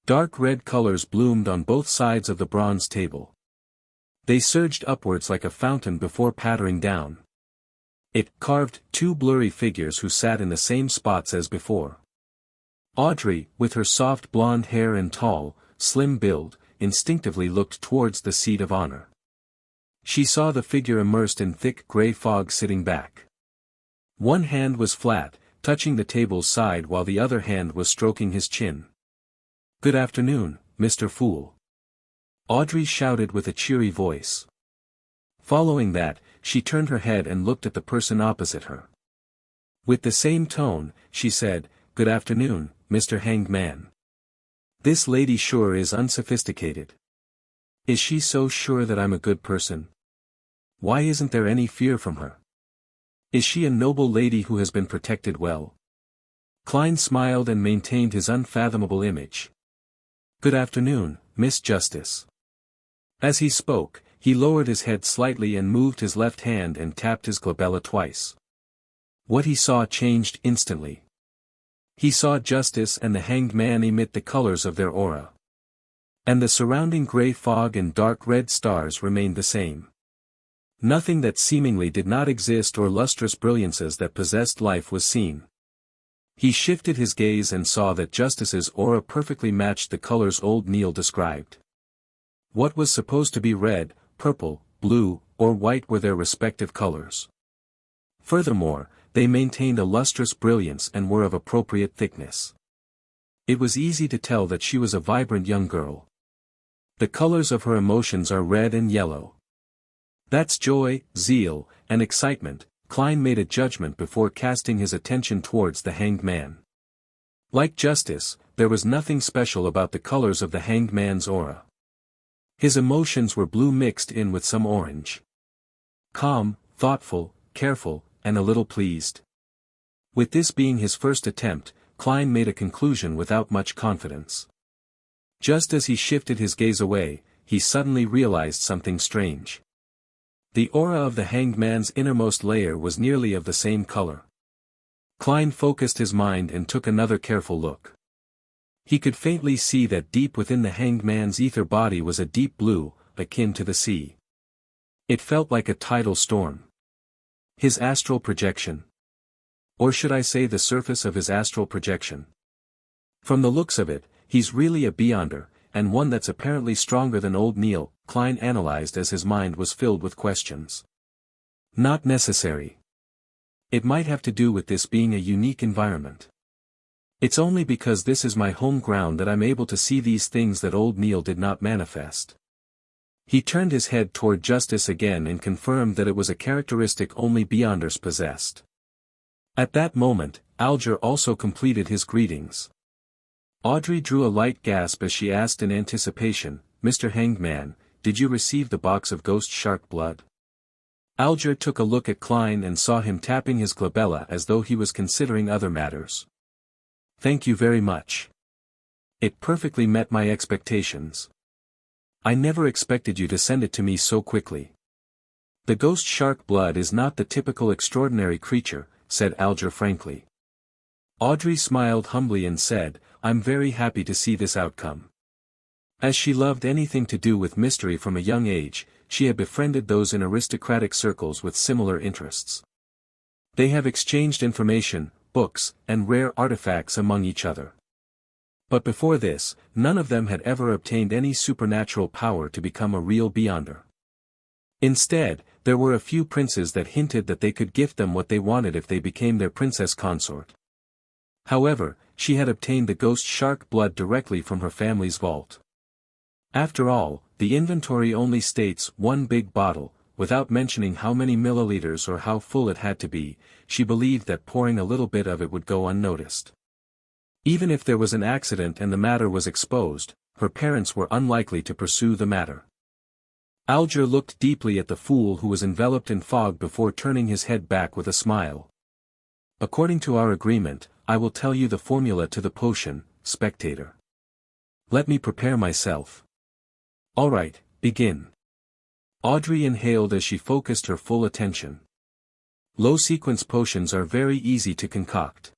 Dark red colors bloomed on both sides of the bronze table. They surged upwards like a fountain before pattering down. It carved two blurry figures who sat in the same spots as before. Audrey, with her soft blonde hair and tall, slim build, instinctively looked towards the seat of honor. She saw the figure immersed in thick gray fog sitting back. One hand was flat, touching the table's side while the other hand was stroking his chin. "Good afternoon, Mr. Fool," Audrey shouted with a cheery voice. Following that, she turned her head and looked at the person opposite her. With the same tone, she said, "Good afternoon, Mr. Hanged Man. This lady sure is unsophisticated. Is she so sure that I'm a good person? Why isn't there any fear from her? Is she a noble lady who has been protected well?" Klein smiled and maintained his unfathomable image. "Good afternoon, Miss Justice." As he spoke, he lowered his head slightly and moved his left hand and tapped his glabella twice. What he saw changed instantly. He saw Justice and the Hanged Man emit the colors of their aura. And the surrounding gray fog and dark red stars remained the same. Nothing that seemingly did not exist or lustrous brilliances that possessed life was seen. He shifted his gaze and saw that Justice's aura perfectly matched the colors old Neil described. What was supposed to be red, purple, blue, or white were their respective colors. Furthermore, they maintained a lustrous brilliance and were of appropriate thickness. It was easy to tell that she was a vibrant young girl. The colors of her emotions are red and yellow. That's joy, zeal, and excitement. Klein made a judgment before casting his attention towards the Hanged Man. Like Justice, there was nothing special about the colors of the Hanged Man's aura. His emotions were blue mixed in with some orange. Calm, thoughtful, careful, and a little pleased. With this being his first attempt, Klein made a conclusion without much confidence. Just as he shifted his gaze away, he suddenly realized something strange. The aura of the Hanged Man's innermost layer was nearly of the same color. Klein focused his mind and took another careful look. He could faintly see that deep within the Hanged Man's ether body was a deep blue, akin to the sea. It felt like a tidal storm. His astral projection. Or should I say the surface of his astral projection? From the looks of it, he's really a beyonder, and one that's apparently stronger than old Neil, Klein analyzed as his mind was filled with questions. Not necessary. It might have to do with this being a unique environment. It's only because this is my home ground that I'm able to see these things that old Neil did not manifest. He turned his head toward Justice again and confirmed that it was a characteristic only beyonders possessed. At that moment, Alger also completed his greetings. Audrey drew a light gasp as she asked in anticipation, "Mr. Hanged Man, did you receive the box of ghost shark blood?" Alger took a look at Klein and saw him tapping his glabella as though he was considering other matters. "Thank you very much. It perfectly met my expectations. I never expected you to send it to me so quickly." "The ghost shark blood is not the typical extraordinary creature," said Alger frankly. Audrey smiled humbly and said, "I'm very happy to see this outcome." As she loved anything to do with mystery from a young age, she had befriended those in aristocratic circles with similar interests. They have exchanged information, books, and rare artifacts among each other. But before this, none of them had ever obtained any supernatural power to become a real beyonder. Instead, there were a few princes that hinted that they could gift them what they wanted if they became their princess consort. However, she had obtained the ghost shark blood directly from her family's vault. After all, the inventory only states one big bottle, without mentioning how many milliliters or how full it had to be. She believed that pouring a little bit of it would go unnoticed. Even if there was an accident and the matter was exposed, her parents were unlikely to pursue the matter. Alger looked deeply at the fool who was enveloped in fog before turning his head back with a smile. "According to our agreement, I will tell you the formula to the potion, spectator. Let me prepare myself." "All right, begin." Audrey inhaled as she focused her full attention. Low-sequence potions are very easy to concoct.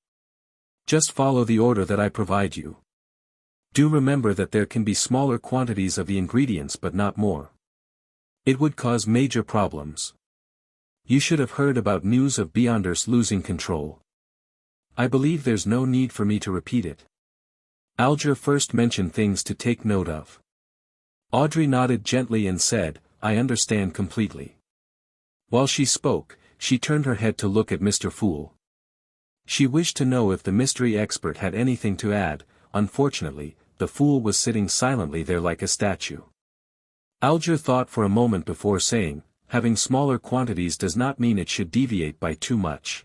Just follow the order that I provide you. Do remember that there can be smaller quantities of the ingredients but not more. It would cause major problems. You should have heard about news of Beyonders losing control. I believe there's no need for me to repeat it. Alger first mentioned things to take note of. Audrey nodded gently and said, "I understand completely." While she spoke, she turned her head to look at Mr. Fool. She wished to know if the mystery expert had anything to add. Unfortunately, the fool was sitting silently there like a statue. Alger thought for a moment before saying, "Having smaller quantities does not mean it should deviate by too much.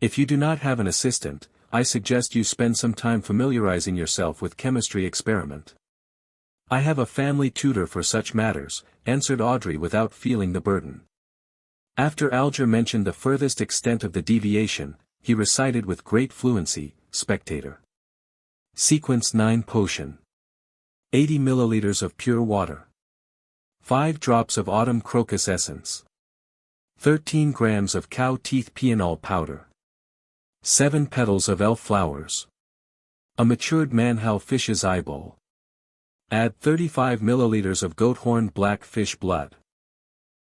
If you do not have an assistant, I suggest you spend some time familiarizing yourself with chemistry experiment." "I have a family tutor for such matters," answered Audrey without feeling the burden. After Alger mentioned the furthest extent of the deviation, he recited with great fluency, "Spectator. Sequence 9 potion. 80 milliliters of pure water. 5 drops of autumn crocus essence. 13 grams of cow teeth pianol powder. 7 petals of elf flowers. A matured manhal fish's eyeball. Add 35 milliliters of goat horn black fish blood."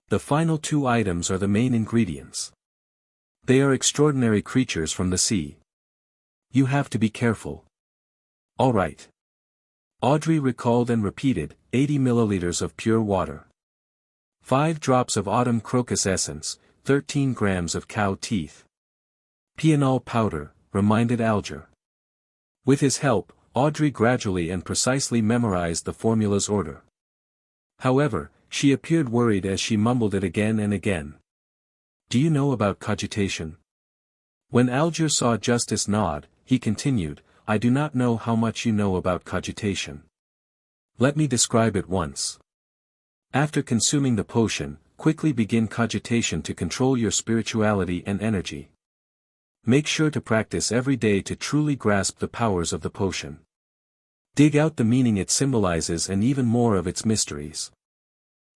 The final 2 items are the main ingredients. They are extraordinary creatures from the sea. You have to be careful. "All right." Audrey recalled and repeated, 80 milliliters of pure water. 5 drops of autumn crocus essence, 13 grams of cow teeth. Pianol powder, reminded Alger. With his help, Audrey gradually and precisely memorized the formula's order. However, she appeared worried as she mumbled it again and again. "Do you know about cogitation?" When Alger saw Justice nod, he continued, "I do not know how much you know about cogitation. Let me describe it once. After consuming the potion, quickly begin cogitation to control your spirituality and energy. Make sure to practice every day to truly grasp the powers of the potion. Dig out the meaning it symbolizes and even more of its mysteries.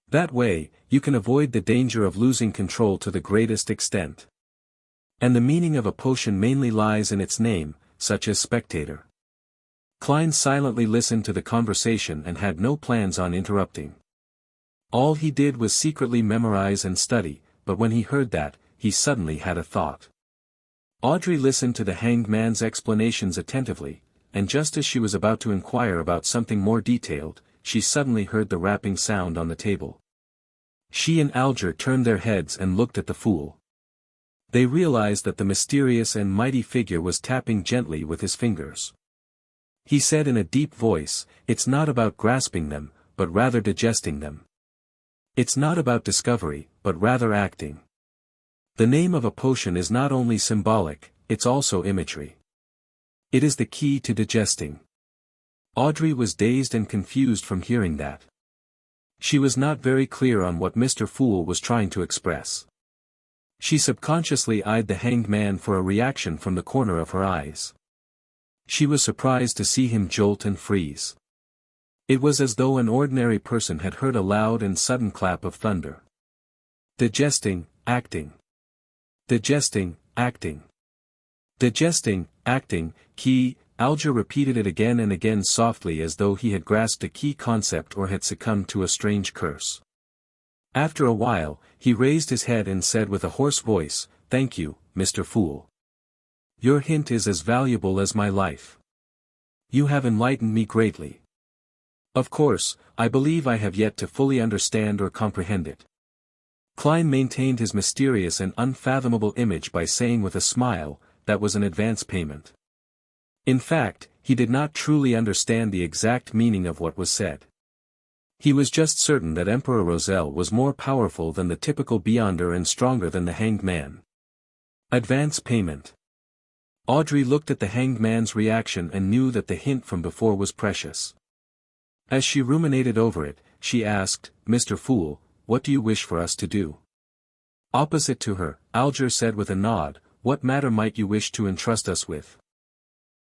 That way, you can avoid the danger of losing control to the greatest extent. And the meaning of a potion mainly lies in its name, such as spectator." Klein silently listened to the conversation and had no plans on interrupting. All he did was secretly memorize and study, but when he heard that, he suddenly had a thought. Audrey listened to the hanged man's explanations attentively, and just as she was about to inquire about something more detailed, she suddenly heard the rapping sound on the table. She and Alger turned their heads and looked at the fool. They realized that the mysterious and mighty figure was tapping gently with his fingers. He said in a deep voice, "It's not about grasping them, but rather digesting them. It's not about discovery, but rather acting. The name of a potion is not only symbolic, it's also imagery. It is the key to digesting." Audrey was dazed and confused from hearing that. She was not very clear on what Mr. Fool was trying to express. She subconsciously eyed the hanged man for a reaction from the corner of her eyes. She was surprised to see him jolt and freeze. It was as though an ordinary person had heard a loud and sudden clap of thunder. Digesting, acting. Digesting, acting. Digesting, acting, key. Alger repeated it again and again softly as though he had grasped a key concept or had succumbed to a strange curse. After a while, he raised his head and said with a hoarse voice, "Thank you, Mr. Fool. Your hint is as valuable as my life. You have enlightened me greatly. Of course, I believe I have yet to fully understand or comprehend it." Klein maintained his mysterious and unfathomable image by saying with a smile, that was an advance payment. In fact, he did not truly understand the exact meaning of what was said. He was just certain that Emperor Roselle was more powerful than the typical Beyonder and stronger than the Hanged Man. Advance payment. Audrey looked at the Hanged Man's reaction and knew that the hint from before was precious. As she ruminated over it, she asked, "Mr. Fool, what do you wish for us to do?" Opposite to her, Alger said with a nod, "What matter might you wish to entrust us with?"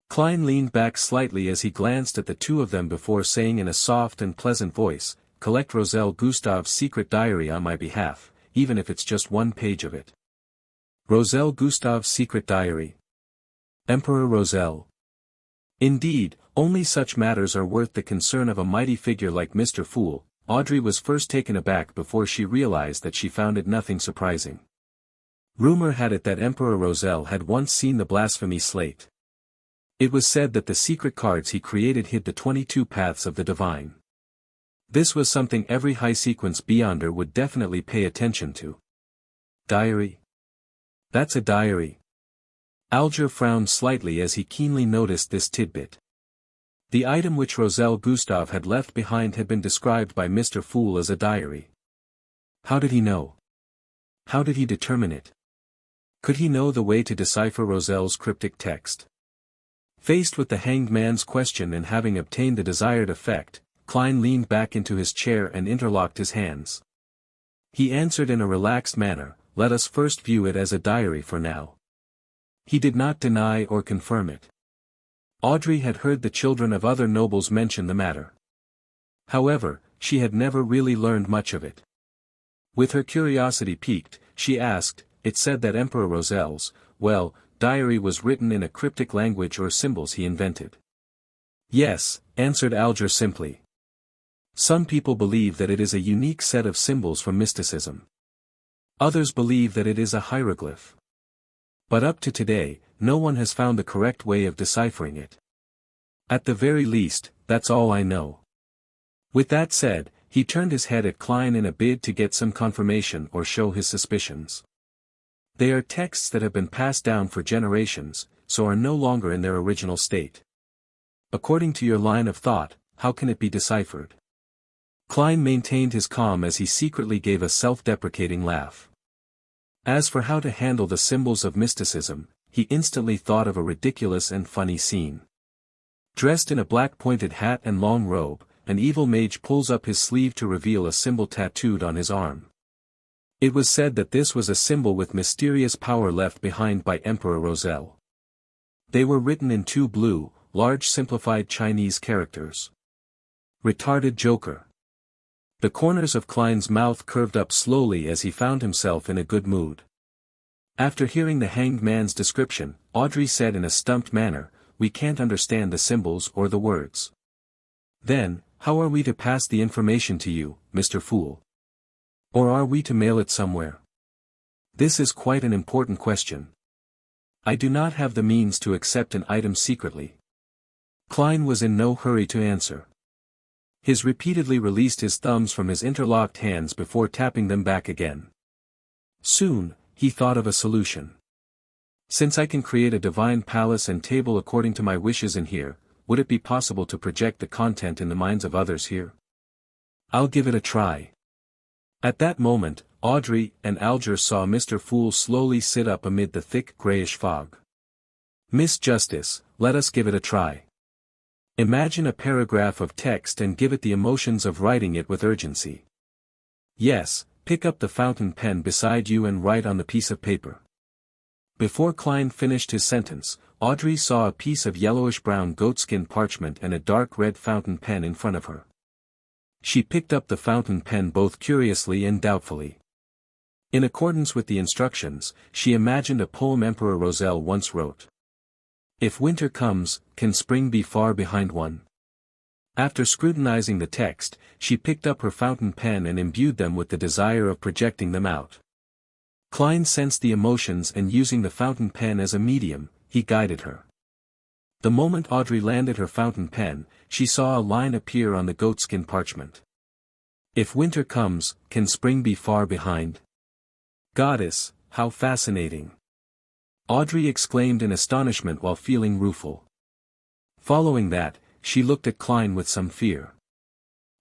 Klein leaned back slightly as he glanced at the two of them before saying in a soft and pleasant voice, "Collect Roselle Gustave's secret diary on my behalf, even if it's just one page of it." Roselle Gustave's secret diary. Emperor Roselle. Indeed, only such matters are worth the concern of a mighty figure like Mr. Fool. Audrey was first taken aback before she realized that she found it nothing surprising. Rumor had it that Emperor Roselle had once seen the blasphemy slate. It was said that the secret cards he created hid the 22 paths of the divine. This was something every high-sequence Beyonder would definitely pay attention to. Diary? That's a diary. Alger frowned slightly as he keenly noticed this tidbit. The item which Roselle Gustave had left behind had been described by Mr. Fool as a diary. How did he know? How did he determine it? Could he know the way to decipher Roselle's cryptic text? Faced with the Hanged Man's question and having obtained the desired effect, Klein leaned back into his chair and interlocked his hands. He answered in a relaxed manner, "Let us first view it as a diary for now." He did not deny or confirm it. Audrey had heard the children of other nobles mention the matter. However, she had never really learned much of it. With her curiosity piqued, she asked, "It said that Emperor Roselle's, diary was written in a cryptic language or symbols he invented." "Yes," answered Alger simply. "Some people believe that it is a unique set of symbols from mysticism. Others believe that it is a hieroglyph. But up to today, no one has found the correct way of deciphering it. At the very least, that's all I know." With that said, he turned his head at Klein in a bid to get some confirmation or show his suspicions. "They are texts that have been passed down for generations, so are no longer in their original state. According to your line of thought, how can it be deciphered?" Klein maintained his calm as he secretly gave a self-deprecating laugh. As for how to handle the symbols of mysticism, he instantly thought of a ridiculous and funny scene. Dressed in a black pointed hat and long robe, an evil mage pulls up his sleeve to reveal a symbol tattooed on his arm. It was said that this was a symbol with mysterious power left behind by Emperor Roselle. They were written in two blue, large simplified Chinese characters. "Retarded Joker." The corners of Klein's mouth curved up slowly as he found himself in a good mood. After hearing the Hanged Man's description, Audrey said in a stumped manner, "We can't understand the symbols or the words. Then, how are we to pass the information to you, Mr. Fool? Or are we to mail it somewhere? This is quite an important question. I do not have the means to accept an item secretly." Klein was in no hurry to answer. He repeatedly released his thumbs from his interlocked hands before tapping them back again. Soon, he thought of a solution. "Since I can create a divine palace and table according to my wishes in here, would it be possible to project the content in the minds of others here? I'll give it a try." At that moment, Audrey and Alger saw Mr. Fool slowly sit up amid the thick grayish fog. "Miss Justice, let us give it a try. Imagine a paragraph of text and give it the emotions of writing it with urgency. Yes, pick up the fountain pen beside you and write on the piece of paper." Before Klein finished his sentence, Audrey saw a piece of yellowish-brown goatskin parchment and a dark red fountain pen in front of her. She picked up the fountain pen both curiously and doubtfully. In accordance with the instructions, she imagined a poem Emperor Roselle once wrote. "If winter comes, can spring be far behind one?" After scrutinizing the text, she picked up her fountain pen and imbued them with the desire of projecting them out. Klein sensed the emotions and using the fountain pen as a medium, he guided her. The moment Audrey landed her fountain pen, she saw a line appear on the goatskin parchment. "If winter comes, can spring be far behind?" Goddess, how fascinating! Audrey exclaimed in astonishment while feeling rueful. Following that, she looked at Klein with some fear.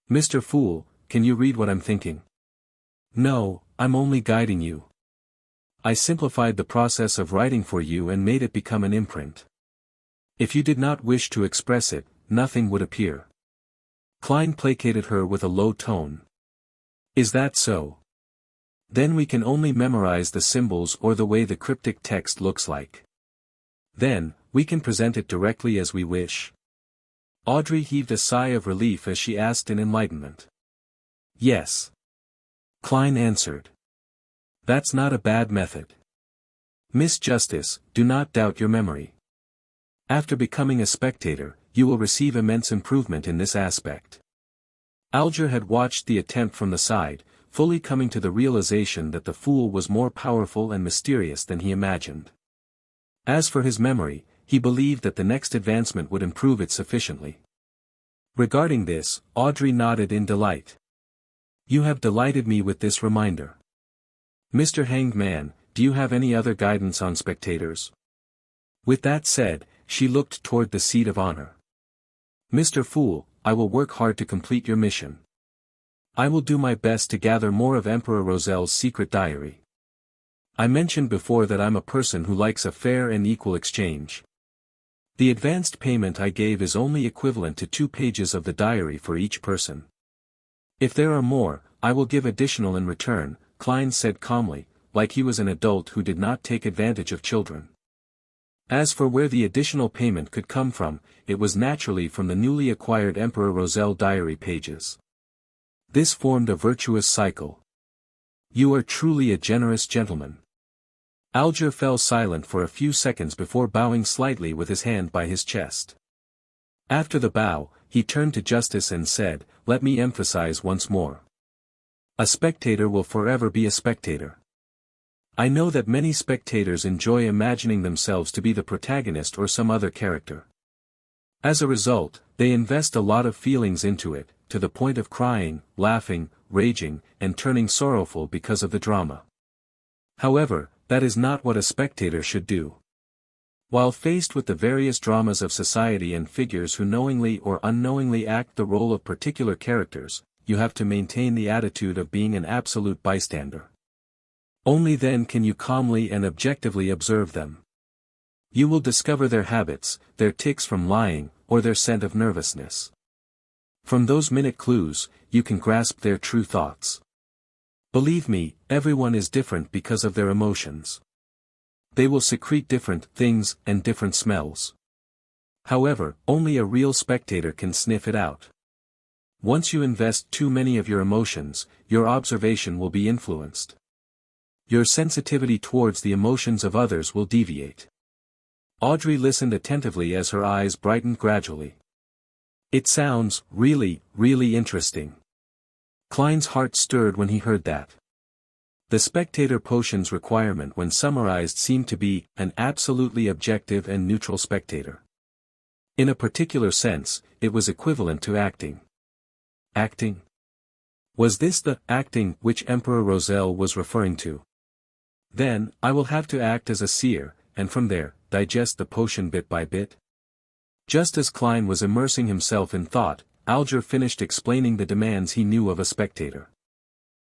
"Mr. Fool, can you read what I'm thinking? No, I'm only guiding you. I simplified the process of writing for you and made it become an imprint. If you did not wish to express it, nothing would appear. Klein placated her with a low tone. Is that so? Then we can only memorize the symbols or the way the cryptic text looks like. Then, we can present it directly as we wish. Audrey heaved a sigh of relief as she asked in enlightenment. Yes. Klein answered. That's not a bad method. Miss Justice, do not doubt your memory. After becoming a spectator, you will receive immense improvement in this aspect. Alger had watched the attempt from the side, fully coming to the realization that the fool was more powerful and mysterious than he imagined. As for his memory, he believed that the next advancement would improve it sufficiently. Regarding this, Audrey nodded in delight. You have delighted me with this reminder. Mr. Hanged Man, do you have any other guidance on spectators? With that said, she looked toward the seat of honor. Mr. Fool, I will work hard to complete your mission. I will do my best to gather more of Emperor Rosel's secret diary. I mentioned before that I'm a person who likes a fair and equal exchange. The advanced payment I gave is only equivalent to 2 pages of the diary for each person. If there are more, I will give additional in return, Klein said calmly, like he was an adult who did not take advantage of children. As for where the additional payment could come from, it was naturally from the newly acquired Emperor Rosel diary pages. This formed a virtuous cycle. You are truly a generous gentleman. Alger fell silent for a few seconds before bowing slightly with his hand by his chest. After the bow, he turned to Justice and said, let me emphasize once more. A spectator will forever be a spectator. I know that many spectators enjoy imagining themselves to be the protagonist or some other character. As a result, they invest a lot of feelings into it, to the point of crying, laughing, raging, and turning sorrowful because of the drama. However, that is not what a spectator should do. While faced with the various dramas of society and figures who knowingly or unknowingly act the role of particular characters, you have to maintain the attitude of being an absolute bystander. Only then can you calmly and objectively observe them. You will discover their habits, their tics from lying, or their scent of nervousness. From those minute clues, you can grasp their true thoughts. Believe me, everyone is different because of their emotions. They will secrete different things and different smells. However, only a real spectator can sniff it out. Once you invest too many of your emotions, your observation will be influenced. Your sensitivity towards the emotions of others will deviate. Audrey listened attentively as her eyes brightened gradually. It sounds really, really interesting. Klein's heart stirred when he heard that. The spectator potion's requirement when summarized seemed to be an absolutely objective and neutral spectator. In a particular sense, it was equivalent to acting. Acting? Was this the acting which Emperor Rosel was referring to? Then, I will have to act as a seer, and from there, digest the potion bit by bit? Just as Klein was immersing himself in thought, Alger finished explaining the demands he knew of a spectator.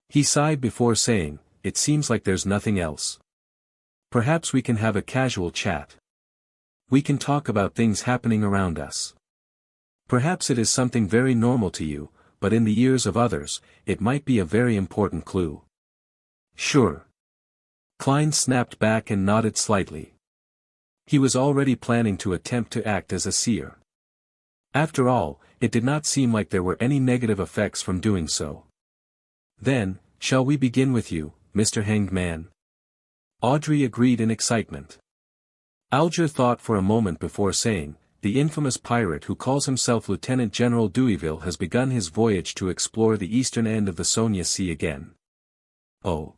He sighed before saying, it seems like there's nothing else. Perhaps we can have a casual chat. We can talk about things happening around us. Perhaps it is something very normal to you, but in the ears of others, it might be a very important clue. Sure. Klein snapped back and nodded slightly. He was already planning to attempt to act as a seer. After all, it did not seem like there were any negative effects from doing so. Then, shall we begin with you, Mr. Hanged Man? Audrey agreed in excitement. Alger thought for a moment before saying, the infamous pirate who calls himself Lieutenant General Deweyville has begun his voyage to explore the eastern end of the Sonia Sea again. Oh.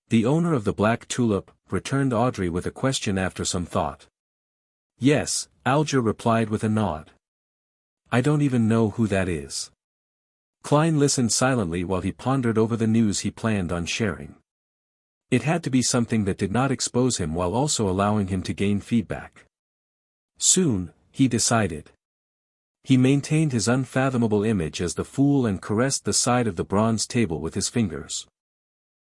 The owner of the Black Tulip, returned Audrey with a question after some thought. Yes, Alger replied with a nod. I don't even know who that is. Klein listened silently while he pondered over the news he planned on sharing. It had to be something that did not expose him while also allowing him to gain feedback. Soon, he decided. He maintained his unfathomable image as the fool and caressed the side of the bronze table with his fingers.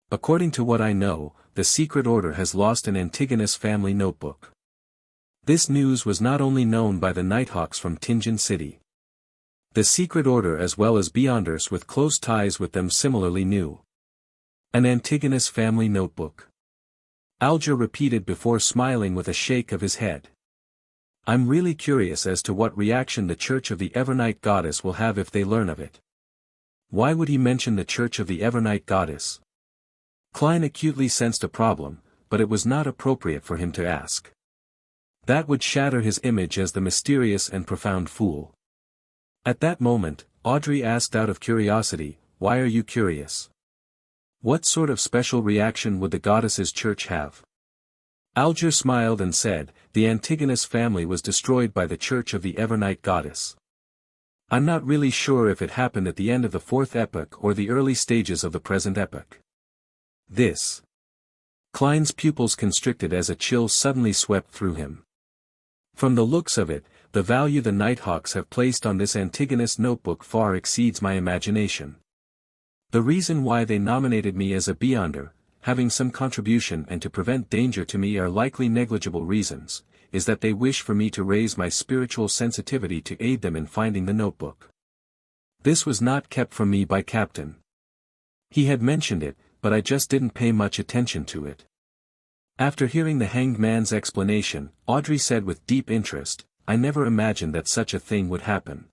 According to what I know, the secret order has lost an Antigonus family notebook. This news was not only known by the Nighthawks from Tingen City. The secret order as well as Beyonders with close ties with them similarly knew. An Antigonus family notebook. Alger repeated before smiling with a shake of his head. I'm really curious as to what reaction the Church of the Evernight Goddess will have if they learn of it. Why would he mention the Church of the Evernight Goddess? Klein acutely sensed a problem, but it was not appropriate for him to ask. That would shatter his image as the mysterious and profound fool. At that moment, Audrey asked out of curiosity, "Why are you curious? What sort of special reaction would the goddess's church have?" Alger smiled and said, "The Antigonus family was destroyed by the Church of the Evernight Goddess. I'm not really sure if it happened at the end of the fourth epoch or the early stages of the present epoch." This. Klein's pupils constricted as a chill suddenly swept through him. From the looks of it, the value the Nighthawks have placed on this Antigonus notebook far exceeds my imagination. The reason why they nominated me as a Beyonder, having some contribution and to prevent danger to me are likely negligible reasons, is that they wish for me to raise my spiritual sensitivity to aid them in finding the notebook. This was not kept from me by Captain. He had mentioned it, but I just didn't pay much attention to it. After hearing the hanged man's explanation, Audrey said with deep interest, "I never imagined that such a thing would happen.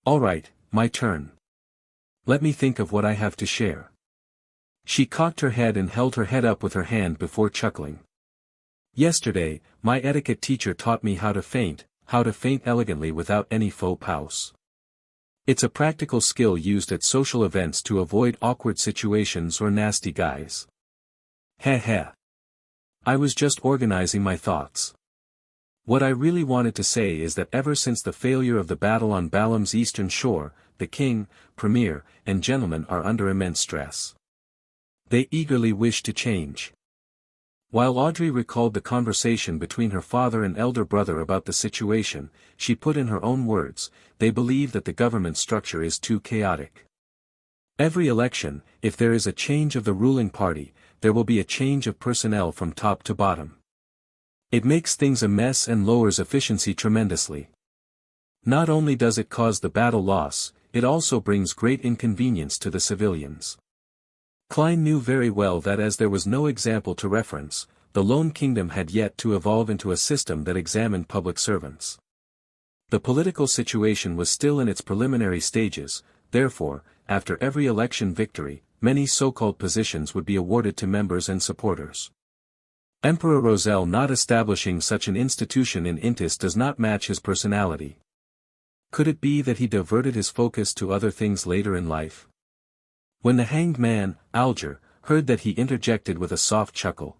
All right, my turn. Let me think of what I have to share." She cocked her head and held her head up with her hand before chuckling. "Yesterday, my etiquette teacher taught me how to faint elegantly without any faux pas. It's a practical skill used at social events to avoid awkward situations or nasty guys." Heh heh. I was just organizing my thoughts. What I really wanted to say is that ever since the failure of the battle on Balam's eastern shore, the king, premier, and gentlemen are under immense stress. They eagerly wish to change. While Audrey recalled the conversation between her father and elder brother about the situation, she put in her own words, "They believe that the government structure is too chaotic. Every election, if there is a change of the ruling party, there will be a change of personnel from top to bottom. It makes things a mess and lowers efficiency tremendously. Not only does it cause the battle loss, it also brings great inconvenience to the civilians." Klein knew very well that as there was no example to reference, the Lone Kingdom had yet to evolve into a system that examined public servants. The political situation was still in its preliminary stages, therefore, after every election victory, many so-called positions would be awarded to members and supporters. Emperor Roselle not establishing such an institution in Intis does not match his personality. Could it be that he diverted his focus to other things later in life? When the hanged man, Alger, heard that he interjected with a soft chuckle.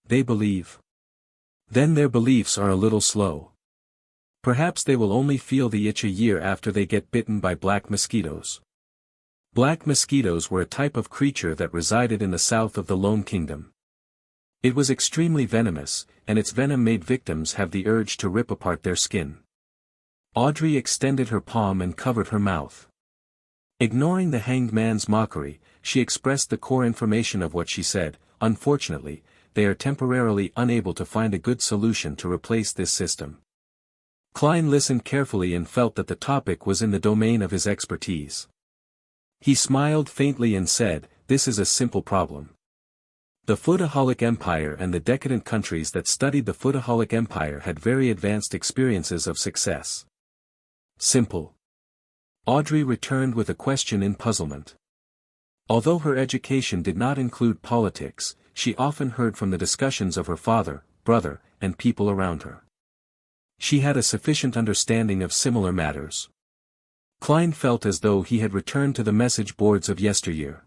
"They believe. Then their beliefs are a little slow. Perhaps they will only feel the itch a year after they get bitten by black mosquitoes." Black mosquitoes were a type of creature that resided in the south of the Lone Kingdom. It was extremely venomous, and its venom made victims have the urge to rip apart their skin. Audrey extended her palm and covered her mouth. Ignoring the hanged man's mockery, she expressed the core information of what she said. "Unfortunately, they are temporarily unable to find a good solution to replace this system." Klein listened carefully and felt that the topic was in the domain of his expertise. He smiled faintly and said, "This is a simple problem. The Foodaholic Empire and the decadent countries that studied the Foodaholic Empire had very advanced experiences of success." Simple. Audrey returned with a question in puzzlement. Although her education did not include politics, she often heard from the discussions of her father, brother, and people around her. She had a sufficient understanding of similar matters. Klein felt as though he had returned to the message boards of yesteryear.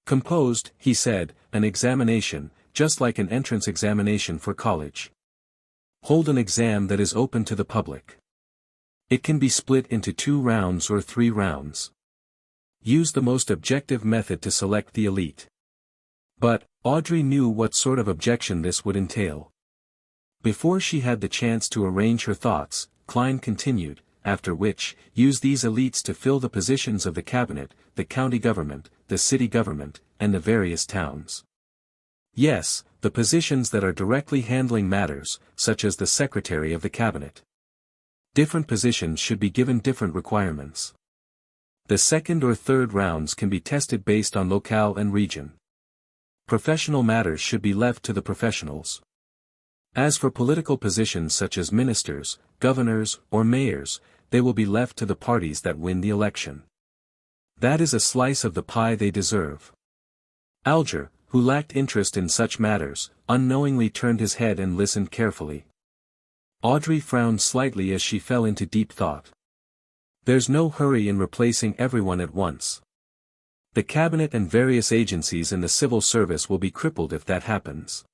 "Composed," he said, "an examination, just like an entrance examination for college. Hold an exam that is open to the public. It can be split into 2 rounds or 3 rounds. Use the most objective method to select the elite." But, Audrey knew what sort of objection this would entail. Before she had the chance to arrange her thoughts, Klein continued, after which, use these elites to fill the positions of the cabinet, the county government, the city government, and the various towns. Yes, the positions that are directly handling matters, such as the secretary of the cabinet. Different positions should be given different requirements. The second or third rounds can be tested based on locale and region. Professional matters should be left to the professionals. As for political positions such as ministers, governors, or mayors, they will be left to the parties that win the election. That is a slice of the pie they deserve. Alger, who lacked interest in such matters, unknowingly turned his head and listened carefully. Audrey frowned slightly as she fell into deep thought. There's no hurry in replacing everyone at once. The cabinet and various agencies in the civil service will be crippled if that happens.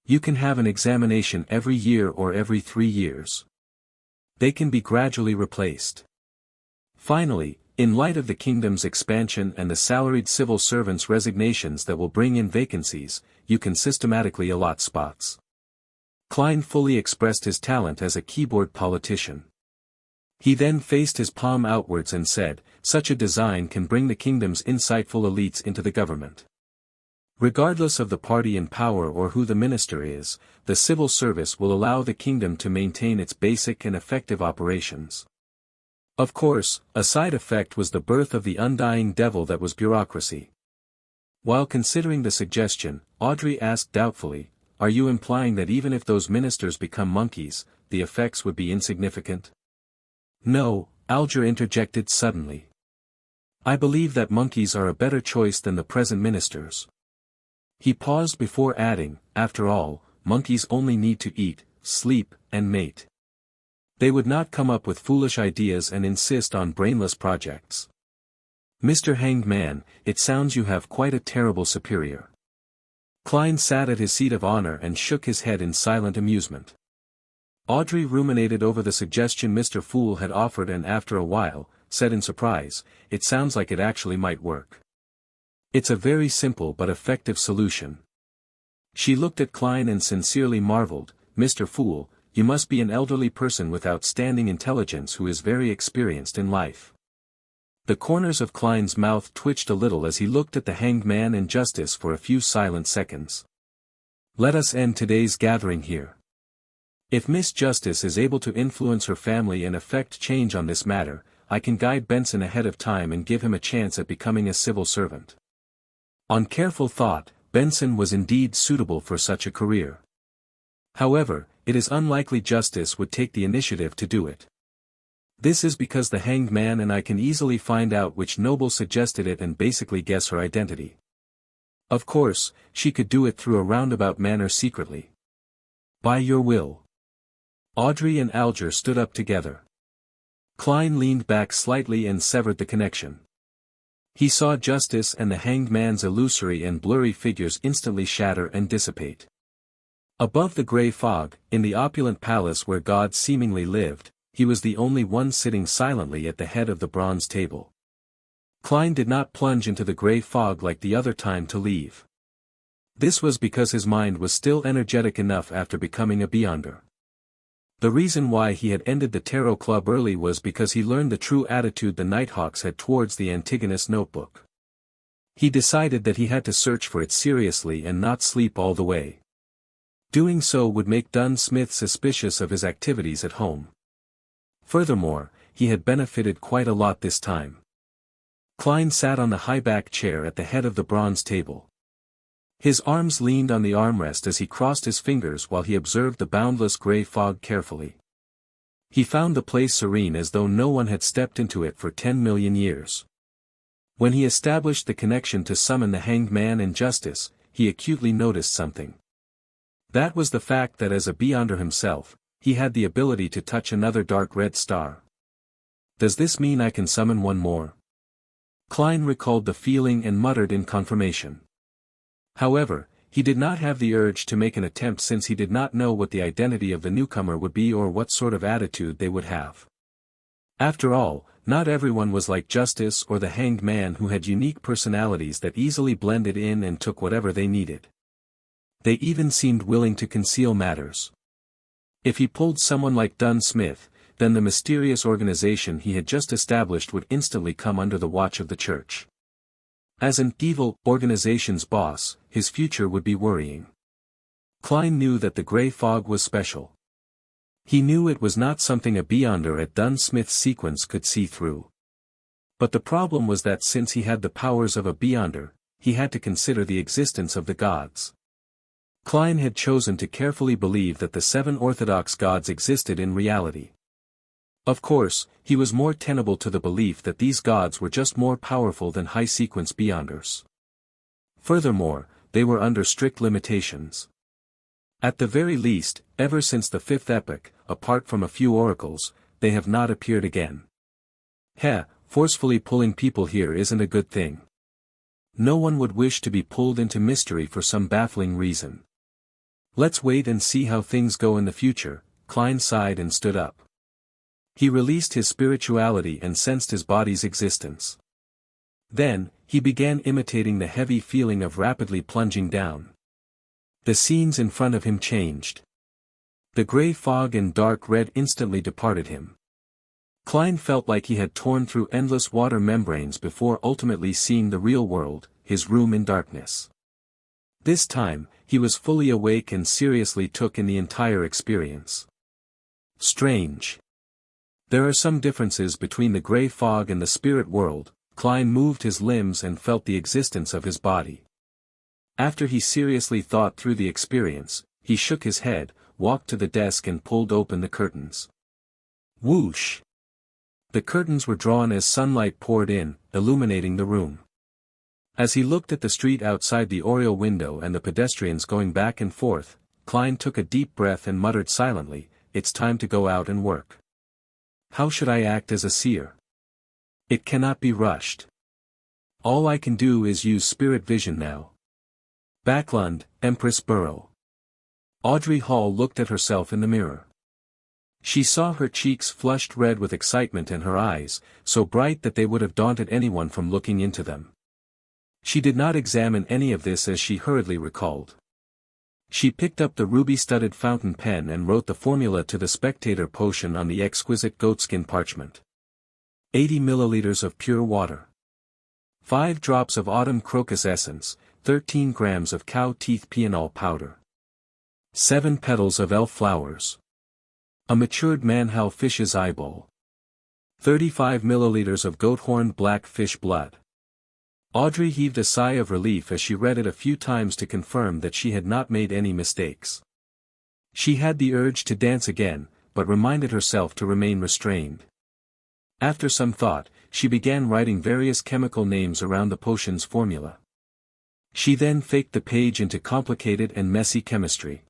You can have an examination every year or every 3 years. They can be gradually replaced. Finally, in light of the kingdom's expansion and the salaried civil servants' resignations that will bring in vacancies, you can systematically allot spots. Klein fully expressed his talent as a keyboard politician. He then faced his palm outwards and said, such a design can bring the kingdom's insightful elites into the government. Regardless of the party in power or who the minister is, the civil service will allow the kingdom to maintain its basic and effective operations. Of course, a side effect was the birth of the undying devil that was bureaucracy. While considering the suggestion, Audrey asked doubtfully, are you implying that even if those ministers become monkeys, the effects would be insignificant? No, Alger interjected suddenly. I believe that monkeys are a better choice than the present ministers. He paused before adding, after all, monkeys only need to eat, sleep, and mate. They would not come up with foolish ideas and insist on brainless projects. Mr. Hanged Man, it sounds you have quite a terrible superior. Klein sat at his seat of honor and shook his head in silent amusement. Audrey ruminated over the suggestion Mr. Fool had offered and after a while, said in surprise, it sounds like it actually might work. It's a very simple but effective solution. She looked at Klein and sincerely marveled, Mr. Fool, you must be an elderly person with outstanding intelligence who is very experienced in life. The corners of Klein's mouth twitched a little as he looked at the Hanged Man and Justice for a few silent seconds. Let us end today's gathering here. If Miss Justice is able to influence her family and effect change on this matter, I can guide Benson ahead of time and give him a chance at becoming a civil servant. On careful thought, Benson was indeed suitable for such a career. However, it is unlikely Justice would take the initiative to do it. This is because the Hanged Man and I can easily find out which noble suggested it and basically guess her identity. Of course, she could do it through a roundabout manner secretly. By your will. Audrey and Alger stood up together. Klein leaned back slightly and severed the connection. He saw Justice and the Hanged Man's illusory and blurry figures instantly shatter and dissipate. Above the grey fog, in the opulent palace where God seemingly lived, he was the only one sitting silently at the head of the bronze table. Klein did not plunge into the grey fog like the other time to leave. This was because his mind was still energetic enough after becoming a Beyonder. The reason why he had ended the Tarot Club early was because he learned the true attitude the Nighthawks had towards the Antigonus notebook. He decided that he had to search for it seriously and not sleep all the way. Doing so would make Dunn Smith suspicious of his activities at home. Furthermore, he had benefited quite a lot this time. Klein sat on the high-back chair at the head of the bronze table. His arms leaned on the armrest as he crossed his fingers while he observed the boundless grey fog carefully. He found the place serene as though no one had stepped into it for 10 million years. When he established the connection to summon the Hanged Man and Justice, he acutely noticed something. That was the fact that as a Beyonder himself, he had the ability to touch another dark red star. Does this mean I can summon one more? Klein recalled the feeling and muttered in confirmation. However, he did not have the urge to make an attempt since he did not know what the identity of the newcomer would be or what sort of attitude they would have. After all, not everyone was like Justice or the Hanged Man who had unique personalities that easily blended in and took whatever they needed. They even seemed willing to conceal matters. If he pulled someone like Dunn Smith, then the mysterious organization he had just established would instantly come under the watch of the church. As an evil organization's boss, his future would be worrying. Klein knew that the gray fog was special. He knew it was not something a Beyonder at Dunsmith's sequence could see through. But the problem was that since he had the powers of a Beyonder, he had to consider the existence of the gods. Klein had chosen to carefully believe that the 7 orthodox gods existed in reality. Of course, he was more tenable to the belief that these gods were just more powerful than high-sequence Beyonders. Furthermore, they were under strict limitations. At the very least, ever since the 5th epoch, apart from a few oracles, they have not appeared again. Forcefully pulling people here isn't a good thing. No one would wish to be pulled into mystery for some baffling reason. Let's wait and see how things go in the future. Klein sighed and stood up. He released his spirituality and sensed his body's existence. Then, he began imitating the heavy feeling of rapidly plunging down. The scenes in front of him changed. The gray fog and dark red instantly departed him. Klein felt like he had torn through endless water membranes before ultimately seeing the real world, his room in darkness. This time, he was fully awake and seriously took in the entire experience. Strange. There are some differences between the gray fog and the spirit world. Klein moved his limbs and felt the existence of his body. After he seriously thought through the experience, he shook his head, walked to the desk and pulled open the curtains. Whoosh! The curtains were drawn as sunlight poured in, illuminating the room. As he looked at the street outside the oriel window and the pedestrians going back and forth, Klein took a deep breath and muttered silently, "It's time to go out and work. How should I act as a seer? It cannot be rushed. All I can do is use spirit vision now." Backlund, Empress Borough. Audrey Hall looked at herself in the mirror. She saw her cheeks flushed red with excitement and her eyes, so bright that they would have daunted anyone from looking into them. She did not examine any of this as she hurriedly recalled. She picked up the ruby-studded fountain pen and wrote the formula to the spectator potion on the exquisite goatskin parchment. 80 milliliters of pure water. 5 drops of autumn crocus essence, 13 grams of cow teeth pianol powder. 7 petals of elf flowers. A matured manhow fish's eyeball. 35 milliliters of goat-horned black fish blood. Audrey heaved a sigh of relief as she read it a few times to confirm that she had not made any mistakes. She had the urge to dance again, but reminded herself to remain restrained. After some thought, she began writing various chemical names around the potion's formula. She then faked the page into complicated and messy chemistry.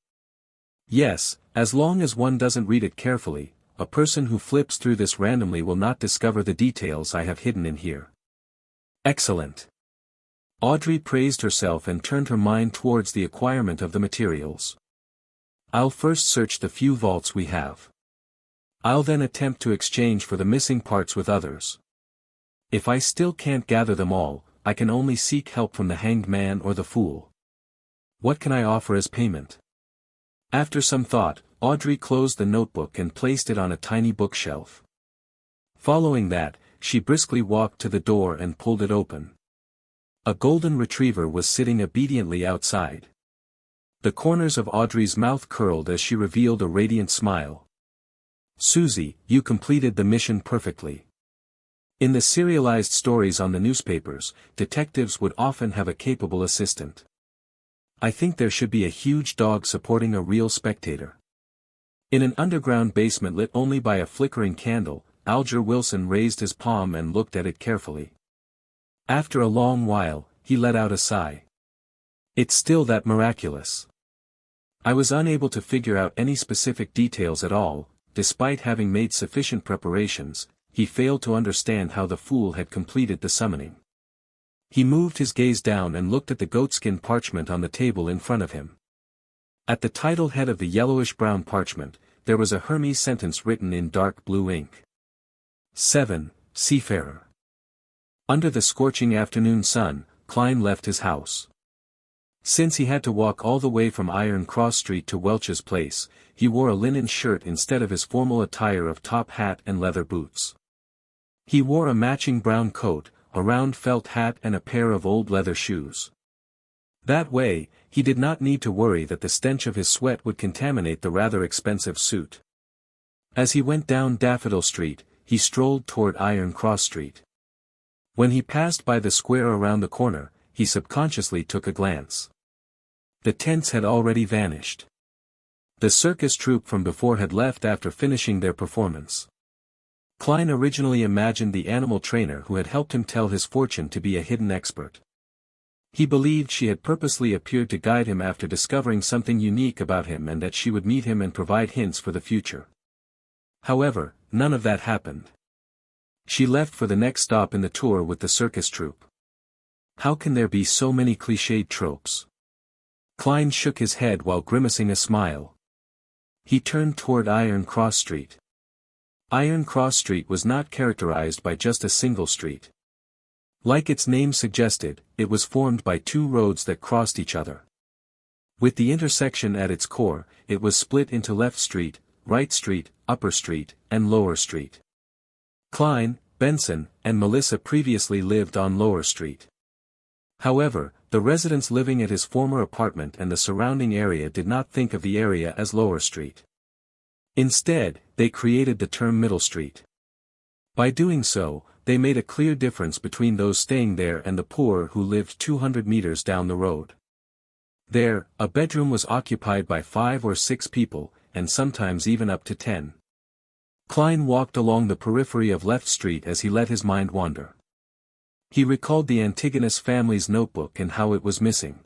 Yes, as long as one doesn't read it carefully, a person who flips through this randomly will not discover the details I have hidden in here. Excellent. Audrey praised herself and turned her mind towards the acquirement of the materials. I'll first search the few vaults we have. I'll then attempt to exchange for the missing parts with others. If I still can't gather them all, I can only seek help from the hanged man or the fool. What can I offer as payment? After some thought, Audrey closed the notebook and placed it on a tiny bookshelf. Following that, she briskly walked to the door and pulled it open. A golden retriever was sitting obediently outside. The corners of Audrey's mouth curled as she revealed a radiant smile. "Susie, you completed the mission perfectly." In the serialized stories on the newspapers, detectives would often have a capable assistant. I think there should be a huge dog supporting a real spectator. In an underground basement lit only by a flickering candle, Alger Wilson raised his palm and looked at it carefully. After a long while, he let out a sigh. It's still that miraculous. I was unable to figure out any specific details at all. Despite having made sufficient preparations, he failed to understand how the fool had completed the summoning. He moved his gaze down and looked at the goatskin parchment on the table in front of him. At the title head of the yellowish-brown parchment, there was a Hermes sentence written in dark blue ink. 7. Seafarer. Under the scorching afternoon sun, Klein left his house. Since he had to walk all the way from Iron Cross Street to Welch's place, he wore a linen shirt instead of his formal attire of top hat and leather boots. He wore a matching brown coat, a round felt hat and a pair of old leather shoes. That way, he did not need to worry that the stench of his sweat would contaminate the rather expensive suit. As he went down Daffodil Street, he strolled toward Iron Cross Street. When he passed by the square around the corner, he subconsciously took a glance. The tents had already vanished. The circus troupe from before had left after finishing their performance. Klein originally imagined the animal trainer who had helped him tell his fortune to be a hidden expert. He believed she had purposely appeared to guide him after discovering something unique about him and that she would meet him and provide hints for the future. However, none of that happened. She left for the next stop in the tour with the circus troupe. How can there be so many cliched tropes? Klein shook his head while grimacing a smile. He turned toward Iron Cross Street. Iron Cross Street was not characterized by just a single street. Like its name suggested, it was formed by two roads that crossed each other. With the intersection at its core, it was split into Left Street, Right Street, Upper Street, and Lower Street. Klein, Benson, and Melissa previously lived on Lower Street. However, the residents living at his former apartment and the surrounding area did not think of the area as Lower Street. Instead, they created the term Middle Street. By doing so, they made a clear difference between those staying there and the poor who lived 200 meters down the road. There, a bedroom was occupied by 5 or 6 people, and sometimes even up to 10. Klein walked along the periphery of Left Street as he let his mind wander. He recalled the Antigonus family's notebook and how it was missing.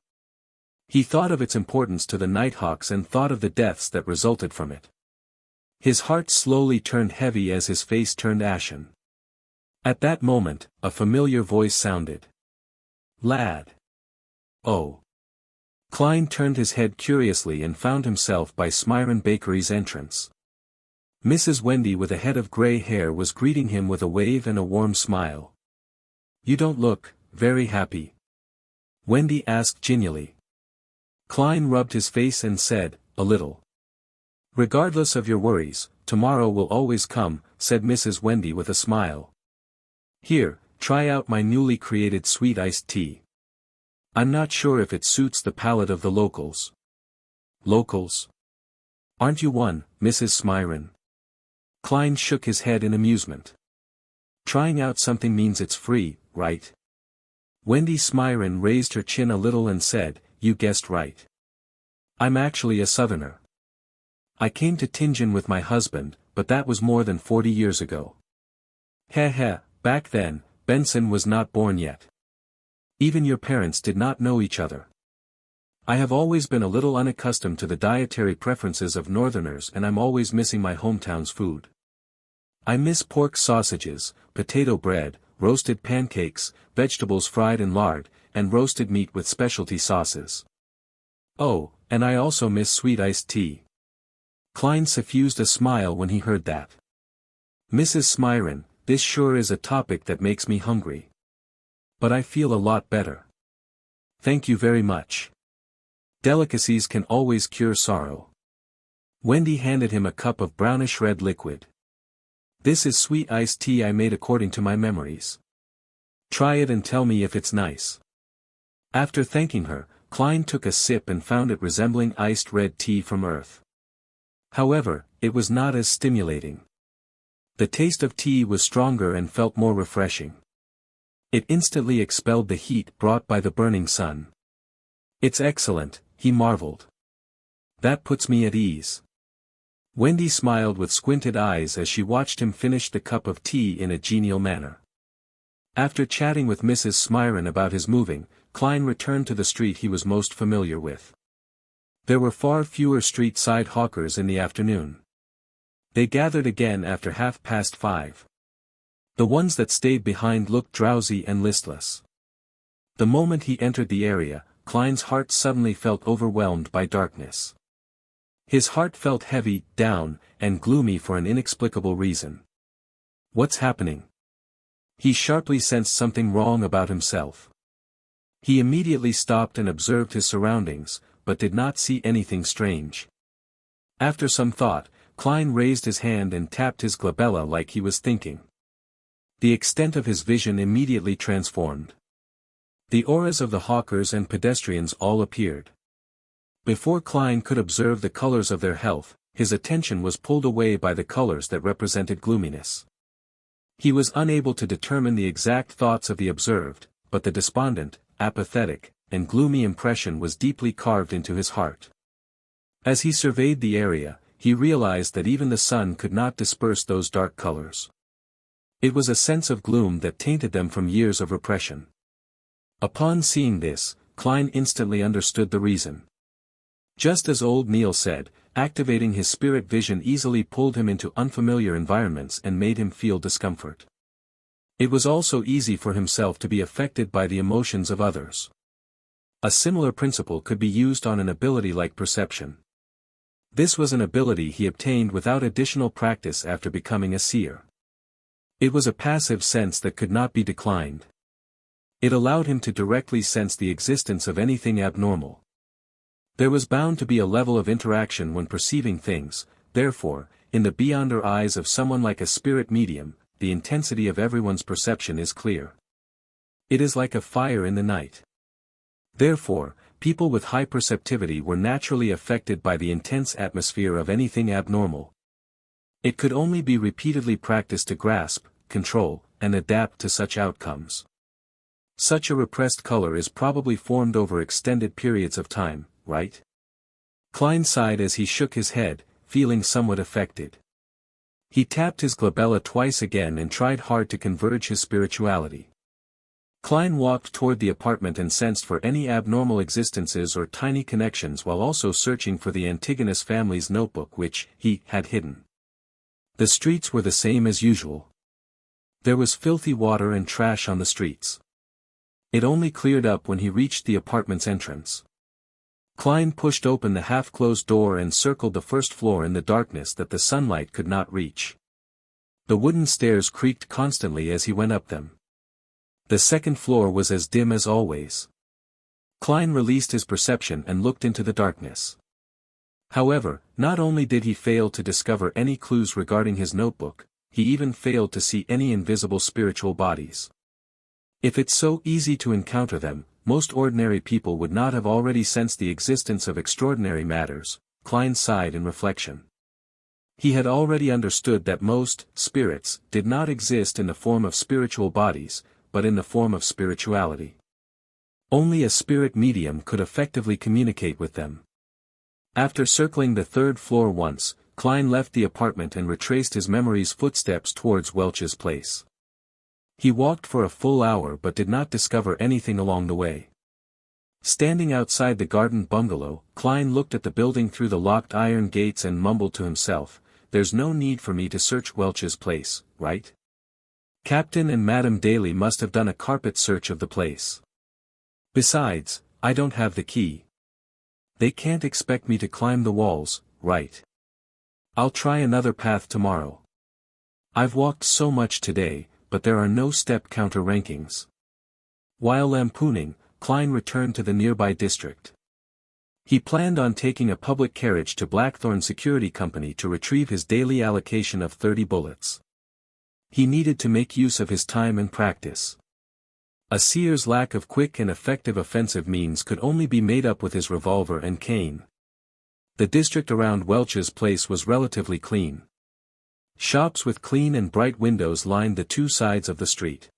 He thought of its importance to the Nighthawks and thought of the deaths that resulted from it. His heart slowly turned heavy as his face turned ashen. At that moment, a familiar voice sounded. "Lad." "Oh." Klein turned his head curiously and found himself by Smyron Bakery's entrance. Mrs. Wendy with a head of gray hair was greeting him with a wave and a warm smile. "You don't look very happy," Wendy asked genially. Klein rubbed his face and said, "A little." "Regardless of your worries, tomorrow will always come," said Mrs. Wendy with a smile. "Here, try out my newly created sweet iced tea. I'm not sure if it suits the palate of the locals." "Locals? Aren't you one, Mrs. Smyron?" Klein shook his head in amusement. "Trying out something means it's free, right?" Wendy Smyron raised her chin a little and said, "You guessed right. I'm actually a Southerner. I came to Tianjin with my husband, but that was more than 40 years ago." Heh, back then, Benson was not born yet. Even your parents did not know each other. I have always been a little unaccustomed to the dietary preferences of Northerners and I'm always missing my hometown's food. I miss pork sausages, potato bread, roasted pancakes, vegetables fried in lard, and roasted meat with specialty sauces. Oh, and I also miss sweet iced tea. Klein suffused a smile when he heard that. "Mrs. Smyron, this sure is a topic that makes me hungry. But I feel a lot better. Thank you very much. Delicacies can always cure sorrow." Wendy handed him a cup of brownish red liquid. "This is sweet iced tea I made according to my memories. Try it and tell me if it's nice." After thanking her, Klein took a sip and found it resembling iced red tea from Earth. However, it was not as stimulating. The taste of tea was stronger and felt more refreshing. It instantly expelled the heat brought by the burning sun. "It's excellent," he marveled. "That puts me at ease." Wendy smiled with squinted eyes as she watched him finish the cup of tea in a genial manner. After chatting with Mrs. Smyron about his moving, Klein returned to the street he was most familiar with. There were far fewer street-side hawkers in the afternoon. They gathered again after 5:30. The ones that stayed behind looked drowsy and listless. The moment he entered the area, Klein's heart suddenly felt overwhelmed by darkness. His heart felt heavy, down, and gloomy for an inexplicable reason. What's happening? He sharply sensed something wrong about himself. He immediately stopped and observed his surroundings, but did not see anything strange. After some thought, Klein raised his hand and tapped his glabella like he was thinking. The extent of his vision immediately transformed. The auras of the hawkers and pedestrians all appeared. Before Klein could observe the colors of their health, his attention was pulled away by the colors that represented gloominess. He was unable to determine the exact thoughts of the observed, but the despondent, apathetic, and gloomy impression was deeply carved into his heart. As he surveyed the area, he realized that even the sun could not disperse those dark colors. It was a sense of gloom that tainted them from years of repression. Upon seeing this, Klein instantly understood the reason. Just as old Neil said, activating his spirit vision easily pulled him into unfamiliar environments and made him feel discomfort. It was also easy for himself to be affected by the emotions of others. A similar principle could be used on an ability like perception. This was an ability he obtained without additional practice after becoming a seer. It was a passive sense that could not be declined. It allowed him to directly sense the existence of anything abnormal. There was bound to be a level of interaction when perceiving things, therefore, in the beyonder eyes of someone like a spirit medium, the intensity of everyone's perception is clear. It is like a fire in the night. Therefore, people with high perceptivity were naturally affected by the intense atmosphere of anything abnormal. It could only be repeatedly practiced to grasp, control, and adapt to such outcomes. Such a repressed color is probably formed over extended periods of time, right? Klein sighed as he shook his head, feeling somewhat affected. He tapped his glabella twice again and tried hard to converge his spirituality. Klein walked toward the apartment and sensed for any abnormal existences or tiny connections while also searching for the Antigonus family's notebook which he had hidden. The streets were the same as usual. There was filthy water and trash on the streets. It only cleared up when he reached the apartment's entrance. Klein pushed open the half-closed door and circled the first floor in the darkness that the sunlight could not reach. The wooden stairs creaked constantly as he went up them. The second floor was as dim as always. Klein released his perception and looked into the darkness. However, not only did he fail to discover any clues regarding his notebook, he even failed to see any invisible spiritual bodies. If it's so easy to encounter them, most ordinary people would not have already sensed the existence of extraordinary matters, Klein sighed in reflection. He had already understood that most spirits did not exist in the form of spiritual bodies, but in the form of spirituality. Only a spirit medium could effectively communicate with them. After circling the third floor once, Klein left the apartment and retraced his memory's footsteps towards Welch's place. He walked for a full hour but did not discover anything along the way. Standing outside the garden bungalow, Klein looked at the building through the locked iron gates and mumbled to himself, "There's no need for me to search Welch's place, right? Captain and Madame Daly must have done a carpet search of the place. Besides, I don't have the key. They can't expect me to climb the walls, right? I'll try another path tomorrow. I've walked so much today, but there are no step counter rankings." While lampooning, Klein returned to the nearby district. He planned on taking a public carriage to Blackthorn Security Company to retrieve his daily allocation of 30 bullets. He needed to make use of his time and practice. A seer's lack of quick and effective offensive means could only be made up with his revolver and cane. The district around Welch's place was relatively clean. Shops with clean and bright windows lined the two sides of the street.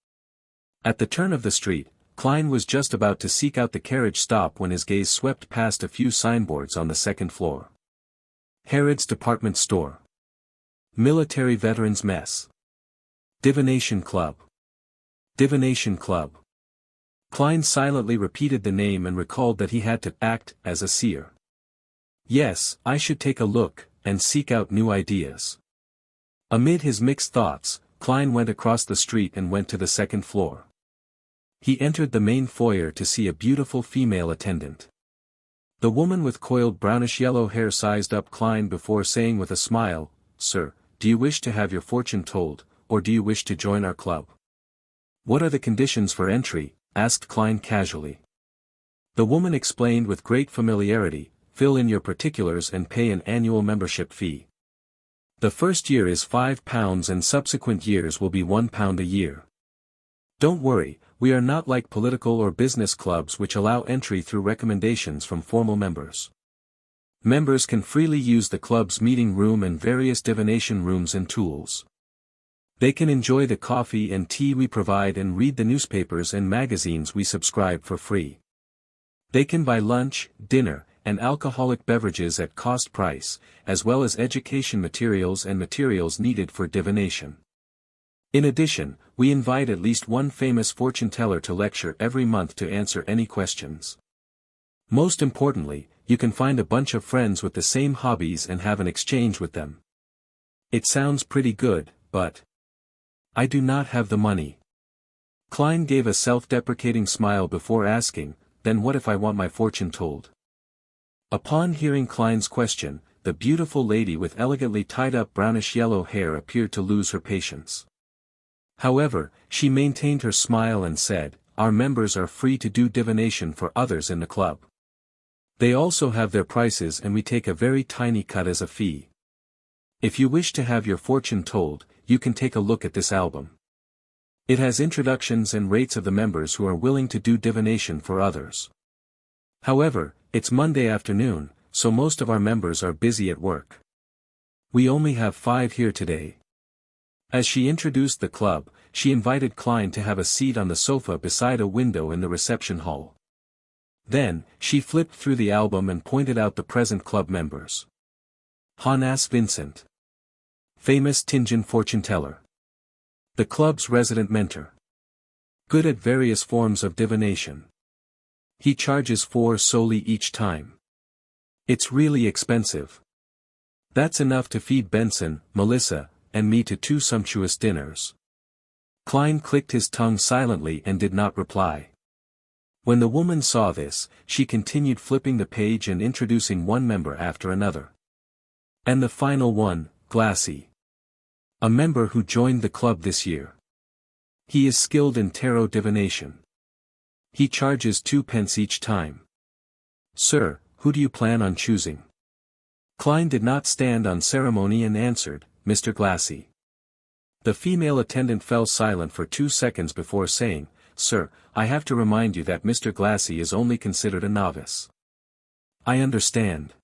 At the turn of the street, Klein was just about to seek out the carriage stop when his gaze swept past a few signboards on the second floor. Harrod's Department Store. Military Veterans Mess. Divination Club. Divination Club. Klein silently repeated the name and recalled that he had to act as a seer. Yes, I should take a look, and seek out new ideas. Amid his mixed thoughts, Klein went across the street and went to the second floor. He entered the main foyer to see a beautiful female attendant. The woman with coiled brownish-yellow hair sized up Klein before saying with a smile, "Sir, do you wish to have your fortune told, or do you wish to join our club?" "What are the conditions for entry?" asked Klein casually. The woman explained with great familiarity, fill in your particulars and pay an annual membership fee. The first year is £5 and subsequent years will be £1 a year. Don't worry, we are not like political or business clubs which allow entry through recommendations from formal members. Members can freely use the club's meeting room and various divination rooms and tools. They can enjoy the coffee and tea we provide and read the newspapers and magazines we subscribe for free. They can buy lunch, dinner, and alcoholic beverages at cost price, as well as education materials and materials needed for divination. In addition, we invite at least one famous fortune teller to lecture every month to answer any questions. Most importantly, you can find a bunch of friends with the same hobbies and have an exchange with them. It sounds pretty good, but I do not have the money. Klein gave a self-deprecating smile before asking, then what if I want my fortune told? Upon hearing Klein's question, the beautiful lady with elegantly tied-up brownish-yellow hair appeared to lose her patience. However, she maintained her smile and said, our members are free to do divination for others in the club. They also have their prices and we take a very tiny cut as a fee. If you wish to have your fortune told, you can take a look at this album. It has introductions and rates of the members who are willing to do divination for others. However, it's Monday afternoon, so most of our members are busy at work. We only have 5 here today. As she introduced the club, she invited Klein to have a seat on the sofa beside a window in the reception hall. Then, she flipped through the album and pointed out the present club members. Hannes Vincent. Famous Tingen fortune teller. The club's resident mentor. Good at various forms of divination. He charges 4 solely each time. It's really expensive. That's enough to feed Benson, Melissa, and me to 2 sumptuous dinners. Klein clicked his tongue silently and did not reply. When the woman saw this, she continued flipping the page and introducing one member after another. And the final one, Glassy. A member who joined the club this year. He is skilled in tarot divination. He charges 2 pence each time. Sir, who do you plan on choosing? Klein did not stand on ceremony and answered, Mr. Glassy. The female attendant fell silent for 2 seconds before saying, Sir, I have to remind you that Mr. Glassy is only considered a novice. I understand.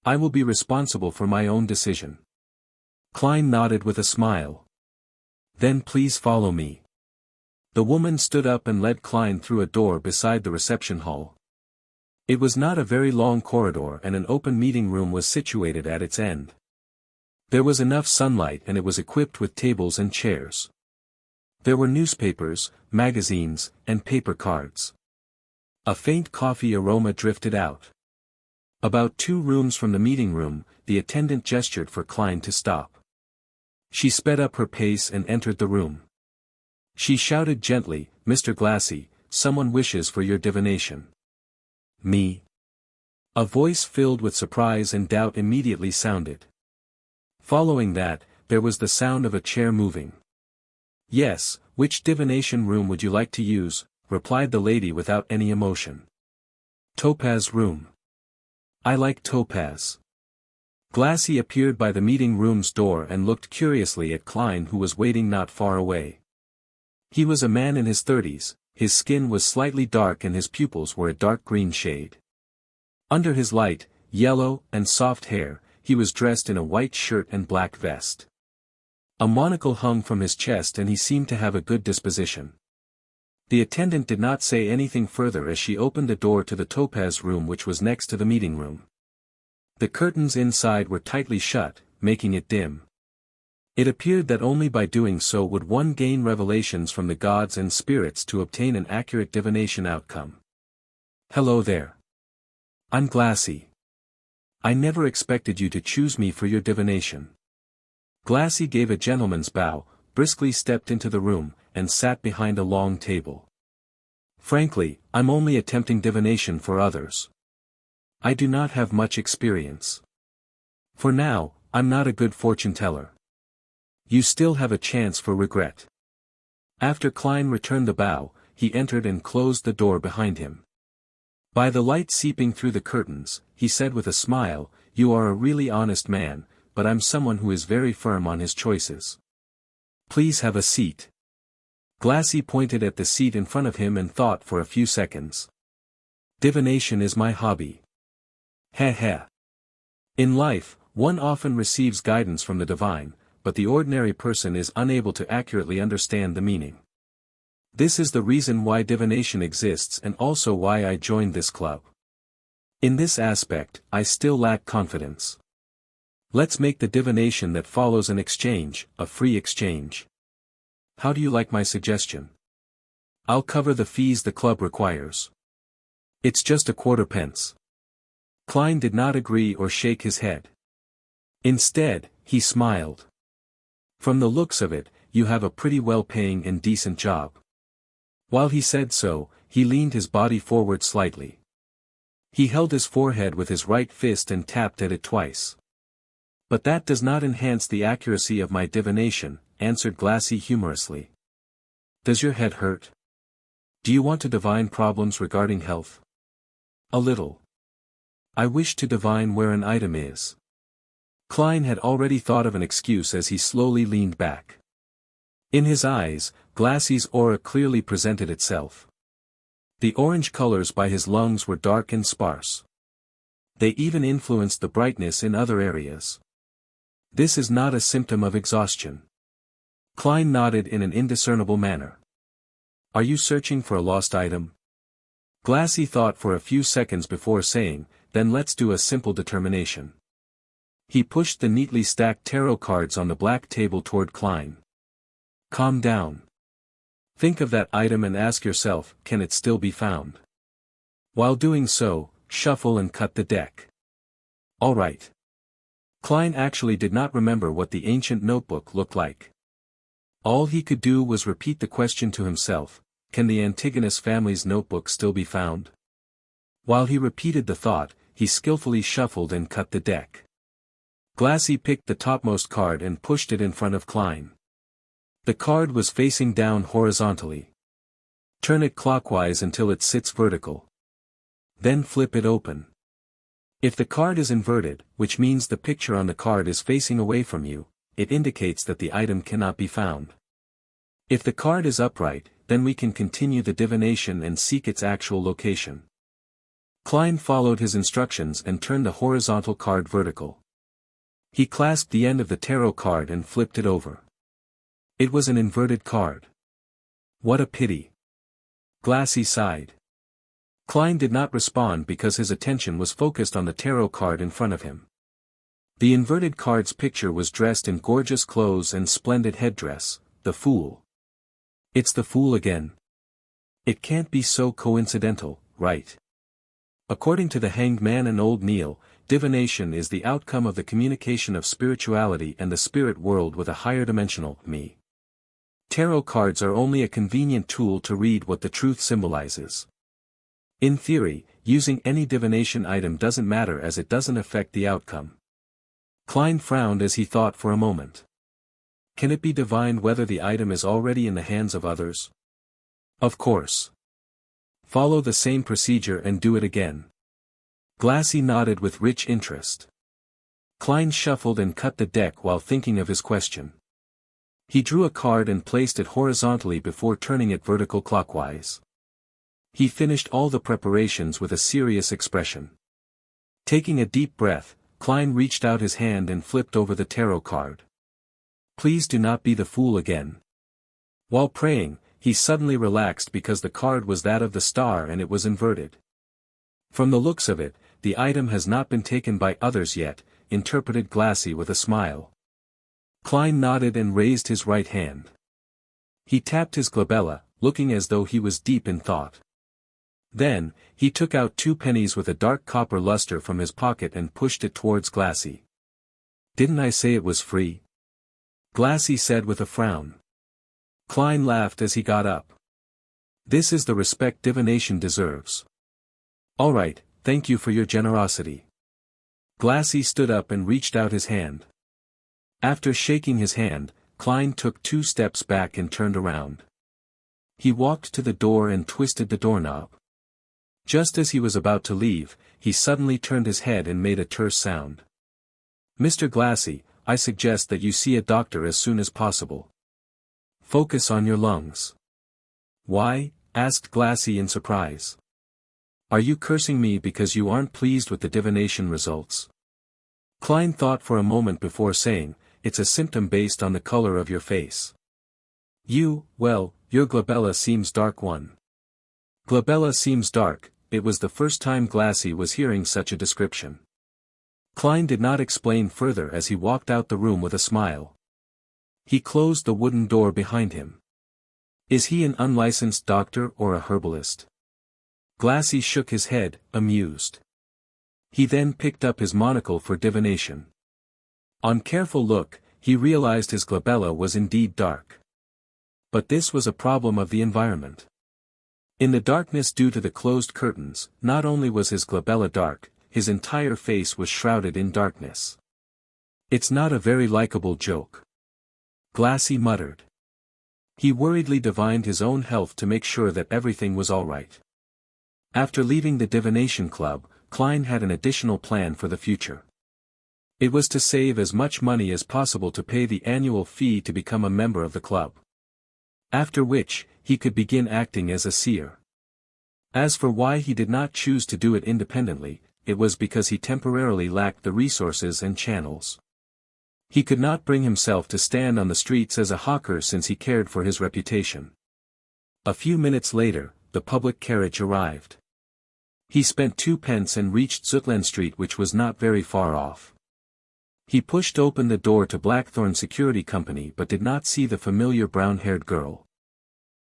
I will be responsible for my own decision. Klein nodded with a smile. Then please follow me. The woman stood up and led Klein through a door beside the reception hall. It was not a very long corridor and an open meeting room was situated at its end. There was enough sunlight and it was equipped with tables and chairs. There were newspapers, magazines, and paper cards. A faint coffee aroma drifted out. About 2 rooms from the meeting room, the attendant gestured for Klein to stop. She sped up her pace and entered the room. She shouted gently, Mr. Glassy, someone wishes for your divination. Me? A voice filled with surprise and doubt immediately sounded. Following that, there was the sound of a chair moving. Yes, which divination room would you like to use? Replied the lady without any emotion. Topaz room. I like Topaz. Glassy appeared by the meeting room's door and looked curiously at Klein who was waiting not far away. He was a man in his 30s, his skin was slightly dark and his pupils were a dark green shade. Under his light, yellow, and soft hair, he was dressed in a white shirt and black vest. A monocle hung from his chest and he seemed to have a good disposition. The attendant did not say anything further as she opened the door to the Topaz room which was next to the meeting room. The curtains inside were tightly shut, making it dim. It appeared that only by doing so would one gain revelations from the gods and spirits to obtain an accurate divination outcome. Hello there. I'm Glassy. I never expected you to choose me for your divination. Glassy gave a gentleman's bow, briskly stepped into the room, and sat behind a long table. Frankly, I'm only attempting divination for others. I do not have much experience. For now, I'm not a good fortune teller. You still have a chance for regret. After Klein returned the bow, he entered and closed the door behind him. By the light seeping through the curtains, he said with a smile, "You are a really honest man, but I'm someone who is very firm on his choices. Please have a seat." Glassy pointed at the seat in front of him and thought for a few seconds. "Divination is my hobby." Heh heh. In life, one often receives guidance from the divine, but the ordinary person is unable to accurately understand the meaning. This is the reason why divination exists and also why I joined this club. In this aspect, I still lack confidence. Let's make the divination that follows an exchange, a free exchange. How do you like my suggestion? I'll cover the fees the club requires. It's just a quarter pence. Klein did not agree or shake his head. Instead, he smiled. From the looks of it, you have a pretty well-paying and decent job. While he said so, he leaned his body forward slightly. He held his forehead with his right fist and tapped at it twice. "But that does not enhance the accuracy of my divination," answered Glassy humorously. "Does your head hurt? Do you want to divine problems regarding health?" "A little. I wish to divine where an item is." Klein had already thought of an excuse as he slowly leaned back. In his eyes, Glassy's aura clearly presented itself. The orange colors by his lungs were dark and sparse. They even influenced the brightness in other areas. This is not a symptom of exhaustion. Klein nodded in an indiscernible manner. "Are you searching for a lost item?" Glassy thought for a few seconds before saying, "Then let's do a simple determination." He pushed the neatly stacked tarot cards on the black table toward Klein. "Calm down. Think of that item and ask yourself, can it still be found? While doing so, shuffle and cut the deck." "All right." Klein actually did not remember what the ancient notebook looked like. All he could do was repeat the question to himself, can the Antigonus family's notebook still be found? While he repeated the thought, he skillfully shuffled and cut the deck. Glassy picked the topmost card and pushed it in front of Klein. The card was facing down horizontally. Turn it clockwise until it sits vertical. Then flip it open. If the card is inverted, which means the picture on the card is facing away from you, it indicates that the item cannot be found. If the card is upright, then we can continue the divination and seek its actual location. Klein followed his instructions and turned the horizontal card vertical. He clasped the end of the tarot card and flipped it over. It was an inverted card. "What a pity." Glassy sighed. Klein did not respond because his attention was focused on the tarot card in front of him. The inverted card's picture was dressed in gorgeous clothes and splendid headdress, the Fool. "It's the Fool again. It can't be so coincidental, right?" According to the Hanged Man and Old Neil, divination is the outcome of the communication of spirituality and the spirit world with a higher dimensional me. Tarot cards are only a convenient tool to read what the truth symbolizes. In theory, using any divination item doesn't matter as it doesn't affect the outcome. Klein frowned as he thought for a moment. Can it be divined whether the item is already in the hands of others? Of course. Follow the same procedure and do it again. Glassy nodded with rich interest. Klein shuffled and cut the deck while thinking of his question. He drew a card and placed it horizontally before turning it vertical clockwise. He finished all the preparations with a serious expression. Taking a deep breath, Klein reached out his hand and flipped over the tarot card. "Please do not be the Fool again." While praying, he suddenly relaxed because the card was that of the Star and it was inverted. "From the looks of it, the item has not been taken by others yet," interpreted Glassy with a smile. Klein nodded and raised his right hand. He tapped his glabella, looking as though he was deep in thought. Then, he took out 2 pennies with a dark copper luster from his pocket and pushed it towards Glassy. "Didn't I say it was free?" Glassy said with a frown. Klein laughed as he got up. "This is the respect divination deserves." "All right, thank you for your generosity." Glassy stood up and reached out his hand. After shaking his hand, Klein took 2 steps back and turned around. He walked to the door and twisted the doorknob. Just as he was about to leave, he suddenly turned his head and made a terse sound. "Mr. Glassy, I suggest that you see a doctor as soon as possible. Focus on your lungs." "Why?" asked Glassy in surprise. "Are you cursing me because you aren't pleased with the divination results?" Klein thought for a moment before saying, "It's a symptom based on the color of your face. Well, your glabella seems dark one." Glabella seems dark. It was the first time Glassy was hearing such a description. Klein did not explain further as he walked out the room with a smile. He closed the wooden door behind him. Is he an unlicensed doctor or a herbalist? Glassy shook his head, amused. He then picked up his monocle for divination. On careful look, he realized his glabella was indeed dark. But this was a problem of the environment. In the darkness due to the closed curtains, not only was his glabella dark, his entire face was shrouded in darkness. "It's not a very likable joke," Glassy muttered. He worriedly divined his own health to make sure that everything was all right. After leaving the divination club, Klein had an additional plan for the future. It was to save as much money as possible to pay the annual fee to become a member of the club. After which, he could begin acting as a seer. As for why he did not choose to do it independently, it was because he temporarily lacked the resources and channels. He could not bring himself to stand on the streets as a hawker since he cared for his reputation. A few minutes later, the public carriage arrived. He spent 2 pence and reached Zutland Street, which was not very far off. He pushed open the door to Blackthorn Security Company but did not see the familiar brown-haired girl.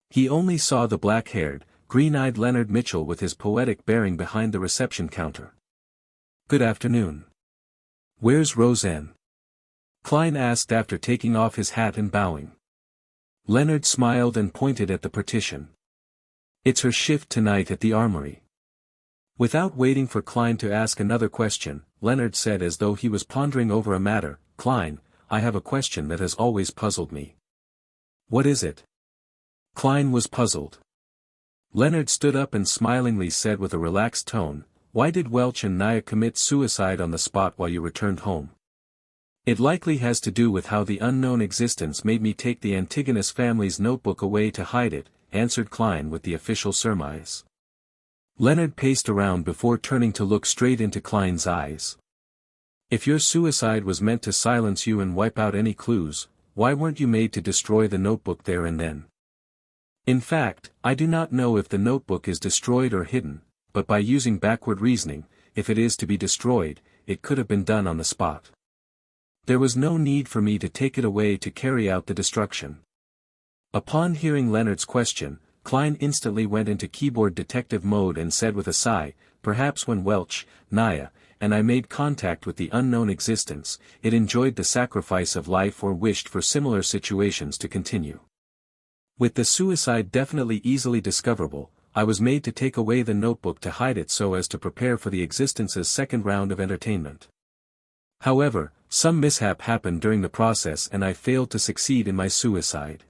He only saw the black-haired, green-eyed Leonard Mitchell with his poetic bearing behind the reception counter. "Good afternoon. Where's Roseanne?" Klein asked after taking off his hat and bowing. Leonard smiled and pointed at the partition. "It's her shift tonight at the armory." Without waiting for Klein to ask another question, Leonard said as though he was pondering over a matter, "Klein, I have a question that has always puzzled me." "What is it?" Klein was puzzled. Leonard stood up and smilingly said with a relaxed tone, "Why did Welch and Naya commit suicide on the spot while you returned home?" "It likely has to do with how the unknown existence made me take the Antigonus family's notebook away to hide it," answered Klein with the official surmise. Leonard paced around before turning to look straight into Klein's eyes. "If your suicide was meant to silence you and wipe out any clues, why weren't you made to destroy the notebook there and then? In fact, I do not know if the notebook is destroyed or hidden, but by using backward reasoning, if it is to be destroyed, it could have been done on the spot. There was no need for me to take it away to carry out the destruction." Upon hearing Leonard's question, Klein instantly went into keyboard detective mode and said with a sigh, "Perhaps when Welch, Naya, and I made contact with the unknown existence, it enjoyed the sacrifice of life or wished for similar situations to continue. With the suicide definitely easily discoverable, I was made to take away the notebook to hide it so as to prepare for the existence's second round of entertainment. However, some mishap happened during the process and I failed to succeed in my suicide."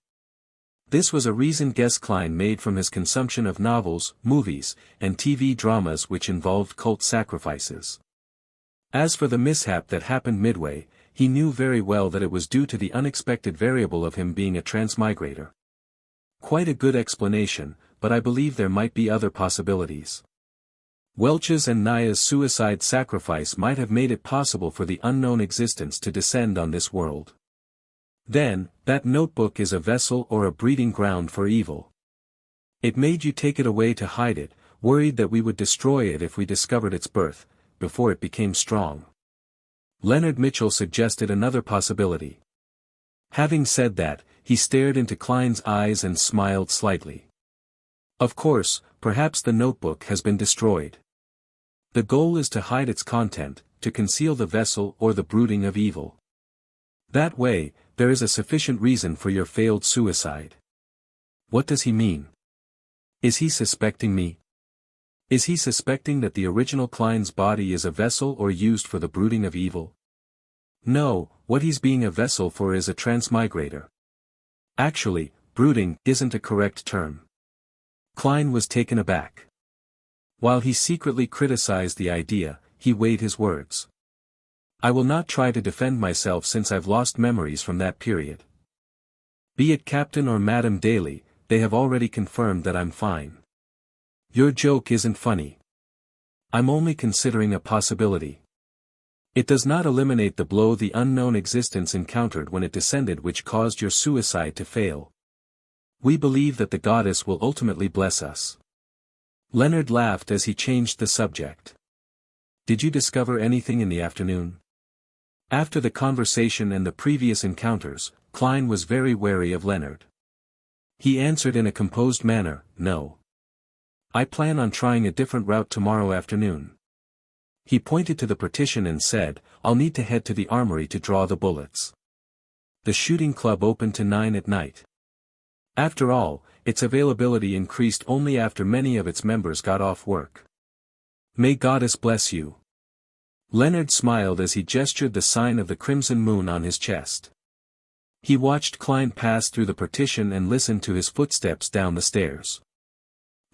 This was a reasoned guess Klein made from his consumption of novels, movies, and TV dramas which involved cult sacrifices. As for the mishap that happened midway, he knew very well that it was due to the unexpected variable of him being a transmigrator. Quite a good explanation, but I believe there might be other possibilities. Welch's and Naya's suicide sacrifice might have made it possible for the unknown existence to descend on this world. Then, that notebook is a vessel or a breeding ground for evil. It made you take it away to hide it, worried that we would destroy it if we discovered its birth, before it became strong. Leonard Mitchell suggested another possibility. Having said that, he stared into Klein's eyes and smiled slightly. "Of course, perhaps the notebook has been destroyed. The goal is to hide its content, to conceal the vessel or the brooding of evil. That way, there is a sufficient reason for your failed suicide." What does he mean? Is he suspecting me? Is he suspecting that the original Klein's body is a vessel or used for the brooding of evil? No, what he's being a vessel for is a transmigrator. Actually, brooding isn't a correct term. Klein was taken aback. While he secretly criticized the idea, he weighed his words. I will not try to defend myself since I've lost memories from that period. Be it Captain or Madam Daly, they have already confirmed that I'm fine. Your joke isn't funny. I'm only considering a possibility. It does not eliminate the blow the unknown existence encountered when it descended which caused your suicide to fail. We believe that the goddess will ultimately bless us. Leonard laughed as he changed the subject. Did you discover anything in the afternoon? After the conversation and the previous encounters, Klein was very wary of Leonard. He answered in a composed manner, no. I plan on trying a different route tomorrow afternoon. He pointed to the partition and said, I'll need to head to the armory to draw the bullets. The shooting club opened to 9 at night. After all, its availability increased only after many of its members got off work. May Goddess bless you. Leonard smiled as he gestured the sign of the crimson moon on his chest. He watched Klein pass through the partition and listened to his footsteps down the stairs.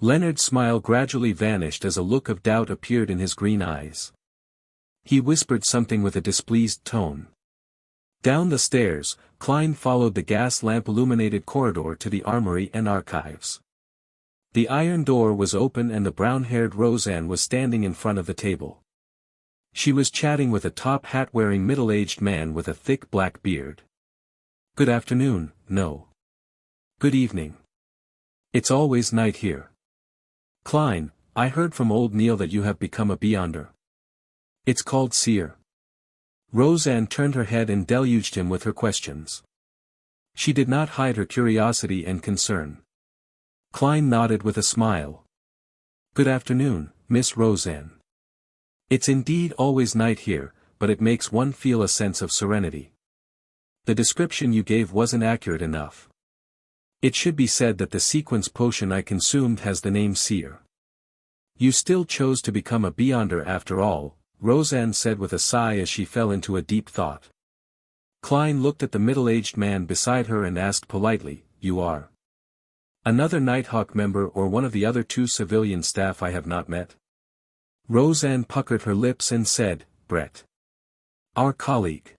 Leonard's smile gradually vanished as a look of doubt appeared in his green eyes. He whispered something with a displeased tone. Down the stairs, Klein followed the gas lamp-illuminated corridor to the armory and archives. The iron door was open and the brown-haired Roseanne was standing in front of the table. She was chatting with a top hat-wearing middle-aged man with a thick black beard. Good afternoon, no. Good evening. It's always night here. Klein, I heard from old Neil that you have become a beyonder. It's called seer. Roseanne turned her head and deluged him with her questions. She did not hide her curiosity and concern. Klein nodded with a smile. Good afternoon, Miss Roseanne. It's indeed always night here, but it makes one feel a sense of serenity. The description you gave wasn't accurate enough. It should be said that the sequence potion I consumed has the name Seer. You still chose to become a beyonder after all, Roseanne said with a sigh as she fell into a deep thought. Klein looked at the middle-aged man beside her and asked politely, You are another Nighthawk member or one of the other 2 civilian staff I have not met? Roseanne puckered her lips and said, Brett. Our colleague.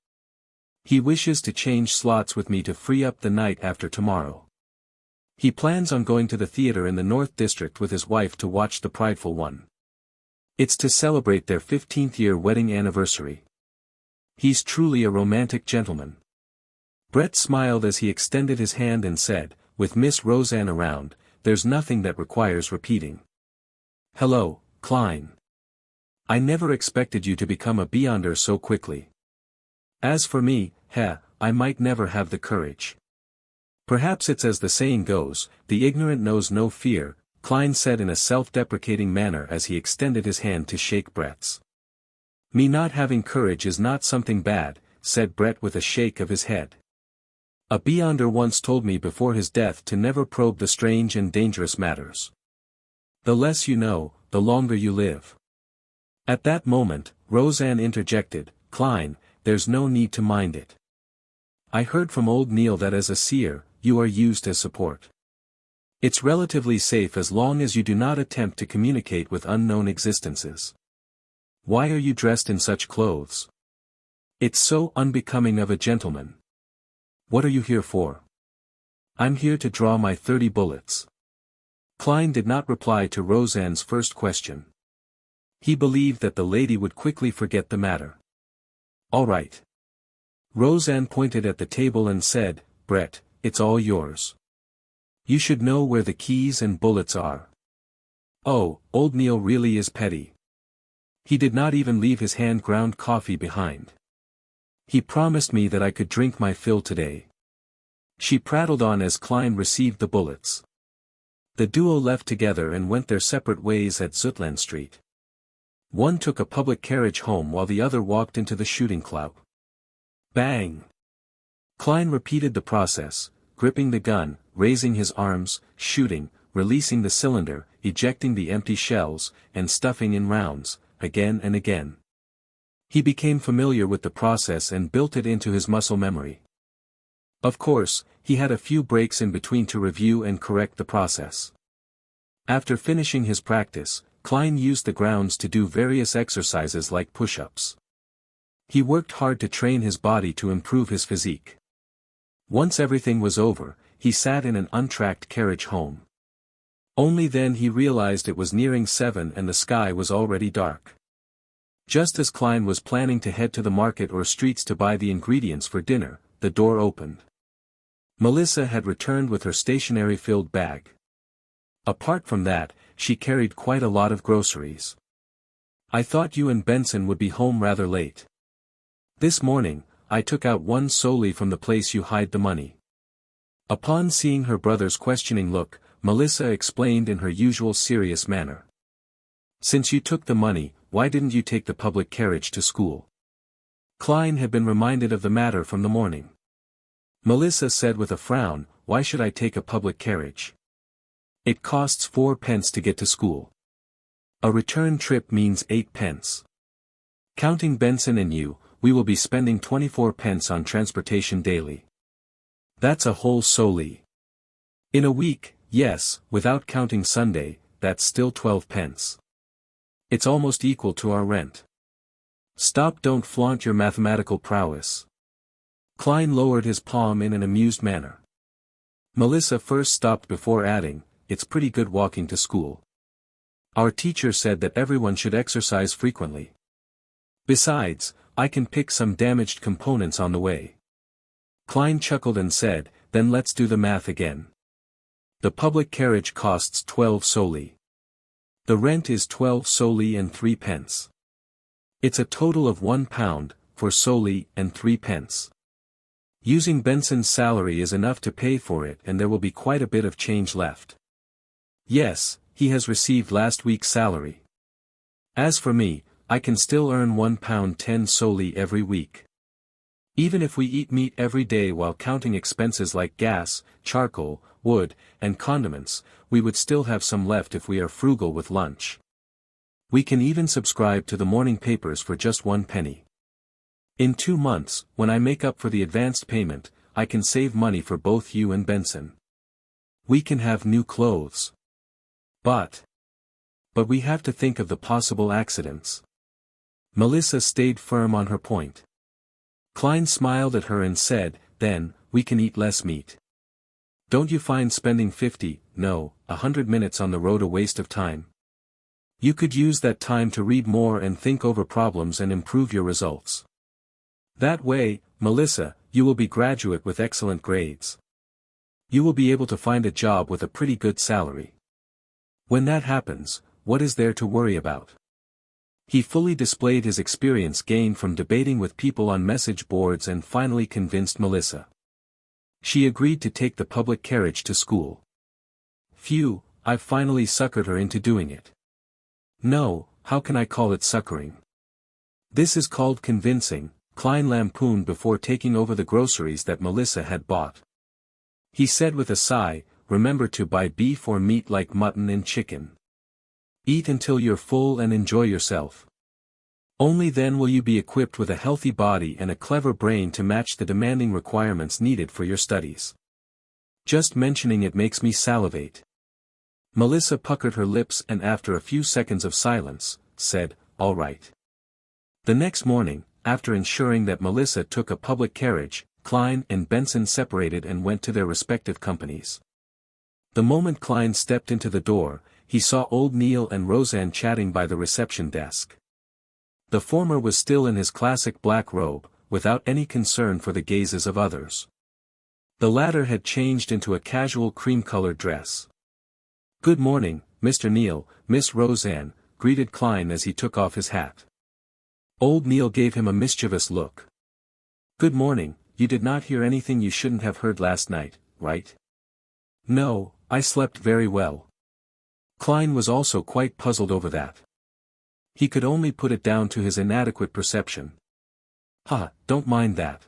He wishes to change slots with me to free up the night after tomorrow. He plans on going to the theater in the North District with his wife to watch The Prideful One. It's to celebrate their 15th-year wedding anniversary. He's truly a romantic gentleman. Brett smiled as he extended his hand and said, with Miss Roseanne around, there's nothing that requires repeating. Hello, Klein. I never expected you to become a beyonder so quickly. As for me, I might never have the courage. Perhaps it's as the saying goes, the ignorant knows no fear, Klein said in a self-deprecating manner as he extended his hand to shake Brett's. Me not having courage is not something bad, said Brett with a shake of his head. A beyonder once told me before his death to never probe the strange and dangerous matters. The less you know, the longer you live. At that moment, Roseanne interjected, Klein, there's no need to mind it. I heard from old Neil that as a seer, you are used as support. It's relatively safe as long as you do not attempt to communicate with unknown existences. Why are you dressed in such clothes? It's so unbecoming of a gentleman. What are you here for? I'm here to draw my 30 bullets. Klein did not reply to Roseanne's first question. He believed that the lady would quickly forget the matter. All right. Roseanne pointed at the table and said, Brett, it's all yours. You should know where the keys and bullets are. Oh, old Neil really is petty. He did not even leave his hand-ground coffee behind. He promised me that I could drink my fill today. She prattled on as Klein received the bullets. The duo left together and went their separate ways at Zutland Street. One took a public carriage home while the other walked into the shooting club. Bang! Klein repeated the process, gripping the gun, raising his arms, shooting, releasing the cylinder, ejecting the empty shells, and stuffing in rounds, again and again. He became familiar with the process and built it into his muscle memory. Of course, he had a few breaks in between to review and correct the process. After finishing his practice, Klein used the grounds to do various exercises like push-ups. He worked hard to train his body to improve his physique. Once everything was over, he sat in an untracked carriage home. Only then he realized it was nearing 7 and the sky was already dark. Just as Klein was planning to head to the market or streets to buy the ingredients for dinner, the door opened. Melissa had returned with her stationery-filled bag. Apart from that, she carried quite a lot of groceries. "I thought you and Benson would be home rather late. This morning, I took out one solely from the place you hide the money." Upon seeing her brother's questioning look, Melissa explained in her usual serious manner. "Since you took the money, why didn't you take the public carriage to school?" Klein had been reminded of the matter from the morning. Melissa said with a frown, "Why should I take a public carriage? It costs 4 pence to get to school. A return trip means 8 pence. Counting Benson and you, we will be spending 24 pence on transportation daily. That's a whole solely. In a week, yes, without counting Sunday, that's still 12 pence. It's almost equal to our rent. Stop, don't flaunt your mathematical prowess." Klein lowered his palm in an amused manner. Melissa first stopped before adding, "It's pretty good walking to school. Our teacher said that everyone should exercise frequently. Besides, I can pick some damaged components on the way." Klein chuckled and said, "Then let's do the math again. The public carriage costs 12 solely. The rent is 12 solely and 3 pence. It's a total of £1 for solely and 3 pence. Using Benson's salary is enough to pay for it, and there will be quite a bit of change left. Yes, he has received last week's salary. As for me, I can still earn £1.10 solely every week. Even if we eat meat every day while counting expenses like gas, charcoal, wood, and condiments, we would still have some left if we are frugal with lunch. We can even subscribe to the morning papers for just 1 penny. In 2 months, when I make up for the advanced payment, I can save money for both you and Benson. We can have new clothes. But we have to think of the possible accidents." Melissa stayed firm on her point. Klein smiled at her and said, "Then, we can eat less meat. Don't you find spending 50, no, 100 minutes on the road a waste of time? You could use that time to read more and think over problems and improve your results. That way, Melissa, you will be graduate with excellent grades. You will be able to find a job with a pretty good salary. When that happens, what is there to worry about?" He fully displayed his experience gained from debating with people on message boards and finally convinced Melissa. She agreed to take the public carriage to school. "Phew, I've finally suckered her into doing it." "No, how can I call it suckering? This is called convincing," Klein lampooned before taking over the groceries that Melissa had bought. He said with a sigh, "Remember to buy beef or meat like mutton and chicken. Eat until you're full and enjoy yourself. Only then will you be equipped with a healthy body and a clever brain to match the demanding requirements needed for your studies. Just mentioning it makes me salivate." Melissa puckered her lips and after a few seconds of silence, said, "All right." The next morning, after ensuring that Melissa took a public carriage, Klein and Benson separated and went to their respective companies. The moment Klein stepped into the door, he saw old Neil and Roseanne chatting by the reception desk. The former was still in his classic black robe, without any concern for the gazes of others. The latter had changed into a casual cream-colored dress. "Good morning, Mr. Neil, Miss Roseanne," greeted Klein as he took off his hat. Old Neil gave him a mischievous look. "Good morning, you did not hear anything you shouldn't have heard last night, right?" "No, I slept very well." Klein was also quite puzzled over that. He could only put it down to his inadequate perception. Don't mind that.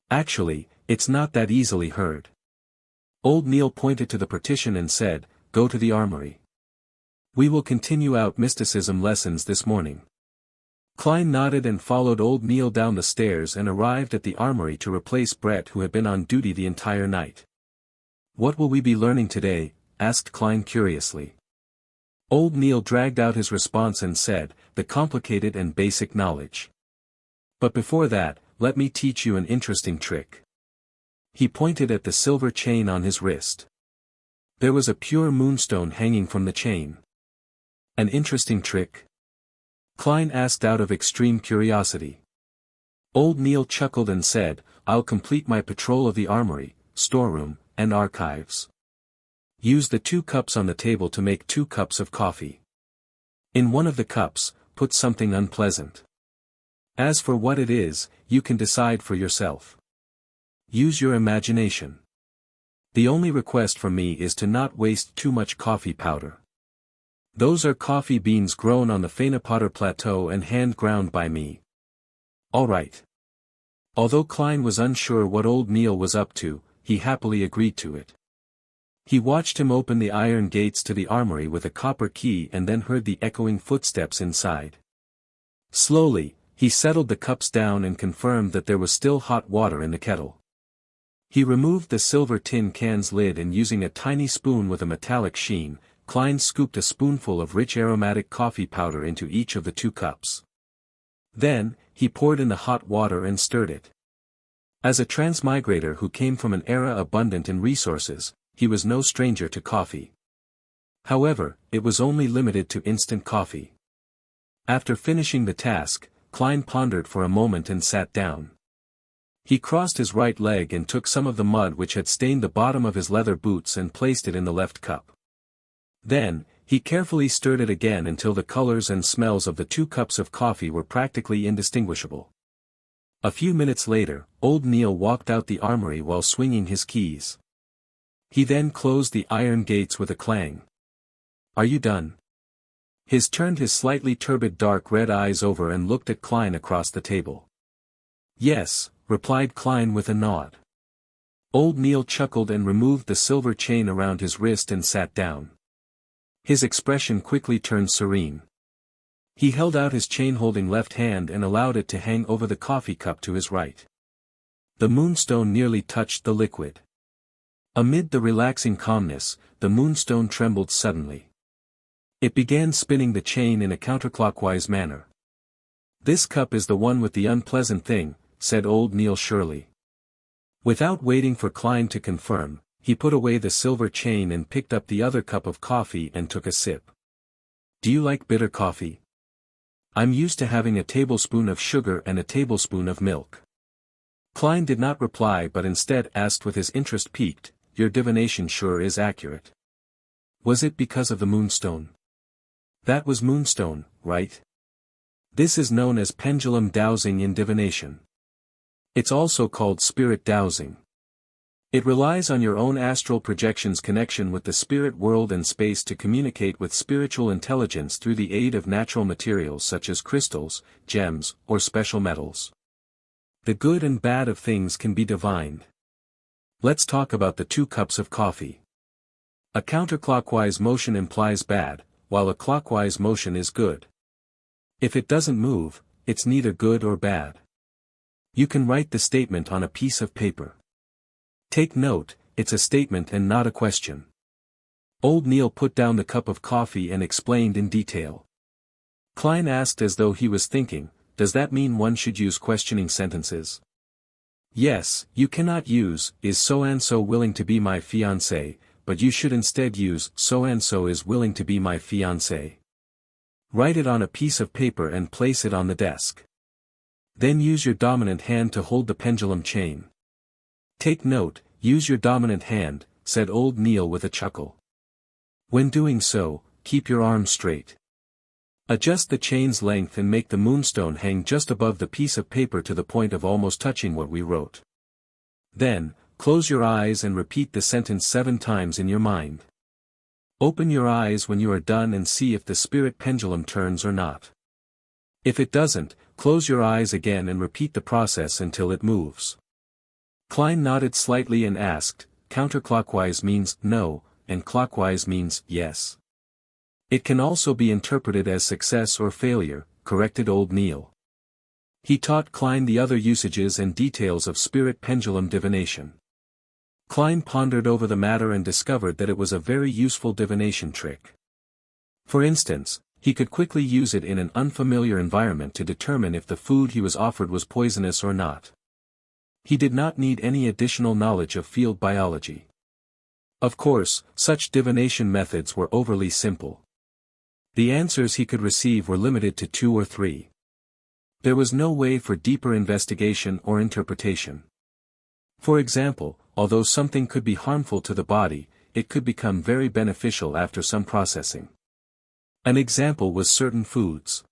Actually, it's not that easily heard." Old Neil pointed to the partition and said, "Go to the armory. We will continue out mysticism lessons this morning." Klein nodded and followed old Neil down the stairs and arrived at the armory to replace Brett, who had been on duty the entire night. "What will we be learning today?" asked Klein curiously. Old Neil dragged out his response and said, "The complicated and basic knowledge. But before that, let me teach you an interesting trick." He pointed at the silver chain on his wrist. There was a pure moonstone hanging from the chain. "An interesting trick?" Klein asked out of extreme curiosity. Old Neil chuckled and said, "I'll complete my patrol of the armory, storeroom, and archives. Use the 2 cups on the table to make 2 cups of coffee. In one of the cups, put something unpleasant. As for what it is, you can decide for yourself. Use your imagination. The only request from me is to not waste too much coffee powder. Those are coffee beans grown on the Fainapotter Plateau and hand-ground by me." "All right." Although Klein was unsure what old Neil was up to, he happily agreed to it. He watched him open the iron gates to the armory with a copper key and then heard the echoing footsteps inside. Slowly, he settled the cups down and confirmed that there was still hot water in the kettle. He removed the silver tin can's lid and using a tiny spoon with a metallic sheen, Klein scooped a spoonful of rich aromatic coffee powder into each of the 2 cups. Then, he poured in the hot water and stirred it. As a transmigrator who came from an era abundant in resources, he was no stranger to coffee. However, it was only limited to instant coffee. After finishing the task, Klein pondered for a moment and sat down. He crossed his right leg and took some of the mud which had stained the bottom of his leather boots and placed it in the left cup. Then, he carefully stirred it again until the colors and smells of the 2 cups of coffee were practically indistinguishable. A few minutes later, old Neil walked out the armory while swinging his keys. He then closed the iron gates with a clang. "Are you done?" His turned his slightly turbid dark red eyes over and looked at Klein across the table. "Yes," replied Klein with a nod. Old Neil chuckled and removed the silver chain around his wrist and sat down. His expression quickly turned serene. He held out his chain-holding left hand and allowed it to hang over the coffee cup to his right. The moonstone nearly touched the liquid. Amid the relaxing calmness, the moonstone trembled suddenly. It began spinning the chain in a counterclockwise manner. "This cup is the one with the unpleasant thing," said old Neil surely. Without waiting for Klein to confirm, he put away the silver chain and picked up the other cup of coffee and took a sip. "Do you like bitter coffee?" "I'm used to having a tablespoon of sugar and a tablespoon of milk." Klein did not reply but instead asked with his interest piqued, "Your divination sure is accurate. Was it because of the moonstone?" "That was moonstone, right? This is known as pendulum dowsing in divination. It's also called spirit dowsing. It relies on your own astral projection's connection with the spirit world and space to communicate with spiritual intelligence through the aid of natural materials such as crystals, gems, or special metals. The good and bad of things can be divined. Let's talk about the 2 cups of coffee. A counterclockwise motion implies bad, while a clockwise motion is good. If it doesn't move, it's neither good or bad. You can write the statement on a piece of paper. Take note, it's a statement and not a question." Old Neil put down the cup of coffee and explained in detail. Klein asked as though he was thinking, "Does that mean one should use questioning sentences?" "Yes, you cannot use, 'Is so-and-so willing to be my fiancé?' but you should instead use, 'So-and-so is willing to be my fiancé.' Write it on a piece of paper and place it on the desk. Then use your dominant hand to hold the pendulum chain. Take note, use your dominant hand," said old Neil with a chuckle. "When doing so, keep your arms straight. Adjust the chain's length and make the moonstone hang just above the piece of paper to the point of almost touching what we wrote. Then, close your eyes and repeat the sentence 7 times in your mind. Open your eyes when you are done and see if the spirit pendulum turns or not. If it doesn't, close your eyes again and repeat the process until it moves." Klein nodded slightly and asked, "Counterclockwise means no, and clockwise means yes." "It can also be interpreted as success or failure," corrected old Neil. He taught Klein the other usages and details of spirit pendulum divination. Klein pondered over the matter and discovered that it was a very useful divination trick. For instance, he could quickly use it in an unfamiliar environment to determine if the food he was offered was poisonous or not. He did not need any additional knowledge of field biology. Of course, such divination methods were overly simple. The answers he could receive were limited to 2 or 3. There was no way for deeper investigation or interpretation. For example, although something could be harmful to the body, it could become very beneficial after some processing. An example was certain foods.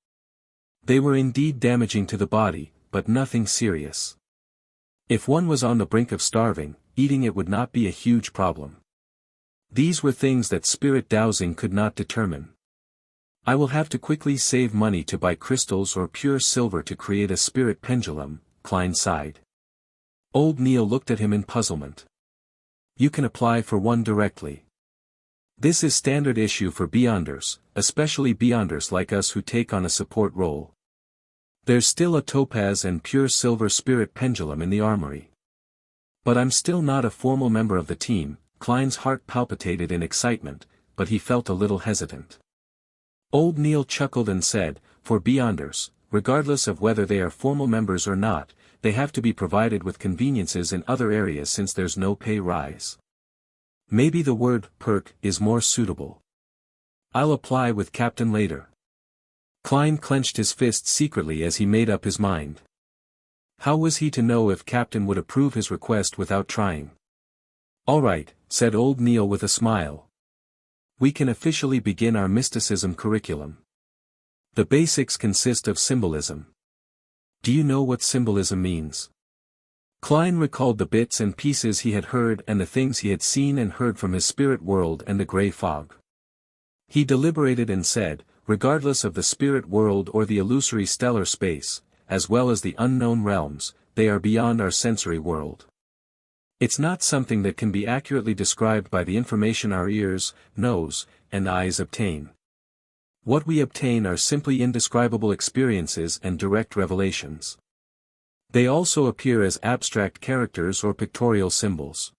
They were indeed damaging to the body, but nothing serious. If one was on the brink of starving, eating it would not be a huge problem. These were things that spirit dowsing could not determine. I will have to quickly save money to buy crystals or pure silver to create a spirit pendulum, Klein sighed. Old Neil looked at him in puzzlement. You can apply for one directly. This is standard issue for beyonders, especially beyonders like us who take on a support role. There's still a topaz and pure silver spirit pendulum in the armory. But I'm still not a formal member of the team. Klein's heart palpitated in excitement, but he felt a little hesitant. Old Neil chuckled and said, for beyonders, regardless of whether they are formal members or not, they have to be provided with conveniences in other areas since there's no pay rise. Maybe the word perk is more suitable. I'll apply with Captain later. Klein clenched his fist secretly as he made up his mind. How was he to know if Captain would approve his request without trying? All right, said Old Neil with a smile. We can officially begin our mysticism curriculum. The basics consist of symbolism. Do you know what symbolism means? Klein recalled the bits and pieces he had heard and the things he had seen and heard from his spirit world and the grey fog. He deliberated and said, regardless of the spirit world or the illusory stellar space, as well as the unknown realms, they are beyond our sensory world. It's not something that can be accurately described by the information our ears, nose, and eyes obtain. What we obtain are simply indescribable experiences and direct revelations. They also appear as abstract characters or pictorial symbols.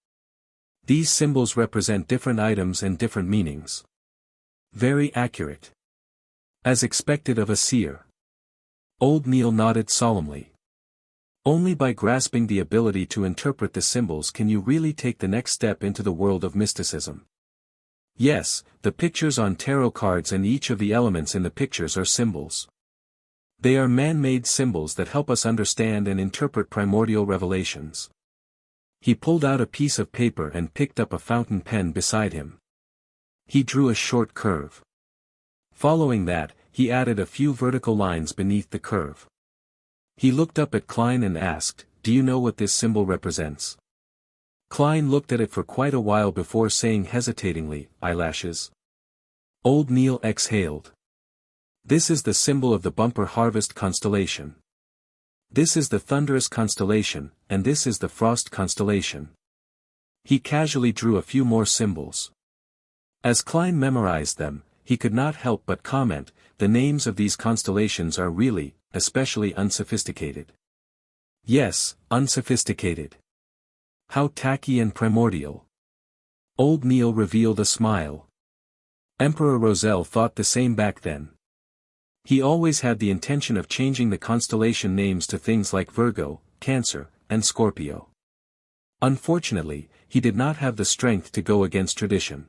These symbols represent different items and different meanings. Very accurate. As expected of a seer. Old Neil nodded solemnly. Only by grasping the ability to interpret the symbols can you really take the next step into the world of mysticism. Yes, the pictures on tarot cards and each of the elements in the pictures are symbols. They are man-made symbols that help us understand and interpret primordial revelations. He pulled out a piece of paper and picked up a fountain pen beside him. He drew a short curve. Following that, he added a few vertical lines beneath the curve. He looked up at Klein and asked, do you know what this symbol represents? Klein looked at it for quite a while before saying hesitatingly, eyelashes. Old Neil exhaled. This is the symbol of the bumper harvest constellation. This is the thunderous constellation, and this is the frost constellation. He casually drew a few more symbols. As Klein memorized them, he could not help but comment, the names of these constellations are really, especially unsophisticated. Yes, unsophisticated. How tacky and primordial. Old Neil revealed a smile. Emperor Roselle thought the same back then. He always had the intention of changing the constellation names to things like Virgo, Cancer, and Scorpio. Unfortunately, he did not have the strength to go against tradition.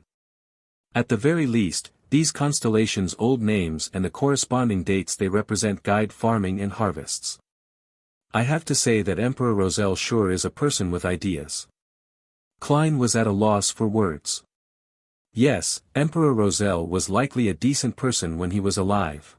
At the very least, these constellations' old names and the corresponding dates they represent guide farming and harvests. I have to say that Emperor Roselle sure is a person with ideas. Klein was at a loss for words. Yes, Emperor Roselle was likely a decent person when he was alive.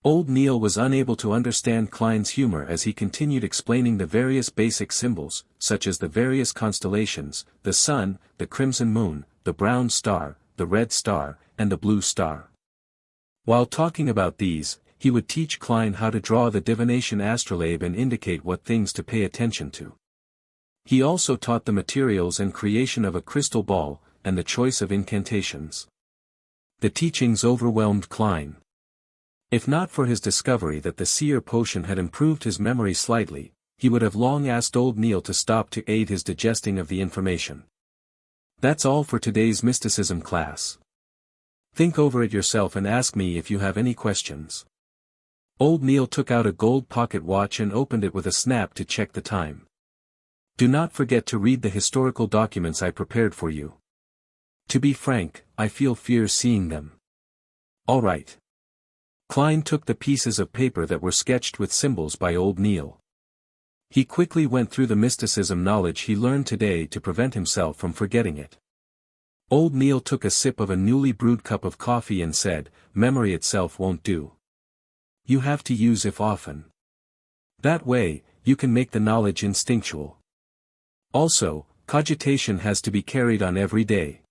Old Neil was unable to understand Klein's humor as he continued explaining the various basic symbols, such as the various constellations, the sun, the crimson moon, the brown star, the red star, and the blue star. While talking about these, he would teach Klein how to draw the divination astrolabe and indicate what things to pay attention to. He also taught the materials and creation of a crystal ball, and the choice of incantations. The teachings overwhelmed Klein. If not for his discovery that the seer potion had improved his memory slightly, he would have long asked Old Neil to stop to aid his digesting of the information. That's all for today's mysticism class. Think over it yourself and ask me if you have any questions. Old Neil took out a gold pocket watch and opened it with a snap to check the time. Do not forget to read the historical documents I prepared for you. To be frank, I feel fear seeing them. All right. Klein took the pieces of paper that were sketched with symbols by Old Neil. He quickly went through the mysticism knowledge he learned today to prevent himself from forgetting it. Old Neil took a sip of a newly brewed cup of coffee and said, "Memory itself won't do. You have to use it often. That way, you can make the knowledge instinctual. Also, cogitation has to be carried on every day.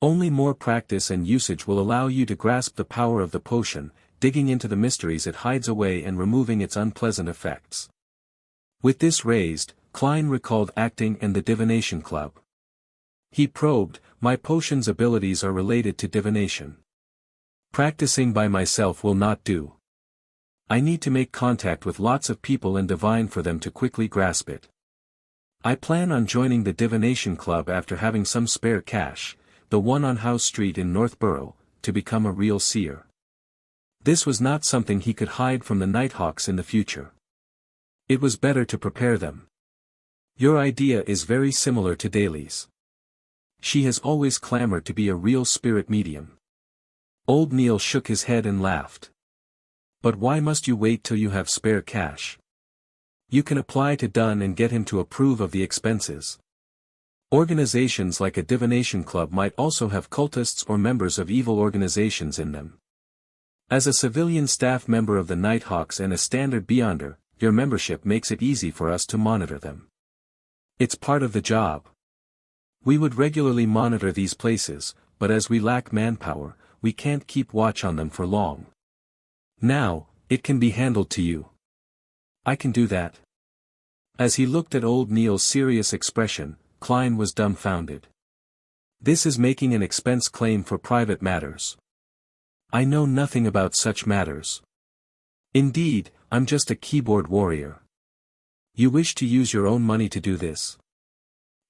Only more practice and usage will allow you to grasp the power of the potion, digging into the mysteries it hides away and removing its unpleasant effects." With this raised, Klein recalled acting and the divination club. He probed, "My potion's abilities are related to divination. Practicing by myself will not do. I need to make contact with lots of people and divine for them to quickly grasp it. I plan on joining the divination club after having some spare cash, the one on House Street in Northborough, to become a real seer." This was not something he could hide from the Nighthawks in the future. It was better to prepare them. "Your idea is very similar to Daly's. She has always clamored to be a real spirit medium." Old Neil shook his head and laughed. "But why must you wait till you have spare cash? You can apply to Dunn and get him to approve of the expenses. Organizations like a divination club might also have cultists or members of evil organizations in them. As a civilian staff member of the Nighthawks and a standard Beyonder, your membership makes it easy for us to monitor them. It's part of the job. We would regularly monitor these places, but as we lack manpower, we can't keep watch on them for long. Now, it can be handled to you. I can do that." As he looked at Old Neil's serious expression, Klein was dumbfounded. "This is making an expense claim for private matters. I know nothing about such matters. Indeed, I'm just a keyboard warrior. You wish to use your own money to do this?"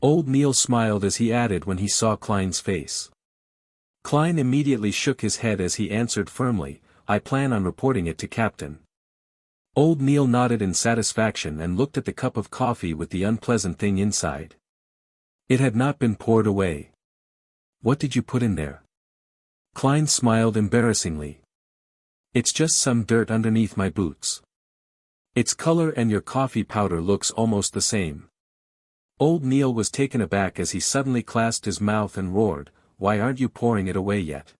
Old Neil smiled as he added when he saw Klein's face. Klein immediately shook his head as he answered firmly, "I plan on reporting it to Captain." Old Neil nodded in satisfaction and looked at the cup of coffee with the unpleasant thing inside. It had not been poured away. "What did you put in there?" Klein smiled embarrassingly. "It's just some dirt underneath my boots. Its color and your coffee powder looks almost the same." Old Neil was taken aback as he suddenly clasped his mouth and roared, "Why aren't you pouring it away yet?"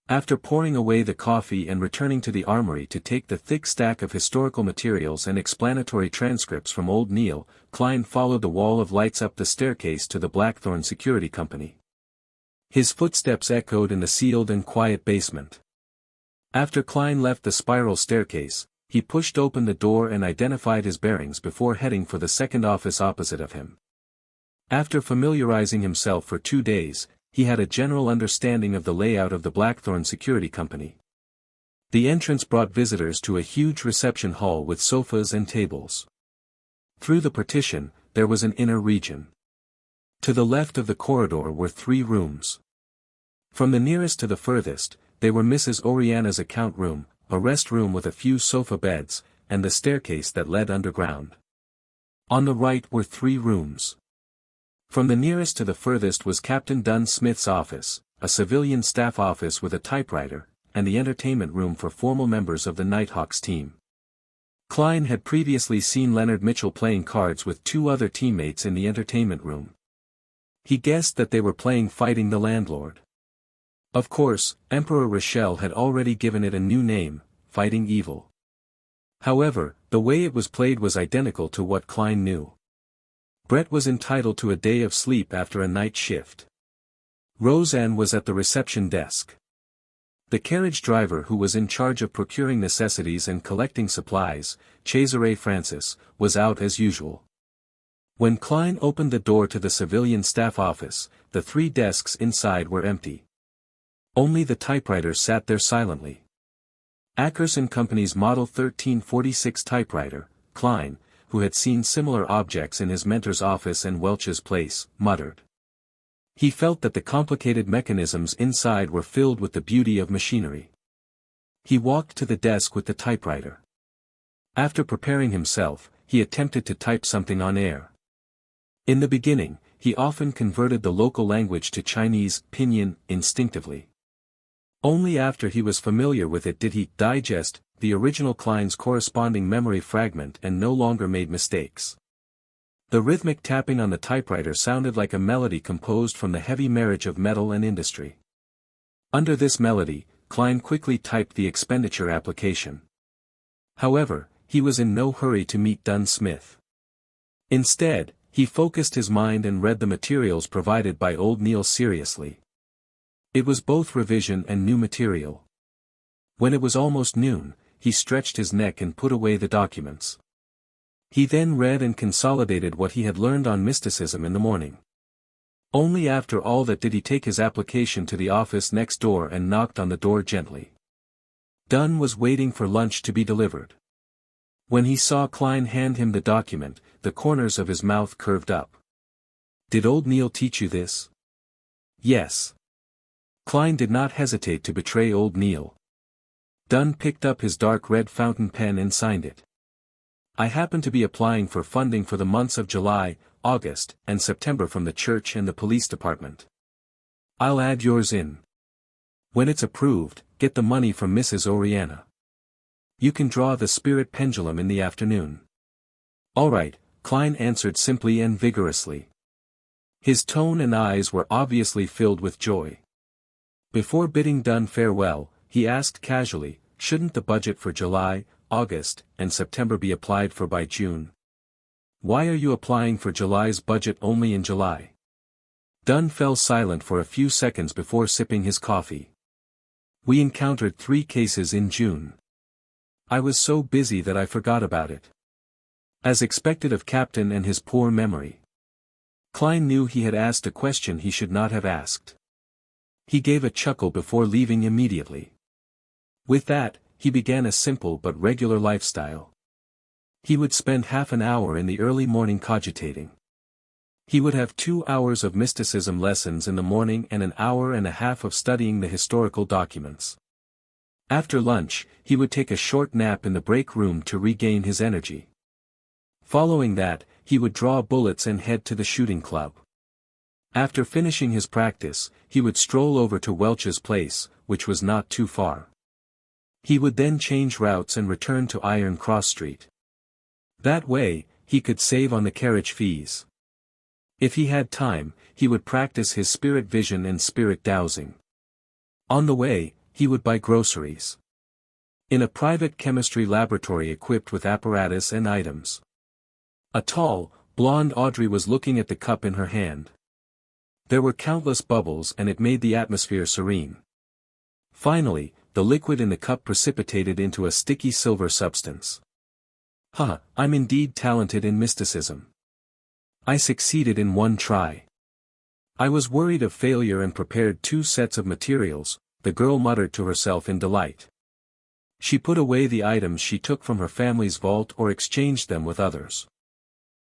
After pouring away the coffee and returning to the armory to take the thick stack of historical materials and explanatory transcripts from Old Neil, Klein followed the wall of lights up the staircase to the Blackthorn Security Company. His footsteps echoed in the sealed and quiet basement. After Klein left the spiral staircase, he pushed open the door and identified his bearings before heading for the second office opposite of him. After familiarizing himself for 2 days, he had a general understanding of the layout of the Blackthorn Security Company. The entrance brought visitors to a huge reception hall with sofas and tables. Through the partition, there was an inner region. To the left of the corridor were 3 rooms. From the nearest to the furthest, they were Mrs. Oriana's account room, a rest room with a few sofa beds, and the staircase that led underground. On the right were 3 rooms. From the nearest to the furthest was Captain Dunn Smith's office, a civilian staff office with a typewriter, and the entertainment room for formal members of the Nighthawks team. Klein had previously seen Leonard Mitchell playing cards with 2 other teammates in the entertainment room. He guessed that they were playing Fighting the Landlord. Of course, Emperor Rochelle had already given it a new name, Fighting Evil. However, the way it was played was identical to what Klein knew. Brett was entitled to a day of sleep after a night shift. Roseanne was at the reception desk. The carriage driver who was in charge of procuring necessities and collecting supplies, Cesare Francis, was out as usual. When Klein opened the door to the civilian staff office, the 3 desks inside were empty. Only the typewriter sat there silently. Akers & Company's Model 1346 typewriter, Klein, who had seen similar objects in his mentor's office and Welch's place, muttered. He felt that the complicated mechanisms inside were filled with the beauty of machinery. He walked to the desk with the typewriter. After preparing himself, he attempted to type something on air. In the beginning, he often converted the local language to Chinese pinyin instinctively. Only after he was familiar with it did he digest the original Klein's corresponding memory fragment and no longer made mistakes. The rhythmic tapping on the typewriter sounded like a melody composed from the heavy marriage of metal and industry. Under this melody, Klein quickly typed the expenditure application. However, he was in no hurry to meet Dunn Smith. Instead, he focused his mind and read the materials provided by Old Neil seriously. It was both revision and new material. When it was almost noon, he stretched his neck and put away the documents. He then read and consolidated what he had learned on mysticism in the morning. Only after all that did he take his application to the office next door and knocked on the door gently. Dunn was waiting for lunch to be delivered. When he saw Klein hand him the document, the corners of his mouth curved up. "Did Old Neil teach you this?" "Yes." Klein did not hesitate to betray Old Neil. Dunn picked up his dark red fountain pen and signed it. "I happen to be applying for funding for the months of July, August, and September from the church and the police department. I'll add yours in. When it's approved, get the money from Mrs. Oriana. You can draw the spirit pendulum in the afternoon." "All right," Klein answered simply and vigorously. His tone and eyes were obviously filled with joy. Before bidding Dunn farewell, he asked casually, "Shouldn't the budget for July, August, and September be applied for by June? Why are you applying for July's budget only in July?" Dunn fell silent for a few seconds before sipping his coffee. "We encountered 3 cases in June. I was so busy that I forgot about it." As expected of Captain and his poor memory. Klein knew he had asked a question he should not have asked. He gave a chuckle before leaving immediately. With that, he began a simple but regular lifestyle. He would spend half an hour in the early morning cogitating. He would have 2 hours of mysticism lessons in the morning and an hour and a half of studying the historical documents. After lunch, he would take a short nap in the break room to regain his energy. Following that, he would draw bullets and head to the shooting club. After finishing his practice, he would stroll over to Welch's place, which was not too far. He would then change routes and return to Iron Cross Street. That way, he could save on the carriage fees. If he had time, he would practice his spirit vision and spirit dowsing. On the way, he would buy groceries. In a private chemistry laboratory equipped with apparatus and items. A tall, blonde Audrey was looking at the cup in her hand. There were countless bubbles and it made the atmosphere serene. Finally, the liquid in the cup precipitated into a sticky silver substance. I'm indeed talented in mysticism. I succeeded in 1 try. I was worried of failure and prepared 2 sets of materials, the girl muttered to herself in delight. She put away the items she took from her family's vault or exchanged them with others.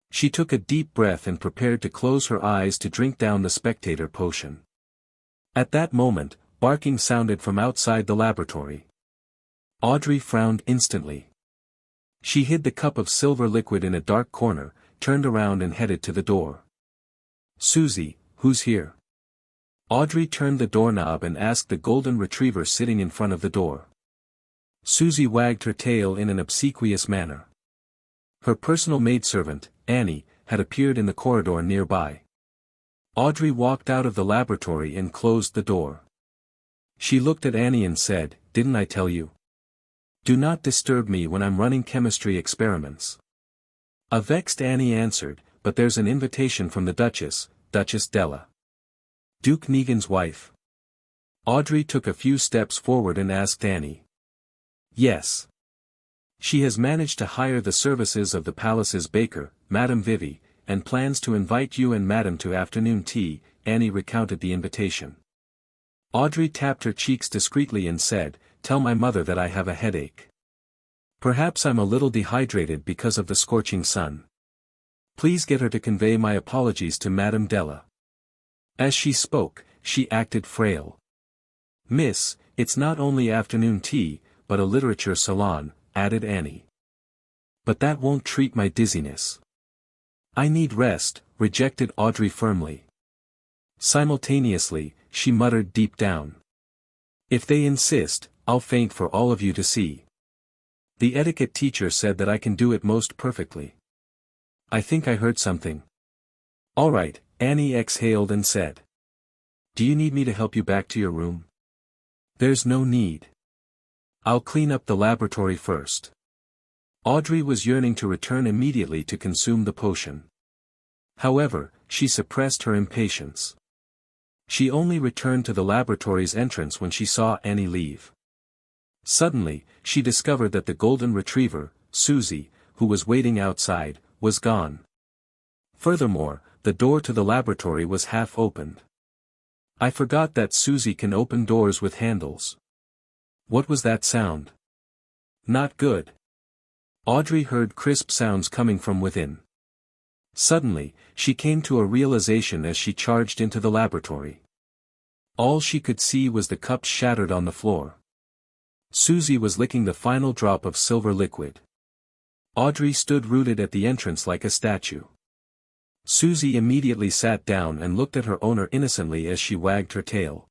She took a deep breath and prepared to close her eyes to drink down the spectator potion. At that moment, barking sounded from outside the laboratory. Audrey frowned instantly. She hid the cup of silver liquid in a dark corner, turned around and headed to the door. "Susie, who's here?" Audrey turned the doorknob and asked the golden retriever sitting in front of the door. Susie wagged her tail in an obsequious manner. Her personal maidservant, Annie, had appeared in the corridor nearby. Audrey walked out of the laboratory and closed the door. She looked at Annie and said, "Didn't I tell you? Do not disturb me when I'm running chemistry experiments." A vexed Annie answered, "But there's an invitation from the Duchess, Duchess Della. Duke Negan's wife." Audrey took a few steps forward and asked Annie. "Yes. She has managed to hire the services of the palace's baker, Madame Vivi, and plans to invite you and Madame to afternoon tea." Annie recounted the invitation. Audrey tapped her cheeks discreetly and said, "Tell my mother that I have a headache. Perhaps I'm a little dehydrated because of the scorching sun. Please get her to convey my apologies to Madame Della." As she spoke, she acted frail. "Miss, it's not only afternoon tea, but a literature salon," added Annie. "But that won't treat my dizziness." "I need rest," rejected Audrey firmly. Simultaneously, she muttered deep down. "If they insist, I'll faint for all of you to see. The etiquette teacher said that I can do it most perfectly." "I think I heard something." "All right," Annie exhaled and said. "Do you need me to help you back to your room?" "There's no need. I'll clean up the laboratory first." Audrey was yearning to return immediately to consume the potion. However, she suppressed her impatience. She only returned to the laboratory's entrance when she saw Annie leave. Suddenly, she discovered that the golden retriever, Susie, who was waiting outside, was gone. Furthermore, the door to the laboratory was half opened. "I forgot that Susie can open doors with handles." What was that sound? Not good. Audrey heard crisp sounds coming from within. Suddenly, she came to a realization as she charged into the laboratory. All she could see was the cups shattered on the floor. Susie was licking the final drop of silver liquid. Audrey stood rooted at the entrance like a statue. Susie immediately sat down and looked at her owner innocently as she wagged her tail.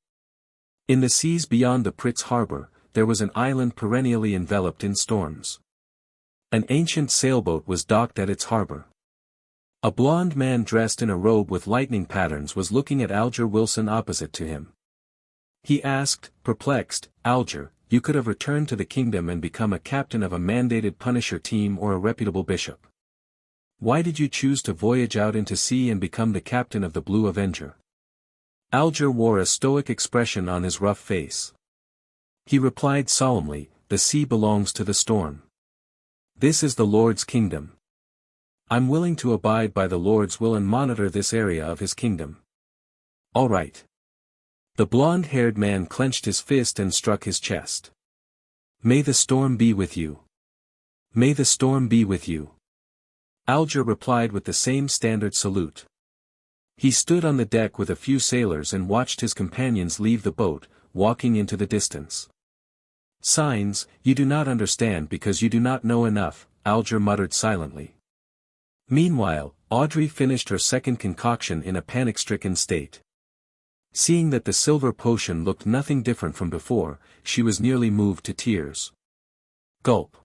In the seas beyond the Pritz harbor, there was an island perennially enveloped in storms. An ancient sailboat was docked at its harbor. A blond man dressed in a robe with lightning patterns was looking at Alger Wilson opposite to him. He asked, perplexed, "Alger, you could have returned to the kingdom and become a captain of a mandated Punisher team or a reputable bishop. Why did you choose to voyage out into sea and become the captain of the Blue Avenger?" Alger wore a stoic expression on his rough face. He replied solemnly, "The sea belongs to the storm. This is the Lord's kingdom. I'm willing to abide by the Lord's will and monitor this area of his kingdom." "All right." The blond-haired man clenched his fist and struck his chest. "May the storm be with you. May the storm be with you." Alger replied with the same standard salute. He stood on the deck with a few sailors and watched his companions leave the boat, walking into the distance. "Signs, you do not understand because you do not know enough," Alger muttered silently. Meanwhile, Audrey finished her second concoction in a panic-stricken state. Seeing that the silver potion looked nothing different from before, she was nearly moved to tears. Gulp.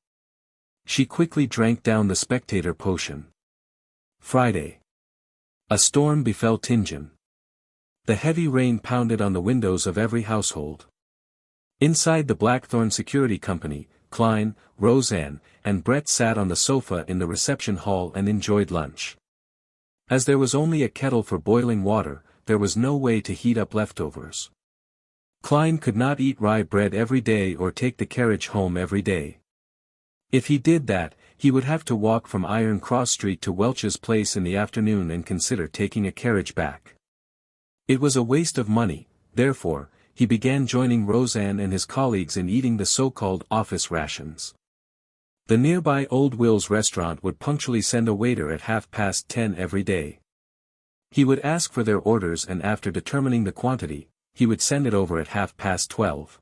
She quickly drank down the spectator potion. Friday. A storm befell Tingen. The heavy rain pounded on the windows of every household. Inside the Blackthorn Security Company, Klein, Roseanne, and Brett sat on the sofa in the reception hall and enjoyed lunch. As there was only a kettle for boiling water, there was no way to heat up leftovers. Klein could not eat rye bread every day or take the carriage home every day. If he did that, he would have to walk from Iron Cross Street to Welch's place in the afternoon and consider taking a carriage back. It was a waste of money, therefore, he began joining Roseanne and his colleagues in eating the so-called office rations. The nearby Old Will's restaurant would punctually send a waiter at 10:30 every day. He would ask for their orders and after determining the quantity, he would send it over at 12:30.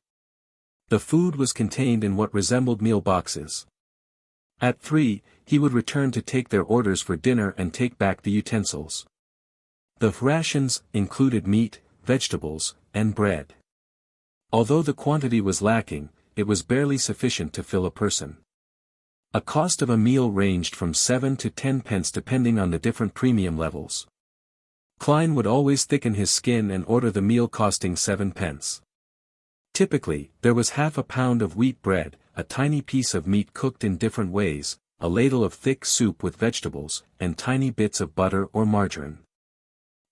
The food was contained in what resembled meal boxes. At 3, he would return to take their orders for dinner and take back the utensils. The rations included meat, vegetables, and bread. Although the quantity was lacking, it was barely sufficient to fill a person. A cost of a meal ranged from 7 to 10 pence depending on the different premium levels. Klein would always thicken his skin and order the meal costing 7 pence. Typically, there was half a pound of wheat bread, a tiny piece of meat cooked in different ways, a ladle of thick soup with vegetables, and tiny bits of butter or margarine.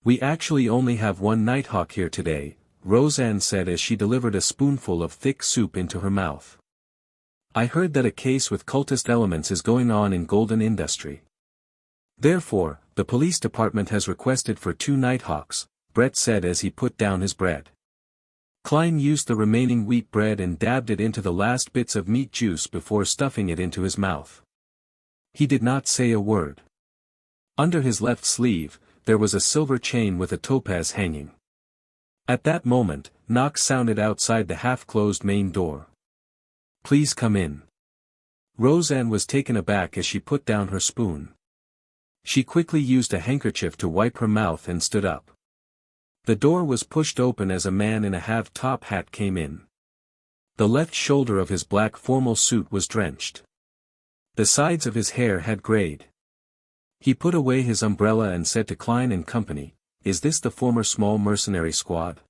"We actually only have one nighthawk here today," Roseanne said as she delivered a spoonful of thick soup into her mouth. "I heard that a case with cultist elements is going on in Golden Industry. Therefore, the police department has requested for 2 nighthawks," Brett said as he put down his bread. Klein used the remaining wheat bread and dabbed it into the last bits of meat juice before stuffing it into his mouth. He did not say a word. Under his left sleeve, there was a silver chain with a topaz hanging. At that moment, knocks sounded outside the half-closed main door. "Please come in." Roseanne was taken aback as she put down her spoon. She quickly used a handkerchief to wipe her mouth and stood up. The door was pushed open as a man in a half-top hat came in. The left shoulder of his black formal suit was drenched. The sides of his hair had grayed. He put away his umbrella and said to Klein and Company, "Is this the former small mercenary squad?"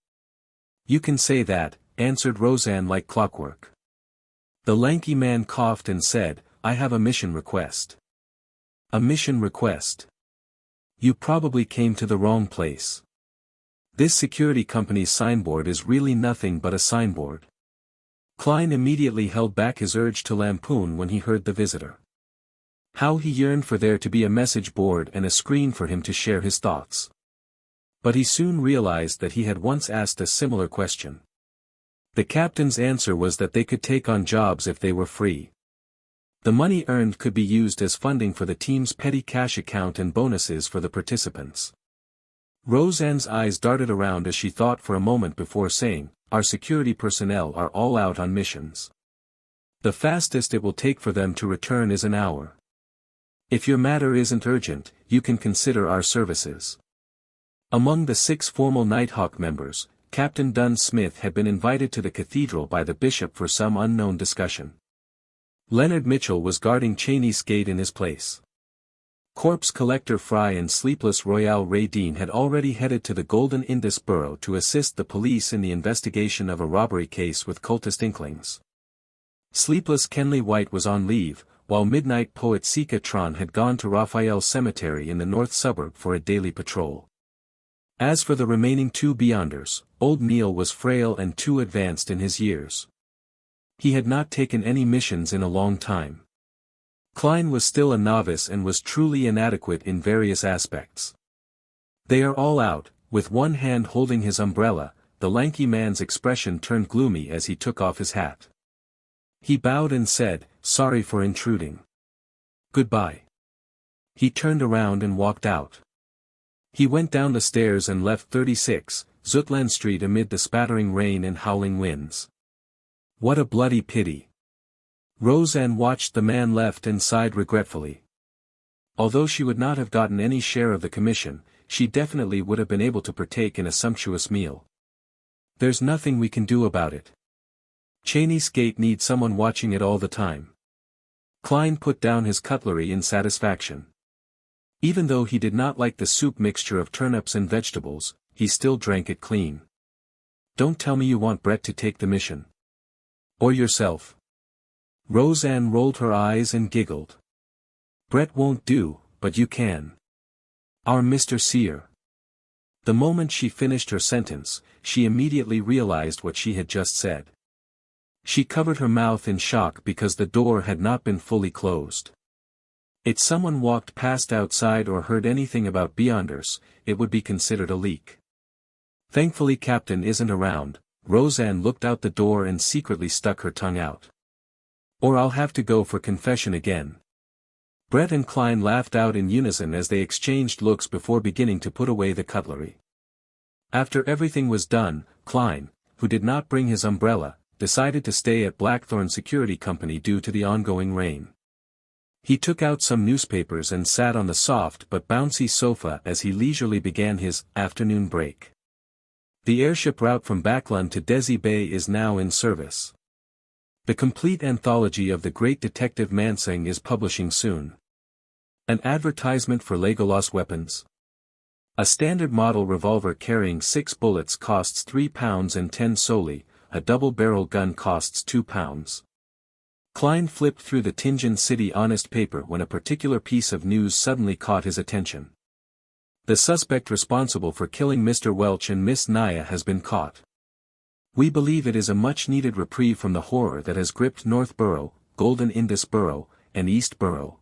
"You can say that," answered Roseanne like clockwork. The lanky man coughed and said, "I have a mission request." "A mission request? You probably came to the wrong place. This security company's signboard is really nothing but a signboard." Klein immediately held back his urge to lampoon when he heard the visitor. How he yearned for there to be a message board and a screen for him to share his thoughts. But he soon realized that he had once asked a similar question. The captain's answer was that they could take on jobs if they were free. The money earned could be used as funding for the team's petty cash account and bonuses for the participants. Roseanne's eyes darted around as she thought for a moment before saying, "Our security personnel are all out on missions. The fastest it will take for them to return is an hour. If your matter isn't urgent, you can consider our services." Among the 6 formal Nighthawk members, Captain Dunn Smith had been invited to the cathedral by the bishop for some unknown discussion. Leonard Mitchell was guarding Cheney's gate in his place. Corpse Collector Fry and Sleepless Royale Ray Dean had already headed to the Golden Indus Borough to assist the police in the investigation of a robbery case with cultist inklings. Sleepless Kenley White was on leave, while Midnight Poet Sika Tron had gone to Raphael Cemetery in the north suburb for a daily patrol. As for the remaining 2 Beyonders, Old Neil was frail and too advanced in his years. He had not taken any missions in a long time. Klein was still a novice and was truly inadequate in various aspects. "They are all out," with one hand holding his umbrella. The lanky man's expression turned gloomy as he took off his hat. He bowed and said, "Sorry for intruding. Goodbye." He turned around and walked out. He went down the stairs and left 36, Zutland Street amid the spattering rain and howling winds. What a bloody pity. Roseanne watched the man left and sighed regretfully. Although she would not have gotten any share of the commission, she definitely would have been able to partake in a sumptuous meal. There's nothing we can do about it. Cheney's gate needs someone watching it all the time. Klein put down his cutlery in satisfaction. Even though he did not like the soup mixture of turnips and vegetables, he still drank it clean. "Don't tell me you want Brett to take the mission. Or yourself." Roseanne rolled her eyes and giggled. "Brett won't do, but you can. Our Mr. Seer." The moment she finished her sentence, she immediately realized what she had just said. She covered her mouth in shock because the door had not been fully closed. If someone walked past outside or heard anything about Beyonders, it would be considered a leak. Thankfully Captain isn't around. Roseanne looked out the door and secretly stuck her tongue out. "Or I'll have to go for confession again." Brett and Klein laughed out in unison as they exchanged looks before beginning to put away the cutlery. After everything was done, Klein, who did not bring his umbrella, decided to stay at Blackthorn Security Company due to the ongoing rain. He took out some newspapers and sat on the soft but bouncy sofa as he leisurely began his afternoon break. The airship route from Backlund to Desi Bay is now in service. The complete anthology of the great detective Mansing is publishing soon. An advertisement for Legolas weapons. A standard model revolver carrying 6 bullets costs £3 and 10 soldi, a double-barrel gun costs £2. Klein flipped through the Tinjin City Honest paper when a particular piece of news suddenly caught his attention. The suspect responsible for killing Mr. Welch and Miss Naya has been caught. We believe it is a much-needed reprieve from the horror that has gripped North Borough, Golden Indus Borough, and East Borough.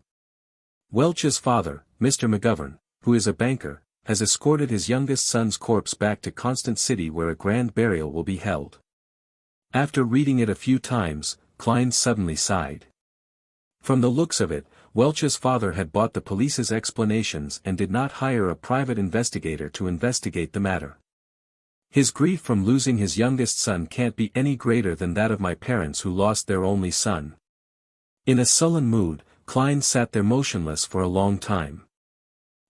Welch's father, Mr. McGovern, who is a banker, has escorted his youngest son's corpse back to Constant City where a grand burial will be held. After reading it a few times, Klein suddenly sighed. From the looks of it, Welch's father had bought the police's explanations and did not hire a private investigator to investigate the matter. His grief from losing his youngest son can't be any greater than that of my parents who lost their only son. In a sullen mood, Klein sat there motionless for a long time.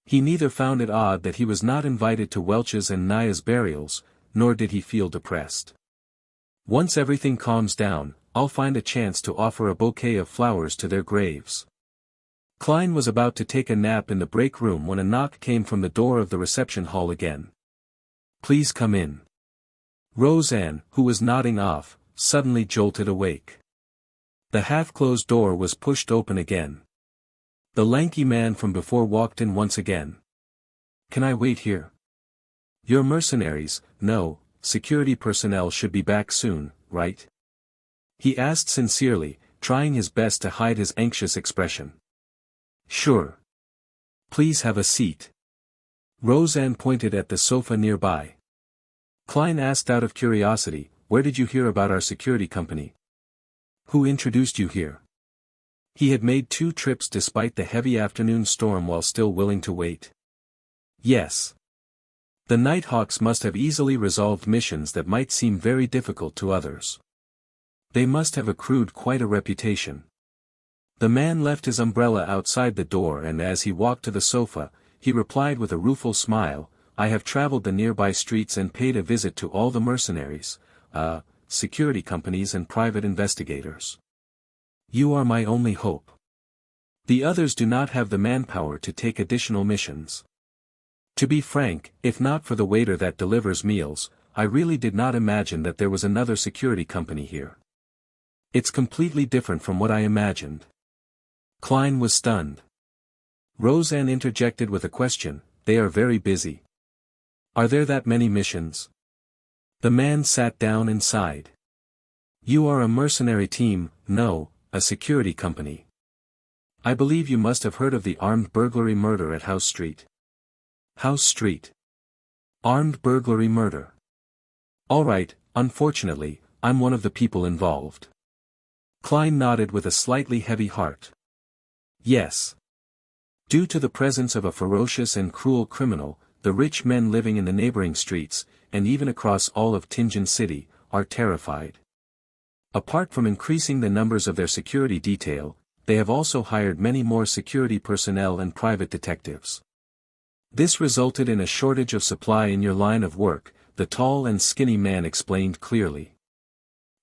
He neither found it odd that he was not invited to Welch's and Naya's burials, nor did he feel depressed. Once everything calms down, I'll find a chance to offer a bouquet of flowers to their graves. Klein was about to take a nap in the break room when a knock came from the door of the reception hall again. Please come in. Roseanne, who was nodding off, suddenly jolted awake. The half-closed door was pushed open again. The lanky man from before walked in once again. Can I wait here? Your mercenaries, no, security personnel should be back soon, right? He asked sincerely, trying his best to hide his anxious expression. Sure. Please have a seat. Roseanne pointed at the sofa nearby. Klein asked out of curiosity, where did you hear about our security company? Who introduced you here? He had made 2 trips despite the heavy afternoon storm while still willing to wait. Yes. The Nighthawks must have easily resolved missions that might seem very difficult to others. They must have accrued quite a reputation. The man left his umbrella outside the door and as he walked to the sofa, he replied with a rueful smile, I have traveled the nearby streets and paid a visit to all the mercenaries, security companies and private investigators. You are my only hope. The others do not have the manpower to take additional missions. To be frank, if not for the waiter that delivers meals, I really did not imagine that there was another security company here. It's completely different from what I imagined. Klein was stunned. Roseanne interjected with a question, they are very busy. Are there that many missions? The man sat down and sighed. You are a mercenary team, no, a security company. I believe you must have heard of the armed burglary murder at House Street. House Street. Armed burglary murder. All right, unfortunately, I'm one of the people involved. Klein nodded with a slightly heavy heart. Yes. Due to the presence of a ferocious and cruel criminal, the rich men living in the neighboring streets, and even across all of Tianjin City, are terrified. Apart from increasing the numbers of their security detail, they have also hired many more security personnel and private detectives. This resulted in a shortage of supply in your line of work, the tall and skinny man explained clearly.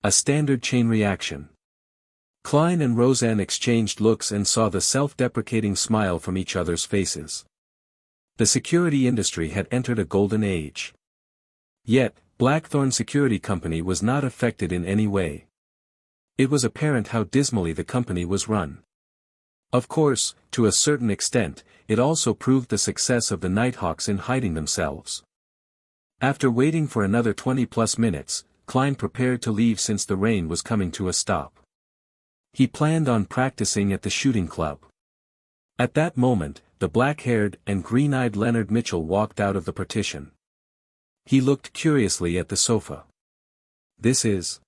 A standard chain reaction. Klein and Roseanne exchanged looks and saw the self-deprecating smile from each other's faces. The security industry had entered a golden age. Yet, Blackthorn Security Company was not affected in any way. It was apparent how dismally the company was run. Of course, to a certain extent, it also proved the success of the Nighthawks in hiding themselves. After waiting for another 20+ minutes, Klein prepared to leave since the rain was coming to a stop. He planned on practicing at the shooting club. At that moment, the black-haired and green-eyed Leonard Mitchell walked out of the partition. He looked curiously at the sofa. This is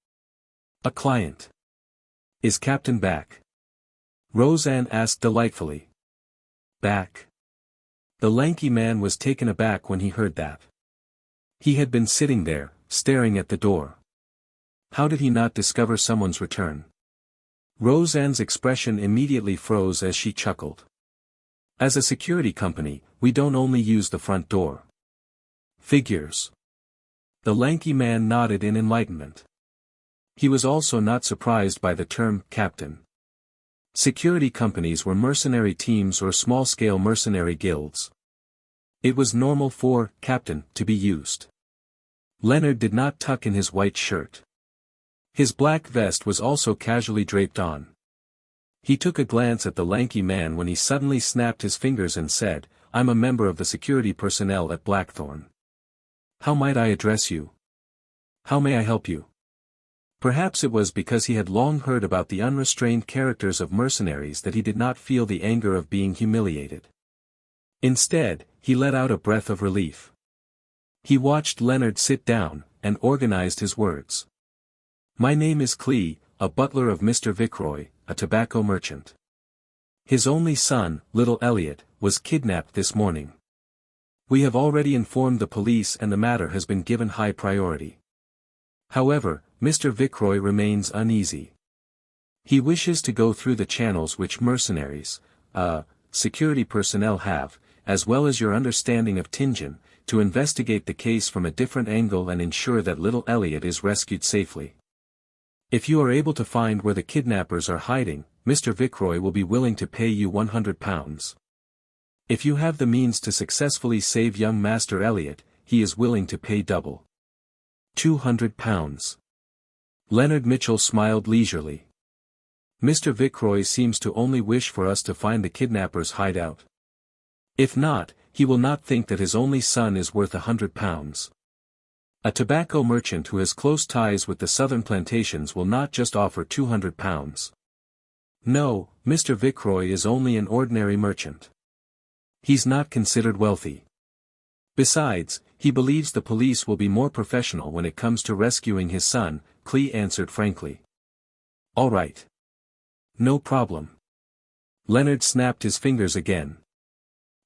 a client. Is Captain back? Roseanne asked delightfully. Back? The lanky man was taken aback when he heard that. He had been sitting there, staring at the door. How did he not discover someone's return? Roseanne's expression immediately froze as she chuckled. As a security company, we don't only use the front door. Figures. The lanky man nodded in enlightenment. He was also not surprised by the term captain. Security companies were mercenary teams or small-scale mercenary guilds. It was normal for captain to be used. Leonard did not tuck in his white shirt. His black vest was also casually draped on. He took a glance at the lanky man when he suddenly snapped his fingers and said, I'm a member of the security personnel at Blackthorn. How might I address you? How may I help you? Perhaps it was because he had long heard about the unrestrained characters of mercenaries that he did not feel the anger of being humiliated. Instead, he let out a breath of relief. He watched Leonard sit down, and organized his words. My name is Klee, a butler of Mr. Viceroy, a tobacco merchant. His only son, little Elliot, was kidnapped this morning. We have already informed the police and the matter has been given high priority. However, Mr. Viceroy remains uneasy. He wishes to go through the channels which mercenaries, security personnel have, as well as your understanding of Tingen, to investigate the case from a different angle and ensure that little Elliot is rescued safely. If you are able to find where the kidnappers are hiding, Mr. Viceroy will be willing to pay you £100. If you have the means to successfully save young Master Elliot, he is willing to pay double. £200. Leonard Mitchell smiled leisurely. Mr. Viceroy seems to only wish for us to find the kidnappers' hideout. If not, he will not think that his only son is worth £100. A tobacco merchant who has close ties with the southern plantations will not just offer £200. No, Mr. Viceroy is only an ordinary merchant. He's not considered wealthy. Besides, he believes the police will be more professional when it comes to rescuing his son, Klee answered frankly. All right. No problem. Leonard snapped his fingers again.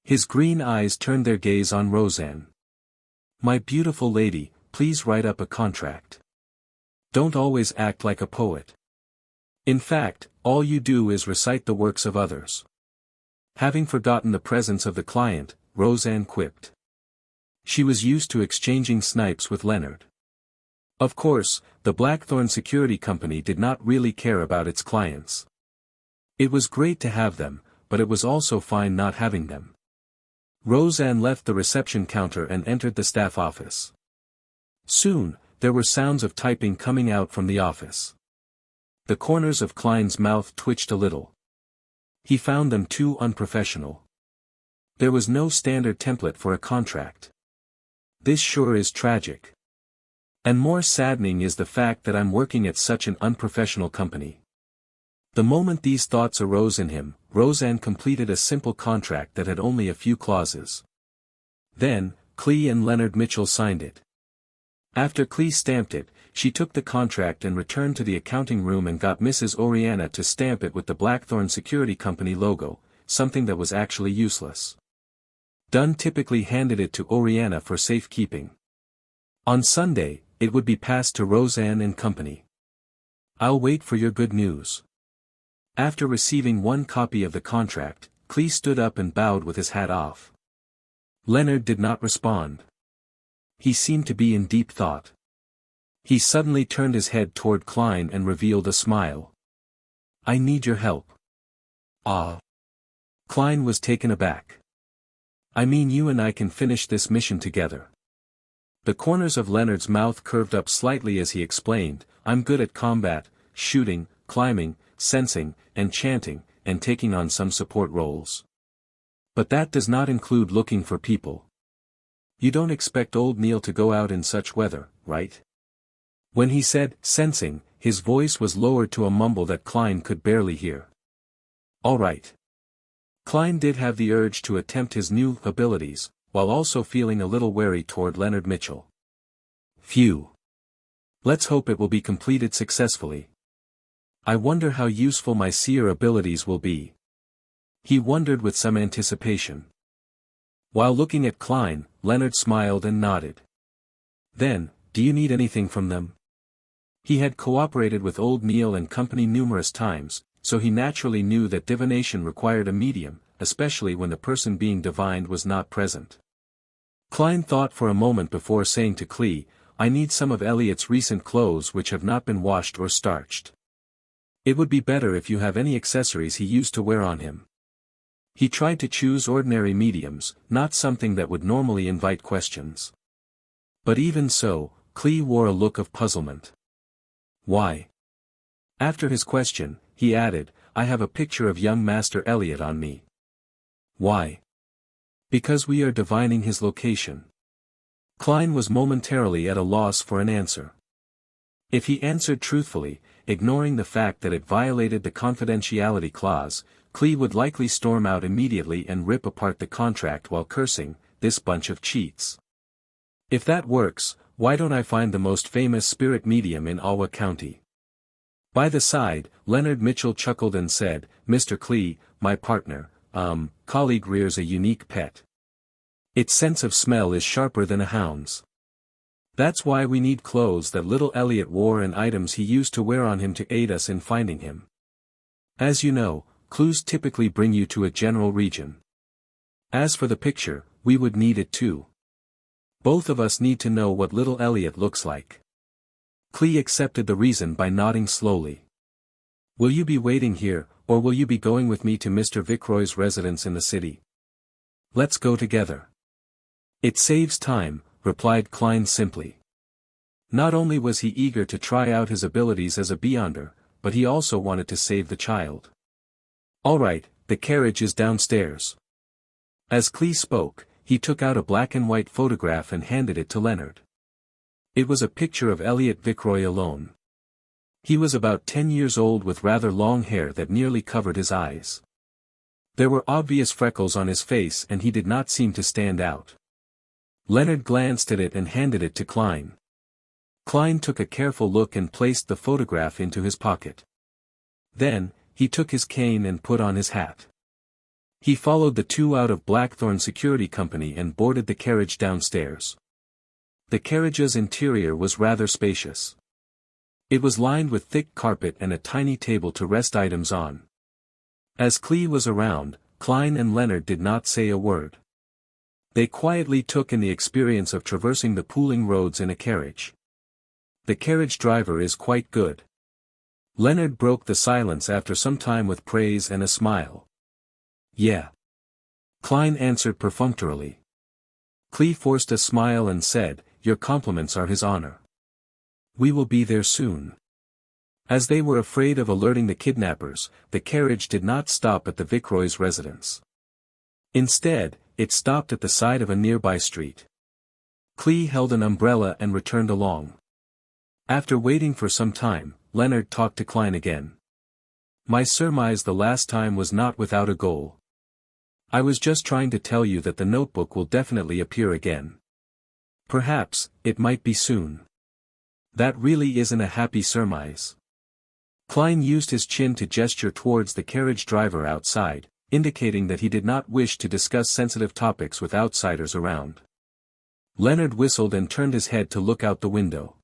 His green eyes turned their gaze on Roseanne. My beautiful lady, please write up a contract. Don't always act like a poet. In fact, all you do is recite the works of others. Having forgotten the presence of the client, Roseanne quipped. She was used to exchanging snipes with Leonard. Of course, the Blackthorn Security Company did not really care about its clients. It was great to have them, but it was also fine not having them. Roseanne left the reception counter and entered the staff office. Soon, there were sounds of typing coming out from the office. The corners of Klein's mouth twitched a little. He found them too unprofessional. There was no standard template for a contract. This sure is tragic. And more saddening is the fact that I'm working at such an unprofessional company. The moment these thoughts arose in him, Roseanne completed a simple contract that had only a few clauses. Then, Klee and Leonard Mitchell signed it. After Klee stamped it, she took the contract and returned to the accounting room and got Mrs. Oriana to stamp it with the Blackthorn Security Company logo, something that was actually useless. Dunn typically handed it to Oriana for safekeeping. On Sunday, it would be passed to Roseanne and Company. I'll wait for your good news. After receiving one copy of the contract, Klee stood up and bowed with his hat off. Leonard did not respond. He seemed to be in deep thought. He suddenly turned his head toward Klein and revealed a smile. I need your help. Ah. Klein was taken aback. I mean, you and I can finish this mission together. The corners of Leonard's mouth curved up slightly as he explained, I'm good at combat, shooting, climbing, sensing, and chanting, and taking on some support roles. But that does not include looking for people. You don't expect old Neil to go out in such weather, right? When he said, sensing, his voice was lowered to a mumble that Klein could barely hear. All right. Klein did have the urge to attempt his new abilities, while also feeling a little wary toward Leonard Mitchell. Phew. Let's hope it will be completed successfully. I wonder how useful my seer abilities will be. He wondered with some anticipation. While looking at Klein, Leonard smiled and nodded. Then, do you need anything from them? He had cooperated with old Neil and Company numerous times, so he naturally knew that divination required a medium, especially when the person being divined was not present. Klein thought for a moment before saying to Klee, I need some of Elliot's recent clothes which have not been washed or starched. It would be better if you have any accessories he used to wear on him. He tried to choose ordinary mediums, not something that would normally invite questions. But even so, Klee wore a look of puzzlement. Why? After his question, he added, I have a picture of young Master Elliot on me. Why? Because we are divining his location. Klein was momentarily at a loss for an answer. If he answered truthfully, ignoring the fact that it violated the confidentiality clause, Klee would likely storm out immediately and rip apart the contract while cursing, this bunch of cheats. If that works, why don't I find the most famous spirit medium in Alwa County? By the side, Leonard Mitchell chuckled and said, Mr. Klee, my partner, colleague rears a unique pet. Its sense of smell is sharper than a hound's. That's why we need clothes that little Elliot wore and items he used to wear on him to aid us in finding him. As you know, clues typically bring you to a general region. As for the picture, we would need it too. Both of us need to know what little Elliot looks like. Clee accepted the reason by nodding slowly. Will you be waiting here, or will you be going with me to Mr. Vicroy's residence in the city? Let's go together. It saves time, replied Klein simply. Not only was he eager to try out his abilities as a beyonder, but he also wanted to save the child. All right, the carriage is downstairs. As Clee spoke, he took out a black and white photograph and handed it to Leonard. It was a picture of Elliot Vicroy alone. He was about 10 years old with rather long hair that nearly covered his eyes. There were obvious freckles on his face and he did not seem to stand out. Leonard glanced at it and handed it to Klein. Klein took a careful look and placed the photograph into his pocket. Then, he took his cane and put on his hat. He followed the two out of Blackthorn Security Company and boarded the carriage downstairs. The carriage's interior was rather spacious. It was lined with thick carpet and a tiny table to rest items on. As Clee was around, Klein and Leonard did not say a word. They quietly took in the experience of traversing the pooling roads in a carriage. The carriage driver is quite good. Leonard broke the silence after some time with praise and a smile. Yeah. Klein answered perfunctorily. Clee forced a smile and said, Your compliments are his honor. We will be there soon. As they were afraid of alerting the kidnappers, the carriage did not stop at the Vicroy's residence. Instead, it stopped at the side of a nearby street. Clee held an umbrella and returned along. After waiting for some time, Leonard talked to Klein again. My surmise the last time was not without a goal. I was just trying to tell you that the notebook will definitely appear again. Perhaps, it might be soon. That really isn't a happy surmise. Klein used his chin to gesture towards the carriage driver outside, indicating that he did not wish to discuss sensitive topics with outsiders around. Leonard whistled and turned his head to look out the window.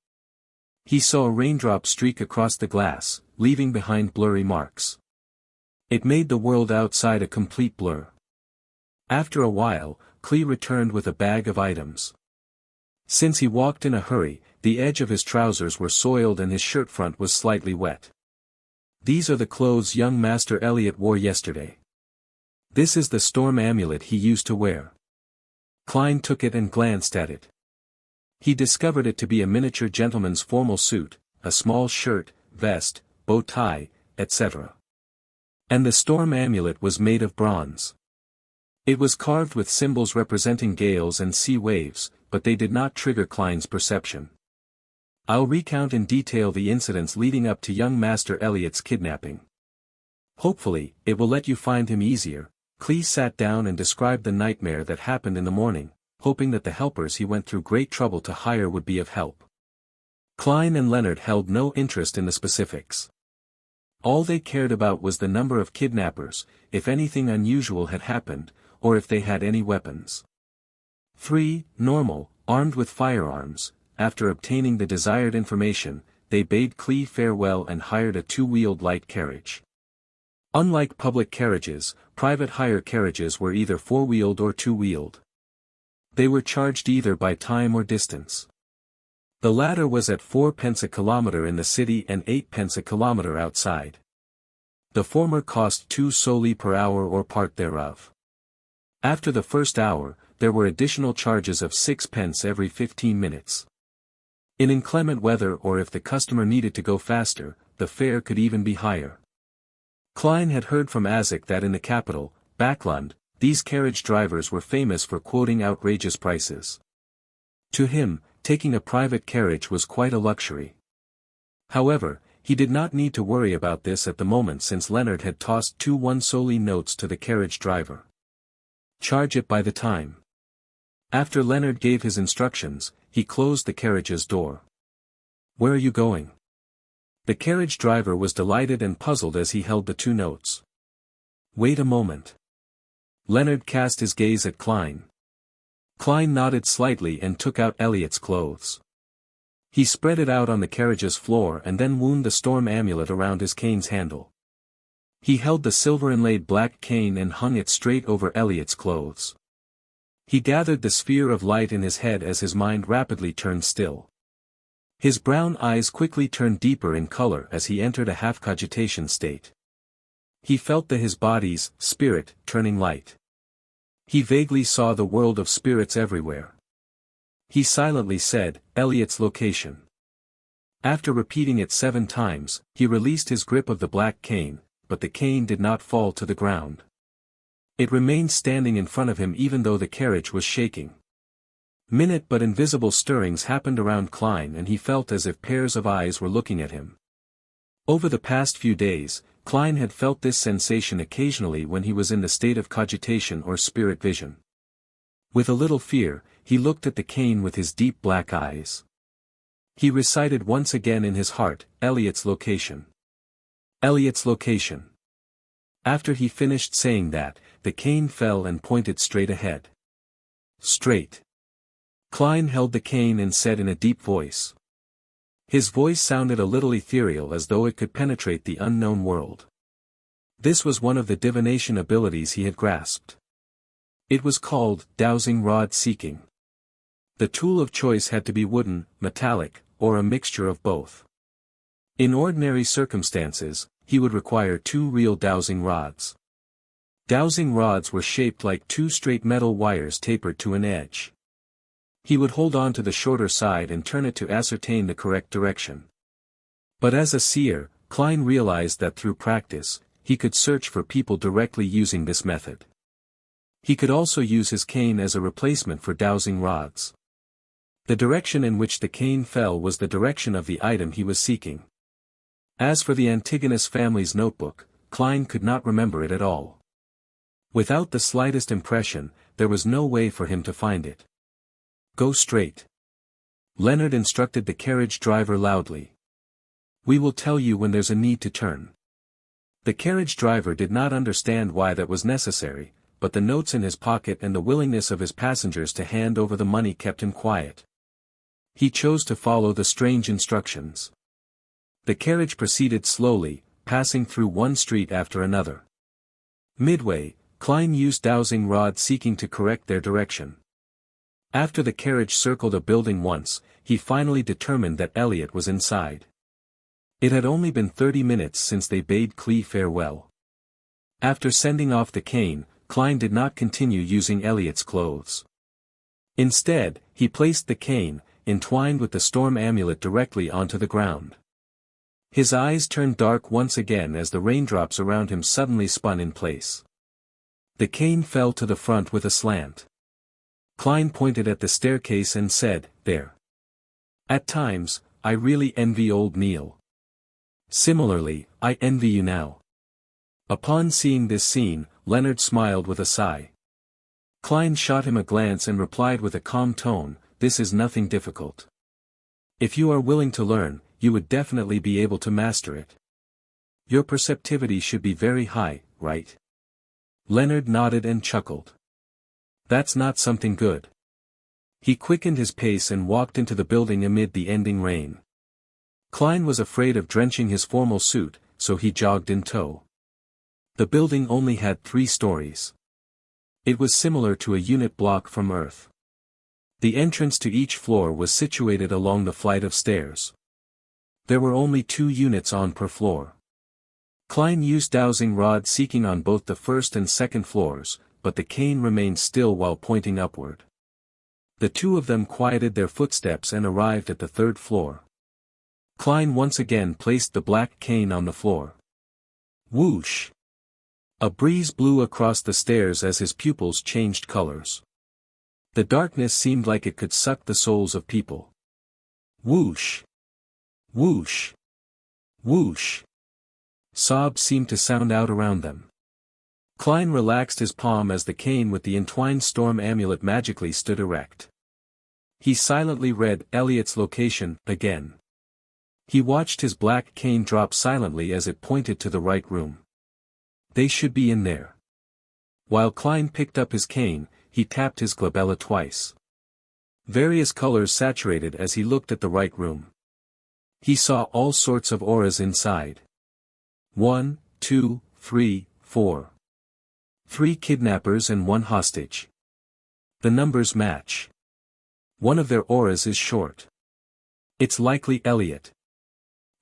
He saw a raindrop streak across the glass, leaving behind blurry marks. It made the world outside a complete blur. After a while, Clee returned with a bag of items. Since he walked in a hurry, the edge of his trousers were soiled and his shirt front was slightly wet. These are the clothes young Master Elliot wore yesterday. This is the storm amulet he used to wear. Klein took it and glanced at it. He discovered it to be a miniature gentleman's formal suit, a small shirt, vest, bow tie, etc. And the storm amulet was made of bronze. It was carved with symbols representing gales and sea waves, but they did not trigger Klein's perception. I'll recount in detail the incidents leading up to young Master Elliot's kidnapping. Hopefully, it will let you find him easier. Clee sat down and described the nightmare that happened in the morning, hoping that the helpers he went through great trouble to hire would be of help. Klein and Leonard held no interest in the specifics. All they cared about was the number of kidnappers, if anything unusual had happened, or if they had any weapons. 3. Normal, armed with firearms, after obtaining the desired information, they bade Clee farewell and hired a two-wheeled light carriage. Unlike public carriages, private hire carriages were either four-wheeled or two-wheeled. They were charged either by time or distance. The latter was at 4 pence a kilometre in the city and 8 pence a kilometre outside. The former cost 2 soldi per hour or part thereof. After the first hour, there were additional charges of 6 pence every 15 minutes. In inclement weather or if the customer needed to go faster, the fare could even be higher. Klein had heard from Isaac that in the capital, Backlund, these carriage drivers were famous for quoting outrageous prices. To him, taking a private carriage was quite a luxury. However, he did not need to worry about this at the moment since Leonard had tossed 2 1 soldi notes to the carriage driver. Charge it by the time. After Leonard gave his instructions, he closed the carriage's door. Where are you going? The carriage driver was delighted and puzzled as he held the 2 notes. Wait a moment. Leonard cast his gaze at Klein. Klein nodded slightly and took out Elliot's clothes. He spread it out on the carriage's floor and then wound the storm amulet around his cane's handle. He held the silver-inlaid black cane and hung it straight over Elliot's clothes. He gathered the sphere of light in his head as his mind rapidly turned still. His brown eyes quickly turned deeper in color as he entered a half-cogitation state. He felt his body's spirit turning light. He vaguely saw the world of spirits everywhere. He silently said, "Elliot's location." After repeating it 7 times, he released his grip of the black cane, but the cane did not fall to the ground. It remained standing in front of him even though the carriage was shaking. Minute but invisible stirrings happened around Klein and he felt as if pairs of eyes were looking at him. Over the past few days, Klein had felt this sensation occasionally when he was in the state of cogitation or spirit vision. With a little fear, he looked at the cane with his deep black eyes. He recited once again in his heart, "Elliot's location. Elliot's location." After he finished saying that, the cane fell and pointed straight ahead. Straight. Klein held the cane and said in a deep voice. His voice sounded a little ethereal as though it could penetrate the unknown world. This was one of the divination abilities he had grasped. It was called dowsing rod seeking. The tool of choice had to be wooden, metallic, or a mixture of both. In ordinary circumstances, he would require 2 real dowsing rods. Dowsing rods were shaped like 2 straight metal wires tapered to an edge. He would hold on to the shorter side and turn it to ascertain the correct direction. But as a seer, Klein realized that through practice, he could search for people directly using this method. He could also use his cane as a replacement for dowsing rods. The direction in which the cane fell was the direction of the item he was seeking. As for the Antigonus family's notebook, Klein could not remember it at all. Without the slightest impression, there was no way for him to find it. "Go straight," Leonard instructed the carriage driver loudly. "We will tell you when there's a need to turn." The carriage driver did not understand why that was necessary, but the notes in his pocket and the willingness of his passengers to hand over the money kept him quiet. He chose to follow the strange instructions. The carriage proceeded slowly, passing through one street after another. Midway, Klein used dowsing rod seeking to correct their direction. After the carriage circled a building once, he finally determined that Elliot was inside. It had only been 30 minutes since they bade Clee farewell. After sending off the cane, Klein did not continue using Elliot's clothes. Instead, he placed the cane, entwined with the storm amulet directly onto the ground. His eyes turned dark once again as the raindrops around him suddenly spun in place. The cane fell to the front with a slant. Klein pointed at the staircase and said, "There. At times, I really envy old Neil. Similarly, I envy you now." Upon seeing this scene, Leonard smiled with a sigh. Klein shot him a glance and replied with a calm tone, "This is nothing difficult. If you are willing to learn, you would definitely be able to master it. Your perceptivity should be very high, right?" Leonard nodded and chuckled. "That's not something good." He quickened his pace and walked into the building amid the ending rain. Klein was afraid of drenching his formal suit, so he jogged in tow. The building only had 3 stories. It was similar to a unit block from Earth. The entrance to each floor was situated along the flight of stairs. There were only 2 units on per floor. Klein used dowsing rod seeking on both the first and second floors, but the cane remained still while pointing upward. The 2 of them quieted their footsteps and arrived at the 3rd floor. Klein once again placed the black cane on the floor. Whoosh! A breeze blew across the stairs as his pupils changed colors. The darkness seemed like it could suck the souls of people. Whoosh! Whoosh! Whoosh! Sobs seemed to sound out around them. Klein relaxed his palm as the cane with the entwined storm amulet magically stood erect. He silently read Elliot's location again. He watched his black cane drop silently as it pointed to the right room. They should be in there. While Klein picked up his cane, he tapped his glabella twice. Various colors saturated as he looked at the right room. He saw all sorts of auras inside. 1, 2, 3, 4. 3 kidnappers and 1 hostage. The numbers match. One of their auras is short. It's likely Elliot.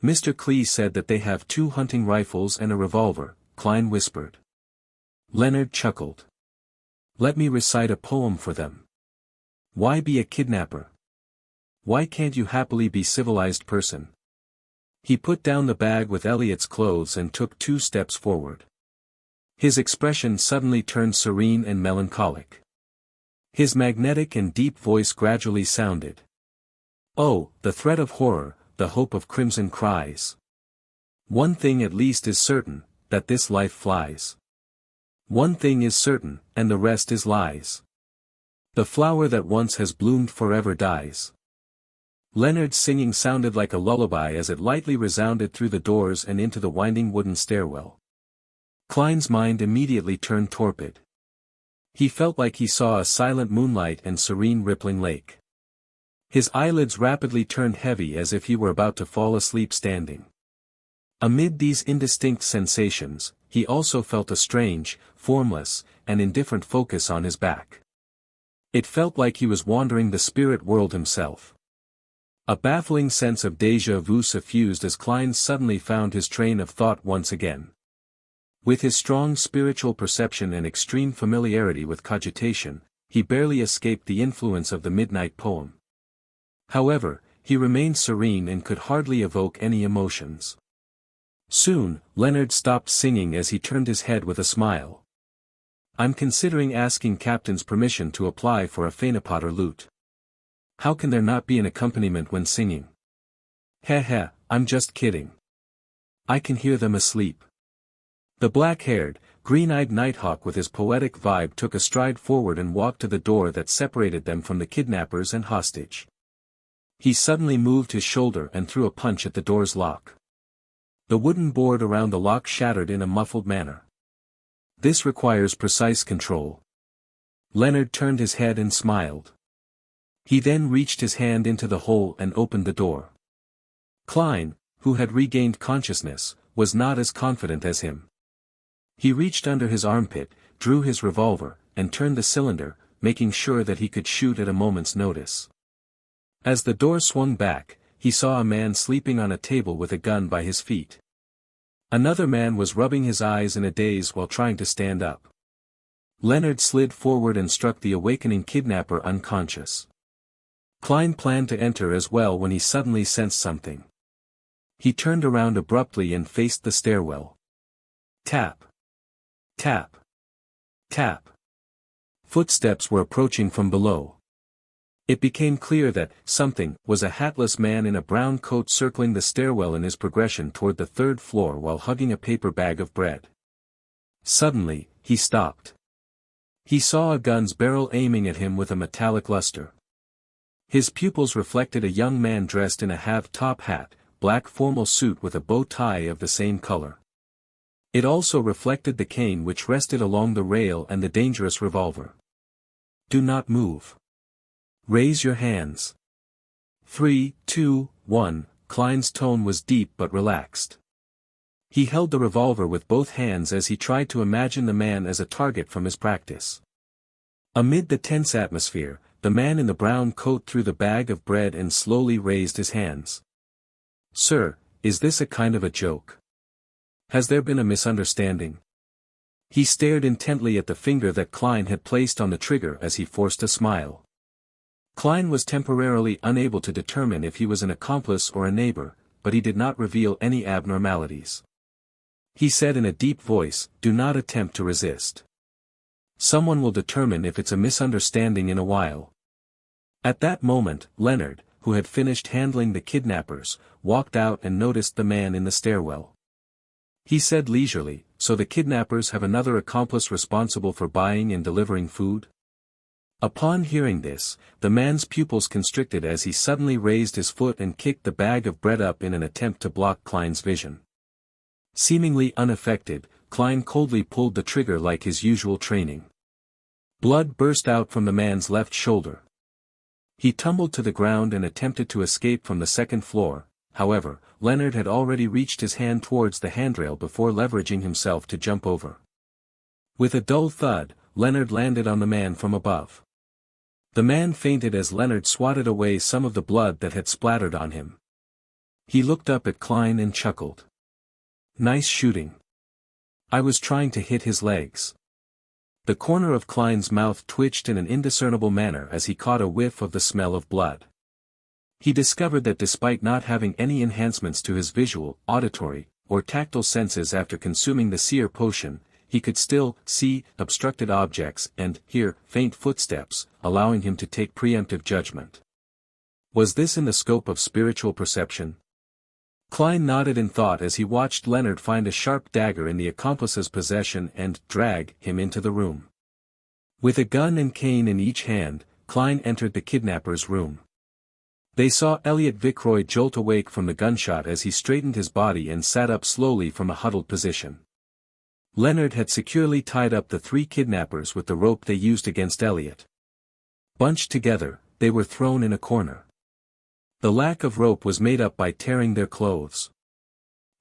Mr. Klee said that they have 2 hunting rifles and a revolver, Klein whispered. Leonard chuckled. Let me recite a poem for them. Why be a kidnapper? Why can't you happily be civilized person? He put down the bag with Elliot's clothes and took 2 steps forward. His expression suddenly turned serene and melancholic. His magnetic and deep voice gradually sounded. Oh, the threat of horror, the hope of crimson cries. One thing at least is certain, that this life flies. One thing is certain, and the rest is lies. The flower that once has bloomed forever dies. Leonard's singing sounded like a lullaby as it lightly resounded through the doors and into the winding wooden stairwell. Klein's mind immediately turned torpid. He felt like he saw a silent moonlight and serene rippling lake. His eyelids rapidly turned heavy as if he were about to fall asleep standing. Amid these indistinct sensations, he also felt a strange, formless, and indifferent focus on his back. It felt like he was wandering the spirit world himself. A baffling sense of déjà vu suffused as Klein suddenly found his train of thought once again. With his strong spiritual perception and extreme familiarity with cogitation, he barely escaped the influence of the midnight poem. However, he remained serene and could hardly evoke any emotions. Soon, Leonard stopped singing as he turned his head with a smile. I'm considering asking Captain's permission to apply for a phanepot or lute. How can there not be an accompaniment when singing? Heh, I'm just kidding. I can hear them asleep. The black-haired, green-eyed nighthawk with his poetic vibe took a stride forward and walked to the door that separated them from the kidnappers and hostage. He suddenly moved his shoulder and threw a punch at the door's lock. The wooden board around the lock shattered in a muffled manner. This requires precise control. Leonard turned his head and smiled. He then reached his hand into the hole and opened the door. Klein, who had regained consciousness, was not as confident as him. He reached under his armpit, drew his revolver, and turned the cylinder, making sure that he could shoot at a moment's notice. As the door swung back, he saw a man sleeping on a table with a gun by his feet. Another man was rubbing his eyes in a daze while trying to stand up. Leonard slid forward and struck the awakening kidnapper unconscious. Klein planned to enter as well when he suddenly sensed something. He turned around abruptly and faced the stairwell. Tap. Tap. Tap. Footsteps were approaching from below. It became clear that something was a hatless man in a brown coat circling the stairwell in his progression toward the 3rd floor while hugging a paper bag of bread. Suddenly, he stopped. He saw a gun's barrel aiming at him with a metallic luster. His pupils reflected a young man dressed in a half-top hat, black formal suit with a bow tie of the same color. It also reflected the cane which rested along the rail and the dangerous revolver. Do not move. Raise your hands. 3, 2, 1, Klein's tone was deep but relaxed. He held the revolver with both hands as he tried to imagine the man as a target from his practice. Amid the tense atmosphere, the man in the brown coat threw the bag of bread and slowly raised his hands. Sir, is this a kind of a joke? Has there been a misunderstanding? He stared intently at the finger that Klein had placed on the trigger as he forced a smile. Klein was temporarily unable to determine if he was an accomplice or a neighbor, but he did not reveal any abnormalities. He said in a deep voice, do not attempt to resist. Someone will determine if it's a misunderstanding in a while. At that moment, Leonard, who had finished handling the kidnappers, walked out and noticed the man in the stairwell. He said leisurely, so the kidnappers have another accomplice responsible for buying and delivering food? Upon hearing this, the man's pupils constricted as he suddenly raised his foot and kicked the bag of bread up in an attempt to block Klein's vision. Seemingly unaffected, Klein coldly pulled the trigger like his usual training. Blood burst out from the man's left shoulder. He tumbled to the ground and attempted to escape from the second floor. However, Leonard had already reached his hand towards the handrail before leveraging himself to jump over. With a dull thud, Leonard landed on the man from above. The man fainted as Leonard swatted away some of the blood that had splattered on him. He looked up at Klein and chuckled. "Nice shooting. I was trying to hit his legs." The corner of Klein's mouth twitched in an indiscernible manner as he caught a whiff of the smell of blood. He discovered that despite not having any enhancements to his visual, auditory, or tactile senses after consuming the seer potion, he could still see obstructed objects and hear faint footsteps, allowing him to take preemptive judgment. Was this in the scope of spiritual perception? Klein nodded in thought as he watched Leonard find a sharp dagger in the accomplice's possession and drag him into the room. With a gun and cane in each hand, Klein entered the kidnapper's room. They saw Elliot Vicroy jolt awake from the gunshot as he straightened his body and sat up slowly from a huddled position. Leonard had securely tied up the three kidnappers with the rope they used against Elliot. Bunched together, they were thrown in a corner. The lack of rope was made up by tearing their clothes.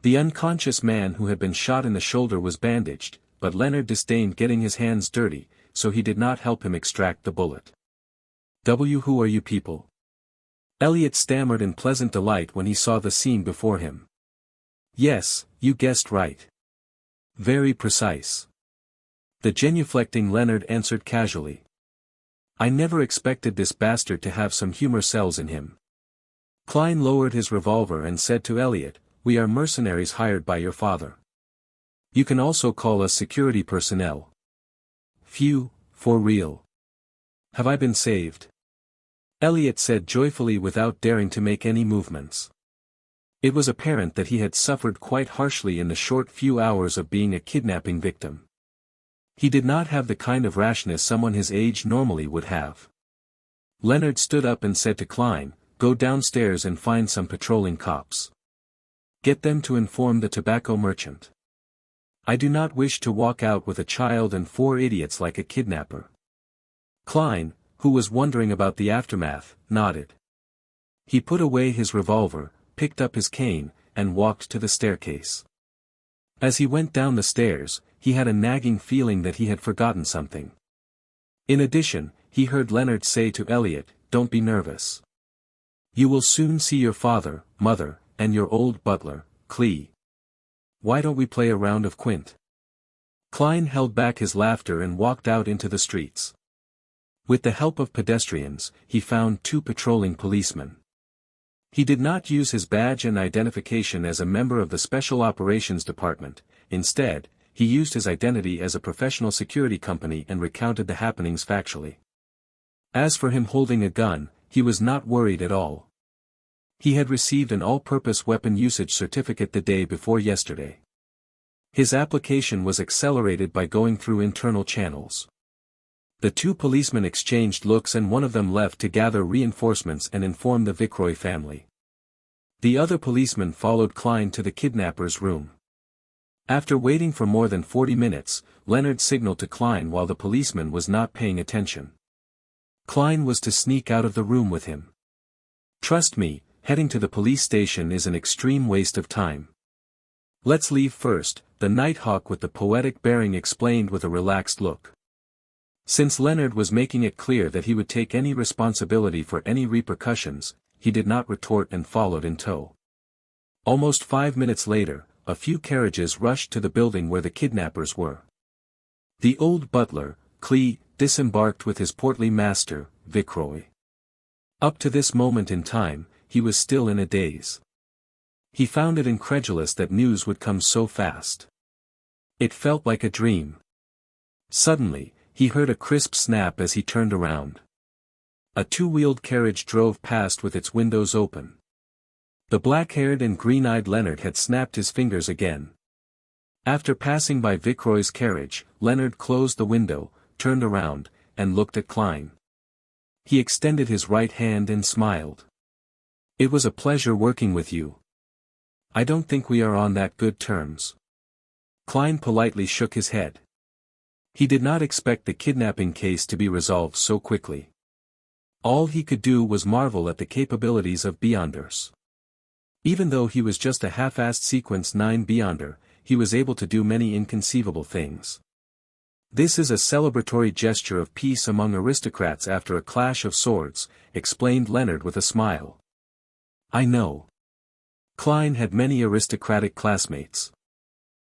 The unconscious man who had been shot in the shoulder was bandaged, but Leonard disdained getting his hands dirty, so he did not help him extract the bullet. "Who are you people?" Elliot stammered in pleasant delight when he saw the scene before him. "Yes, you guessed right. Very precise." The genuflecting Leonard answered casually. "I never expected this bastard to have some humor cells in him." Klein lowered his revolver and said to Elliot, "We are mercenaries hired by your father. You can also call us security personnel." "Phew, for real. Have I been saved?" Elliot said joyfully without daring to make any movements. It was apparent that he had suffered quite harshly in the short few hours of being a kidnapping victim. He did not have the kind of rashness someone his age normally would have. Leonard stood up and said to Klein, "Go downstairs and find some patrolling cops. Get them to inform the tobacco merchant. I do not wish to walk out with a child and 4 idiots like a kidnapper." Klein, who was wondering about the aftermath, nodded. He put away his revolver, picked up his cane, and walked to the staircase. As he went down the stairs, he had a nagging feeling that he had forgotten something. In addition, he heard Leonard say to Elliot, "Don't be nervous. You will soon see your father, mother, and your old butler, Clee. Why don't we play a round of quint?" Klein held back his laughter and walked out into the streets. With the help of pedestrians, he found 2 patrolling policemen. He did not use his badge and identification as a member of the Special Operations Department. Instead, he used his identity as a professional security company and recounted the happenings factually. As for him holding a gun, he was not worried at all. He had received an all-purpose weapon usage certificate the day before yesterday. His application was accelerated by going through internal channels. The 2 policemen exchanged looks and one of them left to gather reinforcements and inform the Vicroy family. The other policeman followed Klein to the kidnapper's room. After waiting for more than 40 minutes, Leonard signaled to Klein while the policeman was not paying attention. Klein was to sneak out of the room with him. "Trust me, heading to the police station is an extreme waste of time. Let's leave first," the Nighthawk with the poetic bearing explained with a relaxed look. Since Leonard was making it clear that he would take any responsibility for any repercussions, he did not retort and followed in tow. Almost 5 minutes later, a few carriages rushed to the building where the kidnappers were. The old butler, Clee, disembarked with his portly master, Vicroy. Up to this moment in time, he was still in a daze. He found it incredulous that news would come so fast. It felt like a dream. Suddenly, he heard a crisp snap as he turned around. A 2-wheeled carriage drove past with its windows open. The black-haired and green-eyed Leonard had snapped his fingers again. After passing by Vicroy's carriage, Leonard closed the window, turned around, and looked at Klein. He extended his right hand and smiled. "It was a pleasure working with you. I don't think we are on that good terms." Klein politely shook his head. He did not expect the kidnapping case to be resolved so quickly. All he could do was marvel at the capabilities of Beyonders. Even though he was just a half-assed Sequence 9 Beyonder, he was able to do many inconceivable things. This is a celebratory gesture of peace among aristocrats after a clash of swords, explained Leonard with a smile. I know. Klein had many aristocratic classmates.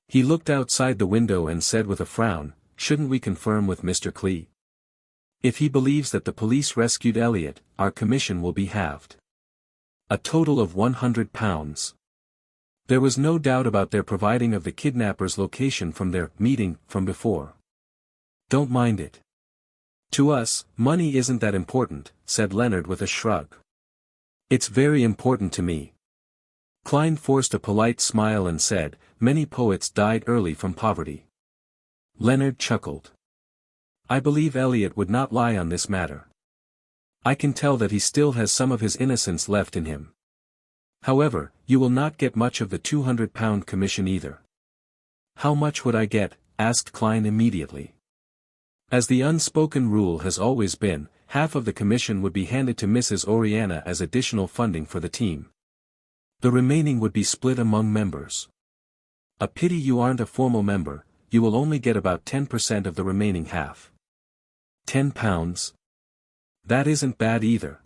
He looked outside the window and said with a frown, shouldn't we confirm with Mr. Klee? If he believes that the police rescued Elliot, our commission will be halved. A total of £100. There was no doubt about their providing of the kidnapper's location from their meeting from before. Don't mind it. To us, money isn't that important, said Leonard with a shrug. It's very important to me. Klein forced a polite smile and said, many poets died early from poverty. Leonard chuckled. I believe Elliot would not lie on this matter. I can tell that he still has some of his innocence left in him. However, you will not get much of the £200 commission either. How much would I get? Asked Klein immediately. As the unspoken rule has always been, half of the commission would be handed to Mrs. Oriana as additional funding for the team. The remaining would be split among members. A pity you aren't a formal member, you will only get about 10% of the remaining half. £10? That isn't bad either.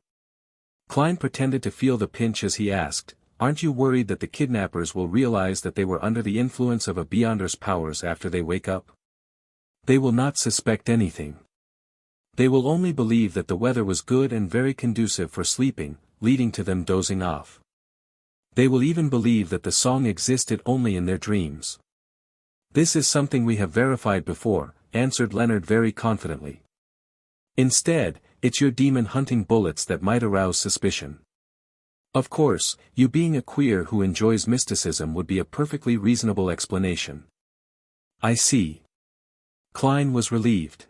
Klein pretended to feel the pinch as he asked, aren't you worried that the kidnappers will realize that they were under the influence of a Beyonder's powers after they wake up? They will not suspect anything. They will only believe that the weather was good and very conducive for sleeping, leading to them dozing off. They will even believe that the song existed only in their dreams. This is something we have verified before, answered Leonard very confidently. Instead, it's your demon-hunting bullets that might arouse suspicion. Of course, you being a queer who enjoys mysticism would be a perfectly reasonable explanation. I see. Klein was relieved.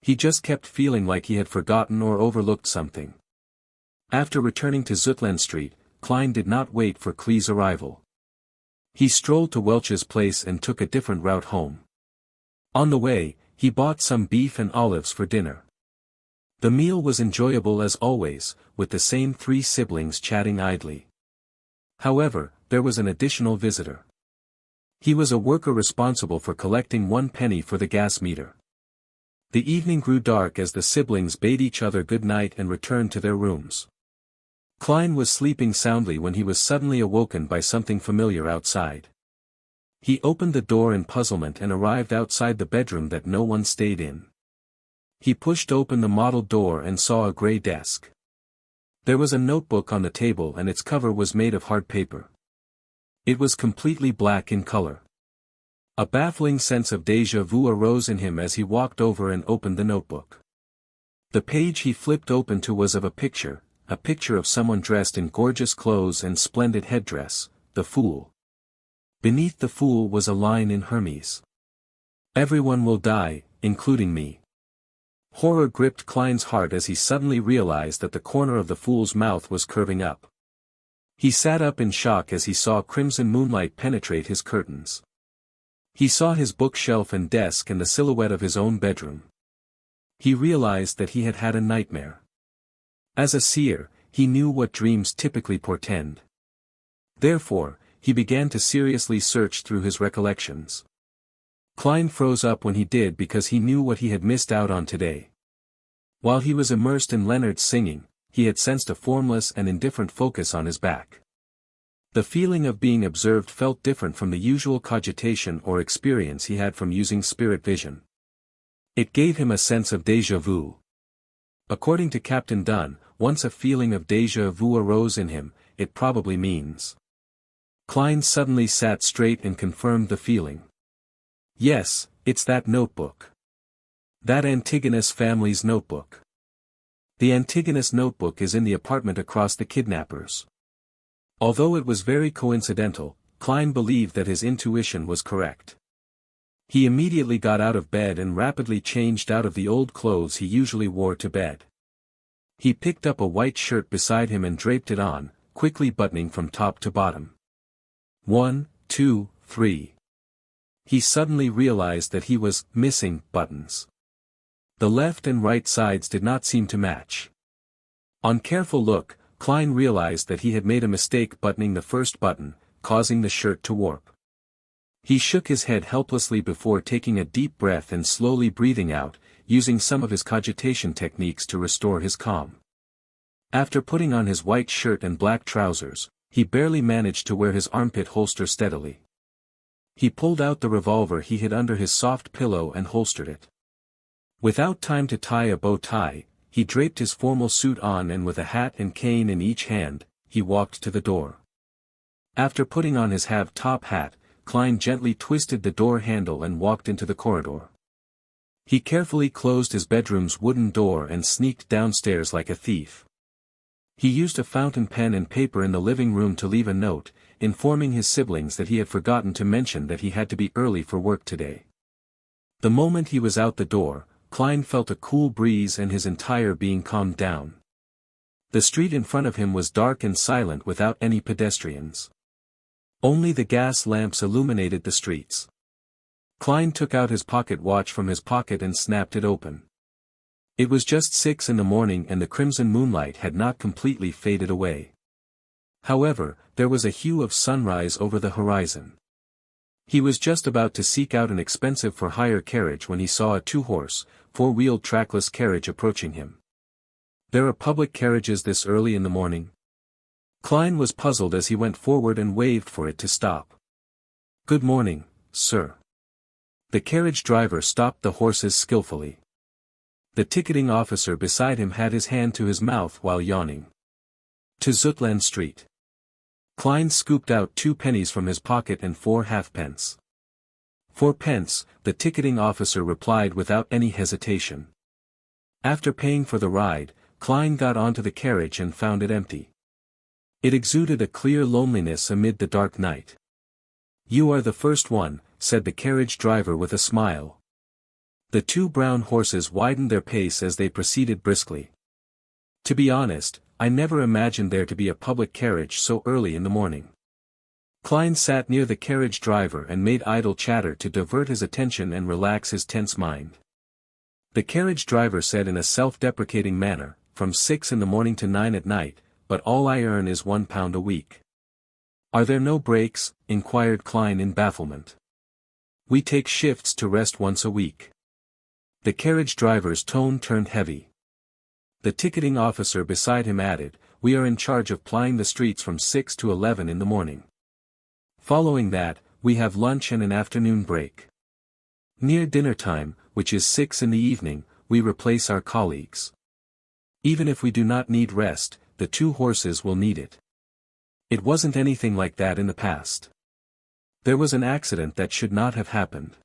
He just kept feeling like he had forgotten or overlooked something. After returning to Zutland Street, Klein did not wait for Klee's arrival. He strolled to Welch's place and took a different route home. On the way, he bought some beef and olives for dinner. The meal was enjoyable as always, with the same three siblings chatting idly. However, there was an additional visitor. He was a worker responsible for collecting 1 penny for the gas meter. The evening grew dark as the siblings bade each other good night and returned to their rooms. Klein was sleeping soundly when he was suddenly awoken by something familiar outside. He opened the door in puzzlement and arrived outside the bedroom that no one stayed in. He pushed open the mottled door and saw a grey desk. There was a notebook on the table and its cover was made of hard paper. It was completely black in color. A baffling sense of déjà vu arose in him as he walked over and opened the notebook. The page he flipped open to was of a picture of someone dressed in gorgeous clothes and splendid headdress, the Fool. Beneath the Fool was a line in Hermes. Everyone will die, including me. Horror gripped Klein's heart as he suddenly realized that the corner of the Fool's mouth was curving up. He sat up in shock as he saw crimson moonlight penetrate his curtains. He saw his bookshelf and desk and the silhouette of his own bedroom. He realized that he had had a nightmare. As a seer, he knew what dreams typically portend. Therefore, he began to seriously search through his recollections. Klein froze up when he did because he knew what he had missed out on today. While he was immersed in Leonard's singing, he had sensed a formless and indifferent focus on his back. The feeling of being observed felt different from the usual cogitation or experience he had from using spirit vision. It gave him a sense of déjà vu. According to Captain Dunn, once a feeling of déjà vu arose in him, it probably means. Klein suddenly sat straight and confirmed the feeling. Yes, it's that notebook. That Antigonus family's notebook. The Antigonus notebook is in the apartment across the kidnappers. Although it was very coincidental, Klein believed that his intuition was correct. He immediately got out of bed and rapidly changed out of the old clothes he usually wore to bed. He picked up a white shirt beside him and draped it on, quickly buttoning from top to bottom. 1, 2, 3. He suddenly realized that he was missing buttons. The left and right sides did not seem to match. On careful look, Klein realized that he had made a mistake buttoning the first button, causing the shirt to warp. He shook his head helplessly before taking a deep breath and slowly breathing out, using some of his cogitation techniques to restore his calm. After putting on his white shirt and black trousers, he barely managed to wear his armpit holster steadily. He pulled out the revolver he hid under his soft pillow and holstered it. Without time to tie a bow tie, he draped his formal suit on and with a hat and cane in each hand, he walked to the door. After putting on his half-top hat, Klein gently twisted the door handle and walked into the corridor. He carefully closed his bedroom's wooden door and sneaked downstairs like a thief. He used a fountain pen and paper in the living room to leave a note, informing his siblings that he had forgotten to mention that he had to be early for work today. The moment he was out the door, Klein felt a cool breeze and his entire being calmed down. The street in front of him was dark and silent without any pedestrians. Only the gas lamps illuminated the streets. Klein took out his pocket watch from his pocket and snapped it open. It was just 6 in the morning and the crimson moonlight had not completely faded away. However, there was a hue of sunrise over the horizon. He was just about to seek out an expensive for-hire carriage when he saw a 2-horse, 4-wheeled trackless carriage approaching him. There are public carriages this early in the morning? Klein was puzzled as he went forward and waved for it to stop. "Good morning, sir." The carriage driver stopped the horses skillfully. The ticketing officer beside him had his hand to his mouth while yawning. "To Zutland Street." Klein scooped out 2 pennies from his pocket and 4 halfpence. "4 pence," the ticketing officer replied without any hesitation. After paying for the ride, Klein got onto the carriage and found it empty. It exuded a clear loneliness amid the dark night. "You are the first one," said the carriage driver with a smile. The 2 brown horses widened their pace as they proceeded briskly. "To be honest, I never imagined there to be a public carriage so early in the morning." Klein sat near the carriage driver and made idle chatter to divert his attention and relax his tense mind. The carriage driver said in a self-deprecating manner, "From 6 in the morning to 9 at night, but all I earn is £1 a week." "Are there no breaks?" inquired Klein in bafflement. "We take shifts to rest once a week." The carriage driver's tone turned heavy. The ticketing officer beside him added, "We are in charge of plying the streets from 6 to 11 in the morning. Following that, we have lunch and an afternoon break. Near dinner time, which is 6 in the evening, we replace our colleagues. Even if we do not need rest, the 2 horses will need it." It wasn't anything like that in the past. There was an accident that should not have happened.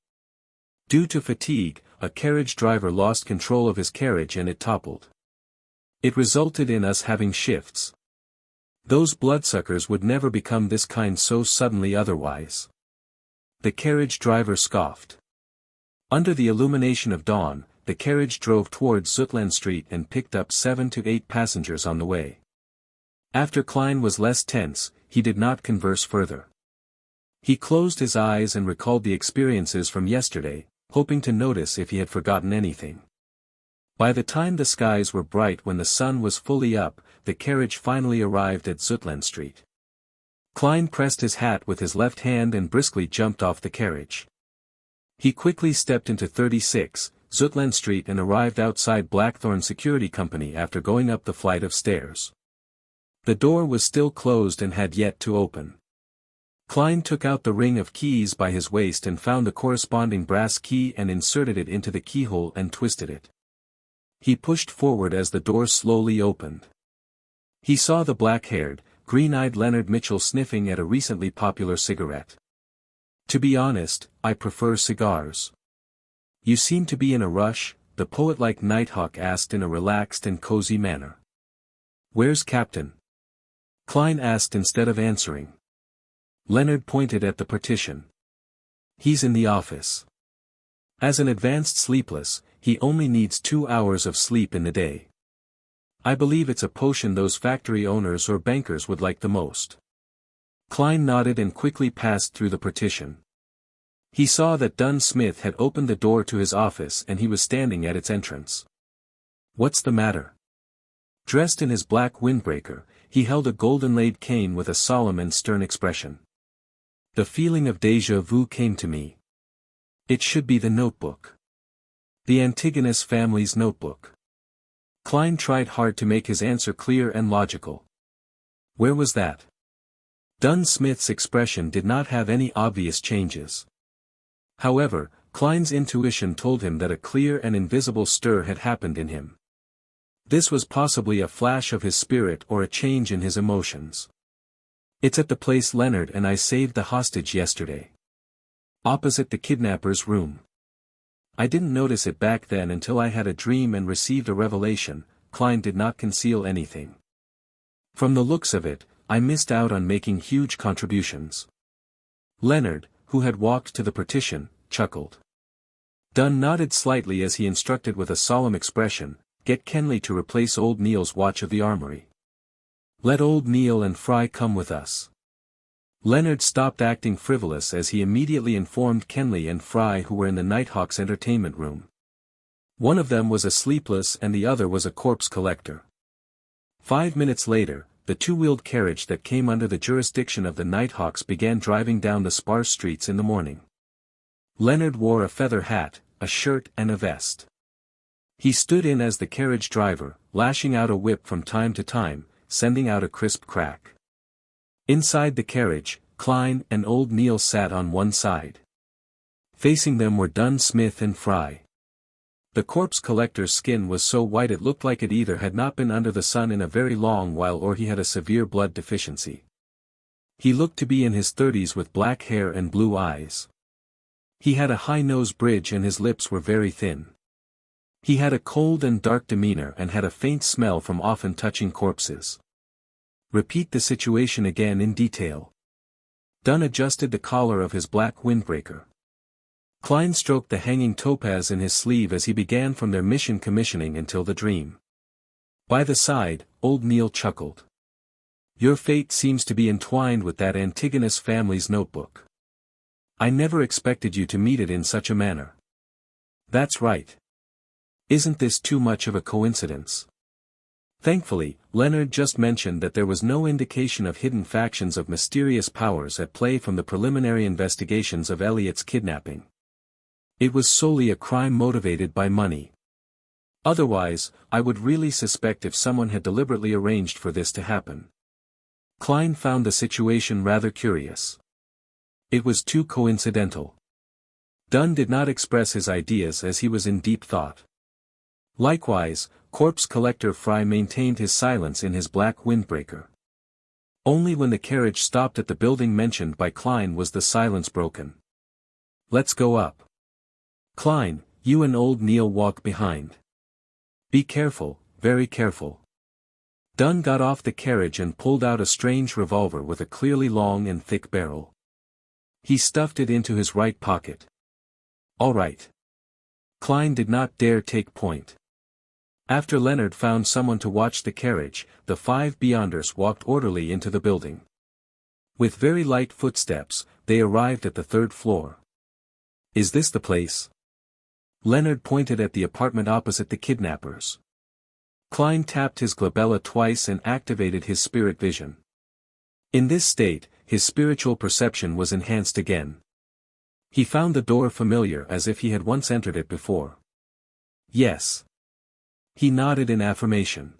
Due to fatigue, a carriage driver lost control of his carriage and it toppled. It resulted in us having shifts. Those bloodsuckers would never become this kind so suddenly otherwise. The carriage driver scoffed. Under the illumination of dawn, the carriage drove towards Zutland Street and picked up 7 to 8 passengers on the way. After Klein was less tense, he did not converse further. He closed his eyes and recalled the experiences from yesterday, hoping to notice if he had forgotten anything. By the time the skies were bright when the sun was fully up, the carriage finally arrived at Zutland Street. Klein pressed his hat with his left hand and briskly jumped off the carriage. He quickly stepped into 36, Zutland Street and arrived outside Blackthorn Security Company after going up the flight of stairs. The door was still closed and had yet to open. Klein took out the ring of keys by his waist and found the corresponding brass key and inserted it into the keyhole and twisted it. He pushed forward as the door slowly opened. He saw the black-haired, green-eyed Leonard Mitchell sniffing at a recently popular cigarette. "To be honest, I prefer cigars." "You seem to be in a rush," the poet-like Nighthawk asked in a relaxed and cozy manner. "Where's Captain?" Klein asked instead of answering. Leonard pointed at the partition. "He's in the office. As an advanced sleepless, he only needs 2 hours of sleep in the day. I believe it's a potion those factory owners or bankers would like the most." Klein nodded and quickly passed through the partition. He saw that Dunn Smith had opened the door to his office and he was standing at its entrance. "What's the matter?" Dressed in his black windbreaker, he held a golden-laid cane with a solemn and stern expression. The feeling of déjà vu came to me. It should be the notebook. The Antigonus family's notebook. Klein tried hard to make his answer clear and logical. Where was that? Dunn Smith's expression did not have any obvious changes. However, Klein's intuition told him that a clear and invisible stir had happened in him. This was possibly a flash of his spirit or a change in his emotions. "It's at the place Leonard and I saved the hostage yesterday. Opposite the kidnapper's room. I didn't notice it back then until I had a dream and received a revelation." Klein did not conceal anything. "From the looks of it, I missed out on making huge contributions." Leonard, who had walked to the partition, chuckled. Dunn nodded slightly as he instructed with a solemn expression, "Get Kenley to replace old Neil's watch of the armory. Let old Neil and Fry come with us." Leonard stopped acting frivolous as he immediately informed Kenley and Fry, who were in the Nighthawk's entertainment room. One of them was a sleepless and the other was a corpse collector. 5 minutes later, the two-wheeled carriage that came under the jurisdiction of the Nighthawks began driving down the sparse streets in the morning. Leonard wore a feather hat, a shirt and a vest. He stood in as the carriage driver, lashing out a whip from time to time, sending out a crisp crack. Inside the carriage, Klein and old Neil sat on one side. Facing them were Dunn Smith and Fry. The corpse collector's skin was so white it looked like it either had not been under the sun in a very long while or he had a severe blood deficiency. He looked to be in his 30s with black hair and blue eyes. He had a high nose bridge and his lips were very thin. He had a cold and dark demeanor and had a faint smell from often touching corpses. Repeat the situation again in detail. Dunn adjusted the collar of his black windbreaker. Klein stroked the hanging topaz in his sleeve as he began from their mission commissioning until the dream. By the side, old Neil chuckled. Your fate seems to be entwined with that Antigonus family's notebook. I never expected you to meet it in such a manner. That's right. Isn't this too much of a coincidence? Thankfully, Leonard just mentioned that there was no indication of hidden factions of mysterious powers at play from the preliminary investigations of Elliot's kidnapping. It was solely a crime motivated by money. Otherwise, I would really suspect if someone had deliberately arranged for this to happen. Klein found the situation rather curious. It was too coincidental. Dunn did not express his ideas as he was in deep thought. Likewise, corpse collector Fry maintained his silence in his black windbreaker. Only when the carriage stopped at the building mentioned by Klein was the silence broken. Let's go up. Klein, you and old Neil walk behind. Be careful, very careful. Dunn got off the carriage and pulled out a strange revolver with a clearly long and thick barrel. He stuffed it into his right pocket. All right. Klein did not dare take point. After Leonard found someone to watch the carriage, the 5 Beyonders walked orderly into the building. With very light footsteps, they arrived at the 3rd floor. Is this the place? Leonard pointed at the apartment opposite the kidnappers. Klein tapped his glabella twice and activated his spirit vision. In this state, his spiritual perception was enhanced again. He found the door familiar as if he had once entered it before. Yes. He nodded in affirmation.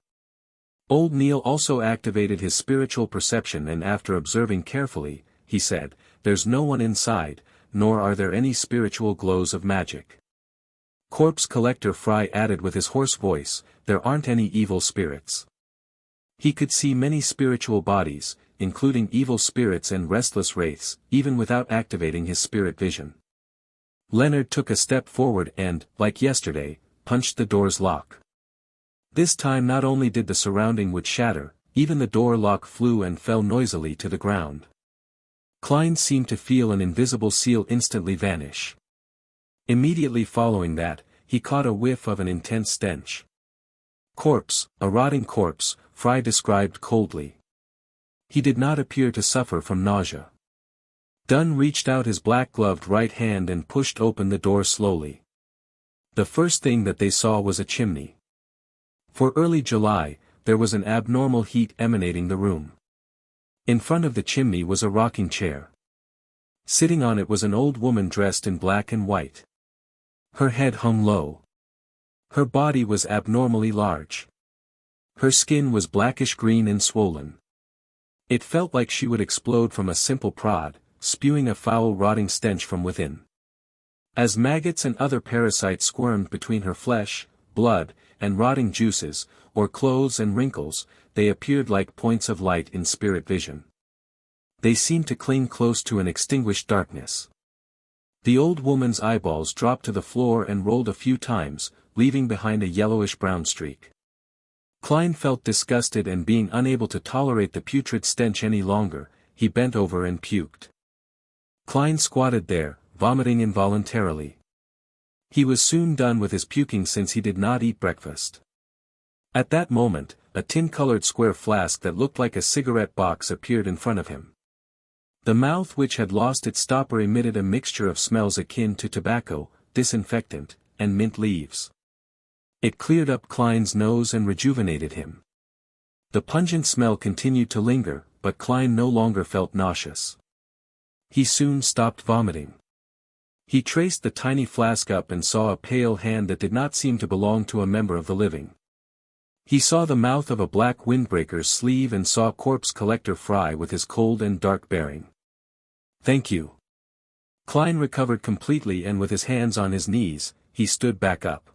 Old Neil also activated his spiritual perception and after observing carefully, he said, There's no one inside, nor are there any spiritual glows of magic. Corpse collector Fry added with his hoarse voice, There aren't any evil spirits. He could see many spiritual bodies, including evil spirits and restless wraiths, even without activating his spirit vision. Leonard took a step forward and, like yesterday, punched the door's lock. This time not only did the surrounding wood shatter, even the door lock flew and fell noisily to the ground. Klein seemed to feel an invisible seal instantly vanish. Immediately following that, he caught a whiff of an intense stench. Corpse, a rotting corpse, Fry described coldly. He did not appear to suffer from nausea. Dunn reached out his black-gloved right hand and pushed open the door slowly. The first thing that they saw was a chimney. For early July, there was an abnormal heat emanating the room. In front of the chimney was a rocking chair. Sitting on it was an old woman dressed in black and white. Her head hung low. Her body was abnormally large. Her skin was blackish-green and swollen. It felt like she would explode from a simple prod, spewing a foul rotting stench from within. As maggots and other parasites squirmed between her flesh, blood, and rotting juices, or clothes and wrinkles, they appeared like points of light in spirit vision. They seemed to cling close to an extinguished darkness. The old woman's eyeballs dropped to the floor and rolled a few times, leaving behind a yellowish-brown streak. Klein felt disgusted, and being unable to tolerate the putrid stench any longer, he bent over and puked. Klein squatted there, vomiting involuntarily. He was soon done with his puking since he did not eat breakfast. At that moment, a tin-colored square flask that looked like a cigarette box appeared in front of him. The mouth, which had lost its stopper, emitted a mixture of smells akin to tobacco, disinfectant, and mint leaves. It cleared up Klein's nose and rejuvenated him. The pungent smell continued to linger, but Klein no longer felt nauseous. He soon stopped vomiting. He traced the tiny flask up and saw a pale hand that did not seem to belong to a member of the living. He saw the mouth of a black windbreaker's sleeve and saw corpse collector Fry with his cold and dark bearing. "Thank you." Klein recovered completely, and with his hands on his knees, he stood back up.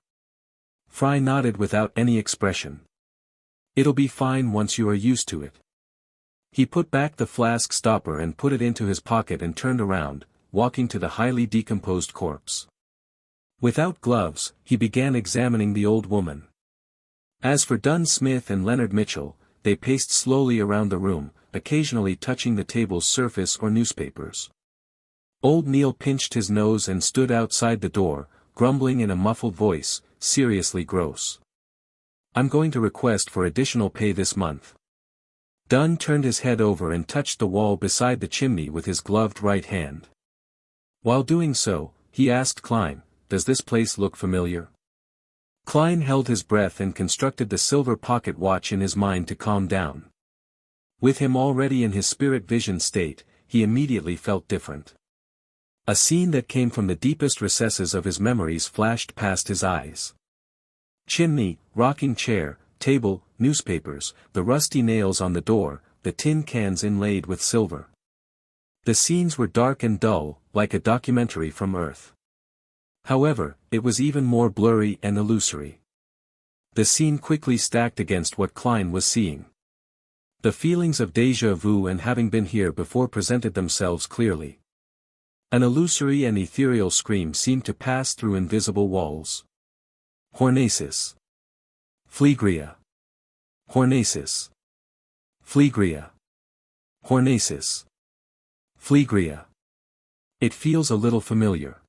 Fry nodded without any expression. "It'll be fine once you are used to it." He put back the flask stopper and put it into his pocket and turned around, walking to the highly decomposed corpse. Without gloves, he began examining the old woman. As for Dunn Smith and Leonard Mitchell, they paced slowly around the room, occasionally touching the table's surface or newspapers. Old Neil pinched his nose and stood outside the door, grumbling in a muffled voice, seriously gross. "I'm going to request for additional pay this month." Dunn turned his head over and touched the wall beside the chimney with his gloved right hand. While doing so, he asked Klein, "Does this place look familiar?" Klein held his breath and constructed the silver pocket watch in his mind to calm down. With him already in his spirit vision state, he immediately felt different. A scene that came from the deepest recesses of his memories flashed past his eyes. Chimney, rocking chair, table, newspapers, the rusty nails on the door, the tin cans inlaid with silver. The scenes were dark and dull, like a documentary from Earth. However, it was even more blurry and illusory. The scene quickly stacked against what Klein was seeing. The feelings of déjà vu and having been here before presented themselves clearly. An illusory and ethereal scream seemed to pass through invisible walls. Hornaces. Phlegria. Hornaces. Phlegria. Hornaces. Phlegria. It feels a little familiar.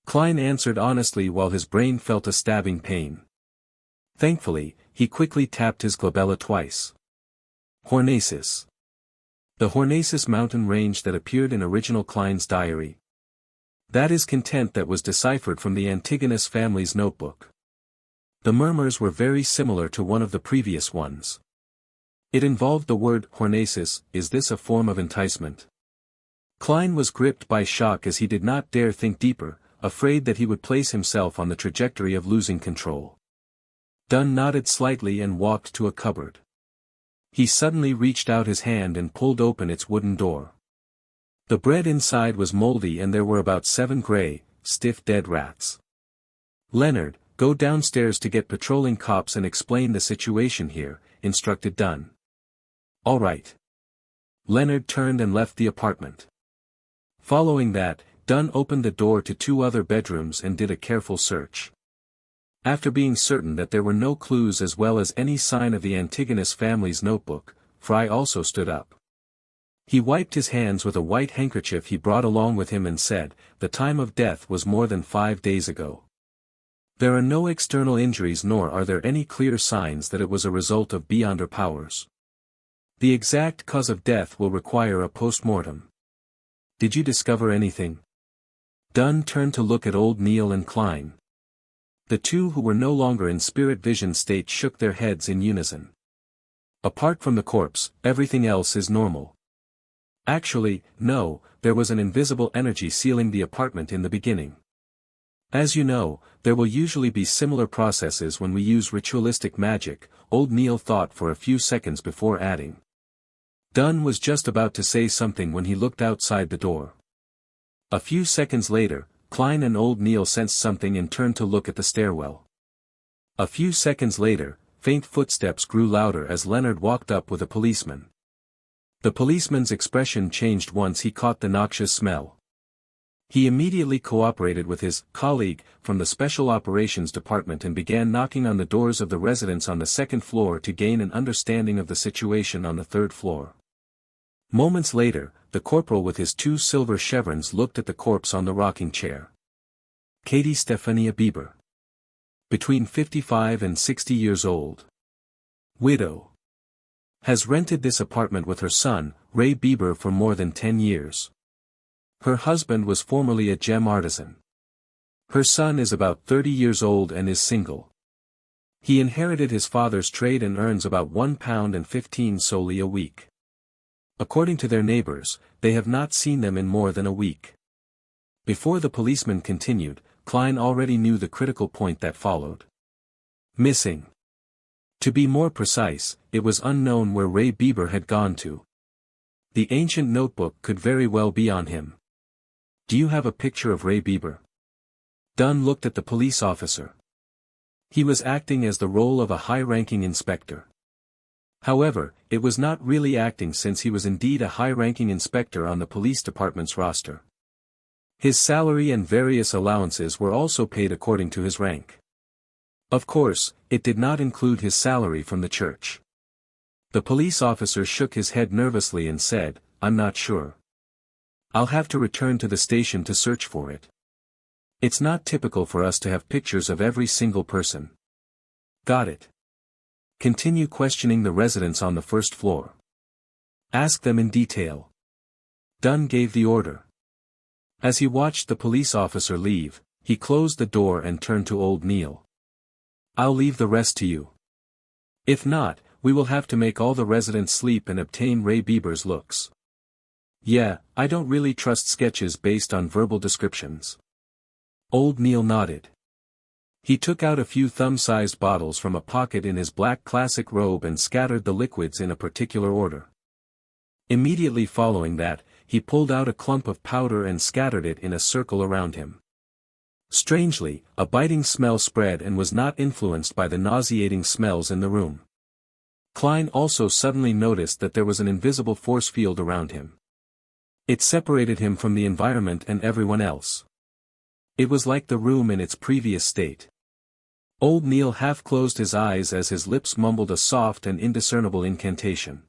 Klein answered honestly while his brain felt a stabbing pain. Thankfully, he quickly tapped his glabella twice. Hornaces. The Hornaces mountain range that appeared in original Klein's diary. That is content that was deciphered from the Antigonus family's notebook. The murmurs were very similar to one of the previous ones. It involved the word Hornaces. Is this a form of enticement? Klein was gripped by shock as he did not dare think deeper, afraid that he would place himself on the trajectory of losing control. Dunn nodded slightly and walked to a cupboard. He suddenly reached out his hand and pulled open its wooden door. The bread inside was moldy and there were about 7 gray, stiff dead rats. "Leonard, go downstairs to get patrolling cops and explain the situation here," instructed Dunn. "All right." Leonard turned and left the apartment. Following that, Dunn opened the door to 2 other bedrooms and did a careful search. After being certain that there were no clues as well as any sign of the Antigonus family's notebook, Fry also stood up. He wiped his hands with a white handkerchief he brought along with him and said, "The time of death was more than 5 days ago. There are no external injuries nor are there any clear signs that it was a result of beyond our powers. The exact cause of death will require a post-mortem." Did you discover anything? Dunn turned to look at old Neil and Klein. The two who were no longer in spirit vision state shook their heads in unison. Apart from the corpse, everything else is normal. Actually, no, there was an invisible energy sealing the apartment in the beginning. As you know, there will usually be similar processes when we use ritualistic magic, old Neil thought for a few seconds before adding. Dunn was just about to say something when he looked outside the door. A few seconds later, Klein and old Neil sensed something and turned to look at the stairwell. A few seconds later, faint footsteps grew louder as Leonard walked up with a policeman. The policeman's expression changed once he caught the noxious smell. He immediately cooperated with his colleague from the Special Operations Department and began knocking on the doors of the residents on the second floor to gain an understanding of the situation on the third floor. Moments later, the corporal with his 2 silver chevrons looked at the corpse on the rocking chair. Katie Stephania Bieber. Between 55 and 60 years old. Widow. Has rented this apartment with her son, Ray Bieber, for more than 10 years. Her husband was formerly a gem artisan. Her son is about 30 years old and is single. He inherited his father's trade and earns about £1.15 solely a week. According to their neighbors, they have not seen them in more than a week. Before the policeman continued, Klein already knew the critical point that followed. Missing. To be more precise, it was unknown where Ray Bieber had gone to. The ancient notebook could very well be on him. Do you have a picture of Ray Bieber? Dunn looked at the police officer. He was acting as the role of a high-ranking inspector. However, it was not really acting since he was indeed a high-ranking inspector on the police department's roster. His salary and various allowances were also paid according to his rank. Of course, it did not include his salary from the church. The police officer shook his head nervously and said, "I'm not sure. I'll have to return to the station to search for it. It's not typical for us to have pictures of every single person." Got it. Continue questioning the residents on the first floor. Ask them in detail. Dunn gave the order. As he watched the police officer leave, he closed the door and turned to old Neil. I'll leave the rest to you. If not, we will have to make all the residents sleep and obtain Ray Bieber's looks. Yeah, I don't really trust sketches based on verbal descriptions. Old Neil nodded. He took out a few thumb-sized bottles from a pocket in his black classic robe and scattered the liquids in a particular order. Immediately following that, he pulled out a clump of powder and scattered it in a circle around him. Strangely, a biting smell spread and was not influenced by the nauseating smells in the room. Klein also suddenly noticed that there was an invisible force field around him. It separated him from the environment and everyone else. It was like the room in its previous state. Old Neil half closed his eyes as his lips mumbled a soft and indiscernible incantation.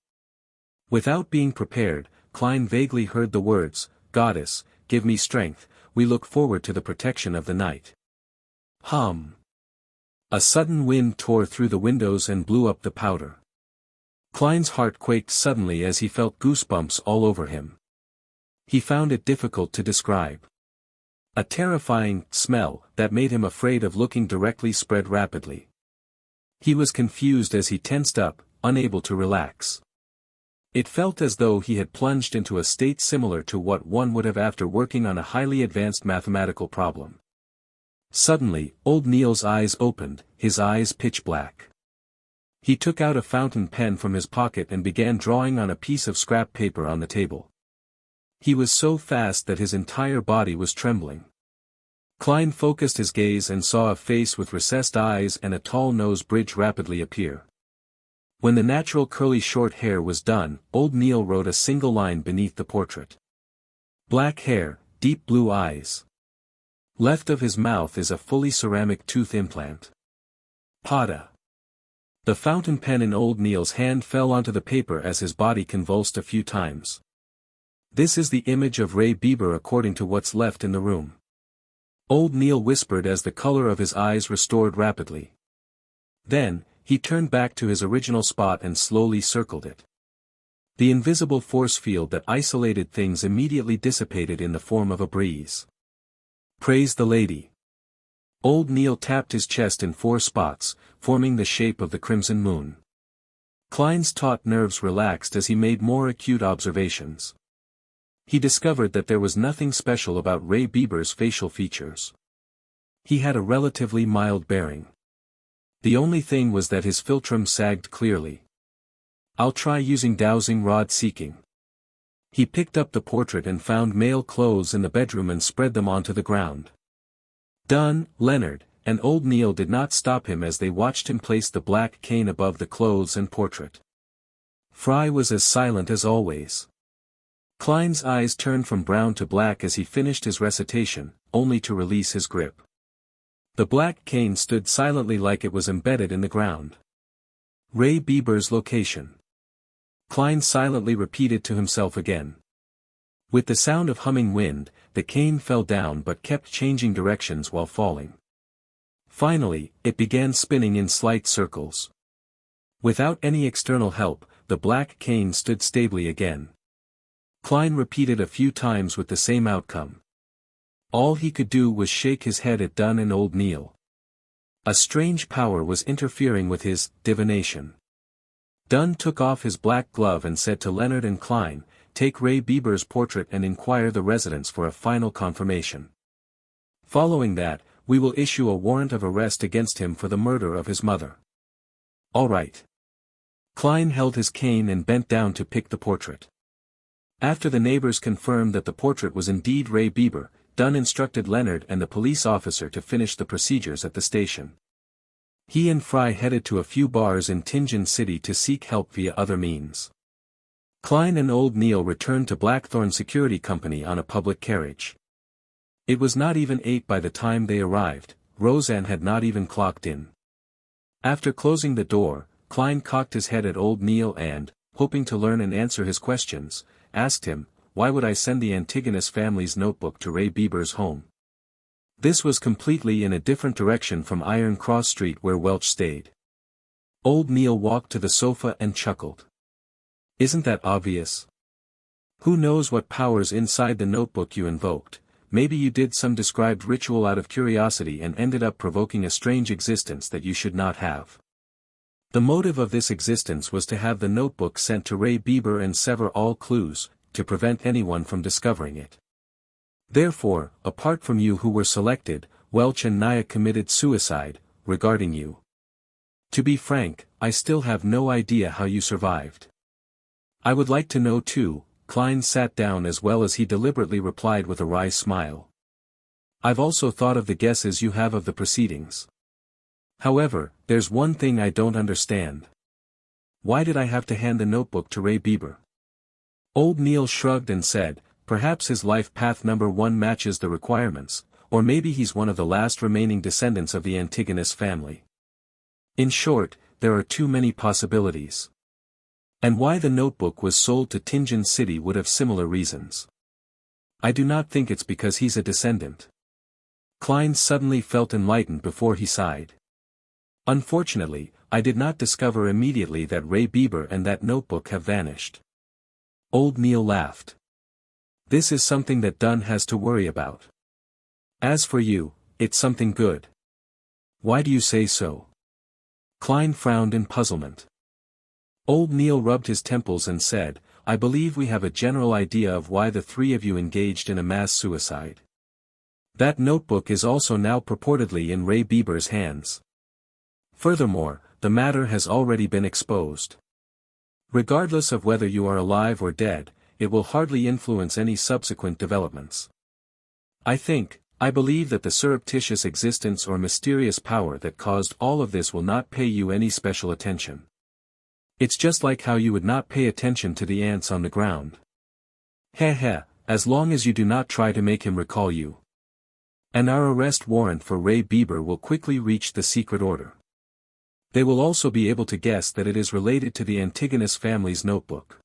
Without being prepared, Klein vaguely heard the words, "Goddess, give me strength, we look forward to the protection of the night." Hum. A sudden wind tore through the windows and blew up the powder. Klein's heart quaked suddenly as he felt goosebumps all over him. He found it difficult to describe. A terrifying smell that made him afraid of looking directly spread rapidly. He was confused as he tensed up, unable to relax. It felt as though he had plunged into a state similar to what one would have after working on a highly advanced mathematical problem. Suddenly, old Neil's eyes opened, his eyes pitch black. He took out a fountain pen from his pocket and began drawing on a piece of scrap paper on the table. He was so fast that his entire body was trembling. Klein focused his gaze and saw a face with recessed eyes and a tall nose bridge rapidly appear. When the natural curly short hair was done, old Neil wrote a single line beneath the portrait. Black hair, deep blue eyes. Left of his mouth is a fully ceramic tooth implant. Pada. The fountain pen in old Neil's hand fell onto the paper as his body convulsed a few times. This is the image of Ray Bieber according to what's left in the room. Old Neil whispered as the color of his eyes restored rapidly. Then, he turned back to his original spot and slowly circled it. The invisible force field that isolated things immediately dissipated in the form of a breeze. Praise the lady. Old Neil tapped his chest in 4 spots, forming the shape of the crimson moon. Klein's taut nerves relaxed as he made more acute observations. He discovered that there was nothing special about Ray Bieber's facial features. He had a relatively mild bearing. The only thing was that his philtrum sagged clearly. I'll try using dowsing rod seeking. He picked up the portrait and found male clothes in the bedroom and spread them onto the ground. Dunn, Leonard, and old Neil did not stop him as they watched him place the black cane above the clothes and portrait. Fry was as silent as always. Klein's eyes turned from brown to black as he finished his recitation, only to release his grip. The black cane stood silently like it was embedded in the ground. Ray Bieber's location. Klein silently repeated to himself again. With the sound of humming wind, the cane fell down but kept changing directions while falling. Finally, it began spinning in slight circles. Without any external help, the black cane stood stably again. Klein repeated a few times with the same outcome. All he could do was shake his head at Dunn and old Neil. A strange power was interfering with his divination. Dunn took off his black glove and said to Leonard and Klein, "Take Ray Bieber's portrait and inquire the residence for a final confirmation. Following that, we will issue a warrant of arrest against him for the murder of his mother." "All right." Klein held his cane and bent down to pick the portrait. After the neighbors confirmed that the portrait was indeed Ray Bieber, Dunn instructed Leonard and the police officer to finish the procedures at the station. He and Fry headed to a few bars in Tianjin City to seek help via other means. Klein and old Neil returned to Blackthorn Security Company on a public carriage. It was not even 8 by the time they arrived. Roseanne had not even clocked in. After closing the door, Klein cocked his head at old Neil and, hoping to learn and answer his questions, asked him, "Why would I send the Antigonus family's notebook to Ray Bieber's home?" This was completely in a different direction from Iron Cross Street where Welch stayed. Old Neil walked to the sofa and chuckled. "Isn't that obvious? Who knows what powers inside the notebook you invoked? Maybe you did some described ritual out of curiosity and ended up provoking a strange existence that you should not have. The motive of this existence was to have the notebook sent to Ray Bieber and sever all clues, to prevent anyone from discovering it. Therefore, apart from you who were selected, Welch and Naya committed suicide, regarding you. To be frank, I still have no idea how you survived. I would like to know too." Klein sat down as well as he deliberately replied with a wry smile. "I've also thought of the guesses you have of the proceedings. However, there's one thing I don't understand. Why did I have to hand the notebook to Ray Bieber?" Old Neil shrugged and said, "Perhaps his life path number 1 matches the requirements, or maybe he's one of the last remaining descendants of the Antigonus family. In short, there are too many possibilities. And why the notebook was sold to Tianjin City would have similar reasons. I do not think it's because he's a descendant." Klein suddenly felt enlightened before he sighed. "Unfortunately, I did not discover immediately that Ray Bieber and that notebook have vanished." Old Neil laughed. "This is something that Dunn has to worry about. As for you, it's something good." "Why do you say so?" Klein frowned in puzzlement. Old Neil rubbed his temples and said, "I believe we have a general idea of why the 3 of you engaged in a mass suicide. That notebook is also now purportedly in Ray Bieber's hands. Furthermore, the matter has already been exposed. Regardless of whether you are alive or dead, it will hardly influence any subsequent developments. I believe that the surreptitious existence or mysterious power that caused all of this will not pay you any special attention. It's just like how you would not pay attention to the ants on the ground. Heh, as long as you do not try to make him recall you. And our arrest warrant for Ray Bieber will quickly reach the secret order. They will also be able to guess that it is related to the Antigonus family's notebook.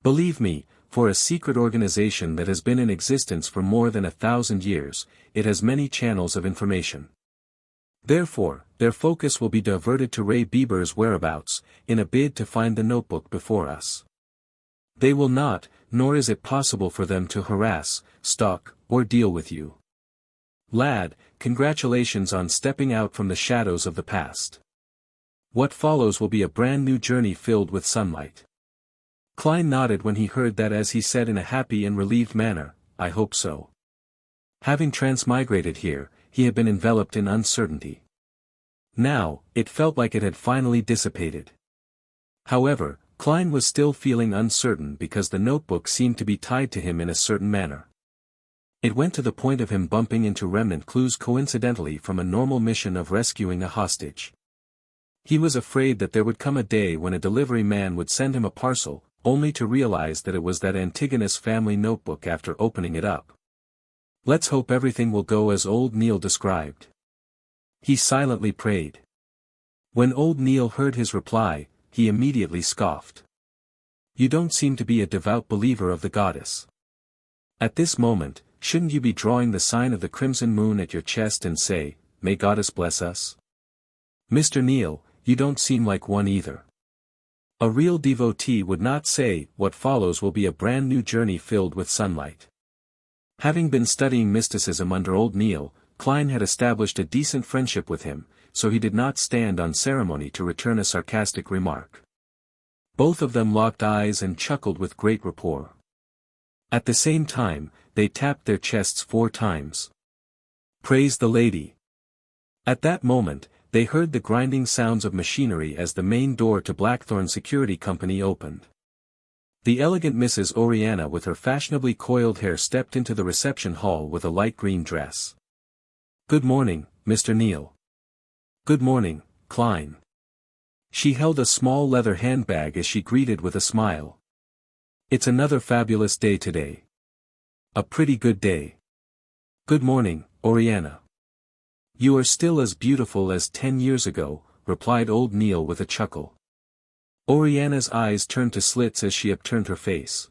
Believe me, for a secret organization that has been in existence for more than 1,000 years, it has many channels of information. Therefore, their focus will be diverted to Ray Bieber's whereabouts, in a bid to find the notebook before us. They will not, nor is it possible for them to harass, stalk, or deal with you. Lad, congratulations on stepping out from the shadows of the past. What follows will be a brand new journey filled with sunlight. Klein nodded when he heard that, as he said in a happy and relieved manner, I hope so. Having transmigrated here, he had been enveloped in uncertainty. Now, it felt like it had finally dissipated. However, Klein was still feeling uncertain because the notebook seemed to be tied to him in a certain manner. It went to the point of him bumping into remnant clues coincidentally from a normal mission of rescuing a hostage. He was afraid that there would come a day when a delivery man would send him a parcel, only to realize that it was that Antigonus family notebook after opening it up. Let's hope everything will go as old Neil described. He silently prayed. When old Neil heard his reply, he immediately scoffed. You don't seem to be a devout believer of the goddess. At this moment, shouldn't you be drawing the sign of the crimson moon at your chest and say, May goddess bless us? Mr. Neil, you don't seem like one either. A real devotee would not say, what follows will be a brand new journey filled with sunlight. Having been studying mysticism under old Neil, Klein had established a decent friendship with him, so he did not stand on ceremony to return a sarcastic remark. Both of them locked eyes and chuckled with great rapport. At the same time, they tapped their chests 4 times. Praise the lady. At that moment, they heard the grinding sounds of machinery as the main door to Blackthorn Security Company opened. The elegant Mrs. Oriana with her fashionably coiled hair stepped into the reception hall with a light green dress. Good morning, Mr. Neil. Good morning, Klein. She held a small leather handbag as she greeted with a smile. It's another fabulous day today. A pretty good day. Good morning, Oriana. You are still as beautiful as 10 years ago, replied old Neil with a chuckle. Oriana's eyes turned to slits as she upturned her face.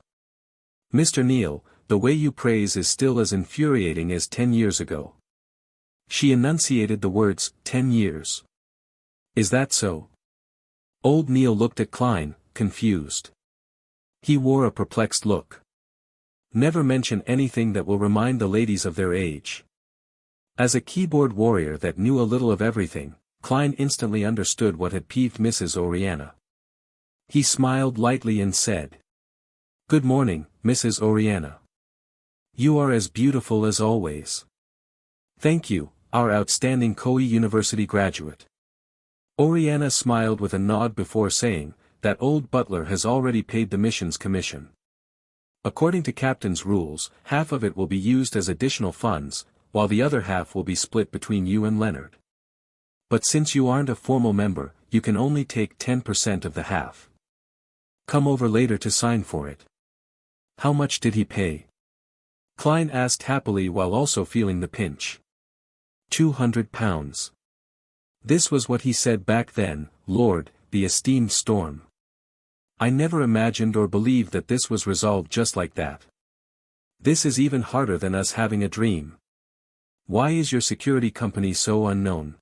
Mr. Neil, the way you praise is still as infuriating as 10 years ago. She enunciated the words, 10 years. Is that so? Old Neil looked at Klein, confused. He wore a perplexed look. Never mention anything that will remind the ladies of their age. As a keyboard warrior that knew a little of everything, Klein instantly understood what had peeved Mrs. Oriana. He smiled lightly and said, Good morning, Mrs. Oriana. You are as beautiful as always. Thank you, our outstanding Koei University graduate. Oriana smiled with a nod before saying, that old butler has already paid the mission's commission. According to captain's rules, half of it will be used as additional funds, while the other half will be split between you and Leonard. But since you aren't a formal member, you can only take 10% of the half. Come over later to sign for it. How much did he pay? Klein asked happily while also feeling the pinch. £200. This was what he said back then, Lord, the esteemed Storm. I never imagined or believed that this was resolved just like that. This is even harder than us having a dream. Why is your security company so unknown?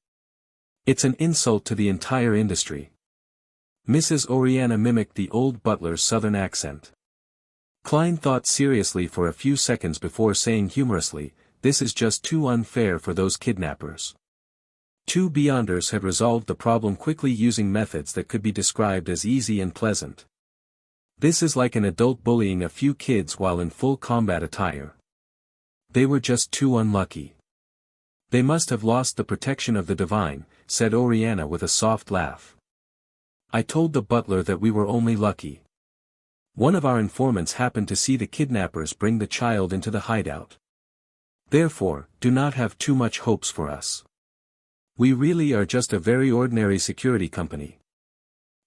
It's an insult to the entire industry. Mrs. Oriana mimicked the old butler's southern accent. Klein thought seriously for a few seconds before saying humorously, this is just too unfair for those kidnappers. 2 Beyonders had resolved the problem quickly using methods that could be described as easy and pleasant. This is like an adult bullying a few kids while in full combat attire. They were just too unlucky. They must have lost the protection of the divine, said Oriana with a soft laugh. I told the butler that we were only lucky. One of our informants happened to see the kidnappers bring the child into the hideout. Therefore, do not have too much hopes for us. We really are just a very ordinary security company.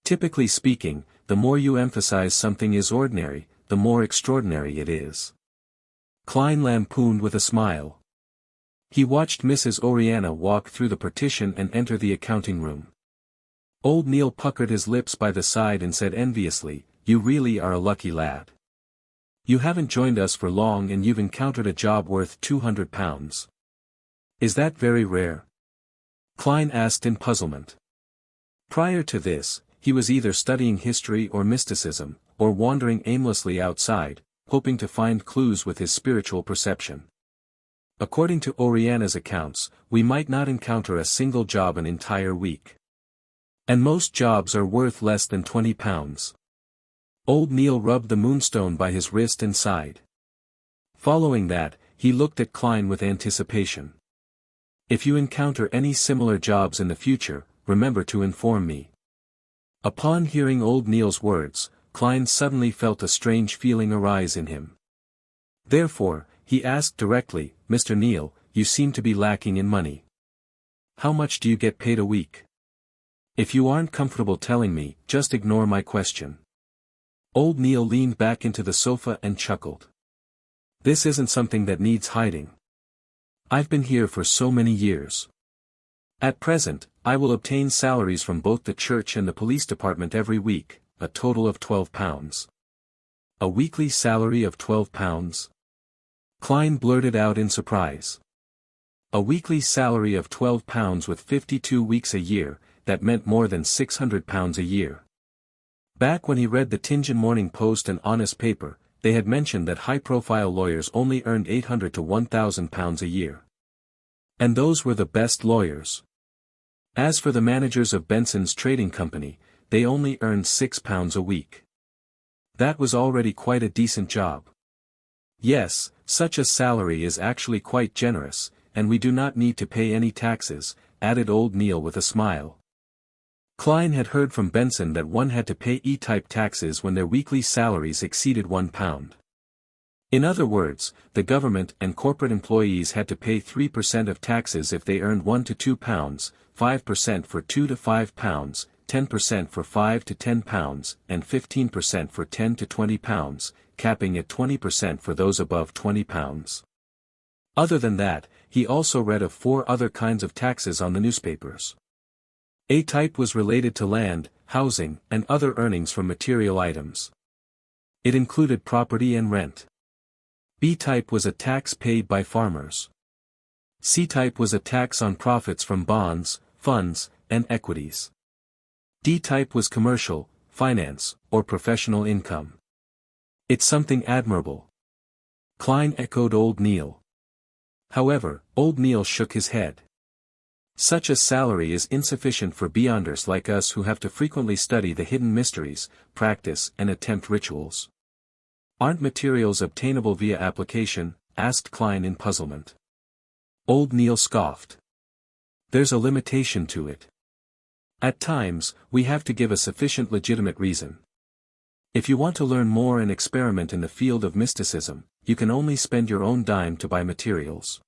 Typically speaking, the more you emphasize something is ordinary, the more extraordinary it is. Klein lampooned with a smile. He watched Mrs. Oriana walk through the partition and enter the accounting room. Old Neil puckered his lips by the side and said enviously, You really are a lucky lad. You haven't joined us for long and you've encountered a job worth £200. Is that very rare? Klein asked in puzzlement. Prior to this, he was either studying history or mysticism, or wandering aimlessly outside, hoping to find clues with his spiritual perception. According to Oriana's accounts, we might not encounter a single job an entire week. And most jobs are worth less than £20. Old Neil rubbed the moonstone by his wrist and sighed. Following that, he looked at Klein with anticipation. If you encounter any similar jobs in the future, remember to inform me. Upon hearing old Neil's words, Klein suddenly felt a strange feeling arise in him. Therefore, he asked directly, Mr. Neil, you seem to be lacking in money. How much do you get paid a week? If you aren't comfortable telling me, just ignore my question. Old Neil leaned back into the sofa and chuckled. This isn't something that needs hiding. I've been here for so many years. At present, I will obtain salaries from both the church and the police department every week, a total of £12. A weekly salary of £12? Klein blurted out in surprise. A weekly salary of £12 with 52 weeks a year, that meant more than £600 a year. Back when he read the Tianjin Morning Post and Honest Paper, they had mentioned that high-profile lawyers only earned £800 to £1,000 a year. And those were the best lawyers. As for the managers of Benson's trading company, they only earned £6 a week. That was already quite a decent job. Yes, such a salary is actually quite generous, and we do not need to pay any taxes, added old Neil with a smile. Klein had heard from Benson that one had to pay E-type taxes when their weekly salaries exceeded £1. In other words, the government and corporate employees had to pay 3% of taxes if they earned £1 to £2, 5% for £2 to £5, 10% for £5 to £10, and 15% for £10 to £20, capping at 20% for those above £20. Other than that, he also read of 4 other kinds of taxes on the newspapers. A-type was related to land, housing, and other earnings from material items. It included property and rent. B-type was a tax paid by farmers. C-type was a tax on profits from bonds, funds, and equities. D-type was commercial, finance, or professional income. It's something admirable. Klein echoed old Neil. However, old Neil shook his head. Such a salary is insufficient for beyonders like us who have to frequently study the hidden mysteries, practice and attempt rituals. Aren't materials obtainable via application? Asked Klein in puzzlement. Old Neil scoffed. There's a limitation to it. At times, we have to give a sufficient legitimate reason. If you want to learn more and experiment in the field of mysticism, you can only spend your own dime to buy materials.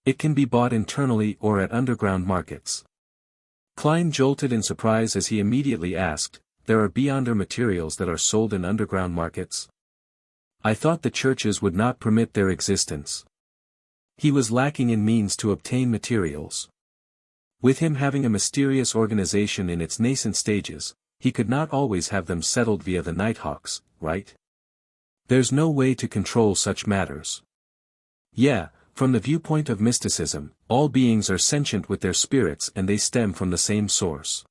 It can be bought internally or at underground markets. Klein jolted in surprise as he immediately asked, there are beyonder materials that are sold in underground markets? I thought the churches would not permit their existence. He was lacking in means to obtain materials. With him having a mysterious organization in its nascent stages, he could not always have them settled via the Nighthawks, right? There's no way to control such matters. Yeah, from the viewpoint of mysticism, all beings are sentient with their spirits and they stem from the same source.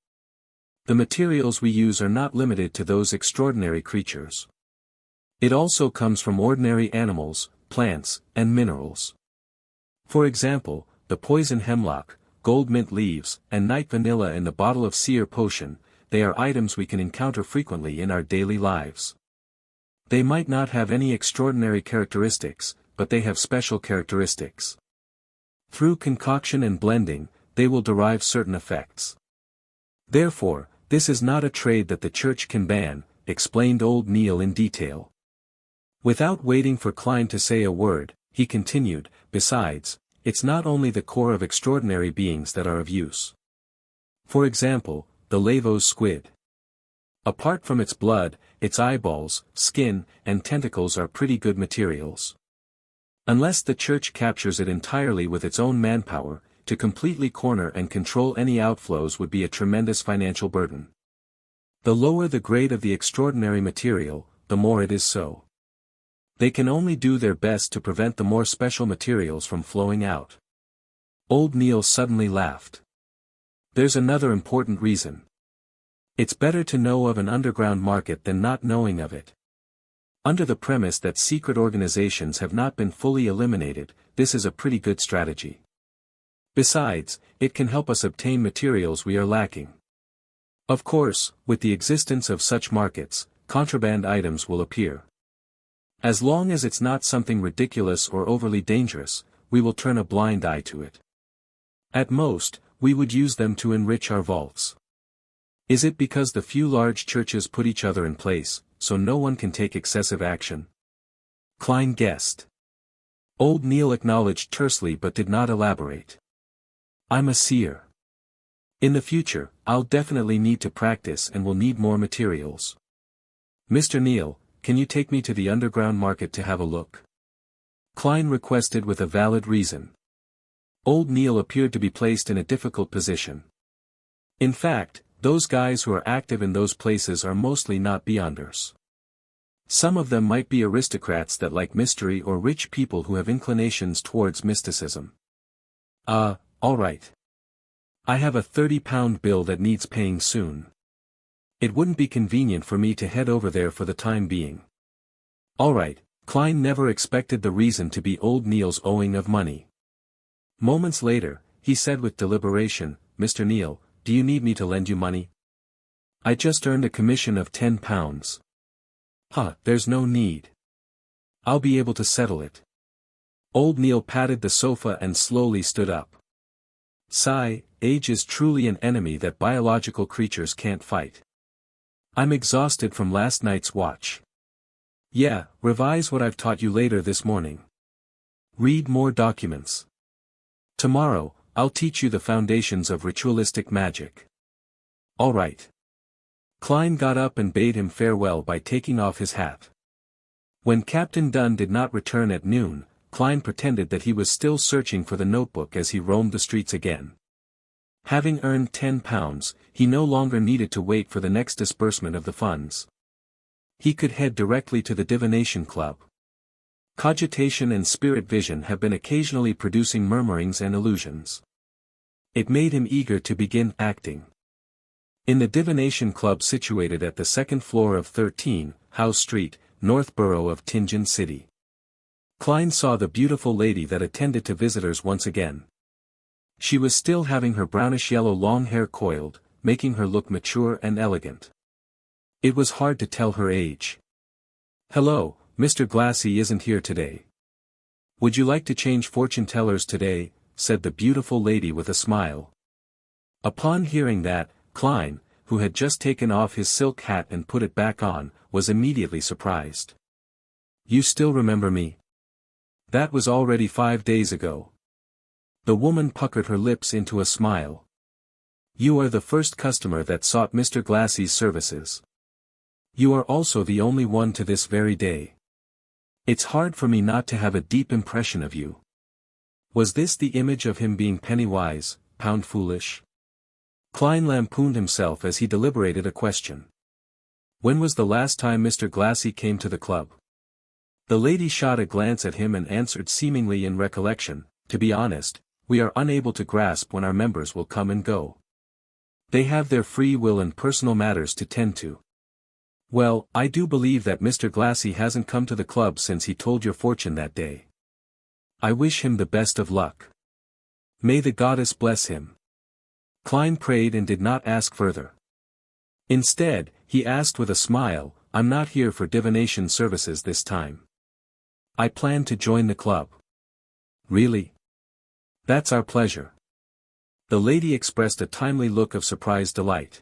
The materials we use are not limited to those extraordinary creatures. It also comes from ordinary animals, plants, and minerals. For example, the poison hemlock, gold mint leaves, and night vanilla in the bottle of seer potion, they are items we can encounter frequently in our daily lives. They might not have any extraordinary characteristics, but they have special characteristics. Through concoction and blending, they will derive certain effects. Therefore, this is not a trade that the church can ban, explained old Neil in detail. Without waiting for Klein to say a word, he continued, besides, it's not only the core of extraordinary beings that are of use. For example, the Lavos squid. Apart from its blood, its eyeballs, skin, and tentacles are pretty good materials. Unless the church captures it entirely with its own manpower, to completely corner and control any outflows would be a tremendous financial burden. The lower the grade of the extraordinary material, the more it is so. They can only do their best to prevent the more special materials from flowing out. Old Neil suddenly laughed. There's another important reason. It's better to know of an underground market than not knowing of it. Under the premise that secret organizations have not been fully eliminated, this is a pretty good strategy. Besides, it can help us obtain materials we are lacking. Of course, with the existence of such markets, contraband items will appear. As long as it's not something ridiculous or overly dangerous, we will turn a blind eye to it. At most, we would use them to enrich our vaults. Is it because the few large churches put each other in place, so no one can take excessive action? Klein guessed. Old Neil acknowledged tersely but did not elaborate. I'm a seer. In the future, I'll definitely need to practice and will need more materials. Mr. Neil, can you take me to the underground market to have a look? Klein requested with a valid reason. Old Neil appeared to be placed in a difficult position. In fact, those guys who are active in those places are mostly not beyonders. Some of them might be aristocrats that like mystery or rich people who have inclinations towards mysticism. All right. I have a 30-pound bill that needs paying soon. It wouldn't be convenient for me to head over there for the time being. All right, Klein never expected the reason to be old Neil's owing of money. Moments later, he said with deliberation, Mr. Neil, do you need me to lend you money? I just earned a commission of £10. There's no need. I'll be able to settle it. Old Neil patted the sofa and slowly stood up. Sigh, age is truly an enemy that biological creatures can't fight. I'm exhausted from last night's watch. Yeah, revise what I've taught you later this morning. Read more documents. Tomorrow, I'll teach you the foundations of ritualistic magic. All right. Klein got up and bade him farewell by taking off his hat. When Captain Dunn did not return at noon, Klein pretended that he was still searching for the notebook as he roamed the streets again. Having earned £10, he no longer needed to wait for the next disbursement of the funds. He could head directly to the divination club. Cogitation and spirit vision have been occasionally producing murmurings and illusions. It made him eager to begin acting. In the divination club situated at the second floor of 13, House Street, North Borough of Tingen City, Klein saw the beautiful lady that attended to visitors once again. She was still having her brownish-yellow long hair coiled, making her look mature and elegant. It was hard to tell her age. Hello, Mr. Glassy isn't here today. Would you like to change fortune tellers today? Said the beautiful lady with a smile. Upon hearing that, Klein, who had just taken off his silk hat and put it back on, was immediately surprised. You still remember me? That was already 5 days ago. The woman puckered her lips into a smile. You are the first customer that sought Mr. Glassy's services. You are also the only one to this very day. It's hard for me not to have a deep impression of you. Was this the image of him being penny-wise, pound-foolish? Klein lampooned himself as he deliberated a question. When was the last time Mr. Glassy came to the club? The lady shot a glance at him and answered seemingly in recollection, to be honest, we are unable to grasp when our members will come and go. They have their free will and personal matters to tend to. Well, I do believe that Mr. Glassy hasn't come to the club since he told your fortune that day. I wish him the best of luck. May the goddess bless him. Klein prayed and did not ask further. Instead, he asked with a smile, I'm not here for divination services this time. I plan to join the club. Really? That's our pleasure. The lady expressed a timely look of surprised delight.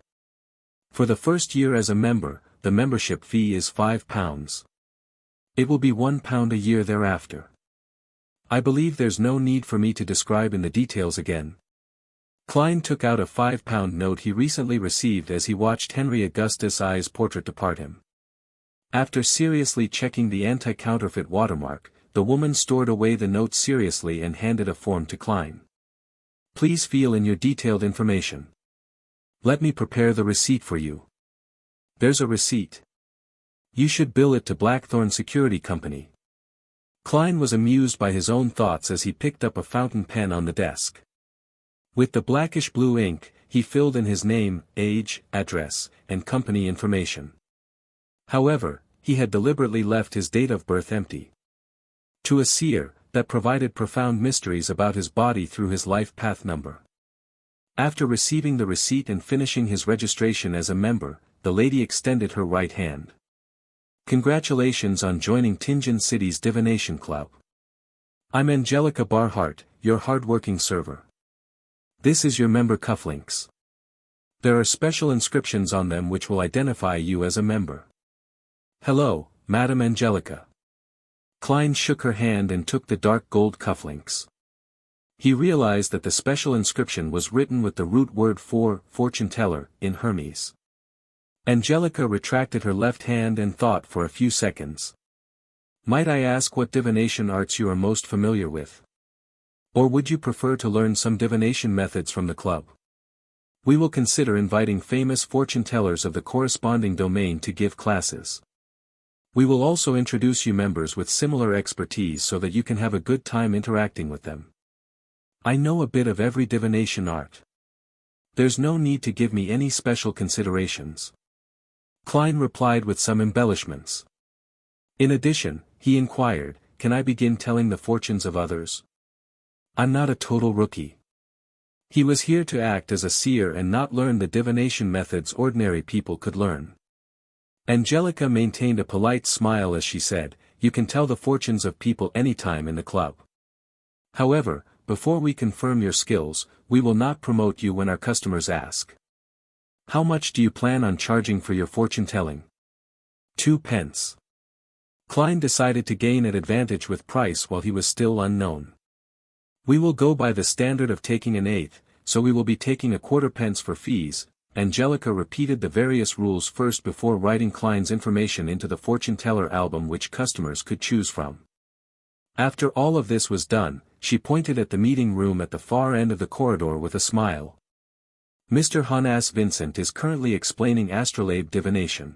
For the first year as a member, the membership fee is £5. It will be £1 a year thereafter. I believe there's no need for me to describe in the details again. Klein took out a £5 note he recently received as he watched Henry Augustus I's portrait depart him. After seriously checking the anti-counterfeit watermark, the woman stored away the note seriously and handed a form to Klein. Please fill in your detailed information. Let me prepare the receipt for you. There's a receipt. You should bill it to Blackthorn Security Company. Klein was amused by his own thoughts as he picked up a fountain pen on the desk. With the blackish blue ink, he filled in his name, age, address, and company information. However, he had deliberately left his date of birth empty. To a seer, that provided profound mysteries about his body through his life path number. After receiving the receipt and finishing his registration as a member, the lady extended her right hand. Congratulations on joining Tingen City's Divination Club. I'm Angelica Barhart, your hardworking server. This is your member cufflinks. There are special inscriptions on them which will identify you as a member. Hello, Madam Angelica. Klein shook her hand and took the dark gold cufflinks. He realized that the special inscription was written with the root word for fortune teller in Hermes. Angelica retracted her left hand and thought for a few seconds. Might I ask what divination arts you are most familiar with? Or would you prefer to learn some divination methods from the club? We will consider inviting famous fortune tellers of the corresponding domain to give classes. We will also introduce you members with similar expertise so that you can have a good time interacting with them. I know a bit of every divination art. There's no need to give me any special considerations. Klein replied with some embellishments. In addition, he inquired, can I begin telling the fortunes of others? I'm not a total rookie. He was here to act as a seer and not learn the divination methods ordinary people could learn. Angelica maintained a polite smile as she said, you can tell the fortunes of people anytime in the club. However, before we confirm your skills, we will not promote you when our customers ask. How much do you plan on charging for your fortune telling? 2 pence. Klein decided to gain an advantage with price while he was still unknown. We will go by the standard of taking an eighth, so we will be taking a quarter pence for fees. Angelica repeated the various rules first before writing Klein's information into the fortune teller album which customers could choose from. After all of this was done, she pointed at the meeting room at the far end of the corridor with a smile. Mr. Hannes Vincent is currently explaining astrolabe divination.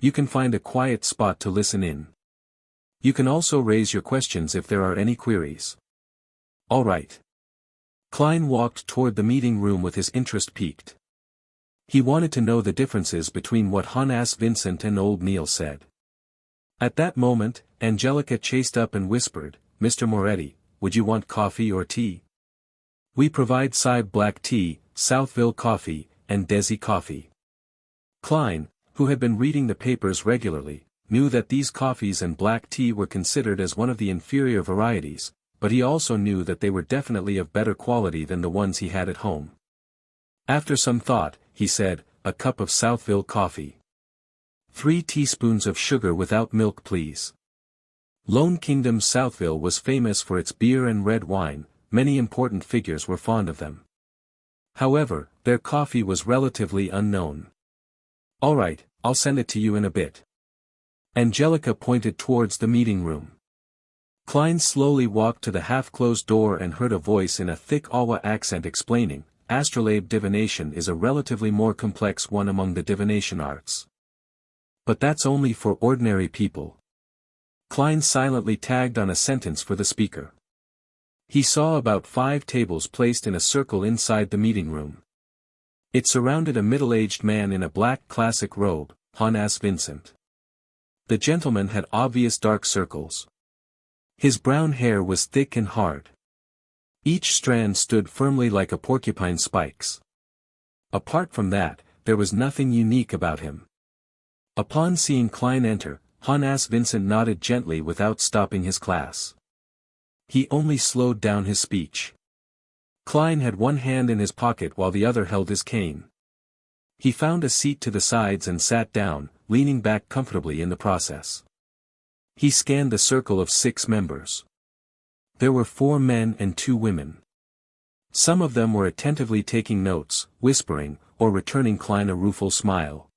You can find a quiet spot to listen in. You can also raise your questions if there are any queries. All right. Klein walked toward the meeting room with his interest peaked. He wanted to know the differences between what Hannes Vincent and old Neil said. At that moment, Angelica chased up and whispered, Mr. Moretti, would you want coffee or tea? We provide Side black tea, Southville coffee, and Desi coffee. Klein, who had been reading the papers regularly, knew that these coffees and black tea were considered as one of the inferior varieties, but he also knew that they were definitely of better quality than the ones he had at home. After some thought, he said, a cup of Southville coffee. 3 teaspoons of sugar without milk please. Lone Kingdom Southville was famous for its beer and red wine, many important figures were fond of them. However, their coffee was relatively unknown. All right, I'll send it to you in a bit. Angelica pointed towards the meeting room. Klein slowly walked to the half-closed door and heard a voice in a thick Awa accent explaining, astrolabe divination is a relatively more complex one among the divination arts. But that's only for ordinary people. Klein silently tagged on a sentence for the speaker. He saw about 5 tables placed in a circle inside the meeting room. It surrounded a middle-aged man in a black classic robe, Hannes Vincent. The gentleman had obvious dark circles. His brown hair was thick and hard. Each strand stood firmly like a porcupine's spikes. Apart from that, there was nothing unique about him. Upon seeing Klein enter, Hannes Vincent nodded gently without stopping his class. He only slowed down his speech. Klein had one hand in his pocket while the other held his cane. He found a seat to the sides and sat down, leaning back comfortably in the process. He scanned the circle of 6 members. There were 4 men and 2 women. Some of them were attentively taking notes, whispering, or returning Klein a rueful smile.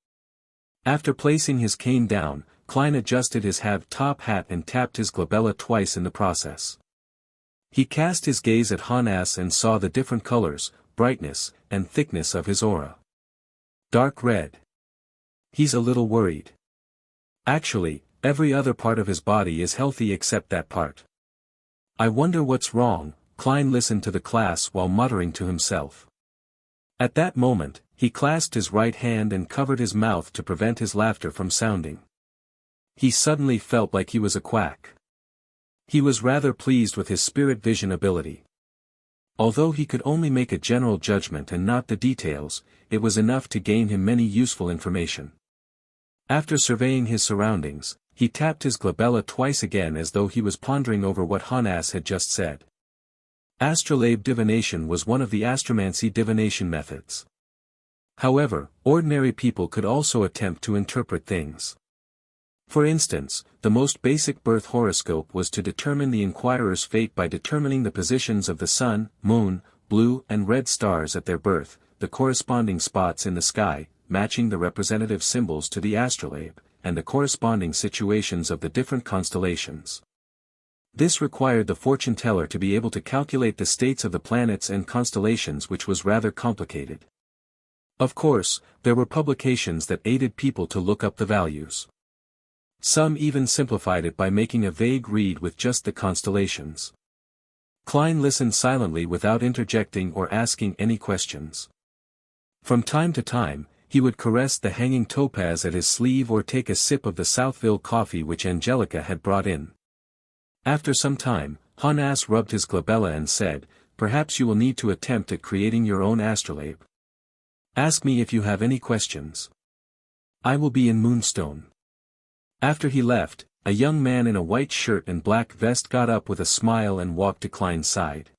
After placing his cane down, Klein adjusted his top hat and tapped his glabella twice in the process. He cast his gaze at Hannes and saw the different colors, brightness, and thickness of his aura. Dark red. He's a little worried. Actually, every other part of his body is healthy except that part. I wonder what's wrong. Klein listened to the class while muttering to himself. At that moment, he clasped his right hand and covered his mouth to prevent his laughter from sounding. He suddenly felt like he was a quack. He was rather pleased with his spirit vision ability. Although he could only make a general judgment and not the details, it was enough to gain him many useful information. After surveying his surroundings, he tapped his glabella twice again as though he was pondering over what Hanas had just said. Astrolabe divination was one of the astromancy divination methods. However, ordinary people could also attempt to interpret things. For instance, the most basic birth horoscope was to determine the inquirer's fate by determining the positions of the sun, moon, blue and red stars at their birth, the corresponding spots in the sky, matching the representative symbols to the astrolabe, and the corresponding situations of the different constellations. This required the fortune teller to be able to calculate the states of the planets and constellations, which was rather complicated. Of course, there were publications that aided people to look up the values. Some even simplified it by making a vague read with just the constellations. Klein listened silently without interjecting or asking any questions. From time to time, he would caress the hanging topaz at his sleeve or take a sip of the Southville coffee which Angelica had brought in. After some time, Hanas rubbed his glabella and said, "Perhaps you will need to attempt at creating your own astrolabe. Ask me if you have any questions. I will be in Moonstone." After he left, a young man in a white shirt and black vest got up with a smile and walked to Klein's side.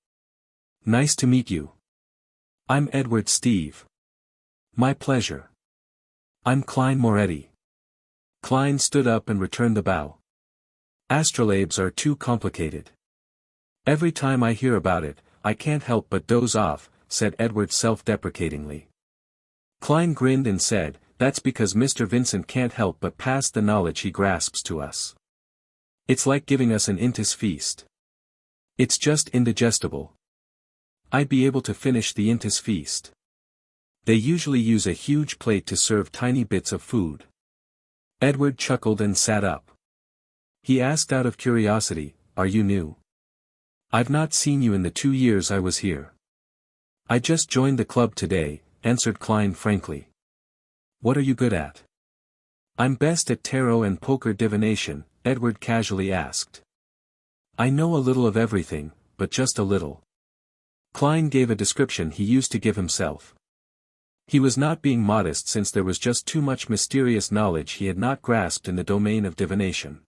"Nice to meet you. I'm Edward Steve." "My pleasure. I'm Klein Moretti." Klein stood up and returned the bow. "Astrolabes are too complicated. Every time I hear about it, I can't help but doze off," said Edward self-deprecatingly. Klein grinned and said, "That's because Mr. Vincent can't help but pass the knowledge he grasps to us. It's like giving us an intis feast. It's just indigestible. I'd be able to finish the intis feast. They usually use a huge plate to serve tiny bits of food." Edward chuckled and sat up. He asked out of curiosity, "Are you new?" "I've not seen you in the 2 years I was here." "I just joined the club today," answered Klein frankly. "What are you good at?" "I'm best at tarot and poker divination," Edward casually asked. "I know a little of everything, but just a little." Klein gave a description he used to give himself. He was not being modest since there was just too much mysterious knowledge he had not grasped in the domain of divination.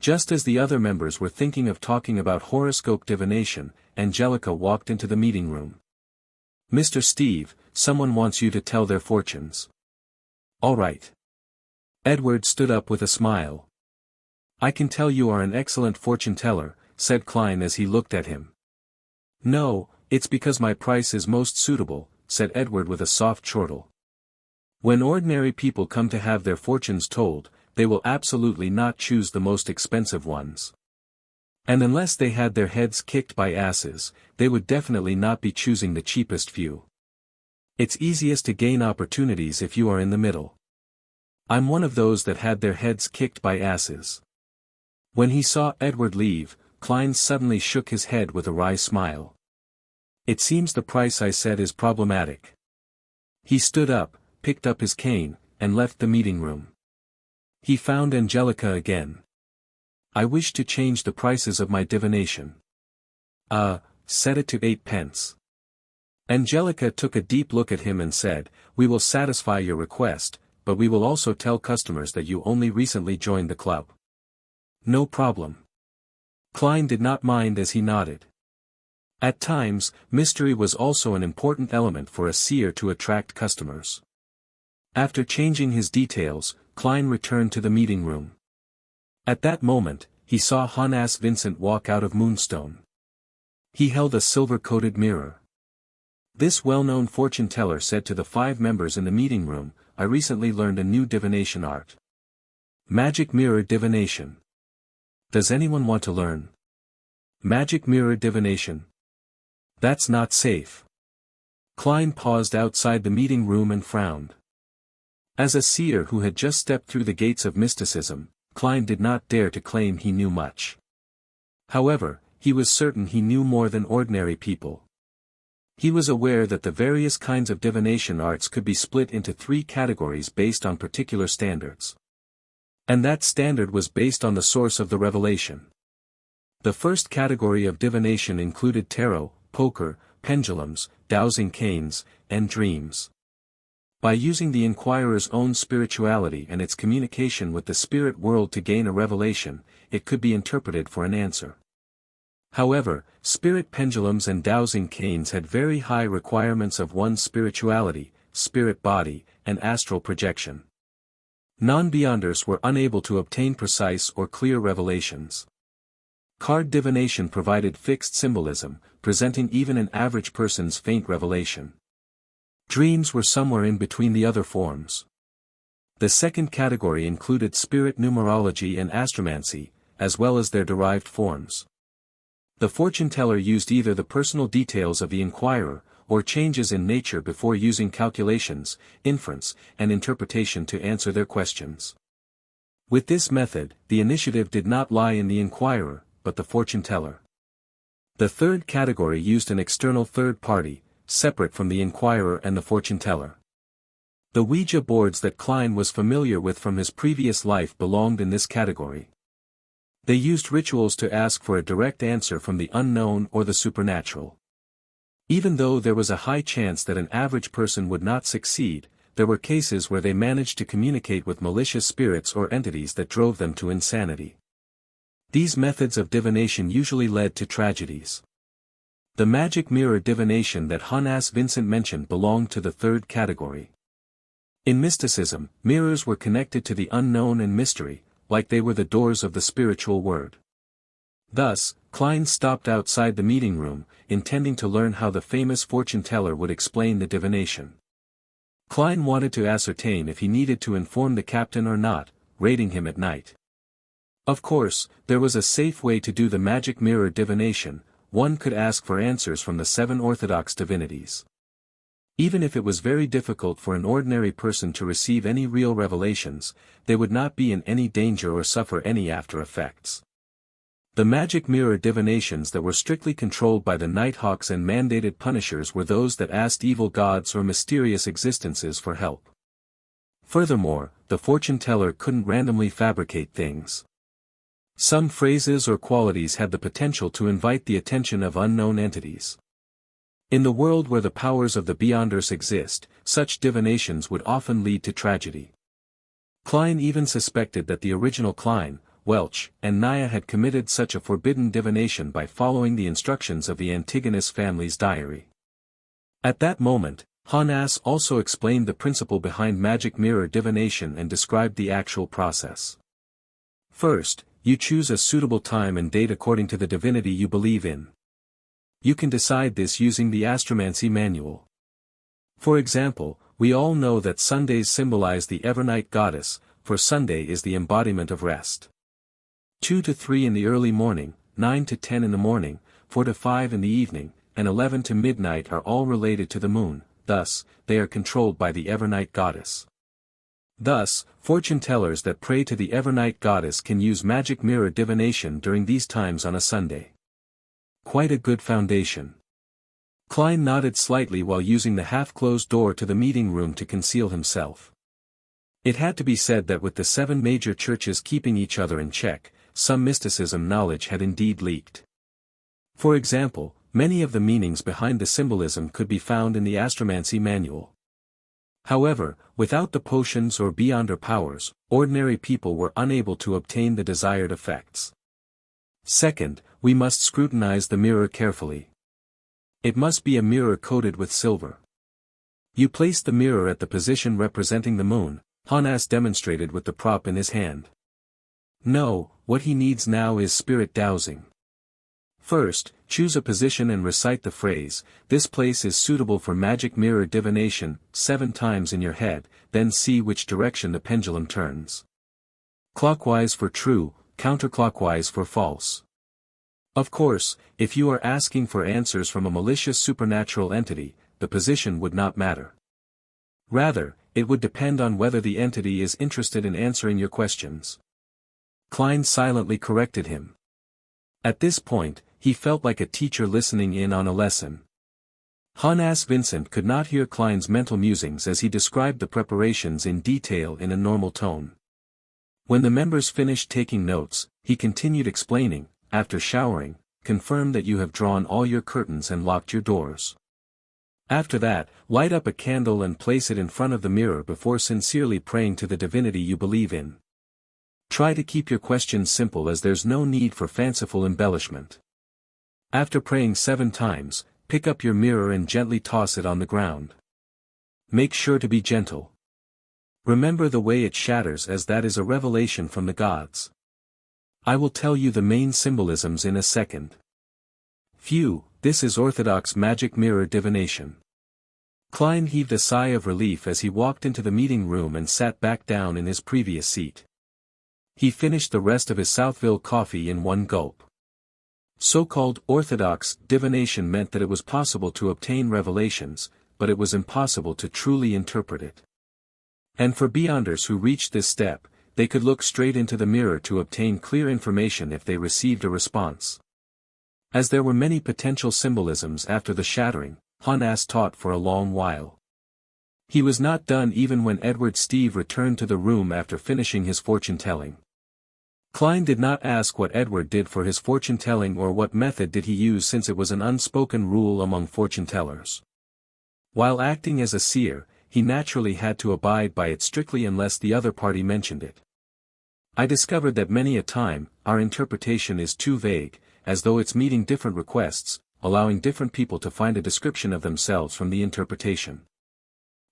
Just as the other members were thinking of talking about horoscope divination, Angelica walked into the meeting room. "Mr. Steve, someone wants you to tell their fortunes." "All right." Edward stood up with a smile. "I can tell you are an excellent fortune teller," said Klein as he looked at him. "No, it's because my price is most suitable," said Edward with a soft chortle. "When ordinary people come to have their fortunes told, they will absolutely not choose the most expensive ones. And unless they had their heads kicked by asses, they would definitely not be choosing the cheapest few. It's easiest to gain opportunities if you are in the middle. I'm one of those that had their heads kicked by asses." When he saw Edward leave, Klein suddenly shook his head with a wry smile. "It seems the price I said is problematic." He stood up, picked up his cane, and left the meeting room. He found Angelica again. "I wish to change the prices of my divination." Set it to 8 pence. Angelica took a deep look at him and said, "We will satisfy your request, but we will also tell customers that you only recently joined the club." "No problem." Klein did not mind as he nodded. At times, mystery was also an important element for a seer to attract customers. After changing his details, Klein returned to the meeting room. At that moment, he saw Hanas Vincent walk out of Moonstone. He held a silver-coated mirror. This well-known fortune teller said to the 5 members in the meeting room, "I recently learned a new divination art. Magic mirror divination. Does anyone want to learn?" "Magic mirror divination? That's not safe." Klein paused outside the meeting room and frowned. As a seer who had just stepped through the gates of mysticism, Klein did not dare to claim he knew much. However, he was certain he knew more than ordinary people. He was aware that the various kinds of divination arts could be split into 3 categories based on particular standards. And that standard was based on the source of the revelation. The first category of divination included tarot, poker, pendulums, dowsing canes, and dreams. By using the inquirer's own spirituality and its communication with the spirit world to gain a revelation, it could be interpreted for an answer. However, spirit pendulums and dowsing canes had very high requirements of one's spirituality, spirit body, and astral projection. Non-beyonders were unable to obtain precise or clear revelations. Card divination provided fixed symbolism, presenting even an average person's faint revelation. Dreams were somewhere in between the other forms. The second category included spirit numerology and astromancy, as well as their derived forms. The fortune teller used either the personal details of the inquirer, or changes in nature before using calculations, inference, and interpretation to answer their questions. With this method, the initiative did not lie in the inquirer, but the fortune teller. The third category used an external third party, separate from the inquirer and the fortune teller. The Ouija boards that Klein was familiar with from his previous life belonged in this category. They used rituals to ask for a direct answer from the unknown or the supernatural. Even though there was a high chance that an average person would not succeed, there were cases where they managed to communicate with malicious spirits or entities that drove them to insanity. These methods of divination usually led to tragedies. The magic mirror divination that Hannes Vincent mentioned belonged to the third category. In mysticism, mirrors were connected to the unknown and mystery, like they were the doors of the spiritual world. Thus, Klein stopped outside the meeting room, intending to learn how the famous fortune teller would explain the divination. Klein wanted to ascertain if he needed to inform the captain or not, raiding him at night. Of course, there was a safe way to do the magic mirror divination. One could ask for answers from the 7 orthodox divinities. Even if it was very difficult for an ordinary person to receive any real revelations, they would not be in any danger or suffer any after effects. The magic mirror divinations that were strictly controlled by the Nighthawks and mandated punishers were those that asked evil gods or mysterious existences for help. Furthermore, the fortune teller couldn't randomly fabricate things. Some phrases or qualities had the potential to invite the attention of unknown entities. In the world where the powers of the Beyonders exist, such divinations would often lead to tragedy. Klein even suspected that the original Klein, Welch, and Naya had committed such a forbidden divination by following the instructions of the Antigonus family's diary. At that moment, Hannes also explained the principle behind magic mirror divination and described the actual process. First, you choose a suitable time and date according to the divinity you believe in. You can decide this using the astromancy manual. For example, we all know that Sundays symbolize the Evernight goddess, for Sunday is the embodiment of rest. 2 to 3 in the early morning, 9 to 10 in the morning, 4 to 5 in the evening, and 11 to midnight are all related to the moon, thus, they are controlled by the Evernight goddess. Thus, fortune tellers that pray to the Evernight goddess can use magic mirror divination during these times on a Sunday. Quite a good foundation. Klein nodded slightly while using the half-closed door to the meeting room to conceal himself. It had to be said that with the 7 major churches keeping each other in check, some mysticism knowledge had indeed leaked. For example, many of the meanings behind the symbolism could be found in the astromancy manual. However, without the potions or beyonder powers, ordinary people were unable to obtain the desired effects. Second, we must scrutinize the mirror carefully. It must be a mirror coated with silver. You place the mirror at the position representing the moon, Hannes demonstrated with the prop in his hand. No, what he needs now is spirit dowsing. First, choose a position and recite the phrase, "This place is suitable for magic mirror divination," 7 times in your head, then see which direction the pendulum turns. Clockwise for true, counterclockwise for false. Of course, if you are asking for answers from a malicious supernatural entity, the position would not matter. Rather, it would depend on whether the entity is interested in answering your questions. Klein silently corrected him. At this point, he felt like a teacher listening in on a lesson. Hans Vincent could not hear Klein's mental musings as he described the preparations in detail in a normal tone. When the members finished taking notes, he continued explaining, after showering, confirm that you have drawn all your curtains and locked your doors. After that, light up a candle and place it in front of the mirror before sincerely praying to the divinity you believe in. Try to keep your questions simple as there's no need for fanciful embellishment. After praying 7 times, pick up your mirror and gently toss it on the ground. Make sure to be gentle. Remember the way it shatters, as that is a revelation from the gods. I will tell you the main symbolisms in a second. Phew, this is orthodox magic mirror divination. Klein heaved a sigh of relief as he walked into the meeting room and sat back down in his previous seat. He finished the rest of his Southville coffee in one gulp. So-called orthodox divination meant that it was possible to obtain revelations, but it was impossible to truly interpret it. And for beyonders who reached this step, they could look straight into the mirror to obtain clear information if they received a response. As there were many potential symbolisms after the shattering, Hans taught for a long while. He was not done even when Edward Steve returned to the room after finishing his fortune-telling. Klein did not ask what Edward did for his fortune-telling or what method did he use, since it was an unspoken rule among fortune-tellers. While acting as a seer, he naturally had to abide by it strictly unless the other party mentioned it. I discovered that many a time, our interpretation is too vague, as though it's meeting different requests, allowing different people to find a description of themselves from the interpretation.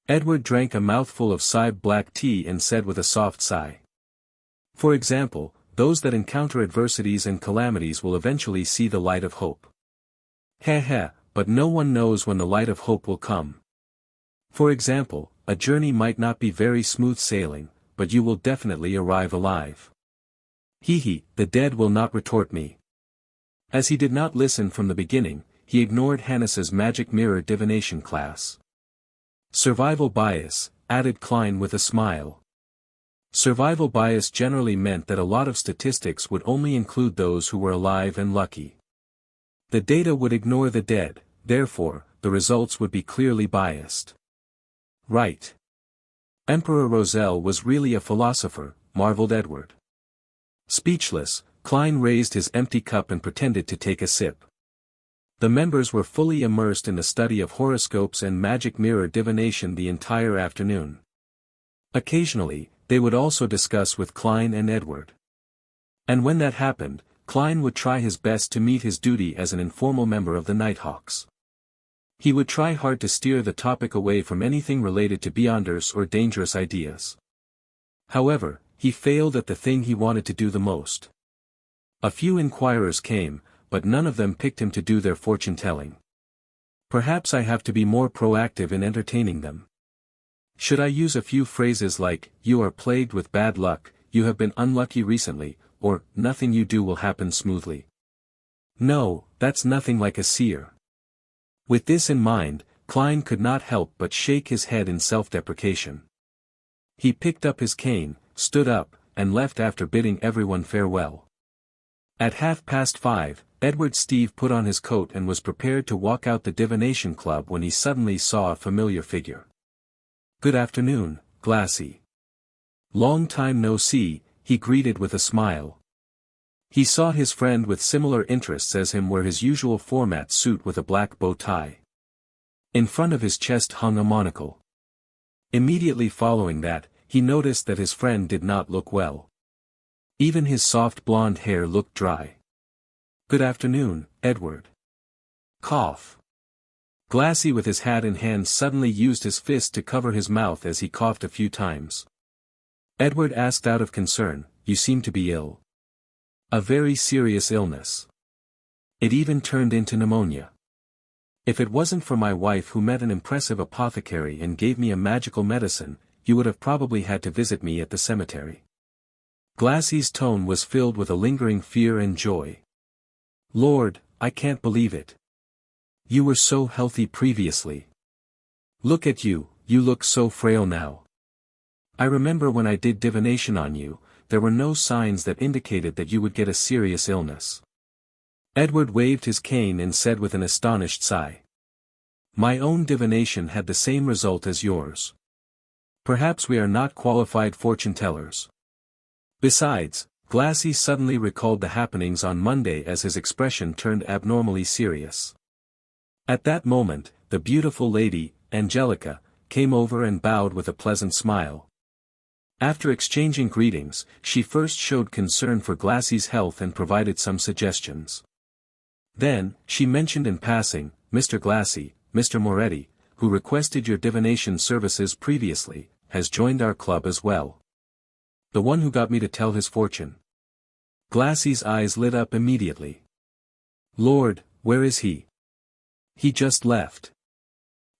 Edward drank a mouthful of Sibe black tea and said with a soft sigh. For example, those that encounter adversities and calamities will eventually see the light of hope. Heh, but no one knows when the light of hope will come. For example, a journey might not be very smooth sailing, but you will definitely arrive alive. The dead will not retort me. As he did not listen from the beginning, he ignored Hannes's magic mirror divination class. Survival bias, added Klein with a smile. Survival bias generally meant that a lot of statistics would only include those who were alive and lucky. The data would ignore the dead, therefore, the results would be clearly biased. Right. Emperor Roselle was really a philosopher, marveled Edward. Speechless, Klein raised his empty cup and pretended to take a sip. The members were fully immersed in the study of horoscopes and magic mirror divination the entire afternoon. Occasionally, they would also discuss with Klein and Edward. And when that happened, Klein would try his best to meet his duty as an informal member of the Nighthawks. He would try hard to steer the topic away from anything related to beyonders or dangerous ideas. However, he failed at the thing he wanted to do the most. A few inquirers came, but none of them picked him to do their fortune-telling. Perhaps I have to be more proactive in entertaining them. Should I use a few phrases like, you are plagued with bad luck, you have been unlucky recently, or, nothing you do will happen smoothly? No, that's nothing like a seer. With this in mind, Klein could not help but shake his head in self-deprecation. He picked up his cane, stood up, and left after bidding everyone farewell. At 5:30, Edward Steve put on his coat and was prepared to walk out the divination club when he suddenly saw a familiar figure. Good afternoon, Glassy. Long time no see, he greeted with a smile. He saw his friend with similar interests as him wear his usual format suit with a black bow tie. In front of his chest hung a monocle. Immediately following that, he noticed that his friend did not look well. Even his soft blonde hair looked dry. Good afternoon, Edward. Cough. Glassy with his hat in hand suddenly used his fist to cover his mouth as he coughed a few times. Edward asked out of concern, you seem to be ill. A very serious illness. It even turned into pneumonia. If it wasn't for my wife who met an impressive apothecary and gave me a magical medicine, you would have probably had to visit me at the cemetery. Glassy's tone was filled with a lingering fear and joy. Lord, I can't believe it. You were so healthy previously. Look at you, you look so frail now. I remember when I did divination on you, there were no signs that indicated that you would get a serious illness. Edward waved his cane and said with an astonished sigh. My own divination had the same result as yours. Perhaps we are not qualified fortune-tellers. Besides, Glassy suddenly recalled the happenings on Monday as his expression turned abnormally serious. At that moment, the beautiful lady, Angelica, came over and bowed with a pleasant smile. After exchanging greetings, she first showed concern for Glassy's health and provided some suggestions. Then, she mentioned in passing, Mr. Glassy, Mr. Moretti, who requested your divination services previously, has joined our club as well. The one who got me to tell his fortune. Glassy's eyes lit up immediately. Lord, where is he? He just left.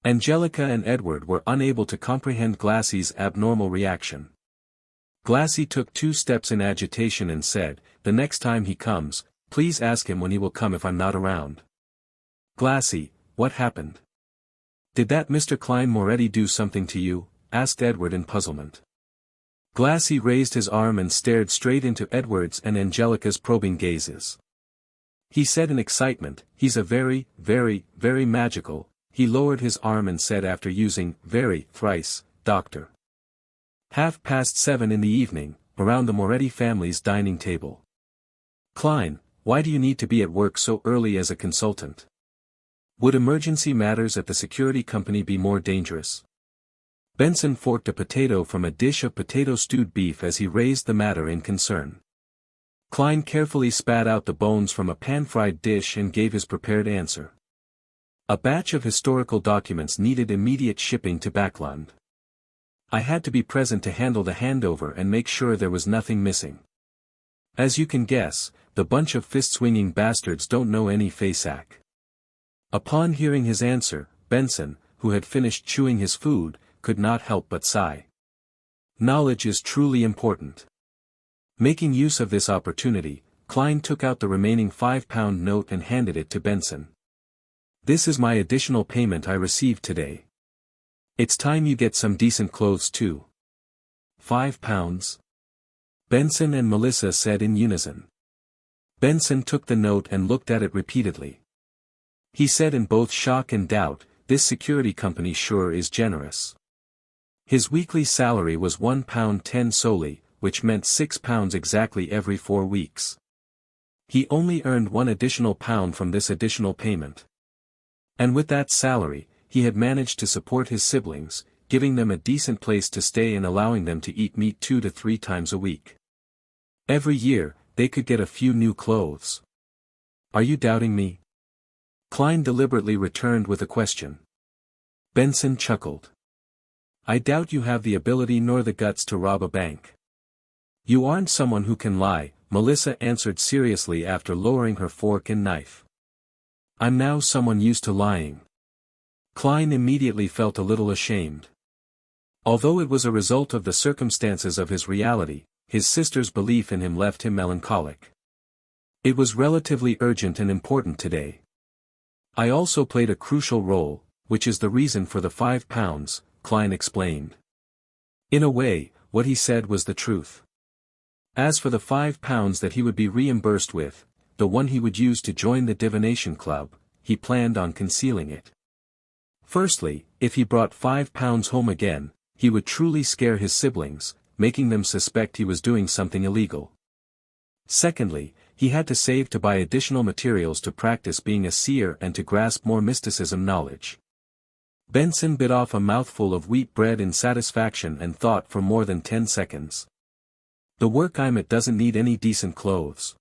Angelica and Edward were unable to comprehend Glassy's abnormal reaction. Glassy took 2 steps in agitation and said, the next time he comes, please ask him when he will come if I'm not around. Glassy, what happened? Did that Mr. Klein Moretti do something to you? Asked Edward in puzzlement. Glassy raised his arm and stared straight into Edward's and Angelica's probing gazes. He said in excitement, he's a very, very, very magical. He lowered his arm and said after using very thrice, doctor. 7:30 in the evening, around the Moretti family's dining table. Klein, why do you need to be at work so early as a consultant? Would emergency matters at the security company be more dangerous? Benson forked a potato from a dish of potato-stewed beef as he raised the matter in concern. Klein carefully spat out the bones from a pan-fried dish and gave his prepared answer. A batch of historical documents needed immediate shipping to Backland. I had to be present to handle the handover and make sure there was nothing missing. As you can guess, the bunch of fist-swinging bastards don't know any Faceac. Upon hearing his answer, Benson, who had finished chewing his food, could not help but sigh. Knowledge is truly important. Making use of this opportunity, Klein took out the remaining £5 note and handed it to Benson. This is my additional payment I received today. It's time you get some decent clothes too. £5? Benson and Melissa said in unison. Benson took the note and looked at it repeatedly. He said in both shock and doubt, this security company sure is generous. His weekly salary was £1.10 solely, which meant £6 exactly every 4 weeks. He only earned £1 additional from this additional payment. And with that salary, he had managed to support his siblings, giving them a decent place to stay and allowing them to eat meat 2 to 3 times a week. Every year, they could get a few new clothes. Are you doubting me? Klein deliberately returned with a question. Benson chuckled. I doubt you have the ability nor the guts to rob a bank. You aren't someone who can lie, Melissa answered seriously after lowering her fork and knife. I'm now someone used to lying. Klein immediately felt a little ashamed. Although it was a result of the circumstances of his reality, his sister's belief in him left him melancholic. It was relatively urgent and important today. I also played a crucial role, which is the reason for the £5, Klein explained. In a way, what he said was the truth. As for the £5 that he would be reimbursed with, the one he would use to join the divination club, he planned on concealing it. Firstly, if he brought £5 home again, he would truly scare his siblings, making them suspect he was doing something illegal. Secondly, he had to save to buy additional materials to practice being a seer and to grasp more mysticism knowledge. Benson bit off a mouthful of wheat bread in satisfaction and thought for more than 10 seconds. The work I'm at doesn't need any decent clothes.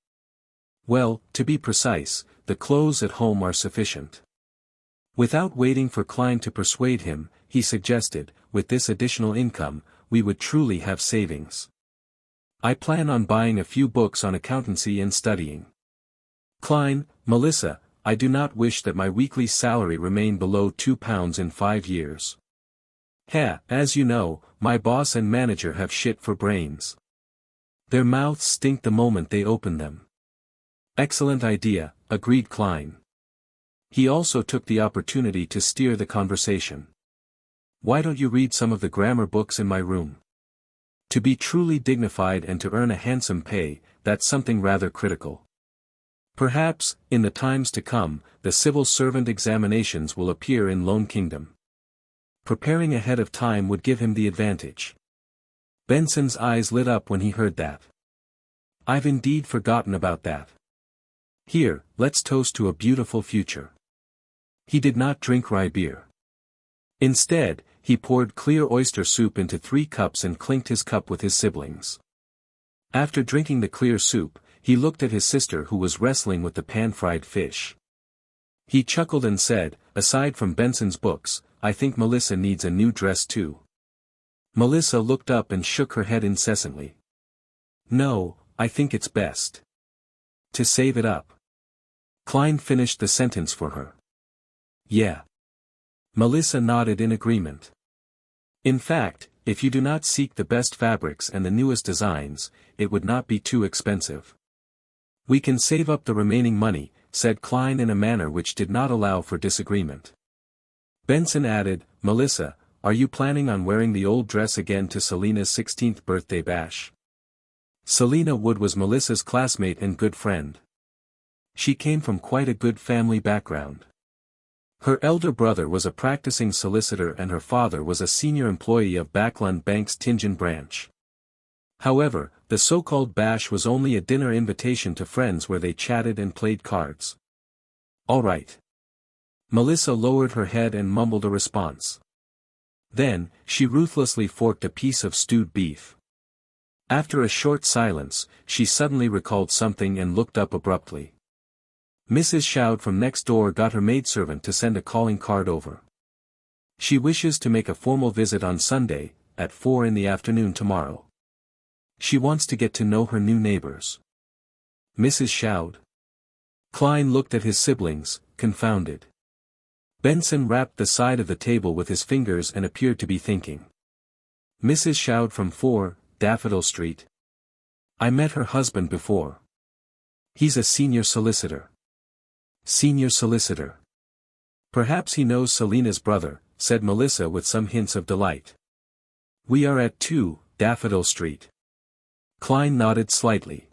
Well, to be precise, the clothes at home are sufficient. Without waiting for Klein to persuade him, he suggested, with this additional income, we would truly have savings. I plan on buying a few books on accountancy and studying. Klein, Melissa, I do not wish that my weekly salary remain below £2 in 5 years. As you know, my boss and manager have shit for brains. Their mouths stink the moment they open them. Excellent idea, agreed Klein. He also took the opportunity to steer the conversation. Why don't you read some of the grammar books in my room? To be truly dignified and to earn a handsome pay, that's something rather critical. Perhaps, in the times to come, the civil servant examinations will appear in Lone Kingdom. Preparing ahead of time would give him the advantage. Benson's eyes lit up when he heard that. I've indeed forgotten about that. Here, let's toast to a beautiful future. He did not drink rye beer. Instead, he poured clear oyster soup into 3 cups and clinked his cup with his siblings. After drinking the clear soup, he looked at his sister who was wrestling with the pan-fried fish. He chuckled and said, aside from Benson's books, I think Melissa needs a new dress too. Melissa looked up and shook her head incessantly. No, I think it's best to save it up. Klein finished the sentence for her. Yeah. Melissa nodded in agreement. In fact, if you do not seek the best fabrics and the newest designs, it would not be too expensive. We can save up the remaining money, said Klein in a manner which did not allow for disagreement. Benson added, Melissa, are you planning on wearing the old dress again to Selena's 16th birthday bash? Selena Wood was Melissa's classmate and good friend. She came from quite a good family background. Her elder brother was a practicing solicitor and her father was a senior employee of Backlund Bank's Tingen branch. However, the so-called bash was only a dinner invitation to friends where they chatted and played cards. All right. Melissa lowered her head and mumbled a response. Then, she ruthlessly forked a piece of stewed beef. After a short silence, she suddenly recalled something and looked up abruptly. Mrs. Shoud from next door got her maidservant to send a calling card over. She wishes to make a formal visit on Sunday, at 4 in the afternoon tomorrow. She wants to get to know her new neighbors. Mrs. Shoud? Klein looked at his siblings, confounded. Benson rapped the side of the table with his fingers and appeared to be thinking. Mrs. Shoud from 4, Daffodil Street. I met her husband before. He's a senior solicitor. Senior solicitor. Perhaps he knows Selena's brother, said Melissa with some hints of delight. We are at 2, Daffodil Street. Klein nodded slightly.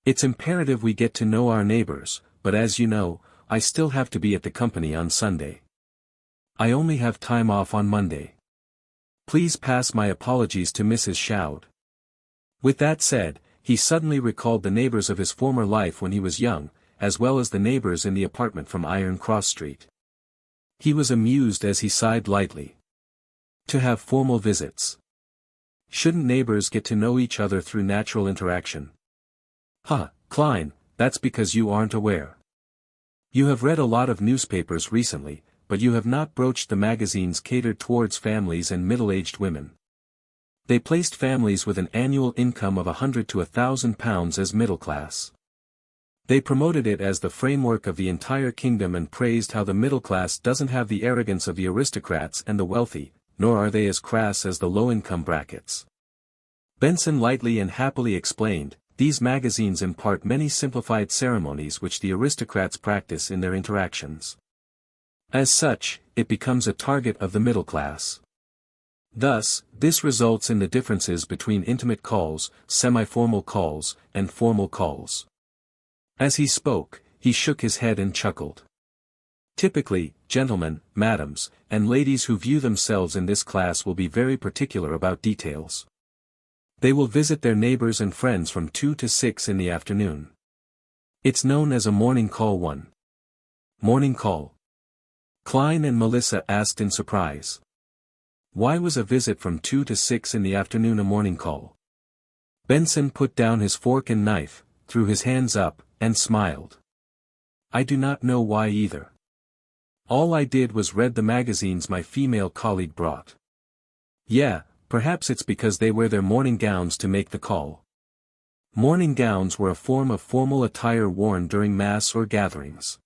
It's imperative we get to know our neighbors, but as you know, I still have to be at the company on Sunday. I only have time off on Monday. Please pass my apologies to Mrs. Shoud. With that said, he suddenly recalled the neighbors of his former life when he was young, as well as the neighbors in the apartment from Iron Cross Street. He was amused as he sighed lightly. To have formal visits. Shouldn't neighbors get to know each other through natural interaction? Klein, that's because you aren't aware. You have read a lot of newspapers recently, but you have not broached the magazines catered towards families and middle-aged women. They placed families with an annual income of £100 to £1,000 as middle class. They promoted it as the framework of the entire kingdom and praised how the middle class doesn't have the arrogance of the aristocrats and the wealthy, nor are they as crass as the low-income brackets. Benson lightly and happily explained, these magazines impart many simplified ceremonies which the aristocrats practice in their interactions. As such, it becomes a target of the middle class. Thus, this results in the differences between intimate calls, semi-formal calls, and formal calls. As he spoke, he shook his head and chuckled. Typically, gentlemen, madams, and ladies who view themselves in this class will be very particular about details. They will visit their neighbors and friends from 2 to 6 in the afternoon. It's known as a morning call. One morning call. Klein and Melissa asked in surprise. Why was a visit from 2 to 6 in the afternoon a morning call? Benson put down his fork and knife, threw his hands up, and smiled. I do not know why either. All I did was read the magazines my female colleague brought. Yeah, perhaps it's because they wear their morning gowns to make the call. Morning gowns were a form of formal attire worn during mass or gatherings.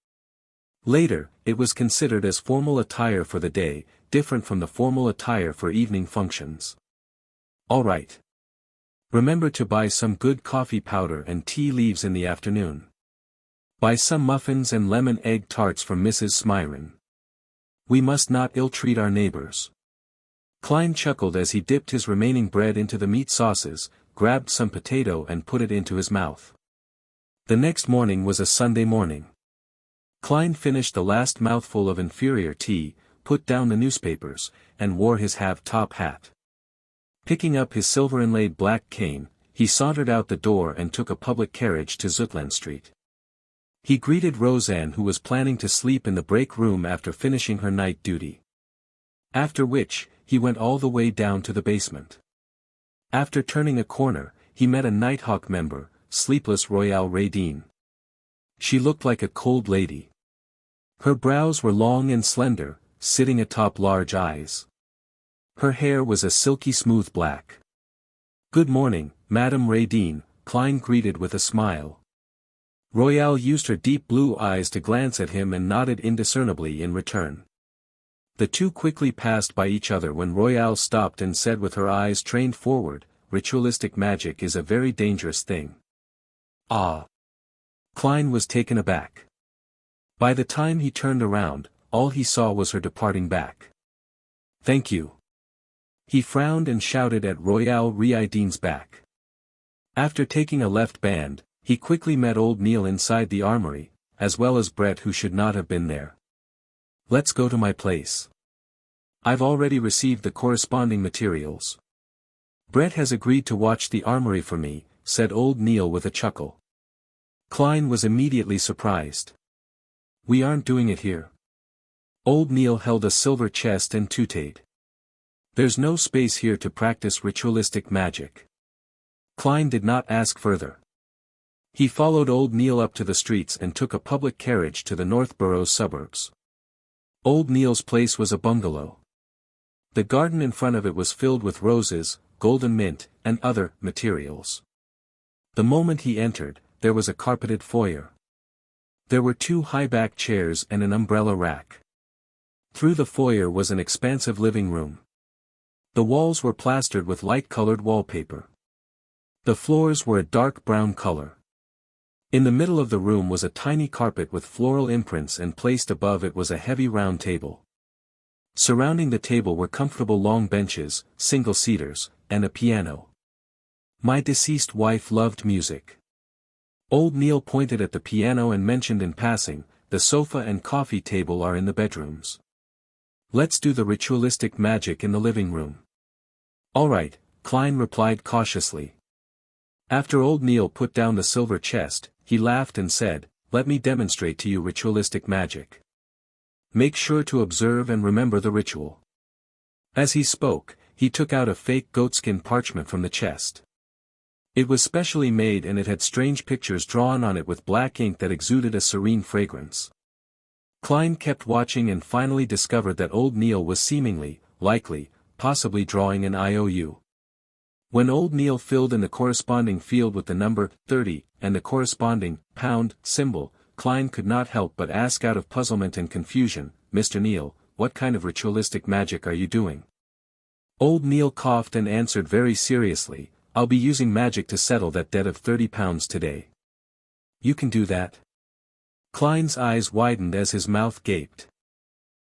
Later, it was considered as formal attire for the day, different from the formal attire for evening functions. All right. Remember to buy some good coffee powder and tea leaves in the afternoon. Buy some muffins and lemon egg tarts from Mrs. Smyron. We must not ill-treat our neighbors. Klein chuckled as he dipped his remaining bread into the meat sauces, grabbed some potato and put it into his mouth. The next morning was a Sunday morning. Klein finished the last mouthful of inferior tea, put down the newspapers, and wore his half-top hat. Picking up his silver-inlaid black cane, he sauntered out the door and took a public carriage to Zutland Street. He greeted Roseanne, who was planning to sleep in the break room after finishing her night duty. After which, he went all the way down to the basement. After turning a corner, he met a Nighthawk member, sleepless Royale Radine. She looked like a cold lady. Her brows were long and slender, sitting atop large eyes. Her hair was a silky smooth black. "Good morning, Madame Radine," Klein greeted with a smile. Royale used her deep blue eyes to glance at him and nodded indiscernibly in return. The two quickly passed by each other when Royale stopped and said with her eyes trained forward, "Ritualistic magic is a very dangerous thing." Ah! Klein was taken aback. By the time he turned around, all he saw was her departing back. "Thank you." He frowned and shouted at Royale Radine's back. After taking a left band, he quickly met old Neil inside the armory, as well as Brett, who should not have been there. "Let's go to my place. I've already received the corresponding materials. Brett has agreed to watch the armory for me," said old Neil with a chuckle. Klein was immediately surprised. "We aren't doing it here." Old Neil held a silver chest and tooted. "There's no space here to practice ritualistic magic." Klein did not ask further. He followed old Neil up to the streets and took a public carriage to the Northborough suburbs. Old Neil's place was a bungalow. The garden in front of it was filled with roses, golden mint, and other materials. The moment he entered, there was a carpeted foyer. There were 2 high-back chairs and an umbrella rack. Through the foyer was an expansive living room. The walls were plastered with light-colored wallpaper. The floors were a dark brown color. In the middle of the room was a tiny carpet with floral imprints, and placed above it was a heavy round table. Surrounding the table were comfortable long benches, single-seaters, and a piano. "My deceased wife loved music." Old Neil pointed at the piano and mentioned in passing, "The sofa and coffee table are in the bedrooms. Let's do the ritualistic magic in the living room." "All right," Klein replied cautiously. After old Neil put down the silver chest, he laughed and said, "Let me demonstrate to you ritualistic magic. Make sure to observe and remember the ritual." As he spoke, he took out a fake goatskin parchment from the chest. It was specially made, and it had strange pictures drawn on it with black ink that exuded a serene fragrance. Klein kept watching and finally discovered that old Neil was seemingly, likely, possibly drawing an IOU. When old Neil filled in the corresponding field with the number 30, and the corresponding pound symbol, Klein could not help but ask out of puzzlement and confusion, "Mr. Neil, what kind of ritualistic magic are you doing?" Old Neil coughed and answered very seriously, "I'll be using magic to settle that debt of £30 today." "You can do that?" Klein's eyes widened as his mouth gaped.